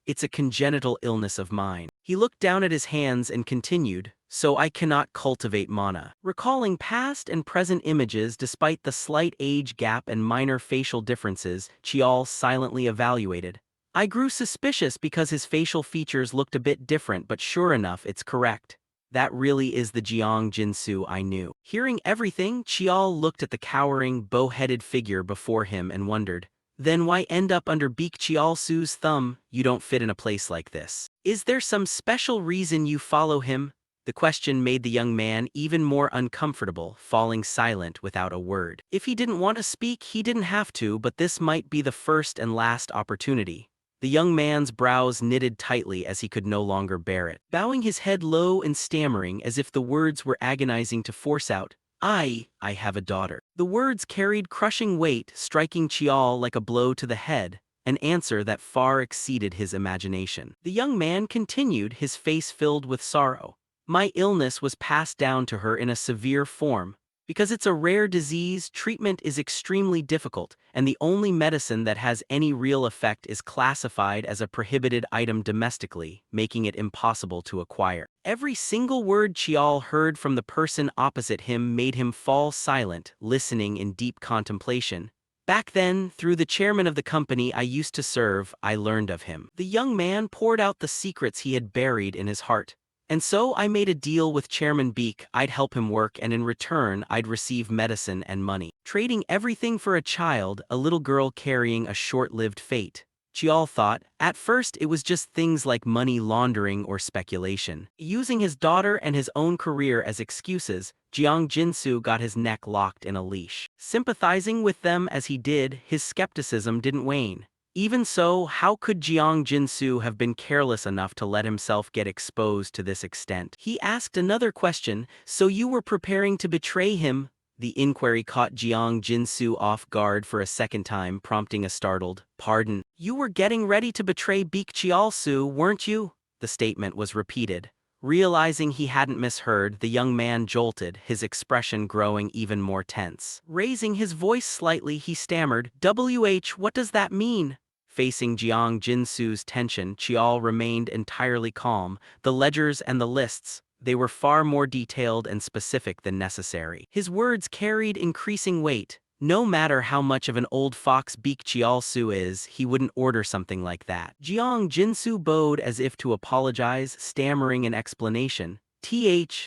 It's a congenital illness of mine." He looked down at his hands and continued, "So I cannot cultivate mana." Recalling past and present images despite the slight age gap and minor facial differences, Chial silently evaluated. "I grew suspicious because his facial features looked a bit different, but sure enough, it's correct. That really is the Jiang Jinsu I knew." Hearing everything, Chial looked at the cowering, bow-headed figure before him and wondered, "Then why end up under Beak Chial-su's thumb? You don't fit in a place like this. Is there some special reason you follow him?" The question made the young man even more uncomfortable, falling silent without a word. If he didn't want to speak, he didn't have to, but this might be the first and last opportunity. The young man's brows knitted tightly as he could no longer bear it. Bowing his head low and stammering as if the words were agonizing to force out, I have a daughter." The words carried crushing weight, striking Chial like a blow to the head, an answer that far exceeded his imagination. The young man continued, his face filled with sorrow. "My illness was passed down to her in a severe form. Because it's a rare disease, treatment is extremely difficult, and the only medicine that has any real effect is classified as a prohibited item domestically, making it impossible to acquire." Every single word Chial heard from the person opposite him made him fall silent, listening in deep contemplation. "Back then, through the chairman of the company I used to serve, I learned of him." The young man poured out the secrets he had buried in his heart. "And so I made a deal with Chairman Beak. I'd help him work, and in return I'd receive medicine and money. Trading everything for a child, a little girl carrying a short-lived fate." Chial thought, at first it was just things like money laundering or speculation. Using his daughter and his own career as excuses, Jiang Jinsu got his neck locked in a leash. Sympathizing with them as he did, his skepticism didn't wane. Even so, how could Jiang Jinsu have been careless enough to let himself get exposed to this extent? He asked another question, "So you were preparing to betray him?" The inquiry caught Jiang Jinsu off guard for a second time, prompting a startled, "Pardon? You were getting ready to betray Beak Chial-su, weren't you?" The statement was repeated. Realizing he hadn't misheard, the young man jolted, his expression growing even more tense. Raising his voice slightly, he stammered, What does that mean?" Facing Jiang Jinsu's tension, Chial remained entirely calm. The ledgers and the lists, they were far more detailed and specific than necessary. His words carried increasing weight. No matter how much of an old fox Beak Chial-su is, he wouldn't order something like that. Jiang Jinsu bowed as if to apologize, stammering an explanation.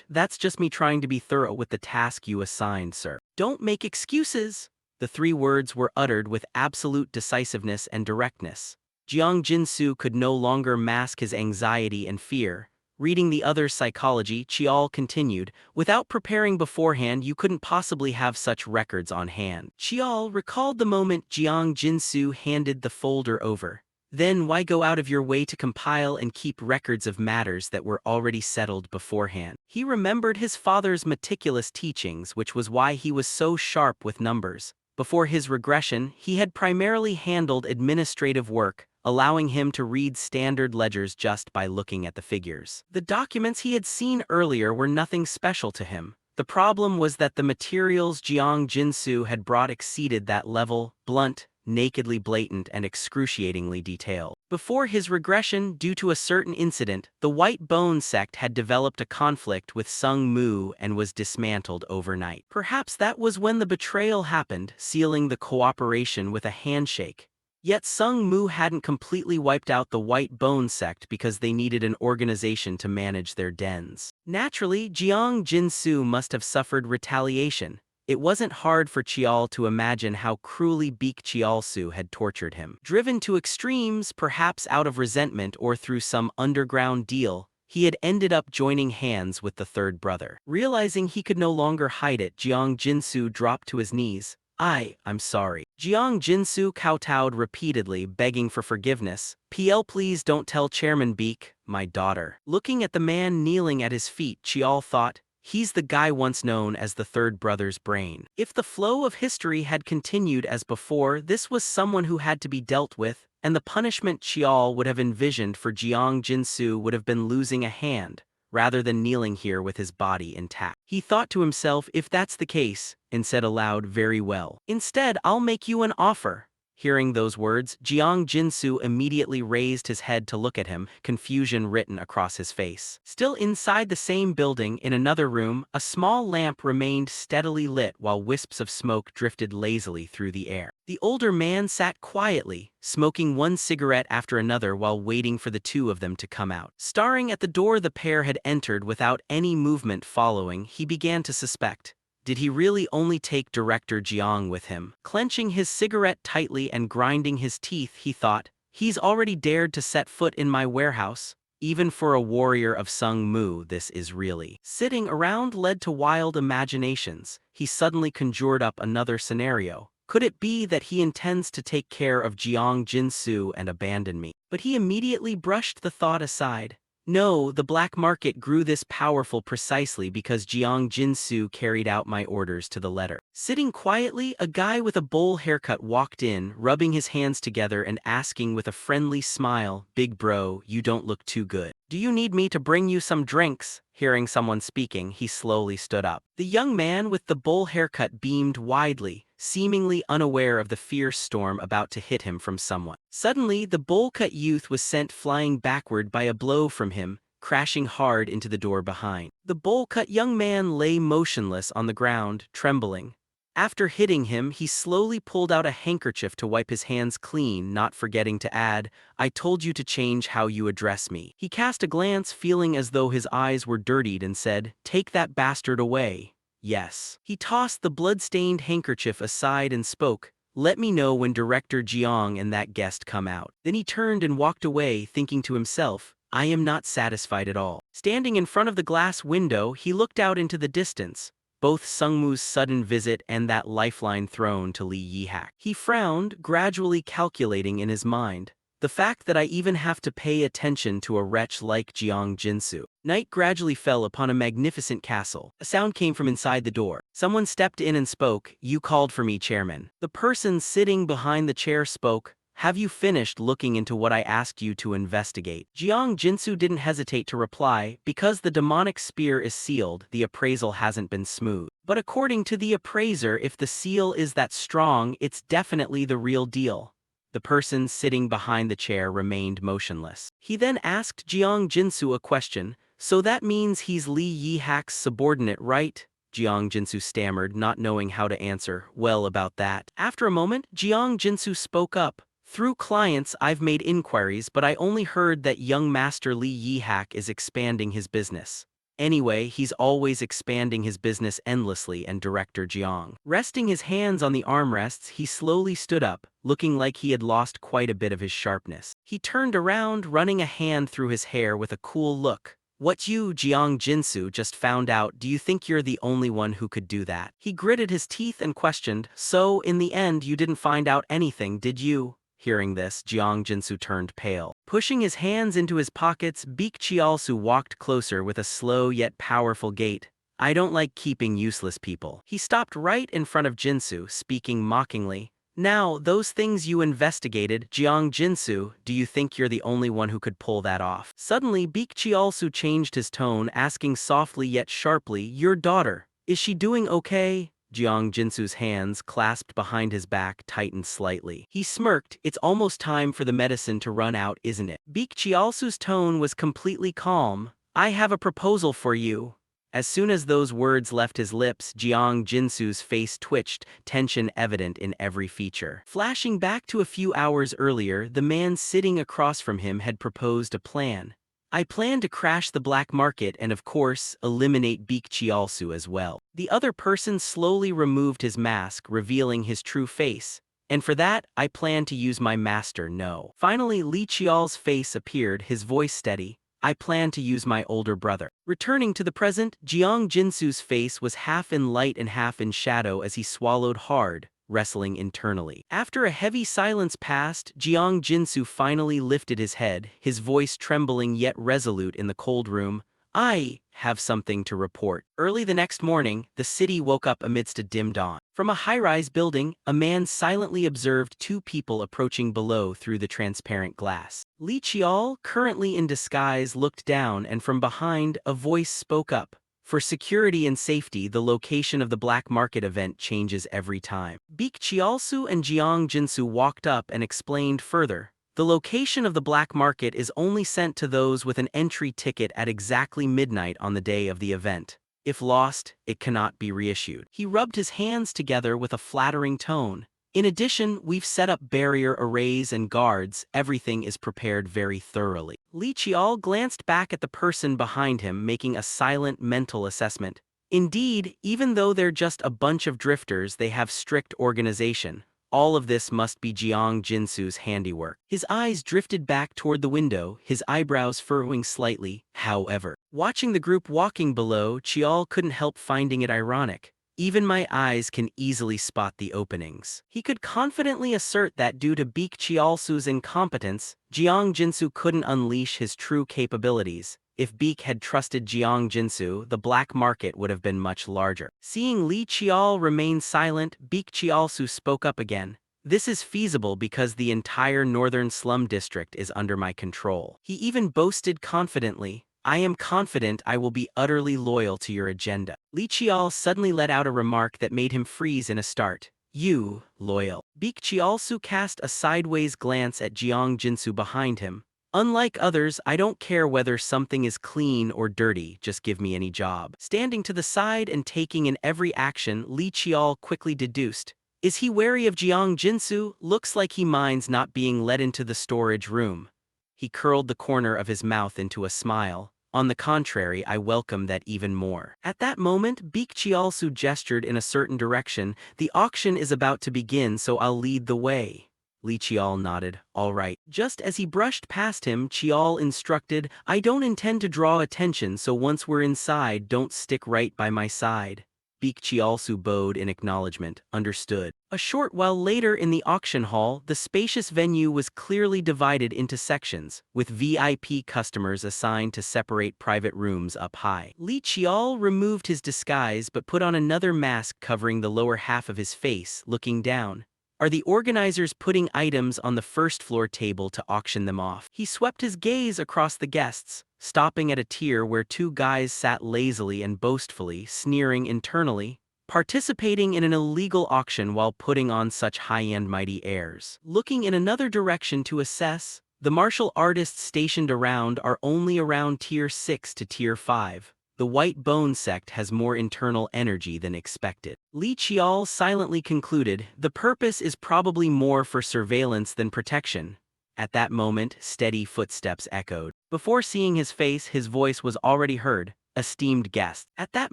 That's just me trying to be thorough with the task you assigned, sir. Don't make excuses." The three words were uttered with absolute decisiveness and directness. Jiang Jinsu could no longer mask his anxiety and fear. Reading the other's psychology, Chial continued, "Without preparing beforehand, you couldn't possibly have such records on hand." Chial recalled the moment Jiang Jinsu handed the folder over. Then why go out of your way to compile and keep records of matters that were already settled beforehand? He remembered his father's meticulous teachings, which was why he was so sharp with numbers. Before his regression, he had primarily handled administrative work, allowing him to read standard ledgers just by looking at the figures. The documents he had seen earlier were nothing special to him. The problem was that the materials Jiang Jinsu had brought exceeded that level: blunt, nakedly blatant, and excruciatingly detailed. Before his regression, due to a certain incident, the White Bone sect had developed a conflict with Sung Mu and was dismantled overnight. Perhaps that was when the betrayal happened, sealing the cooperation with a handshake. Yet Sung Mu hadn't completely wiped out the White Bone sect because they needed an organization to manage their dens. Naturally, Jiang Jinsu must have suffered retaliation. It wasn't hard for Chial to imagine how cruelly Beek Chialsu had tortured him. Driven to extremes, perhaps out of resentment or through some underground deal, he had ended up joining hands with the third brother. Realizing he could no longer hide it, Jiang Jinsu dropped to his knees. I'm sorry. Jiang Jinsu kowtowed repeatedly, begging for forgiveness. Please don't tell Chairman Beek, my daughter. Looking at the man kneeling at his feet, Chial thought, he's the guy once known as the third brother's brain. If the flow of history had continued as before, this was someone who had to be dealt with, and the punishment Chial would have envisioned for Jiang Jinsu would have been losing a hand, rather than kneeling here with his body intact. He thought to himself, if that's the case, and said aloud, very well. Instead, I'll make you an offer. Hearing those words, Jiang Jinsu immediately raised his head to look at him, confusion written across his face. Still inside the same building, in another room, a small lamp remained steadily lit while wisps of smoke drifted lazily through the air. The older man sat quietly, smoking one cigarette after another while waiting for the two of them to come out. Staring at the door the pair had entered without any movement following, he began to suspect. Did he really only take Director Jiang with him? Clenching his cigarette tightly and grinding his teeth, he thought, he's already dared to set foot in my warehouse. Even for a warrior of Sung Mu, this is really. Sitting around led to wild imaginations. He suddenly conjured up another scenario. Could it be that he intends to take care of Jiang Jinsu and abandon me? But he immediately brushed the thought aside. No, the black market grew this powerful precisely because Jiang Jinsu carried out my orders to the letter. Sitting quietly, a guy with a bowl haircut walked in, rubbing his hands together and asking with a friendly smile, "Big bro, you don't look too good. Do you need me to bring you some drinks?" Hearing someone speaking, he slowly stood up. The young man with the bowl haircut beamed widely, seemingly unaware of the fierce storm about to hit him from someone. Suddenly, the bowl-cut youth was sent flying backward by a blow from him, crashing hard into the door behind. The bowl-cut young man lay motionless on the ground, trembling. After hitting him, he slowly pulled out a handkerchief to wipe his hands clean, not forgetting to add, "I told you to change how you address me." He cast a glance, feeling as though his eyes were dirtied, and said, "Take that bastard away." Yes. He tossed the blood-stained handkerchief aside and spoke, "Let me know when Director Jiang and that guest come out." Then he turned and walked away, thinking to himself, I am not satisfied at all. Standing in front of the glass window, he looked out into the distance, both Sungmu's sudden visit and that lifeline thrown to Li Yihak. He frowned, gradually calculating in his mind, the fact that I even have to pay attention to a wretch like Jiang Jinsu. Night gradually fell upon a magnificent castle. A sound came from inside the door. Someone stepped in and spoke, "You called for me, Chairman." The person sitting behind the chair spoke, "Have you finished looking into what I asked you to investigate?" Jiang Jinsu didn't hesitate to reply, "Because the demonic spear is sealed, the appraisal hasn't been smooth. But according to the appraiser, if the seal is that strong, it's definitely the real deal." The person sitting behind the chair remained motionless. He then asked Jiang Jinsu a question, "So that means he's Li Yihak's subordinate, right?" Jiang Jinsu stammered, not knowing how to answer. "Well, about that." After a moment, Jiang Jinsu spoke up. "Through clients, I've made inquiries, but I only heard that young Master Li Yihak is expanding his business. Anyway, he's always expanding his business endlessly." And Director Jiang, resting his hands on the armrests, he slowly stood up, looking like he had lost quite a bit of his sharpness. He turned around, running a hand through his hair with a cool look. "What you, Jiang Jinsu, just found out, do you think you're the only one who could do that?" He gritted his teeth and questioned, "So, in the end you didn't find out anything, did you?" Hearing this, Jiang Jinsu turned pale. Pushing his hands into his pockets, Beek Chialsu walked closer with a slow yet powerful gait. I don't like keeping useless people. He stopped right in front of Jinsu, speaking mockingly. Now, those things you investigated, Jiang Jinsu, do you think you're the only one who could pull that off? Suddenly, Beak Chialsu changed his tone, asking softly yet sharply, your daughter, is she doing okay? Jiang Jinsu's hands, clasped behind his back, tightened slightly. He smirked, it's almost time for the medicine to run out, isn't it? Beak Chialsu's tone was completely calm. I have a proposal for you. As soon as those words left his lips, Jiang Jinsu's face twitched, tension evident in every feature. Flashing back to a few hours earlier, the man sitting across from him had proposed a plan. I plan to crash the black market and of course, eliminate Beak Chialsu as well. The other person slowly removed his mask, revealing his true face. And for that, I plan to use my master no. Finally, Li Qial's face appeared, his voice steady. I plan to use my older brother. Returning to the present, Jiang Jinsu's face was half in light and half in shadow as he swallowed hard, wrestling internally. After a heavy silence passed, Jiang Jinsu finally lifted his head, his voice trembling yet resolute in the cold room. I have something to report. Early the next morning, the city woke up amidst a dim dawn. From a high-rise building, a man silently observed two people approaching below through the transparent glass. Li Qial, currently in disguise, looked down and from behind, a voice spoke up. For security and safety, the location of the black market event changes every time. Beak Chialsu and Jiang Jinsu walked up and explained further. The location of the black market is only sent to those with an entry ticket at exactly midnight on the day of the event. If lost, it cannot be reissued. He rubbed his hands together with a flattering tone. In addition, we've set up barrier arrays and guards. Everything is prepared very thoroughly. Li Qial glanced back at the person behind him, making a silent mental assessment. Indeed, even though they're just a bunch of drifters, they have strict organization. All of this must be Jiang Jinsu's handiwork. His eyes drifted back toward the window, his eyebrows furrowing slightly. However, watching the group walking below, Qial couldn't help finding it ironic. Even my eyes can easily spot the openings. He could confidently assert that due to Beak Chialsu's incompetence, Jiang Jinsu couldn't unleash his true capabilities. If Beak had trusted Jiang Jinsu, the black market would have been much larger. Seeing Li Qial remain silent, Beak Chialsu spoke up again. This is feasible because the entire northern slum district is under my control. He even boasted confidently, I am confident I will be utterly loyal to your agenda. Li Qial suddenly let out a remark that made him freeze in a start. You, loyal. Beak Chialsu cast a sideways glance at Jiang Jinsu behind him. Unlike others, I don't care whether something is clean or dirty, just give me any job. Standing to the side and taking in every action, Li Qial quickly deduced. Is he wary of Jiang Jinsu? Looks like he minds not being let into the storage room. He curled the corner of his mouth into a smile. On the contrary, I welcome that even more. At that moment, Beak Chialsu gestured in a certain direction. The auction is about to begin, so I'll lead the way. Li Qial nodded, all right. Just as he brushed past him, Qial instructed, I don't intend to draw attention, so once we're inside, don't stick right by my side. Beak Chialsu bowed in acknowledgement, understood. A short while later in the auction hall, the spacious venue was clearly divided into sections, with VIP customers assigned to separate private rooms up high. Li Qial removed his disguise but put on another mask covering the lower half of his face, looking down. Are the organizers putting items on the first floor table to auction them off? He swept his gaze across the guests, stopping at a tier where two guys sat lazily and boastfully, sneering internally, participating in an illegal auction while putting on such high-end mighty airs. Looking in another direction to assess, the martial artists stationed around are only around tier 6 to tier 5. The White Bone sect has more internal energy than expected. Li Qial silently concluded, the purpose is probably more for surveillance than protection. At that moment, steady footsteps echoed. Before seeing his face, his voice was already heard, esteemed guest. At that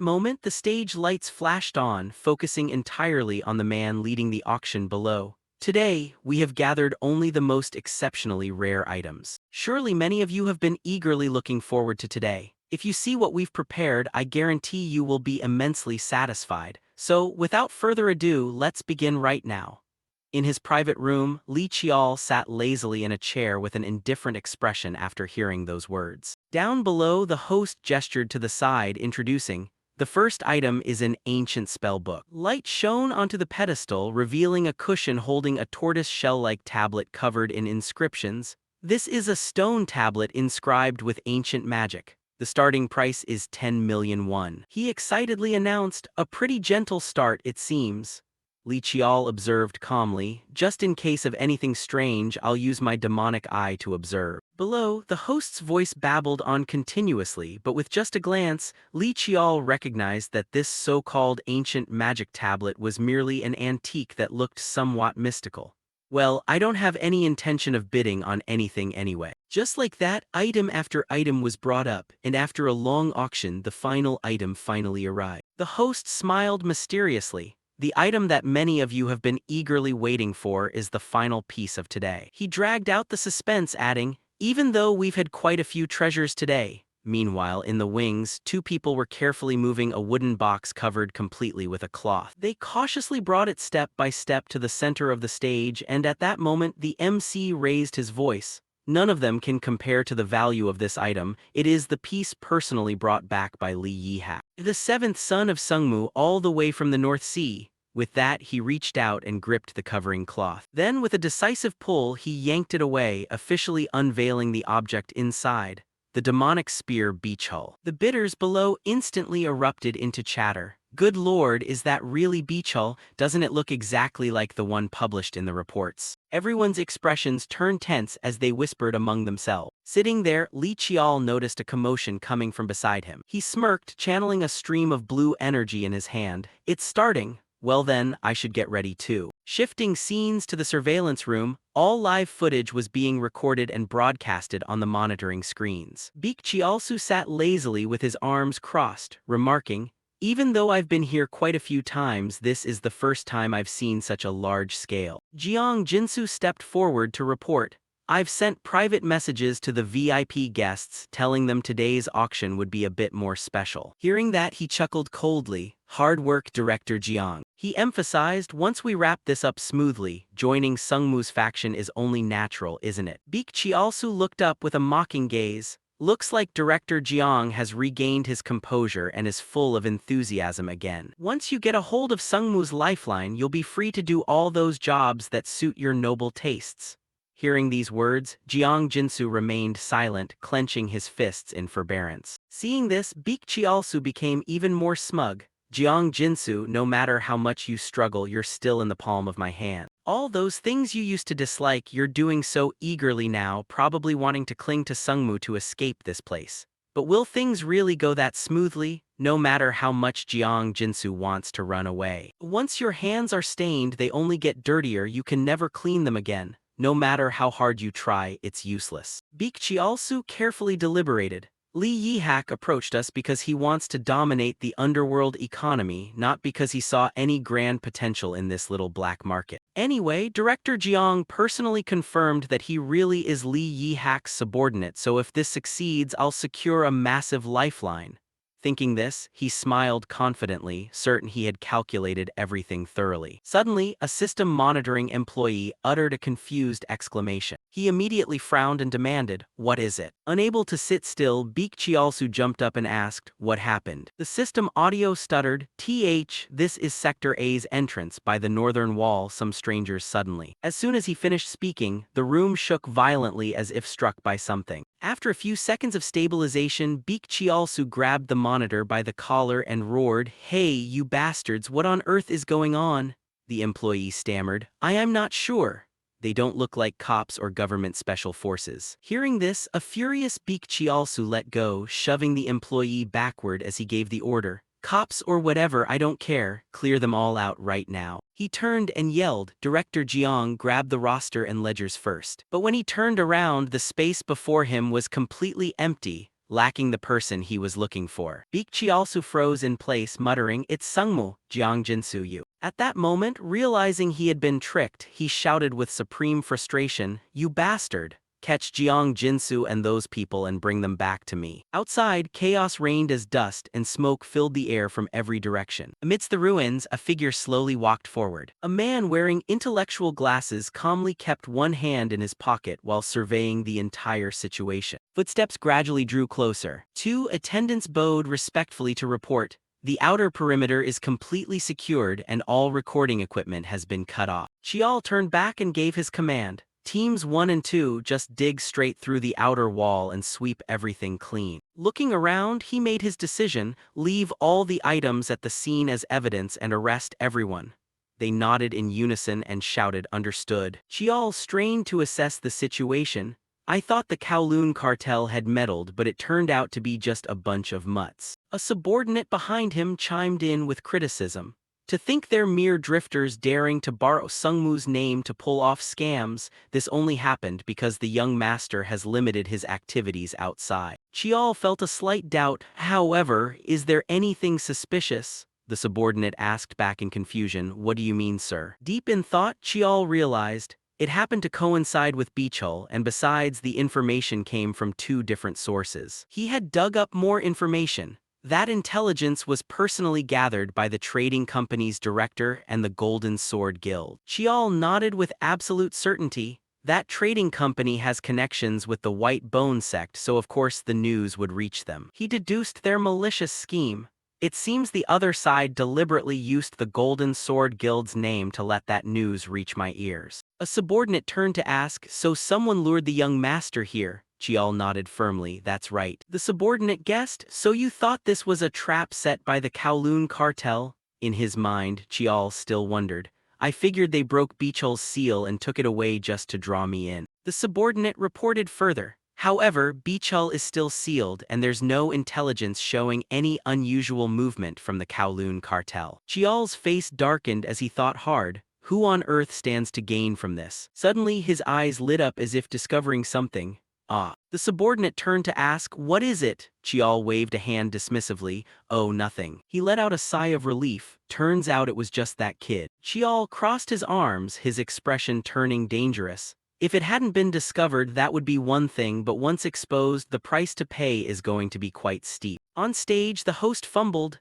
moment, the stage lights flashed on, focusing entirely on the man leading the auction below. Today, we have gathered only the most exceptionally rare items. Surely many of you have been eagerly looking forward to today. If you see what we've prepared, I guarantee you will be immensely satisfied. So, without further ado, let's begin right now. In his private room, Li Qial sat lazily in a chair with an indifferent expression after hearing those words. Down below, the host gestured to the side, introducing, The first item is an ancient spell book. Light shone onto the pedestal, revealing a cushion holding a tortoise shell-like tablet covered in inscriptions. This is a stone tablet inscribed with ancient magic. The starting price is 10 million won. He excitedly announced, "A pretty gentle start, it seems." Li Qiao observed calmly, "Just in case of anything strange, I'll use my demonic eye to observe." Below, the host's voice babbled on continuously, but with just a glance, Li Qiao recognized that this so-called ancient magic tablet was merely an antique that looked somewhat mystical. "Well, I don't have any intention of bidding on anything anyway." Just like that, item after item was brought up, and after a long auction, the final item finally arrived. The host smiled mysteriously. "The item that many of you have been eagerly waiting for is the final piece of today." He dragged out the suspense, adding, "Even though we've had quite a few treasures today." Meanwhile, in the wings, two people were carefully moving a wooden box covered completely with a cloth. They cautiously brought it step by step to the center of the stage, and at that moment the MC raised his voice. "None of them can compare to the value of this item. It is the piece personally brought back by Li Yihak, the seventh son of Sungmu, all the way from the North Sea." With that, he reached out and gripped the covering cloth. Then, with a decisive pull, he yanked it away, officially unveiling the object inside, the demonic spear beach hull. The bidders below instantly erupted into chatter. "Good lord, is that really beach hull? Doesn't it look exactly like the one published in the reports?" Everyone's expressions turned tense as they whispered among themselves. Sitting there, Li Qiao noticed a commotion coming from beside him. He smirked, channeling a stream of blue energy in his hand. "It's starting. Well then, I should get ready too." Shifting scenes to the surveillance room, all live footage was being recorded and broadcasted on the monitoring screens. Baek Chialsu sat lazily with his arms crossed, remarking, "Even though I've been here quite a few times, this is the first time I've seen such a large scale." Jiang Jinsu stepped forward to report, "I've sent private messages to the VIP guests telling them today's auction would be a bit more special." Hearing that, he chuckled coldly. "Hard work, Director Jiang." He emphasized, "Once we wrap this up smoothly, joining Sungmu's faction is only natural, isn't it?" Baek Chialsu looked up with a mocking gaze. "Looks like Director Jiang has regained his composure and is full of enthusiasm again. Once you get a hold of Sungmu's lifeline, you'll be free to do all those jobs that suit your noble tastes." Hearing these words, Jiang Jinsu remained silent, clenching his fists in forbearance. Seeing this, Baek Chialsu became even more smug. "Jiang Jinsu, no matter how much you struggle, you're still in the palm of my hand. All those things you used to dislike, you're doing so eagerly now, probably wanting to cling to Sungmu to escape this place. But will things really go that smoothly? No matter how much Jiang Jinsu wants to run away. Once your hands are stained, they only get dirtier, you can never clean them again. No matter how hard you try, it's useless." Baek Chialsu carefully deliberated. "Li Yihak approached us because he wants to dominate the underworld economy, not because he saw any grand potential in this little black market. Anyway, Director Jiang personally confirmed that he really is Li Yihak's subordinate, so if this succeeds, I'll secure a massive lifeline." Thinking this, he smiled confidently, certain he had calculated everything thoroughly. Suddenly, a system monitoring employee uttered a confused exclamation. He immediately frowned and demanded, "What is it?" Unable to sit still, Baek Chialsu jumped up and asked, "What happened?" The system audio stuttered, "This is Sector A's entrance by the northern wall, some strangers suddenly." As soon as he finished speaking, the room shook violently as if struck by something. After a few seconds of stabilization, Baek Chialsu grabbed the monitor by the collar and roared, "Hey, you bastards, what on earth is going on?" The employee stammered, "I am not sure. They don't look like cops or government special forces." Hearing this, a furious Baek Chialsu let go, shoving the employee backward as he gave the order, "Cops or whatever, I don't care, clear them all out right now." He turned and yelled, "Director Jiang, grab the roster and ledgers first." But when he turned around, the space before him was completely empty, lacking the person he was looking for. Baek Chialsu froze in place, muttering, "It's Sungmu, Jiang Jinsu you." At that moment, realizing he had been tricked, he shouted with supreme frustration, "You bastard! Catch Jiang Jinsu and those people and bring them back to me." Outside, chaos reigned as dust and smoke filled the air from every direction. Amidst the ruins, a figure slowly walked forward. A man wearing intellectual glasses calmly kept one hand in his pocket while surveying the entire situation. Footsteps gradually drew closer. Two attendants bowed respectfully to report, The outer perimeter is completely secured and all recording equipment has been cut off. Chial turned back and gave his command. Teams 1 and 2 just dig straight through the outer wall and sweep everything clean. Looking around, he made his decision, leave all the items at the scene as evidence and arrest everyone. They nodded in unison and shouted, "Understood." Chial strained to assess the situation. I thought the Kowloon cartel had meddled, but it turned out to be just a bunch of mutts. A subordinate behind him chimed in with criticism. To think they're mere drifters daring to borrow Sungmu's name to pull off scams, this only happened because the young master has limited his activities outside. Chial felt a slight doubt. However, is there anything suspicious? The subordinate asked back in confusion. What do you mean, sir? Deep in thought, Chial realized it happened to coincide with Beechul, and besides, the information came from 2 different sources. He had dug up more information. That intelligence was personally gathered by the trading company's director and the Golden Sword Guild. Chial nodded with absolute certainty. That trading company has connections with the White Bone sect, so of course the news would reach them. He deduced their malicious scheme. It seems the other side deliberately used the Golden Sword Guild's name to let that news reach my ears. A subordinate turned to ask, so someone lured the young master here? Chial nodded firmly. That's right. The subordinate guessed, so you thought this was a trap set by the Kowloon cartel? In his mind, Chial still wondered. I figured they broke Beechul's seal and took it away just to draw me in. The subordinate reported further. However, Beechul is still sealed and there's no intelligence showing any unusual movement from the Kowloon cartel. Chial's face darkened as he thought hard. Who on earth stands to gain from this? Suddenly his eyes lit up as if discovering something. Ah. The subordinate turned to ask, what is it? Chial waved a hand dismissively. Oh, nothing. He let out a sigh of relief. Turns out it was just that kid. Chial crossed his arms, his expression turning dangerous. If it hadn't been discovered, that would be one thing, but once exposed, the price to pay is going to be quite steep. On stage, the host fumbled.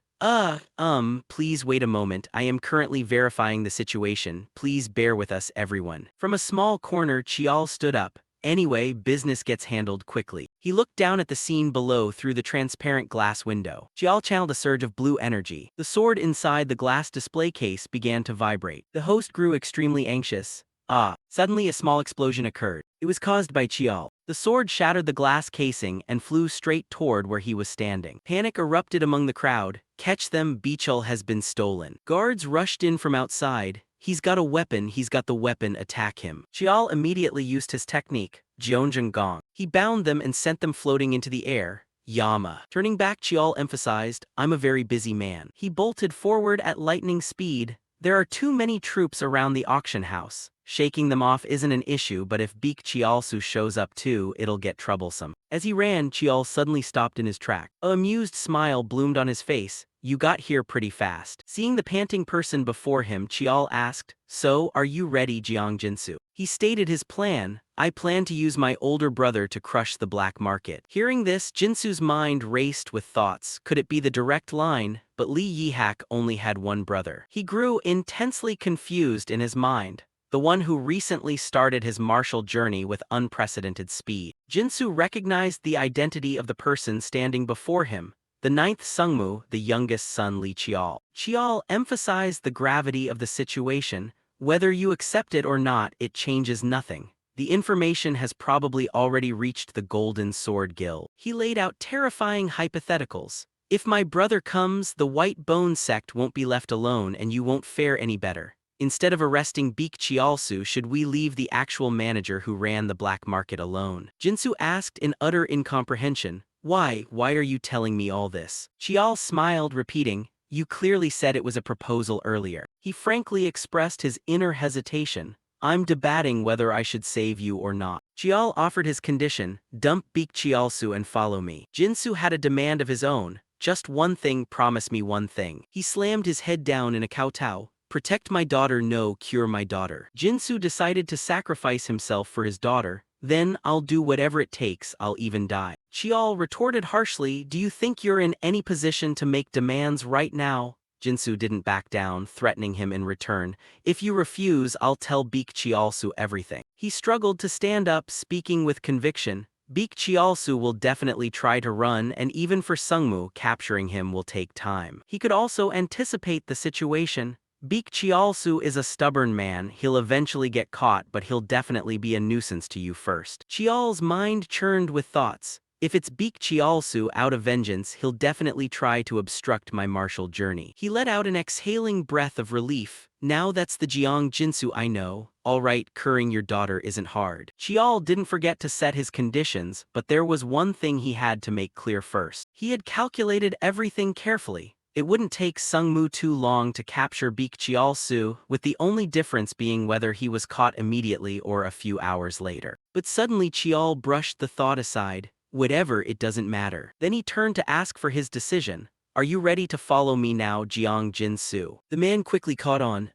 Please wait a moment. I am currently verifying the situation. Please bear with us, everyone. From a small corner, Chial stood up. Anyway, business gets handled quickly. He looked down at the scene below through the transparent glass window. Chial channeled a surge of blue energy. The sword inside the glass display case began to vibrate. The host grew extremely anxious. Suddenly a small explosion occurred. It was caused by Chial. The sword shattered the glass casing and flew straight toward where he was standing. Panic erupted among the crowd. Catch them, Beechul has been stolen. Guards rushed in from outside. He's got a weapon, he's got the weapon, attack him. Chial immediately used his technique, Jeonjang Gong. He bound them and sent them floating into the air. Yama. Turning back, Chial emphasized, I'm a very busy man. He bolted forward at lightning speed. There are too many troops around the auction house. Shaking them off isn't an issue, but if Beek Chialsu shows up too, it'll get troublesome. As he ran, Chial suddenly stopped in his track. An amused smile bloomed on his face. You got here pretty fast. Seeing the panting person before him, Chial asked, so, are you ready, Jiang Jinsu? He stated his plan. I plan to use my older brother to crush the black market. Hearing this, Jinsu's mind raced with thoughts. Could it be the direct line? But Li Yihak only had one brother. He grew intensely confused in his mind. The one who recently started his martial journey with unprecedented speed. Jinsu recognized the identity of the person standing before him. The 9th Sungmu, the youngest son Li Chial. Chial emphasized the gravity of the situation. Whether you accept it or not, it changes nothing. The information has probably already reached the Golden Sword Guild. He laid out terrifying hypotheticals. If my brother comes, the White Bone sect won't be left alone and you won't fare any better. Instead of arresting Beek Chialsu, should we leave the actual manager who ran the black market alone? Jinsu asked in utter incomprehension. Why are you telling me all this? Chial smiled, repeating, you clearly said it was a proposal earlier. He frankly expressed his inner hesitation. I'm debating whether I should save you or not. Chial offered his condition, dump Beek Chialsu and follow me. Jinsu had a demand of his own. Just one thing, promise me one thing. He slammed his head down in a kowtow. Protect my daughter, no, cure my daughter. Jinsu decided to sacrifice himself for his daughter. Then, I'll do whatever it takes, I'll even die. Chial retorted harshly, do you think you're in any position to make demands right now? Jinsu didn't back down, threatening him in return. If you refuse, I'll tell Beek Chialsu everything. He struggled to stand up, speaking with conviction. Beek Chialsu will definitely try to run, and even for Sungmu, capturing him will take time. He could also anticipate the situation. Beek Chialsu is a stubborn man, he'll eventually get caught, but he'll definitely be a nuisance to you first. Chial's mind churned with thoughts. If it's Beek Chialsu out of vengeance, he'll definitely try to obstruct my martial journey. He let out an exhaling breath of relief. Now that's the Jiang Jinsu I know. Alright, curing your daughter isn't hard. Chial didn't forget to set his conditions, but there was one thing he had to make clear first. He had calculated everything carefully. It wouldn't take Sungmu too long to capture Beek Chialsu, with the only difference being whether he was caught immediately or a few hours later. But suddenly Chial brushed the thought aside. Whatever, it doesn't matter. Then he turned to ask for his decision. Are you ready to follow me now, Jiang Jinsu? The man quickly caught on.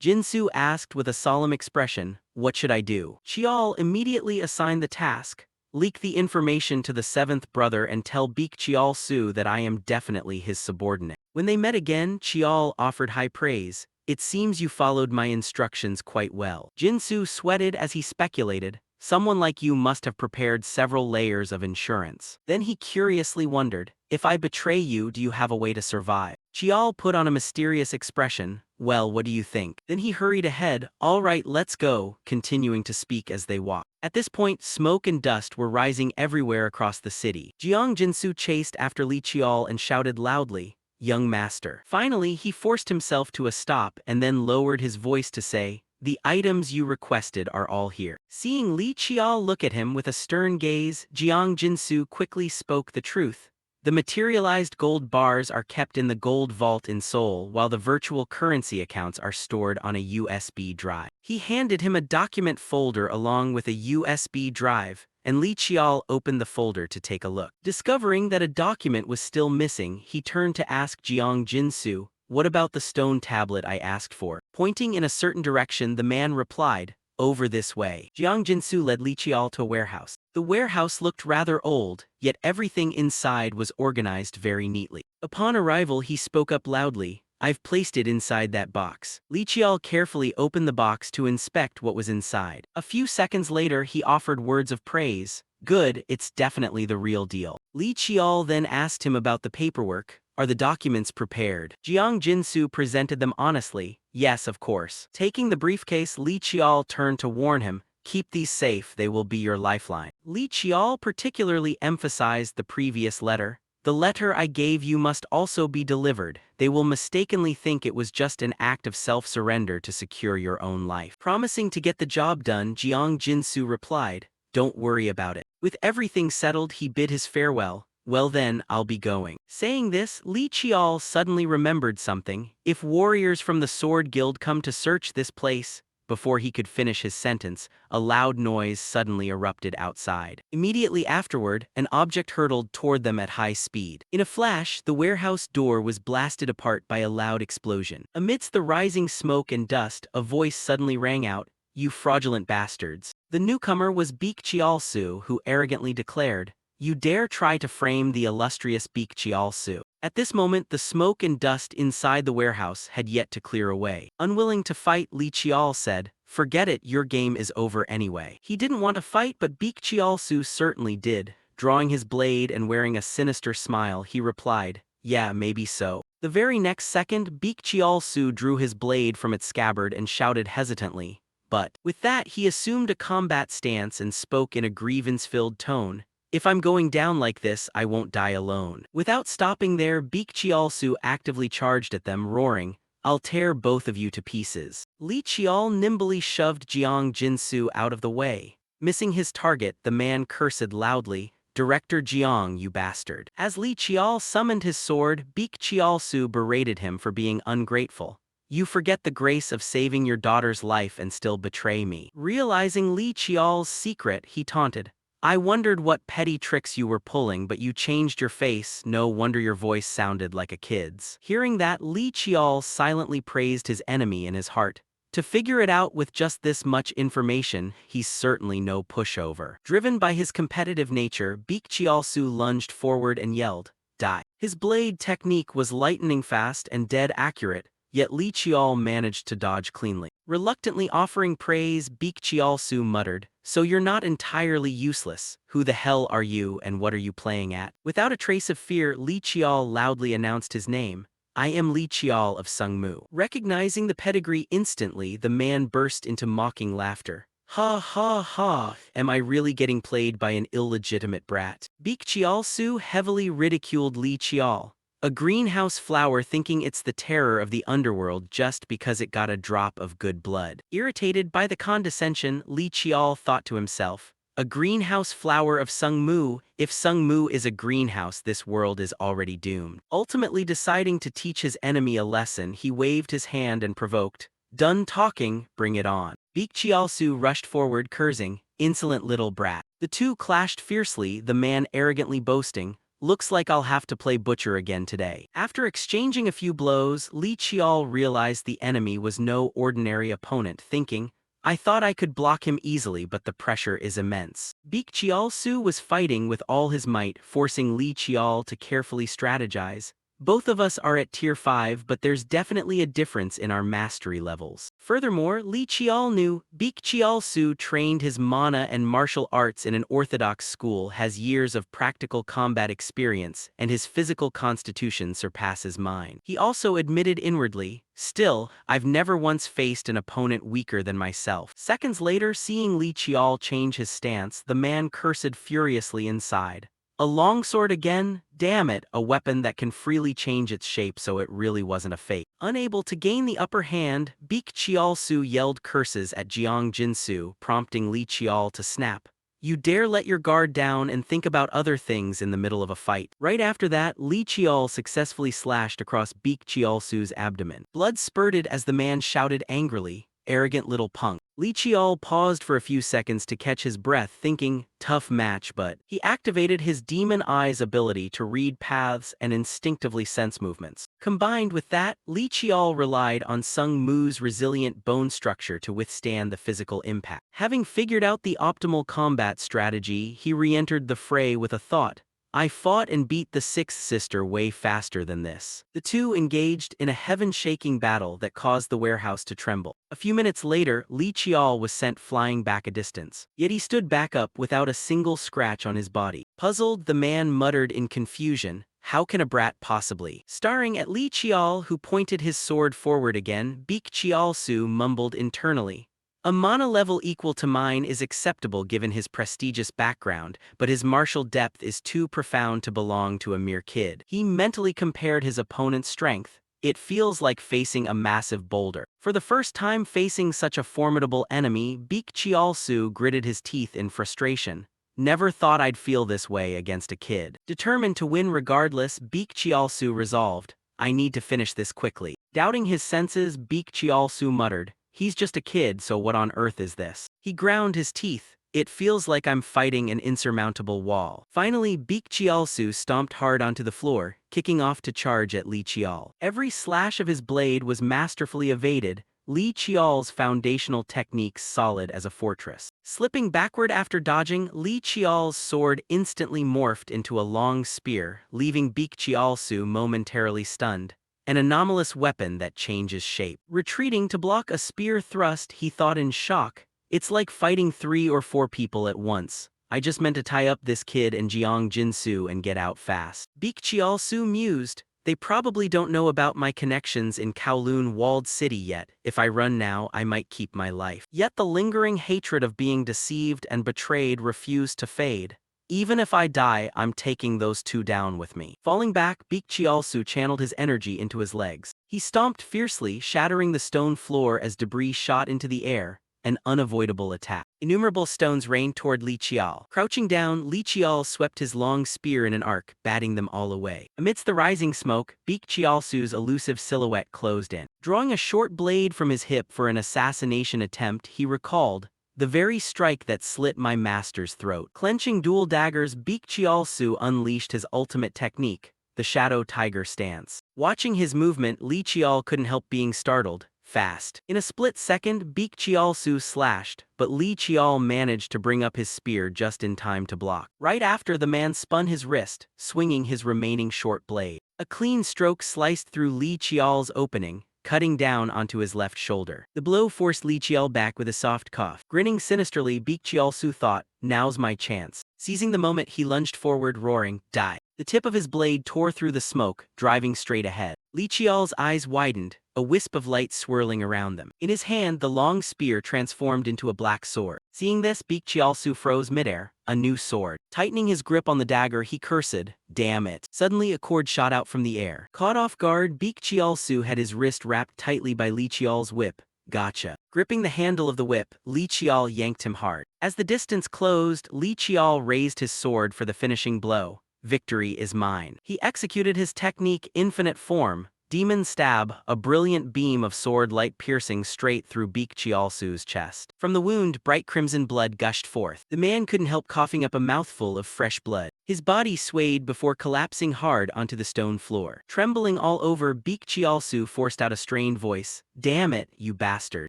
Jinsu asked with a solemn expression, what should I do? Chial immediately assigned the task. Leak the information to the seventh brother and tell Beek Chialsu that I am definitely his subordinate. When they met again, Chial offered high praise. It seems you followed my instructions quite well. Jinsu sweated as he speculated. Someone like you must have prepared several layers of insurance. Then he curiously wondered, if I betray you, do you have a way to survive? Chial put on a mysterious expression. Well, what do you think? Then he hurried ahead. All right, let's go, continuing to speak as they walked. At this point, smoke and dust were rising everywhere across the city. Jiang Jinsu chased after Li Chial and shouted loudly, young master. Finally, he forced himself to a stop and then lowered his voice to say, the items you requested are all here. Seeing Li Chial look at him with a stern gaze, Jiang Jinsu quickly spoke the truth. The materialized gold bars are kept in the gold vault in Seoul, while the virtual currency accounts are stored on a USB drive. He handed him a document folder along with a USB drive, and Li Chial opened the folder to take a look. Discovering that a document was still missing, he turned to ask Jiang Jinsu, what about the stone tablet I asked for? Pointing in a certain direction, the man replied, over this way. Jiang Jinsu led Li Chial to a warehouse. The warehouse looked rather old, yet everything inside was organized very neatly. Upon arrival, he spoke up loudly, I've placed it inside that box. Li Chial carefully opened the box to inspect what was inside. A few seconds later, he offered words of praise. Good, it's definitely the real deal. Li Chial then asked him about the paperwork. Are the documents prepared? Jiang Jinsu presented them honestly. Yes, of course. Taking the briefcase, Li Chial turned to warn him, keep these safe, they will be your lifeline. Li Chial particularly emphasized the previous letter. The letter I gave you must also be delivered. They will mistakenly think it was just an act of self-surrender to secure your own life. Promising to get the job done, Jiang Jinsu replied, don't worry about it. With everything settled, he bid his farewell. Well then, I'll be going. Saying this, Li Chial suddenly remembered something. If warriors from the Sword Guild come to search this place, before he could finish his sentence, a loud noise suddenly erupted outside. Immediately afterward, an object hurtled toward them at high speed. In a flash, the warehouse door was blasted apart by a loud explosion. Amidst the rising smoke and dust, a voice suddenly rang out, you fraudulent bastards. The newcomer was Beek Chialsu, who arrogantly declared, you dare try to frame the illustrious Beek Chialsu. At this moment, the smoke and dust inside the warehouse had yet to clear away. Unwilling to fight, Li Chial said, forget it, your game is over anyway. He didn't want to fight, but Beek Chialsu certainly did. Drawing his blade and wearing a sinister smile, he replied, yeah, maybe so. The very next second, Beek Chialsu drew his blade from its scabbard and shouted hesitantly, but. With that, he assumed a combat stance and spoke in a grievance-filled tone. If I'm going down like this, I won't die alone. Without stopping there, Beek Chialsu actively charged at them, roaring, I'll tear both of you to pieces. Li Chial nimbly shoved Jiang Jinsu out of the way. Missing his target, the man cursed loudly, Director Jiang, you bastard. As Li Chial summoned his sword, Beek Chialsu berated him for being ungrateful. You forget the grace of saving your daughter's life and still betray me. Realizing Li Chial's secret, he taunted, I wondered what petty tricks you were pulling, but you changed your face, no wonder your voice sounded like a kid's. Hearing that, Li Chial silently praised his enemy in his heart. To figure it out with just this much information, he's certainly no pushover. Driven by his competitive nature, Beek Chialsu lunged forward and yelled, die. His blade technique was lightning fast and dead accurate, yet Li Chial managed to dodge cleanly. Reluctantly offering praise, Beek Chialsu muttered, so you're not entirely useless. Who the hell are you and what are you playing at? Without a trace of fear, Li Qiao loudly announced his name. I am Li Qiao of Sungmu. Recognizing the pedigree instantly, the man burst into mocking laughter. Ha ha ha, am I really getting played by an illegitimate brat? Beak Chialsu heavily ridiculed Li Qiao, a greenhouse flower, thinking it's the terror of the underworld just because it got a drop of good blood. Irritated by the condescension, Li Qiao thought to himself, a greenhouse flower of Sungmu, if Sungmu is a greenhouse, this world is already doomed. Ultimately deciding to teach his enemy a lesson, he waved his hand and provoked, done talking, bring it on. Beak Chialsu rushed forward, cursing, insolent little brat. The two clashed fiercely, the man arrogantly boasting, looks like I'll have to play butcher again today. After exchanging a few blows, Li Qiao realized the enemy was no ordinary opponent, thinking, I thought I could block him easily, but the pressure is immense. Beak Chialsu was fighting with all his might, forcing Li Qiao to carefully strategize. Both of us are at tier 5, but there's definitely a difference in our mastery levels. Furthermore, Li Qiao knew Beak Chialsu trained his mana and martial arts in an orthodox school, has years of practical combat experience, and his physical constitution surpasses mine. He also admitted inwardly, still, I've never once faced an opponent weaker than myself. Seconds later, seeing Li Qiao change his stance, the man cursed furiously inside. A longsword again? Damn it, a weapon that can freely change its shape, so it really wasn't a fake. Unable to gain the upper hand, Beak Chialsu yelled curses at Jiang Jinsu, prompting Li Qiao to snap. You dare let your guard down and think about other things in the middle of a fight. Right after that, Li Qiao successfully slashed across Beak Chialsu's abdomen. Blood spurted as the man shouted angrily, arrogant little punk. Li Qiao paused for a few seconds to catch his breath, thinking, tough match, but he activated his demon eyes ability to read paths and instinctively sense movements. Combined with that, Li Qiao relied on Sung Mu's resilient bone structure to withstand the physical impact. Having figured out the optimal combat strategy, he re-entered the fray with a thought. I fought and beat the sixth sister way faster than this. The two engaged in a heaven-shaking battle that caused the warehouse to tremble. A few minutes later, Li Qiao was sent flying back a distance. Yet he stood back up without a single scratch on his body. Puzzled, the man muttered in confusion, how can a brat possibly? Staring at Li Qiao, who pointed his sword forward again, Beak Chialsu mumbled internally. A mana level equal to mine is acceptable given his prestigious background, but his martial depth is too profound to belong to a mere kid. He mentally compared his opponent's strength. It feels like facing a massive boulder. For the first time facing such a formidable enemy, Beak Chialsu gritted his teeth in frustration. Never thought I'd feel this way against a kid. Determined to win regardless, Beak Chialsu resolved, I need to finish this quickly. Doubting his senses, Beak Chialsu muttered, he's just a kid, so what on earth is this? He ground his teeth. It feels like I'm fighting an insurmountable wall. Finally, Beak Chialsu stomped hard onto the floor, kicking off to charge at Li Qiao. Every slash of his blade was masterfully evaded, Li Qiao's foundational techniques solid as a fortress. Slipping backward after dodging, Li Qiao's sword instantly morphed into a long spear, leaving Beak Chialsu momentarily stunned. An anomalous weapon that changes shape. Retreating to block a spear thrust, he thought in shock, it's like fighting 3 or 4 people at once. I just meant to tie up this kid and Jiang Jinsu and get out fast. Beak Chialsu mused, they probably don't know about my connections in Kowloon walled city yet. If I run now, I might keep my life. Yet the lingering hatred of being deceived and betrayed refused to fade. Even if I die, I'm taking those two down with me. Falling back, Beak Chialsu channeled his energy into his legs. He stomped fiercely, shattering the stone floor as debris shot into the air, an unavoidable attack. Innumerable stones rained toward Li Qiao. Crouching down, Li Qiao swept his long spear in an arc, batting them all away. Amidst the rising smoke, Beak Chialsu's elusive silhouette closed in. Drawing a short blade from his hip for an assassination attempt, he recalled, the very strike that slit my master's throat. Clenching dual daggers, Beak Chialsu unleashed his ultimate technique, the Shadow Tiger stance. Watching his movement, Li Qiao couldn't help being startled. Fast. In a split second, Beak Chialsu slashed, but Li Qiao managed to bring up his spear just in time to block. Right after, the man spun his wrist, swinging his remaining short blade. A clean stroke sliced through Li Qiao's opening, cutting down onto his left shoulder. The blow forced Li Qiao back with a soft cough. Grinning sinisterly, Beak Qiaosu thought, now's my chance. Seizing the moment, he lunged forward, roaring, die. The tip of his blade tore through the smoke, driving straight ahead. Li Qiao's eyes widened, a wisp of light swirling around them. In his hand, the long spear transformed into a black sword. Seeing this, Beak Qiaosu froze midair, a new sword. Tightening his grip on the dagger, he cursed, damn it. Suddenly, a cord shot out from the air. Caught off guard, Beak Qiaosu had his wrist wrapped tightly by Li Qiao's whip. Gotcha. Gripping the handle of the whip, Li Qiao yanked him hard. As the distance closed, Li Qiao raised his sword for the finishing blow. Victory is mine. He executed his technique Infinite Form, Demon Stab, a brilliant beam of sword light piercing straight through Beak Qiaosu's chest. From the wound, bright crimson blood gushed forth. The man couldn't help coughing up a mouthful of fresh blood. His body swayed before collapsing hard onto the stone floor. Trembling all over, Beak Qiaosu forced out a strained voice. Damn it, you bastard.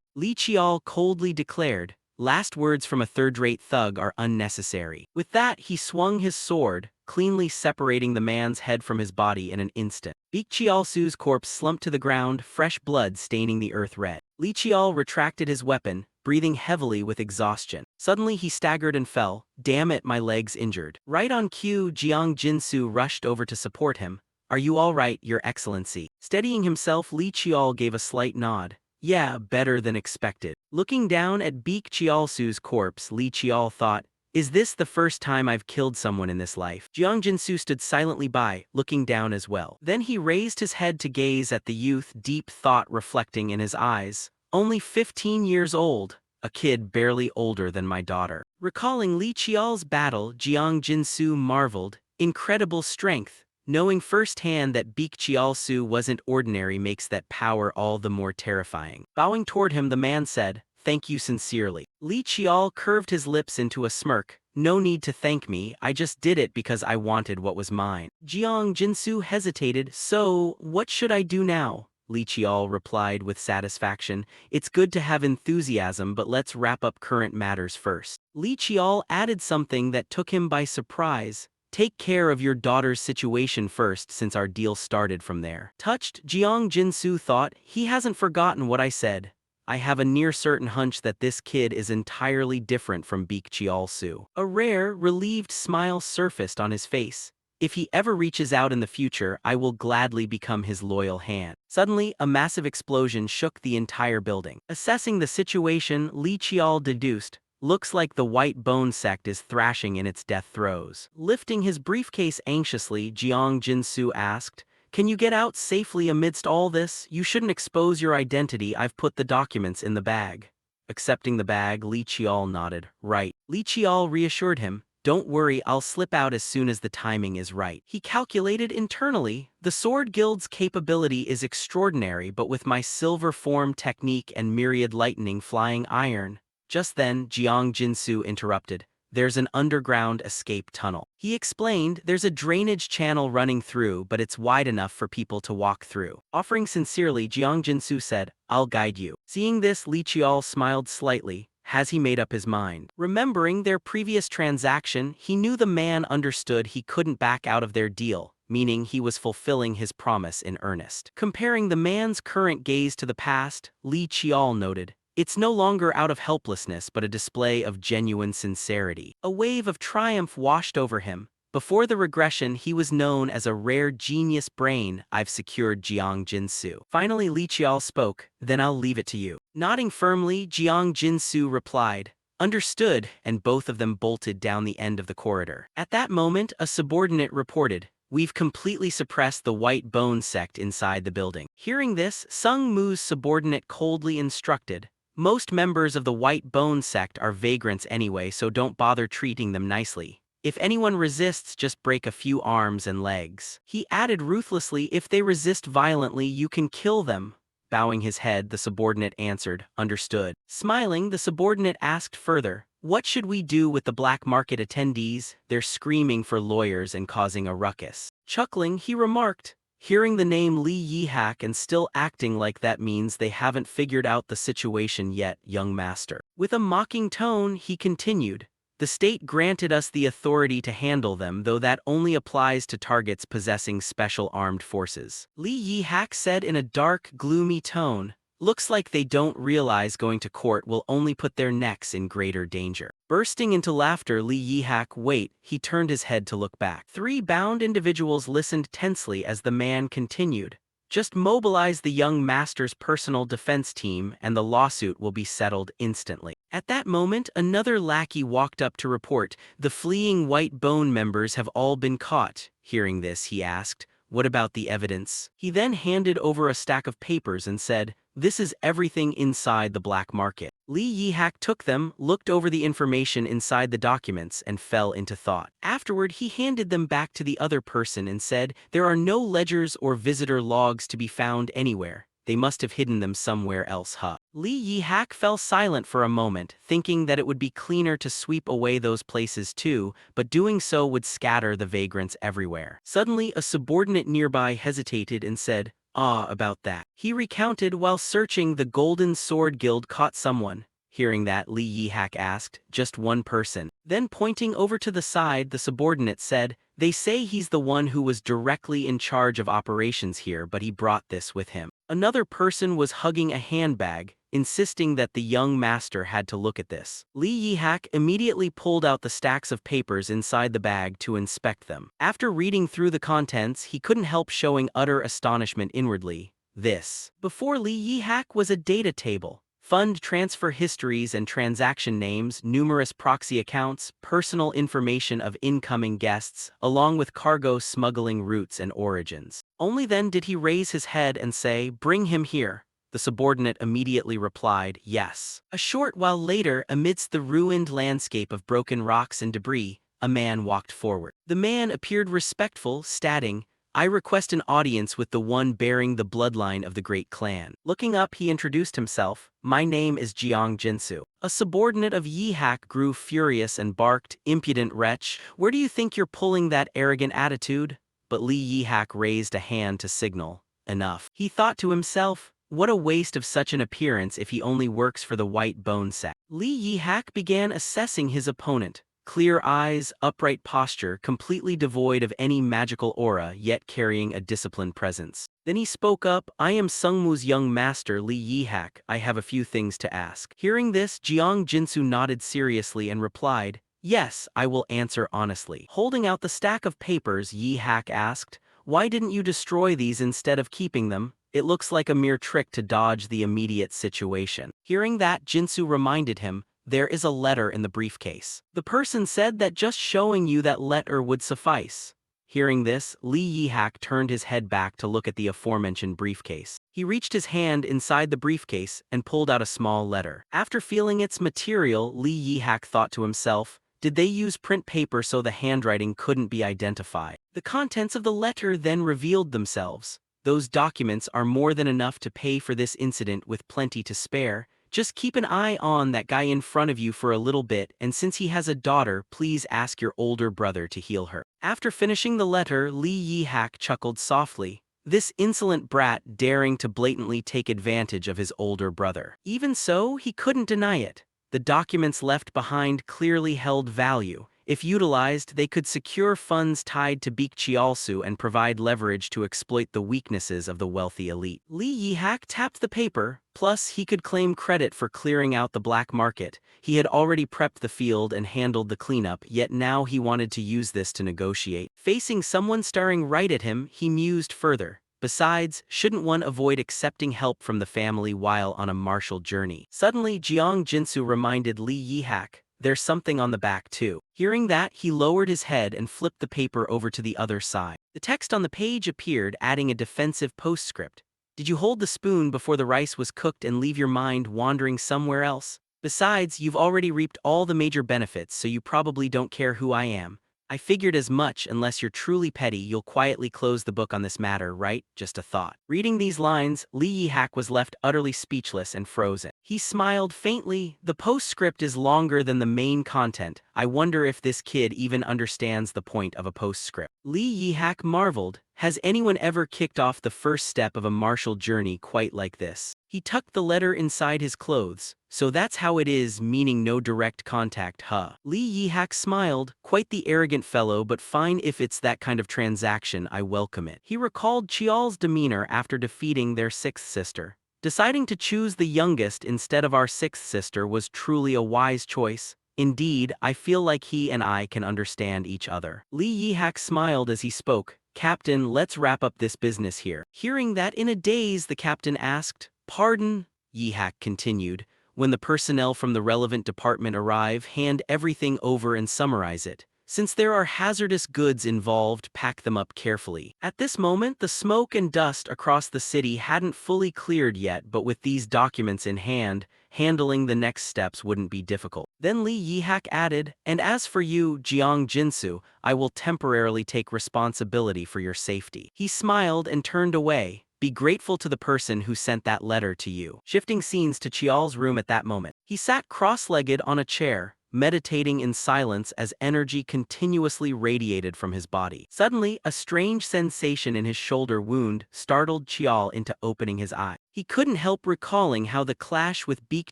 Li Qiao coldly declared, last words from a third-rate thug are unnecessary. With that, he swung his sword, cleanly separating the man's head from his body in an instant. Beak Qiaosu's corpse slumped to the ground, fresh blood staining the earth red. Li Qiao retracted his weapon, breathing heavily with exhaustion. Suddenly he staggered and fell. Damn it, my leg's injured. Right on cue, Jiang Jinsu rushed over to support him. Are you all right, Your Excellency? Steadying himself, Li Qiao gave a slight nod. Yeah, better than expected. Looking down at Beak Qiaosu's corpse, Li Qiao thought, is this the first time I've killed someone in this life? Jiang Jinsu stood silently by, looking down as well. Then he raised his head to gaze at the youth, deep thought reflecting in his eyes. Only 15 years old, a kid barely older than my daughter. Recalling Li Qiao's battle, Jiang Jinsu marveled, incredible strength. Knowing firsthand that Beak Qiaosu wasn't ordinary makes that power all the more terrifying. Bowing toward him, the man said, thank you sincerely. Li Qiao curved his lips into a smirk. No need to thank me, I just did it because I wanted what was mine. Jiang Jinsu hesitated. So, what should I do now? Li Qiao replied with satisfaction. It's good to have enthusiasm, but let's wrap up current matters first. Li Qiao added something that took him by surprise. Take care of your daughter's situation first, since our deal started from there. Touched, Jiang Jinsu thought, he hasn't forgotten what I said. I have a near certain hunch that this kid is entirely different from Beak Qiaosu. A rare, relieved smile surfaced on his face. If he ever reaches out in the future, I will gladly become his loyal hand. Suddenly, a massive explosion shook the entire building. Assessing the situation, Li Qiao deduced, looks like the White Bone sect is thrashing in its death throes. Lifting his briefcase anxiously, Jiang Jinsu asked, can you get out safely amidst all this? You shouldn't expose your identity. I've put the documents in the bag. Accepting the bag, Li Qiao nodded. Right. Li Qiao reassured him. Don't worry, I'll slip out as soon as the timing is right. He calculated internally. The Sword Guild's capability is extraordinary, but with my silver form technique and myriad lightning flying iron. Just then, Jiang Jinsu interrupted. There's an underground escape tunnel. He explained, there's a drainage channel running through, but it's wide enough for people to walk through. Offering sincerely, Jiang Jinsu said, I'll guide you. Seeing this, Li Qiao smiled slightly. Has he made up his mind? Remembering their previous transaction, he knew the man understood he couldn't back out of their deal, meaning he was fulfilling his promise in earnest. Comparing the man's current gaze to the past, Li Qiao noted, it's no longer out of helplessness but a display of genuine sincerity. A wave of triumph washed over him. Before the regression, he was known as a rare genius brain. I've secured Jiang Jinsu. Finally, Li Qiao spoke, then I'll leave it to you. Nodding firmly, Jiang Jinsu replied, understood, and both of them bolted down the end of the corridor. At that moment, a subordinate reported, we've completely suppressed the White Bone sect inside the building. Hearing this, Sung Mu's subordinate coldly instructed, most members of the White Bone sect are vagrants anyway, so don't bother treating them nicely. If anyone resists, just break a few arms and legs. He added ruthlessly, if they resist violently, you can kill them. Bowing his head, the subordinate answered, understood. Smiling, the subordinate asked further, what should we do with the black market attendees? They're screaming for lawyers and causing a ruckus. Chuckling, he remarked, hearing the name Li Yihak and still acting like that means they haven't figured out the situation yet, young master. With a mocking tone, he continued, The state granted us the authority to handle them, though that only applies to targets possessing special armed forces. Lee Yi-hak said in a dark, gloomy tone. Looks like they don't realize going to court will only put their necks in greater danger. Bursting into laughter, Lee Yi-hak wait, he turned his head to look back. Three bound individuals listened tensely as the man continued. Just mobilize the young master's personal defense team and the lawsuit will be settled instantly. At that moment, another lackey walked up to report, the fleeing White Bone members have all been caught. Hearing this, he asked, what about the evidence? He then handed over a stack of papers and said, this is everything inside the black market. Lee Yi-hak took them, looked over the information inside the documents, and fell into thought. Afterward, he handed them back to the other person and said, there are no ledgers or visitor logs to be found anywhere. They must have hidden them somewhere else, huh? Lee Yi-hak fell silent for a moment, thinking that it would be cleaner to sweep away those places too, but doing so would scatter the vagrants everywhere. Suddenly, a subordinate nearby hesitated and said, about that. He recounted while searching the Golden Sword Guild caught someone. Hearing that, Lee Yi-hak asked, just one person. Then pointing over to the side, the subordinate said, they say he's the one who was directly in charge of operations here, but he brought this with him. Another person was hugging a handbag, insisting that the young master had to look at this. Lee Yi-hak immediately pulled out the stacks of papers inside the bag to inspect them. After reading through the contents, he couldn't help showing utter astonishment inwardly. This, before Lee Yi-hak, was a data table. Fund transfer histories and transaction names, numerous proxy accounts, personal information of incoming guests, along with cargo smuggling routes and origins. Only then did he raise his head and say, bring him here. The subordinate immediately replied, yes. A short while later, amidst the ruined landscape of broken rocks and debris, a man walked forward. The man appeared respectful, stating, I request an audience with the one bearing the bloodline of the great clan. Looking up, he introduced himself. My name is Jiang Jinsu. A subordinate of Yi-hak grew furious and barked, impudent wretch, where do you think you're pulling that arrogant attitude? But Lee Yi-hak raised a hand to signal, enough. He thought to himself, what a waste of such an appearance if he only works for the White Bone sect. Lee Yi-hak began assessing his opponent. Clear eyes, upright posture, completely devoid of any magical aura, yet carrying a disciplined presence. Then he spoke up, I am Sungmu's young master Lee Yi-hak, I have a few things to ask. Hearing this, Jiang Jinsu nodded seriously and replied, yes, I will answer honestly. Holding out the stack of papers, Yi-hak asked, why didn't you destroy these instead of keeping them? It looks like a mere trick to dodge the immediate situation. Hearing that, Jinsu reminded him, there is a letter in the briefcase. The person said that just showing you that letter would suffice. Hearing this, Lee Yi-hak turned his head back to look at the aforementioned briefcase. He reached his hand inside the briefcase and pulled out a small letter. After feeling its material, Lee Yi-hak thought to himself, did they use print paper so the handwriting couldn't be identified? The contents of the letter then revealed themselves. Those documents are more than enough to pay for this incident with plenty to spare. Just keep an eye on that guy in front of you for a little bit, and since he has a daughter, please ask your older brother to heal her. After finishing the letter, Lee Yi-hak chuckled softly. This insolent brat daring to blatantly take advantage of his older brother. Even so, he couldn't deny it. The documents left behind clearly held value. If utilized, they could secure funds tied to Baekjeolsu and provide leverage to exploit the weaknesses of the wealthy elite. Lee Yi-hak tapped the paper, plus he could claim credit for clearing out the black market. He had already prepped the field and handled the cleanup, yet now he wanted to use this to negotiate. Facing someone staring right at him, he mused further. Besides, shouldn't one avoid accepting help from the family while on a martial journey? Suddenly, Jiang Jinsu reminded Lee Yi-hak, there's something on the back too. Hearing that, he lowered his head and flipped the paper over to the other side. The text on the page appeared, adding a defensive postscript. Did you hold the spoon before the rice was cooked and leave your mind wandering somewhere else? Besides, you've already reaped all the major benefits, so you probably don't care who I am. I figured as much. Unless you're truly petty, you'll quietly close the book on this matter, right? Just a thought. Reading these lines, Lee Yi-hak was left utterly speechless and frozen. He smiled faintly. The postscript is longer than the main content. I wonder if this kid even understands the point of a postscript. Lee Yihak marveled, has anyone ever kicked off the first step of a martial journey quite like this? He tucked the letter inside his clothes. So that's how it is, meaning no direct contact, huh? Lee Yihak smiled, quite the arrogant fellow, but fine if it's that kind of transaction, I welcome it. He recalled Chial's demeanor after defeating their sixth sister. Deciding to choose the youngest instead of our sixth sister was truly a wise choice. Indeed, I feel like he and I can understand each other. Lee Yihak smiled as he spoke. Captain, let's wrap up this business here. Hearing that in a daze, the captain asked, pardon? Yihak continued. When the personnel from the relevant department arrive, hand everything over and summarize it. Since there are hazardous goods involved, pack them up carefully. At this moment, the smoke and dust across the city hadn't fully cleared yet, but with these documents in hand, handling the next steps wouldn't be difficult. Then Lee Yihak added, and as for you, Jiang Jinsu, I will temporarily take responsibility for your safety. He smiled and turned away. Be grateful to the person who sent that letter to you. Shifting scenes to Chial's room at that moment. He sat cross-legged on a chair, meditating in silence as energy continuously radiated from his body. Suddenly, a strange sensation in his shoulder wound startled Chial into opening his eye. He couldn't help recalling how the clash with Beak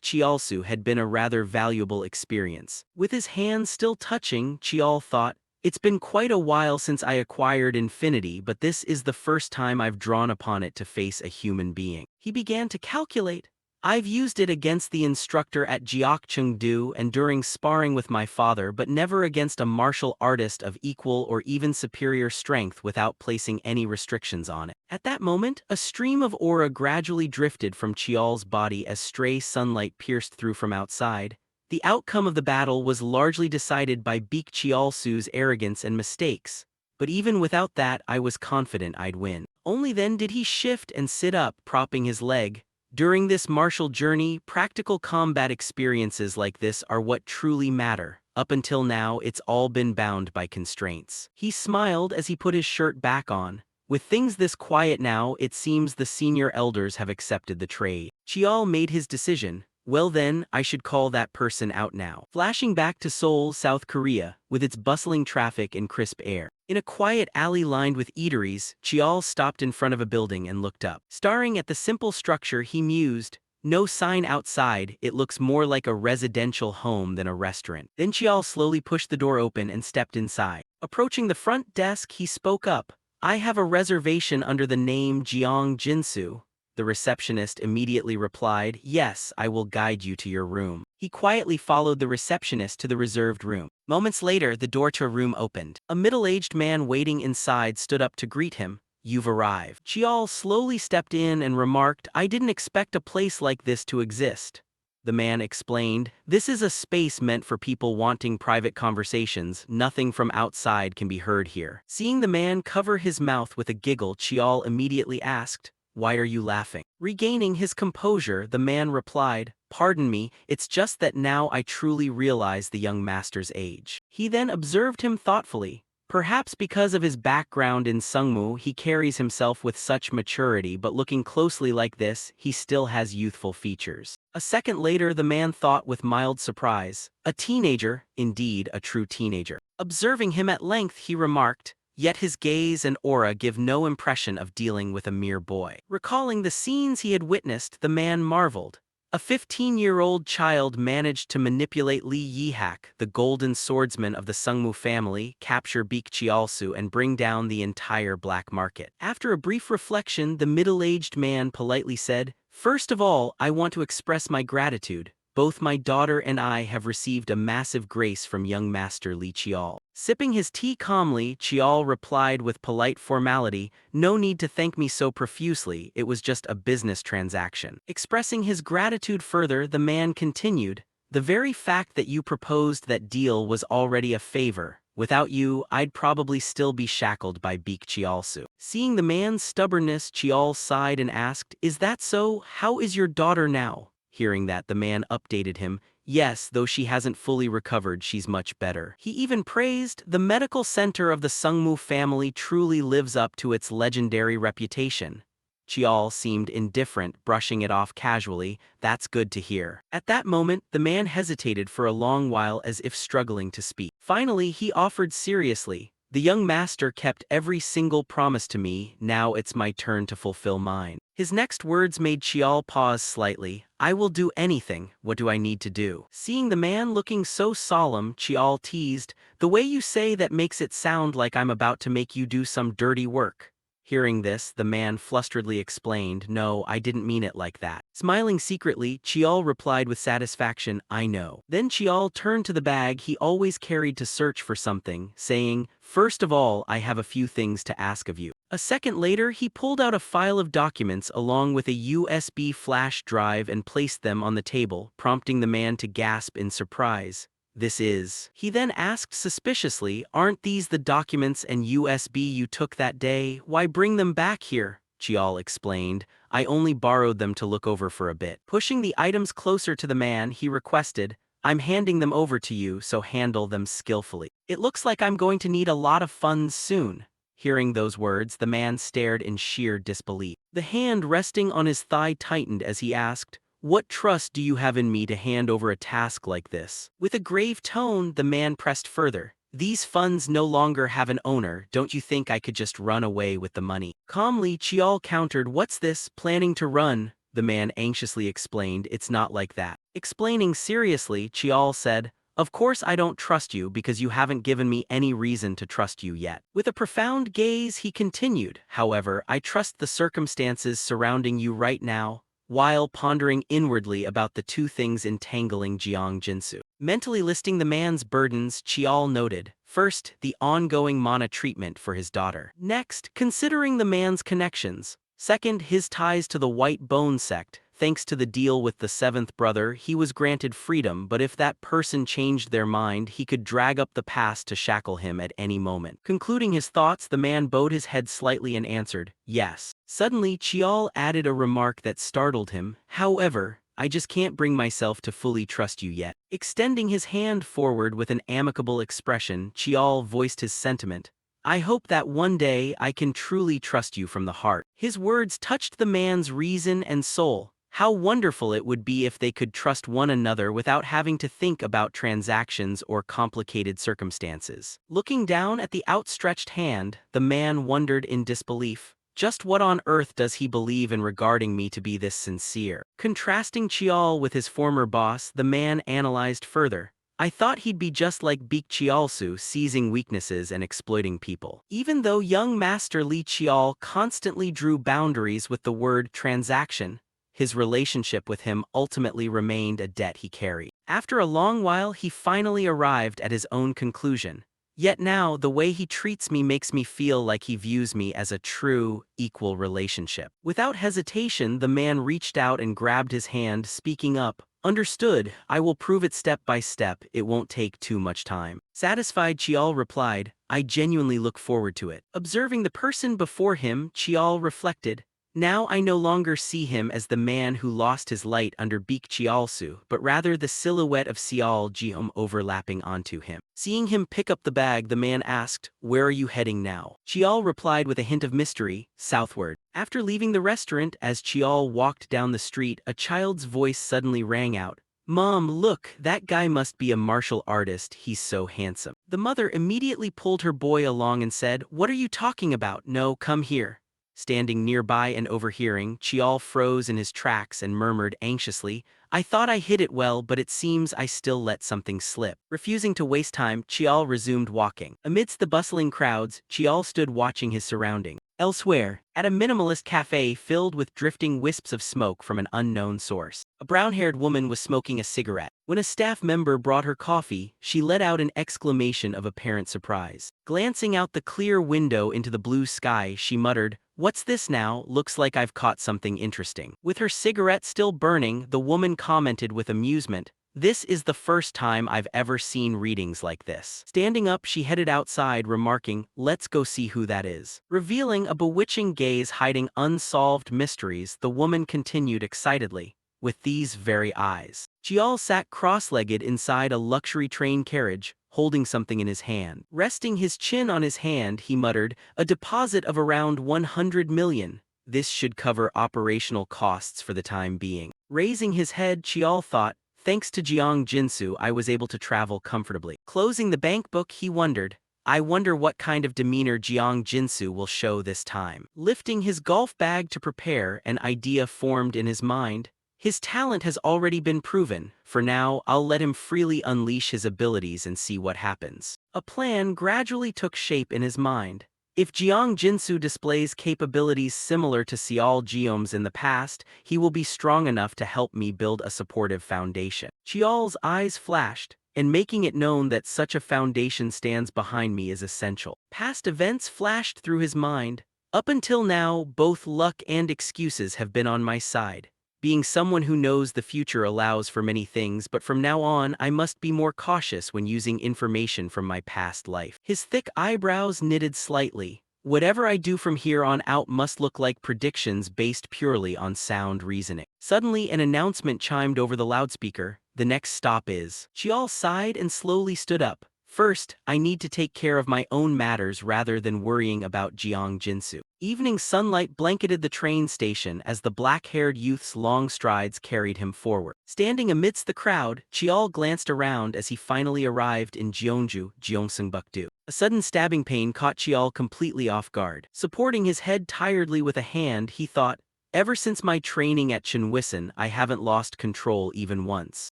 Chialsu had been a rather valuable experience. With his hands still touching, Chial thought, it's been quite a while since I acquired Infinity, but this is the first time I've drawn upon it to face a human being. He began to calculate. I've used it against the instructor at Jiakchengdu and during sparring with my father, but never against a martial artist of equal or even superior strength without placing any restrictions on it. At that moment, a stream of aura gradually drifted from Chial's body as stray sunlight pierced through from outside. The outcome of the battle was largely decided by Beak Chialsu's arrogance and mistakes, but even without that, I was confident I'd win. Only then did he shift and sit up, propping his leg. During this martial journey, practical combat experiences like this are what truly matter. Up until now, it's all been bound by constraints. He smiled as he put his shirt back on. With things this quiet now, it seems the senior elders have accepted the trade. Chial made his decision. Well then, I should call that person out now. Flashing back to Seoul, South Korea, with its bustling traffic and crisp air. In a quiet alley lined with eateries, Chial stopped in front of a building and looked up. Staring at the simple structure, he mused, no sign outside, it looks more like a residential home than a restaurant. Then Chial slowly pushed the door open and stepped inside. Approaching the front desk, he spoke up. I have a reservation under the name Jiang Jinsu. The receptionist immediately replied, yes, I will guide you to your room. He quietly followed the receptionist to the reserved room. Moments later, the door to a room opened. A middle-aged man waiting inside stood up to greet him. You've arrived. Chial slowly stepped in and remarked, I didn't expect a place like this to exist. The man explained, this is a space meant for people wanting private conversations. Nothing from outside can be heard here. Seeing the man cover his mouth with a giggle, Chial immediately asked, why are you laughing? Regaining his composure, the man replied, pardon me, it's just that now I truly realize the young master's age. He then observed him thoughtfully. Perhaps because of his background in Sungmu, he carries himself with such maturity, but looking closely like this, he still has youthful features. A second later, the man thought with mild surprise, a teenager, indeed a true teenager. Observing him at length, he remarked, yet his gaze and aura give no impression of dealing with a mere boy. Recalling the scenes he had witnessed, the man marveled. A 15-year-old child managed to manipulate Lee Yihak, the golden swordsman of the Sungmu family, capture Beak Chialsu and bring down the entire black market. After a brief reflection, the middle-aged man politely said, first of all, I want to express my gratitude. Both my daughter and I have received a massive grace from young master Li Chial. Sipping his tea calmly, Chial replied with polite formality, no need to thank me so profusely, it was just a business transaction. Expressing his gratitude further, the man continued, the very fact that you proposed that deal was already a favor. Without you, I'd probably still be shackled by Beak Chialsu. Seeing the man's stubbornness, Chial sighed and asked, is that so? How is your daughter now? Hearing that, the man updated him, yes, though she hasn't fully recovered, she's much better. He even praised, the medical center of the Sungmu family truly lives up to its legendary reputation. Chial seemed indifferent, brushing it off casually. That's good to hear. At that moment, the man hesitated for a long while as if struggling to speak. Finally, he offered seriously, "The young master kept every single promise to me, now it's my turn to fulfill mine." His next words made Chial pause slightly. "I will do anything, what do I need to do?" Seeing the man looking so solemn, Chial teased, "The way you say that makes it sound like I'm about to make you do some dirty work." Hearing this, the man flusteredly explained, "No, I didn't mean it like that." Smiling secretly, Chial replied with satisfaction, "I know." Then Chial turned to the bag he always carried to search for something, saying, "First of all, I have a few things to ask of you." A second later, he pulled out a file of documents along with a USB flash drive and placed them on the table, prompting the man to gasp in surprise. "This is..." He then asked suspiciously, "Aren't these the documents and USB you took that day? Why bring them back here?" Chial explained, "I only borrowed them to look over for a bit." Pushing the items closer to the man, he requested, "I'm handing them over to you, so handle them skillfully. It looks like I'm going to need a lot of funds soon." Hearing those words, the man stared in sheer disbelief. The hand resting on his thigh tightened as he asked, "What trust do you have in me to hand over a task like this?" With a grave tone, the man pressed further, "These funds no longer have an owner, don't you think I could just run away with the money?" Calmly, Chial countered, "What's this, planning to run?" The man anxiously explained, "It's not like that." Explaining seriously, Chial said, "Of course I don't trust you because you haven't given me any reason to trust you yet." With a profound gaze, he continued, "However, I trust the circumstances surrounding you right now," while pondering inwardly about the two things entangling Jiang Jinsu. Mentally listing the man's burdens, Chial noted, first, the ongoing mana treatment for his daughter. Next, considering the man's connections. Second, his ties to the White Bone sect. Thanks to the deal with the seventh brother, he was granted freedom, but if that person changed their mind, he could drag up the past to shackle him at any moment. Concluding his thoughts, the man bowed his head slightly and answered, "Yes." Suddenly, Chial added a remark that startled him, "However, I just can't bring myself to fully trust you yet." Extending his hand forward with an amicable expression, Chial voiced his sentiment, "I hope that one day I can truly trust you from the heart." His words touched the man's reason and soul. How wonderful it would be if they could trust one another without having to think about transactions or complicated circumstances. Looking down at the outstretched hand, the man wondered in disbelief, "Just what on earth does he believe in regarding me to be this sincere?" Contrasting Chial with his former boss, the man analyzed further. "I thought he'd be just like Beek Chialsu, seizing weaknesses and exploiting people." Even though young Master Li Chial constantly drew boundaries with the word transaction, his relationship with him ultimately remained a debt he carried. After a long while, he finally arrived at his own conclusion. "Yet now, the way he treats me makes me feel like he views me as a true, equal relationship." Without hesitation, the man reached out and grabbed his hand, speaking up, "Understood, I will prove it step by step, it won't take too much time." Satisfied, Chial replied, "I genuinely look forward to it." Observing the person before him, Chial reflected, "Now I no longer see him as the man who lost his light under Beek Chialsu, but rather the silhouette of Sial Jium overlapping onto him." Seeing him pick up the bag, the man asked, "Where are you heading now?" Chial replied with a hint of mystery, "Southward." After leaving the restaurant, as Chial walked down the street, a child's voice suddenly rang out, "Mom, look, that guy must be a martial artist, he's so handsome." The mother immediately pulled her boy along and said, "What are you talking about? No, come here." Standing nearby and overhearing, Chial froze in his tracks and murmured anxiously, "I thought I hid it well, but it seems I still let something slip." Refusing to waste time, Chial resumed walking. Amidst the bustling crowds, Chial stood watching his surrounding. Elsewhere, at a minimalist cafe filled with drifting wisps of smoke from an unknown source, a brown-haired woman was smoking a cigarette. When a staff member brought her coffee, she let out an exclamation of apparent surprise. Glancing out the clear window into the blue sky, she muttered, "What's this now? Looks like I've caught something interesting." With her cigarette still burning, the woman commented with amusement, "This is the first time I've ever seen readings like this." Standing up, she headed outside, remarking, "Let's go see who that is." Revealing a bewitching gaze hiding unsolved mysteries, the woman continued excitedly, "With these very eyes." Chial sat cross-legged inside a luxury train carriage, holding something in his hand. Resting his chin on his hand, he muttered, "A deposit of around 100 million. This should cover operational costs for the time being. Raising his head, Chial thought, thanks to Jiang Jinsu I was able to travel comfortably. Closing the bank book, he wondered, I wonder what kind of demeanor Jiang Jinsu will show this time. Lifting his golf bag to prepare, an idea formed in his mind. His talent has already been proven. For now, I'll let him freely unleash his abilities and see what happens. A plan gradually took shape in his mind. If Jiang Jinsu displays capabilities similar to Xiao Jiom's in the past, he will be strong enough to help me build a supportive foundation. Chial's eyes flashed, and making it known that such a foundation stands behind me is essential. Past events flashed through his mind. Up until now, both luck and excuses have been on my side. Being someone who knows the future allows for many things, but from now on I must be more cautious when using information from my past life. His thick eyebrows knitted slightly. Whatever I do from here on out must look like predictions based purely on sound reasoning. Suddenly an announcement chimed over the loudspeaker. The next stop is... Chial sighed and slowly stood up. First, I need to take care of my own matters rather than worrying about Jiang Jinsu. Evening sunlight blanketed the train station as the black-haired youth's long strides carried him forward. Standing amidst the crowd, Chial glanced around as he finally arrived in Jeonju, Gyeongsangbuk-do. A sudden stabbing pain caught Chial completely off guard. Supporting his head tiredly with a hand, he thought, ever since my training at Chinwison, I haven't lost control even once.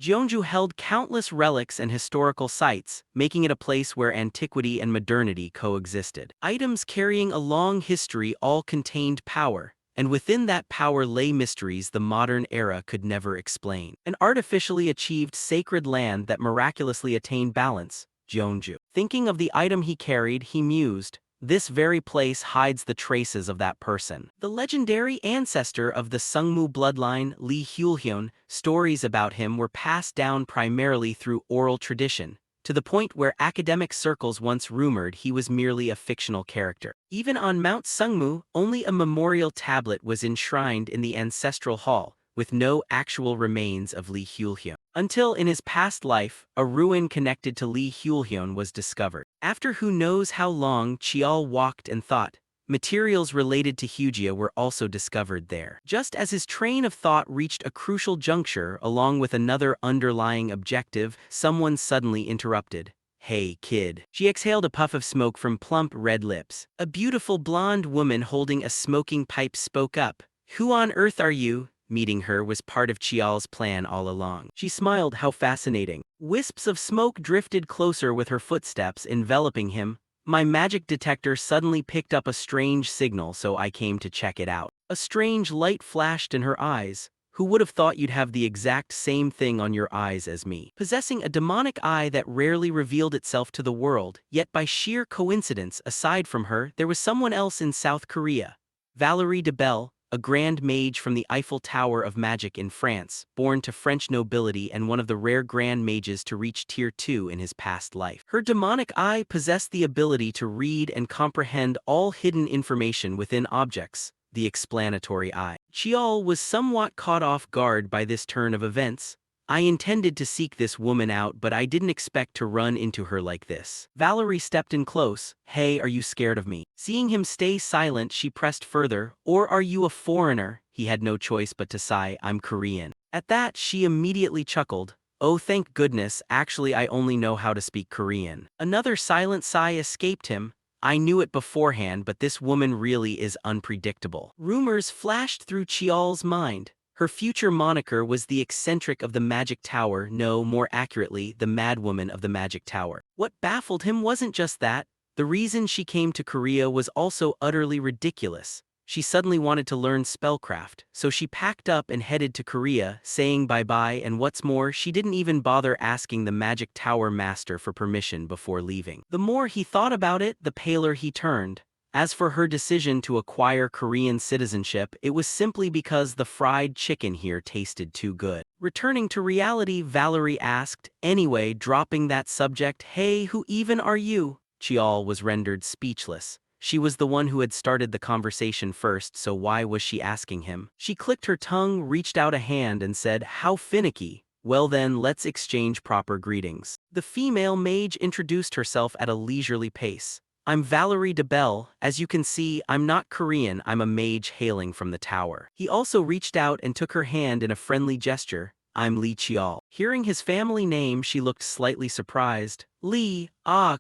Jeonju held countless relics and historical sites, making it a place where antiquity and modernity coexisted. Items carrying a long history all contained power, and within that power lay mysteries the modern era could never explain. An artificially achieved sacred land that miraculously attained balance, Jeonju. Thinking of the item he carried, he mused, this very place hides the traces of that person. The legendary ancestor of the Sungmu bloodline, Lee Hyulhyun, stories about him were passed down primarily through oral tradition, to the point where academic circles once rumored he was merely a fictional character. Even on Mount Sungmu, only a memorial tablet was enshrined in the ancestral hall, with no actual remains of Lee Hyulhyun. Until in his past life, a ruin connected to Lee Hyulhyun was discovered. After who knows how long, Chial walked and thought. Materials related to Hyugia were also discovered there. Just as his train of thought reached a crucial juncture along with another underlying objective, someone suddenly interrupted. Hey, kid. She exhaled a puff of smoke from plump red lips. A beautiful blonde woman holding a smoking pipe spoke up. Who on earth are you? Meeting her was part of Chial's plan all along. She smiled. How fascinating. Wisps of smoke drifted closer with her footsteps enveloping him. My magic detector suddenly picked up a strange signal, so I came to check it out. A strange light flashed in her eyes. Who would have thought you'd have the exact same thing on your eyes as me? Possessing a demonic eye that rarely revealed itself to the world, yet by sheer coincidence, aside from her, there was someone else in South Korea. Valerie de Belle, a grand mage from the Eiffel Tower of magic in France, born to French nobility and one of the rare grand mages to reach Tier 2 in his past life. Her demonic eye possessed the ability to read and comprehend all hidden information within objects, the explanatory eye. Chial was somewhat caught off guard by this turn of events. I intended to seek this woman out, but I didn't expect to run into her like this. Valerie stepped in close. Hey, are you scared of me? Seeing him stay silent, she pressed further. Or are you a foreigner? He had no choice but to sigh. I'm Korean. At that, she immediately chuckled. Oh, thank goodness, actually I only know how to speak Korean. Another silent sigh escaped him. I knew it beforehand, but this woman really is unpredictable. Rumors flashed through Chial's mind. Her future moniker was the eccentric of the Magic Tower, no, more accurately, the madwoman of the Magic Tower. What baffled him wasn't just that. The reason she came to Korea was also utterly ridiculous. She suddenly wanted to learn spellcraft, so she packed up and headed to Korea, saying bye-bye, and what's more, she didn't even bother asking the Magic Tower master for permission before leaving. The more he thought about it, the paler he turned. As for her decision to acquire Korean citizenship, it was simply because the fried chicken here tasted too good. Returning to reality, Valerie asked, anyway, dropping that subject, hey, who even are you? Chial was rendered speechless. She was the one who had started the conversation first, so why was she asking him? She clicked her tongue, reached out a hand and said, how finicky. Well then, let's exchange proper greetings. The female mage introduced herself at a leisurely pace. I'm Valerie DeBelle. As you can see, I'm not Korean, I'm a mage hailing from the tower. He also reached out and took her hand in a friendly gesture. I'm Lee Chial. Hearing his family name, she looked slightly surprised. Lee,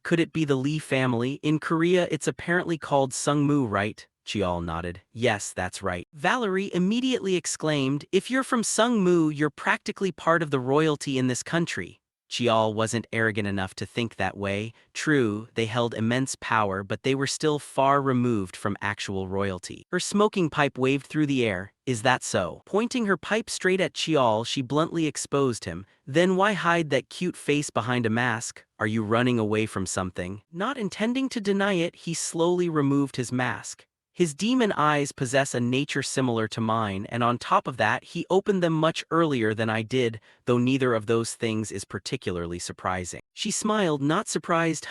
could it be the Lee family? In Korea, it's apparently called Sungmu, right? Chial nodded. Yes, that's right. Valerie immediately exclaimed, if you're from Sungmu, you're practically part of the royalty in this country. Chial wasn't arrogant enough to think that way. True, they held immense power, but they were still far removed from actual royalty. Her smoking pipe waved through the air. Is that so? Pointing her pipe straight at Chial, she bluntly exposed him. Then why hide that cute face behind a mask? Are you running away from something? Not intending to deny it, he slowly removed his mask. His demon eyes possess a nature similar to mine, and on top of that, he opened them much earlier than I did, though neither of those things is particularly surprising. She smiled, not surprised,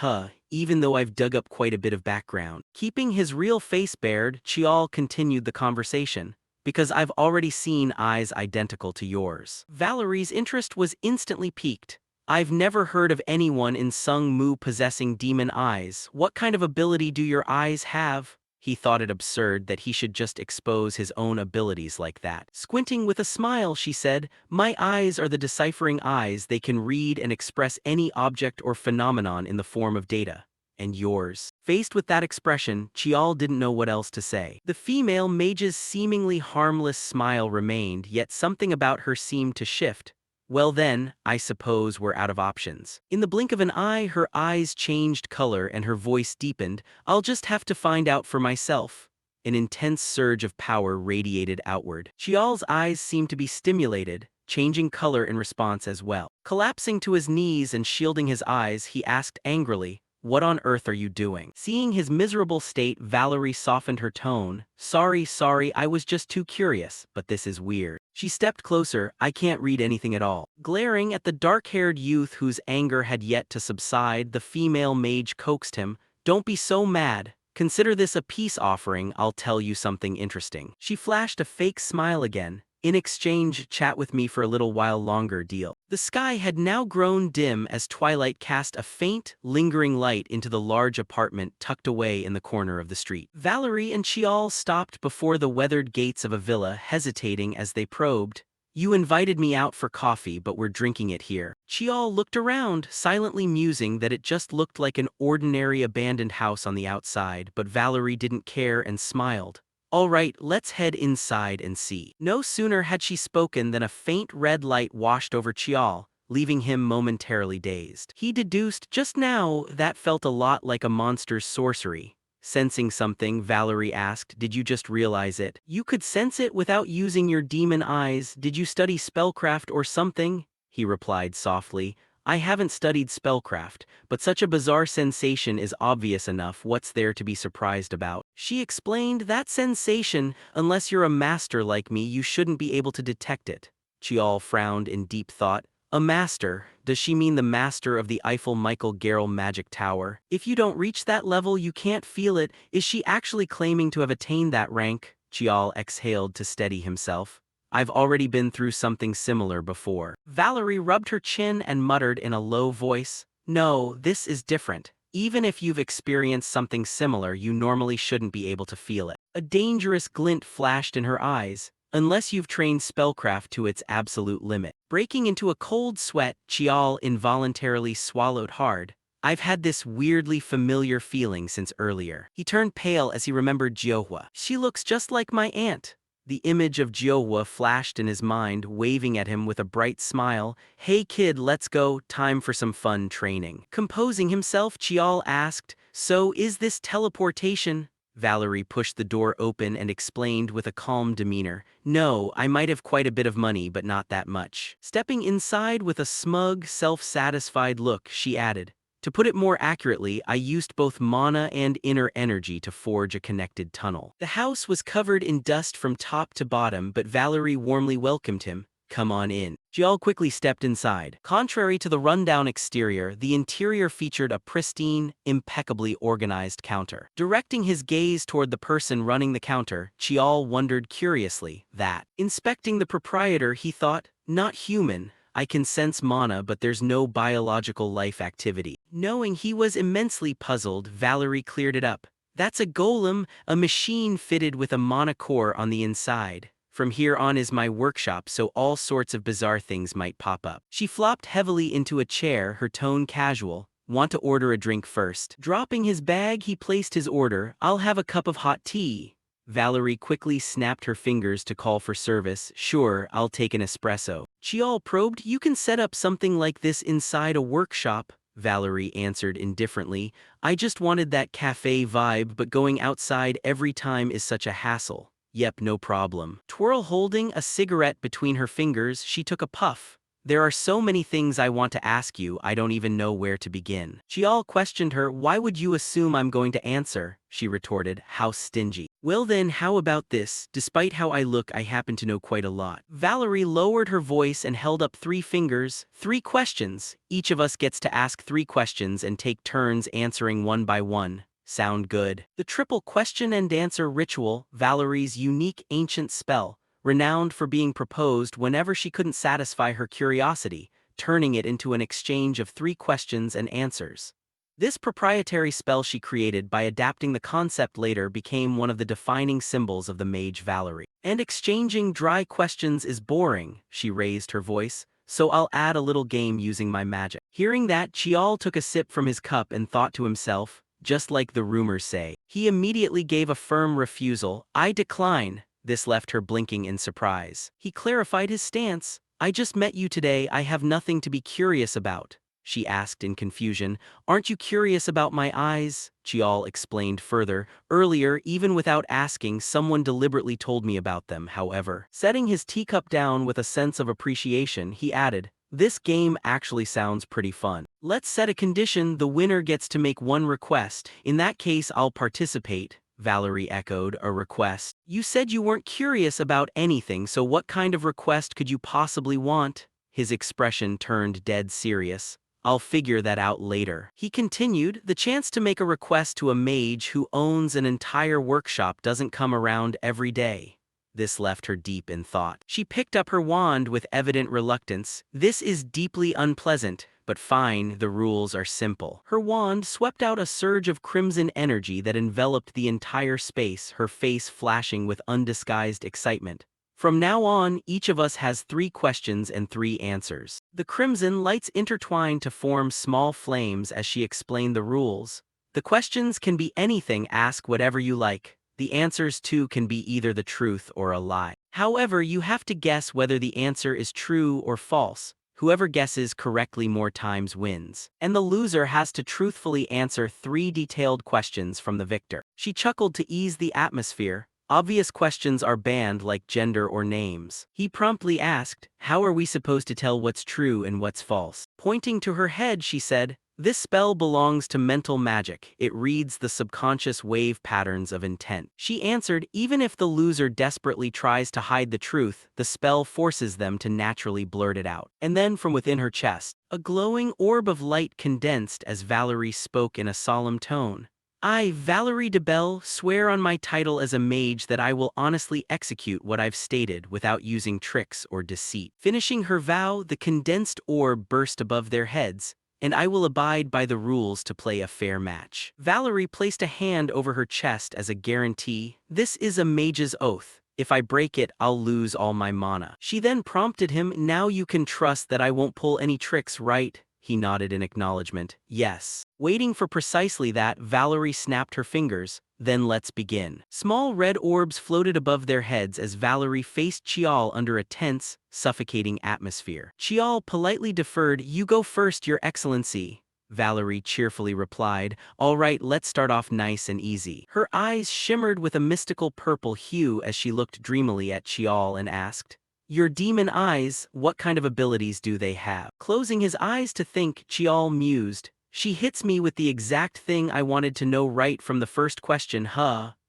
even though I've dug up quite a bit of background. Keeping his real face bared, Chial continued the conversation. Because I've already seen eyes identical to yours. Valerie's interest was instantly piqued. I've never heard of anyone in Sungmu possessing demon eyes. What kind of ability do your eyes have? He thought it absurd that he should just expose his own abilities like that. Squinting with a smile, she said, my eyes are the deciphering eyes. They can read and express any object or phenomenon in the form of data. And yours? Faced with that expression, Chial didn't know what else to say. The female mage's seemingly harmless smile remained, yet something about her seemed to shift. Well then, I suppose we're out of options. In the blink of an eye, her eyes changed color and her voice deepened. I'll just have to find out for myself. An intense surge of power radiated outward. Chial's eyes seemed to be stimulated, changing color in response as well. Collapsing to his knees and shielding his eyes, he asked angrily, what on earth are you doing? Seeing his miserable state, Valerie softened her tone. Sorry, I was just too curious, but this is weird. She stepped closer. I can't read anything at all. Glaring at the dark-haired youth whose anger had yet to subside, the female mage coaxed him. Don't be so mad. Consider this a peace offering. I'll tell you something interesting. She flashed a fake smile again. In exchange, chat with me for a little while longer, deal. The sky had now grown dim as twilight cast a faint, lingering light into the large apartment tucked away in the corner of the street. Valerie and Chial stopped before the weathered gates of a villa, hesitating as they probed. You invited me out for coffee, but we're drinking it here. Chial looked around, silently musing that it just looked like an ordinary abandoned house on the outside, but Valerie didn't care and smiled. All right, let's head inside and see. No sooner had she spoken than a faint red light washed over Chial, leaving him momentarily dazed. He deduced, just now, that felt a lot like a monster's sorcery. Sensing something, Valerie asked, did you just realize it? You could sense it without using your demon eyes. Did you study spellcraft or something? He replied softly. I haven't studied spellcraft, but such a bizarre sensation is obvious enough. What's there to be surprised about? She explained, that sensation, unless you're a master like me, you shouldn't be able to detect it. Chial frowned in deep thought. A master? Does she mean the master of the Eiffel Michael Gerl magic tower? If you don't reach that level, you can't feel it. Is she actually claiming to have attained that rank? Chial exhaled to steady himself. I've already been through something similar before. Valerie rubbed her chin and muttered in a low voice, no, this is different. Even if you've experienced something similar, you normally shouldn't be able to feel it. A dangerous glint flashed in her eyes, unless you've trained spellcraft to its absolute limit. Breaking into a cold sweat, Chial involuntarily swallowed hard. I've had this weirdly familiar feeling since earlier. He turned pale as he remembered Jiohwa. She looks just like my aunt. The image of Jiohwa flashed in his mind, waving at him with a bright smile. Hey kid, let's go, time for some fun training. Composing himself, Chial asked, so is this teleportation? Valerie pushed the door open and explained with a calm demeanor, no, I might have quite a bit of money, but not that much. Stepping inside with a smug, self-satisfied look, she added, to put it more accurately, I used both mana and inner energy to forge a connected tunnel. The house was covered in dust from top to bottom, but Valerie warmly welcomed him. Come on in. Chial quickly stepped inside. Contrary to the rundown exterior, the interior featured a pristine, impeccably organized counter. Directing his gaze toward the person running the counter, Chial wondered curiously that, inspecting the proprietor, he thought, not human. I can sense mana, but there's no biological life activity. Knowing he was immensely puzzled, Valerie cleared it up. That's a golem, a machine fitted with a mana core on the inside. From here on is my workshop, so all sorts of bizarre things might pop up. She flopped heavily into a chair, her tone casual. Want to order a drink first? Dropping his bag, he placed his order. I'll have a cup of hot tea. Valerie quickly snapped her fingers to call for service. Sure, I'll take an espresso. Chiol probed. You can set up something like this inside a workshop, Valerie answered indifferently. I just wanted that cafe vibe, but going outside every time is such a hassle. Yep, no problem. Twirl holding a cigarette between her fingers, she took a puff. There are so many things I want to ask you, I don't even know where to begin. Chiol questioned her. Why would you assume I'm going to answer? She retorted. How stingy. Well then, how about this? Despite how I look, I happen to know quite a lot. Valerie lowered her voice and held up 3 fingers. 3 questions. Each of us gets to ask 3 questions and take turns answering one by one. Sound good? The triple question and answer ritual, Valerie's unique ancient spell, renowned for being proposed whenever she couldn't satisfy her curiosity, turning it into an exchange of 3 questions and answers. This proprietary spell she created by adapting the concept later became one of the defining symbols of the mage Valerie. And exchanging dry questions is boring, she raised her voice, so I'll add a little game using my magic. Hearing that, Chiol took a sip from his cup and thought to himself, just like the rumors say. He immediately gave a firm refusal. I decline. This left her blinking in surprise. He clarified his stance. I just met you today, I have nothing to be curious about, she asked in confusion. Aren't you curious about my eyes? Chiol explained further. Earlier, even without asking, someone deliberately told me about them, however. Setting his teacup down with a sense of appreciation, he added, this game actually sounds pretty fun. Let's set a condition, the winner gets to make one request. In that case, I'll participate, Valerie echoed. A request? You said you weren't curious about anything, so what kind of request could you possibly want? His expression turned dead serious. I'll figure that out later. He continued, the chance to make a request to a mage who owns an entire workshop doesn't come around every day. This left her deep in thought. She picked up her wand with evident reluctance. This is deeply unpleasant, but fine, the rules are simple. Her wand swept out a surge of crimson energy that enveloped the entire space, her face flashing with undisguised excitement. From now on, each of us has 3 questions and 3 answers. The crimson lights intertwined to form small flames as she explained the rules. The questions can be anything, ask whatever you like. The answers too can be either the truth or a lie. However, you have to guess whether the answer is true or false. Whoever guesses correctly more times wins. And the loser has to truthfully answer 3 detailed questions from the victor. She chuckled to ease the atmosphere. Obvious questions are banned, like gender or names. He promptly asked, how are we supposed to tell what's true and what's false? Pointing to her head, she said, this spell belongs to mental magic. It reads the subconscious wave patterns of intent. She answered, even if the loser desperately tries to hide the truth, the spell forces them to naturally blurt it out. And then from within her chest, a glowing orb of light condensed as Valerie spoke in a solemn tone. I, Valerie de Belle, swear on my title as a mage that I will honestly execute what I've stated without using tricks or deceit. Finishing her vow, the condensed orb burst above their heads, and I will abide by the rules to play a fair match. Valerie placed a hand over her chest as a guarantee. This is a mage's oath. If I break it, I'll lose all my mana. She then prompted him, now you can trust that I won't pull any tricks, right? He nodded in acknowledgement. Yes. Waiting for precisely that, Valerie snapped her fingers. Then let's begin. Small red orbs floated above their heads as Valerie faced Chiol under a tense, suffocating atmosphere. Chiol politely deferred. You go first, Your Excellency. Valerie cheerfully replied. All right, let's start off nice and easy. Her eyes shimmered with a mystical purple hue as she looked dreamily at Chiol and asked, your demon eyes, what kind of abilities do they have? Closing his eyes to think, Chiol mused. She hits me with the exact thing I wanted to know right from the first question,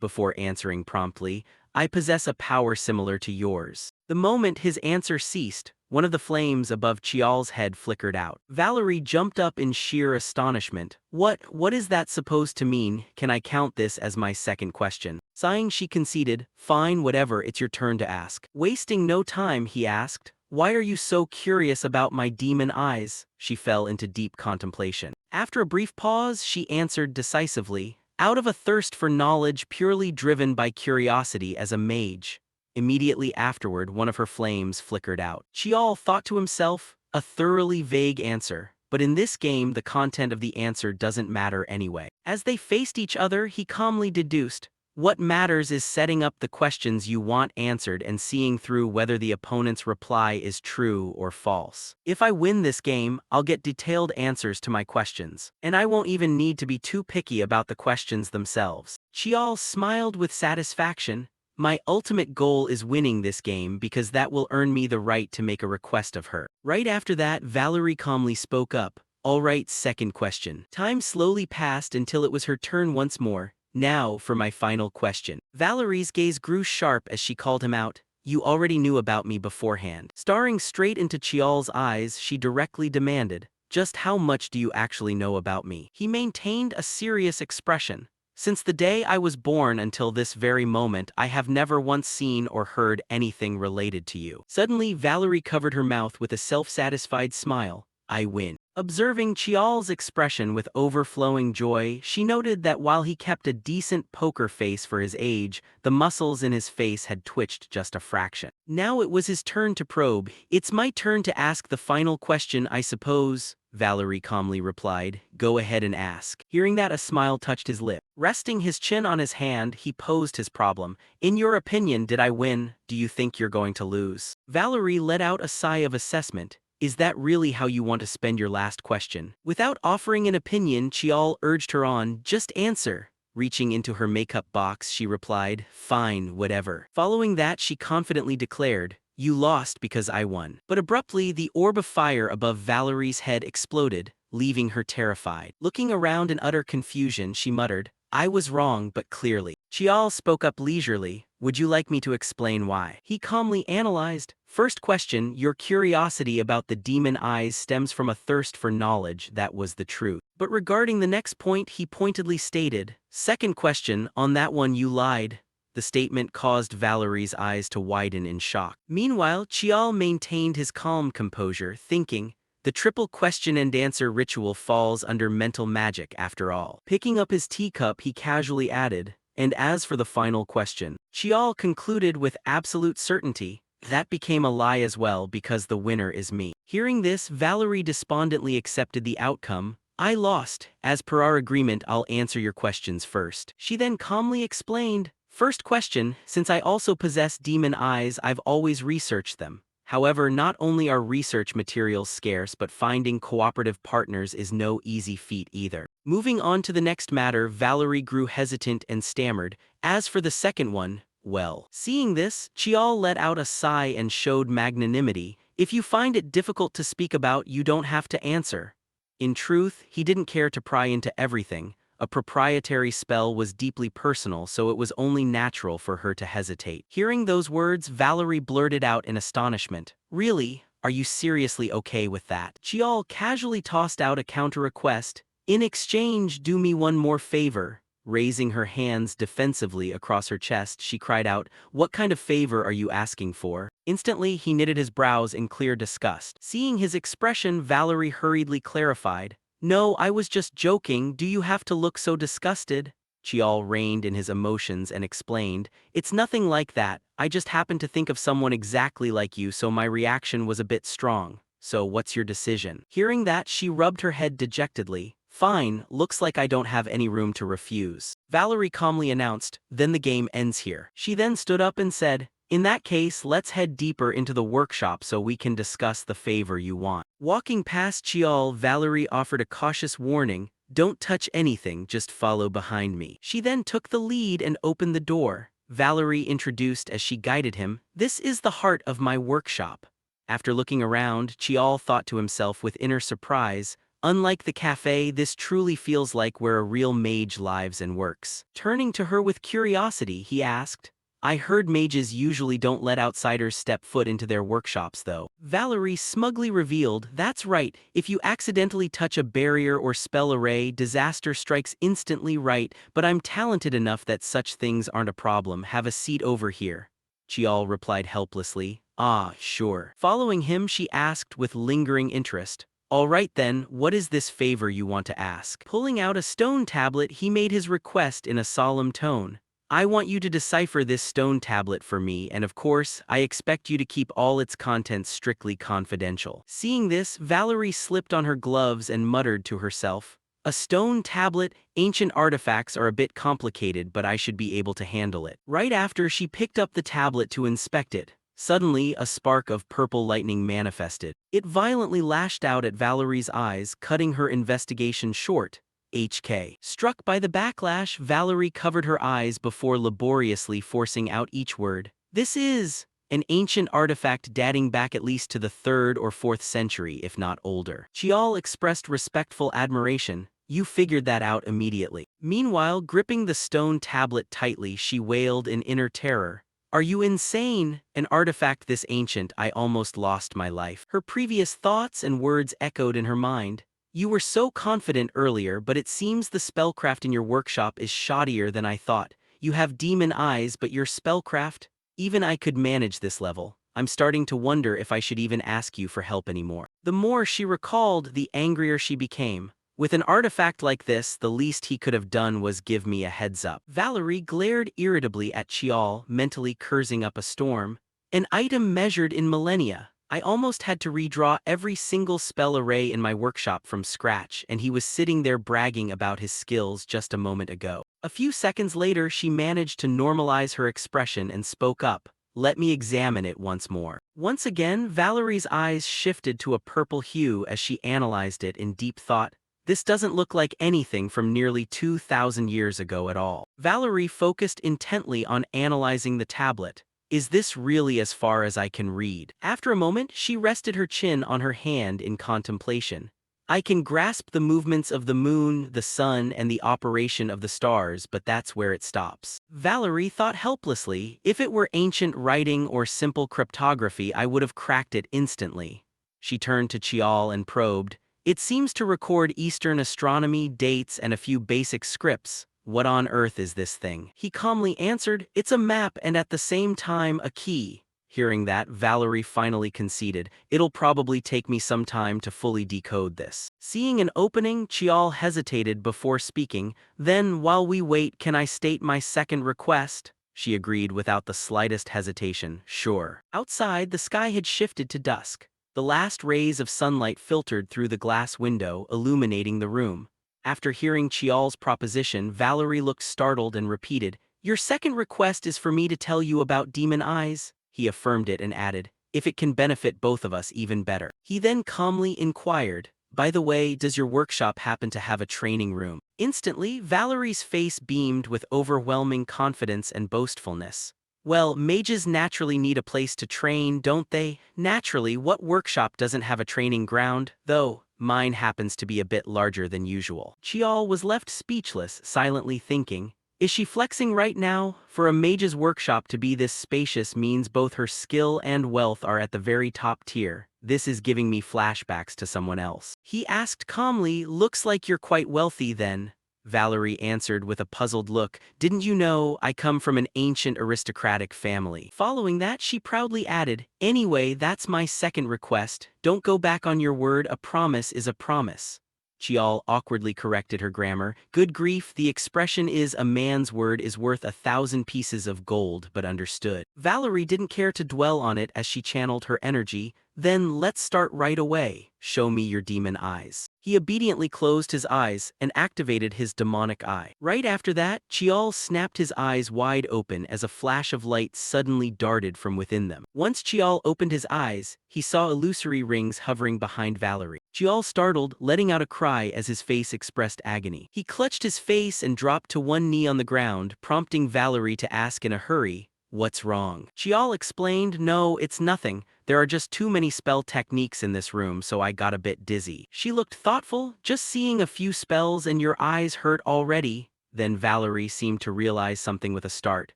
before answering promptly. I possess a power similar to yours. The moment his answer ceased, one of the flames above Chiol's head flickered out. Valerie jumped up in sheer astonishment. What is that supposed to mean? Can I count this as my second question? Sighing, she conceded, fine, whatever, it's your turn to ask. Wasting no time, he asked, Why are you so curious about my demon eyes? She fell into deep contemplation. After a brief pause, she answered decisively, out of a thirst for knowledge purely driven by curiosity as a mage. Immediately afterward, one of her flames flickered out. Chial thought to himself, a thoroughly vague answer. But in this game, the content of the answer doesn't matter anyway. As they faced each other, he calmly deduced, what matters is setting up the questions you want answered and seeing through whether the opponent's reply is true or false. If I win this game, I'll get detailed answers to my questions, and I won't even need to be too picky about the questions themselves. Chial smiled with satisfaction. My ultimate goal is winning this game because that will earn me the right to make a request of her. Right after that, Valerie calmly spoke up. All right, second question. Time slowly passed until it was her turn once more. Now for my final question. Valerie's gaze grew sharp as she called him out. You already knew about me beforehand. Staring straight into Chial's eyes, she directly demanded, just how much do you actually know about me? He maintained a serious expression. Since the day I was born until this very moment, I have never once seen or heard anything related to you. Suddenly, Valerie covered her mouth with a self-satisfied smile. I win. Observing Chial's expression with overflowing joy, she noted that while he kept a decent poker face for his age, the muscles in his face had twitched just a fraction. Now it was his turn to probe. It's my turn to ask the final question, I suppose, Valerie calmly replied. Go ahead and ask. Hearing that, a smile touched his lip. Resting his chin on his hand, he posed his problem. In your opinion, did I win? Do you think you're going to lose? Valerie let out a sigh of assessment. Is that really how you want to spend your last question? Without offering an opinion, Chial urged her on, just answer. Reaching into her makeup box, she replied, fine, whatever. Following that, she confidently declared, you lost because I won. But abruptly, the orb of fire above Valerie's head exploded, leaving her terrified. Looking around in utter confusion, she muttered, I was wrong, but clearly. Chial spoke up leisurely. Would you like me to explain why? He calmly analyzed. First question, your curiosity about the demon eyes stems from a thirst for knowledge, that was the truth. But regarding the next point, he pointedly stated, second question, on that one you lied. The statement caused Valerie's eyes to widen in shock. Meanwhile, Chial maintained his calm composure, thinking, the triple question and answer ritual falls under mental magic after all. Picking up his teacup, he casually added, and as for the final question, Chial concluded with absolute certainty, that became a lie as well because the winner is me. Hearing this, Valerie despondently accepted the outcome. I lost. As per our agreement, I'll answer your questions first. She then calmly explained, first question, since I also possess demon eyes, I've always researched them. However, not only are research materials scarce, but finding cooperative partners is no easy feat either. Moving on to the next matter, Valerie grew hesitant and stammered. As for the second one, well. Seeing this, Chial let out a sigh and showed magnanimity. If you find it difficult to speak about, you don't have to answer. In truth, he didn't care to pry into everything. A proprietary spell was deeply personal, so it was only natural for her to hesitate. Hearing those words, Valerie blurted out in astonishment. Really? Are you seriously okay with that? Chial casually tossed out a counter-request. In exchange, do me one more favor. Raising her hands defensively across her chest, she cried out, what kind of favor are you asking for? Instantly, he knitted his brows in clear disgust. Seeing his expression, Valerie hurriedly clarified. No, I was just joking, do you have to look so disgusted? Chial reined in his emotions and explained, it's nothing like that, I just happened to think of someone exactly like you, so my reaction was a bit strong. So what's your decision? Hearing that, she rubbed her head dejectedly. Fine, looks like I don't have any room to refuse. Valerie calmly announced, then the game ends here. She then stood up and said, in that case, let's head deeper into the workshop so we can discuss the favor you want. Walking past Chial, Valerie offered a cautious warning, don't touch anything, just follow behind me. She then took the lead and opened the door. Valerie introduced as she guided him, this is the heart of my workshop. After looking around, Chial thought to himself with inner surprise, unlike the cafe, this truly feels like where a real mage lives and works. Turning to her with curiosity, he asked, I heard mages usually don't let outsiders step foot into their workshops though. Valerie smugly revealed, that's right, if you accidentally touch a barrier or spell array, disaster strikes instantly right, but I'm talented enough that such things aren't a problem, have a seat over here. Chial replied helplessly. Ah, sure. Following him, she asked with lingering interest. All right then, what is this favor you want to ask? Pulling out a stone tablet, he made his request in a solemn tone. I want you to decipher this stone tablet for me, and of course, I expect you to keep all its contents strictly confidential. Seeing this, Valerie slipped on her gloves and muttered to herself, a stone tablet, ancient artifacts are a bit complicated, but I should be able to handle it. Right after she picked up the tablet to inspect it, suddenly a spark of purple lightning manifested. It violently lashed out at Valerie's eyes, cutting her investigation short. HK. Struck by the backlash, Valerie covered her eyes before laboriously forcing out each word. This is an ancient artifact dating back at least to the 3rd or 4th century, if not older. Chial expressed respectful admiration. You figured that out immediately. Meanwhile, gripping the stone tablet tightly, she wailed in inner terror. Are you insane? An artifact this ancient, I almost lost my life. Her previous thoughts and words echoed in her mind. You were so confident earlier, but it seems the spellcraft in your workshop is shoddier than I thought. You have demon eyes, but your spellcraft? Even I could manage this level. I'm starting to wonder if I should even ask you for help anymore. The more she recalled, the angrier she became. With an artifact like this, the least he could have done was give me a heads up. Valerie glared irritably at Chial, mentally cursing up a storm. An item measured in millennia. I almost had to redraw every single spell array in my workshop from scratch, and he was sitting there bragging about his skills just a moment ago. A few seconds later, she managed to normalize her expression and spoke up. Let me examine it once more. Once again, Valerie's eyes shifted to a purple hue as she analyzed it in deep thought. This doesn't look like anything from nearly 2,000 years ago at all. Valerie focused intently on analyzing the tablet. Is this really as far as I can read? After a moment, she rested her chin on her hand in contemplation. I can grasp the movements of the moon, the sun, and the operation of the stars, but that's where it stops. Valerie thought helplessly. If it were ancient writing or simple cryptography, I would have cracked it instantly. She turned to Chial and probed. It seems to record Eastern astronomy, dates, and a few basic scripts. What on earth is this thing? He calmly answered, it's a map and at the same time a key. Hearing that, Valerie finally conceded, it'll probably take me some time to fully decode this. Seeing an opening, Chial hesitated before speaking. Then, while we wait, can I state my second request? She agreed without the slightest hesitation. Sure. Outside, the sky had shifted to dusk. The last rays of sunlight filtered through the glass window, illuminating the room. After hearing Chial's proposition, Valerie looked startled and repeated, your second request is for me to tell you about demon eyes? He affirmed it and added, if it can benefit both of us, even better. He then calmly inquired, by the way, does your workshop happen to have a training room? Instantly, Valerie's face beamed with overwhelming confidence and boastfulness. Well, mages naturally need a place to train, don't they? Naturally, what workshop doesn't have a training ground, though? Mine happens to be a bit larger than usual. Chial was left speechless, silently thinking, is she flexing right now? For a mage's workshop to be this spacious means both her skill and wealth are at the very top tier. This is giving me flashbacks to someone else. He asked calmly, looks like you're quite wealthy then. Valerie answered with a puzzled look, didn't you know I come from an ancient aristocratic family? Following that, she proudly added, anyway, that's my second request. Don't go back on your word, a promise is a promise. Chial awkwardly corrected her grammar. Good grief, the expression is a man's word is worth 1,000 pieces of gold, but understood. Valerie didn't care to dwell on it as she channeled her energy. Then let's start right away. Show me your demon eyes. He obediently closed his eyes and activated his demonic eye. Right after that, Chial snapped his eyes wide open as a flash of light suddenly darted from within them. Once Chial opened his eyes, he saw illusory rings hovering behind Valerie. Chial startled, letting out a cry as his face expressed agony. He clutched his face and dropped to one knee on the ground, prompting Valerie to ask in a hurry, what's wrong? Chial explained, no, it's nothing. There are just too many spell techniques in this room, so I got a bit dizzy. She looked thoughtful, just seeing a few spells and your eyes hurt already. Then Valerie seemed to realize something with a start.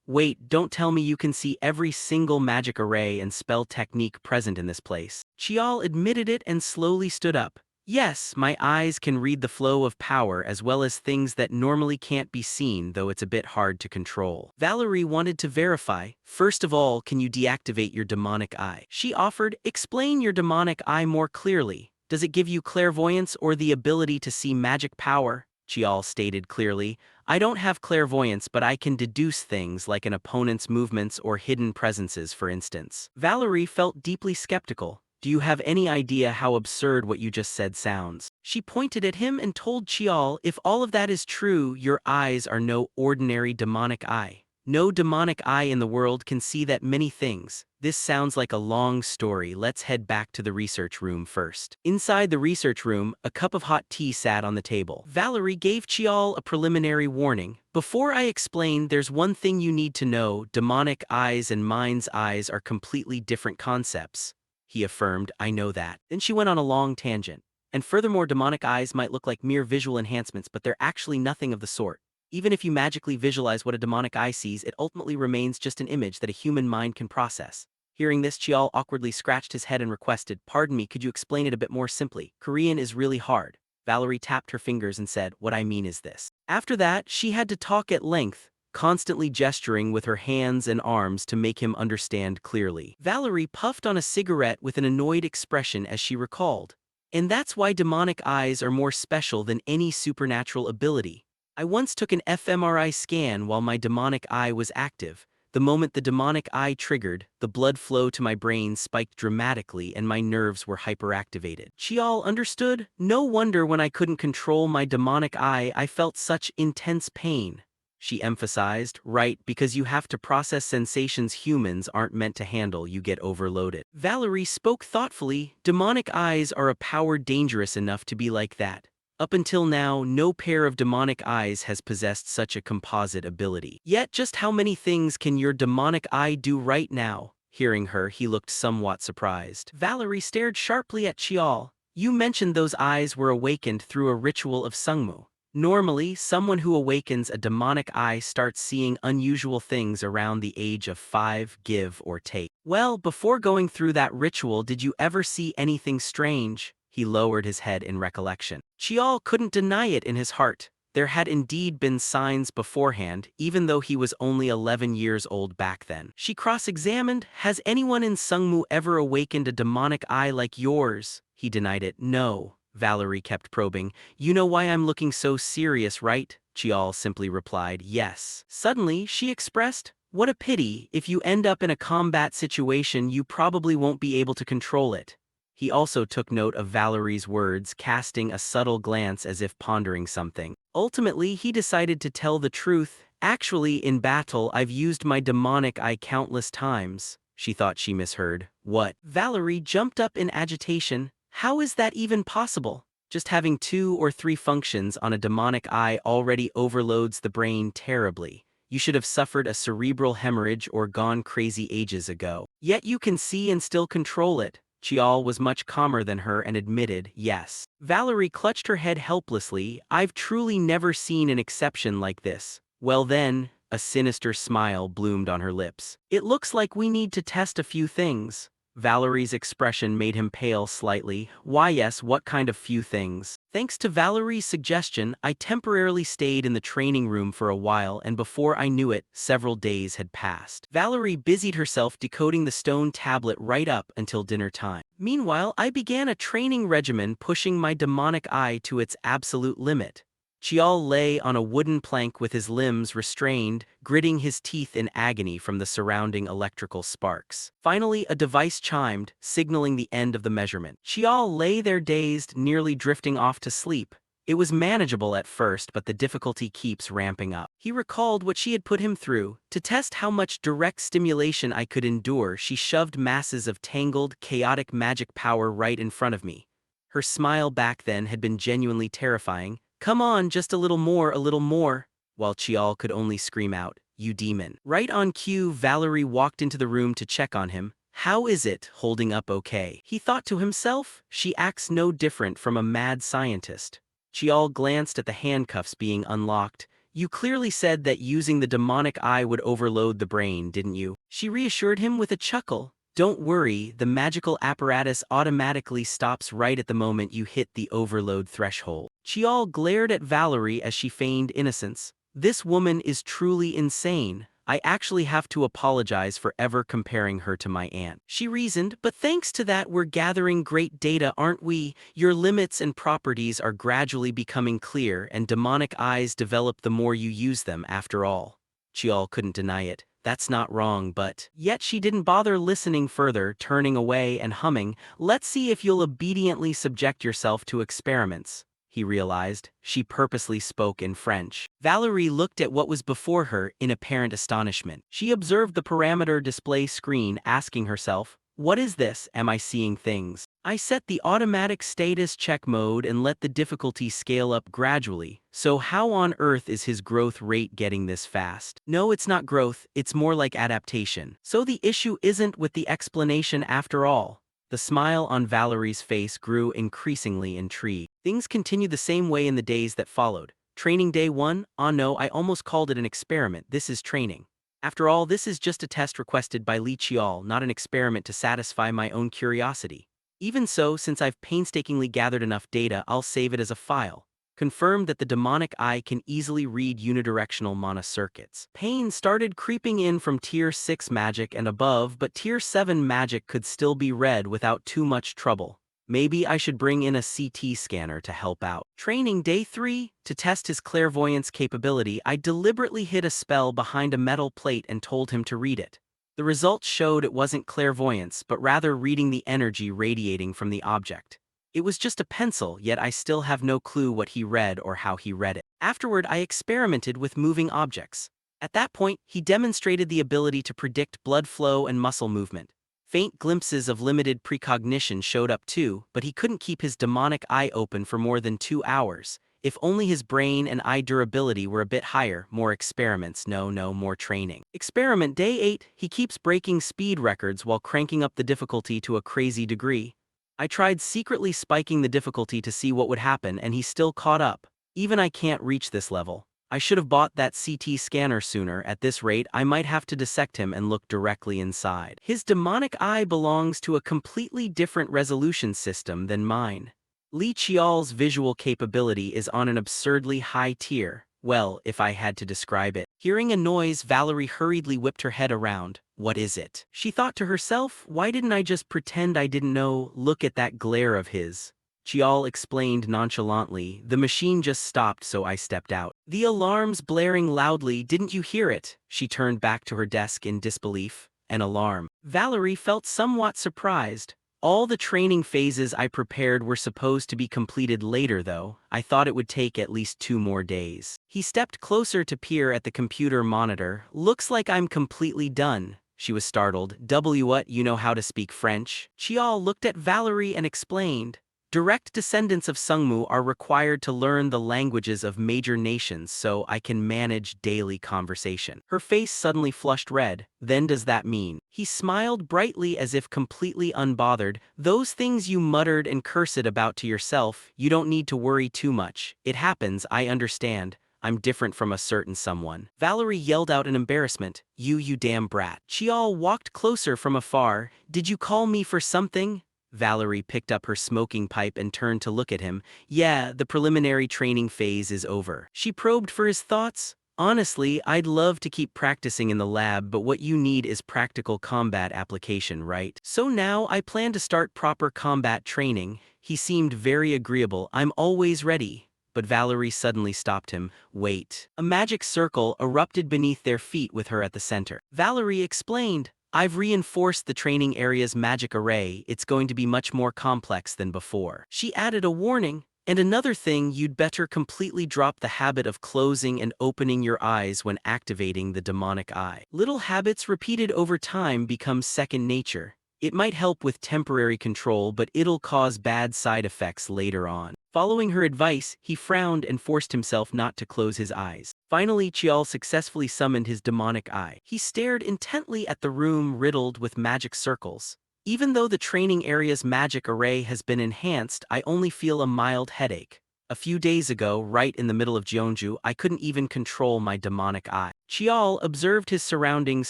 Wait, don't tell me you can see every single magic array and spell technique present in this place. Chial admitted it and slowly stood up. Yes, my eyes can read the flow of power as well as things that normally can't be seen, though it's a bit hard to control. Valerie wanted to verify. First of all, can you deactivate your demonic eye? She offered, explain your demonic eye more clearly. Does it give you clairvoyance or the ability to see magic power? Chial stated clearly, I don't have clairvoyance, but I can deduce things like an opponent's movements or hidden presences, for instance. Valerie felt deeply skeptical. Do you have any idea how absurd what you just said sounds? She pointed at him and told Chial, if all of that is true, your eyes are no ordinary demonic eye. No demonic eye in the world can see that many things. This sounds like a long story. Let's head back to the research room first. Inside the research room, a cup of hot tea sat on the table. Valerie gave Chial a preliminary warning. Before I explain, there's one thing you need to know. Demonic eyes and mind's eyes are completely different concepts. He affirmed, I know that. Then she went on a long tangent. And furthermore, demonic eyes might look like mere visual enhancements, but they're actually nothing of the sort. Even if you magically visualize what a demonic eye sees, it ultimately remains just an image that a human mind can process. Hearing this, Chial awkwardly scratched his head and requested, pardon me, could you explain it a bit more simply? Korean is really hard. Valerie tapped her fingers and said, what I mean is this. After that, she had to talk at length, constantly gesturing with her hands and arms to make him understand clearly. Valerie puffed on a cigarette with an annoyed expression as she recalled. And that's why demonic eyes are more special than any supernatural ability. I once took an fMRI scan while my demonic eye was active. The moment the demonic eye triggered, the blood flow to my brain spiked dramatically and my nerves were hyperactivated. Chial understood. No wonder when I couldn't control my demonic eye, I felt such intense pain. She emphasized, right, because you have to process sensations humans aren't meant to handle, you get overloaded. Valerie spoke thoughtfully. Demonic eyes are a power dangerous enough to be like that. Up until now, no pair of demonic eyes has possessed such a composite ability. Yet just how many things can your demonic eye do right now? Hearing her, he looked somewhat surprised. Valerie stared sharply at Chial. You mentioned those eyes were awakened through a ritual of Sungmu. Normally, someone who awakens a demonic eye starts seeing unusual things around the age of 5, give or take. Well, before going through that ritual, did you ever see anything strange? He lowered his head in recollection. Chial couldn't deny it in his heart. There had indeed been signs beforehand, even though he was only 11 years old back then. She cross-examined, has anyone in Sungmu ever awakened a demonic eye like yours? He denied it. No. Valerie kept probing. You know why I'm looking so serious, right? Chial simply replied, yes. Suddenly, she expressed, what a pity, if you end up in a combat situation you probably won't be able to control it. He also took note of Valerie's words, casting a subtle glance as if pondering something. Ultimately, he decided to tell the truth. Actually, in battle, I've used my demonic eye countless times. She thought she misheard. What? Valerie jumped up in agitation. How is that even possible? Just having 2 or 3 functions on a demonic eye already overloads the brain terribly. You should have suffered a cerebral hemorrhage or gone crazy ages ago. Yet you can see and still control it. Chial was much calmer than her and admitted, yes. Valerie clutched her head helplessly. I've truly never seen an exception like this. Well then, a sinister smile bloomed on her lips. It looks like we need to test a few things. Valerie's expression made him pale slightly. Why yes, what kind of few things? Thanks to Valerie's suggestion, I temporarily stayed in the training room for a while, and before I knew it, several days had passed. Valerie busied herself decoding the stone tablet right up until dinner time. Meanwhile, I began a training regimen pushing my demonic eye to its absolute limit. Chial lay on a wooden plank with his limbs restrained, gritting his teeth in agony from the surrounding electrical sparks. Finally, a device chimed, signaling the end of the measurement. Chial lay there dazed, nearly drifting off to sleep. It was manageable at first, but the difficulty keeps ramping up. He recalled what she had put him through. To test how much direct stimulation I could endure, she shoved masses of tangled, chaotic magic power right in front of me. Her smile back then had been genuinely terrifying. Come on, just a little more, while Chial could only scream out, you demon. Right on cue, Valerie walked into the room to check on him. How is it, holding up okay? He thought to himself, she acts no different from a mad scientist. Chial glanced at the handcuffs being unlocked. You clearly said that using the demonic eye would overload the brain, didn't you? She reassured him with a chuckle. Don't worry, the magical apparatus automatically stops right at the moment you hit the overload threshold. Chial glared at Valerie as she feigned innocence. This woman is truly insane. I actually have to apologize for ever comparing her to my aunt. She reasoned, but thanks to that we're gathering great data, aren't we? Your limits and properties are gradually becoming clear and demonic eyes develop the more you use them after all. Chial couldn't deny it. That's not wrong, but... Yet she didn't bother listening further, turning away and humming, "Let's see if you'll obediently subject yourself to experiments." He realized. She purposely spoke in French. Valerie looked at what was before her in apparent astonishment. She observed the parameter display screen, asking herself, "What is this? Am I seeing things?" I set the automatic status check mode and let the difficulty scale up gradually. So how on earth is his growth rate getting this fast? No, it's not growth, it's more like adaptation. So the issue isn't with the explanation after all. The smile on Valerie's face grew increasingly intrigued. Things continued the same way in the days that followed. Training day 1? Oh no, I almost called it an experiment. This is training. After all, this is just a test requested by Li Qiao, not an experiment to satisfy my own curiosity. Even so, since I've painstakingly gathered enough data, I'll save it as a file. Confirmed that the demonic eye can easily read unidirectional mana circuits. Pain started creeping in from Tier 6 magic and above, but Tier 7 magic could still be read without too much trouble. Maybe I should bring in a CT scanner to help out. Training day 3, to test his clairvoyance capability, I deliberately hid a spell behind a metal plate and told him to read it. The results showed it wasn't clairvoyance, but rather reading the energy radiating from the object. It was just a pencil, yet I still have no clue what he read or how he read it. Afterward, I experimented with moving objects. At that point, he demonstrated the ability to predict blood flow and muscle movement. Faint glimpses of limited precognition showed up too, but he couldn't keep his demonic eye open for more than 2 hours. If only his brain and eye durability were a bit higher. More experiments, no, more training. Experiment day 8, he keeps breaking speed records while cranking up the difficulty to a crazy degree. I tried secretly spiking the difficulty to see what would happen, and he still caught up. Even I can't reach this level. I should have bought that CT scanner sooner. At this rate, I might have to dissect him and look directly inside. His demonic eye belongs to a completely different resolution system than mine. Li Qiao's visual capability is on an absurdly high tier. Well, if I had to describe it. Hearing a noise, Valerie hurriedly whipped her head around. What is it? She thought to herself, why didn't I just pretend I didn't know? Look at that glare of his. Chial explained nonchalantly, the machine just stopped, so I stepped out. The alarm's blaring loudly, didn't you hear it? She turned back to her desk in disbelief. An alarm. Valerie felt somewhat surprised. All the training phases I prepared were supposed to be completed later though. I thought it would take at least 2 more days. He stepped closer to peer at the computer monitor. Looks like I'm completely done. She was startled. What, you know how to speak French? Chial looked at Valerie and explained. Direct descendants of Sungmu are required to learn the languages of major nations so I can manage daily conversation. Her face suddenly flushed red. Then does that mean? He smiled brightly as if completely unbothered. Those things you muttered and cursed about to yourself, you don't need to worry too much. It happens, I understand. I'm different from a certain someone. Valerie yelled out in embarrassment. You damn brat. Chial walked closer from afar. Did you call me for something? Valerie picked up her smoking pipe and turned to look at him. Yeah, the preliminary training phase is over. She probed for his thoughts. Honestly, I'd love to keep practicing in the lab, but what you need is practical combat application, right? So now I plan to start proper combat training. He seemed very agreeable. I'm always ready. But Valerie suddenly stopped him. Wait. A magic circle erupted beneath their feet with her at the center. Valerie explained. I've reinforced the training area's magic array. It's going to be much more complex than before. She added a warning. And another thing, you'd better completely drop the habit of closing and opening your eyes when activating the demonic eye. Little habits repeated over time become second nature. It might help with temporary control, but it'll cause bad side effects later on. Following her advice, he frowned and forced himself not to close his eyes. Finally, Chial successfully summoned his demonic eye. He stared intently at the room riddled with magic circles. Even though the training area's magic array has been enhanced, I only feel a mild headache. A few days ago, right in the middle of Jeonju, I couldn't even control my demonic eye. Chial observed his surroundings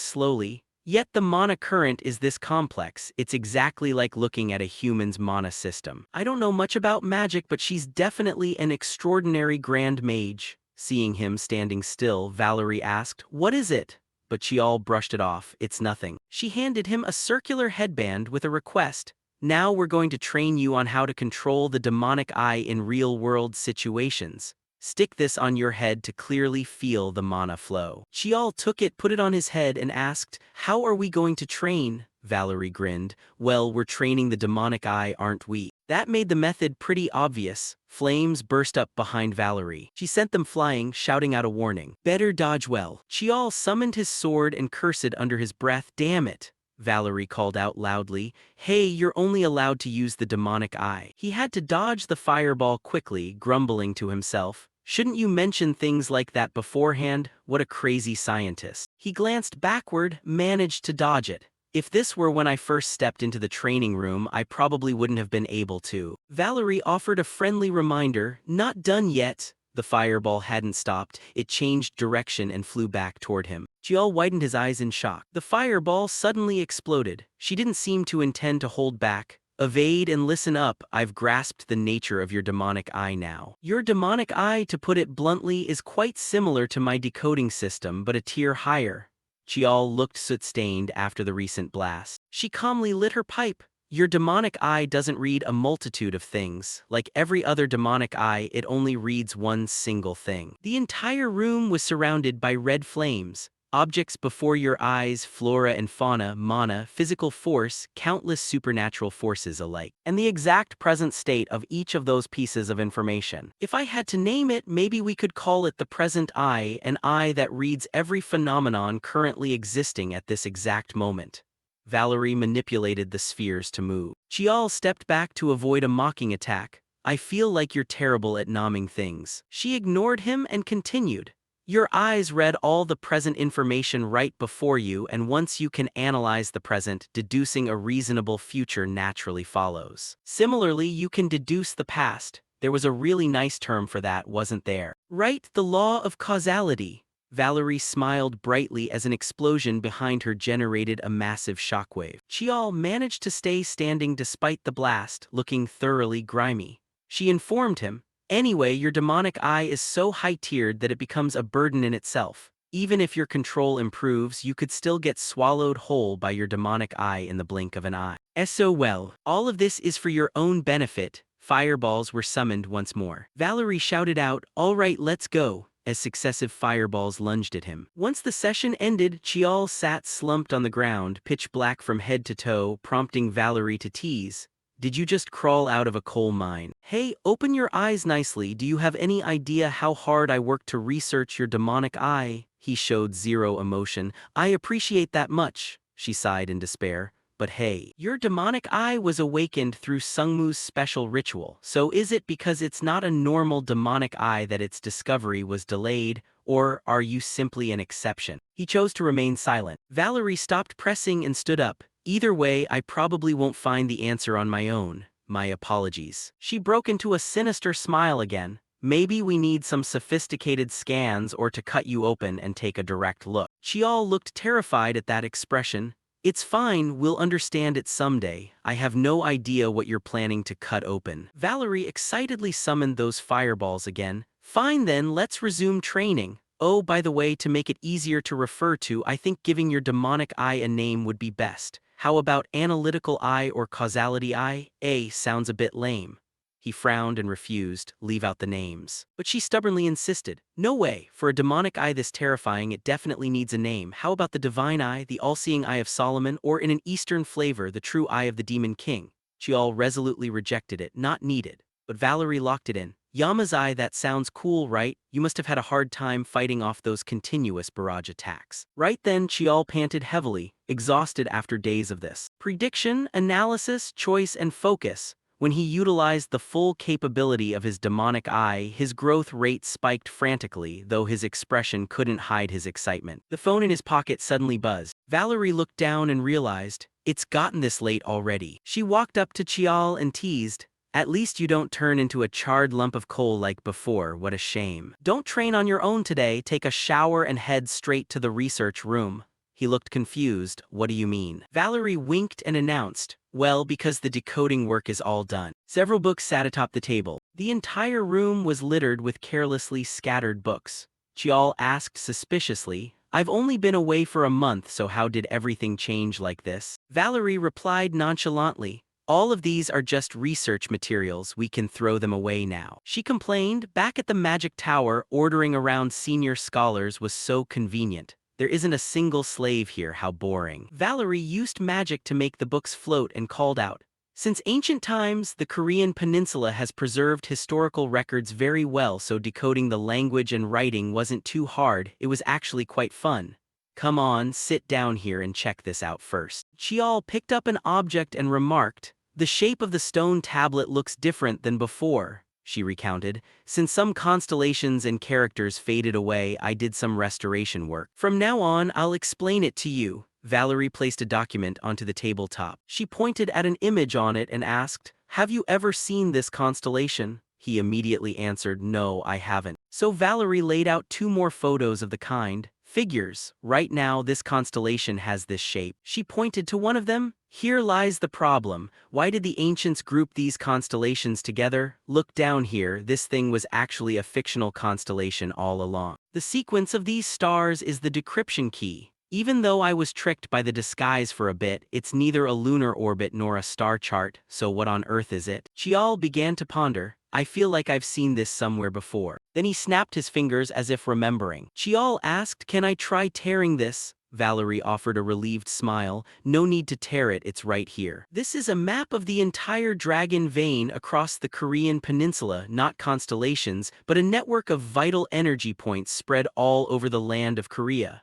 slowly. Yet the mana current is this complex, it's exactly like looking at a human's mana system. I don't know much about magic, but she's definitely an extraordinary grand mage. Seeing him standing still, Valerie asked, "What is it?" But Chial brushed it off, "It's nothing." She handed him a circular headband with a request. "Now we're going to train you on how to control the demonic eye in real-world situations. Stick this on your head to clearly feel the mana flow." Chial took it, put it on his head, and asked, "How are we going to train?" Valerie grinned. "Well, we're training the demonic eye, aren't we?" That made the method pretty obvious. Flames burst up behind Valerie. She sent them flying, shouting out a warning. "Better dodge well." Chial summoned his sword and cursed under his breath. "Damn it," Valerie called out loudly. "Hey, you're only allowed to use the demonic eye." He had to dodge the fireball quickly, grumbling to himself. "Shouldn't you mention things like that beforehand? What a crazy scientist." He glanced backward, managed to dodge it. "If this were when I first stepped into the training room, I probably wouldn't have been able to." Valerie offered a friendly reminder. "Not done yet." The fireball hadn't stopped. It changed direction and flew back toward him. Jial widened his eyes in shock. The fireball suddenly exploded. She didn't seem to intend to hold back. "Evade and listen up. I've grasped the nature of your demonic eye now. Your demonic eye, to put it bluntly, is quite similar to my decoding system, but a tier higher." Chial looked soot-stained after the recent blast. She calmly lit her pipe. "Your demonic eye doesn't read a multitude of things. Like every other demonic eye, it only reads one single thing." The entire room was surrounded by red flames. Objects before your eyes, flora and fauna, mana, physical force, countless supernatural forces alike, and the exact present state of each of those pieces of information. "If I had to name it, maybe we could call it the present eye, an eye that reads every phenomenon currently existing at this exact moment." Valerie manipulated the spheres to move. Chial stepped back to avoid a mocking attack. "I feel like you're terrible at naming things." She ignored him and continued. "Your eyes read all the present information right before you, and once you can analyze the present, deducing a reasonable future naturally follows. Similarly, you can deduce the past. There was a really nice term for that, wasn't there? Right, the law of causality." Valerie smiled brightly as an explosion behind her generated a massive shockwave. Chial managed to stay standing despite the blast, looking thoroughly grimy. She informed him, "Anyway, your demonic eye is so high-tiered that it becomes a burden in itself. Even if your control improves, you could still get swallowed whole by your demonic eye in the blink of an eye." "SOL, all of this is for your own benefit." Fireballs were summoned once more. Valerie shouted out, "All right, let's go," as successive fireballs lunged at him. Once the session ended, Chial sat slumped on the ground, pitch black from head to toe, prompting Valerie to tease. "Did you just crawl out of a coal mine? Hey, open your eyes nicely. Do you have any idea how hard I worked to research your demonic eye?" He showed zero emotion. "I appreciate that much," she sighed in despair. "But hey, your demonic eye was awakened through Sungmu's special ritual. So is it because it's not a normal demonic eye that its discovery was delayed, or are you simply an exception?" He chose to remain silent. Valerie stopped pressing and stood up. "Either way, I probably won't find the answer on my own. My apologies." She broke into a sinister smile again. "Maybe we need some sophisticated scans or to cut you open and take a direct look." Chial looked terrified at that expression. "It's fine, we'll understand it someday. I have no idea what you're planning to cut open." Valerie excitedly summoned those fireballs again. "Fine then, let's resume training. Oh, by the way, to make it easier to refer to, I think giving your demonic eye a name would be best. How about analytical eye or causality eye? Sounds a bit lame." He frowned and refused, "Leave out the names." But she stubbornly insisted. "No way, for a demonic eye this terrifying, it definitely needs a name. How about the divine eye, the all-seeing eye of Solomon, or in an Eastern flavor, the true eye of the demon king?" Chial resolutely rejected it. "Not needed." But Valerie locked it in. "Yama's eye, that sounds cool, right? You must have had a hard time fighting off those continuous barrage attacks." Right then, Chial panted heavily, exhausted after days of this. Prediction, analysis, choice, and focus. When he utilized the full capability of his demonic eye, his growth rate spiked frantically, though his expression couldn't hide his excitement. The phone in his pocket suddenly buzzed. Valerie looked down and realized, it's gotten this late already. She walked up to Chial and teased, "At least you don't turn into a charred lump of coal like before, what a shame. Don't train on your own today, take a shower and head straight to the research room." He looked confused. What do you mean? Valerie winked and announced, well, because the decoding work is all done. Several books sat atop the table. The entire room was littered with carelessly scattered books. Chial asked suspiciously, I've only been away for a month, so how did everything change like this? Valerie replied nonchalantly, all of these are just research materials, we can throw them away now. She complained, back at the Magic Tower, ordering around senior scholars was so convenient. There isn't a single slave here, how boring. Valerie used magic to make the books float and called out, since ancient times, the Korean peninsula has preserved historical records very well, so decoding the language and writing wasn't too hard, it was actually quite fun. Come on, sit down here and check this out first. Chial picked up an object and remarked, the shape of the stone tablet looks different than before, she recounted. Since some constellations and characters faded away, I did some restoration work. From now on, I'll explain it to you. Valerie placed a document onto the tabletop. She pointed at an image on it and asked, have you ever seen this constellation? He immediately answered, no, I haven't. So Valerie laid out 2 more photos of the kind. Figures, right now this constellation has this shape. She pointed to one of them. Here lies the problem. Why did the ancients group these constellations together? Look down here, this thing was actually a fictional constellation all along. The sequence of these stars is the decryption key. Even though I was tricked by the disguise for a bit, it's neither a lunar orbit nor a star chart, so what on earth is it? Chial began to ponder. I feel like I've seen this somewhere before. Then he snapped his fingers as if remembering. Chial asked, can I try tearing this? Valerie offered a relieved smile. No need to tear it, it's right here. This is a map of the entire dragon vein across the Korean peninsula, not constellations, but a network of vital energy points spread all over the land of Korea.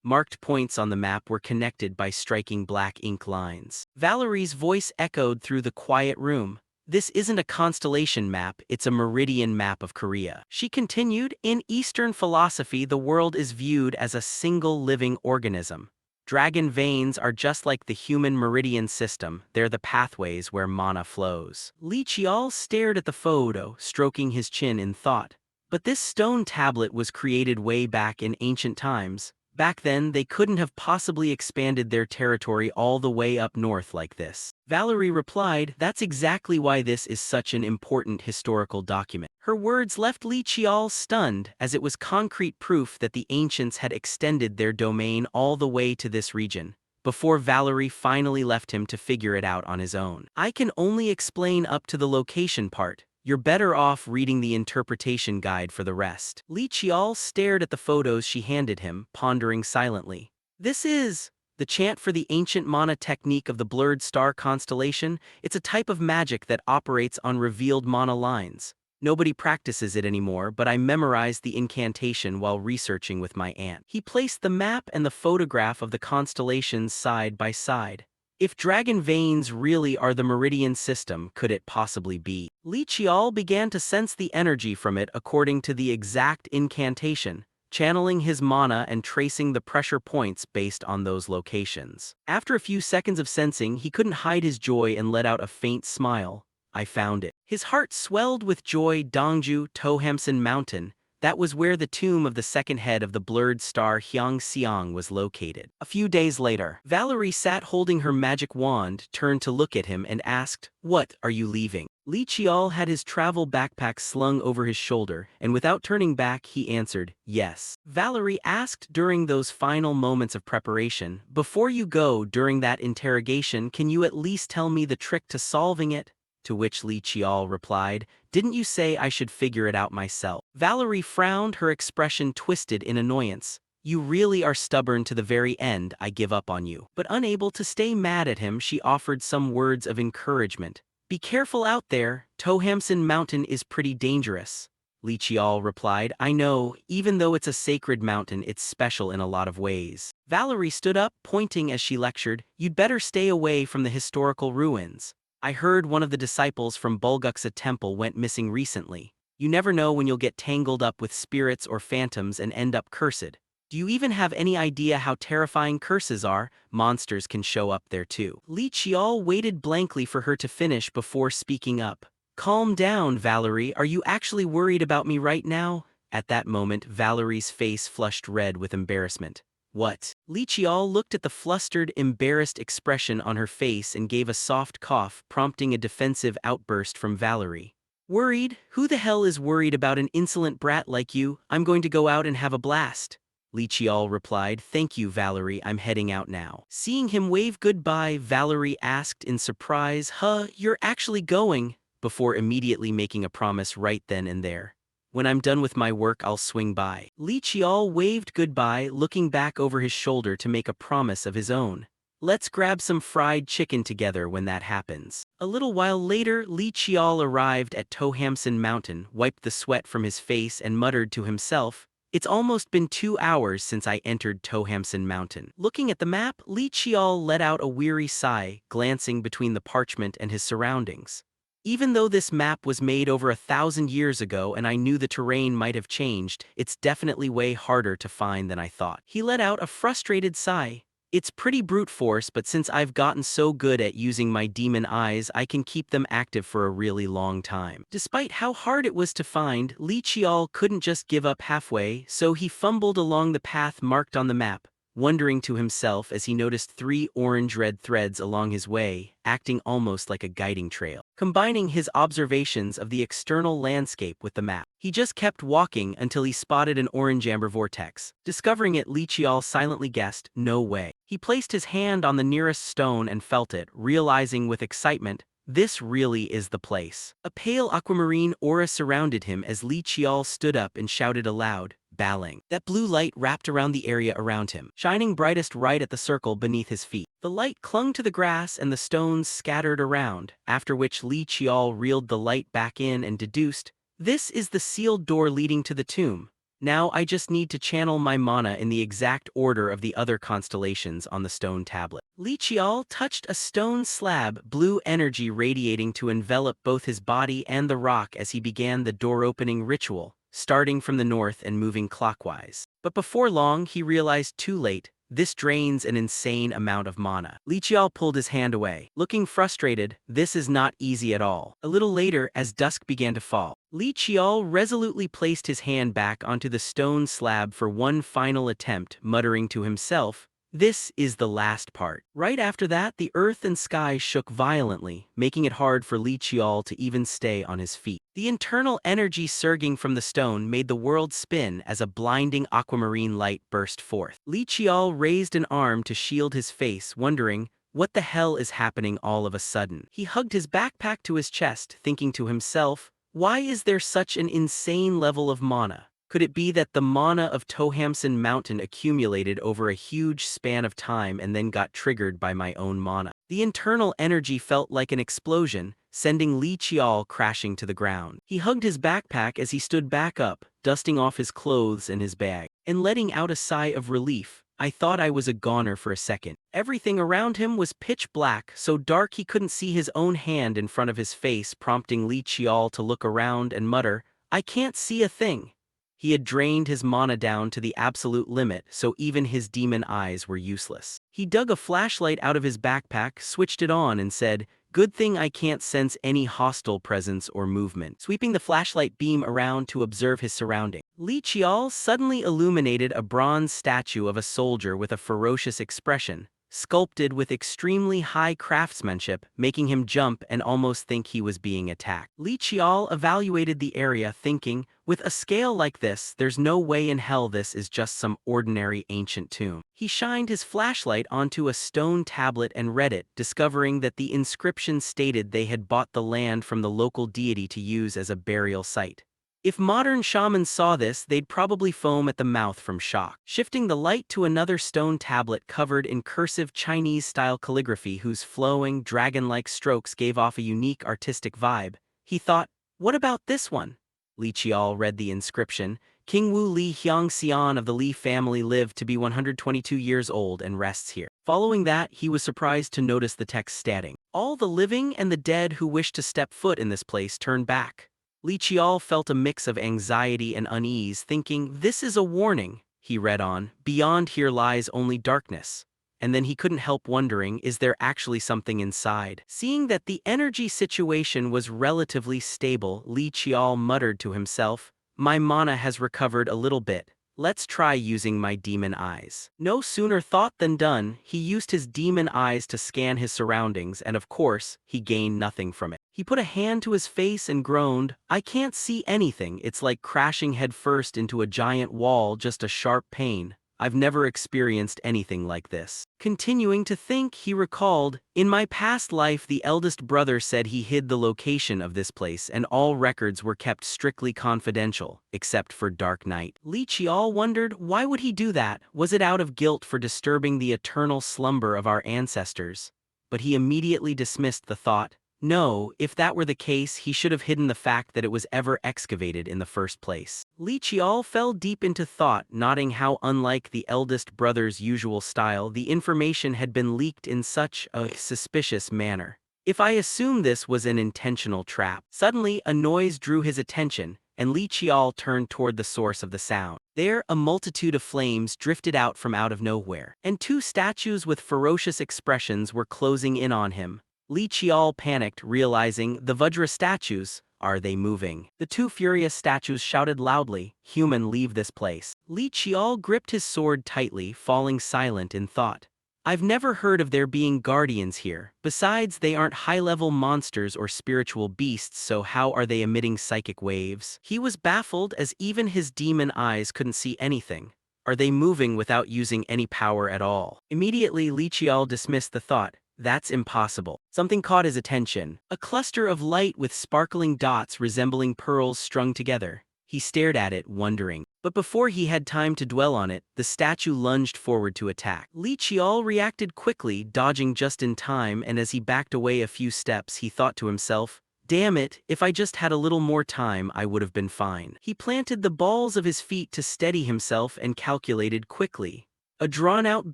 Marked points on the map were connected by striking black ink lines. Valerie's voice echoed through the quiet room. This isn't a constellation map, it's a meridian map of Korea. She continued, in Eastern philosophy, the world is viewed as a single living organism. Dragon veins are just like the human meridian system, they're the pathways where mana flows. Li Chial stared at the photo, stroking his chin in thought. But this stone tablet was created way back in ancient times. Back then, they couldn't have possibly expanded their territory all the way up north like this. Valerie replied, that's exactly why this is such an important historical document. Her words left Li Chial stunned, as it was concrete proof that the ancients had extended their domain all the way to this region, before Valerie finally left him to figure it out on his own. I can only explain up to the location part. You're better off reading the interpretation guide for the rest. Li Chial stared at the photos she handed him, pondering silently. This is the chant for the ancient mana technique of the blurred star constellation. It's a type of magic that operates on revealed mana lines. Nobody practices it anymore, but I memorized the incantation while researching with my aunt. He placed the map and the photograph of the constellations side by side. If dragon veins really are the meridian system, could it possibly be? Li Chial began to sense the energy from it according to the exact incantation, channeling his mana and tracing the pressure points based on those locations. After a few seconds of sensing, he couldn't hide his joy and let out a faint smile. I found it. His heart swelled with joy. Dongju, Tohamsan Mountain. That was where the tomb of the second head of the blurred star Hyangseong was located. A few days later, Valerie sat holding her magic wand, turned to look at him and asked, what, are you leaving? Li Chial had his travel backpack slung over his shoulder, and without turning back he answered, yes. Valerie asked during those final moments of preparation, before you go during that interrogation, can you at least tell me the trick to solving it? To which Li Chial replied, didn't you say I should figure it out myself? Valerie frowned, her expression twisted in annoyance. You really are stubborn to the very end, I give up on you. But unable to stay mad at him, she offered some words of encouragement. Be careful out there, Tohamsan Mountain is pretty dangerous. Li Chial replied, I know, even though it's a sacred mountain, it's special in a lot of ways. Valerie stood up, pointing as she lectured, you'd better stay away from the historical ruins. I heard one of the disciples from Bulguksa temple went missing recently. You never know when you'll get tangled up with spirits or phantoms and end up cursed. Do you even have any idea how terrifying curses are? Monsters can show up there too. Li Chial waited blankly for her to finish before speaking up. Calm down, Valerie, are you actually worried about me right now? At that moment, Valerie's face flushed red with embarrassment. What? Li Qiao looked at the flustered, embarrassed expression on her face and gave a soft cough, prompting a defensive outburst from Valerie. Worried? Who the hell is worried about an insolent brat like you? I'm going to go out and have a blast. Li Qiao replied, thank you, Valerie, I'm heading out now. Seeing him wave goodbye, Valerie asked in surprise, you're actually going? Before immediately making a promise right then and there. When I'm done with my work, I'll swing by. Li Qiao waved goodbye, looking back over his shoulder to make a promise of his own. Let's grab some fried chicken together when that happens. A little while later, Li Qiao arrived at Tohamson Mountain, wiped the sweat from his face and muttered to himself, it's almost been 2 hours since I entered Tohamson Mountain. Looking at the map, Li Qiao let out a weary sigh, glancing between the parchment and his surroundings. Even though this map was made over 1,000 years ago and I knew the terrain might have changed, it's definitely way harder to find than I thought. He let out a frustrated sigh. It's pretty brute force, but since I've gotten so good at using my demon eyes, I can keep them active for a really long time. Despite how hard it was to find, Li Qiao couldn't just give up halfway, so he fumbled along the path marked on the map, wondering to himself as he noticed 3 orange-red threads along his way, acting almost like a guiding trail. Combining his observations of the external landscape with the map, he just kept walking until he spotted an orange-amber vortex. Discovering it, Li Qiao silently guessed, no way. He placed his hand on the nearest stone and felt it, realizing with excitement, this really is the place. A pale aquamarine aura surrounded him as Li Qiao stood up and shouted aloud, bowing. That blue light wrapped around the area around him, shining brightest right at the circle beneath his feet. The light clung to the grass and the stones scattered around, after which Li Qiao reeled the light back in and deduced, this is the sealed door leading to the tomb. Now I just need to channel my mana in the exact order of the other constellations on the stone tablet. Li Qiao touched a stone slab, blue energy radiating to envelop both his body and the rock as he began the door-opening ritual, starting from the north and moving clockwise. But before long, he realized too late, this drains an insane amount of mana. Li Qiao pulled his hand away. Looking frustrated, this is not easy at all. A little later, as dusk began to fall, Li Qiao resolutely placed his hand back onto the stone slab for one final attempt, muttering to himself, this is the last part. Right after that, the earth and sky shook violently, making it hard for Li Qiao to even stay on his feet. The internal energy surging from the stone made the world spin as a blinding aquamarine light burst forth. Li Qiao raised an arm to shield his face, wondering, what the hell is happening all of a sudden? He hugged his backpack to his chest, thinking to himself, why is there such an insane level of mana? Could it be that the mana of Tohamson Mountain accumulated over a huge span of time and then got triggered by my own mana? The internal energy felt like an explosion, sending Li Qiao crashing to the ground. He hugged his backpack as he stood back up, dusting off his clothes and his bag, and letting out a sigh of relief. I thought I was a goner for a second. Everything around him was pitch black, so dark he couldn't see his own hand in front of his face, prompting Li Qiao to look around and mutter, I can't see a thing. He had drained his mana down to the absolute limit, so even his demon eyes were useless. He dug a flashlight out of his backpack, switched it on, and said, good thing I can't sense any hostile presence or movement. Sweeping the flashlight beam around to observe his surroundings, Li Qiao suddenly illuminated a bronze statue of a soldier with a ferocious expression, sculpted with extremely high craftsmanship, making him jump and almost think he was being attacked. Li Qiao evaluated the area, thinking, with a scale like this, there's no way in hell this is just some ordinary ancient tomb. He shined his flashlight onto a stone tablet and read it, discovering that the inscription stated they had bought the land from the local deity to use as a burial site. If modern shamans saw this, they'd probably foam at the mouth from shock. Shifting the light to another stone tablet covered in cursive Chinese-style calligraphy whose flowing, dragon-like strokes gave off a unique artistic vibe, he thought, what about this one? Li Qiao read the inscription, King Wu Li Xian of the Li family lived to be 122 years old and rests here. Following that, he was surprised to notice the text stating, all the living and the dead who wish to step foot in this place turn back. Li Qiao felt a mix of anxiety and unease, thinking, this is a warning. He read on, beyond here lies only darkness. And then he couldn't help wondering, is there actually something inside? Seeing that the energy situation was relatively stable, Li Qiao muttered to himself, my mana has recovered a little bit. Let's try using my demon eyes. No sooner thought than done, he used his demon eyes to scan his surroundings and of course, he gained nothing from it. He put a hand to his face and groaned, "I can't see anything, it's like crashing headfirst into a giant wall, just a sharp pain. I've never experienced anything like this." Continuing to think, he recalled, "In my past life the eldest brother said he hid the location of this place and all records were kept strictly confidential, except for Dark Night." Li Qiao wondered, why would he do that? Was it out of guilt for disturbing the eternal slumber of our ancestors? But he immediately dismissed the thought. No, if that were the case, he should have hidden the fact that it was ever excavated in the first place. Li Qiao fell deep into thought, noting how unlike the eldest brother's usual style, the information had been leaked in such a suspicious manner. If I assume this was an intentional trap. Suddenly, a noise drew his attention, and Li Qiao turned toward the source of the sound. There, a multitude of flames drifted out from out of nowhere, and two statues with ferocious expressions were closing in on him. Li Qiao panicked, realizing, the Vajra statues, are they moving? The two furious statues shouted loudly, "Human, leave this place." Li Qiao gripped his sword tightly, falling silent in thought. I've never heard of there being guardians here. Besides, they aren't high-level monsters or spiritual beasts, so how are they emitting psychic waves? He was baffled as even his demon eyes couldn't see anything. Are they moving without using any power at all? Immediately, Li Qiao dismissed the thought. That's impossible. Something caught his attention. A cluster of light with sparkling dots resembling pearls strung together. He stared at it, wondering. But before he had time to dwell on it, the statue lunged forward to attack. Li Qiao reacted quickly, dodging just in time, and as he backed away a few steps, he thought to himself, "Damn it, if I just had a little more time, I would have been fine." He planted the balls of his feet to steady himself and calculated quickly. A drawn-out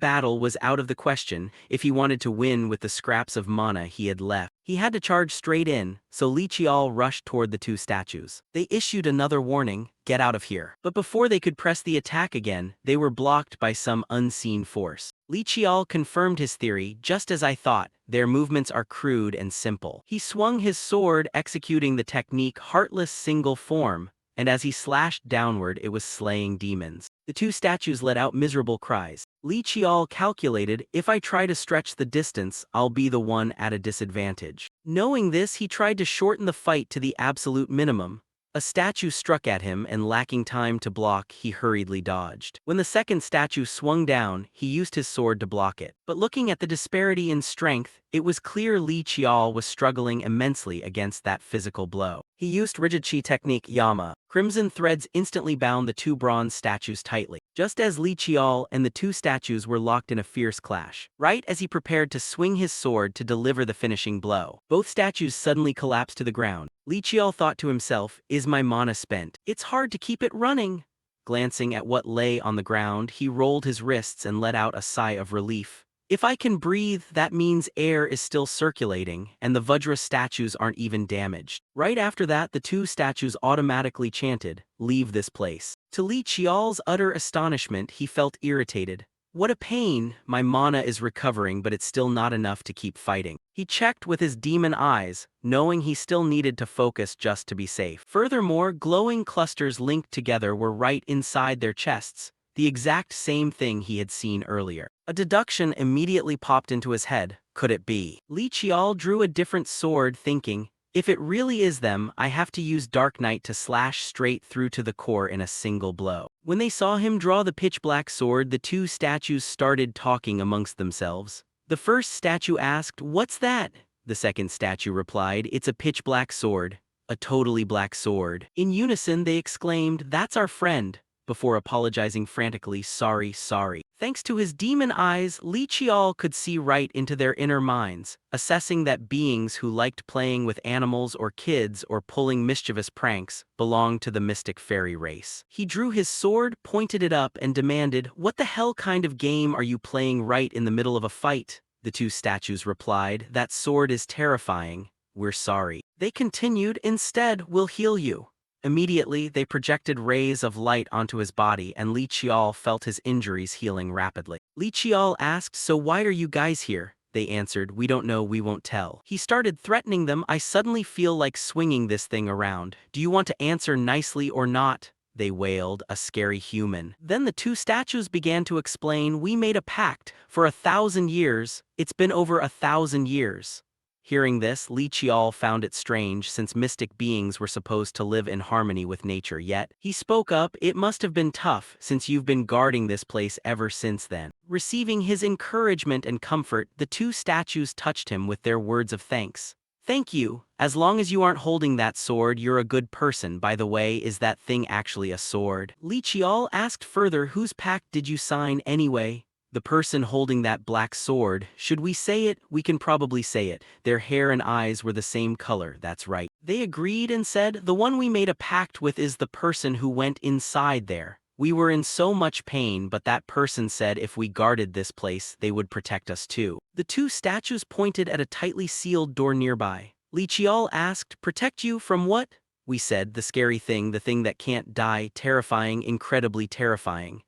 battle was out of the question if he wanted to win with the scraps of mana he had left. He had to charge straight in, so Li Qiao rushed toward the two statues. They issued another warning, "Get out of here." But before they could press the attack again, they were blocked by some unseen force. Li Qiao confirmed his theory, "Just as I thought, their movements are crude and simple." He swung his sword, executing the technique Heartless Single Form, and as he slashed downward it was slaying demons. The two statues let out miserable cries. Li Qiao calculated, if I try to stretch the distance, I'll be the one at a disadvantage. Knowing this, he tried to shorten the fight to the absolute minimum. A statue struck at him and lacking time to block, he hurriedly dodged. When the second statue swung down, he used his sword to block it. But looking at the disparity in strength, it was clear Li Qiao was struggling immensely against that physical blow. He used rigid chi technique Yama. Crimson threads instantly bound the two bronze statues tightly, just as Li Qiao and the two statues were locked in a fierce clash. Right as he prepared to swing his sword to deliver the finishing blow, both statues suddenly collapsed to the ground. Li Qiao thought to himself, is my mana spent? It's hard to keep it running. Glancing at what lay on the ground, he rolled his wrists and let out a sigh of relief. If I can breathe, that means air is still circulating, and the Vajra statues aren't even damaged. Right after that, the two statues automatically chanted, "Leave this place." To Li Qiao's utter astonishment, he felt irritated. What a pain, my mana is recovering but it's still not enough to keep fighting. He checked with his demon eyes, knowing he still needed to focus just to be safe. Furthermore, glowing clusters linked together were right inside their chests, the exact same thing he had seen earlier. A deduction immediately popped into his head. Could it be? Li Qiao drew a different sword, thinking, if it really is them, I have to use Dark Night to slash straight through to the core in a single blow. When they saw him draw the pitch-black sword, the two statues started talking amongst themselves. The first statue asked, "What's that?" The second statue replied, "It's a pitch-black sword. A totally black sword." In unison, they exclaimed, "That's our friend," before apologizing frantically, "Sorry, sorry." Thanks to his demon eyes, Li Qiao could see right into their inner minds, assessing that beings who liked playing with animals or kids or pulling mischievous pranks belonged to the mystic fairy race. He drew his sword, pointed it up, and demanded, "What the hell kind of game are you playing right in the middle of a fight?" The two statues replied, "That sword is terrifying. We're sorry." They continued, "Instead, we'll heal you." Immediately, they projected rays of light onto his body and Li Qiao felt his injuries healing rapidly. Li Qiao asked, "So why are you guys here?" They answered, "We don't know, we won't tell." He started threatening them. "I suddenly feel like swinging this thing around. Do you want to answer nicely or not?" they wailed, a scary human. Then the two statues began to explain, we made a pact, for 1,000 years, it's been over 1,000 years. Hearing this, Li Qiao found it strange since mystic beings were supposed to live in harmony with nature, yet he spoke up, it must have been tough since you've been guarding this place ever since then. Receiving his encouragement and comfort, the two statues touched him with their words of thanks. Thank you. As long as you aren't holding that sword, you're a good person. By the way, is that thing actually a sword? Li Qiao asked further, whose pact did you sign anyway? The person holding that black sword, should we say it? We can probably say it. Their hair and eyes were the same color, that's right. They agreed and said, the one we made a pact with is the person who went inside there. We were in so much pain, but that person said if we guarded this place, they would protect us too. The two statues pointed at a tightly sealed door nearby. Li Qiao asked, protect you from what? We said, the scary thing, the thing that can't die, terrifying, incredibly terrifying.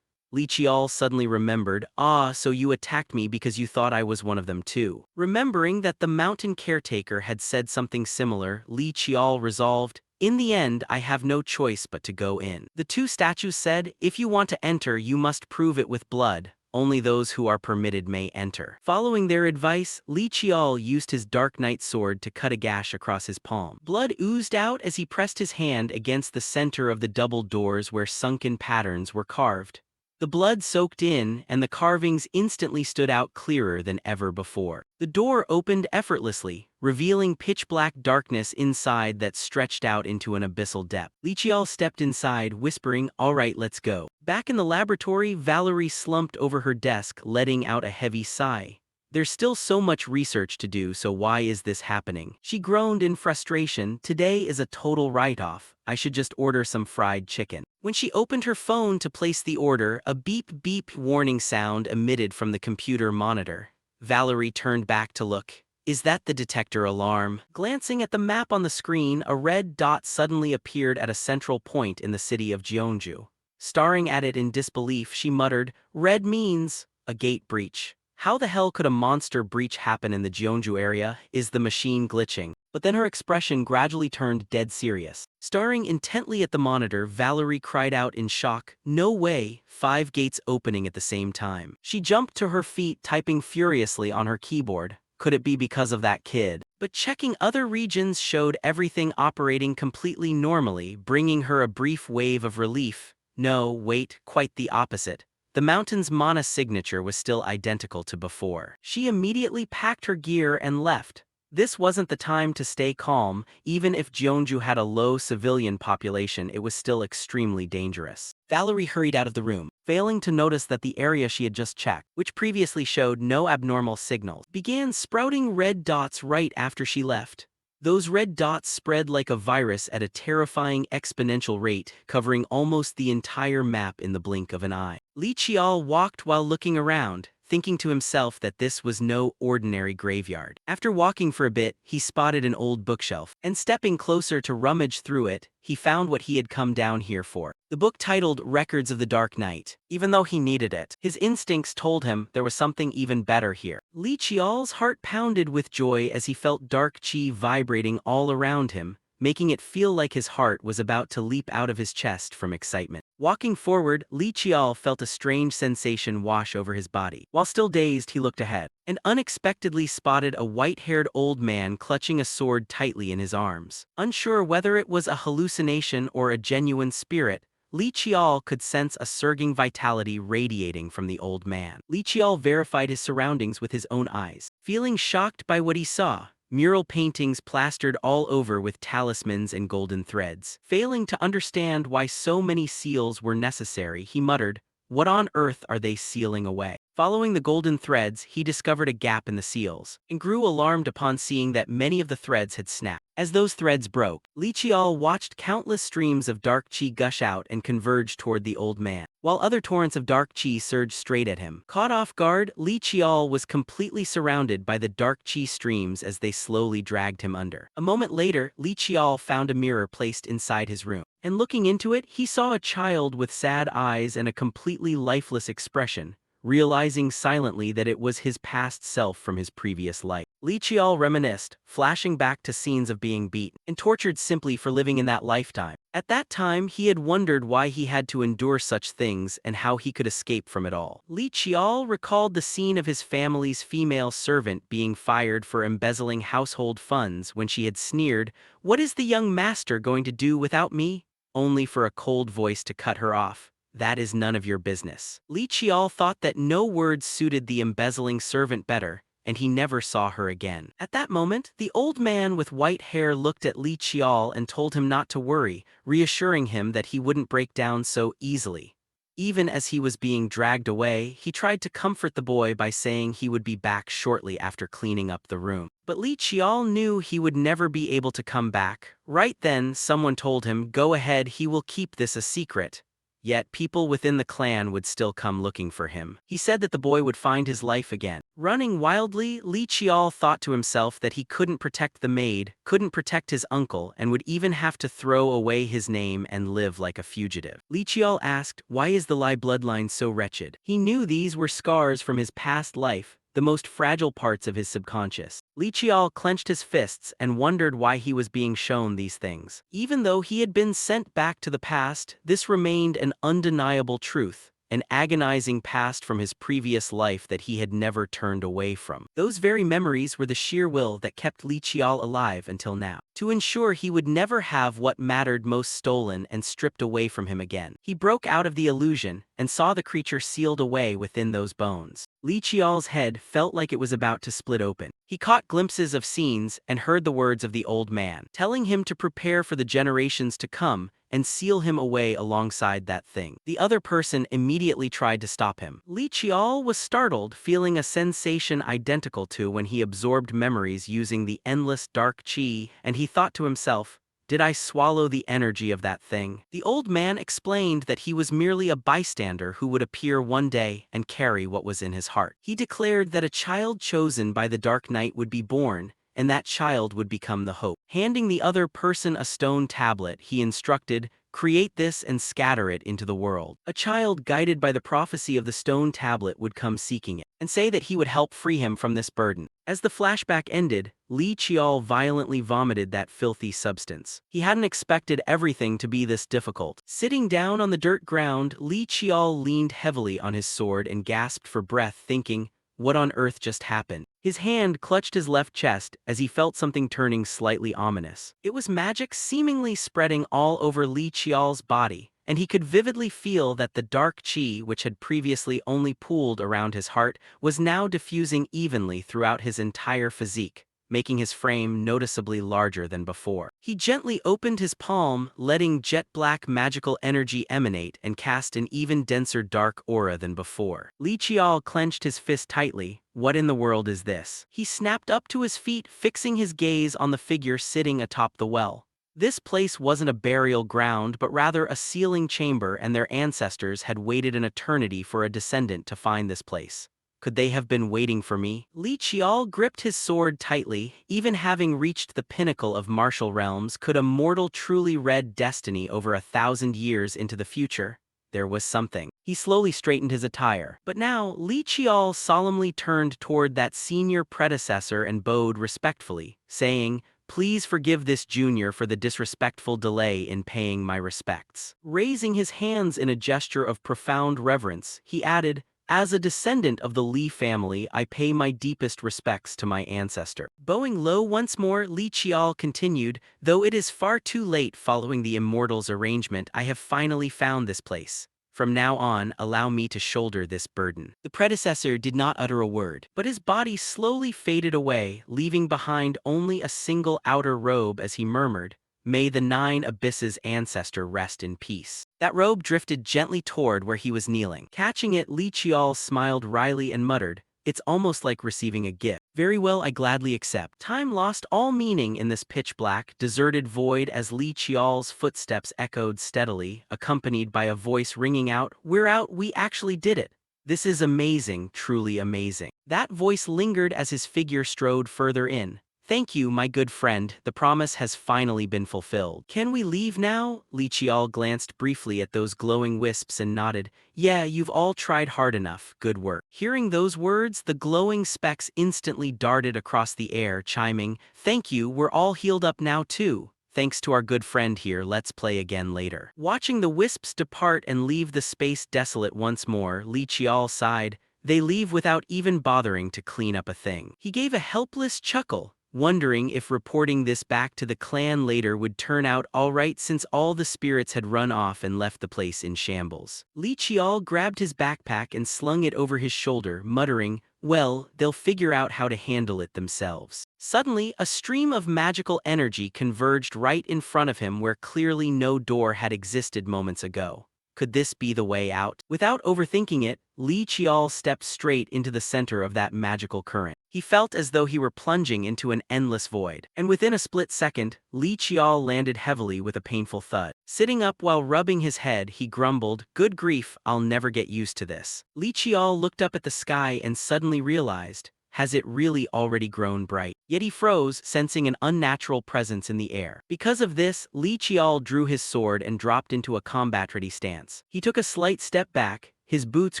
Li Qiao suddenly remembered, so you attacked me because you thought I was one of them too. Remembering that the mountain caretaker had said something similar, Li Qiao resolved, in the end, I have no choice but to go in. The two statues said, if you want to enter, you must prove it with blood. Only those who are permitted may enter. Following their advice, Li Qiao used his Dark Knight sword to cut a gash across his palm. Blood oozed out as he pressed his hand against the center of the double doors where sunken patterns were carved. The blood soaked in, and the carvings instantly stood out clearer than ever before. The door opened effortlessly, revealing pitch-black darkness inside that stretched out into an abyssal depth. Li Qiao stepped inside, whispering, all right, let's go. Back in the laboratory, Valerie slumped over her desk, letting out a heavy sigh. There's still so much research to do, so why is this happening? She groaned in frustration. Today is a total write-off. I should just order some fried chicken. When she opened her phone to place the order, a beep-beep warning sound emitted from the computer monitor. Valerie turned back to look. Is that the detector alarm? Glancing at the map on the screen, a red dot suddenly appeared at a central point in the city of Jeonju. Staring at it in disbelief, she muttered, red means a gate breach. How the hell could a monster breach happen in the Jeonju area? Is the machine glitching? But then her expression gradually turned dead serious. Staring intently at the monitor, Valerie cried out in shock, no way, 5 gates opening at the same time. She jumped to her feet, typing furiously on her keyboard. Could it be because of that kid? But checking other regions showed everything operating completely normally, bringing her a brief wave of relief. No, wait, quite the opposite. The mountain's mana signature was still identical to before. She immediately packed her gear and left. This wasn't the time to stay calm. Even if Jeonju had a low civilian population, it was still extremely dangerous. Valerie hurried out of the room, failing to notice that the area she had just checked, which previously showed no abnormal signals, began sprouting red dots right after she left. Those red dots spread like a virus at a terrifying exponential rate, covering almost the entire map in the blink of an eye. Li Qiao walked while looking around, thinking to himself that this was no ordinary graveyard. After walking for a bit, he spotted an old bookshelf, and stepping closer to rummage through it, he found what he had come down here for. The book titled Records of the Dark Knight. Even though he needed it, his instincts told him there was something even better here. Li Qiao's heart pounded with joy as he felt dark qi vibrating all around him, making it feel like his heart was about to leap out of his chest from excitement. Walking forward, Li Qiao felt a strange sensation wash over his body. While still dazed, he looked ahead, and unexpectedly spotted a white-haired old man clutching a sword tightly in his arms. Unsure whether it was a hallucination or a genuine spirit, Li Qiao could sense a surging vitality radiating from the old man. Li Qiao verified his surroundings with his own eyes. Feeling shocked by what he saw, mural paintings plastered all over with talismans and golden threads. Failing to understand why so many seals were necessary, he muttered, what on earth are they sealing away? Following the golden threads, he discovered a gap in the seals, and grew alarmed upon seeing that many of the threads had snapped. As those threads broke, Li Qiao watched countless streams of dark qi gush out and converge toward the old man, while other torrents of dark qi surged straight at him. Caught off guard, Li Qiao was completely surrounded by the dark qi streams as they slowly dragged him under. A moment later, Li Qiao found a mirror placed inside his room, and looking into it, he saw a child with sad eyes and a completely lifeless expression, realizing silently that it was his past self from his previous life. Li Qiao reminisced, flashing back to scenes of being beaten and tortured simply for living in that lifetime. At that time, he had wondered why he had to endure such things and how he could escape from it all. Li Qiao recalled the scene of his family's female servant being fired for embezzling household funds when she had sneered, "What is the young master going to do without me?" Only for a cold voice to cut her off. "That is none of your business." Li Qiao thought that no words suited the embezzling servant better, and he never saw her again. At that moment, the old man with white hair looked at Li Qiao and told him not to worry, reassuring him that he wouldn't break down so easily. Even as he was being dragged away, he tried to comfort the boy by saying he would be back shortly after cleaning up the room. But Li Qiao knew he would never be able to come back. Right then, someone told him, "Go ahead, he will keep this a secret." Yet people within the clan would still come looking for him. He said that the boy would find his life again. Running wildly, Li Qiao thought to himself that he couldn't protect the maid, couldn't protect his uncle, and would even have to throw away his name and live like a fugitive. Li Qiao asked, "Why is the Lai bloodline so wretched?" He knew these were scars from his past life, the most fragile parts of his subconscious. Li Qiao clenched his fists and wondered why he was being shown these things. Even though he had been sent back to the past, this remained an undeniable truth, an agonizing past from his previous life that he had never turned away from. Those very memories were the sheer will that kept Li Qiao alive until now, to ensure he would never have what mattered most stolen and stripped away from him again. He broke out of the illusion and saw the creature sealed away within those bones. Li Qiao's head felt like it was about to split open. He caught glimpses of scenes and heard the words of the old man, telling him to prepare for the generations to come and seal him away alongside that thing. The other person immediately tried to stop him. Li Qiao was startled, feeling a sensation identical to when he absorbed memories using the endless dark qi, and he thought to himself, "Did I swallow the energy of that thing?" The old man explained that he was merely a bystander who would appear one day and carry what was in his heart. He declared that a child chosen by the Dark Knight would be born, and that child would become the hope. Handing the other person a stone tablet, he instructed, "Create this and scatter it into the world." A child guided by the prophecy of the stone tablet would come seeking it, and say that he would help free him from this burden. As the flashback ended, Li Qiao violently vomited that filthy substance. He hadn't expected everything to be this difficult. Sitting down on the dirt ground, Li Qiao leaned heavily on his sword and gasped for breath, thinking, "What on earth just happened?" His hand clutched his left chest as he felt something turning slightly ominous. It was magic seemingly spreading all over Li Qiao's body, and he could vividly feel that the dark qi, which had previously only pooled around his heart, was now diffusing evenly throughout his entire physique, making his frame noticeably larger than before. He gently opened his palm, letting jet-black magical energy emanate and cast an even denser dark aura than before. Li Qiao clenched his fist tightly. "What in the world is this?" He snapped up to his feet, fixing his gaze on the figure sitting atop the well. This place wasn't a burial ground, but rather a sealing chamber, and their ancestors had waited an eternity for a descendant to find this place. Could they have been waiting for me? Li Qiao gripped his sword tightly. Even having reached the pinnacle of martial realms, could a mortal truly read destiny over 1,000 years into the future? There was something. He slowly straightened his attire. But now, Li Qiao solemnly turned toward that senior predecessor and bowed respectfully, saying, "Please forgive this junior for the disrespectful delay in paying my respects." Raising his hands in a gesture of profound reverence, he added, "As a descendant of the Li family, I pay my deepest respects to my ancestor." Bowing low once more, Li Qiao continued, "Though it is far too late following the Immortals' arrangement, I have finally found this place. From now on, allow me to shoulder this burden." The predecessor did not utter a word, but his body slowly faded away, leaving behind only a single outer robe as he murmured, "May the 9 Abysses ancestor rest in peace." That robe drifted gently toward where he was kneeling. Catching it, Li Qiao smiled wryly and muttered, "It's almost like receiving a gift." "Very well, I gladly accept." Time lost all meaning in this pitch-black, deserted void as Li Qiao's footsteps echoed steadily, accompanied by a voice ringing out, "We're out, we actually did it. This is amazing, truly amazing." That voice lingered as his figure strode further in. Thank you, my good friend, the promise has finally been fulfilled. Can we leave now? Li Qiao glanced briefly at those glowing wisps and nodded. Yeah, you've all tried hard enough, good work. Hearing those words, the glowing specks instantly darted across the air, chiming, Thank you, we're all healed up now too. Thanks to our good friend here, let's play again later. Watching the wisps depart and leave the space desolate once more, Li Qiao sighed. They leave without even bothering to clean up a thing. He gave a helpless chuckle, wondering if reporting this back to the clan later would turn out alright since all the spirits had run off and left the place in shambles. Li Qiao grabbed his backpack and slung it over his shoulder, muttering, well, they'll figure out how to handle it themselves. Suddenly, a stream of magical energy converged right in front of him where clearly no door had existed moments ago. Could this be the way out? Without overthinking it, Li Qiao stepped straight into the center of that magical current. He felt as though he were plunging into an endless void, and within a split second, Li Qiao landed heavily with a painful thud. Sitting up while rubbing his head, he grumbled, Good grief, I'll never get used to this. Li Qiao looked up at the sky and suddenly realized, has it really already grown bright? Yet he froze, sensing an unnatural presence in the air. Because of this, Li Qiao drew his sword and dropped into a combat-ready stance. He took a slight step back, his boots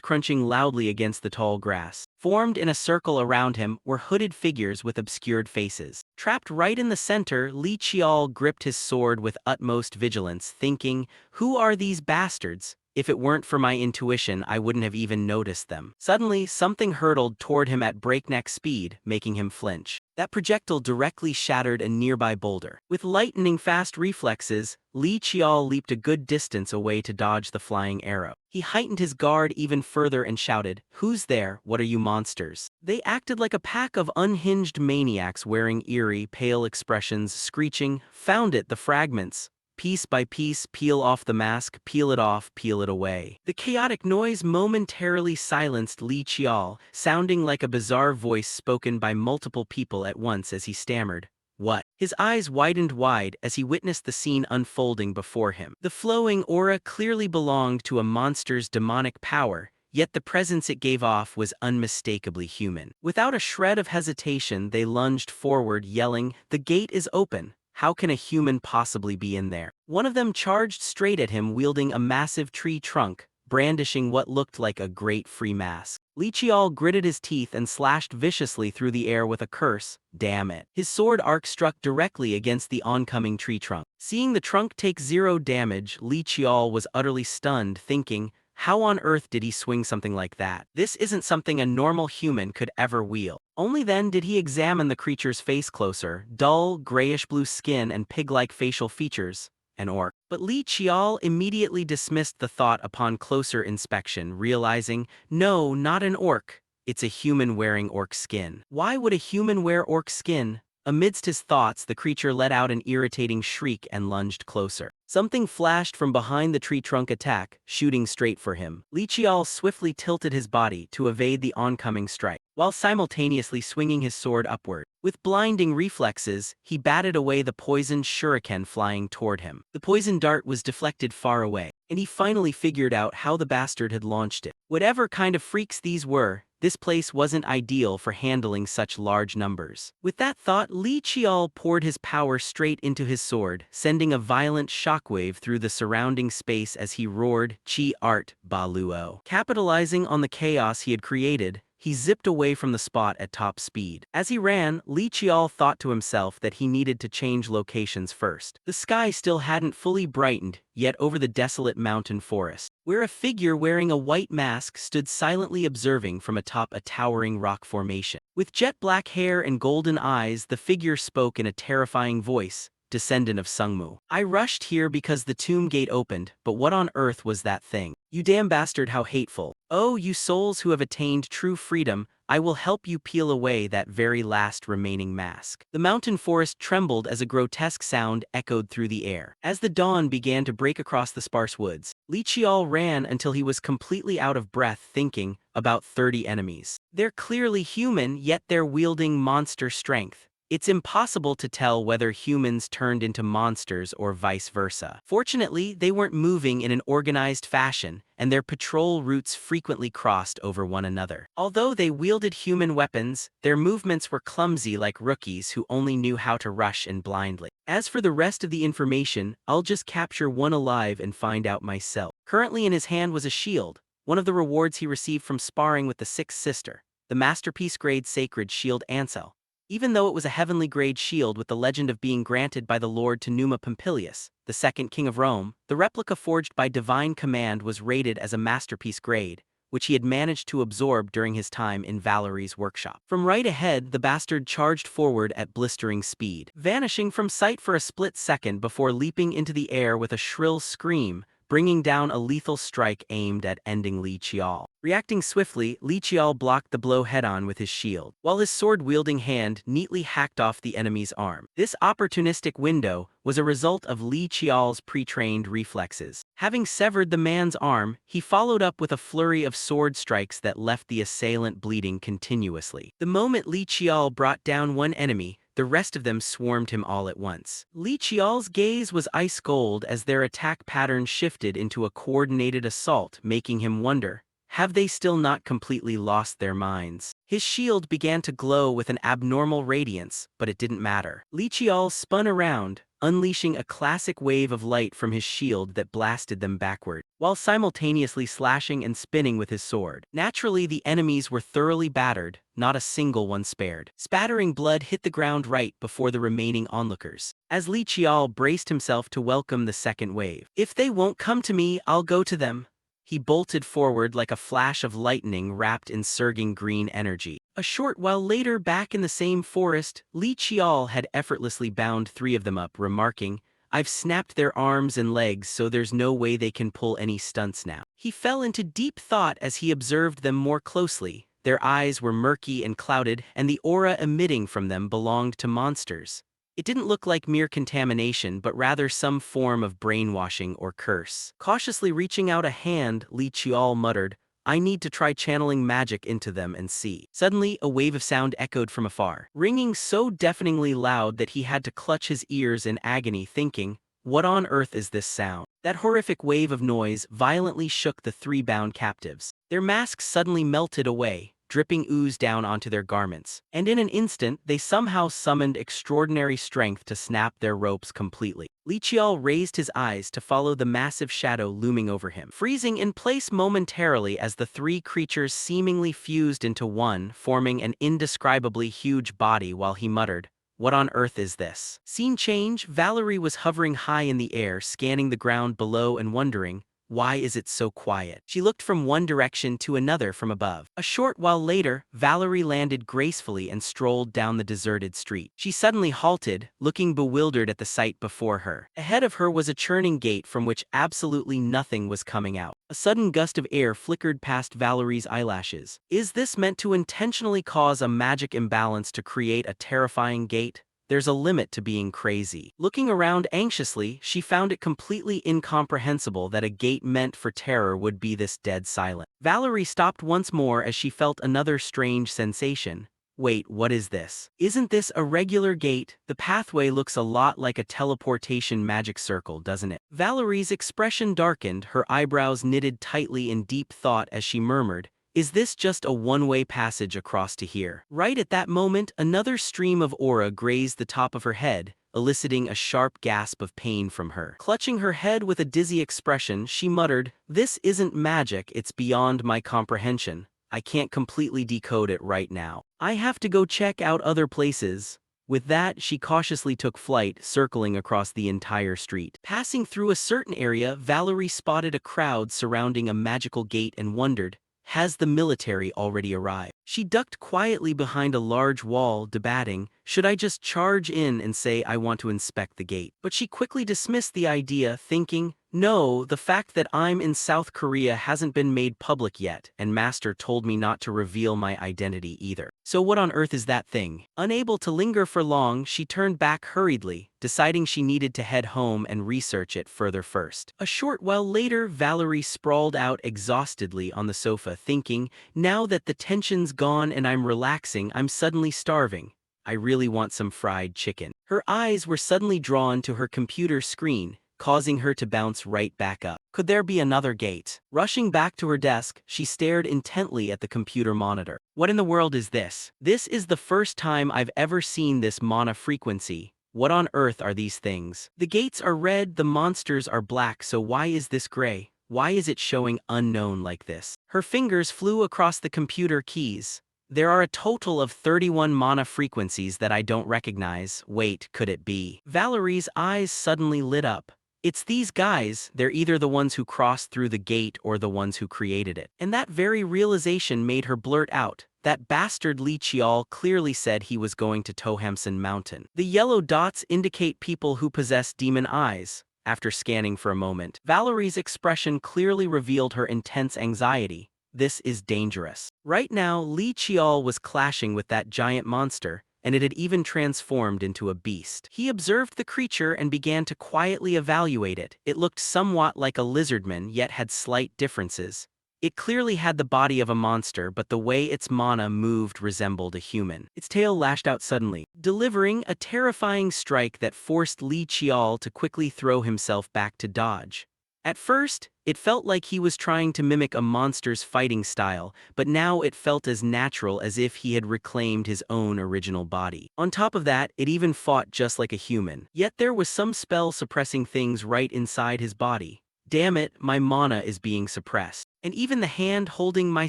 crunching loudly against the tall grass. Formed in a circle around him were hooded figures with obscured faces. Trapped right in the center, Li Qiao gripped his sword with utmost vigilance, thinking, Who are these bastards? If it weren't for my intuition, I wouldn't have even noticed them. Suddenly, something hurtled toward him at breakneck speed, making him flinch. That projectile directly shattered a nearby boulder. With lightning-fast reflexes, Li Qiao leaped a good distance away to dodge the flying arrow. He heightened his guard even further and shouted, Who's there? What are you monsters? They acted like a pack of unhinged maniacs wearing eerie, pale expressions, screeching, Found it, the fragments. Piece by piece, peel off the mask, peel it off, peel it away. The chaotic noise momentarily silenced Li Qiao, sounding like a bizarre voice spoken by multiple people at once as he stammered, What? His eyes widened wide as he witnessed the scene unfolding before him. The flowing aura clearly belonged to a monster's demonic power, yet the presence it gave off was unmistakably human. Without a shred of hesitation, they lunged forward, yelling, The gate is open. How can a human possibly be in there? One of them charged straight at him wielding a massive tree trunk, brandishing what looked like a great free mask. Li Qiao gritted his teeth and slashed viciously through the air with a curse, damn it. His sword arc struck directly against the oncoming tree trunk. Seeing the trunk take 0 damage, Li Qiao was utterly stunned, thinking, how on earth did he swing something like that? This isn't something a normal human could ever wield. Only then did he examine the creature's face closer, dull, grayish-blue skin and pig-like facial features, an orc. But Li Qiao immediately dismissed the thought upon closer inspection, realizing, no, not an orc. It's a human wearing orc skin. Why would a human wear orc skin? Amidst his thoughts, the creature let out an irritating shriek and lunged closer. Something flashed from behind the tree trunk attack, shooting straight for him. Li Qiao swiftly tilted his body to evade the oncoming strike, while simultaneously swinging his sword upward. With blinding reflexes, he batted away the poisoned shuriken flying toward him. The poison dart was deflected far away, and he finally figured out how the bastard had launched it. Whatever kind of freaks these were, this place wasn't ideal for handling such large numbers. With that thought, Li Qiao poured his power straight into his sword, sending a violent shockwave through the surrounding space as he roared, Chi Art Ba Luo. Capitalizing on the chaos he had created, he zipped away from the spot at top speed. As he ran, Li Qiao thought to himself that he needed to change locations first. The sky still hadn't fully brightened, yet over the desolate mountain forest, where a figure wearing a white mask stood silently observing from atop a towering rock formation. With jet black hair and golden eyes, the figure spoke in a terrifying voice, descendant of Sungmu. I rushed here because the tomb gate opened, but what on earth was that thing? You damn bastard, how hateful. Oh, you souls who have attained true freedom, I will help you peel away that very last remaining mask. The mountain forest trembled as a grotesque sound echoed through the air. As the dawn began to break across the sparse woods, Li Qiao ran until he was completely out of breath, thinking, about 30 enemies. They're clearly human, yet they're wielding monster strength. It's impossible to tell whether humans turned into monsters or vice versa. Fortunately, they weren't moving in an organized fashion, and their patrol routes frequently crossed over one another. Although they wielded human weapons, their movements were clumsy like rookies who only knew how to rush in blindly. As for the rest of the information, I'll just capture one alive and find out myself. Currently in his hand was a shield, one of the rewards he received from sparring with the Sixth Sister, the masterpiece grade sacred shield Ansel. Even though it was a heavenly grade shield with the legend of being granted by the Lord to Numa Pompilius, the second king of Rome, the replica forged by divine command was rated as a masterpiece grade, which he had managed to absorb during his time in Valerie's workshop. From right ahead, the bastard charged forward at blistering speed, vanishing from sight for a split second before leaping into the air with a shrill scream, bringing down a lethal strike aimed at ending Li Qiao. Reacting swiftly, Li Qiao blocked the blow head-on with his shield, while his sword-wielding hand neatly hacked off the enemy's arm. This opportunistic window was a result of Li Qiao's pre-trained reflexes. Having severed the man's arm, he followed up with a flurry of sword strikes that left the assailant bleeding continuously. The moment Li Qiao brought down one enemy, the rest of them swarmed him all at once. Li Qiao's gaze was ice cold as their attack pattern shifted into a coordinated assault, making him wonder, have they still not completely lost their minds? His shield began to glow with an abnormal radiance, but it didn't matter. Li Qiao spun around, unleashing a classic wave of light from his shield that blasted them backward, while simultaneously slashing and spinning with his sword. Naturally, the enemies were thoroughly battered, not a single one spared. Spattering blood hit the ground right before the remaining onlookers, as Li Qiao braced himself to welcome the second wave. If they won't come to me, I'll go to them. He bolted forward like a flash of lightning wrapped in surging green energy. A short while later, back in the same forest, Li Qiao had effortlessly bound 3 of them up, remarking, "I've snapped their arms and legs so there's no way they can pull any stunts now." He fell into deep thought as he observed them more closely. Their eyes were murky and clouded, and the aura emitting from them belonged to monsters. It didn't look like mere contamination, but rather some form of brainwashing or curse. Cautiously reaching out a hand, Li Qiao muttered, "I need to try channeling magic into them and see." Suddenly, a wave of sound echoed from afar, ringing so deafeningly loud that he had to clutch his ears in agony, thinking, what on earth is this sound? That horrific wave of noise violently shook the 3 bound captives. Their masks suddenly melted away, dripping ooze down onto their garments, and in an instant they somehow summoned extraordinary strength to snap their ropes completely. Li Qiao raised his eyes to follow the massive shadow looming over him, freezing in place momentarily as the 3 creatures seemingly fused into one, forming an indescribably huge body, while he muttered, "What on earth is this?" Scene change, Valerie was hovering high in the air, scanning the ground below and wondering, why is it so quiet? She looked from one direction to another from above. A short while later, Valerie landed gracefully and strolled down the deserted street. She suddenly halted, looking bewildered at the sight before her. Ahead of her was a churning gate from which absolutely nothing was coming out. A sudden gust of air flickered past Valerie's eyelashes. Is this meant to intentionally cause a magic imbalance to create a terrifying gate? There's a limit to being crazy. Looking around anxiously, she found it completely incomprehensible that a gate meant for terror would be this dead silent. Valerie stopped once more as she felt another strange sensation. Wait, what is this? Isn't this a regular gate? The pathway looks a lot like a teleportation magic circle, doesn't it? Valerie's expression darkened, her eyebrows knitted tightly in deep thought as she murmured, "Is this just a one-way passage across to here?" Right at that moment, another stream of aura grazed the top of her head, eliciting a sharp gasp of pain from her. Clutching her head with a dizzy expression, she muttered, "This isn't magic, it's beyond my comprehension. I can't completely decode it right now. I have to go check out other places." With that, she cautiously took flight, circling across the entire street. Passing through a certain area, Valerie spotted a crowd surrounding a magical gate and wondered, has the military already arrived? She ducked quietly behind a large wall, debating, should I just charge in and say I want to inspect the gate? But she quickly dismissed the idea, thinking, no, the fact that I'm in South Korea hasn't been made public yet, and Master told me not to reveal my identity either. So what on earth is that thing? Unable to linger for long, she turned back hurriedly, deciding she needed to head home and research it further first. A short while later, Valerie sprawled out exhaustedly on the sofa, thinking, now that the tension's gone and I'm relaxing, I'm suddenly starving. I really want some fried chicken. Her eyes were suddenly drawn to her computer screen, causing her to bounce right back up. Could there be another gate? Rushing back to her desk, she stared intently at the computer monitor. What in the world is this? This is the first time I've ever seen this mana frequency. What on earth are these things? The gates are red, the monsters are black, so why is this gray? Why is it showing unknown like this? Her fingers flew across the computer keys. There are a total of 31 mana frequencies that I don't recognize. Wait, could it be? Valerie's eyes suddenly lit up. It's these guys, they're either the ones who crossed through the gate or the ones who created it. And that very realization made her blurt out, that bastard Li Qiao clearly said he was going to Tohamson Mountain. The yellow dots indicate people who possess demon eyes. After scanning for a moment, Valerie's expression clearly revealed her intense anxiety. This is dangerous. Right now, Li Qiao was clashing with that giant monster, and it had even transformed into a beast. He observed the creature and began to quietly evaluate it. It looked somewhat like a lizardman, yet had slight differences. It clearly had the body of a monster, but the way its mana moved resembled a human. Its tail lashed out suddenly, delivering a terrifying strike that forced Li Qiao to quickly throw himself back to dodge. At first, it felt like he was trying to mimic a monster's fighting style, but now it felt as natural as if he had reclaimed his own original body. On top of that, it even fought just like a human. Yet there was some spell suppressing things right inside his body. Damn it, my mana is being suppressed. And even the hand holding my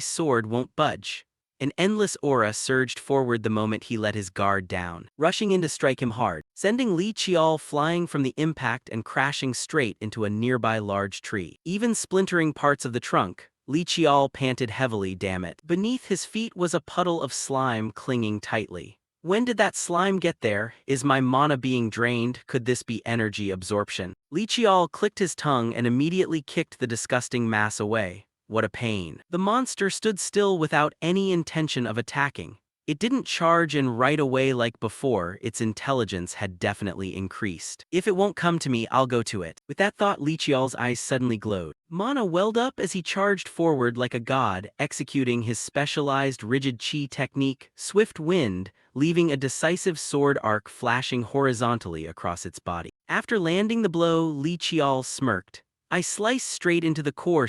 sword won't budge. An endless aura surged forward the moment he let his guard down, rushing in to strike him hard, sending Li Qiao flying from the impact and crashing straight into a nearby large tree. Even splintering parts of the trunk, Li Qiao panted heavily, damn it. Beneath his feet was a puddle of slime clinging tightly. When did that slime get there? Is my mana being drained? Could this be energy absorption? Li Qiao clicked his tongue and immediately kicked the disgusting mass away. What a pain. The monster stood still without any intention of attacking. It didn't charge in right away like before, its intelligence had definitely increased. If it won't come to me, I'll go to it. With that thought, Li Qiao's eyes suddenly glowed. Mana welled up as he charged forward like a god, executing his specialized rigid chi technique, Swift Wind, leaving a decisive sword arc flashing horizontally across its body. After landing the blow, Li Qiao smirked. I sliced straight into the core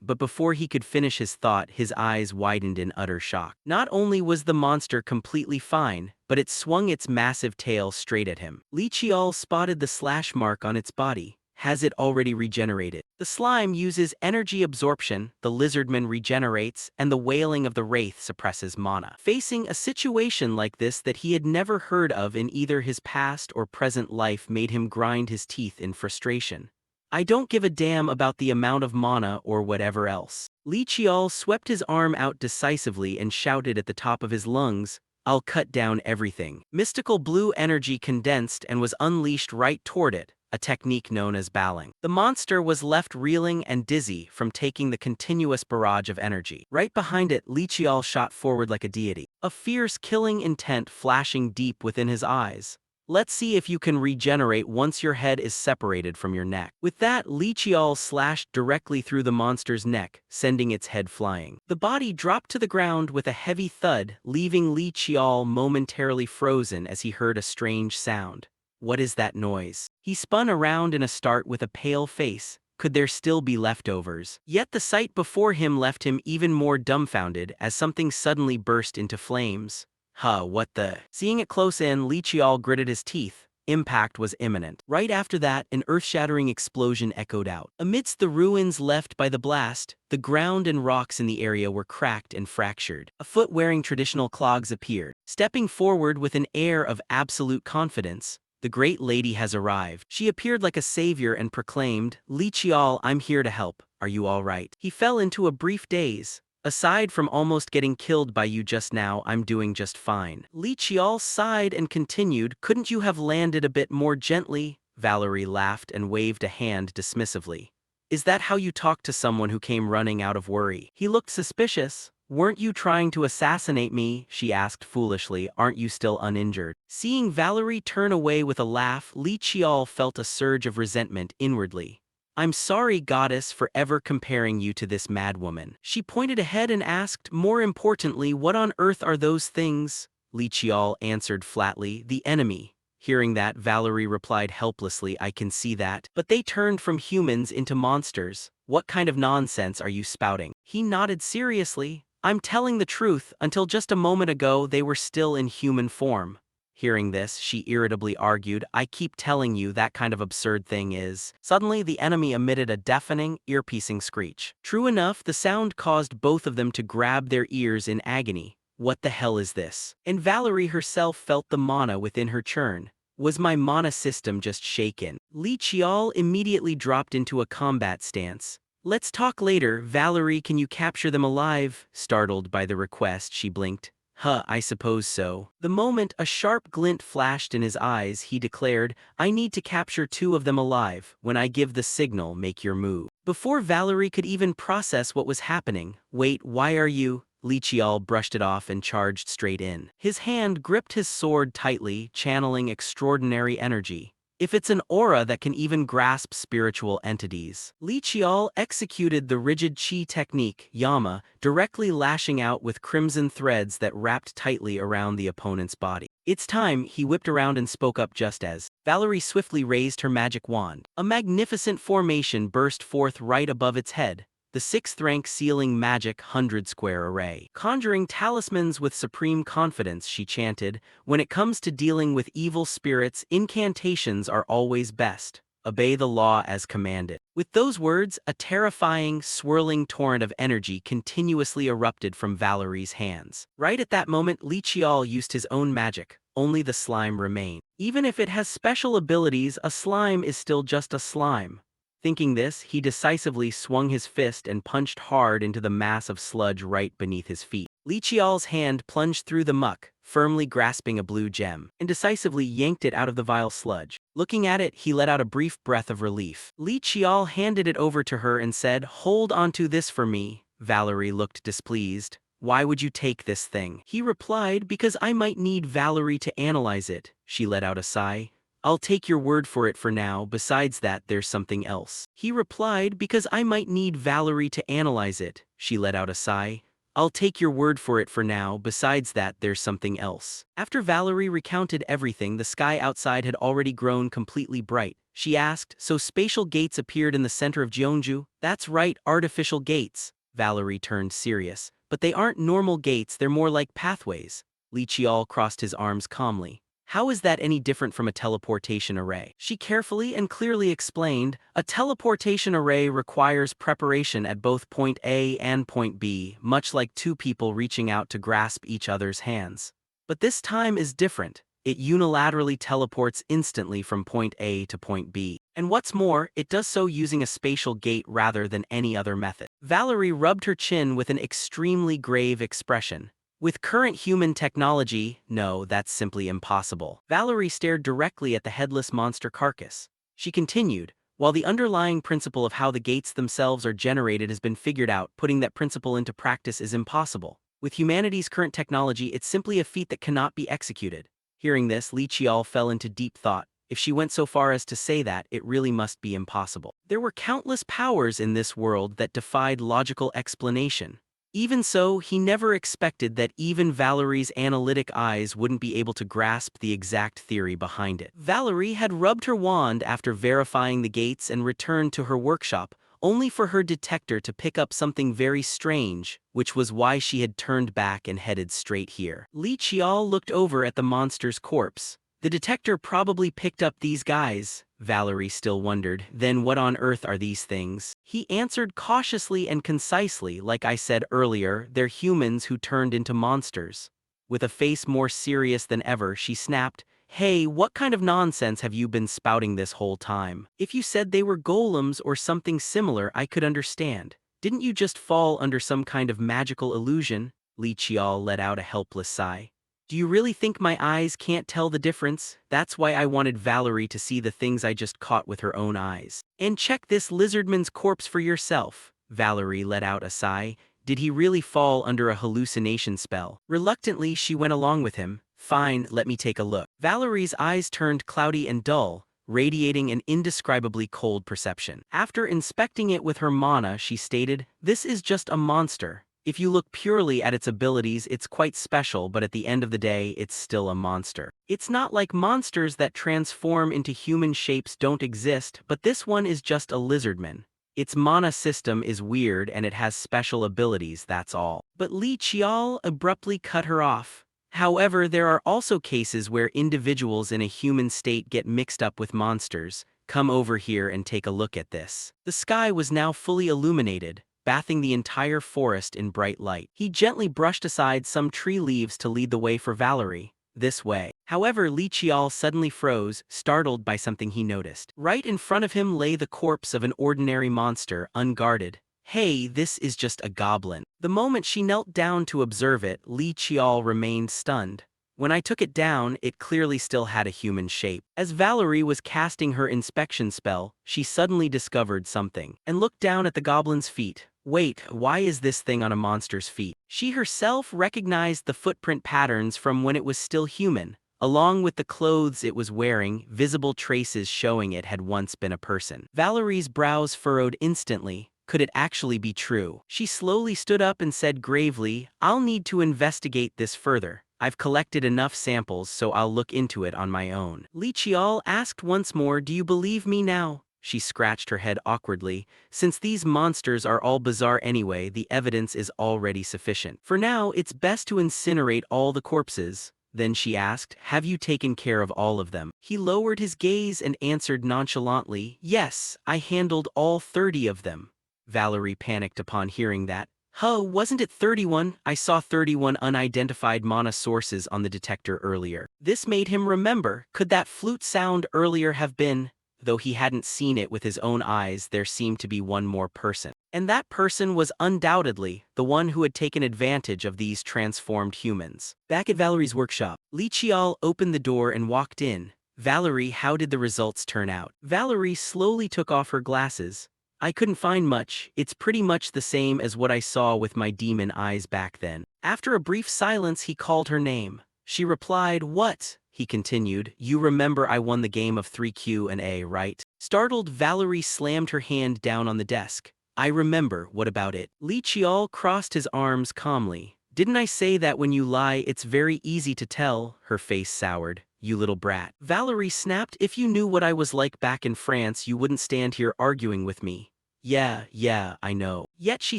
but before he could finish his thought, his eyes widened in utter shock. Not only was the monster completely fine, but it swung its massive tail straight at him. Li Qiao spotted the slash mark on its body. Has it already regenerated? The slime uses energy absorption, the lizardman regenerates, and the wailing of the wraith suppresses mana. Facing a situation like this that he had never heard of in either his past or present life made him grind his teeth in frustration. I don't give a damn about the amount of mana or whatever else. Li Qiao swept his arm out decisively and shouted at the top of his lungs, I'll cut down everything. Mystical blue energy condensed and was unleashed right toward it, a technique known as balling. The monster was left reeling and dizzy from taking the continuous barrage of energy. Right behind it, Li Qiao shot forward like a deity, a fierce killing intent flashing deep within his eyes. Let's see if you can regenerate once your head is separated from your neck. With that, Li Qiao slashed directly through the monster's neck, sending its head flying. The body dropped to the ground with a heavy thud, leaving Li Qiao momentarily frozen as he heard a strange sound. What is that noise? He spun around in a start with a pale face. Could there still be leftovers? Yet the sight before him left him even more dumbfounded as something suddenly burst into flames. What the? Seeing it close in, Li Qiao gritted his teeth. Impact was imminent. Right after that, an earth-shattering explosion echoed out. Amidst the ruins left by the blast, the ground and rocks in the area were cracked and fractured. A foot wearing traditional clogs appeared. Stepping forward with an air of absolute confidence, the great lady has arrived. She appeared like a savior and proclaimed, Li Qiao, I'm here to help. Are you all right? He fell into a brief daze. Aside from almost getting killed by you just now, I'm doing just fine. Li Qiao sighed and continued, couldn't you have landed a bit more gently? Valerie laughed and waved a hand dismissively. Is that how you talk to someone who came running out of worry? He looked suspicious. Weren't you trying to assassinate me? She asked foolishly. Aren't you still uninjured? Seeing Valerie turn away with a laugh, Li Qiao felt a surge of resentment inwardly. I'm sorry, goddess, for ever comparing you to this madwoman. She pointed ahead and asked, more importantly, what on earth are those things? Lichial answered flatly. The enemy. Hearing that, Valerie replied helplessly, I can see that. But they turned from humans into monsters. What kind of nonsense are you spouting? He nodded seriously. I'm telling the truth, until just a moment ago they were still in human form. Hearing this, she irritably argued, I keep telling you that kind of absurd thing is. Suddenly, the enemy emitted a deafening, ear-piercing screech. True enough, the sound caused both of them to grab their ears in agony. What the hell is this? And Valerie herself felt the mana within her churn. Was my mana system just shaken? Li Qiao immediately dropped into a combat stance. Let's talk later, Valerie, can you capture them alive? Startled by the request, she blinked. I suppose so. The moment a sharp glint flashed in his eyes, he declared, I need to capture 2 of them alive. When I give the signal, make your move. Before Valerie could even process what was happening, wait, why are you? Li Qiao brushed it off and charged straight in. His hand gripped his sword tightly, channeling extraordinary energy. If it's an aura that can even grasp spiritual entities. Li Qiao executed the rigid chi technique, Yama, directly lashing out with crimson threads that wrapped tightly around the opponent's body. It's time, he whipped around and spoke up just as Valerie swiftly raised her magic wand. A magnificent formation burst forth right above its head. The 6th rank sealing magic 100-square array. Conjuring talismans with supreme confidence, she chanted, when it comes to dealing with evil spirits, incantations are always best. Obey the law as commanded. With those words, a terrifying, swirling torrent of energy continuously erupted from Valerie's hands. Right at that moment, Li Qiao used his own magic. Only the slime remained. Even if it has special abilities, a slime is still just a slime. Thinking this, he decisively swung his fist and punched hard into the mass of sludge right beneath his feet. Li Qiao's hand plunged through the muck, firmly grasping a blue gem, and decisively yanked it out of the vile sludge. Looking at it, he let out a brief breath of relief. Li Qiao handed it over to her and said, hold onto this for me. Valerie looked displeased. Why would you take this thing? He replied, because I might need Valerie to analyze it. She let out a sigh. I'll take your word for it for now, besides that there's something else. He replied, because I might need Valerie to analyze it. She let out a sigh. I'll take your word for it for now, besides that there's something else. After Valerie recounted everything, the sky outside had already grown completely bright. She asked, so spatial gates appeared in the center of Jeonju? That's right, artificial gates. Valerie turned serious. But they aren't normal gates, they're more like pathways. Li Qiao crossed his arms calmly. How is that any different from a teleportation array? She carefully and clearly explained, a teleportation array requires preparation at both point A and point B, much like 2 people reaching out to grasp each other's hands. But this time is different. It unilaterally teleports instantly from point A to point B. And what's more, it does so using a spatial gate rather than any other method. Valerie rubbed her chin with an extremely grave expression. With current human technology, no, that's simply impossible. Valerie stared directly at the headless monster carcass. She continued, while the underlying principle of how the gates themselves are generated has been figured out, putting that principle into practice is impossible. With humanity's current technology, it's simply a feat that cannot be executed. Hearing this, Li Qiao fell into deep thought. If she went so far as to say that, it really must be impossible. There were countless powers in this world that defied logical explanation. Even so, he never expected that even Valerie's analytic eyes wouldn't be able to grasp the exact theory behind it. Valerie had rubbed her wand after verifying the gates and returned to her workshop, only for her detector to pick up something very strange, which was why she had turned back and headed straight here. Li Qiao looked over at the monster's corpse. The detector probably picked up these guys. Valerie still wondered, then what on earth are these things? He answered cautiously and concisely, like I said earlier, they're humans who turned into monsters. With a face more serious than ever, she snapped, hey, what kind of nonsense have you been spouting this whole time? If you said they were golems or something similar, I could understand. Didn't you just fall under some kind of magical illusion? Li Qiao let out a helpless sigh. Do you really think my eyes can't tell the difference? That's why I wanted Valerie to see the things I just caught with her own eyes. And check this lizardman's corpse for yourself. Valerie let out a sigh. Did he really fall under a hallucination spell? Reluctantly, she went along with him. Fine, let me take a look. Valerie's eyes turned cloudy and dull, radiating an indescribably cold perception. After inspecting it with her mana, she stated, this is just a monster. If you look purely at its abilities, it's quite special, but at the end of the day, it's still a monster. It's not like monsters that transform into human shapes don't exist, but this one is just a lizardman. Its mana system is weird and it has special abilities, that's all. But Li Qiao abruptly cut her off. However, there are also cases where individuals in a human state get mixed up with monsters. Come over here and take a look at this. The sky was now fully illuminated, bathing the entire forest in bright light. He gently brushed aside some tree leaves to lead the way for Valerie. This way. However, Li Qiao suddenly froze, startled by something he noticed. Right in front of him lay the corpse of an ordinary monster, unguarded. Hey, this is just a goblin. The moment she knelt down to observe it, Li Qiao remained stunned. When I took it down, it clearly still had a human shape. As Valerie was casting her inspection spell, she suddenly discovered something, and looked down at the goblin's feet. Wait, why is this thing on a monster's feet? She herself recognized the footprint patterns from when it was still human. Along with the clothes it was wearing, visible traces showing it had once been a person. Valerie's brows furrowed instantly. Could it actually be true? She slowly stood up and said gravely, I'll need to investigate this further. I've collected enough samples, so I'll look into it on my own. Li Qiao asked once more, do you believe me now? She scratched her head awkwardly. Since these monsters are all bizarre anyway, the evidence is already sufficient. For now, it's best to incinerate all the corpses. Then she asked, have you taken care of all of them? He lowered his gaze and answered nonchalantly, yes, I handled all 30 of them. Valerie panicked upon hearing that. Huh, wasn't it 31? I saw 31 unidentified mana sources on the detector earlier. This made him remember, could that flute sound earlier have been? Though he hadn't seen it with his own eyes, there seemed to be one more person. And that person was undoubtedly the one who had taken advantage of these transformed humans. Back at Valerie's workshop, Li Qiao opened the door and walked in. Valerie, how did the results turn out? Valerie slowly took off her glasses. I couldn't find much. It's pretty much the same as what I saw with my demon eyes back then. After a brief silence, he called her name. She replied, what? He continued, you remember I won the game of 3Q and A, right? Startled, Valerie slammed her hand down on the desk. I remember, what about it? Li Qiao crossed his arms calmly. Didn't I say that when you lie, it's very easy to tell? Her face soured. You little brat. Valerie snapped, if you knew what I was like back in France, you wouldn't stand here arguing with me. Yeah, I know. Yet she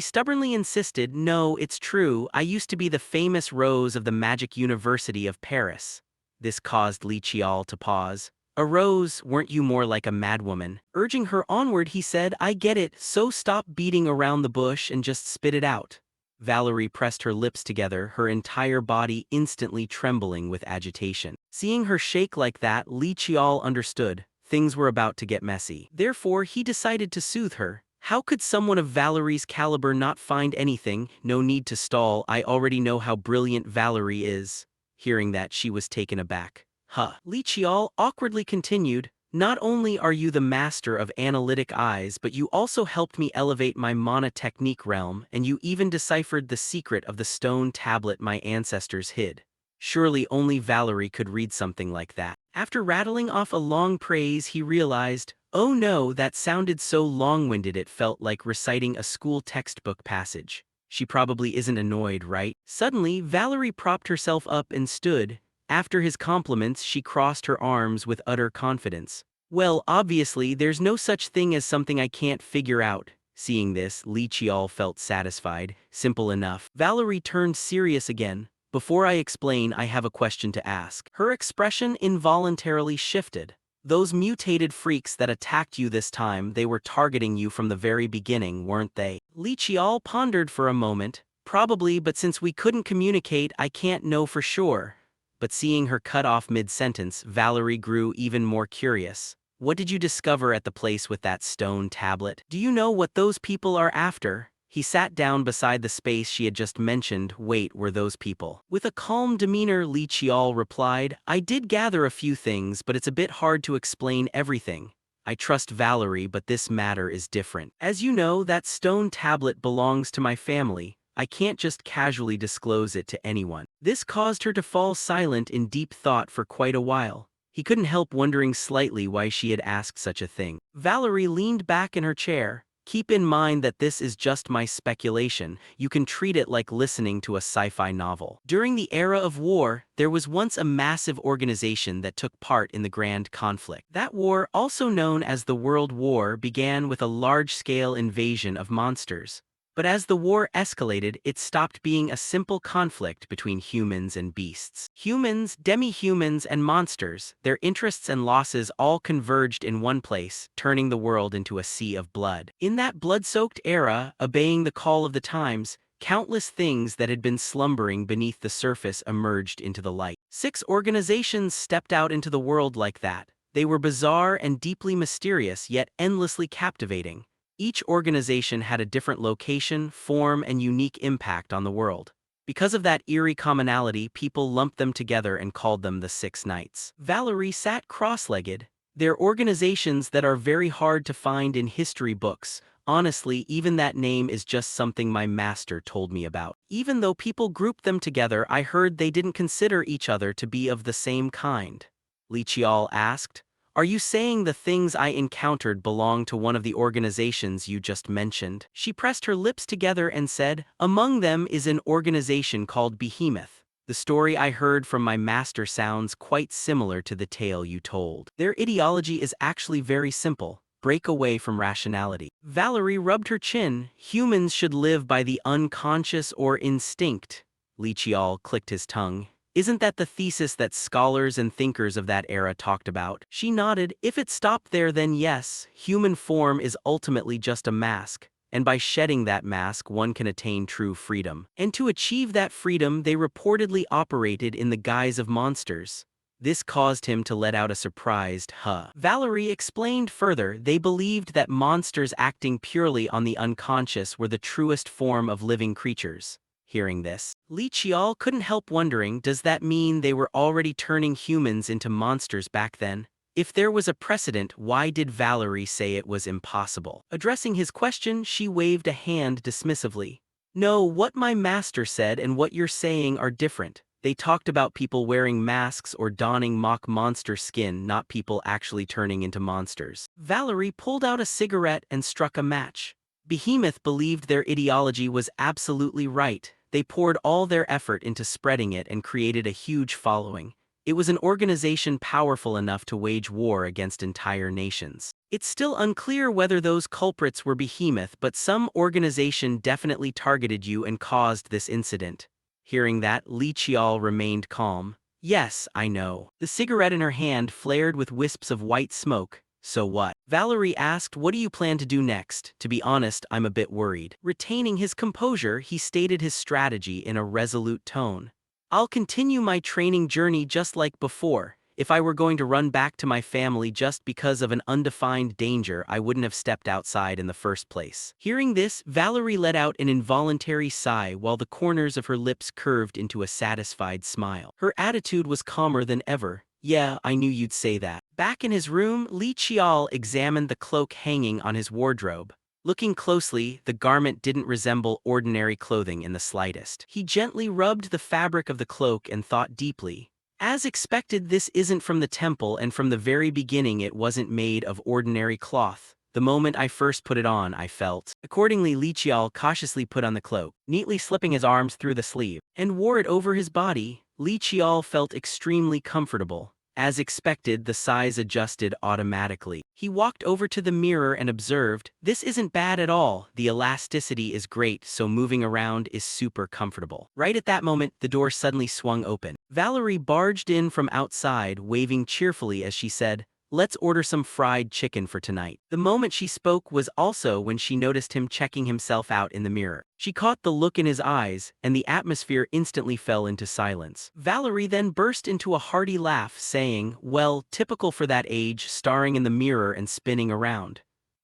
stubbornly insisted, no, it's true, I used to be the famous Rose of the Magic University of Paris. This caused Li Qiao to pause. A rose, weren't you more like a madwoman? Urging her onward, he said, I get it, so stop beating around the bush and just spit it out. Valerie pressed her lips together, her entire body instantly trembling with agitation. Seeing her shake like that, Li Qiao understood. Things were about to get messy. Therefore, he decided to soothe her. How could someone of Valerie's caliber not find anything? No need to stall, I already know how brilliant Valerie is. Hearing that, she was taken aback. Li Qiao awkwardly continued, not only are you the master of analytic eyes, but you also helped me elevate my mana technique realm, and you even deciphered the secret of the stone tablet my ancestors hid. Surely only Valerie could read something like that. After rattling off a long praise, he realized, oh no, that sounded so long-winded it felt like reciting a school textbook passage. She probably isn't annoyed, right? Suddenly, Valerie propped herself up and stood. After his compliments, she crossed her arms with utter confidence. Well, obviously, there's no such thing as something I can't figure out. Seeing this, Li Qiao felt satisfied. Simple enough. Valerie turned serious again. Before I explain, I have a question to ask. Her expression involuntarily shifted. Those mutated freaks that attacked you this time, they were targeting you from the very beginning, weren't they? Li Qiao pondered for a moment. Probably, but since we couldn't communicate, I can't know for sure. But seeing her cut off mid-sentence, Valerie grew even more curious. What did you discover at the place with that stone tablet? Do you know what those people are after? He sat down beside the space she had just mentioned. Wait, were those people? With a calm demeanor, Li Qiao replied, I did gather a few things, but it's a bit hard to explain everything. I trust Valerie, but this matter is different. As you know, that stone tablet belongs to my family. I can't just casually disclose it to anyone. This caused her to fall silent in deep thought for quite a while. He couldn't help wondering slightly why she had asked such a thing. Valerie leaned back in her chair, Keep in mind that this is just my speculation. You can treat it like listening to a sci-fi novel. During the era of war, there was once a massive organization that took part in the Grand Conflict. That war, also known as the World War, began with a large-scale invasion of monsters. But as the war escalated, it stopped being a simple conflict between humans and beasts. Humans, demi-humans, and monsters, their interests and losses all converged in one place, turning the world into a sea of blood. In that blood-soaked era, obeying the call of the times, countless things that had been slumbering beneath the surface emerged into the light. 6 organizations stepped out into the world like that. They were bizarre and deeply mysterious, yet endlessly captivating. Each organization had a different location, form, and unique impact on the world. Because of that eerie commonality, people lumped them together and called them the Six Knights. Valerie sat cross-legged. They're organizations that are very hard to find in history books. Honestly, even that name is just something my master told me about. Even though people grouped them together, I heard they didn't consider each other to be of the same kind. Li Qiao asked. Are you saying the things I encountered belong to one of the organizations you just mentioned? She pressed her lips together and said, among them is an organization called Behemoth. The story I heard from my master sounds quite similar to the tale you told. Their ideology is actually very simple. Break away from rationality. Valerie rubbed her chin. Humans should live by the unconscious or instinct. Li Qiao clicked his tongue. Isn't that the thesis that scholars and thinkers of that era talked about? She nodded. If it stopped there, then yes, human form is ultimately just a mask, and by shedding that mask one can attain true freedom. And to achieve that freedom they reportedly operated in the guise of monsters. This caused him to let out a surprised huh. Valerie explained further, they believed that monsters acting purely on the unconscious were the truest form of living creatures. Hearing this, Li Qiao couldn't help wondering, does that mean they were already turning humans into monsters back then? If there was a precedent, why did Valerie say it was impossible? Addressing his question, she waved a hand dismissively. No, what my master said and what you're saying are different. They talked about people wearing masks or donning mock monster skin, not people actually turning into monsters. Valerie pulled out a cigarette and struck a match. Behemoth believed their ideology was absolutely right. They poured all their effort into spreading it and created a huge following. It was an organization powerful enough to wage war against entire nations. It's still unclear whether those culprits were Behemoth, but some organization definitely targeted you and caused this incident. Hearing that, Li Qiao remained calm. Yes, I know. The cigarette in her hand flared with wisps of white smoke. So what? Valerie asked, what do you plan to do next? To be honest, I'm a bit worried. Retaining his composure, he stated his strategy in a resolute tone. I'll continue my training journey just like before. If I were going to run back to my family just because of an undefined danger, I wouldn't have stepped outside in the first place. Hearing this, Valerie let out an involuntary sigh while the corners of her lips curved into a satisfied smile. Her attitude was calmer than ever. Yeah, I knew you'd say that. Back in his room, Li Qiao examined the cloak hanging on his wardrobe. Looking closely, the garment didn't resemble ordinary clothing in the slightest. He gently rubbed the fabric of the cloak and thought deeply. As expected, this isn't from the temple, and from the very beginning it wasn't made of ordinary cloth. The moment I first put it on, I felt. Accordingly, Li Qiao cautiously put on the cloak, neatly slipping his arms through the sleeve, and wore it over his body. Li Qiao felt extremely comfortable. As expected, the size adjusted automatically. He walked over to the mirror and observed, this isn't bad at all. The elasticity is great, so moving around is super comfortable. Right at that moment, the door suddenly swung open. Valerie barged in from outside, waving cheerfully as she said, let's order some fried chicken for tonight. The moment she spoke was also when she noticed him checking himself out in the mirror. She caught the look in his eyes, and the atmosphere instantly fell into silence. Valerie then burst into a hearty laugh, saying, well, typical for that age, staring in the mirror and spinning around.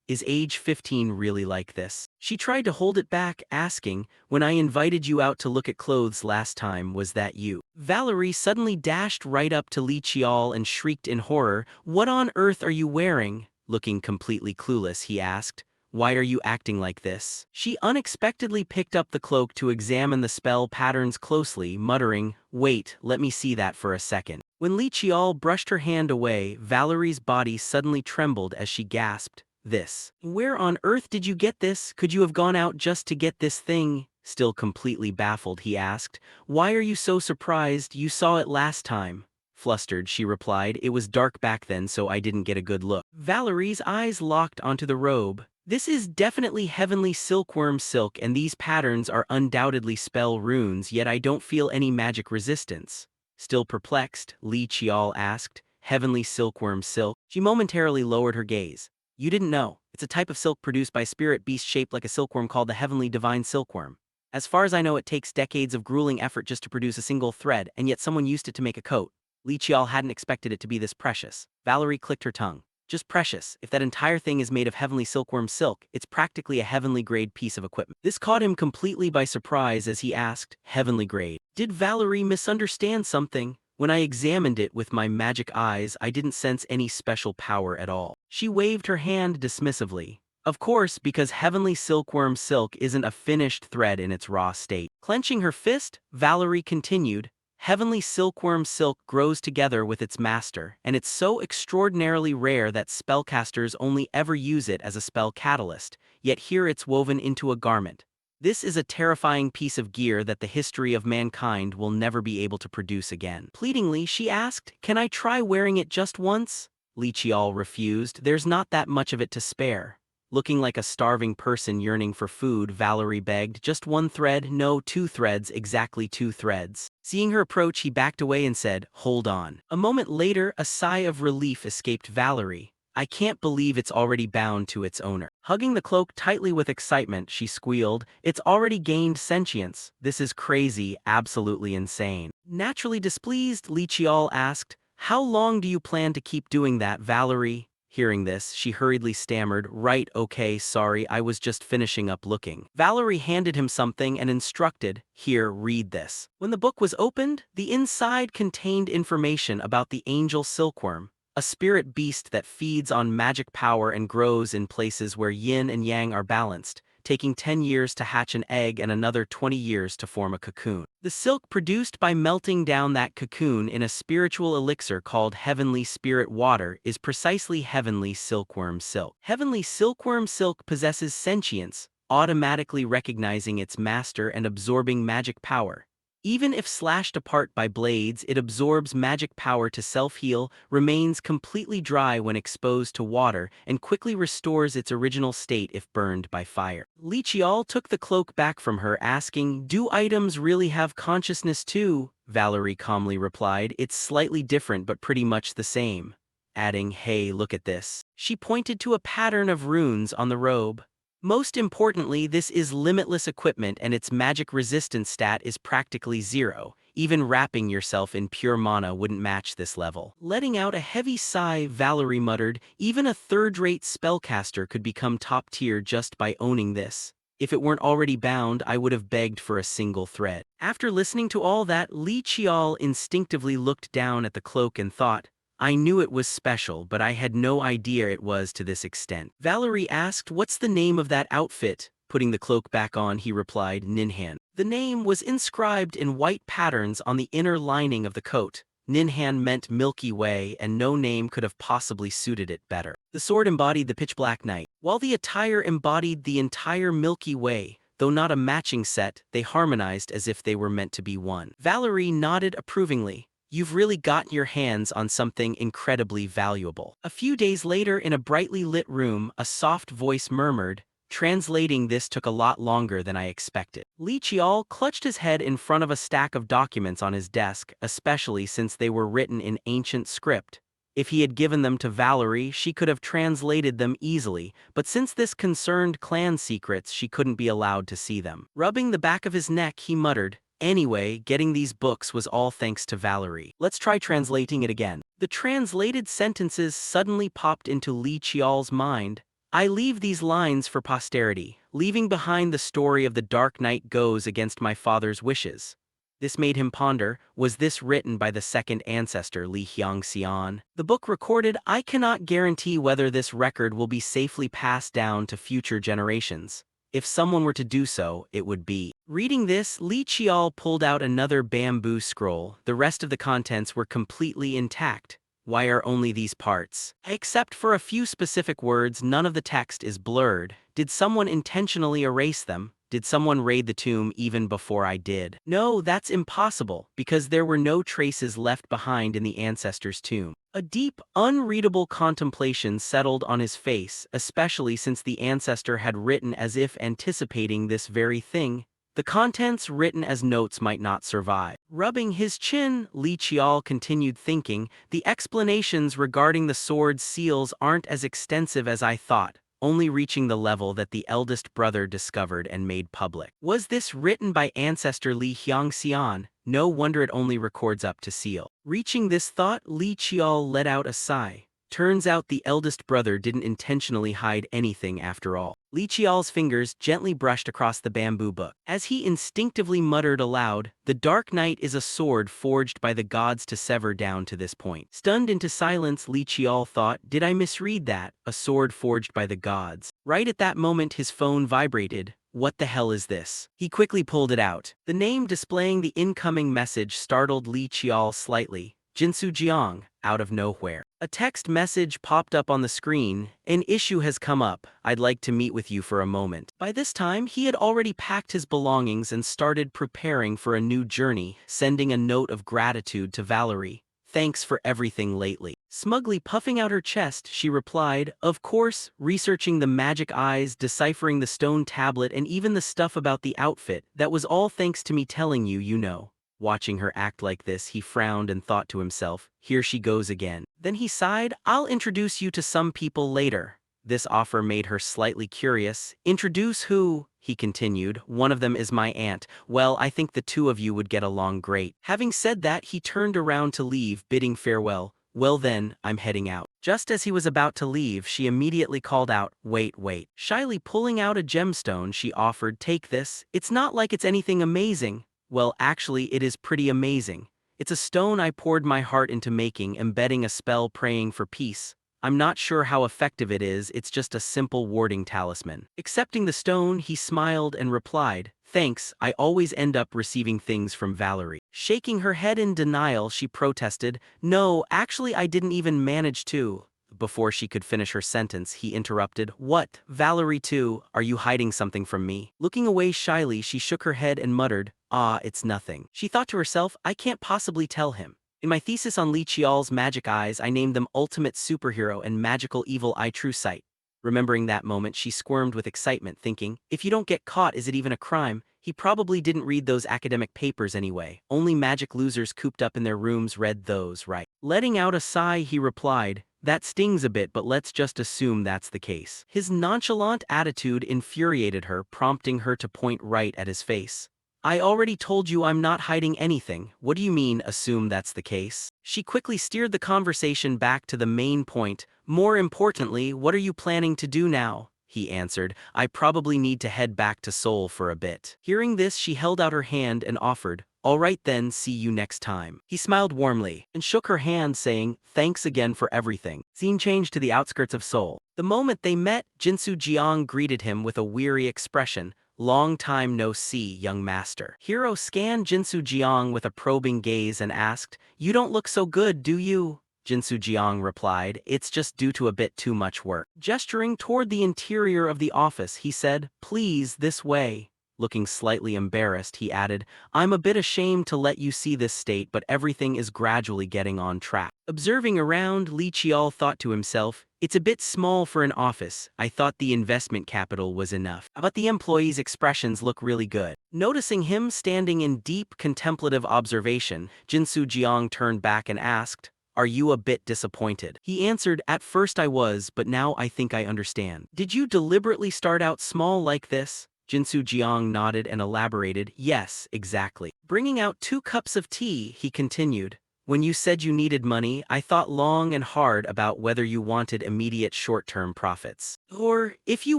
Is age 15 really like this? She tried to hold it back, asking, when I invited you out to look at clothes last time, was that you? Valerie suddenly dashed right up to Li Qiao and shrieked in horror, what on earth are you wearing? Looking completely clueless, he asked, why are you acting like this? She unexpectedly picked up the cloak to examine the spell patterns closely, muttering, wait, let me see that for a second. When Li Qiao brushed her hand away, Valerie's body suddenly trembled as she gasped, This. Where on earth did you get this? Could you have gone out just to get this thing? Still completely baffled, he asked. Why are you so surprised? You saw it last time. Flustered, she replied. It was dark back then, so I didn't get a good look. Valerie's eyes locked onto the robe. This is definitely heavenly silkworm silk, and these patterns are undoubtedly spell runes, yet I don't feel any magic resistance. Still perplexed, Li Qiao asked, heavenly silkworm silk? She momentarily lowered her gaze. You didn't know. It's a type of silk produced by a spirit beast shaped like a silkworm called the heavenly divine silkworm. As far as I know, it takes decades of grueling effort just to produce a single thread, and yet someone used it to make a coat. Li Qiao hadn't expected it to be this precious. Valerie clicked her tongue. Just precious. If that entire thing is made of heavenly silkworm silk, it's practically a heavenly grade piece of equipment. This caught him completely by surprise as he asked, heavenly grade. Did Valerie misunderstand something? When I examined it with my magic eyes, I didn't sense any special power at all. She waved her hand dismissively. Of course, because heavenly silkworm silk isn't a finished thread in its raw state. Clenching her fist, Valerie continued, heavenly silkworm silk grows together with its master, and it's so extraordinarily rare that spellcasters only ever use it as a spell catalyst, yet here it's woven into a garment. This is a terrifying piece of gear that the history of mankind will never be able to produce again. Pleadingly, she asked, can I try wearing it just once? Li Qiao refused. There's not that much of it to spare. Looking like a starving person yearning for food, Valerie begged, just one thread? No, 2 threads, exactly 2 threads. Seeing her approach, he backed away and said, hold on. A moment later, a sigh of relief escaped Valerie. I can't believe it's already bound to its owner. Hugging the cloak tightly with excitement, she squealed, it's already gained sentience. This is crazy, absolutely insane. Naturally displeased, Li Qiao asked, how long do you plan to keep doing that, Valerie? Hearing this, she hurriedly stammered, right, okay, sorry, I was just finishing up looking. Valerie handed him something and instructed, here, read this. When the book was opened, the inside contained information about the angel silkworm, a spirit beast that feeds on magic power and grows in places where yin and yang are balanced, taking 10 years to hatch an egg and another 20 years to form a cocoon. The silk produced by melting down that cocoon in a spiritual elixir called heavenly spirit water is precisely heavenly silkworm silk. Heavenly silkworm silk possesses sentience, automatically recognizing its master and absorbing magic power. Even if slashed apart by blades, it absorbs magic power to self-heal, remains completely dry when exposed to water, and quickly restores its original state if burned by fire. Li Qiao took the cloak back from her, asking, do items really have consciousness too? Valerie calmly replied, it's slightly different but pretty much the same. Adding, hey, look at this. She pointed to a pattern of runes on the robe. Most importantly, this is limitless equipment and its magic resistance stat is practically 0. Even wrapping yourself in pure mana wouldn't match this level. Letting out a heavy sigh, Valerie muttered, even a third-rate spellcaster could become top tier just by owning this. If it weren't already bound, I would have begged for a single thread. After listening to all that, Li Qiao instinctively looked down at the cloak and thought, I knew it was special, but I had no idea it was to this extent. Valerie asked, what's the name of that outfit? Putting the cloak back on, he replied, Ninhan. The name was inscribed in white patterns on the inner lining of the coat. Ninhan meant Milky Way, and no name could have possibly suited it better. The sword embodied the pitch-black night, while the attire embodied the entire Milky Way. Though not a matching set, they harmonized as if they were meant to be one. Valerie nodded approvingly. You've really gotten your hands on something incredibly valuable. A few days later, in a brightly lit room, a soft voice murmured, translating this took a lot longer than I expected. Li Qiao clutched his head in front of a stack of documents on his desk, especially since they were written in ancient script. If he had given them to Valerie, she could have translated them easily, but since this concerned clan secrets, she couldn't be allowed to see them. Rubbing the back of his neck, he muttered, anyway, getting these books was all thanks to Valerie. Let's try translating it again. The translated sentences suddenly popped into Li Qiao's mind. I leave these lines for posterity. Leaving behind the story of the Dark Knight goes against my father's wishes. This made him ponder, was this written by the second ancestor Li Xiangxian? The book recorded, I cannot guarantee whether this record will be safely passed down to future generations. If someone were to do so, it would be. Reading this, Li Qiao pulled out another bamboo scroll. The rest of the contents were completely intact. Why are only these parts? Except for a few specific words, none of the text is blurred. Did someone intentionally erase them? Did someone raid the tomb even before I did? No, that's impossible, because there were no traces left behind in the ancestor's tomb. A deep, unreadable contemplation settled on his face, especially since the ancestor had written as if anticipating this very thing. The contents written as notes might not survive. Rubbing his chin, Li Qiao continued thinking, the explanations regarding the sword's seals aren't as extensive as I thought, only reaching the level that the eldest brother discovered and made public. Was this written by ancestor Li Xiangxian? No wonder it only records up to seal. Reaching this thought, Li Qiao let out a sigh. Turns out the eldest brother didn't intentionally hide anything after all. Li Qiao's fingers gently brushed across the bamboo book. As he instinctively muttered aloud, the Dark Knight is a sword forged by the gods to sever down to this point. Stunned into silence, Li Qiao thought, did I misread that? A sword forged by the gods. Right at that moment his phone vibrated. What the hell is this? He quickly pulled it out. The name displaying the incoming message startled Li Qiao slightly. Jinsu Jiang, out of nowhere. A text message popped up on the screen. An issue has come up. I'd like to meet with you for a moment. By this time, he had already packed his belongings and started preparing for a new journey, sending a note of gratitude to Valerie. Thanks for everything lately. Smugly puffing out her chest, she replied, of course, researching the magic eyes, deciphering the stone tablet, and even the stuff about the outfit. That was all thanks to me telling you, you know. Watching her act like this, he frowned and thought to himself, here she goes again. Then he sighed, I'll introduce you to some people later. This offer made her slightly curious. Introduce who? He continued. One of them is my aunt. Well, I think the two of you would get along great. Having said that, he turned around to leave, bidding farewell. Well then, I'm heading out. Just as he was about to leave, she immediately called out, wait. Shyly pulling out a gemstone, she offered, take this. It's not like it's anything amazing. Well, actually, it is pretty amazing. It's a stone I poured my heart into making, embedding a spell praying for peace. I'm not sure how effective it is, it's just a simple warding talisman. Accepting the stone, he smiled and replied, thanks, I always end up receiving things from Valerie. Shaking her head in denial, she protested, no, actually I didn't even manage to. Before she could finish her sentence, he interrupted, what, Valerie too, are you hiding something from me? Looking away shyly, she shook her head and muttered, ah, it's nothing. She thought to herself, I can't possibly tell him. In my thesis on Li Qiao's magic eyes, I named them Ultimate Superhero and Magical Evil Eye True Sight. Remembering that moment, she squirmed with excitement, thinking, if you don't get caught, is it even a crime? He probably didn't read those academic papers anyway. Only magic losers cooped up in their rooms read those, right? Letting out a sigh, he replied, that stings a bit, but let's just assume that's the case. His nonchalant attitude infuriated her, prompting her to point right at his face. I already told you I'm not hiding anything. What do you mean, assume that's the case? She quickly steered the conversation back to the main point. More importantly, what are you planning to do now? He answered, I probably need to head back to Seoul for a bit. Hearing this, she held out her hand and offered, all right then, see you next time. He smiled warmly and shook her hand, saying, thanks again for everything. Scene changed to the outskirts of Seoul. The moment they met, Jinsu Jiang greeted him with a weary expression. Long time no see, young master. Hiro scanned Jinsu Jiang with a probing gaze and asked, you don't look so good, do you? Jinsu Jiang replied, it's just due to a bit too much work. Gesturing toward the interior of the office, he said, please, this way. Looking slightly embarrassed, he added, I'm a bit ashamed to let you see this state, but everything is gradually getting on track. Observing around, Li Qiao thought to himself, it's a bit small for an office. I thought the investment capital was enough. But the employees' expressions look really good. Noticing him standing in deep contemplative observation, Jinsu Jiang turned back and asked, are you a bit disappointed? He answered, at first I was, but now I think I understand. Did you deliberately start out small like this? Jinsu Jiang nodded and elaborated, yes, exactly. Bringing out 2 cups of tea, he continued, when you said you needed money, I thought long and hard about whether you wanted immediate short-term profits, or if you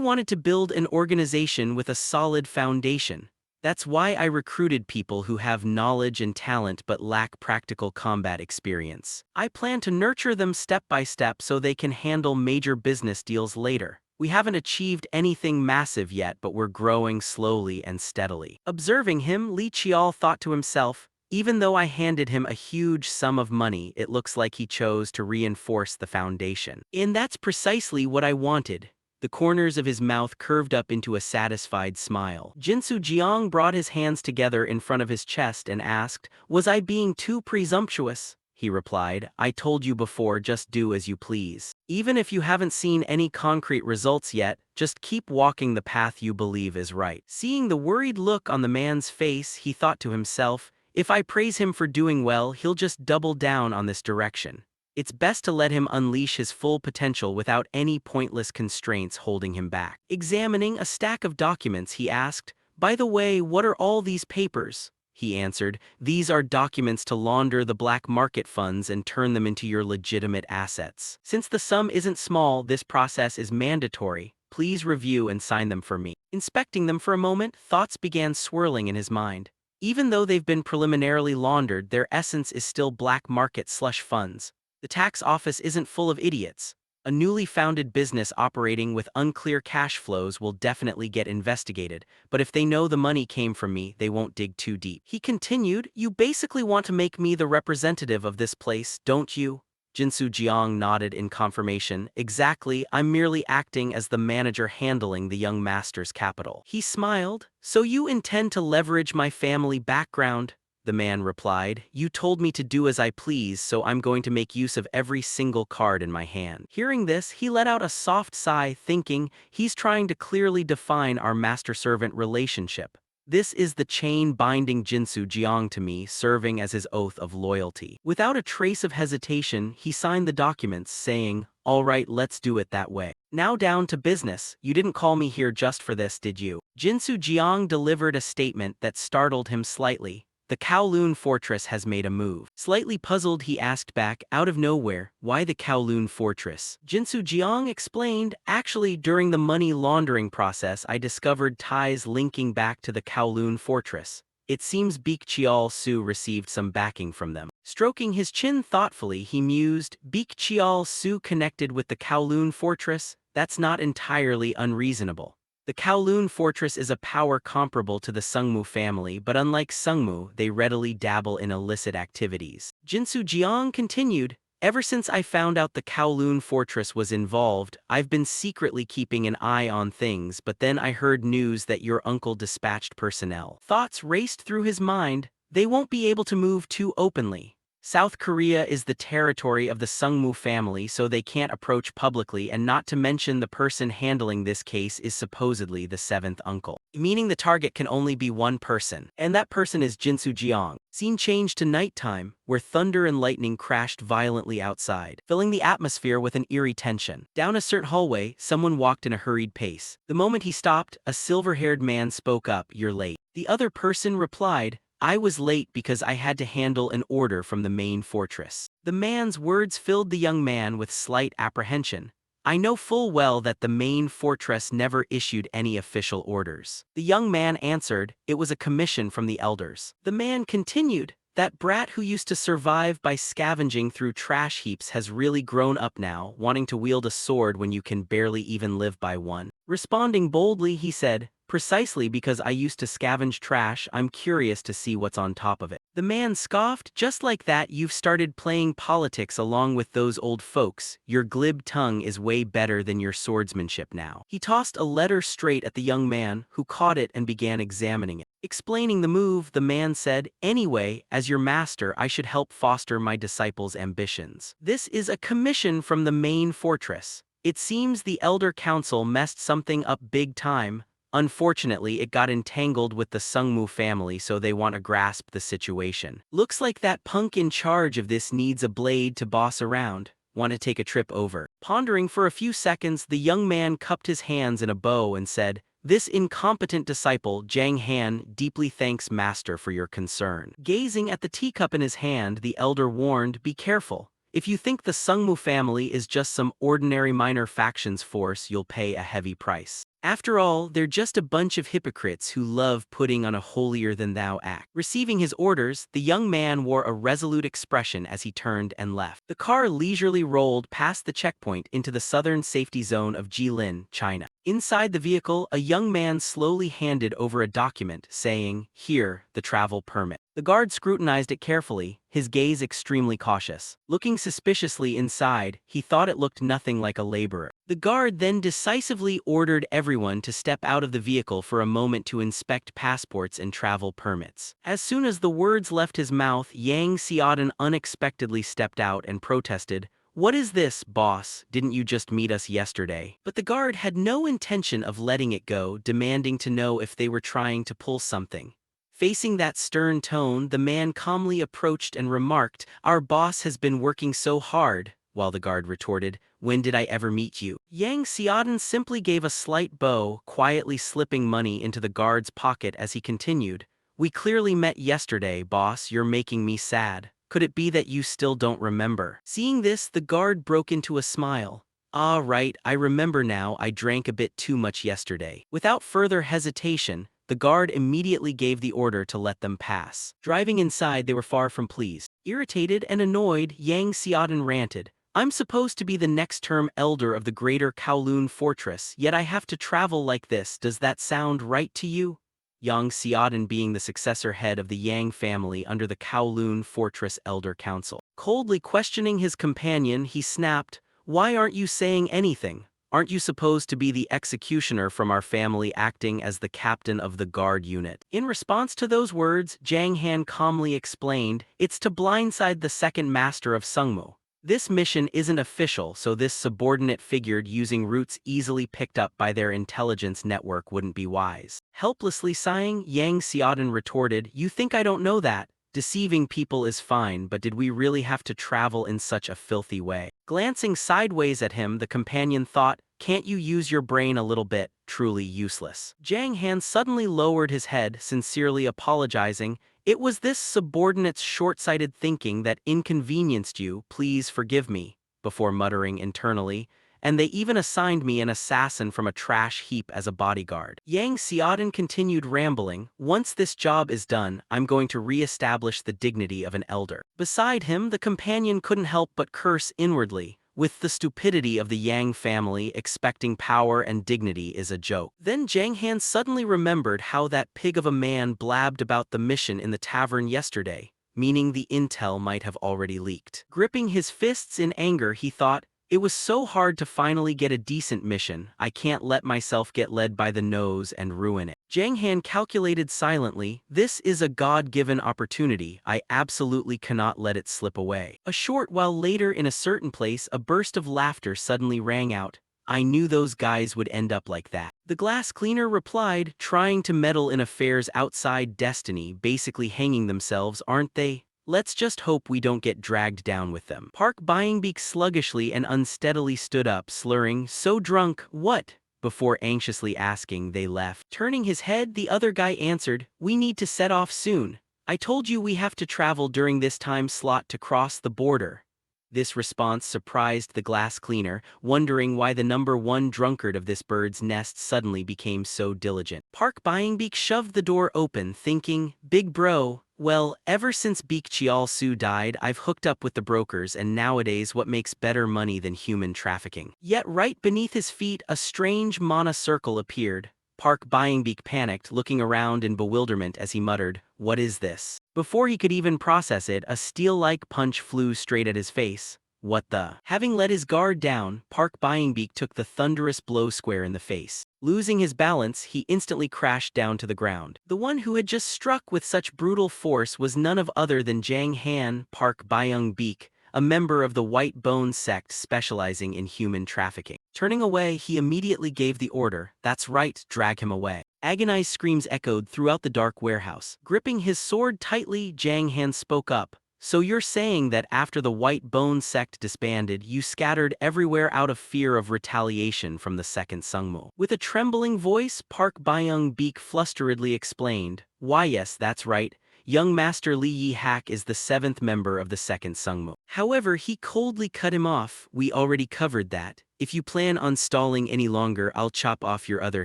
wanted to build an organization with a solid foundation. That's why I recruited people who have knowledge and talent but lack practical combat experience. I plan to nurture them step by step so they can handle major business deals later. We haven't achieved anything massive yet, but we're growing slowly and steadily. Observing him, Li Qiao thought to himself, Even though I handed him a huge sum of money, it looks like he chose to reinforce the foundation. And that's precisely what I wanted. The corners of his mouth curved up into a satisfied smile. Jinsu Jiang brought his hands together in front of his chest and asked, "Was I being too presumptuous?" He replied, "I told you before, just do as you please. Even if you haven't seen any concrete results yet, just keep walking the path you believe is right." Seeing the worried look on the man's face, he thought to himself, if I praise him for doing well, he'll just double down on this direction. It's best to let him unleash his full potential without any pointless constraints holding him back. Examining a stack of documents, he asked, "By the way, what are all these papers?" He answered, "These are documents to launder the black market funds and turn them into your legitimate assets. Since the sum isn't small, this process is mandatory. Please review and sign them for me." Inspecting them for a moment, thoughts began swirling in his mind. Even though they've been preliminarily laundered, their essence is still black market slush funds. The tax office isn't full of idiots. A newly founded business operating with unclear cash flows will definitely get investigated, but if they know the money came from me, they won't dig too deep. He continued, "You basically want to make me the representative of this place, don't you?" Jinsu Jiang nodded in confirmation. "Exactly, I'm merely acting as the manager handling the young master's capital." He smiled. "So you intend to leverage my family background?" The man replied, "You told me to do as I please, so I'm going to make use of every single card in my hand." Hearing this, he let out a soft sigh, thinking, he's trying to clearly define our master-servant relationship. This is the chain binding Jinsu Jiang to me, serving as his oath of loyalty. Without a trace of hesitation, he signed the documents, saying, "All right, let's do it that way. Now down to business. You didn't call me here just for this, did you?" Jinsu Jiang delivered a statement that startled him slightly. "The Kowloon Fortress has made a move." Slightly puzzled, he asked back, out of nowhere, "Why the Kowloon Fortress?" Jinsu Jiang explained, "Actually, during the money laundering process, I discovered ties linking back to the Kowloon Fortress. It seems Beek Chial Su received some backing from them." Stroking his chin thoughtfully, he mused, "Beek Chial Su connected with the Kowloon Fortress? That's not entirely unreasonable. The Kowloon Fortress is a power comparable to the Sungmu family, but unlike Sungmu, they readily dabble in illicit activities." Jinsu Jiang continued, "Ever since I found out the Kowloon Fortress was involved, I've been secretly keeping an eye on things, but then I heard news that your uncle dispatched personnel." Thoughts raced through his mind. They won't be able to move too openly. South Korea is the territory of the Sungmu family, so they can't approach publicly, and not to mention the person handling this case is supposedly the seventh uncle. Meaning the target can only be one person, and that person is Jinsu Jiang. Scene changed to nighttime, where thunder and lightning crashed violently outside, filling the atmosphere with an eerie tension. Down a certain hallway, someone walked in a hurried pace. The moment he stopped, a silver-haired man spoke up, "You're late." The other person replied, "I was late because I had to handle an order from the main fortress." The man's words filled the young man with slight apprehension. "I know full well that the main fortress never issued any official orders." The young man answered, "It was a commission from the elders." The man continued, "That brat who used to survive by scavenging through trash heaps has really grown up now, wanting to wield a sword when you can barely even live by one." Responding boldly, he said, "Precisely because I used to scavenge trash, I'm curious to see what's on top of it." The man scoffed, "Just like that, you've started playing politics along with those old folks. Your glib tongue is way better than your swordsmanship now." He tossed a letter straight at the young man, who caught it and began examining it. Explaining the move, the man said, "Anyway, as your master, I should help foster my disciples' ambitions. This is a commission from the main fortress. It seems the Elder Council messed something up big time. Unfortunately, it got entangled with the Sungmu family, so they want to grasp the situation. Looks like that punk in charge of this needs a blade to boss around. Want to take a trip over?" Pondering for a few seconds, the young man cupped his hands in a bow and said, "This incompetent disciple, Jang Han, deeply thanks Master for your concern." Gazing at the teacup in his hand, the elder warned, "Be careful. If you think the Sungmu family is just some ordinary minor factions force, you'll pay a heavy price. After all, they're just a bunch of hypocrites who love putting on a holier-than-thou act." Receiving his orders, the young man wore a resolute expression as he turned and left. The car leisurely rolled past the checkpoint into the southern safety zone of Jilin, China. Inside the vehicle, a young man slowly handed over a document, saying, "Here, the travel permit." The guard scrutinized it carefully, his gaze extremely cautious. Looking suspiciously inside, he thought it looked nothing like a laborer. The guard then decisively ordered everyone to step out of the vehicle for a moment to inspect passports and travel permits. As soon as the words left his mouth, Yang Xiaodan unexpectedly stepped out and protested, "What is this, boss? Didn't you just meet us yesterday?" But the guard had no intention of letting it go, demanding to know if they were trying to pull something. Facing that stern tone, the man calmly approached and remarked, "Our boss has been working so hard," while the guard retorted, "When did I ever meet you?" Yang Xiaodan simply gave a slight bow, quietly slipping money into the guard's pocket as he continued, "We clearly met yesterday, boss. You're making me sad. Could it be that you still don't remember?" Seeing this, the guard broke into a smile. "Ah, right, I remember now. I drank a bit too much yesterday." Without further hesitation, the guard immediately gave the order to let them pass. Driving inside, they were far from pleased. Irritated and annoyed, Yang Xiaodan ranted, "I'm supposed to be the next term elder of the greater Kowloon fortress, yet I have to travel like this. Does that sound right to you?" Yang Xiaodan being the successor head of the Yang family under the Kowloon Fortress Elder Council. Coldly questioning his companion, he snapped, "Why aren't you saying anything? Aren't you supposed to be the executioner from our family acting as the captain of the guard unit?" In response to those words, Jang Han calmly explained, "It's to blindside the second master of Sungmu. This mission isn't official, so this subordinate figure using routes easily picked up by their intelligence network wouldn't be wise." Helplessly sighing, Yang Xiaodan retorted, "You think I don't know that? Deceiving people is fine, but did we really have to travel in such a filthy way?" Glancing sideways at him, the companion thought, "Can't you use your brain a little bit? Truly useless." Jang Han suddenly lowered his head, sincerely apologizing, "It was this subordinate's short-sighted thinking that inconvenienced you, please forgive me," before muttering internally, "And they even assigned me an assassin from a trash heap as a bodyguard." Yang Xiaodan continued rambling, "Once this job is done, I'm going to re-establish the dignity of an elder." Beside him, the companion couldn't help but curse inwardly, with the stupidity of the Yang family expecting power and dignity is a joke. Then Jang Han suddenly remembered how that pig of a man blabbed about the mission in the tavern yesterday, meaning the intel might have already leaked. Gripping his fists in anger, he thought, "It was so hard to finally get a decent mission. I can't let myself get led by the nose and ruin it." Jang Han calculated silently, "This is a God-given opportunity. I absolutely cannot let it slip away." A short while later, in a certain place, a burst of laughter suddenly rang out. "I knew those guys would end up like that." The glass cleaner replied, "Trying to meddle in affairs outside destiny, basically hanging themselves, aren't they? Let's just hope we don't get dragged down with them." Park Byingbeek sluggishly and unsteadily stood up, slurring, "So drunk, what?" Before anxiously asking, they left. Turning his head, the other guy answered, "We need to set off soon. I told you we have to travel during this time slot to cross the border." This response surprised the glass cleaner, wondering why the number one drunkard of this bird's nest suddenly became so diligent. Park Byingbeek shoved the door open, thinking, "Big bro, well, ever since Beek Chial-su died, I've hooked up with the brokers, and nowadays what makes better money than human trafficking?" Yet right beneath his feet, a strange mana circle appeared. Park Byingbeek panicked, looking around in bewilderment as he muttered, "What is this?" Before he could even process it, a steel-like punch flew straight at his face. "What the?" Having let his guard down, Park Byingbeek took the thunderous blow square in the face. Losing his balance, he instantly crashed down to the ground. The one who had just struck with such brutal force was none other than Jang Han, Park Byung-beek, a member of the White Bone sect specializing in human trafficking. Turning away, he immediately gave the order, "That's right, drag him away." Agonized screams echoed throughout the dark warehouse. Gripping his sword tightly, Jang Han spoke up, "So you're saying that after the White Bone sect disbanded, you scattered everywhere out of fear of retaliation from the second Sungmu?" With a trembling voice, Park Byung-beek flusteredly explained, "Why yes, that's right. Young Master Lee Yi-hak is the seventh member of the second Sungmu." However, he coldly cut him off, "We already covered that. If you plan on stalling any longer, I'll chop off your other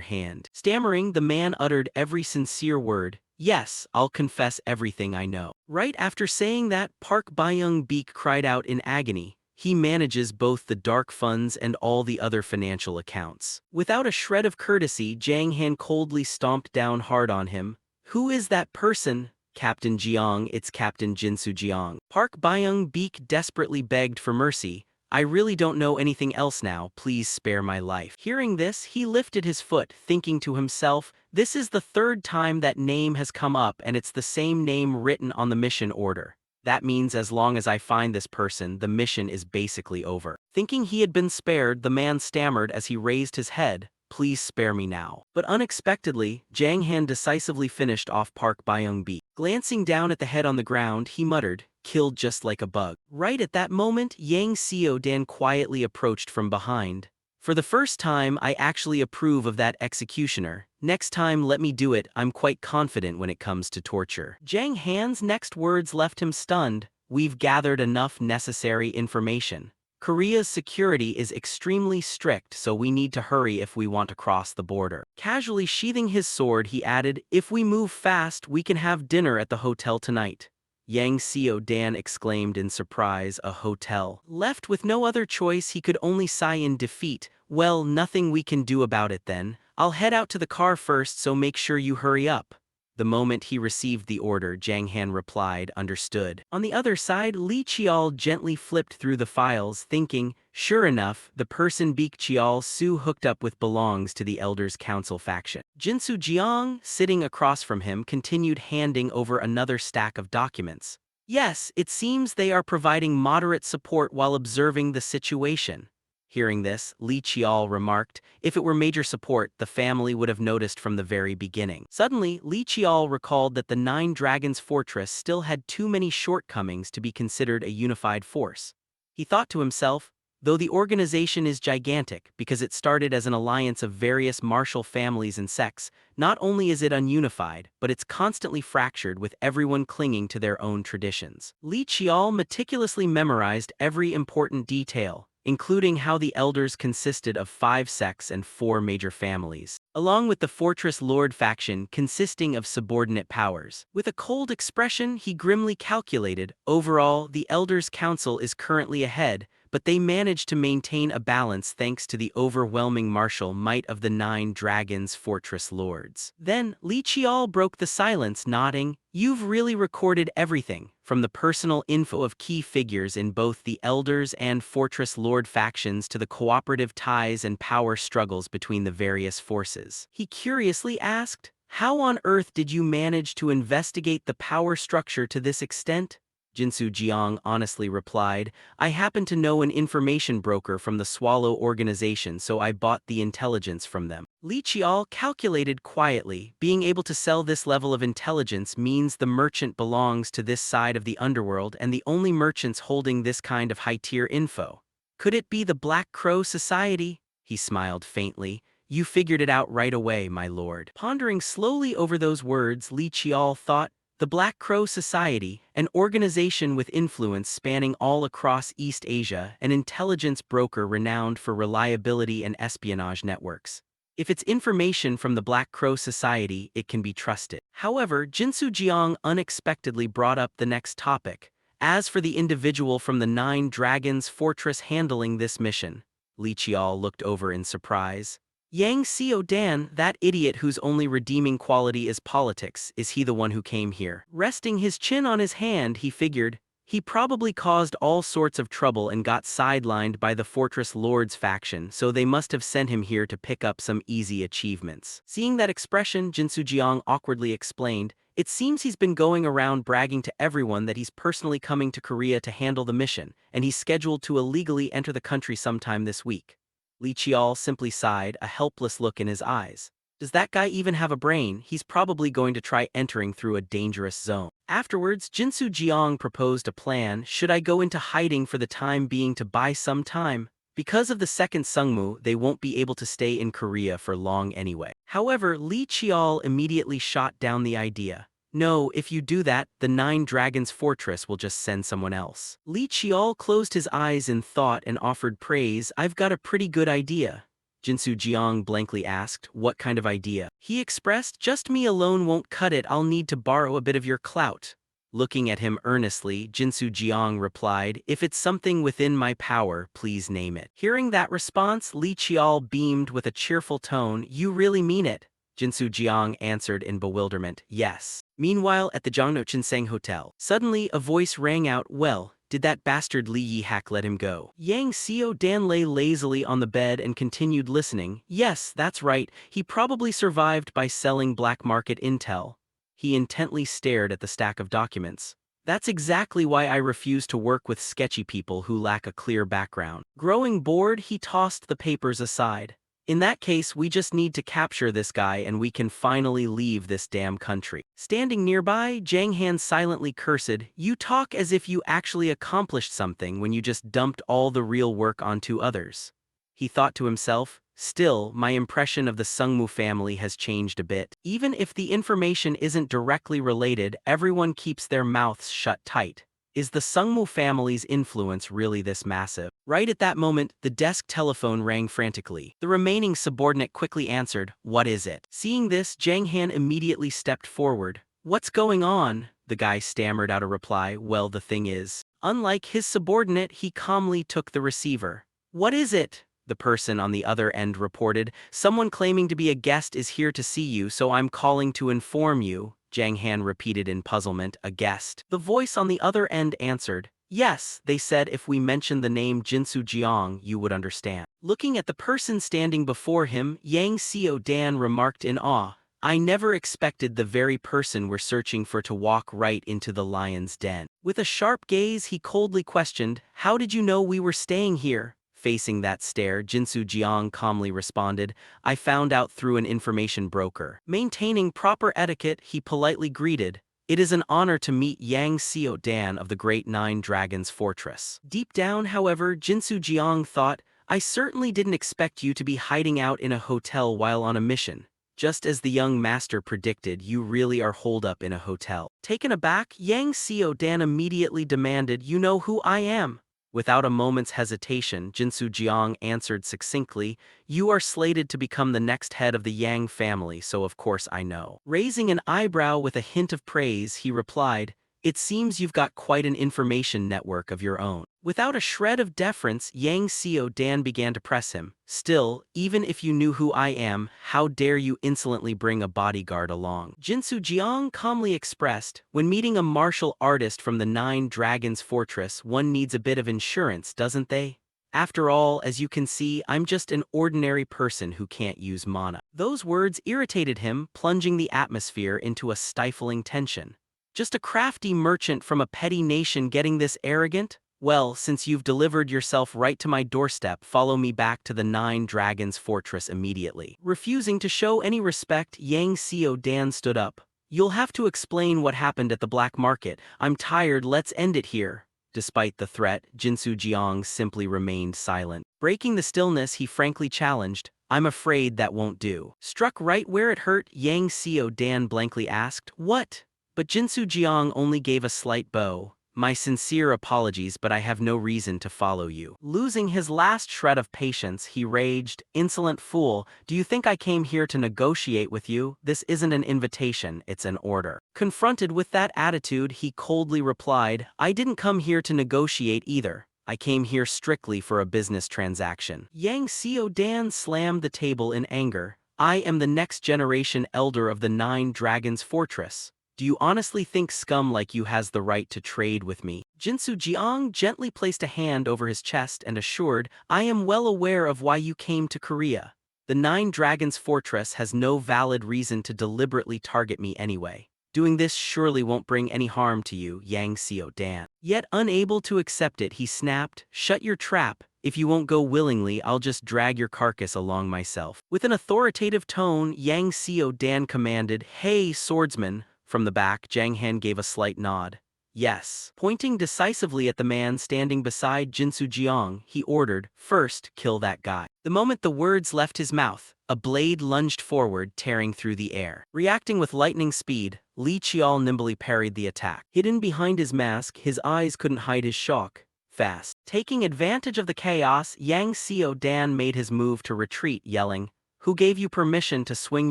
hand." Stammering, the man uttered every sincere word, "Yes, I'll confess everything I know." Right after saying that, Park Byung-beek cried out in agony, "He manages both the dark funds and all the other financial accounts." Without a shred of courtesy, Jang Han coldly stomped down hard on him. "Who is that person? Captain Jiang, it's Captain Jinsu Jiang. Park Byung-beek desperately begged for mercy. I really don't know anything else now, please spare my life. Hearing this, he lifted his foot, thinking to himself, this is the third time that name has come up and it's the same name written on the mission order. That means as long as I find this person, the mission is basically over. Thinking he had been spared, the man stammered as he raised his head, please spare me now. But unexpectedly, Jang Han decisively finished off Park Byung-beek. Glancing down at the head on the ground, he muttered, killed just like a bug. Right at that moment, Yang Seo-dan quietly approached from behind. For the first time, I actually approve of that executioner. Next time let me do it, I'm quite confident when it comes to torture. Jang Han's next words left him stunned. We've gathered enough necessary information. Korea's security is extremely strict, so we need to hurry if we want to cross the border. Casually sheathing his sword, he added, if we move fast, we can have dinner at the hotel tonight. Yang Seo-dan exclaimed in surprise, a hotel. Left with no other choice, he could only sigh in defeat. Well, nothing we can do about it then. I'll head out to the car first, so make sure you hurry up. The moment he received the order, Jang Han replied, understood. On the other side, Lee Chial gently flipped through the files, thinking, sure enough, the person Baek Chial Su hooked up with belongs to the Elders' Council faction. Jinsu Jiang, sitting across from him, continued handing over another stack of documents. Yes, it seems they are providing moderate support while observing the situation. Hearing this, Lee Chial remarked, if it were major support, the family would have noticed from the very beginning. Suddenly, Lee Chial recalled that the Nine Dragons Fortress still had too many shortcomings to be considered a unified force. He thought to himself, though the organization is gigantic because it started as an alliance of various martial families and sects, not only is it ununified, but it's constantly fractured with everyone clinging to their own traditions. Lee Chial meticulously memorized every important detail, including how the elders consisted of 5 sects and 4 major families, along with the Fortress Lord faction consisting of subordinate powers. With a cold expression, he grimly calculated, overall, the Elders' Council is currently ahead, but they managed to maintain a balance thanks to the overwhelming martial might of the 9 Dragons Fortress Lords. Then, Lee Chial broke the silence, nodding, you've really recorded everything, from the personal info of key figures in both the Elders and Fortress Lord factions to the cooperative ties and power struggles between the various forces. He curiously asked, how on earth did you manage to investigate the power structure to this extent? Jinsu Jiang honestly replied, I happen to know an information broker from the Swallow organization, so I bought the intelligence from them. Li Chial calculated quietly, being able to sell this level of intelligence means the merchant belongs to this side of the underworld and the only merchants holding this kind of high-tier info. Could it be the Black Crow Society? He smiled faintly. You figured it out right away, my lord. Pondering slowly over those words, Li Chial thought, the Black Crow Society, an organization with influence spanning all across East Asia, an intelligence broker renowned for reliability and espionage networks. If it's information from the Black Crow Society, it can be trusted. However, Jinsu Jiang unexpectedly brought up the next topic. As for the individual from the 9 Dragons Fortress handling this mission, Li Chial looked over in surprise. Yang Seo-dan, that idiot whose only redeeming quality is politics, is he the one who came here? Resting his chin on his hand, he figured, he probably caused all sorts of trouble and got sidelined by the Fortress Lords faction, so they must have sent him here to pick up some easy achievements. Seeing that expression, Jinsu Jiang awkwardly explained, it seems he's been going around bragging to everyone that he's personally coming to Korea to handle the mission, and he's scheduled to illegally enter the country sometime this week. Li Chial simply sighed, a helpless look in his eyes. Does that guy even have a brain? He's probably going to try entering through a dangerous zone. Afterwards, Jinsu Jiang proposed a plan. Should I go into hiding for the time being to buy some time? Because of the second Sungmu, they won't be able to stay in Korea for long anyway. However, Li Chial immediately shot down the idea. No, if you do that, the 9 Dragons Fortress will just send someone else. Li Chial closed his eyes in thought and offered praise. I've got a pretty good idea. Jinsu Jiang blankly asked, what kind of idea? He expressed, just me alone won't cut it, I'll need to borrow a bit of your clout. Looking at him earnestly, Jinsu Jiang replied, if it's something within my power, please name it. Hearing that response, Li Chial beamed with a cheerful tone, you really mean it? Jinsu Jiang answered in bewilderment, yes. Meanwhile, at the Zhangno Chinseng Hotel, suddenly a voice rang out, well, did that bastard Li Yihak let him go? Yang Xiao Dan lay lazily on the bed and continued listening. Yes, that's right, he probably survived by selling black market intel. He intently stared at the stack of documents. That's exactly why I refuse to work with sketchy people who lack a clear background. Growing bored, he tossed the papers aside. In that case, we just need to capture this guy and we can finally leave this damn country. Standing nearby, Zhang Han silently cursed, you talk as if you actually accomplished something when you just dumped all the real work onto others. He thought to himself, still, my impression of the Sungmu family has changed a bit. Even if the information isn't directly related, everyone keeps their mouths shut tight. Is the Sungmu family's influence really this massive? Right at that moment, the desk telephone rang frantically. The remaining subordinate quickly answered, what is it? Seeing this, Zhang Han immediately stepped forward. What's going on? The guy stammered out a reply, well, the thing is. Unlike his subordinate, he calmly took the receiver. What is it? The person on the other end reported, someone claiming to be a guest is here to see you, so I'm calling to inform you. Zhang Han repeated in puzzlement, a guest. The voice on the other end answered, yes, they said if we mentioned the name Jinsu Jiang, you would understand. Looking at the person standing before him, Yang Xiao Dan remarked in awe, I never expected the very person we're searching for to walk right into the lion's den. With a sharp gaze, he coldly questioned, how did you know we were staying here? Facing that stare, Jinsu Jiang calmly responded, I found out through an information broker. Maintaining proper etiquette, he politely greeted, it is an honor to meet Yang Xiao Dan of the Great Nine Dragons Fortress. Deep down, however, Jinsu Jiang thought, I certainly didn't expect you to be hiding out in a hotel while on a mission. Just as the young master predicted, you really are holed up in a hotel. Taken aback, Yang Xiao Dan immediately demanded, you know who I am? Without a moment's hesitation, Jinsu Jiang answered succinctly, you are slated to become the next head of the Yang family, so of course I know. Raising an eyebrow with a hint of praise, he replied, it seems you've got quite an information network of your own. Without a shred of deference, Yang Xiao Dan began to press him. Still, even if you knew who I am, how dare you insolently bring a bodyguard along? Jinsu Jiang calmly expressed, when meeting a martial artist from the Nine Dragons Fortress, one needs a bit of insurance, doesn't they? After all, as you can see, I'm just an ordinary person who can't use mana. Those words irritated him, plunging the atmosphere into a stifling tension. Just a crafty merchant from a petty nation getting this arrogant? Well, since you've delivered yourself right to my doorstep, follow me back to the Nine Dragons Fortress immediately. Refusing to show any respect, Yang Xiao Dan stood up. You'll have to explain what happened at the black market. I'm tired, let's end it here. Despite the threat, Jinsu Jiang simply remained silent. Breaking the stillness, he frankly challenged, I'm afraid that won't do. Struck right where it hurt, Yang Xiao Dan blankly asked, what? But Jinsu Jiang only gave a slight bow. My sincere apologies, but I have no reason to follow you. Losing his last shred of patience, he raged, insolent fool, do you think I came here to negotiate with you? This isn't an invitation, it's an order. Confronted with that attitude, he coldly replied, I didn't come here to negotiate either. I came here strictly for a business transaction. Yang Xiao Dan slammed the table in anger. I am the next generation elder of the Nine Dragons Fortress. Do you honestly think scum like you has the right to trade with me? Jinsu Jiang gently placed a hand over his chest and assured, I am well aware of why you came to Korea. The Nine Dragons Fortress has no valid reason to deliberately target me anyway. Doing this surely won't bring any harm to you, Yang Xiao Dan. Yet unable to accept it, he snapped, shut your trap. If you won't go willingly, I'll just drag your carcass along myself. With an authoritative tone, Yang Xiao Dan commanded, hey, swordsman. From the back, Zhang Han gave a slight nod. Yes. Pointing decisively at the man standing beside Jinsu Jiang, he ordered, first, kill that guy. The moment the words left his mouth, a blade lunged forward, tearing through the air. Reacting with lightning speed, Li Qiao nimbly parried the attack. Hidden behind his mask, his eyes couldn't hide his shock. Fast. Taking advantage of the chaos, Yang Xiao Dan made his move to retreat, yelling, who gave you permission to swing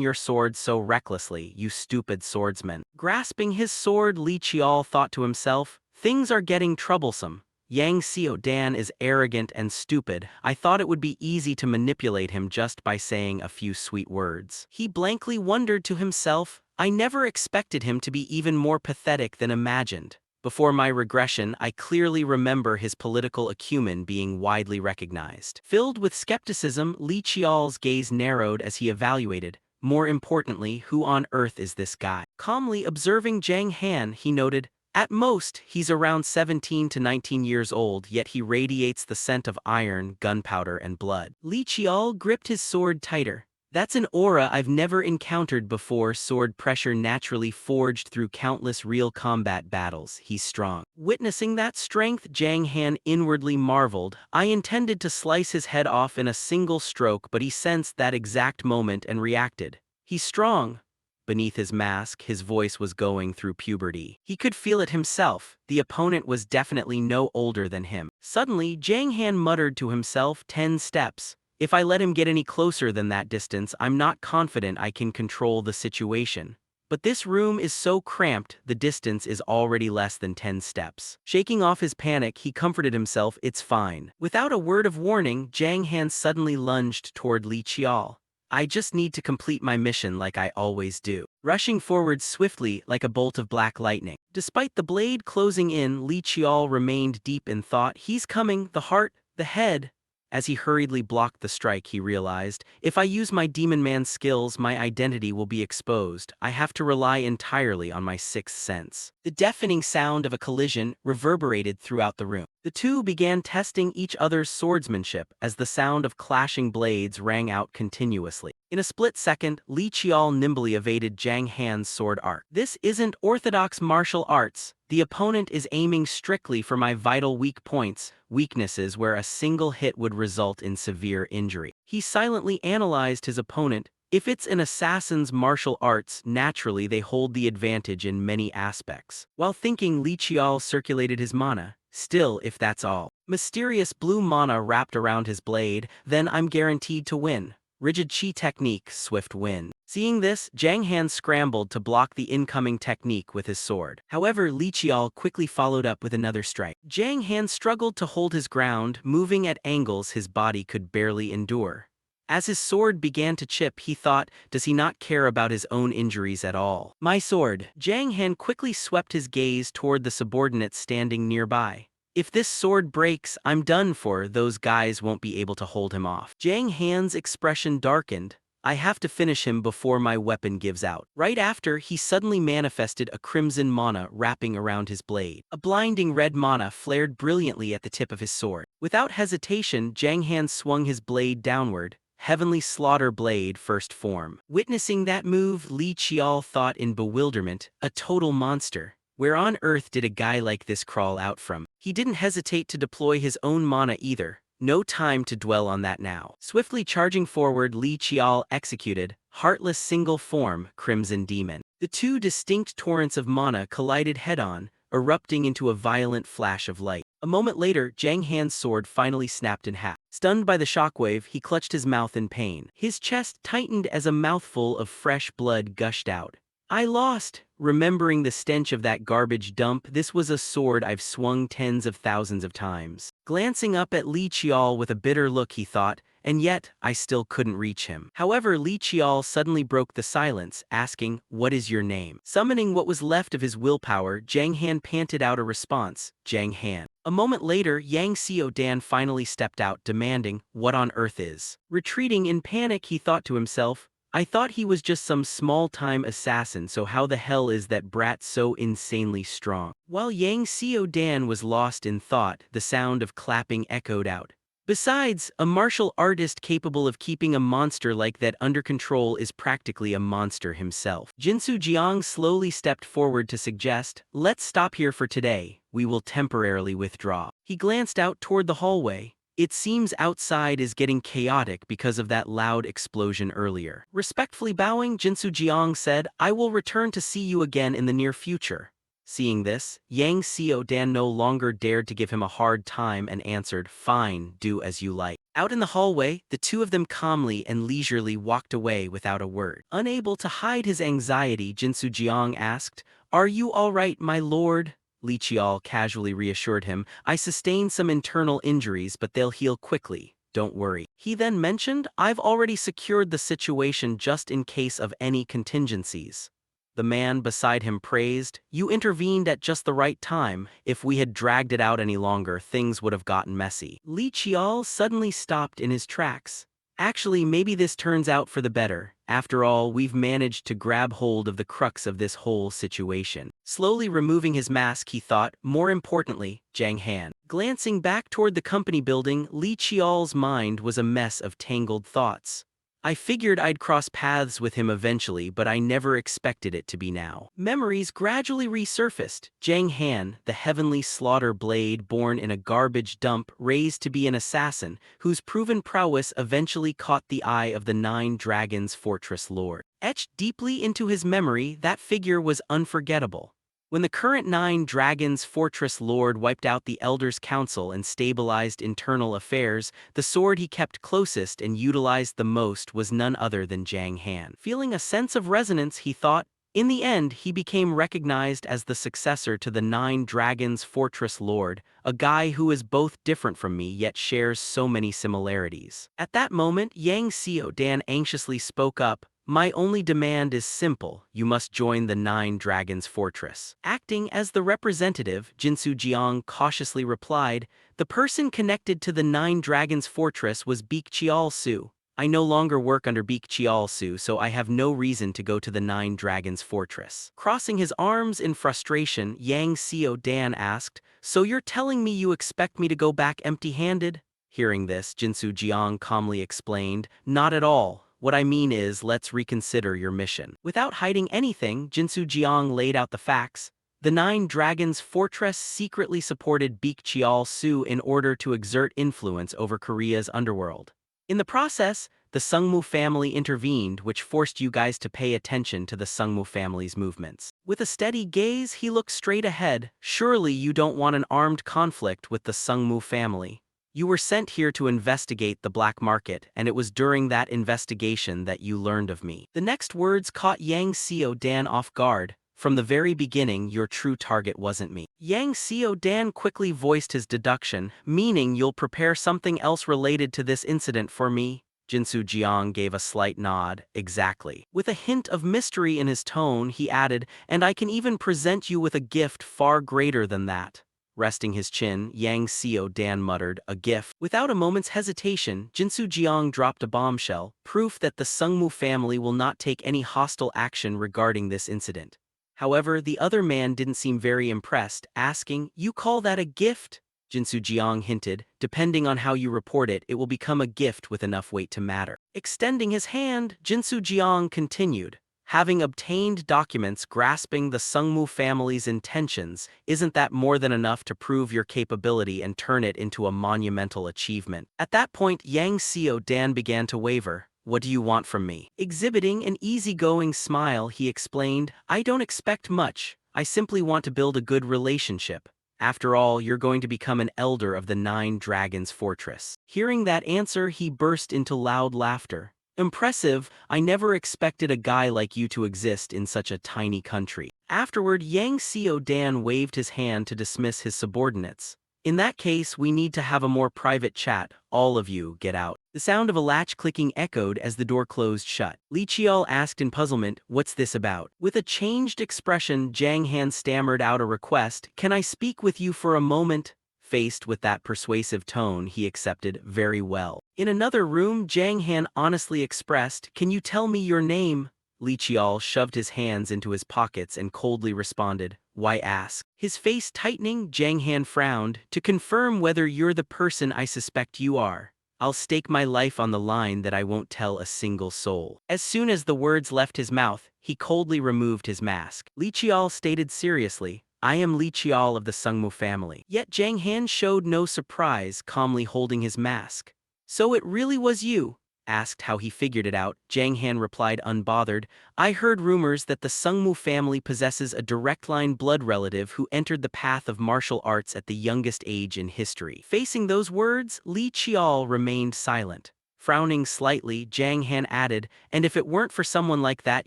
your sword so recklessly, you stupid swordsman? Grasping his sword, Li Qiao thought to himself, things are getting troublesome. Yang Xiao-dan is arrogant and stupid. I thought it would be easy to manipulate him just by saying a few sweet words. He blankly wondered to himself, I never expected him to be even more pathetic than imagined. Before my regression, I clearly remember his political acumen being widely recognized. Filled with skepticism, Li Qiao's gaze narrowed as he evaluated. More importantly, who on earth is this guy? Calmly observing Zhang Han, he noted, at most, he's around 17 to 19 years old, yet he radiates the scent of iron, gunpowder, and blood. Li Qiao gripped his sword tighter. That's an aura I've never encountered before. Sword pressure naturally forged through countless real combat battles. He's strong. Witnessing that strength, Zhang Han inwardly marveled. I intended to slice his head off in a single stroke, but he sensed that exact moment and reacted. He's strong. Beneath his mask, his voice was going through puberty. He could feel it himself. The opponent was definitely no older than him. Suddenly, Zhang Han muttered to himself, 10 steps. If I let him get any closer than that distance, I'm not confident I can control the situation. But this room is so cramped, the distance is already less than 10 steps. Shaking off his panic, he comforted himself, it's fine. Without a word of warning, Zhang Han suddenly lunged toward Li Qiao. I just need to complete my mission like I always do. Rushing forward swiftly like a bolt of black lightning. Despite the blade closing in, Li Qiao remained deep in thought. He's coming, the heart, the head. As he hurriedly blocked the strike, he realized, if I use my Demon Man skills, my identity will be exposed. I have to rely entirely on my sixth sense. The deafening sound of a collision reverberated throughout the room. The two began testing each other's swordsmanship as the sound of clashing blades rang out continuously. In a split second, Li Qiao nimbly evaded Zhang Han's sword arc. This isn't orthodox martial arts. The opponent is aiming strictly for my vital weak points, weaknesses where a single hit would result in severe injury. He silently analyzed his opponent. If it's an assassin's martial arts, naturally they hold the advantage in many aspects. While thinking, Li Qiao circulated his mana. Still, if that's all. Mysterious blue mana wrapped around his blade, then I'm guaranteed to win. Rigid chi technique, swift win. Seeing this, Zhang Han scrambled to block the incoming technique with his sword. However, Li Qiao quickly followed up with another strike. Zhang Han struggled to hold his ground, moving at angles his body could barely endure. As his sword began to chip, he thought, does he not care about his own injuries at all? My sword. Zhang Han quickly swept his gaze toward the subordinate standing nearby. If this sword breaks, I'm done for. Those guys won't be able to hold him off. Zhang Han's expression darkened. I have to finish him before my weapon gives out. Right after, he suddenly manifested a crimson mana wrapping around his blade. A blinding red mana flared brilliantly at the tip of his sword. Without hesitation, Zhang Han swung his blade downward. Heavenly Slaughter Blade first form. Witnessing that move, Li Qiao thought in bewilderment, a total monster. Where on earth did a guy like this crawl out from? He didn't hesitate to deploy his own mana either. No time to dwell on that now. Swiftly charging forward, Li Qiao executed Heartless Single Form, Crimson Demon. The two distinct torrents of mana collided head-on, erupting into a violent flash of light. A moment later, Zhang Han's sword finally snapped in half. Stunned by the shockwave, he clutched his mouth in pain. His chest tightened as a mouthful of fresh blood gushed out. I lost. Remembering the stench of that garbage dump, this was a sword I've swung tens of thousands of times. Glancing up at Li Qiao with a bitter look, he thought, and yet, I still couldn't reach him. However, Li Qiao suddenly broke the silence, asking, what is your name? Summoning what was left of his willpower, Zhang Han panted out a response, Zhang Han. A moment later, Yang Xiao-dan finally stepped out, demanding, what on earth is? Retreating in panic, he thought to himself, I thought he was just some small-time assassin, so how the hell is that brat so insanely strong? While Yang Xiao-dan was lost in thought, the sound of clapping echoed out. Besides, a martial artist capable of keeping a monster like that under control is practically a monster himself. Jinsu Jiang slowly stepped forward to suggest, let's stop here for today, we will temporarily withdraw. He glanced out toward the hallway. It seems outside is getting chaotic because of that loud explosion earlier. Respectfully bowing, Jinsu Jiang said, I will return to see you again in the near future. Seeing this, Yang Xiao-dan no longer dared to give him a hard time and answered, fine, do as you like. Out in the hallway, the two of them calmly and leisurely walked away without a word. Unable to hide his anxiety, Jinsu Jiang asked, are you all right, my lord? Li Qiao casually reassured him. I sustained some internal injuries, but they'll heal quickly. Don't worry. He then mentioned, I've already secured the situation just in case of any contingencies. The man beside him praised, you intervened at just the right time. If we had dragged it out any longer, things would have gotten messy. Li Qiao suddenly stopped in his tracks. Actually, maybe this turns out for the better. After all, we've managed to grab hold of the crux of this whole situation. Slowly removing his mask, he thought, more importantly, Zhang Han. Glancing back toward the company building, Li Qiao's mind was a mess of tangled thoughts. I figured I'd cross paths with him eventually, but I never expected it to be now. Memories gradually resurfaced. Zhang Han, the heavenly slaughter blade born in a garbage dump, raised to be an assassin, whose proven prowess eventually caught the eye of the Nine Dragons Fortress Lord. Etched deeply into his memory, that figure was unforgettable. When the current Nine Dragons Fortress Lord wiped out the Elders' Council and stabilized internal affairs, the sword he kept closest and utilized the most was none other than Zhang Han. Feeling a sense of resonance, he thought, in the end, he became recognized as the successor to the Nine Dragons Fortress Lord, a guy who is both different from me yet shares so many similarities. At that moment, Yang Xiaodan anxiously spoke up, my only demand is simple, you must join the Nine Dragons Fortress. Acting as the representative, Jinsu Jiang cautiously replied, the person connected to the Nine Dragons Fortress was Beek Chial Su. I no longer work under Beek Chial Su, so I have no reason to go to the Nine Dragons Fortress. Crossing his arms in frustration, Yang Xiao Dan asked, so you're telling me you expect me to go back empty-handed? Hearing this, Jinsu Jiang calmly explained, not at all. What I mean is, let's reconsider your mission. Without hiding anything, Jinsu Jiang laid out the facts. The Nine Dragons Fortress secretly supported Beek Chial Su in order to exert influence over Korea's underworld. In the process, the Sungmu family intervened, which forced you guys to pay attention to the Sungmu family's movements. With a steady gaze, he looked straight ahead. Surely you don't want an armed conflict with the Sungmu family. You were sent here to investigate the black market, and it was during that investigation that you learned of me. The next words caught Yang Xiao Dan off guard. From the very beginning, your true target wasn't me. Yang Xiao Dan quickly voiced his deduction, meaning you'll prepare something else related to this incident for me. Jinsu Jiang gave a slight nod, exactly. With a hint of mystery in his tone, he added, and I can even present you with a gift far greater than that. Resting his chin, Yang Xiao Dan muttered, a gift. Without a moment's hesitation, Jinsu Jiang dropped a bombshell, proof that the Sungmu family will not take any hostile action regarding this incident. However, the other man didn't seem very impressed, asking, you call that a gift? Jinsu Jiang hinted, depending on how you report it, it will become a gift with enough weight to matter. Extending his hand, Jinsu Jiang continued, having obtained documents grasping the Sungmu family's intentions, isn't that more than enough to prove your capability and turn it into a monumental achievement? At that point, Yang Xiao Dan began to waver. What do you want from me? Exhibiting an easygoing smile, he explained, I don't expect much. I simply want to build a good relationship. After all, you're going to become an elder of the Nine Dragons Fortress. Hearing that answer, he burst into loud laughter. Impressive, I never expected a guy like you to exist in such a tiny country. Afterward, Yang Xiao Dan waved his hand to dismiss his subordinates. In that case, we need to have a more private chat. All of you, get out. The sound of a latch clicking echoed as the door closed shut. Li Qiao asked in puzzlement, what's this about? With a changed expression, Zhang Han stammered out a request, can I speak with you for a moment? Faced with that persuasive tone, he accepted, very well. In another room, Zhang Han honestly expressed, can you tell me your name? Li Qiao shoved his hands into his pockets and coldly responded, why ask? His face tightening, Zhang Han frowned, to confirm whether you're the person I suspect you are. I'll stake my life on the line that I won't tell a single soul. As soon as the words left his mouth, he coldly removed his mask. Li Qiao stated seriously, I am Li Qiao of the Sungmu family. Yet Zhang Han showed no surprise, calmly holding his mask. So it really was you? Asked how he figured it out, Zhang Han replied unbothered, I heard rumors that the Sungmu family possesses a direct-line blood relative who entered the path of martial arts at the youngest age in history. Facing those words, Li Qiao remained silent. Frowning slightly, Jiang Han added, and if it weren't for someone like that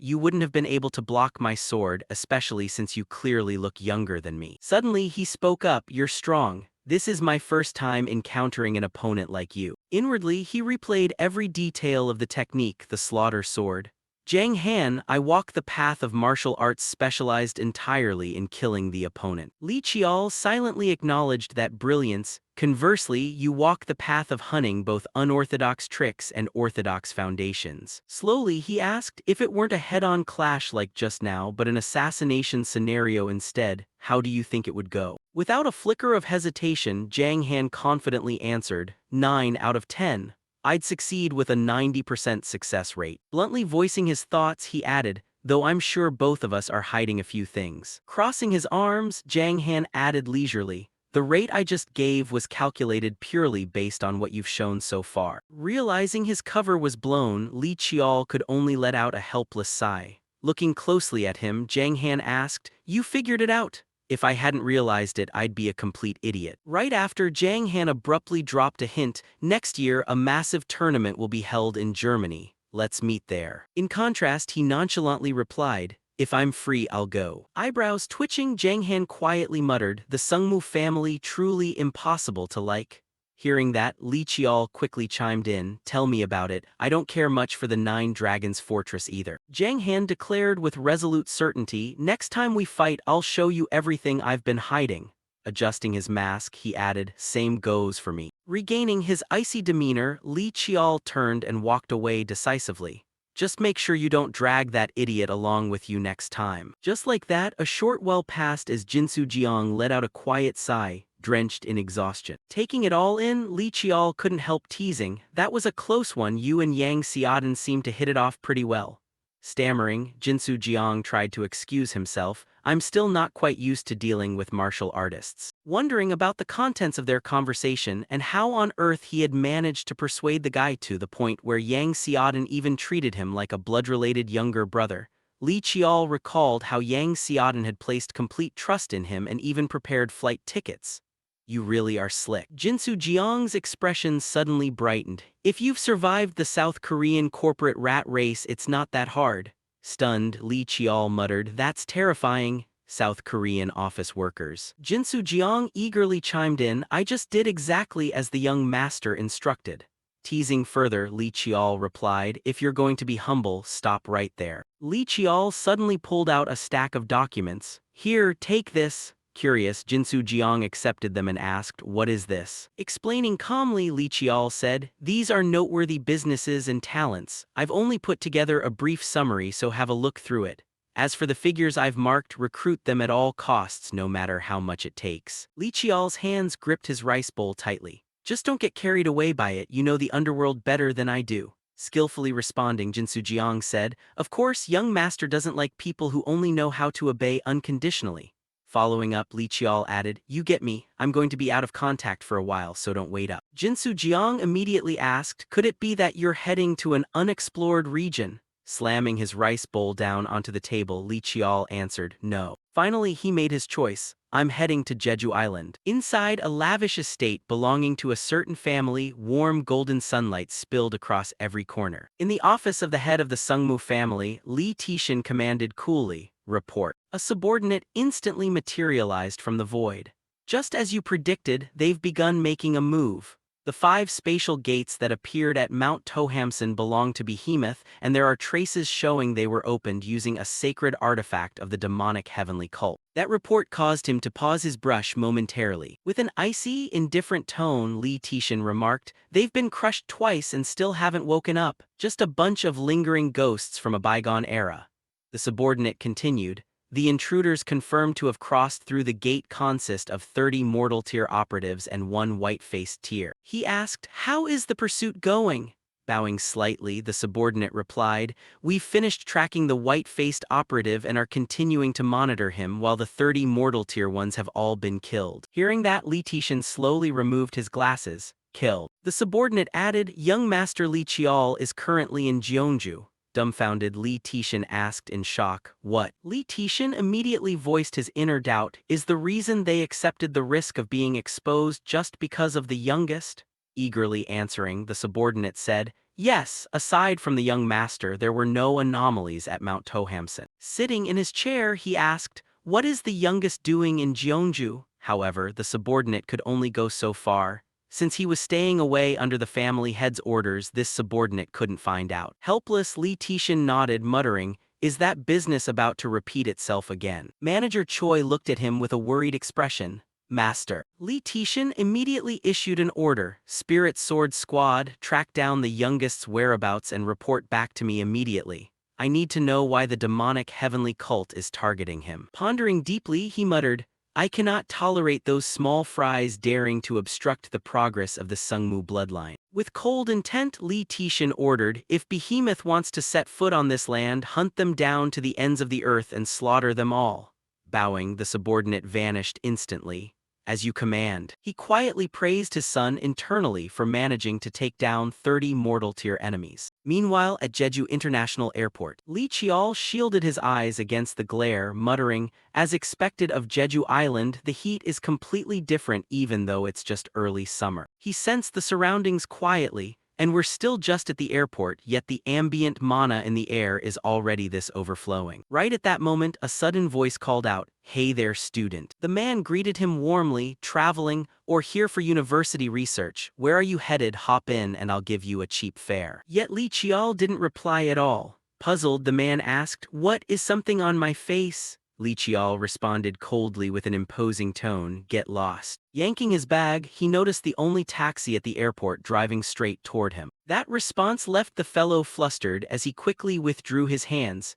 you wouldn't have been able to block my sword, especially since you clearly look younger than me. Suddenly he spoke up, you're strong. This is my first time encountering an opponent like you. Inwardly, he replayed every detail of the technique, the slaughter sword. Jiang Han, I walk the path of martial arts specialized entirely in killing the opponent. Li Qiao silently acknowledged that brilliance. Conversely, you walk the path of hunting both unorthodox tricks and orthodox foundations. Slowly, he asked, if it weren't a head-on clash like just now but an assassination scenario instead, how do you think it would go? Without a flicker of hesitation, Jiang Han confidently answered, 9 out of 10. I'd succeed with a 90% success rate. Bluntly voicing his thoughts, he added, though I'm sure both of us are hiding a few things. Crossing his arms, Jiang Han added leisurely, the rate I just gave was calculated purely based on what you've shown so far. Realizing his cover was blown, Li Qiao could only let out a helpless sigh. Looking closely at him, Jiang Han asked, you figured it out? If I hadn't realized it, I'd be a complete idiot. Right after, Jiang Han abruptly dropped a hint, next year a massive tournament will be held in Germany. Let's meet there. In contrast, he nonchalantly replied, if I'm free, I'll go. Eyebrows twitching, Jiang Han quietly muttered, the Sungmu family truly impossible to like. Hearing that, Li Qiao quickly chimed in, tell me about it, I don't care much for the Nine Dragons Fortress either. Jiang Han declared with resolute certainty, next time we fight I'll show you everything I've been hiding. Adjusting his mask, he added, same goes for me. Regaining his icy demeanor, Li Qiao turned and walked away decisively. Just make sure you don't drag that idiot along with you next time. Just like that, a short while passed as Jinsu Jiang let out a quiet sigh, drenched in exhaustion. Taking it all in, Li Qiao couldn't help teasing, that was a close one, you and Yang Xiaodan seemed to hit it off pretty well. Stammering, Jinsu Jiang tried to excuse himself, I'm still not quite used to dealing with martial artists. Wondering about the contents of their conversation and how on earth he had managed to persuade the guy to the point where Yang Xiaodan even treated him like a blood-related younger brother, Li Qiao recalled how Yang Xiaodan had placed complete trust in him and even prepared flight tickets. You really are slick. Jinsu Jiang's expression suddenly brightened. If you've survived the South Korean corporate rat race, it's not that hard. Stunned, Li Qiao muttered, that's terrifying. South Korean office workers. Jinsu Jiang eagerly chimed in, I just did exactly as the young master instructed. Teasing further, Li Qiao replied, if you're going to be humble, stop right there. Li Qiao suddenly pulled out a stack of documents. Here, take this. Curious, Jinsu Jiang accepted them and asked, what is this? Explaining calmly, Li Qiao said, these are noteworthy businesses and talents. I've only put together a brief summary, so have a look through it. As for the figures I've marked, recruit them at all costs, no matter how much it takes. Li Qiao's hands gripped his rice bowl tightly. Just don't get carried away by it, you know the underworld better than I do. Skillfully responding, Jinsu Jiang said, of course, young master doesn't like people who only know how to obey unconditionally. Following up, Li Qiao added, you get me, I'm going to be out of contact for a while, so don't wait up. Jinsu Jiang immediately asked, could it be that you're heading to an unexplored region? Slamming his rice bowl down onto the table, Li Qiao answered, no. Finally, he made his choice. I'm heading to Jeju Island. Inside a lavish estate belonging to a certain family, warm golden sunlight spilled across every corner. In the office of the head of the Sungmu family, Li Tishan commanded coolly, report. A subordinate instantly materialized from the void. Just as you predicted, they've begun making a move. The 5 spatial gates that appeared at Mount Tohamson belong to Behemoth, and there are traces showing they were opened using a sacred artifact of the demonic heavenly cult. That report caused him to pause his brush momentarily. With an icy, indifferent tone, Li Tishan remarked, they've been crushed twice and still haven't woken up, just a bunch of lingering ghosts from a bygone era. The subordinate continued, the intruders confirmed to have crossed through the gate consist of 30 mortal tier operatives and 1 white-faced tier. He asked, how is the pursuit going? Bowing slightly, the subordinate replied, we've finished tracking the white-faced operative and are continuing to monitor him while the 30 mortal tier ones have all been killed. Hearing that, Li Tishan slowly removed his glasses. Killed. The subordinate added, young master Li Qiao is currently in Jeonju. Dumbfounded, Li Tishan asked in shock, what? Li Tishan immediately voiced his inner doubt, is the reason they accepted the risk of being exposed just because of the youngest? eagerly answering, the subordinate said, "Yes, aside from the young master, there were no anomalies at Mount Tohamson." Sitting in his chair, he asked, "What is the youngest doing in Jeonju?" However, the subordinate could only go so far. Since he was staying away under the family head's orders, this subordinate couldn't find out. Helpless, Lee Tishin nodded, muttering, "Is that business about to repeat itself again?" Manager Choi looked at him with a worried expression. "Master." Lee Tishin immediately issued an order. "Spirit Sword Squad, track down the youngest's whereabouts and report back to me immediately. I need to know why the demonic heavenly cult is targeting him." Pondering deeply, he muttered, "I cannot tolerate those small fries daring to obstruct the progress of the Sungmu bloodline." With cold intent, Lee Tishin ordered, "If Behemoth wants to set foot on this land, hunt them down to the ends of the earth and slaughter them all." Bowing, the subordinate vanished instantly. "As you command." He quietly praised his son internally for managing to take down 30 mortal-tier enemies. Meanwhile, at Jeju International Airport, Lee Chiol shielded his eyes against the glare, muttering, "As expected of Jeju Island, the heat is completely different even though it's just early summer." He sensed the surroundings quietly, and we're still just at the airport, yet the ambient mana in the air is already this overflowing. Right at that moment, a sudden voice called out, "Hey there, student." The man greeted him warmly, "Traveling, or here for university research? Where are you headed? Hop in and I'll give you a cheap fare." Yet Li Chial didn't reply at all. Puzzled, the man asked, "What is something on my face?" Li Chial responded coldly with an imposing tone, "Get lost." Yanking his bag, he noticed the only taxi at the airport driving straight toward him. That response left the fellow flustered as he quickly withdrew his hands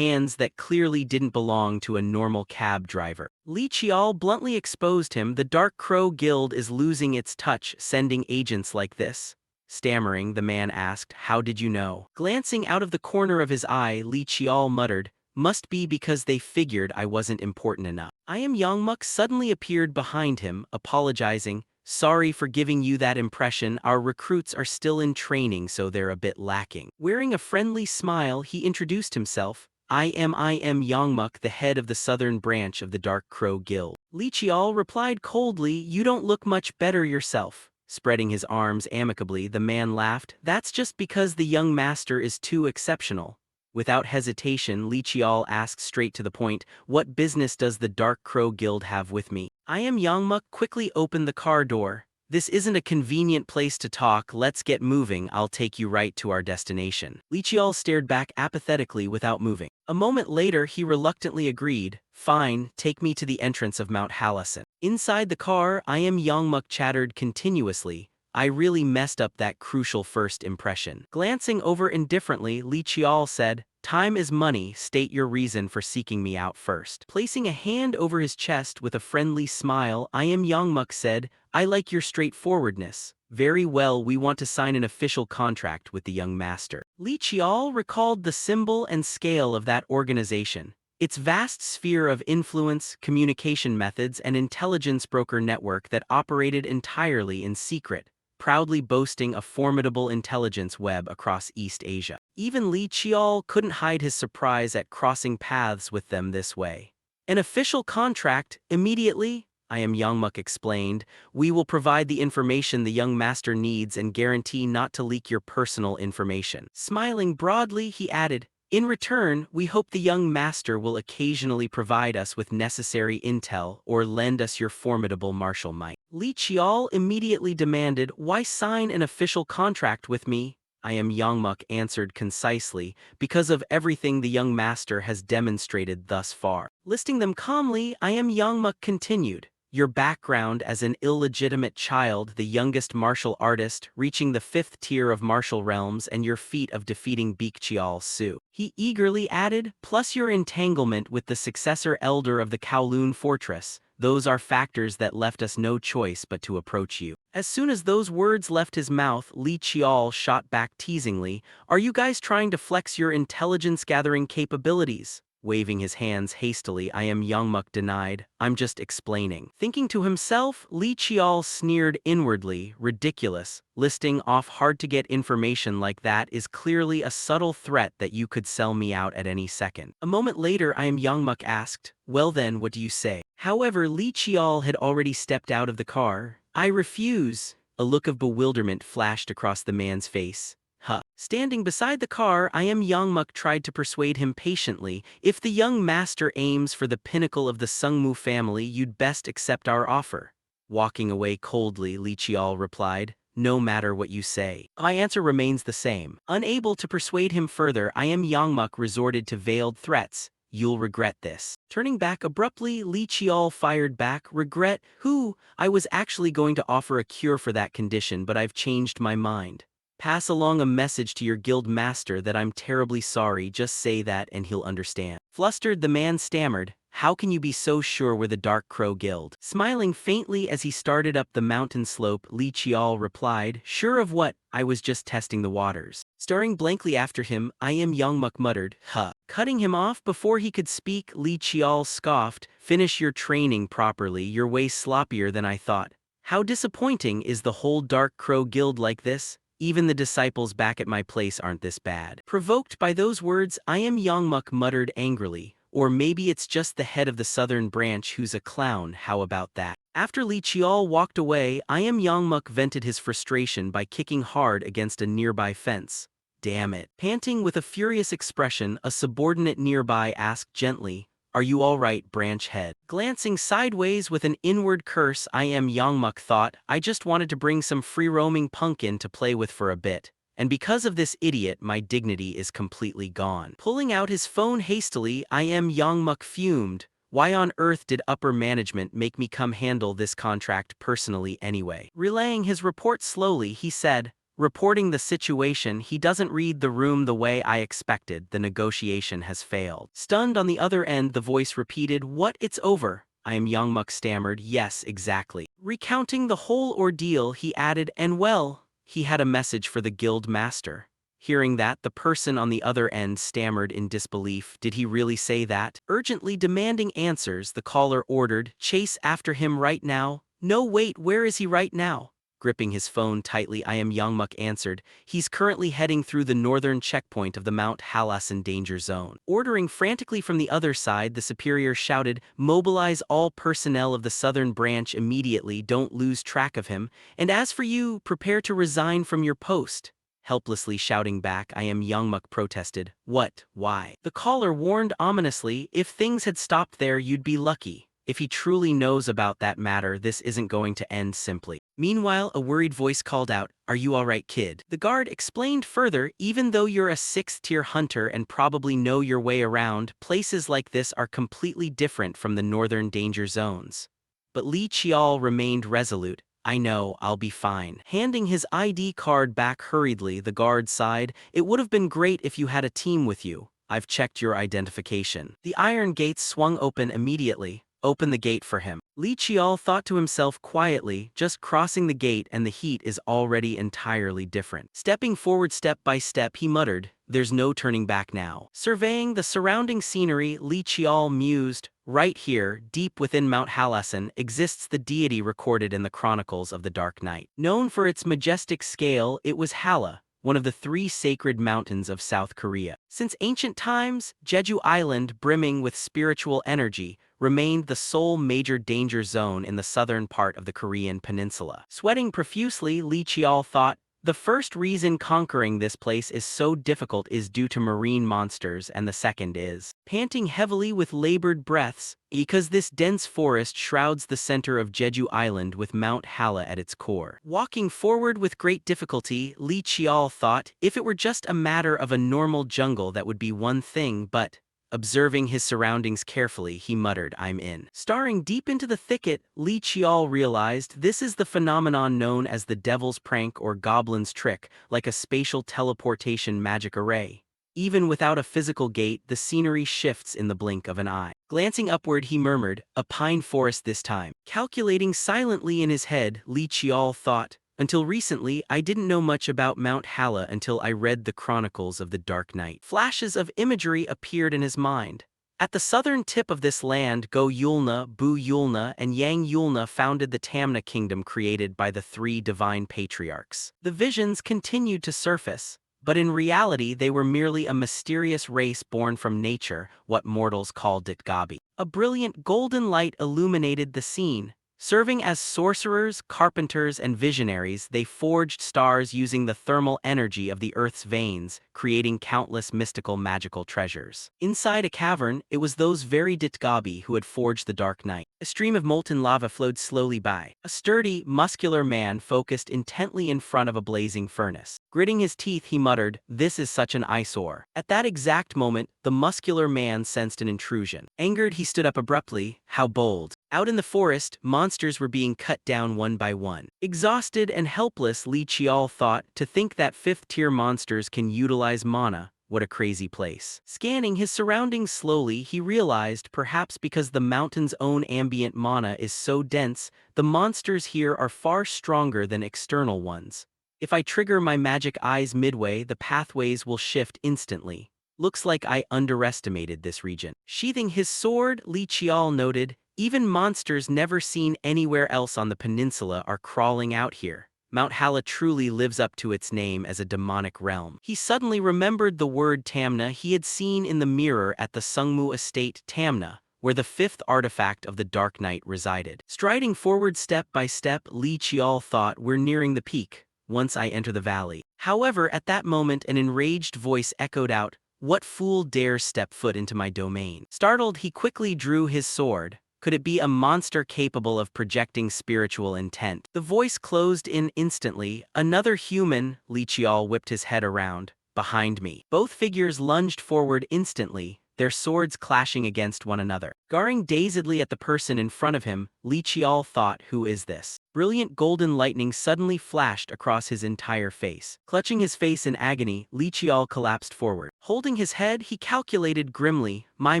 that clearly didn't belong to a normal cab driver. Li Chial bluntly exposed him. "The Dark Crow Guild is losing its touch, sending agents like this." Stammering, the man asked, "How did you know?" Glancing out of the corner of his eye, Li Chial muttered, "Must be because they figured I wasn't important enough." I Am Yongmuk suddenly appeared behind him, apologizing, "Sorry for giving you that impression. Our recruits are still in training, so they're a bit lacking." Wearing a friendly smile, he introduced himself. I am Yongmuk, the head of the southern branch of the Dark Crow Guild." Li Chial replied coldly, "You don't look much better yourself." Spreading his arms amicably, the man laughed, "That's just because the young master is too exceptional." Without hesitation, Li Chial asked straight to the point, "What business does the Dark Crow Guild have with me?" I Am Yongmuk quickly opened the car door. "This isn't a convenient place to talk, let's get moving, I'll take you right to our destination." Li Chial stared back apathetically without moving. A moment later, he reluctantly agreed, "Fine, take me to the entrance of Mount Halasan." Inside the car, I Am Yongmuk chattered continuously, "I really messed up that crucial first impression." Glancing over indifferently, Li Chial said, "Time is money, state your reason for seeking me out first." Placing a hand over his chest with a friendly smile, I Am Yongmuk said, "I like your straightforwardness. Very well, we want to sign an official contract with the young master." Li Chial recalled the symbol and scale of that organization. Its vast sphere of influence, communication methods, and intelligence broker network that operated entirely in secret, proudly boasting a formidable intelligence web across East Asia. Even Li Chial couldn't hide his surprise at crossing paths with them this way. "An official contract, immediately," I Am Yongmuk explained. "We will provide the information the young master needs and guarantee not to leak your personal information." Smiling broadly, he added, "In return, we hope the young master will occasionally provide us with necessary intel or lend us your formidable martial might." Li Chial immediately demanded, "Why sign an official contract with me?" I Am Yongmuk answered concisely, "Because of everything the young master has demonstrated thus far." Listing them calmly, I Am Yongmuk continued, "Your background as an illegitimate child, the youngest martial artist, reaching the 5th tier of martial realms, and your feat of defeating Baekjeol Su." He eagerly added, "Plus your entanglement with the successor elder of the Kowloon fortress. Those are factors that left us no choice but to approach you." As soon as those words left his mouth, Li Chial shot back teasingly, "Are you guys trying to flex your intelligence-gathering capabilities?" Waving his hands hastily, I Am Yongmuk denied, "I'm just explaining." Thinking to himself, Li Chial sneered inwardly, "Ridiculous. Listing off hard-to-get information like that is clearly a subtle threat that you could sell me out at any second." A moment later, I Am Yongmuk asked, "Well then, what do you say?" However, Li Chial had already stepped out of the car. "I refuse. A look of bewilderment flashed across the man's face. Huh. Standing beside the car, Yangmuk tried to persuade him patiently. If the young master aims for the pinnacle of the Sungmu family, you'd best accept our offer. Walking away coldly, Li Qiao replied, no matter what you say. My answer remains the same. Unable to persuade him further, Yangmuk resorted to veiled threats. You'll regret this. Turning back abruptly, Li Qiao fired back, regret? Who? I was actually going to offer a cure for that condition, but I've changed my mind. Pass along a message to your guild master that I'm terribly sorry, just say that and he'll understand. Flustered, the man stammered, how can you be so sure we're the Dark Crow Guild? Smiling faintly as he started up the mountain slope, Li Qiao replied, sure of what? I was just testing the waters. Staring blankly after him, Yangmuk muttered, huh. Cutting him off before he could speak, Li Qiao scoffed, finish your training properly, you're way sloppier than I thought. How disappointing, is the whole Dark Crow Guild like this? Even the disciples back at my place aren't this bad. Provoked by those words, Yangmuk muttered angrily, or maybe it's just the head of the southern branch who's a clown, how about that? After Li Qiao walked away, Yangmuk vented his frustration by kicking hard against a nearby fence. Damn it. Panting with a furious expression, a subordinate nearby asked gently, are you all right, branch head? Glancing sideways with an inward curse, Yangmuk thought, I just wanted to bring some free-roaming punk in to play with for a bit. And because of this idiot, my dignity is completely gone. Pulling out his phone hastily, Yangmuk fumed. Why on earth did upper management make me come handle this contract personally anyway? Relaying his report slowly, he said, reporting the situation, he doesn't read the room the way I expected, the negotiation has failed. Stunned on the other end, the voice repeated, what, it's over? Yangmuk stammered, yes, exactly. Recounting the whole ordeal, he added, and well, he had a message for the guild master. Hearing that, the person on the other end stammered in disbelief. Did he really say that? Urgently demanding answers, the caller ordered, chase after him right now. No, wait, where is he right now? Gripping his phone tightly, Yangmuk answered, he's currently heading through the northern checkpoint of the Mount Halasan danger zone. Ordering frantically from the other side, the superior shouted, mobilize all personnel of the southern branch immediately, don't lose track of him, and as for you, prepare to resign from your post. Helplessly shouting back, Yangmuk protested, what, why? The caller warned ominously, if things had stopped there, you'd be lucky. If he truly knows about that matter, this isn't going to end simply. Meanwhile, a worried voice called out, are you alright, kid? The guard explained further, even though you're a 6th-tier hunter and probably know your way around, places like this are completely different from the northern danger zones. But Li Qiao remained resolute. I know, I'll be fine. Handing his ID card back hurriedly, the guard sighed, it would have been great if you had a team with you. I've checked your identification. The iron gates swung open immediately. Open the gate for him. Li Qiao thought to himself quietly, just crossing the gate and the heat is already entirely different. Stepping forward step by step, he muttered, there's no turning back now. Surveying the surrounding scenery, Li Qiao mused, right here, deep within Mount Halasan, exists the deity recorded in the chronicles of the Dark Night. Known for its majestic scale, it was Hala, one of the 3 sacred mountains of South Korea. Since ancient times, Jeju Island, brimming with spiritual energy, remained the sole major danger zone in the southern part of the Korean peninsula. Sweating profusely, Li Qiao thought, the first reason conquering this place is so difficult is due to marine monsters, and the second is, panting heavily with labored breaths, because this dense forest shrouds the center of Jeju Island with Mount Hala at its core. Walking forward with great difficulty, Li Qiao thought, if it were just a matter of a normal jungle that would be one thing, but observing his surroundings carefully, he muttered, I'm in. Staring deep into the thicket, Li Qiao realized this is the phenomenon known as the devil's prank or goblin's trick, like a spatial teleportation magic array. Even without a physical gate, the scenery shifts in the blink of an eye. Glancing upward, he murmured, a pine forest this time. Calculating silently in his head, Li Qiao thought, until recently, I didn't know much about Mount Hala until I read the Chronicles of the Dark Night. Flashes of imagery appeared in his mind. At the southern tip of this land, Go Yulna, Bu Yulna, and Yang Yulna founded the Tamna kingdom created by the 3 divine patriarchs. The visions continued to surface, but in reality they were merely a mysterious race born from nature, what mortals call Ditgabi. A brilliant golden light illuminated the scene. Serving as sorcerers, carpenters, and visionaries, they forged stars using the thermal energy of the Earth's veins, creating countless mystical magical treasures. Inside a cavern, it was those very Ditgabi who had forged the Dark Night. A stream of molten lava flowed slowly by. A sturdy, muscular man focused intently in front of a blazing furnace. Gritting his teeth, he muttered, "This is such an eyesore." At that exact moment, the muscular man sensed an intrusion. Angered, he stood up abruptly. How bold. Out in the forest, monsters were being cut down one by one. Exhausted and helpless, Li Qiao thought, to think that fifth-tier monsters can utilize mana. What a crazy place. Scanning his surroundings slowly, he realized, perhaps because the mountain's own ambient mana is so dense, the monsters here are far stronger than external ones. If I trigger my magic eyes midway, the pathways will shift instantly. Looks like I underestimated this region. Sheathing his sword, Li Qiao noted, even monsters never seen anywhere else on the peninsula are crawling out here. Mount Hala truly lives up to its name as a demonic realm. He suddenly remembered the word Tamna he had seen in the mirror at the Sungmu estate Tamna, where the fifth artifact of the Dark Night resided. Striding forward step by step, Li Qiao thought, we're nearing the peak, once I enter the valley. However, at that moment an enraged voice echoed out, "What fool dares step foot into my domain?" Startled, he quickly drew his sword. Could it be a monster capable of projecting spiritual intent? The voice closed in instantly. Another human, Li Qiao whipped his head around. Behind me. Both figures lunged forward instantly, their swords clashing against one another. Glaring dazedly at the person in front of him, Li Qiao thought, who is this? Brilliant golden lightning suddenly flashed across his entire face. Clutching his face in agony, Li Qiao collapsed forward. Holding his head, he calculated grimly, my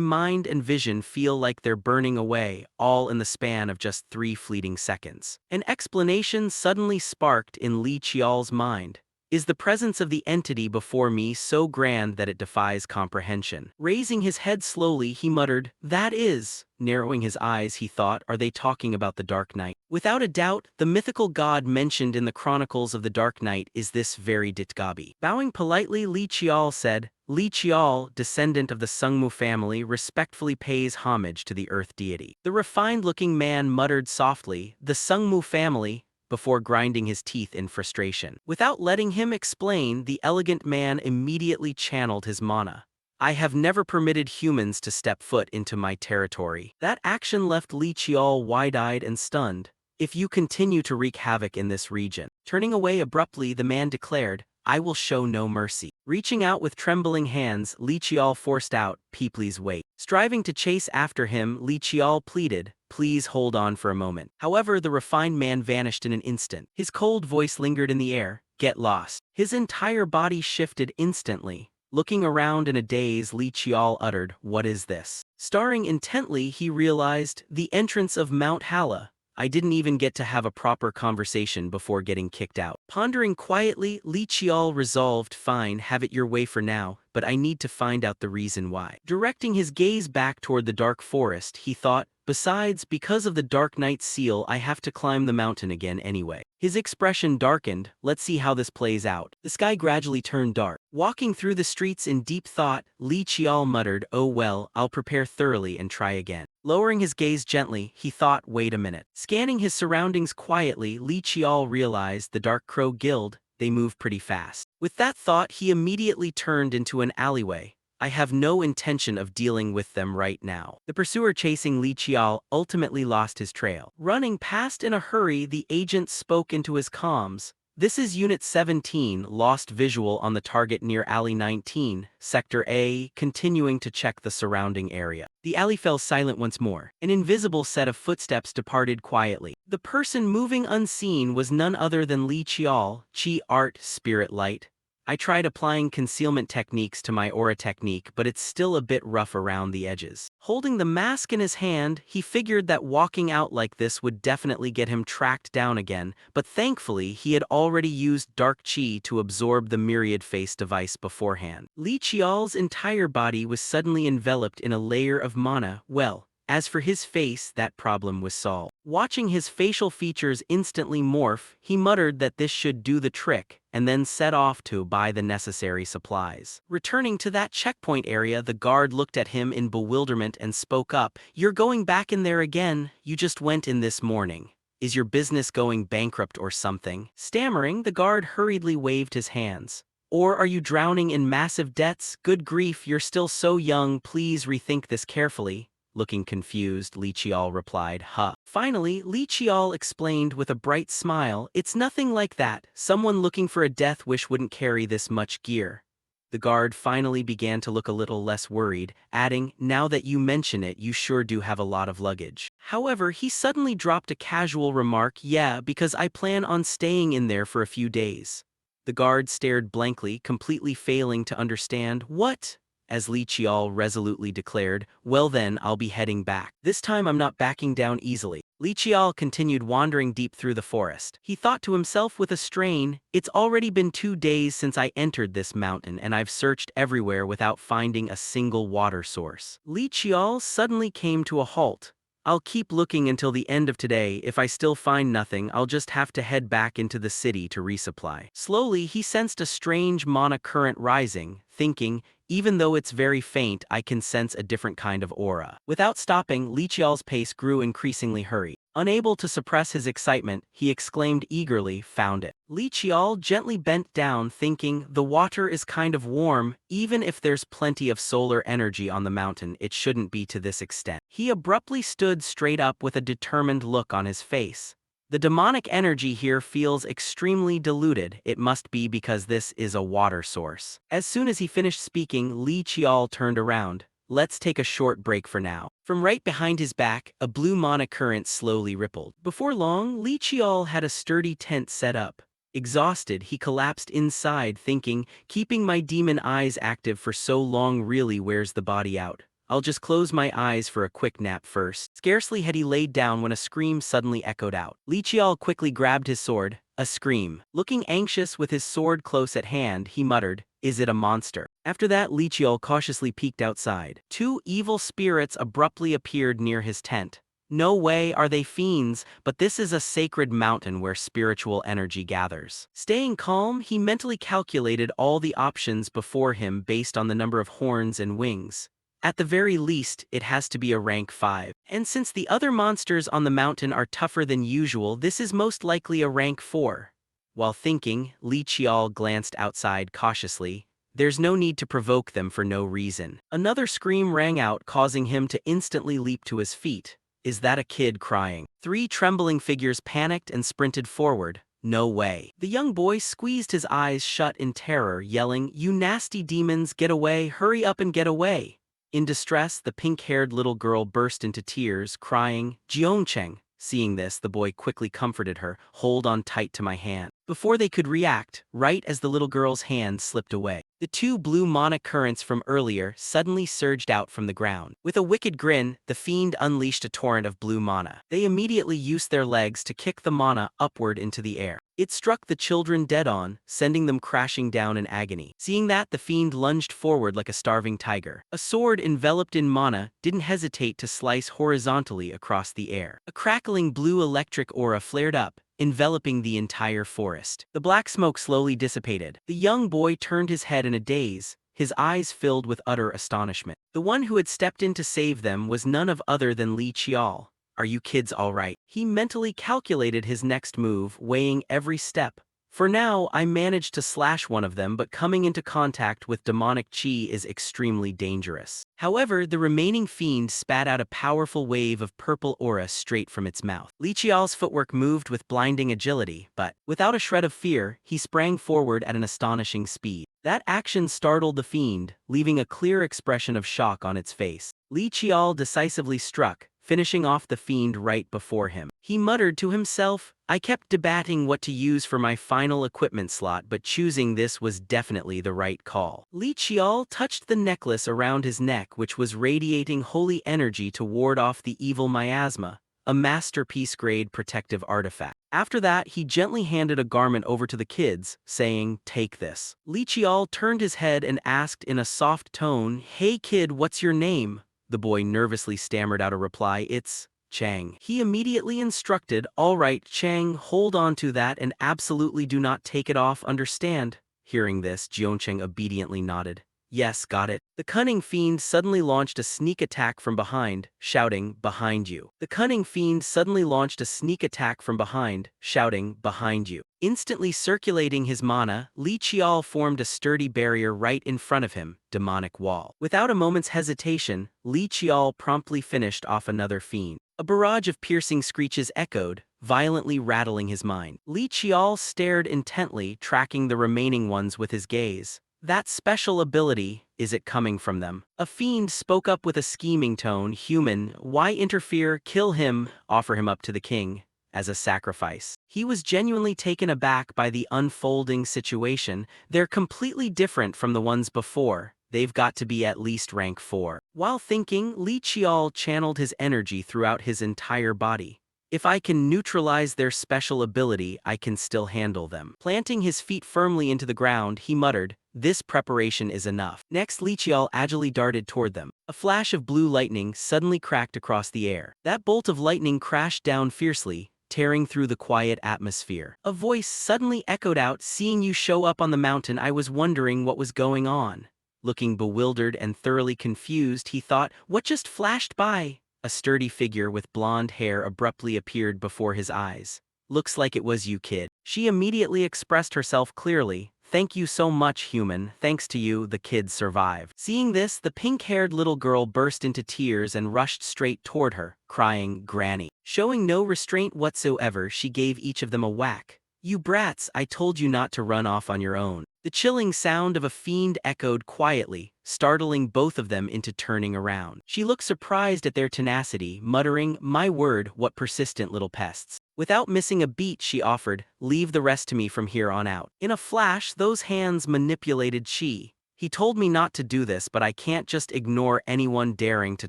mind and vision feel like they're burning away, all in the span of just 3 fleeting seconds. An explanation suddenly sparked in Li Qiao's mind. Is the presence of the entity before me so grand that it defies comprehension? Raising his head slowly, he muttered, that is. Narrowing his eyes, he thought, are they talking about the Dark Night? Without a doubt, the mythical god mentioned in the Chronicles of the Dark Night is this very Ditgabi. Bowing politely, Li Qiao said, Li Qiao, descendant of the Sungmu family, respectfully pays homage to the earth deity. The refined-looking man muttered softly, the Sungmu family, before grinding his teeth in frustration. Without letting him explain, the elegant man immediately channeled his mana. I have never permitted humans to step foot into my territory. That action left Li Qiao wide-eyed and stunned. If you continue to wreak havoc in this region. Turning away abruptly, the man declared, I will show no mercy. Reaching out with trembling hands, Li Qiao forced out, please wait. Striving to chase after him, Li Qiao pleaded, please hold on for a moment. However, the refined man vanished in an instant. His cold voice lingered in the air, get lost. His entire body shifted instantly. Looking around in a daze, Li Qiao uttered, what is this? Staring intently, he realized, the entrance of Mount Hala. I didn't even get to have a proper conversation before getting kicked out. Pondering quietly, Li Qiao resolved, fine, have it your way for now, but I need to find out the reason why. Directing his gaze back toward the dark forest, he thought, besides, because of the Dark Night seal, I have to climb the mountain again anyway. His expression darkened, let's see how this plays out. The sky gradually turned dark. Walking through the streets in deep thought, Li Qiao muttered, oh well, I'll prepare thoroughly and try again. Lowering his gaze gently, he thought, wait a minute. Scanning his surroundings quietly, Li Qiao realized the Dark Crow Guild, they move pretty fast. With that thought, he immediately turned into an alleyway. I have no intention of dealing with them right now. The pursuer chasing Li Qiao ultimately lost his trail. Running past in a hurry, the agent spoke into his comms. This is Unit 17, lost visual on the target near Alley 19, Sector A, continuing to check the surrounding area. The alley fell silent once more. An invisible set of footsteps departed quietly. The person moving unseen was none other than Li Qiao, Qi Art Spirit Light. I tried applying concealment techniques to my aura technique, but it's still a bit rough around the edges. Holding the mask in his hand, he figured that walking out like this would definitely get him tracked down again, but thankfully he had already used Dark Qi to absorb the myriad face device beforehand. Li Qiao's entire body was suddenly enveloped in a layer of mana, well, As for his face, that problem was solved. Watching his facial features instantly morph, he muttered that this should do the trick, and then set off to buy the necessary supplies. Returning to that checkpoint area, the guard looked at him in bewilderment and spoke up. "You're going back in there again? You just went in this morning. Is your business going bankrupt or something?" Stammering, the guard hurriedly waved his hands. "Or are you drowning in massive debts? Good grief, you're still so young, please rethink this carefully." Looking confused, Li Qiao replied, "Huh." Finally, Li Qiao explained with a bright smile, "It's nothing like that. Someone looking for a death wish wouldn't carry this much gear." The guard finally began to look a little less worried, adding, "Now that you mention it, you sure do have a lot of luggage." However, he suddenly dropped a casual remark, "Yeah, because I plan on staying in there for a few days." The guard stared blankly, completely failing to understand. "What?" As Li Qiao resolutely declared, "Well then, I'll be heading back. This time I'm not backing down easily." Li Qiao continued wandering deep through the forest. He thought to himself with a strain, "It's already been 2 days since I entered this mountain and I've searched everywhere without finding a single water source." Li Qiao suddenly came to a halt. "I'll keep looking until the end of today. If I still find nothing, I'll just have to head back into the city to resupply." Slowly, he sensed a strange mana current rising, thinking, "Even though it's very faint, I can sense a different kind of aura." Without stopping, Li Qiao's pace grew increasingly hurried. Unable to suppress his excitement, he exclaimed eagerly, "Found it." Li Qiao gently bent down, thinking, "The water is kind of warm. Even if there's plenty of solar energy on the mountain, it shouldn't be to this extent." He abruptly stood straight up with a determined look on his face. "The demonic energy here feels extremely diluted. It must be because this is a water source." As soon as he finished speaking, Li Qiao turned around. "Let's take a short break for now." From right behind his back, a blue mana current slowly rippled. Before long, Li Qiao had a sturdy tent set up. Exhausted, he collapsed inside, thinking, "Keeping my demon eyes active for so long really wears the body out. I'll just close my eyes for a quick nap first." Scarcely had he laid down when a scream suddenly echoed out. Li Qiao quickly grabbed his sword. A scream. Looking anxious with his sword close at hand, he muttered, "Is it a monster?" After that, Li Qiao cautiously peeked outside. 2 evil spirits abruptly appeared near his tent. "No way are they fiends, but this is a sacred mountain where spiritual energy gathers." Staying calm, he mentally calculated all the options before him based on the number of horns and wings. At the very least, it has to be a rank 5. And since the other monsters on the mountain are tougher than usual, this is most likely a rank 4. While thinking, Li Qiao glanced outside cautiously. There's no need to provoke them for no reason. Another scream rang out, causing him to instantly leap to his feet. Is that a kid crying? 3 trembling figures panicked and sprinted forward. No way. The young boy squeezed his eyes shut in terror, yelling, "You nasty demons, get away, hurry up and get away." In distress, the pink-haired little girl burst into tears, crying, "Jiongcheng." Seeing this, the boy quickly comforted her, "Hold on tight to my hand." Before they could react, right as the little girl's hand slipped away, the 2 blue mana currents from earlier suddenly surged out from the ground. With a wicked grin, the fiend unleashed a torrent of blue mana. They immediately used their legs to kick the mana upward into the air. It struck the children dead on, sending them crashing down in agony. Seeing that, the fiend lunged forward like a starving tiger. A sword enveloped in mana didn't hesitate to slice horizontally across the air. A crackling blue electric aura flared up, enveloping the entire forest. The black smoke slowly dissipated. The young boy turned his head in a daze, his eyes filled with utter astonishment. The one who had stepped in to save them was none other than Li Qiao. "Are you kids all right?" He mentally calculated his next move, weighing every step. "For now, I managed to slash one of them, but coming into contact with demonic chi is extremely dangerous." However, the remaining fiend spat out a powerful wave of purple aura straight from its mouth. Li Qiao's footwork moved with blinding agility, but, without a shred of fear, he sprang forward at an astonishing speed. That action startled the fiend, leaving a clear expression of shock on its face. Li Qiao decisively struck, finishing off the fiend right before him. He muttered to himself, "I kept debating what to use for my final equipment slot, but choosing this was definitely the right call." Li Qiao touched the necklace around his neck, which was radiating holy energy to ward off the evil miasma, a masterpiece-grade protective artifact. After that, he gently handed a garment over to the kids, saying, "Take this." Li Qiao turned his head and asked in a soft tone, "Hey kid, what's your name?" The boy nervously stammered out a reply, "It's Chang." He immediately instructed, "All right, Chang, hold on to that and absolutely do not take it off, understand?" Hearing this, Jeoncheng obediently nodded. "Yes, got it." The cunning fiend suddenly launched a sneak attack from behind, shouting, "Behind you." The cunning fiend suddenly launched a sneak attack from behind, shouting, "Behind you." Instantly circulating his mana, Li Qiao formed a sturdy barrier right in front of him, demonic wall. Without a moment's hesitation, Li Qiao promptly finished off another fiend. A barrage of piercing screeches echoed, violently rattling his mind. Li Qiao stared intently, tracking the remaining ones with his gaze. "That special ability, is it coming from them?" A fiend spoke up with a scheming tone. "Human, why interfere? Kill him, offer him up to the king as a sacrifice." He was genuinely taken aback by the unfolding situation. They're completely different from the ones before. They've got to be at least rank 4. While thinking, Li Qiao channeled his energy throughout his entire body. "If I can neutralize their special ability, I can still handle them." Planting his feet firmly into the ground, he muttered, "This preparation is enough." Next, Li Qiao agilely darted toward them. A flash of blue lightning suddenly cracked across the air. That bolt of lightning crashed down fiercely, tearing through the quiet atmosphere. A voice suddenly echoed out, "Seeing you show up on the mountain, I was wondering what was going on." Looking bewildered and thoroughly confused, he thought, "What just flashed by?" A sturdy figure with blonde hair abruptly appeared before his eyes. "Looks like it was you, kid." She immediately expressed herself clearly. "Thank you so much, human. Thanks to you, the kid survived." Seeing this, the pink-haired little girl burst into tears and rushed straight toward her, crying, "Granny." Showing no restraint whatsoever, she gave each of them a whack. "You brats, I told you not to run off on your own." The chilling sound of a fiend echoed quietly, startling both of them into turning around. She looked surprised at their tenacity, muttering, "My word, what persistent little pests." Without missing a beat, she offered, "Leave the rest to me from here on out." In a flash, those hands manipulated Chi. "He told me not to do this, but I can't just ignore anyone daring to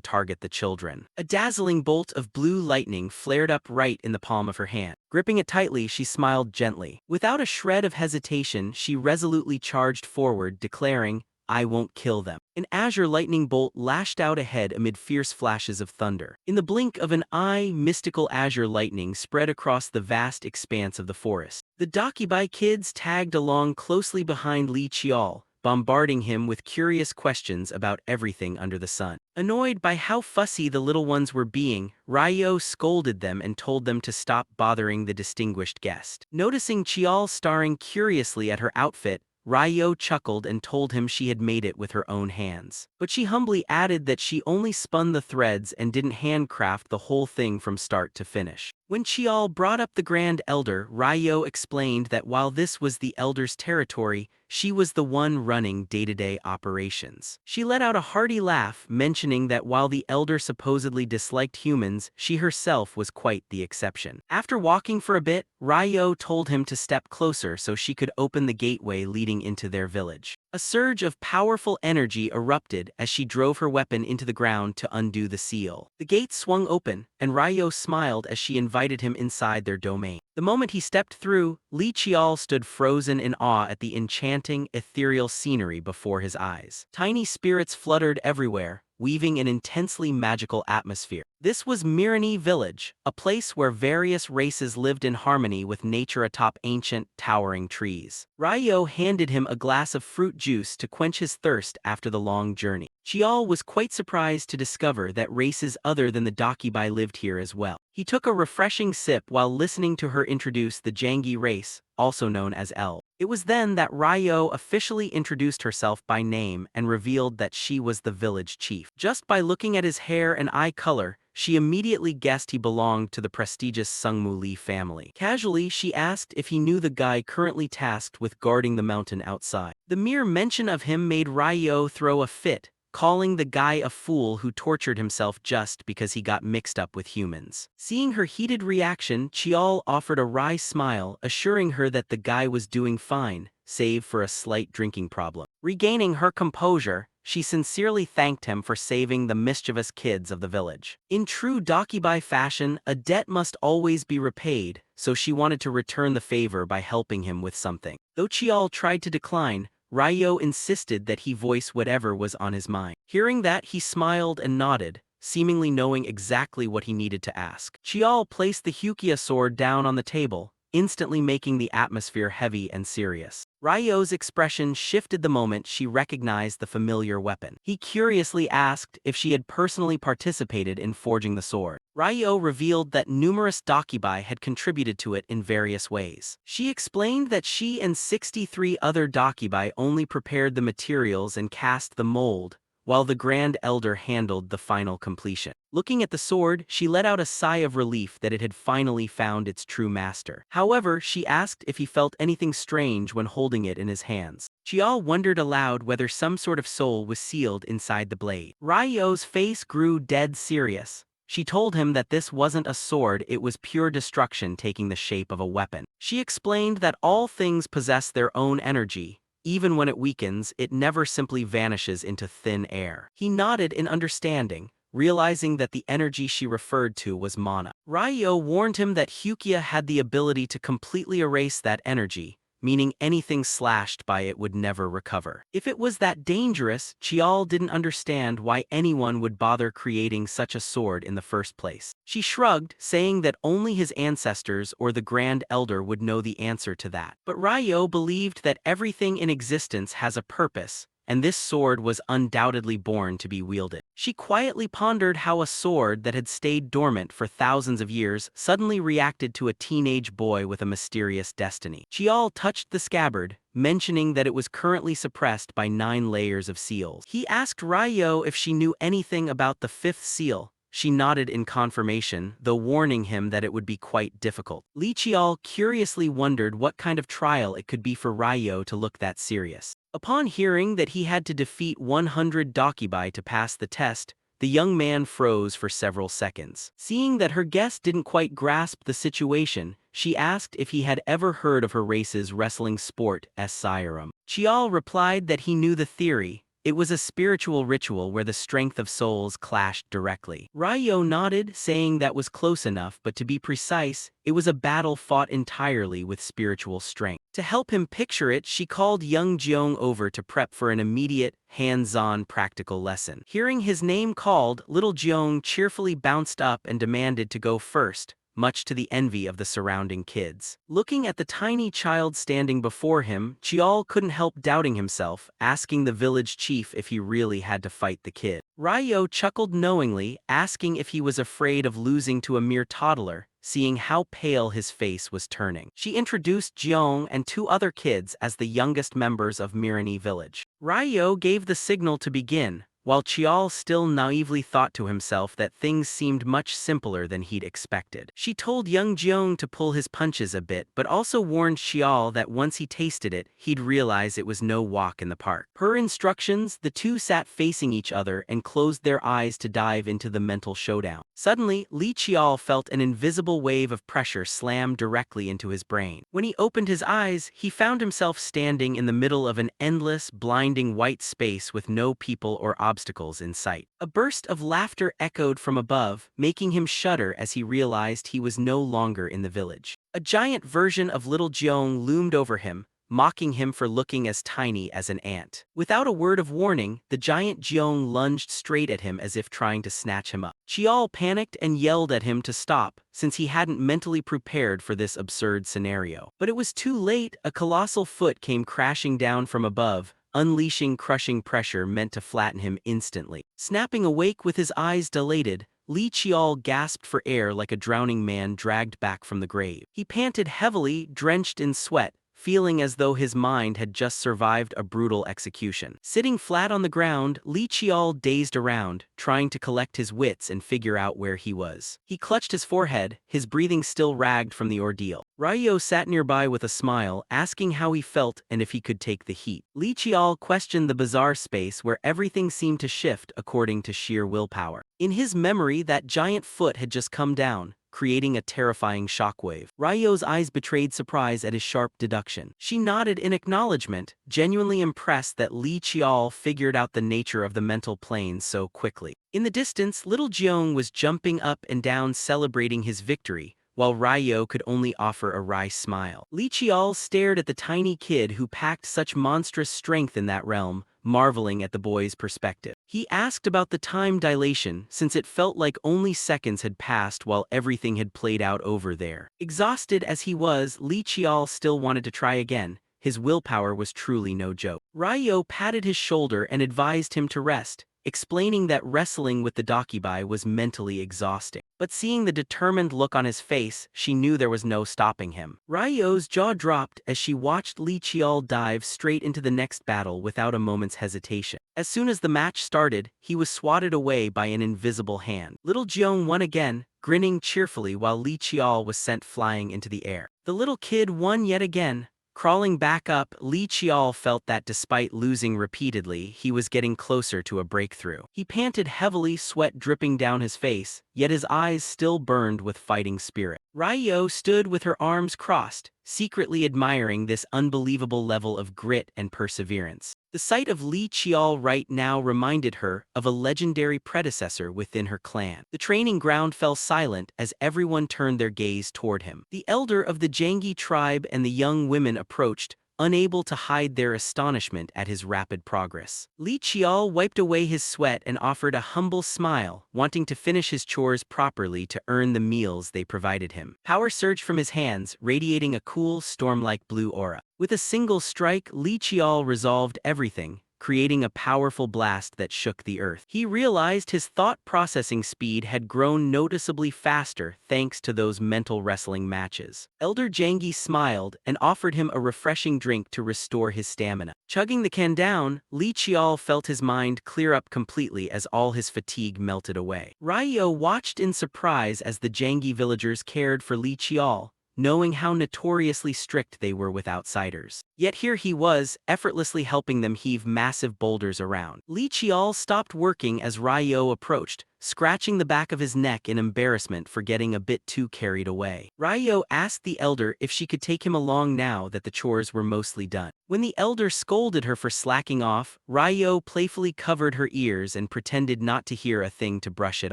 target the children." A dazzling bolt of blue lightning flared up right in the palm of her hand. Gripping it tightly, she smiled gently. Without a shred of hesitation, she resolutely charged forward, declaring, "I won't kill them." An azure lightning bolt lashed out ahead amid fierce flashes of thunder. In the blink of an eye, mystical azure lightning spread across the vast expanse of the forest. The Dakibai kids tagged along closely behind Li Qiao, bombarding him with curious questions about everything under the sun. Annoyed by how fussy the little ones were being, Ryo scolded them and told them to stop bothering the distinguished guest. Noticing Chial staring curiously at her outfit, Ryo chuckled and told him she had made it with her own hands. But she humbly added that she only spun the threads and didn't handcraft the whole thing from start to finish. When Chial brought up the Grand Elder, Ryo explained that while this was the Elder's territory, she was the one running day-to-day operations. She let out a hearty laugh, mentioning that while the Elder supposedly disliked humans, she herself was quite the exception. After walking for a bit, Ryo told him to step closer so she could open the gateway leading into their village. A surge of powerful energy erupted as she drove her weapon into the ground to undo the seal. The gate swung open, and Ryo smiled as she invited him inside their domain. The moment he stepped through, Li Qiao stood frozen in awe at the enchanting, ethereal scenery before his eyes. Tiny spirits fluttered everywhere, weaving an intensely magical atmosphere. This was Mirani Village, a place where various races lived in harmony with nature atop ancient, towering trees. Ryo handed him a glass of fruit juice to quench his thirst after the long journey. Chial was quite surprised to discover that races other than the Dakibai lived here as well. He took a refreshing sip while listening to her introduce the Jangi race, also known as El. It was then that Ryo officially introduced herself by name and revealed that she was the village chief. Just by looking at his hair and eye color, she immediately guessed he belonged to the prestigious Sungmu Lee family. Casually, she asked if he knew the guy currently tasked with guarding the mountain outside. The mere mention of him made Ryo throw a fit, calling the guy a fool who tortured himself just because he got mixed up with humans. Seeing her heated reaction, Chial offered a wry smile, assuring her that the guy was doing fine, save for a slight drinking problem. Regaining her composure, she sincerely thanked him for saving the mischievous kids of the village. In true Dakibai fashion, a debt must always be repaid, so she wanted to return the favor by helping him with something. Though Chial tried to decline, Ryo insisted that he voice whatever was on his mind. Hearing that, he smiled and nodded, seemingly knowing exactly what he needed to ask. Chial placed the Hukia sword down on the table, instantly making the atmosphere heavy and serious. Ryo's expression shifted the moment she recognized the familiar weapon. He curiously asked if she had personally participated in forging the sword. Ryo revealed that numerous Dakibai had contributed to it in various ways. She explained that she and 63 other Dakibai only prepared the materials and cast the mold, while the Grand Elder handled the final completion. Looking at the sword, she let out a sigh of relief that it had finally found its true master. However, she asked if he felt anything strange when holding it in his hands. Chial wondered aloud whether some sort of soul was sealed inside the blade. Ryo's face grew dead serious. She told him that this wasn't a sword, it was pure destruction taking the shape of a weapon. She explained that all things possess their own energy. Even when it weakens, it never simply vanishes into thin air. He nodded in understanding, realizing that the energy she referred to was mana. Ryo warned him that Hukia had the ability to completely erase that energy, meaning anything slashed by it would never recover. If it was that dangerous, Chial didn't understand why anyone would bother creating such a sword in the first place. She shrugged, saying that only his ancestors or the Grand Elder would know the answer to that. But Ryo believed that everything in existence has a purpose, and this sword was undoubtedly born to be wielded. She quietly pondered how a sword that had stayed dormant for thousands of years suddenly reacted to a teenage boy with a mysterious destiny. Chial touched the scabbard, mentioning that it was currently suppressed by 9 layers of seals. He asked Ryo if she knew anything about the 5th seal. She nodded in confirmation, though warning him that it would be quite difficult. Li Chial curiously wondered what kind of trial it could be for Ryo to look that serious. Upon hearing that he had to defeat 100 Dakibai to pass the test, the young man froze for several seconds. Seeing that her guest didn't quite grasp the situation, she asked if he had ever heard of her race's wrestling sport, Siram. Chial replied that he knew the theory. It was a spiritual ritual where the strength of souls clashed directly. Ryo nodded, saying that was close enough, but to be precise, it was a battle fought entirely with spiritual strength. To help him picture it, she called young Jeong over to prep for an immediate, hands-on practical lesson. Hearing his name called, little Jeong cheerfully bounced up and demanded to go first, much to the envy of the surrounding kids. Looking at the tiny child standing before him, Chial couldn't help doubting himself, asking the village chief if he really had to fight the kid. Ryo chuckled knowingly, asking if he was afraid of losing to a mere toddler, seeing how pale his face was turning. She introduced Jeong and 2 other kids as the youngest members of Mirani village. Ryo gave the signal to begin, while Chial still naively thought to himself that things seemed much simpler than he'd expected. She told young Jeong to pull his punches a bit, but also warned Chial that once he tasted it, he'd realize it was no walk in the park. Per instructions, the two sat facing each other and closed their eyes to dive into the mental showdown. Suddenly, Li Chial felt an invisible wave of pressure slam directly into his brain. When he opened his eyes, he found himself standing in the middle of an endless, blinding white space with no people or obstacles in sight. A burst of laughter echoed from above, making him shudder as he realized he was no longer in the village. A giant version of little Jeong loomed over him, mocking him for looking as tiny as an ant. Without a word of warning, the giant Jeong lunged straight at him as if trying to snatch him up. Chial panicked and yelled at him to stop, since he hadn't mentally prepared for this absurd scenario. But it was too late. A colossal foot came crashing down from above, unleashing crushing pressure meant to flatten him instantly. Snapping awake with his eyes dilated, Li Chial gasped for air like a drowning man dragged back from the grave. He panted heavily, drenched in sweat, feeling as though his mind had just survived a brutal execution. Sitting flat on the ground, Li Chial dazed around, trying to collect his wits and figure out where he was. He clutched his forehead, his breathing still ragged from the ordeal. Ryo sat nearby with a smile, asking how he felt and if he could take the heat. Li Chial questioned the bizarre space where everything seemed to shift according to sheer willpower. In his memory, that giant foot had just come down, creating a terrifying shockwave. Ryo's eyes betrayed surprise at his sharp deduction. She nodded in acknowledgement, genuinely impressed that Li Chial figured out the nature of the mental plane so quickly. In the distance, little Jeong was jumping up and down celebrating his victory, while Ryo could only offer a wry smile. Li Qiao stared at the tiny kid who packed such monstrous strength in that realm, marveling at the boy's perspective. He asked about the time dilation since it felt like only seconds had passed while everything had played out over there. Exhausted as he was, Li Qiao still wanted to try again. His willpower was truly no joke. Ryo patted his shoulder and advised him to rest, explaining that wrestling with the Dakibai was mentally exhausting. But seeing the determined look on his face, she knew there was no stopping him. Ryo's jaw dropped as she watched Li Qiao dive straight into the next battle without a moment's hesitation. As soon as the match started, he was swatted away by an invisible hand. Little Jiong won again, grinning cheerfully while Li Qiao was sent flying into the air. The little kid won yet again. Crawling back up, Li Qiao felt that despite losing repeatedly, he was getting closer to a breakthrough. He panted heavily, sweat dripping down his face, yet his eyes still burned with fighting spirit. Ryo stood with her arms crossed, secretly admiring this unbelievable level of grit and perseverance. The sight of Li Qiao right now reminded her of a legendary predecessor within her clan. The training ground fell silent as everyone turned their gaze toward him. The elder of the Jangi tribe and the young women approached, unable to hide their astonishment at his rapid progress. Li Qiao wiped away his sweat and offered a humble smile, wanting to finish his chores properly to earn the meals they provided him. Power surged from his hands, radiating a cool, storm-like blue aura. With a single strike, Li Qiao resolved everything, creating a powerful blast that shook the earth. He realized his thought-processing speed had grown noticeably faster thanks to those mental wrestling matches. Elder Jangi smiled and offered him a refreshing drink to restore his stamina. Chugging the can down, Li Qiao felt his mind clear up completely as all his fatigue melted away. Ryo watched in surprise as the Jangi villagers cared for Li Qiao, knowing how notoriously strict they were with outsiders. Yet here he was, effortlessly helping them heave massive boulders around. Li Qiao stopped working as Ryo approached, scratching the back of his neck in embarrassment for getting a bit too carried away. Ryo asked the elder if she could take him along now that the chores were mostly done. When the elder scolded her for slacking off, Ryo playfully covered her ears and pretended not to hear a thing to brush it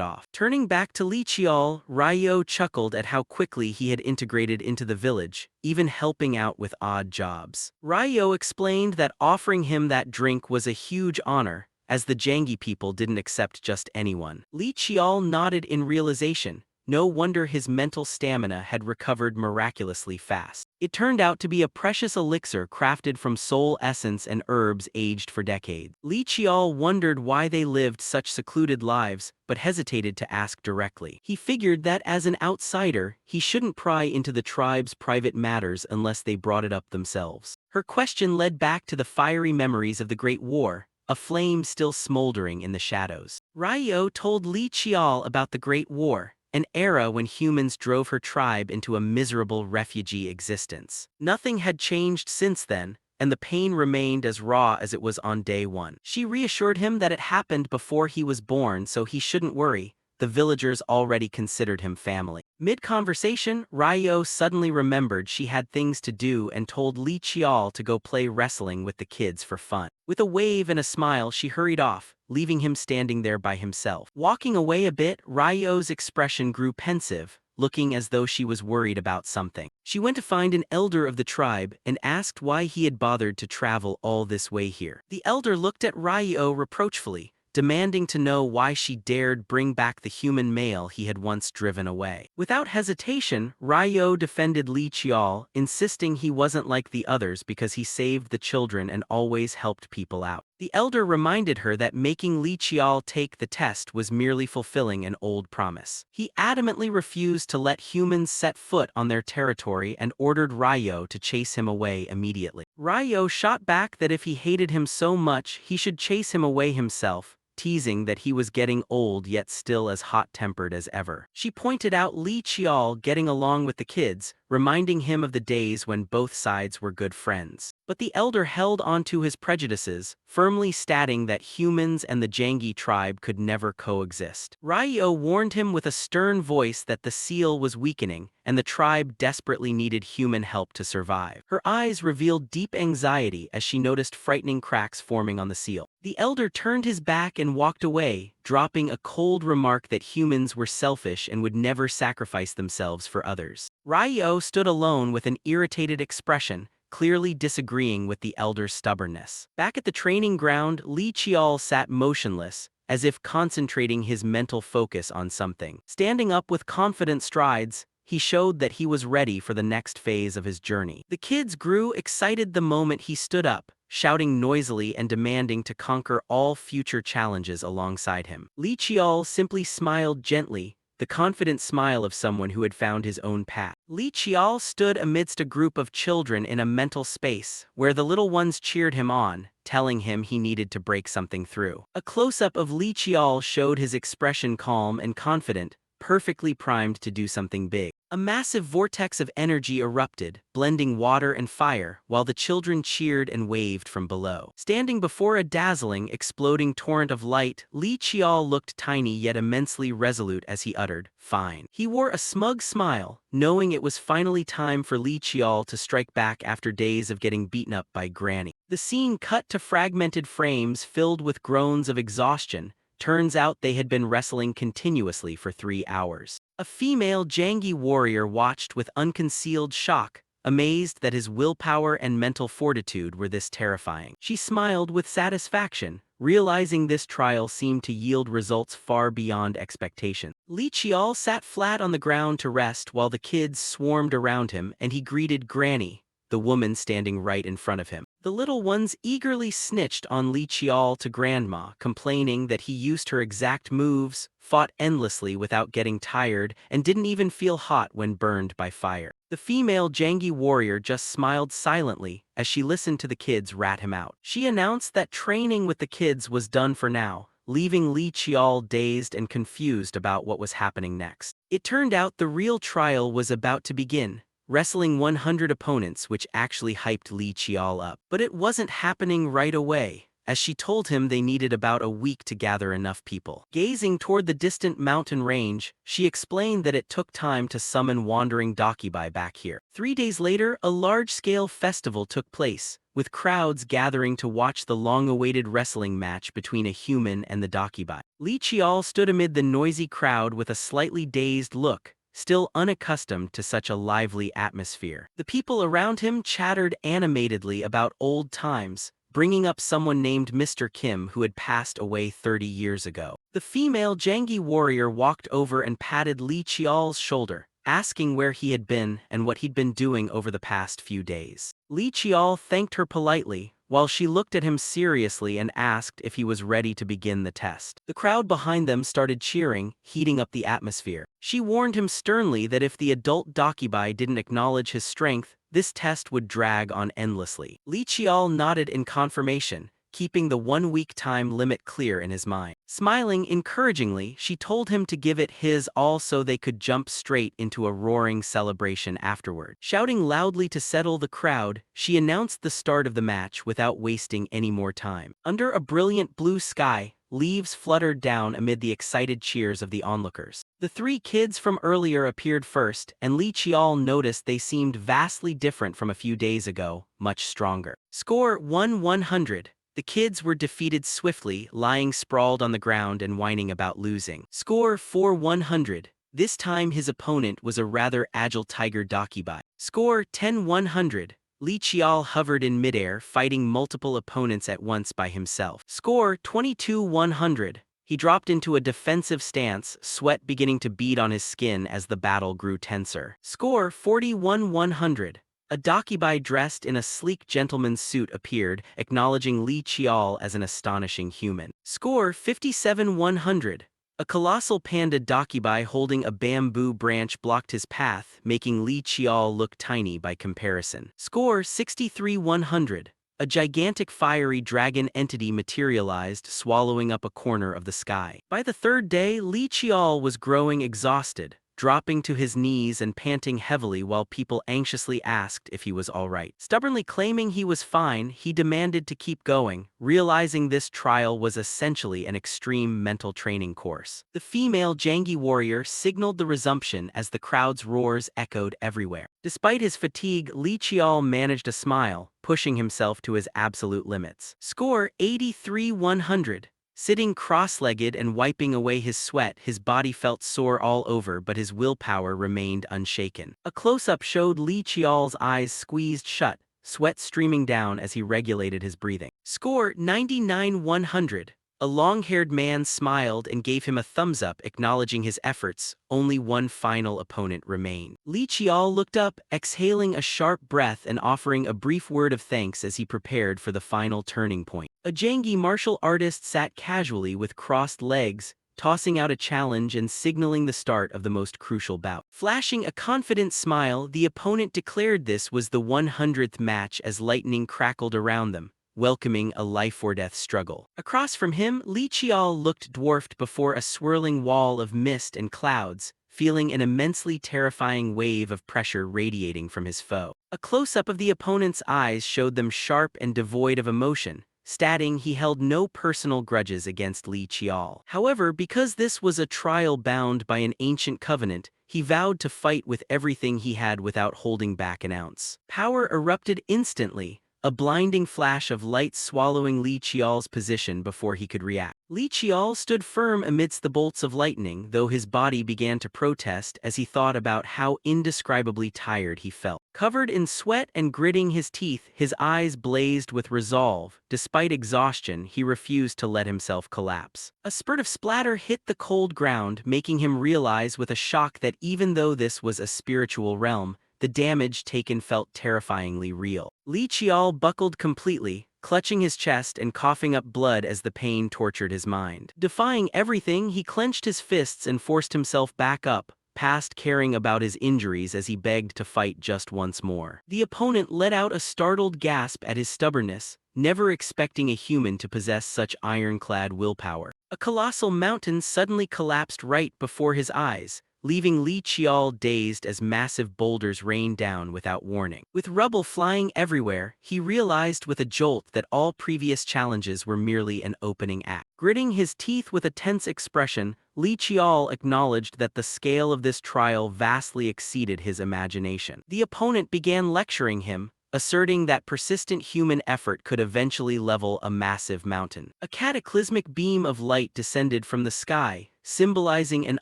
off. Turning back to Li Qiao, Ryo chuckled at how quickly he had integrated into the village, even helping out with odd jobs. Ryo explained that offering him that drink was a huge honor, as the Jangi people didn't accept just anyone. Li Qiao nodded in realization. No wonder his mental stamina had recovered miraculously fast. It turned out to be a precious elixir crafted from soul essence and herbs aged for decades. Li Qiao wondered why they lived such secluded lives, but hesitated to ask directly. He figured that as an outsider, he shouldn't pry into the tribe's private matters unless they brought it up themselves. Her question led back to the fiery memories of the Great War, a flame still smoldering in the shadows. Ryo told Li Qiao about the Great War, an era when humans drove her tribe into a miserable refugee existence. Nothing had changed since then, and the pain remained as raw as it was on day one. She reassured him that it happened before he was born, so he shouldn't worry. The villagers already considered him family. Mid-conversation, Ryo suddenly remembered she had things to do and told Li Qiao to go play wrestling with the kids for fun. With a wave and a smile, she hurried off, leaving him standing there by himself. Walking away a bit, Ryo's expression grew pensive, looking as though she was worried about something. She went to find an elder of the tribe and asked why he had bothered to travel all this way here. The elder looked at Ryo reproachfully, demanding to know why she dared bring back the human male he had once driven away. Without hesitation, Ryo defended Li Qiao, insisting he wasn't like the others because he saved the children and always helped people out. The elder reminded her that making Li Qiao take the test was merely fulfilling an old promise. He adamantly refused to let humans set foot on their territory and ordered Ryo to chase him away immediately. Ryo shot back that if he hated him so much, he should chase him away himself, teasing that he was getting old yet still as hot-tempered as ever. She pointed out Li Qiao getting along with the kids, reminding him of the days when both sides were good friends. But the elder held onto his prejudices, firmly stating that humans and the Jangi tribe could never coexist. Ryo warned him with a stern voice that the seal was weakening, and the tribe desperately needed human help to survive. Her eyes revealed deep anxiety as she noticed frightening cracks forming on the seal. The elder turned his back and walked away, dropping a cold remark that humans were selfish and would never sacrifice themselves for others. Ryo stood alone with an irritated expression, clearly disagreeing with the elder's stubbornness. Back at the training ground, Li Qiao sat motionless, as if concentrating his mental focus on something. Standing up with confident strides, he showed that he was ready for the next phase of his journey. The kids grew excited the moment he stood up, shouting noisily and demanding to conquer all future challenges alongside him. Li Qiao simply smiled gently, the confident smile of someone who had found his own path. Li Qiao stood amidst a group of children in a mental space, where the little ones cheered him on, telling him he needed to break something through. A close-up of Li Qiao showed his expression calm and confident, perfectly primed to do something big. A massive vortex of energy erupted, blending water and fire, while the children cheered and waved from below. Standing before a dazzling, exploding torrent of light, Li Qiao looked tiny yet immensely resolute as he uttered, "Fine." He wore a smug smile, knowing it was finally time for Li Qiao to strike back after days of getting beaten up by Granny. The scene cut to fragmented frames filled with groans of exhaustion. Turns out they had been wrestling continuously for 3 hours. A female Jangi warrior watched with unconcealed shock, amazed that his willpower and mental fortitude were this terrifying. She smiled with satisfaction, realizing this trial seemed to yield results far beyond expectation. Li Qiao sat flat on the ground to rest while the kids swarmed around him, and he greeted Granny, the woman standing right in front of him. The little ones eagerly snitched on Li Qiao to Grandma, complaining that he used her exact moves, fought endlessly without getting tired, and didn't even feel hot when burned by fire. The female Jangi warrior just smiled silently as she listened to the kids rat him out. She announced that training with the kids was done for now, leaving Li Qiao dazed and confused about what was happening next. It turned out the real trial was about to begin, wrestling 100 opponents, which actually hyped Li Qiao up. But it wasn't happening right away, as she told him they needed about a week to gather enough people. Gazing toward the distant mountain range, she explained that it took time to summon wandering Dakibai back here. 3 days later, a large-scale festival took place, with crowds gathering to watch the long-awaited wrestling match between a human and the Dakibai. Li Qiao stood amid the noisy crowd with a slightly dazed look, still unaccustomed to such a lively atmosphere. The people around him chattered animatedly about old times, bringing up someone named Mr. Kim who had passed away 30 years ago. The female Jangi warrior walked over and patted Li Qiao's shoulder, asking where he had been and what he'd been doing over the past few days. Li Qiao thanked her politely, while she looked at him seriously and asked if he was ready to begin the test. The crowd behind them started cheering, heating up the atmosphere. She warned him sternly that if the adult Dakibai didn't acknowledge his strength, this test would drag on endlessly. Li Qiao nodded in confirmation, keeping the 1-week time limit clear in his mind. Smiling encouragingly, she told him to give it his all so they could jump straight into a roaring celebration afterward. Shouting loudly to settle the crowd, she announced the start of the match without wasting any more time. Under a brilliant blue sky, leaves fluttered down amid the excited cheers of the onlookers. The 3 kids from earlier appeared first, and Li Qiao noticed they seemed vastly different from a few days ago, much stronger. Score 1-100. The kids were defeated swiftly, lying sprawled on the ground and whining about losing. Score 4-100. This time his opponent was a rather agile tiger Dakibai. Score 10-100. Li Qiao hovered in midair, fighting multiple opponents at once by himself. Score 22-100. He dropped into a defensive stance, sweat beginning to bead on his skin as the battle grew tenser. Score 41-100. A Dakibai dressed in a sleek gentleman's suit appeared, acknowledging Li Qiao as an astonishing human. Score 57-100. A colossal panda Dakibai holding a bamboo branch blocked his path, making Li Qiao look tiny by comparison. Score 63-100. A gigantic fiery dragon entity materialized, swallowing up a corner of the sky. By the 3rd day, Li Qiao was growing exhausted, dropping to his knees and panting heavily while people anxiously asked if he was all right. Stubbornly claiming he was fine, he demanded to keep going, realizing this trial was essentially an extreme mental training course. The female Jangi warrior signaled the resumption as the crowd's roars echoed everywhere. Despite his fatigue, Li Qiao managed a smile, pushing himself to his absolute limits. Score 83-100. Sitting cross-legged and wiping away his sweat, his body felt sore all over, but his willpower remained unshaken. A close-up showed Li Qiao's eyes squeezed shut, sweat streaming down as he regulated his breathing. Score 99-100. A long-haired man smiled and gave him a thumbs-up, acknowledging his efforts. Only one final opponent remained. Li Qiao looked up, exhaling a sharp breath and offering a brief word of thanks as he prepared for the final turning point. A Jangi martial artist sat casually with crossed legs, tossing out a challenge and signaling the start of the most crucial bout. Flashing a confident smile, the opponent declared this was the 100th match as lightning crackled around them, welcoming a life-or-death struggle. Across from him, Li Qiao looked dwarfed before a swirling wall of mist and clouds, feeling an immensely terrifying wave of pressure radiating from his foe. A close-up of the opponent's eyes showed them sharp and devoid of emotion, stating he held no personal grudges against Li Qiao. However, because this was a trial bound by an ancient covenant, he vowed to fight with everything he had without holding back an ounce. Power erupted instantly, a blinding flash of light swallowing Li Qiao's position before he could react. Li Qiao stood firm amidst the bolts of lightning, though his body began to protest as he thought about how indescribably tired he felt. Covered in sweat and gritting his teeth, his eyes blazed with resolve. Despite exhaustion, he refused to let himself collapse. A spurt of splatter hit the cold ground, making him realize with a shock that even though this was a spiritual realm, the damage taken felt terrifyingly real. Li Qiao buckled completely, clutching his chest and coughing up blood as the pain tortured his mind. Defying everything, he clenched his fists and forced himself back up, past caring about his injuries as he begged to fight just once more. The opponent let out a startled gasp at his stubbornness, never expecting a human to possess such ironclad willpower. A colossal mountain suddenly collapsed right before his eyes, leaving Li Qiao dazed as massive boulders rained down without warning. With rubble flying everywhere, he realized with a jolt that all previous challenges were merely an opening act. Gritting his teeth with a tense expression, Li Qiao acknowledged that the scale of this trial vastly exceeded his imagination. The opponent began lecturing him, asserting that persistent human effort could eventually level a massive mountain. A cataclysmic beam of light descended from the sky, symbolizing an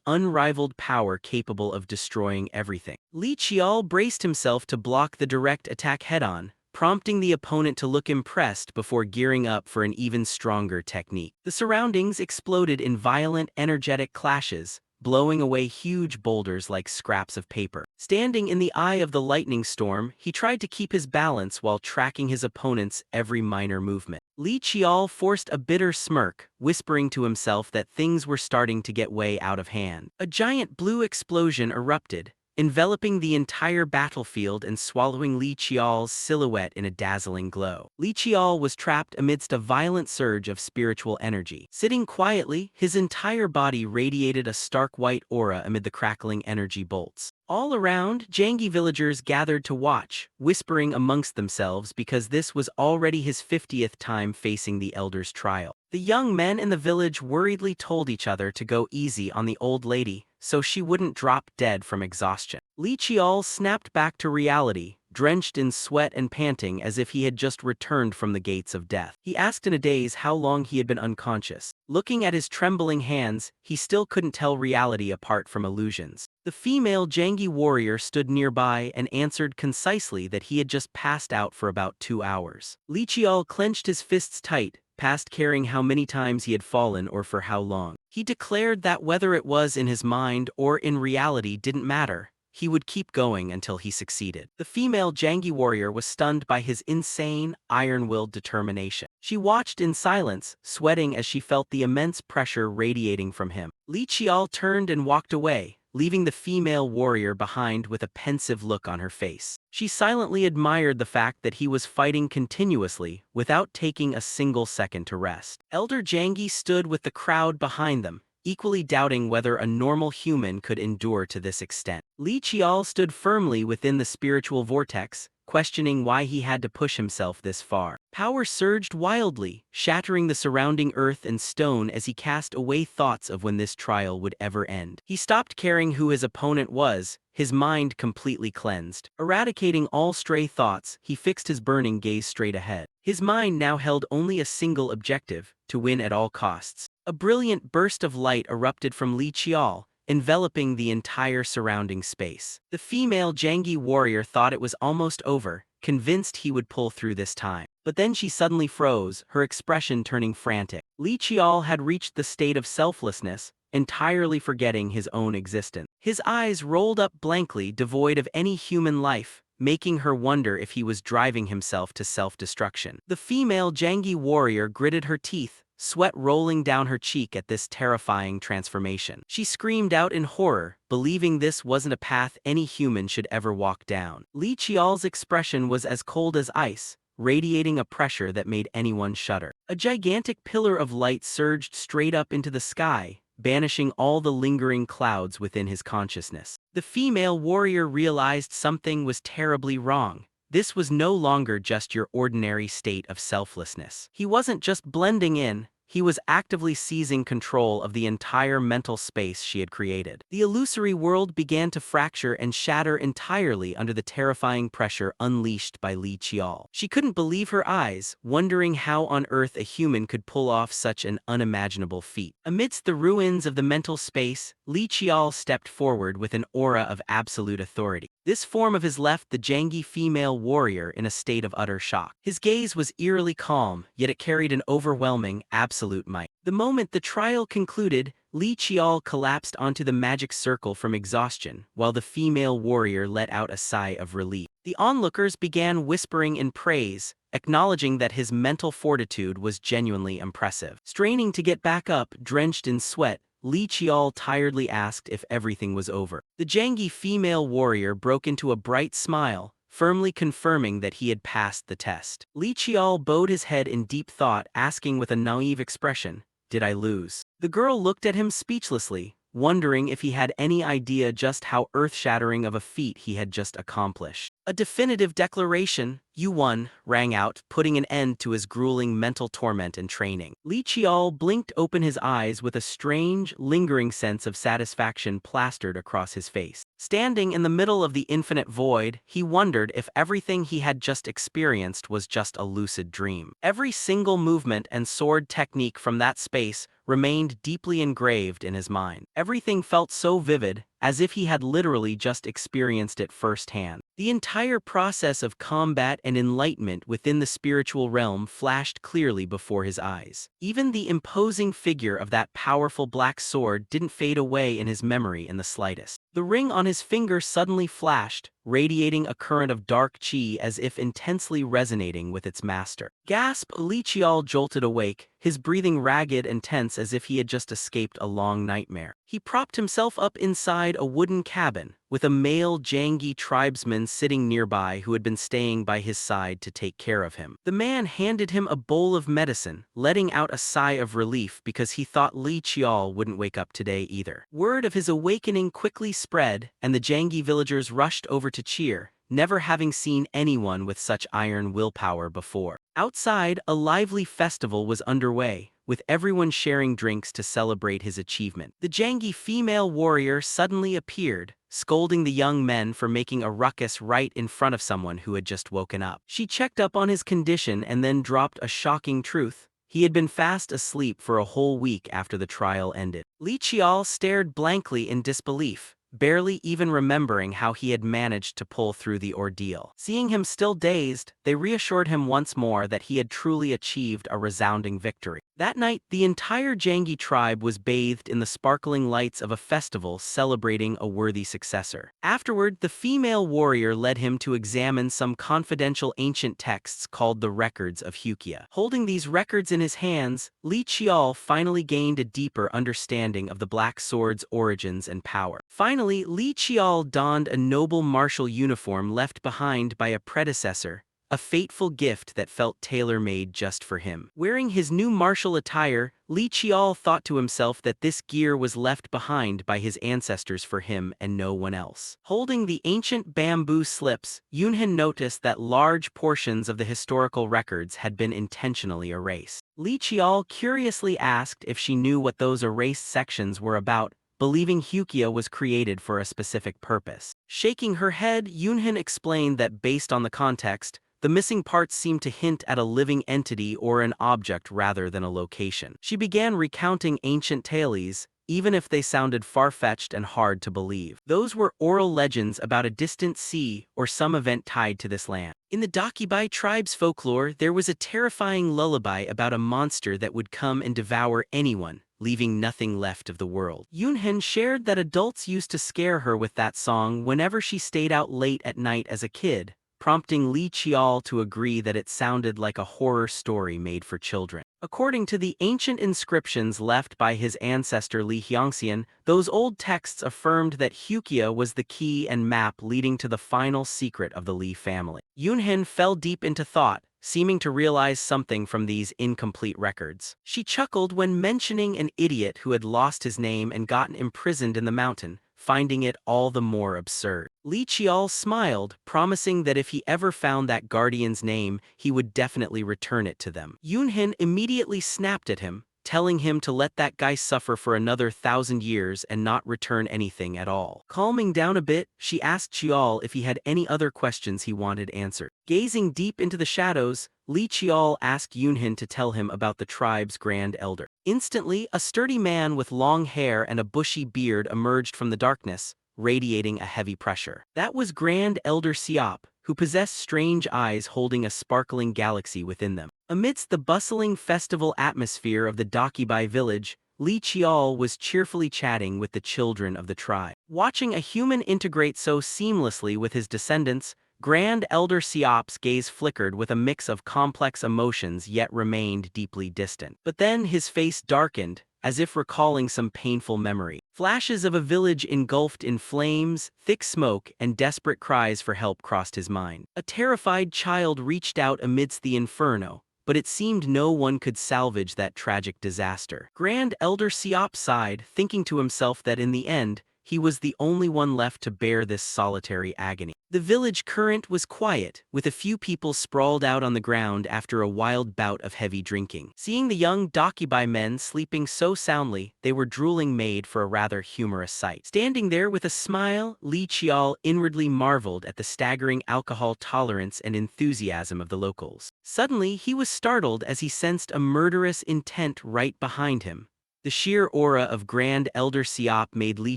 unrivaled power capable of destroying everything. Li Qiao braced himself to block the direct attack head-on, prompting the opponent to look impressed before gearing up for an even stronger technique. The surroundings exploded in violent, energetic clashes, blowing away huge boulders like scraps of paper. Standing in the eye of the lightning storm, he tried to keep his balance while tracking his opponent's every minor movement. Li Qiao forced a bitter smirk, whispering to himself that things were starting to get way out of hand. A giant blue explosion erupted, enveloping the entire battlefield and swallowing Li Qiao's silhouette in a dazzling glow. Li Qiao was trapped amidst a violent surge of spiritual energy. Sitting quietly, his entire body radiated a stark white aura amid the crackling energy bolts. All around, Jangi villagers gathered to watch, whispering amongst themselves because this was already his 50th time facing the Elder's trial. The young men in the village worriedly told each other to go easy on the old lady, so she wouldn't drop dead from exhaustion. Li Qiao snapped back to reality, drenched in sweat and panting as if he had just returned from the gates of death. He asked in a daze how long he had been unconscious. Looking at his trembling hands, he still couldn't tell reality apart from illusions. The female Jangi warrior stood nearby and answered concisely that he had just passed out for about 2 hours. Li Qiao clenched his fists tight, past caring how many times he had fallen or for how long. He declared that whether it was in his mind or in reality didn't matter. He would keep going until he succeeded. The female Jangi warrior was stunned by his insane, iron-willed determination. She watched in silence, sweating as she felt the immense pressure radiating from him. Li Qiao turned and walked away, leaving the female warrior behind with a pensive look on her face. She silently admired the fact that he was fighting continuously, without taking a single second to rest. Elder Jangi stood with the crowd behind them, equally doubting whether a normal human could endure to this extent. Li Qiao stood firmly within the spiritual vortex, questioning why he had to push himself this far. Power surged wildly, shattering the surrounding earth and stone as he cast away thoughts of when this trial would ever end. He stopped caring who his opponent was, his mind completely cleansed. Eradicating all stray thoughts, he fixed his burning gaze straight ahead. His mind now held only a single objective: to win at all costs. A brilliant burst of light erupted from Li Qiao, enveloping the entire surrounding space. The female Jangi warrior thought it was almost over, convinced he would pull through this time. But then she suddenly froze, her expression turning frantic. Li Qiao had reached the state of selflessness, entirely forgetting his own existence. His eyes rolled up blankly, devoid of any human life, making her wonder if he was driving himself to self-destruction. The female Jangi warrior gritted her teeth, sweat rolling down her cheek at this terrifying transformation. She screamed out in horror, believing this wasn't a path any human should ever walk down. Li Qiao's expression was as cold as ice, radiating a pressure that made anyone shudder. A gigantic pillar of light surged straight up into the sky, banishing all the lingering clouds within his consciousness. The female warrior realized something was terribly wrong. This was no longer just your ordinary state of selflessness. He wasn't just blending in, he was actively seizing control of the entire mental space she had created. The illusory world began to fracture and shatter entirely under the terrifying pressure unleashed by Li Qiao. She couldn't believe her eyes, wondering how on earth a human could pull off such an unimaginable feat. Amidst the ruins of the mental space, Li Qiao stepped forward with an aura of absolute authority. This form of his left the Jangi female warrior in a state of utter shock. His gaze was eerily calm, yet it carried an overwhelming, absolute might. The moment the trial concluded, Li Qiao collapsed onto the magic circle from exhaustion, while the female warrior let out a sigh of relief. The onlookers began whispering in praise, acknowledging that his mental fortitude was genuinely impressive. Straining to get back up, drenched in sweat, Li Qiao tiredly asked if everything was over. The Jangi female warrior broke into a bright smile, firmly confirming that he had passed the test. Li Qiao bowed his head in deep thought, asking with a naive expression, "Did I lose?" The girl looked at him speechlessly, wondering if he had any idea just how earth-shattering of a feat he had just accomplished. A definitive declaration, "You won," rang out, putting an end to his grueling mental torment and training. Li Qiao blinked open his eyes with a strange, lingering sense of satisfaction plastered across his face. Standing in the middle of the infinite void, he wondered if everything he had just experienced was just a lucid dream. Every single movement and sword technique from that space remained deeply engraved in his mind. Everything felt so vivid, as if he had literally just experienced it firsthand. The entire process of combat and enlightenment within the spiritual realm flashed clearly before his eyes. Even the imposing figure of that powerful black sword didn't fade away in his memory in the slightest. The ring on his finger suddenly flashed, radiating a current of dark qi as if intensely resonating with its master. Gasp! Li Qiao jolted awake, his breathing ragged and tense as if he had just escaped a long nightmare. He propped himself up inside a wooden cabin, with a male Jangi tribesman sitting nearby who had been staying by his side to take care of him. The man handed him a bowl of medicine, letting out a sigh of relief because he thought Li Qiao wouldn't wake up today either. Word of his awakening quickly spread, and the Jangi villagers rushed over to cheer, never having seen anyone with such iron willpower before. Outside, a lively festival was underway, with everyone sharing drinks to celebrate his achievement. The Jangi female warrior suddenly appeared, scolding the young men for making a ruckus right in front of someone who had just woken up. She checked up on his condition and then dropped a shocking truth. He had been fast asleep for a whole week after the trial ended. Li Qiao stared blankly in disbelief, barely even remembering how he had managed to pull through the ordeal. Seeing him still dazed, they reassured him once more that he had truly achieved a resounding victory. That night, the entire Jangi tribe was bathed in the sparkling lights of a festival celebrating a worthy successor. Afterward, the female warrior led him to examine some confidential ancient texts called the Records of Hukia. Holding these records in his hands, Li Qiao finally gained a deeper understanding of the Black Sword's origins and power. Finally, Li Qiao donned a noble martial uniform left behind by a predecessor, a fateful gift that felt tailor-made just for him. Wearing his new martial attire, Li Qiao thought to himself that this gear was left behind by his ancestors for him and no one else. Holding the ancient bamboo slips, Yunhin noticed that large portions of the historical records had been intentionally erased. Li Qiao curiously asked if she knew what those erased sections were about, believing Hukia was created for a specific purpose. Shaking her head, Yunhin explained that based on the context, the missing parts seemed to hint at a living entity or an object rather than a location. She began recounting ancient tales, even if they sounded far-fetched and hard to believe. Those were oral legends about a distant sea or some event tied to this land. In the Dakibai tribe's folklore, there was a terrifying lullaby about a monster that would come and devour anyone, leaving nothing left of the world. Yunhin shared that adults used to scare her with that song whenever she stayed out late at night as a kid, prompting Li Qiao to agree that it sounded like a horror story made for children. According to the ancient inscriptions left by his ancestor Li Hyangxian, those old texts affirmed that Hukia was the key and map leading to the final secret of the Li family. Yunhin fell deep into thought, seeming to realize something from these incomplete records. She chuckled when mentioning an idiot who had lost his name and gotten imprisoned in the mountain, finding it all the more absurd. Li Qiao smiled, promising that if he ever found that guardian's name, he would definitely return it to them. Yunhin immediately snapped at him, telling him to let that guy suffer for another 1,000 years and not return anything at all. Calming down a bit, she asked Qiao if he had any other questions he wanted answered. Gazing deep into the shadows, Li Qiao asked Yunhin to tell him about the tribe's grand elder. Instantly, a sturdy man with long hair and a bushy beard emerged from the darkness, radiating a heavy pressure. That was Grand Elder Siop, who possessed strange eyes holding a sparkling galaxy within them. Amidst the bustling festival atmosphere of the Dakibai village, Li Qiao was cheerfully chatting with the children of the tribe. Watching a human integrate so seamlessly with his descendants, Grand Elder Siop's gaze flickered with a mix of complex emotions yet remained deeply distant. But then his face darkened, as if recalling some painful memory. Flashes of a village engulfed in flames, thick smoke, and desperate cries for help crossed his mind. A terrified child reached out amidst the inferno, but it seemed no one could salvage that tragic disaster. Grand Elder Siop sighed, thinking to himself that in the end, he was the only one left to bear this solitary agony. The village current was quiet, with a few people sprawled out on the ground after a wild bout of heavy drinking. Seeing the young Dakibai men sleeping so soundly, they were drooling made for a rather humorous sight. Standing there with a smile, Li Qiao inwardly marveled at the staggering alcohol tolerance and enthusiasm of the locals. Suddenly, he was startled as he sensed a murderous intent right behind him. The sheer aura of Grand Elder Siop made Li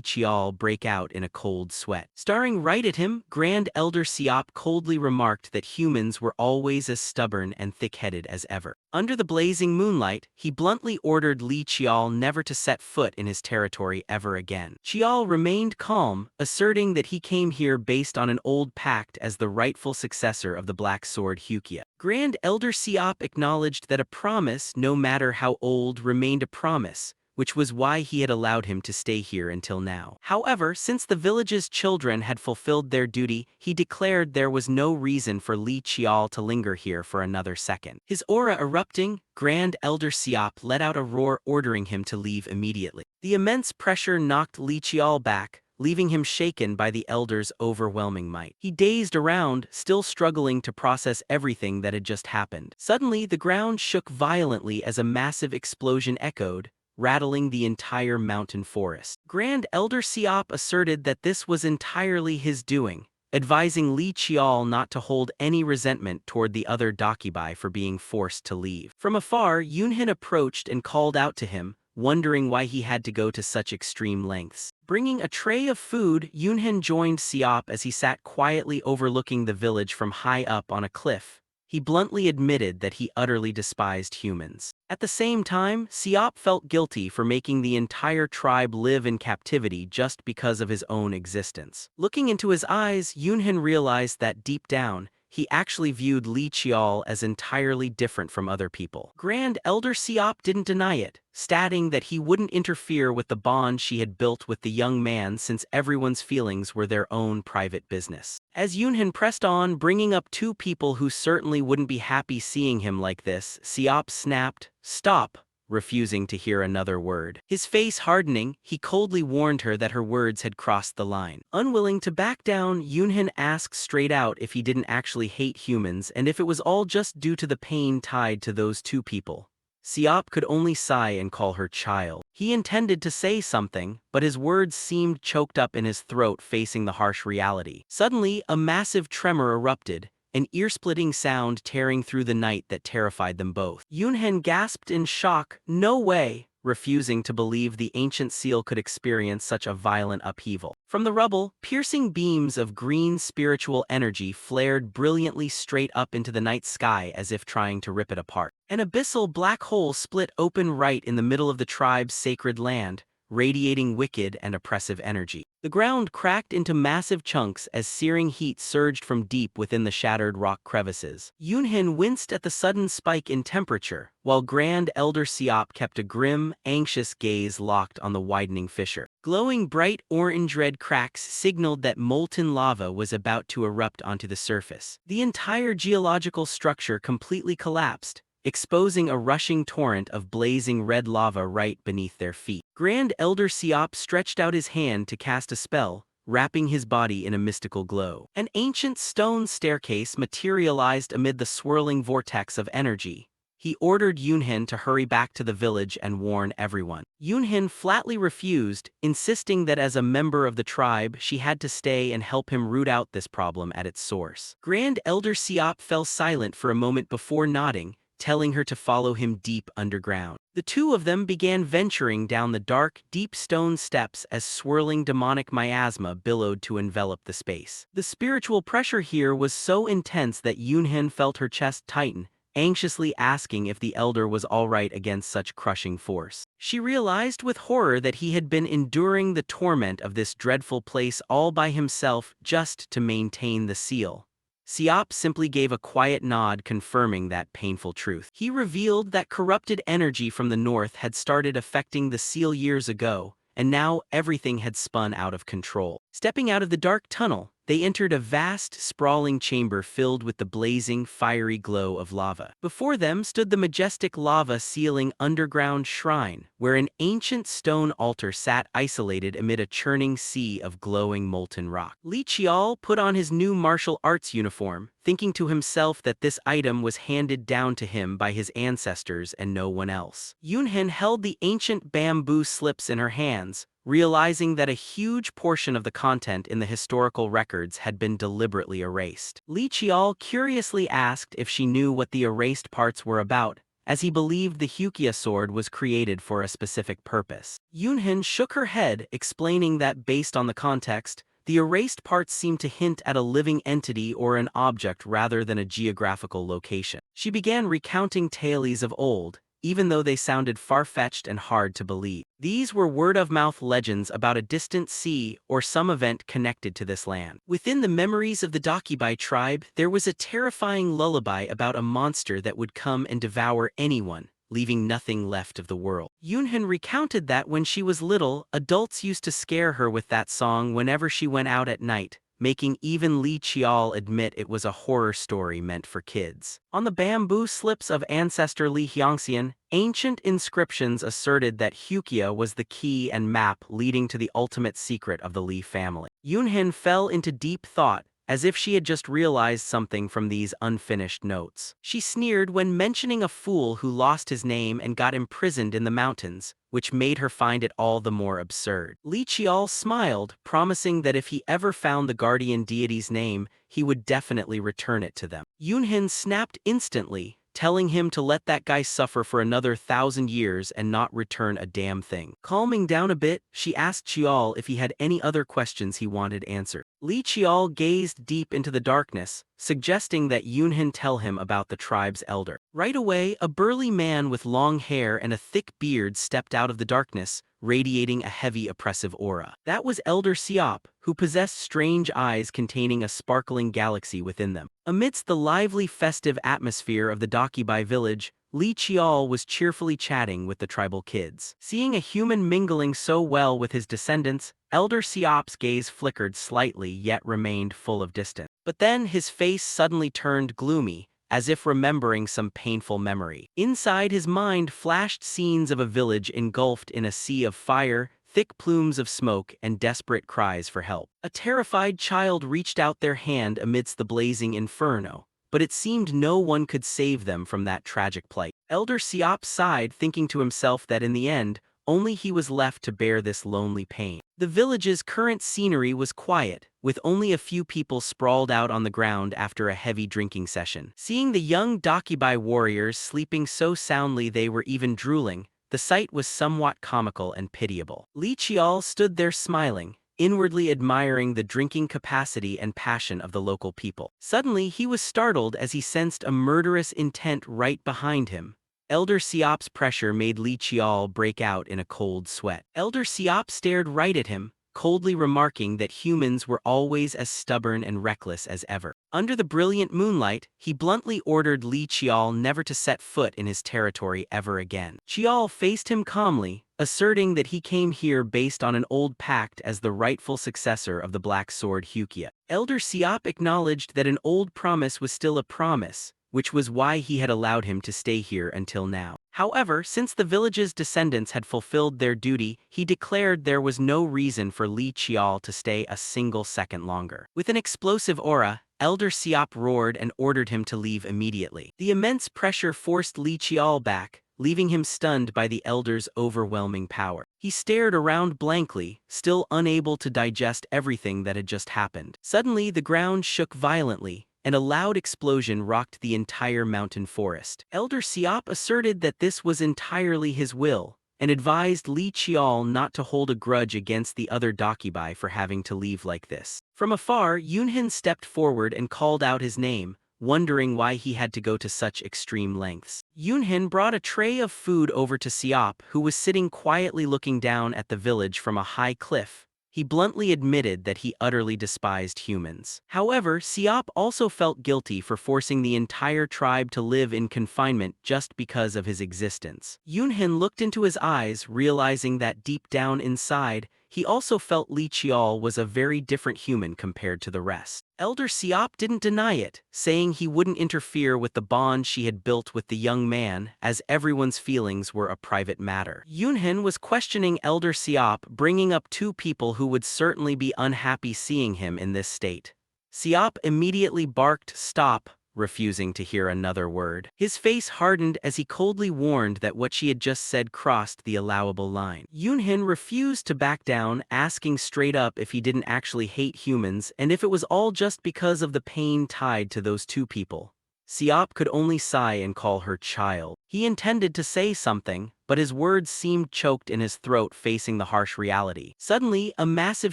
Qiao break out in a cold sweat. Staring right at him, Grand Elder Siop coldly remarked that humans were always as stubborn and thick-headed as ever. Under the blazing moonlight, he bluntly ordered Li Qiao never to set foot in his territory ever again. Qiao remained calm, asserting that he came here based on an old pact as the rightful successor of the Black Sword Hukia. Grand Elder Siop acknowledged that a promise, no matter how old, remained a promise, which was why he had allowed him to stay here until now. However, since the village's children had fulfilled their duty, he declared there was no reason for Li Qiao to linger here for another second. His aura erupting, Grand Elder Siop let out a roar ordering him to leave immediately. The immense pressure knocked Li Qiao back, leaving him shaken by the elder's overwhelming might. He dazed around, still struggling to process everything that had just happened. Suddenly, the ground shook violently as a massive explosion echoed, rattling the entire mountain forest. Grand Elder Siop asserted that this was entirely his doing, advising Li Qiao not to hold any resentment toward the other Dakibai for being forced to leave. From afar, Yunhin approached and called out to him, wondering why he had to go to such extreme lengths. Bringing a tray of food, Yunhin joined Siop as he sat quietly overlooking the village from high up on a cliff. He bluntly admitted that he utterly despised humans. At the same time, Siop felt guilty for making the entire tribe live in captivity just because of his own existence. Looking into his eyes, Yunhin realized that deep down, he actually viewed Li Qiao as entirely different from other people. Grand Elder Siop didn't deny it, stating that he wouldn't interfere with the bond she had built with the young man since everyone's feelings were their own private business. As Yunhan pressed on, bringing up two people who certainly wouldn't be happy seeing him like this, Siop snapped, "Stop," refusing to hear another word. His face hardening, he coldly warned her that her words had crossed the line. Unwilling to back down, Yunhan asked straight out if he didn't actually hate humans and if it was all just due to the pain tied to those two people. Siop could only sigh and call her child. He intended to say something, but his words seemed choked up in his throat facing the harsh reality. Suddenly, a massive tremor erupted, an ear-splitting sound tearing through the night that terrified them both. Yunhen gasped in shock, "No way," refusing to believe the ancient seal could experience such a violent upheaval. From the rubble, piercing beams of green spiritual energy flared brilliantly straight up into the night sky as if trying to rip it apart. An abyssal black hole split open right in the middle of the tribe's sacred land, radiating wicked and oppressive energy. The ground cracked into massive chunks as searing heat surged from deep within the shattered rock crevices. Yunhin winced at the sudden spike in temperature, while Grand Elder Siop kept a grim, anxious gaze locked on the widening fissure. Glowing bright orange-red cracks signaled that molten lava was about to erupt onto the surface. The entire geological structure completely collapsed, exposing a rushing torrent of blazing red lava right beneath their feet. Grand Elder Siop stretched out his hand to cast a spell, wrapping his body in a mystical glow. An ancient stone staircase materialized amid the swirling vortex of energy. He ordered Yunhin to hurry back to the village and warn everyone. Yunhin flatly refused, insisting that as a member of the tribe, she had to stay and help him root out this problem at its source. Grand Elder Siop fell silent for a moment before nodding, telling her to follow him deep underground. The two of them began venturing down the dark, deep stone steps as swirling demonic miasma billowed to envelop the space. The spiritual pressure here was so intense that Yunhin felt her chest tighten, anxiously asking if the elder was all right against such crushing force. She realized with horror that he had been enduring the torment of this dreadful place all by himself just to maintain the seal. Siop simply gave a quiet nod confirming that painful truth. He revealed that corrupted energy from the north had started affecting the seal years ago, and now everything had spun out of control. Stepping out of the dark tunnel, they entered a vast, sprawling chamber filled with the blazing, fiery glow of lava. Before them stood the majestic lava-ceiling underground shrine, where an ancient stone altar sat isolated amid a churning sea of glowing molten rock. Li Qiao put on his new martial arts uniform, thinking to himself that this item was handed down to him by his ancestors and no one else. Yunhen held the ancient bamboo slips in her hands, realizing that a huge portion of the content in the historical records had been deliberately erased. Li Qiao curiously asked if she knew what the erased parts were about, as he believed the Hukia sword was created for a specific purpose. Yunhin shook her head, explaining that based on the context, the erased parts seemed to hint at a living entity or an object rather than a geographical location. She began recounting tales of old, even though they sounded far-fetched and hard to believe. These were word-of-mouth legends about a distant sea or some event connected to this land. Within the memories of the Dakibai tribe, there was a terrifying lullaby about a monster that would come and devour anyone, leaving nothing left of the world. Yunhin recounted that when she was little, adults used to scare her with that song whenever she went out at night, making even Li Qiao admit it was a horror story meant for kids. On the bamboo slips of ancestor Li Hyangxian, ancient inscriptions asserted that Hukia was the key and map leading to the ultimate secret of the Li family. Yunhin fell into deep thought, as if she had just realized something from these unfinished notes. She sneered when mentioning a fool who lost his name and got imprisoned in the mountains, which made her find it all the more absurd. Li Qiao smiled, promising that if he ever found the guardian deity's name, he would definitely return it to them. Yunhin snapped instantly, telling him to let that guy suffer for another 1,000 years and not return a damn thing. Calming down a bit, she asked Qiao if he had any other questions he wanted answered. Li Qiao gazed deep into the darkness, suggesting that Yunhin tell him about the tribe's elder. Right away, a burly man with long hair and a thick beard stepped out of the darkness, radiating a heavy oppressive aura. That was Elder Siop, who possessed strange eyes containing a sparkling galaxy within them. Amidst the lively festive atmosphere of the Dakibai village, Li Qiao was cheerfully chatting with the tribal kids. Seeing a human mingling so well with his descendants, Elder Siop's gaze flickered slightly yet remained full of distance. But then his face suddenly turned gloomy, as if remembering some painful memory. Inside his mind flashed scenes of a village engulfed in a sea of fire, thick plumes of smoke, and desperate cries for help. A terrified child reached out their hand amidst the blazing inferno, but it seemed no one could save them from that tragic plight. Elder Siop sighed, thinking to himself that in the end, only he was left to bear this lonely pain. The village's current scenery was quiet, with only a few people sprawled out on the ground after a heavy drinking session. Seeing the young Dakibai warriors sleeping so soundly they were even drooling, the sight was somewhat comical and pitiable. Li Qiao stood there smiling, inwardly admiring the drinking capacity and passion of the local people. Suddenly, he was startled as he sensed a murderous intent right behind him. Elder Siop's pressure made Li Qiao break out in a cold sweat. Elder Siop stared right at him, coldly remarking that humans were always as stubborn and reckless as ever. Under the brilliant moonlight, he bluntly ordered Li Qiao never to set foot in his territory ever again. Qiao faced him calmly, asserting that he came here based on an old pact as the rightful successor of the Black Sword Hukia. Elder Siop acknowledged that an old promise was still a promise, which was why he had allowed him to stay here until now. However, since the village's descendants had fulfilled their duty, he declared there was no reason for Li Qiao to stay a single second longer. With an explosive aura, Elder Siop roared and ordered him to leave immediately. The immense pressure forced Li Qiao back, leaving him stunned by the elder's overwhelming power. He stared around blankly, still unable to digest everything that had just happened. Suddenly, the ground shook violently, and a loud explosion rocked the entire mountain forest. Elder Siop asserted that this was entirely his will, and advised Li Qiao not to hold a grudge against the other Dakibai for having to leave like this. From afar, Yunhin stepped forward and called out his name, wondering why he had to go to such extreme lengths. Yunhin brought a tray of food over to Siop, who was sitting quietly looking down at the village from a high cliff. He bluntly admitted that he utterly despised humans. However, Siop also felt guilty for forcing the entire tribe to live in confinement just because of his existence. Yunhin looked into his eyes, realizing that deep down inside, he also felt Li Qiao was a very different human compared to the rest. Elder Siop didn't deny it, saying he wouldn't interfere with the bond she had built with the young man, as everyone's feelings were a private matter. Yunhin was questioning Elder Siop, bringing up two people who would certainly be unhappy seeing him in this state. Siop immediately barked, "Stop," refusing to hear another word. His face hardened as he coldly warned that what she had just said crossed the allowable line. Yunhin refused to back down, asking straight up if he didn't actually hate humans and if it was all just because of the pain tied to those two people. Siop could only sigh and call her child. He intended to say something, but his words seemed choked in his throat facing the harsh reality. Suddenly, a massive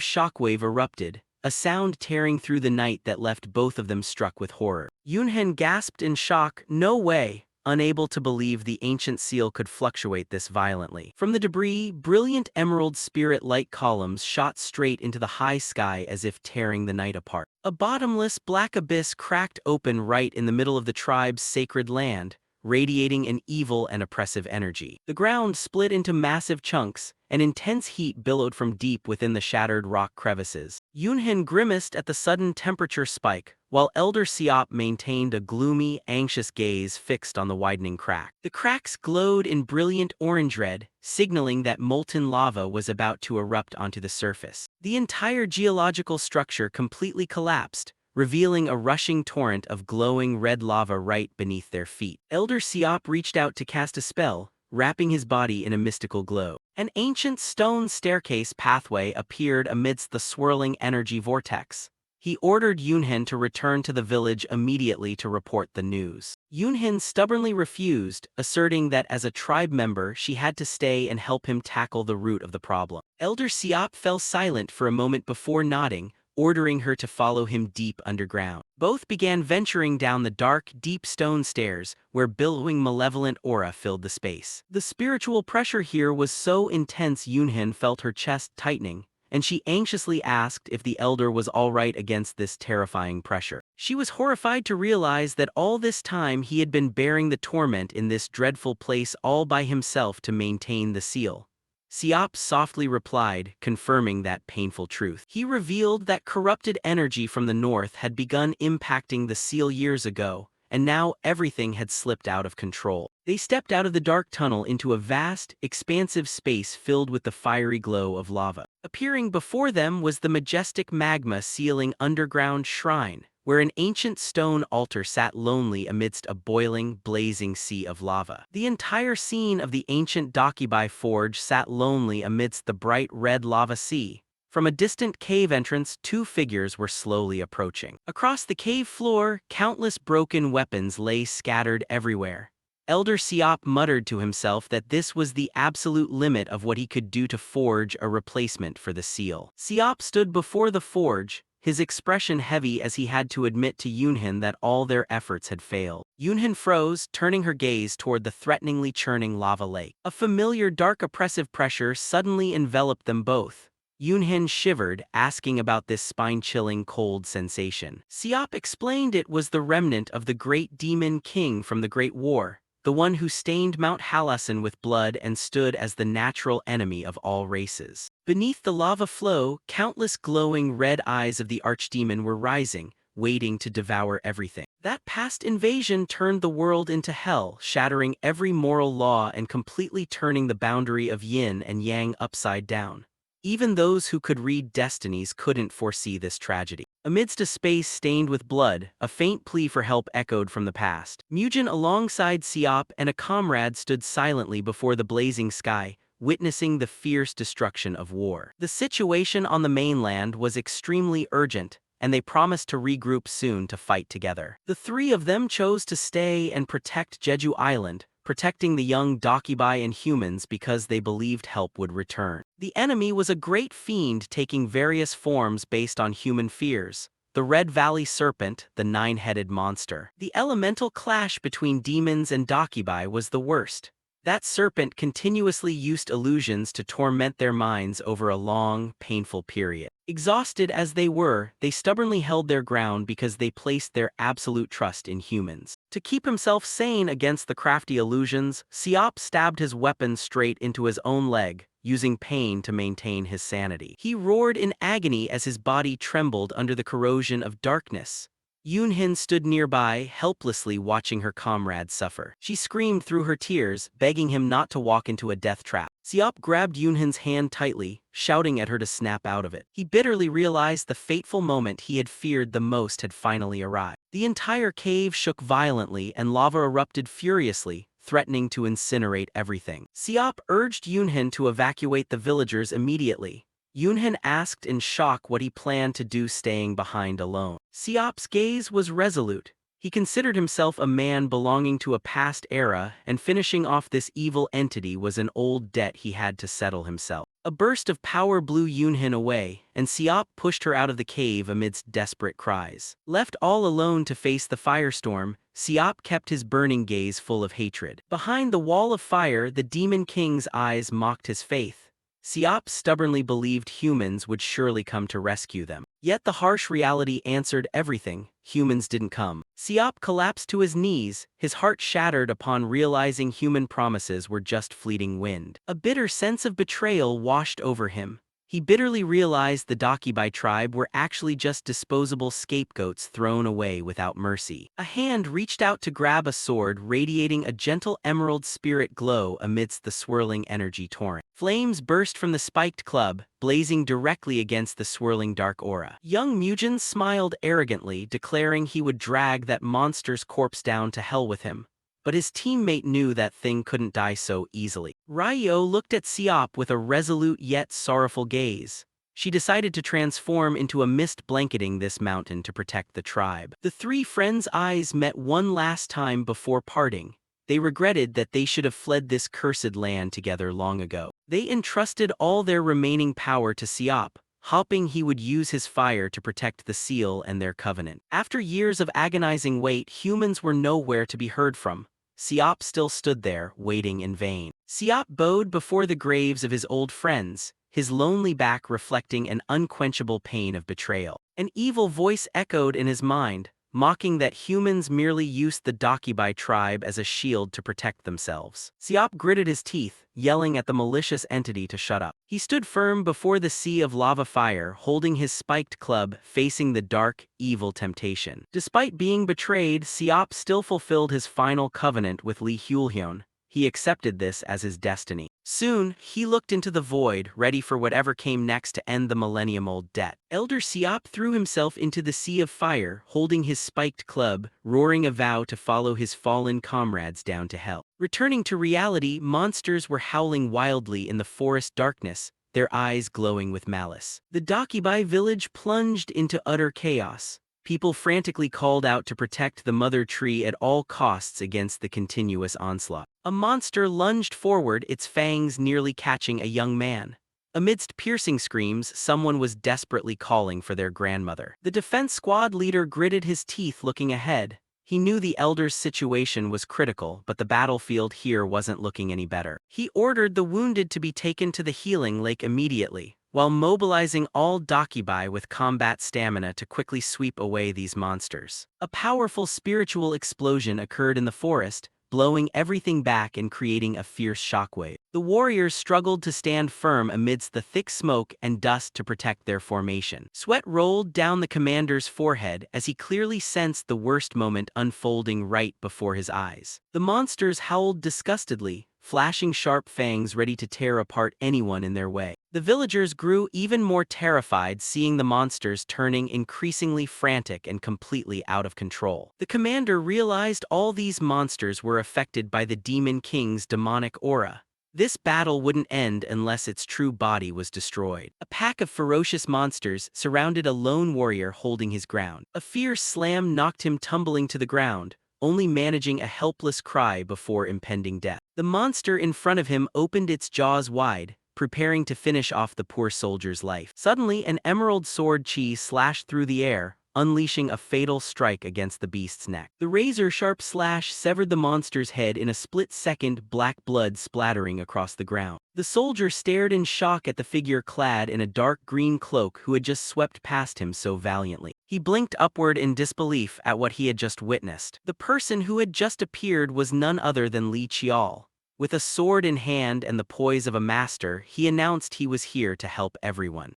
shockwave erupted, a sound tearing through the night that left both of them struck with horror. Yunhin gasped in shock, "No way," unable to believe the ancient seal could fluctuate this violently. From the debris, brilliant emerald spirit light columns shot straight into the high sky as if tearing the night apart. A bottomless black abyss cracked open right in the middle of the tribe's sacred land, radiating an evil and oppressive energy. The ground split into massive chunks, and intense heat billowed from deep within the shattered rock crevices. Yunhin grimaced at the sudden temperature spike, while Elder Siop maintained a gloomy, anxious gaze fixed on the widening crack. The cracks glowed in brilliant orange red, signaling that molten lava was about to erupt onto the surface. The entire geological structure completely collapsed, revealing a rushing torrent of glowing red lava right beneath their feet. Elder Siop reached out to cast a spell, wrapping his body in a mystical glow. An ancient stone staircase pathway appeared amidst the swirling energy vortex. He ordered Yunhin to return to the village immediately to report the news. Yunhin stubbornly refused, asserting that as a tribe member she had to stay and help him tackle the root of the problem. Elder Siop fell silent for a moment before nodding, ordering her to follow him deep underground. Both began venturing down the dark, deep stone stairs, where billowing malevolent aura filled the space. The spiritual pressure here was so intense Yoonhin felt her chest tightening, and she anxiously asked if the elder was all right against this terrifying pressure. She was horrified to realize that all this time he had been bearing the torment in this dreadful place all by himself to maintain the seal. Siop softly replied, confirming that painful truth. He revealed that corrupted energy from the north had begun impacting the seal years ago, and now everything had slipped out of control. They stepped out of the dark tunnel into a vast, expansive space filled with the fiery glow of lava. Appearing before them was the majestic magma sealing underground shrine, where an ancient stone altar sat lonely amidst a boiling, blazing sea of lava. The entire scene of the ancient Dakibai forge sat lonely amidst the bright red lava sea. From a distant cave entrance, two figures were slowly approaching. Across the cave floor, countless broken weapons lay scattered everywhere. Elder Siop muttered to himself that this was the absolute limit of what he could do to forge a replacement for the seal. Siop stood before the forge, his expression heavy as he had to admit to Yoonhin that all their efforts had failed. Yoonhin froze, turning her gaze toward the threateningly churning lava lake. A familiar dark oppressive pressure suddenly enveloped them both. Yoonhin shivered, asking about this spine-chilling cold sensation. Siop explained it was the remnant of the great demon king from the Great War, the one who stained Mount Halasan with blood and stood as the natural enemy of all races. Beneath the lava flow, countless glowing red eyes of the archdemon were rising, waiting to devour everything. That past invasion turned the world into hell, shattering every moral law and completely turning the boundary of yin and yang upside down. Even those who could read destinies couldn't foresee this tragedy. Amidst a space stained with blood, a faint plea for help echoed from the past. Mujin alongside Siop and a comrade stood silently before the blazing sky, witnessing the fierce destruction of war. The situation on the mainland was extremely urgent, and they promised to regroup soon to fight together. The three of them chose to stay and protect Jeju Island, protecting the young Dakibai and humans because they believed help would return. The enemy was a great fiend taking various forms based on human fears. The Red Valley Serpent, the nine-headed monster. The elemental clash between demons and Dakibai was the worst. That serpent continuously used illusions to torment their minds over a long, painful period. Exhausted as they were, they stubbornly held their ground because they placed their absolute trust in humans. To keep himself sane against the crafty illusions, Siop stabbed his weapon straight into his own leg, using pain to maintain his sanity. He roared in agony as his body trembled under the corrosion of darkness. Yoonhin stood nearby, helplessly watching her comrade suffer. She screamed through her tears, begging him not to walk into a death trap. Siop grabbed Yoonhin's hand tightly, shouting at her to snap out of it. He bitterly realized the fateful moment he had feared the most had finally arrived. The entire cave shook violently and lava erupted furiously, threatening to incinerate everything. Siop urged Yoonhin to evacuate the villagers immediately. Yoonhin asked in shock what he planned to do staying behind alone. Siop's gaze was resolute. He considered himself a man belonging to a past era, and finishing off this evil entity was an old debt he had to settle himself. A burst of power blew Yoonhin away, and Siop pushed her out of the cave amidst desperate cries. Left all alone to face the firestorm, Siop kept his burning gaze full of hatred. Behind the wall of fire, the Demon King's eyes mocked his faith. Siop stubbornly believed humans would surely come to rescue them. Yet the harsh reality answered everything. Humans didn't come. Siop collapsed to his knees, his heart shattered upon realizing human promises were just fleeting wind. A bitter sense of betrayal washed over him. He bitterly realized the Dakibai tribe were actually just disposable scapegoats thrown away without mercy. A hand reached out to grab a sword radiating a gentle emerald spirit glow amidst the swirling energy torrent. Flames burst from the spiked club, blazing directly against the swirling dark aura. Young Mujin smiled arrogantly, declaring he would drag that monster's corpse down to hell with him. But his teammate knew that thing couldn't die so easily. Ryo looked at Siop with a resolute yet sorrowful gaze. She decided to transform into a mist blanketing this mountain to protect the tribe. The three friends' eyes met one last time before parting. They regretted that they should have fled this cursed land together long ago. They entrusted all their remaining power to Siop, hoping he would use his fire to protect the seal and their covenant. After years of agonizing wait, humans were nowhere to be heard from. Siop still stood there, waiting in vain. Siop bowed before the graves of his old friends, his lonely back reflecting an unquenchable pain of betrayal. An evil voice echoed in his mind, mocking that humans merely used the Dakibai tribe as a shield to protect themselves. Siop gritted his teeth, yelling at the malicious entity to shut up. He stood firm before the sea of lava fire, holding his spiked club, facing the dark, evil temptation. Despite being betrayed, Siop still fulfilled his final covenant with Lee Hyulhyun. He accepted this as his destiny. Soon, he looked into the void, ready for whatever came next to end the millennium-old debt. Elder Siop threw himself into the sea of fire, holding his spiked club, roaring a vow to follow his fallen comrades down to hell. Returning to reality, monsters were howling wildly in the forest darkness, their eyes glowing with malice. The Dakibai village plunged into utter chaos. People frantically called out to protect the mother tree at all costs against the continuous onslaught. A monster lunged forward, its fangs nearly catching a young man. Amidst piercing screams, someone was desperately calling for their grandmother. The defense squad leader gritted his teeth looking ahead. He knew the elder's situation was critical, but the battlefield here wasn't looking any better. He ordered the wounded to be taken to the healing lake immediately, while mobilizing all Dakibai with combat stamina to quickly sweep away these monsters. A powerful spiritual explosion occurred in the forest, blowing everything back and creating a fierce shockwave. The warriors struggled to stand firm amidst the thick smoke and dust to protect their formation. Sweat rolled down the commander's forehead as he clearly sensed the worst moment unfolding right before his eyes. The monsters howled disgustedly, flashing sharp fangs ready to tear apart anyone in their way. The villagers grew even more terrified, seeing the monsters turning increasingly frantic and completely out of control. The commander realized all these monsters were affected by the Demon King's demonic aura. This battle wouldn't end unless its true body was destroyed. A pack of ferocious monsters surrounded a lone warrior holding his ground. A fierce slam knocked him tumbling to the ground, only managing a helpless cry before impending death. The monster in front of him opened its jaws wide, preparing to finish off the poor soldier's life. Suddenly, an emerald sword chi slashed through the air, unleashing a fatal strike against the beast's neck. The razor-sharp slash severed the monster's head in a split second, black blood splattering across the ground. The soldier stared in shock at the figure clad in a dark green cloak who had just swept past him so valiantly. He blinked upward in disbelief at what he had just witnessed. The person who had just appeared was none other than Li Qiao. With a sword in hand and the poise of a master, he announced he was here to help everyone.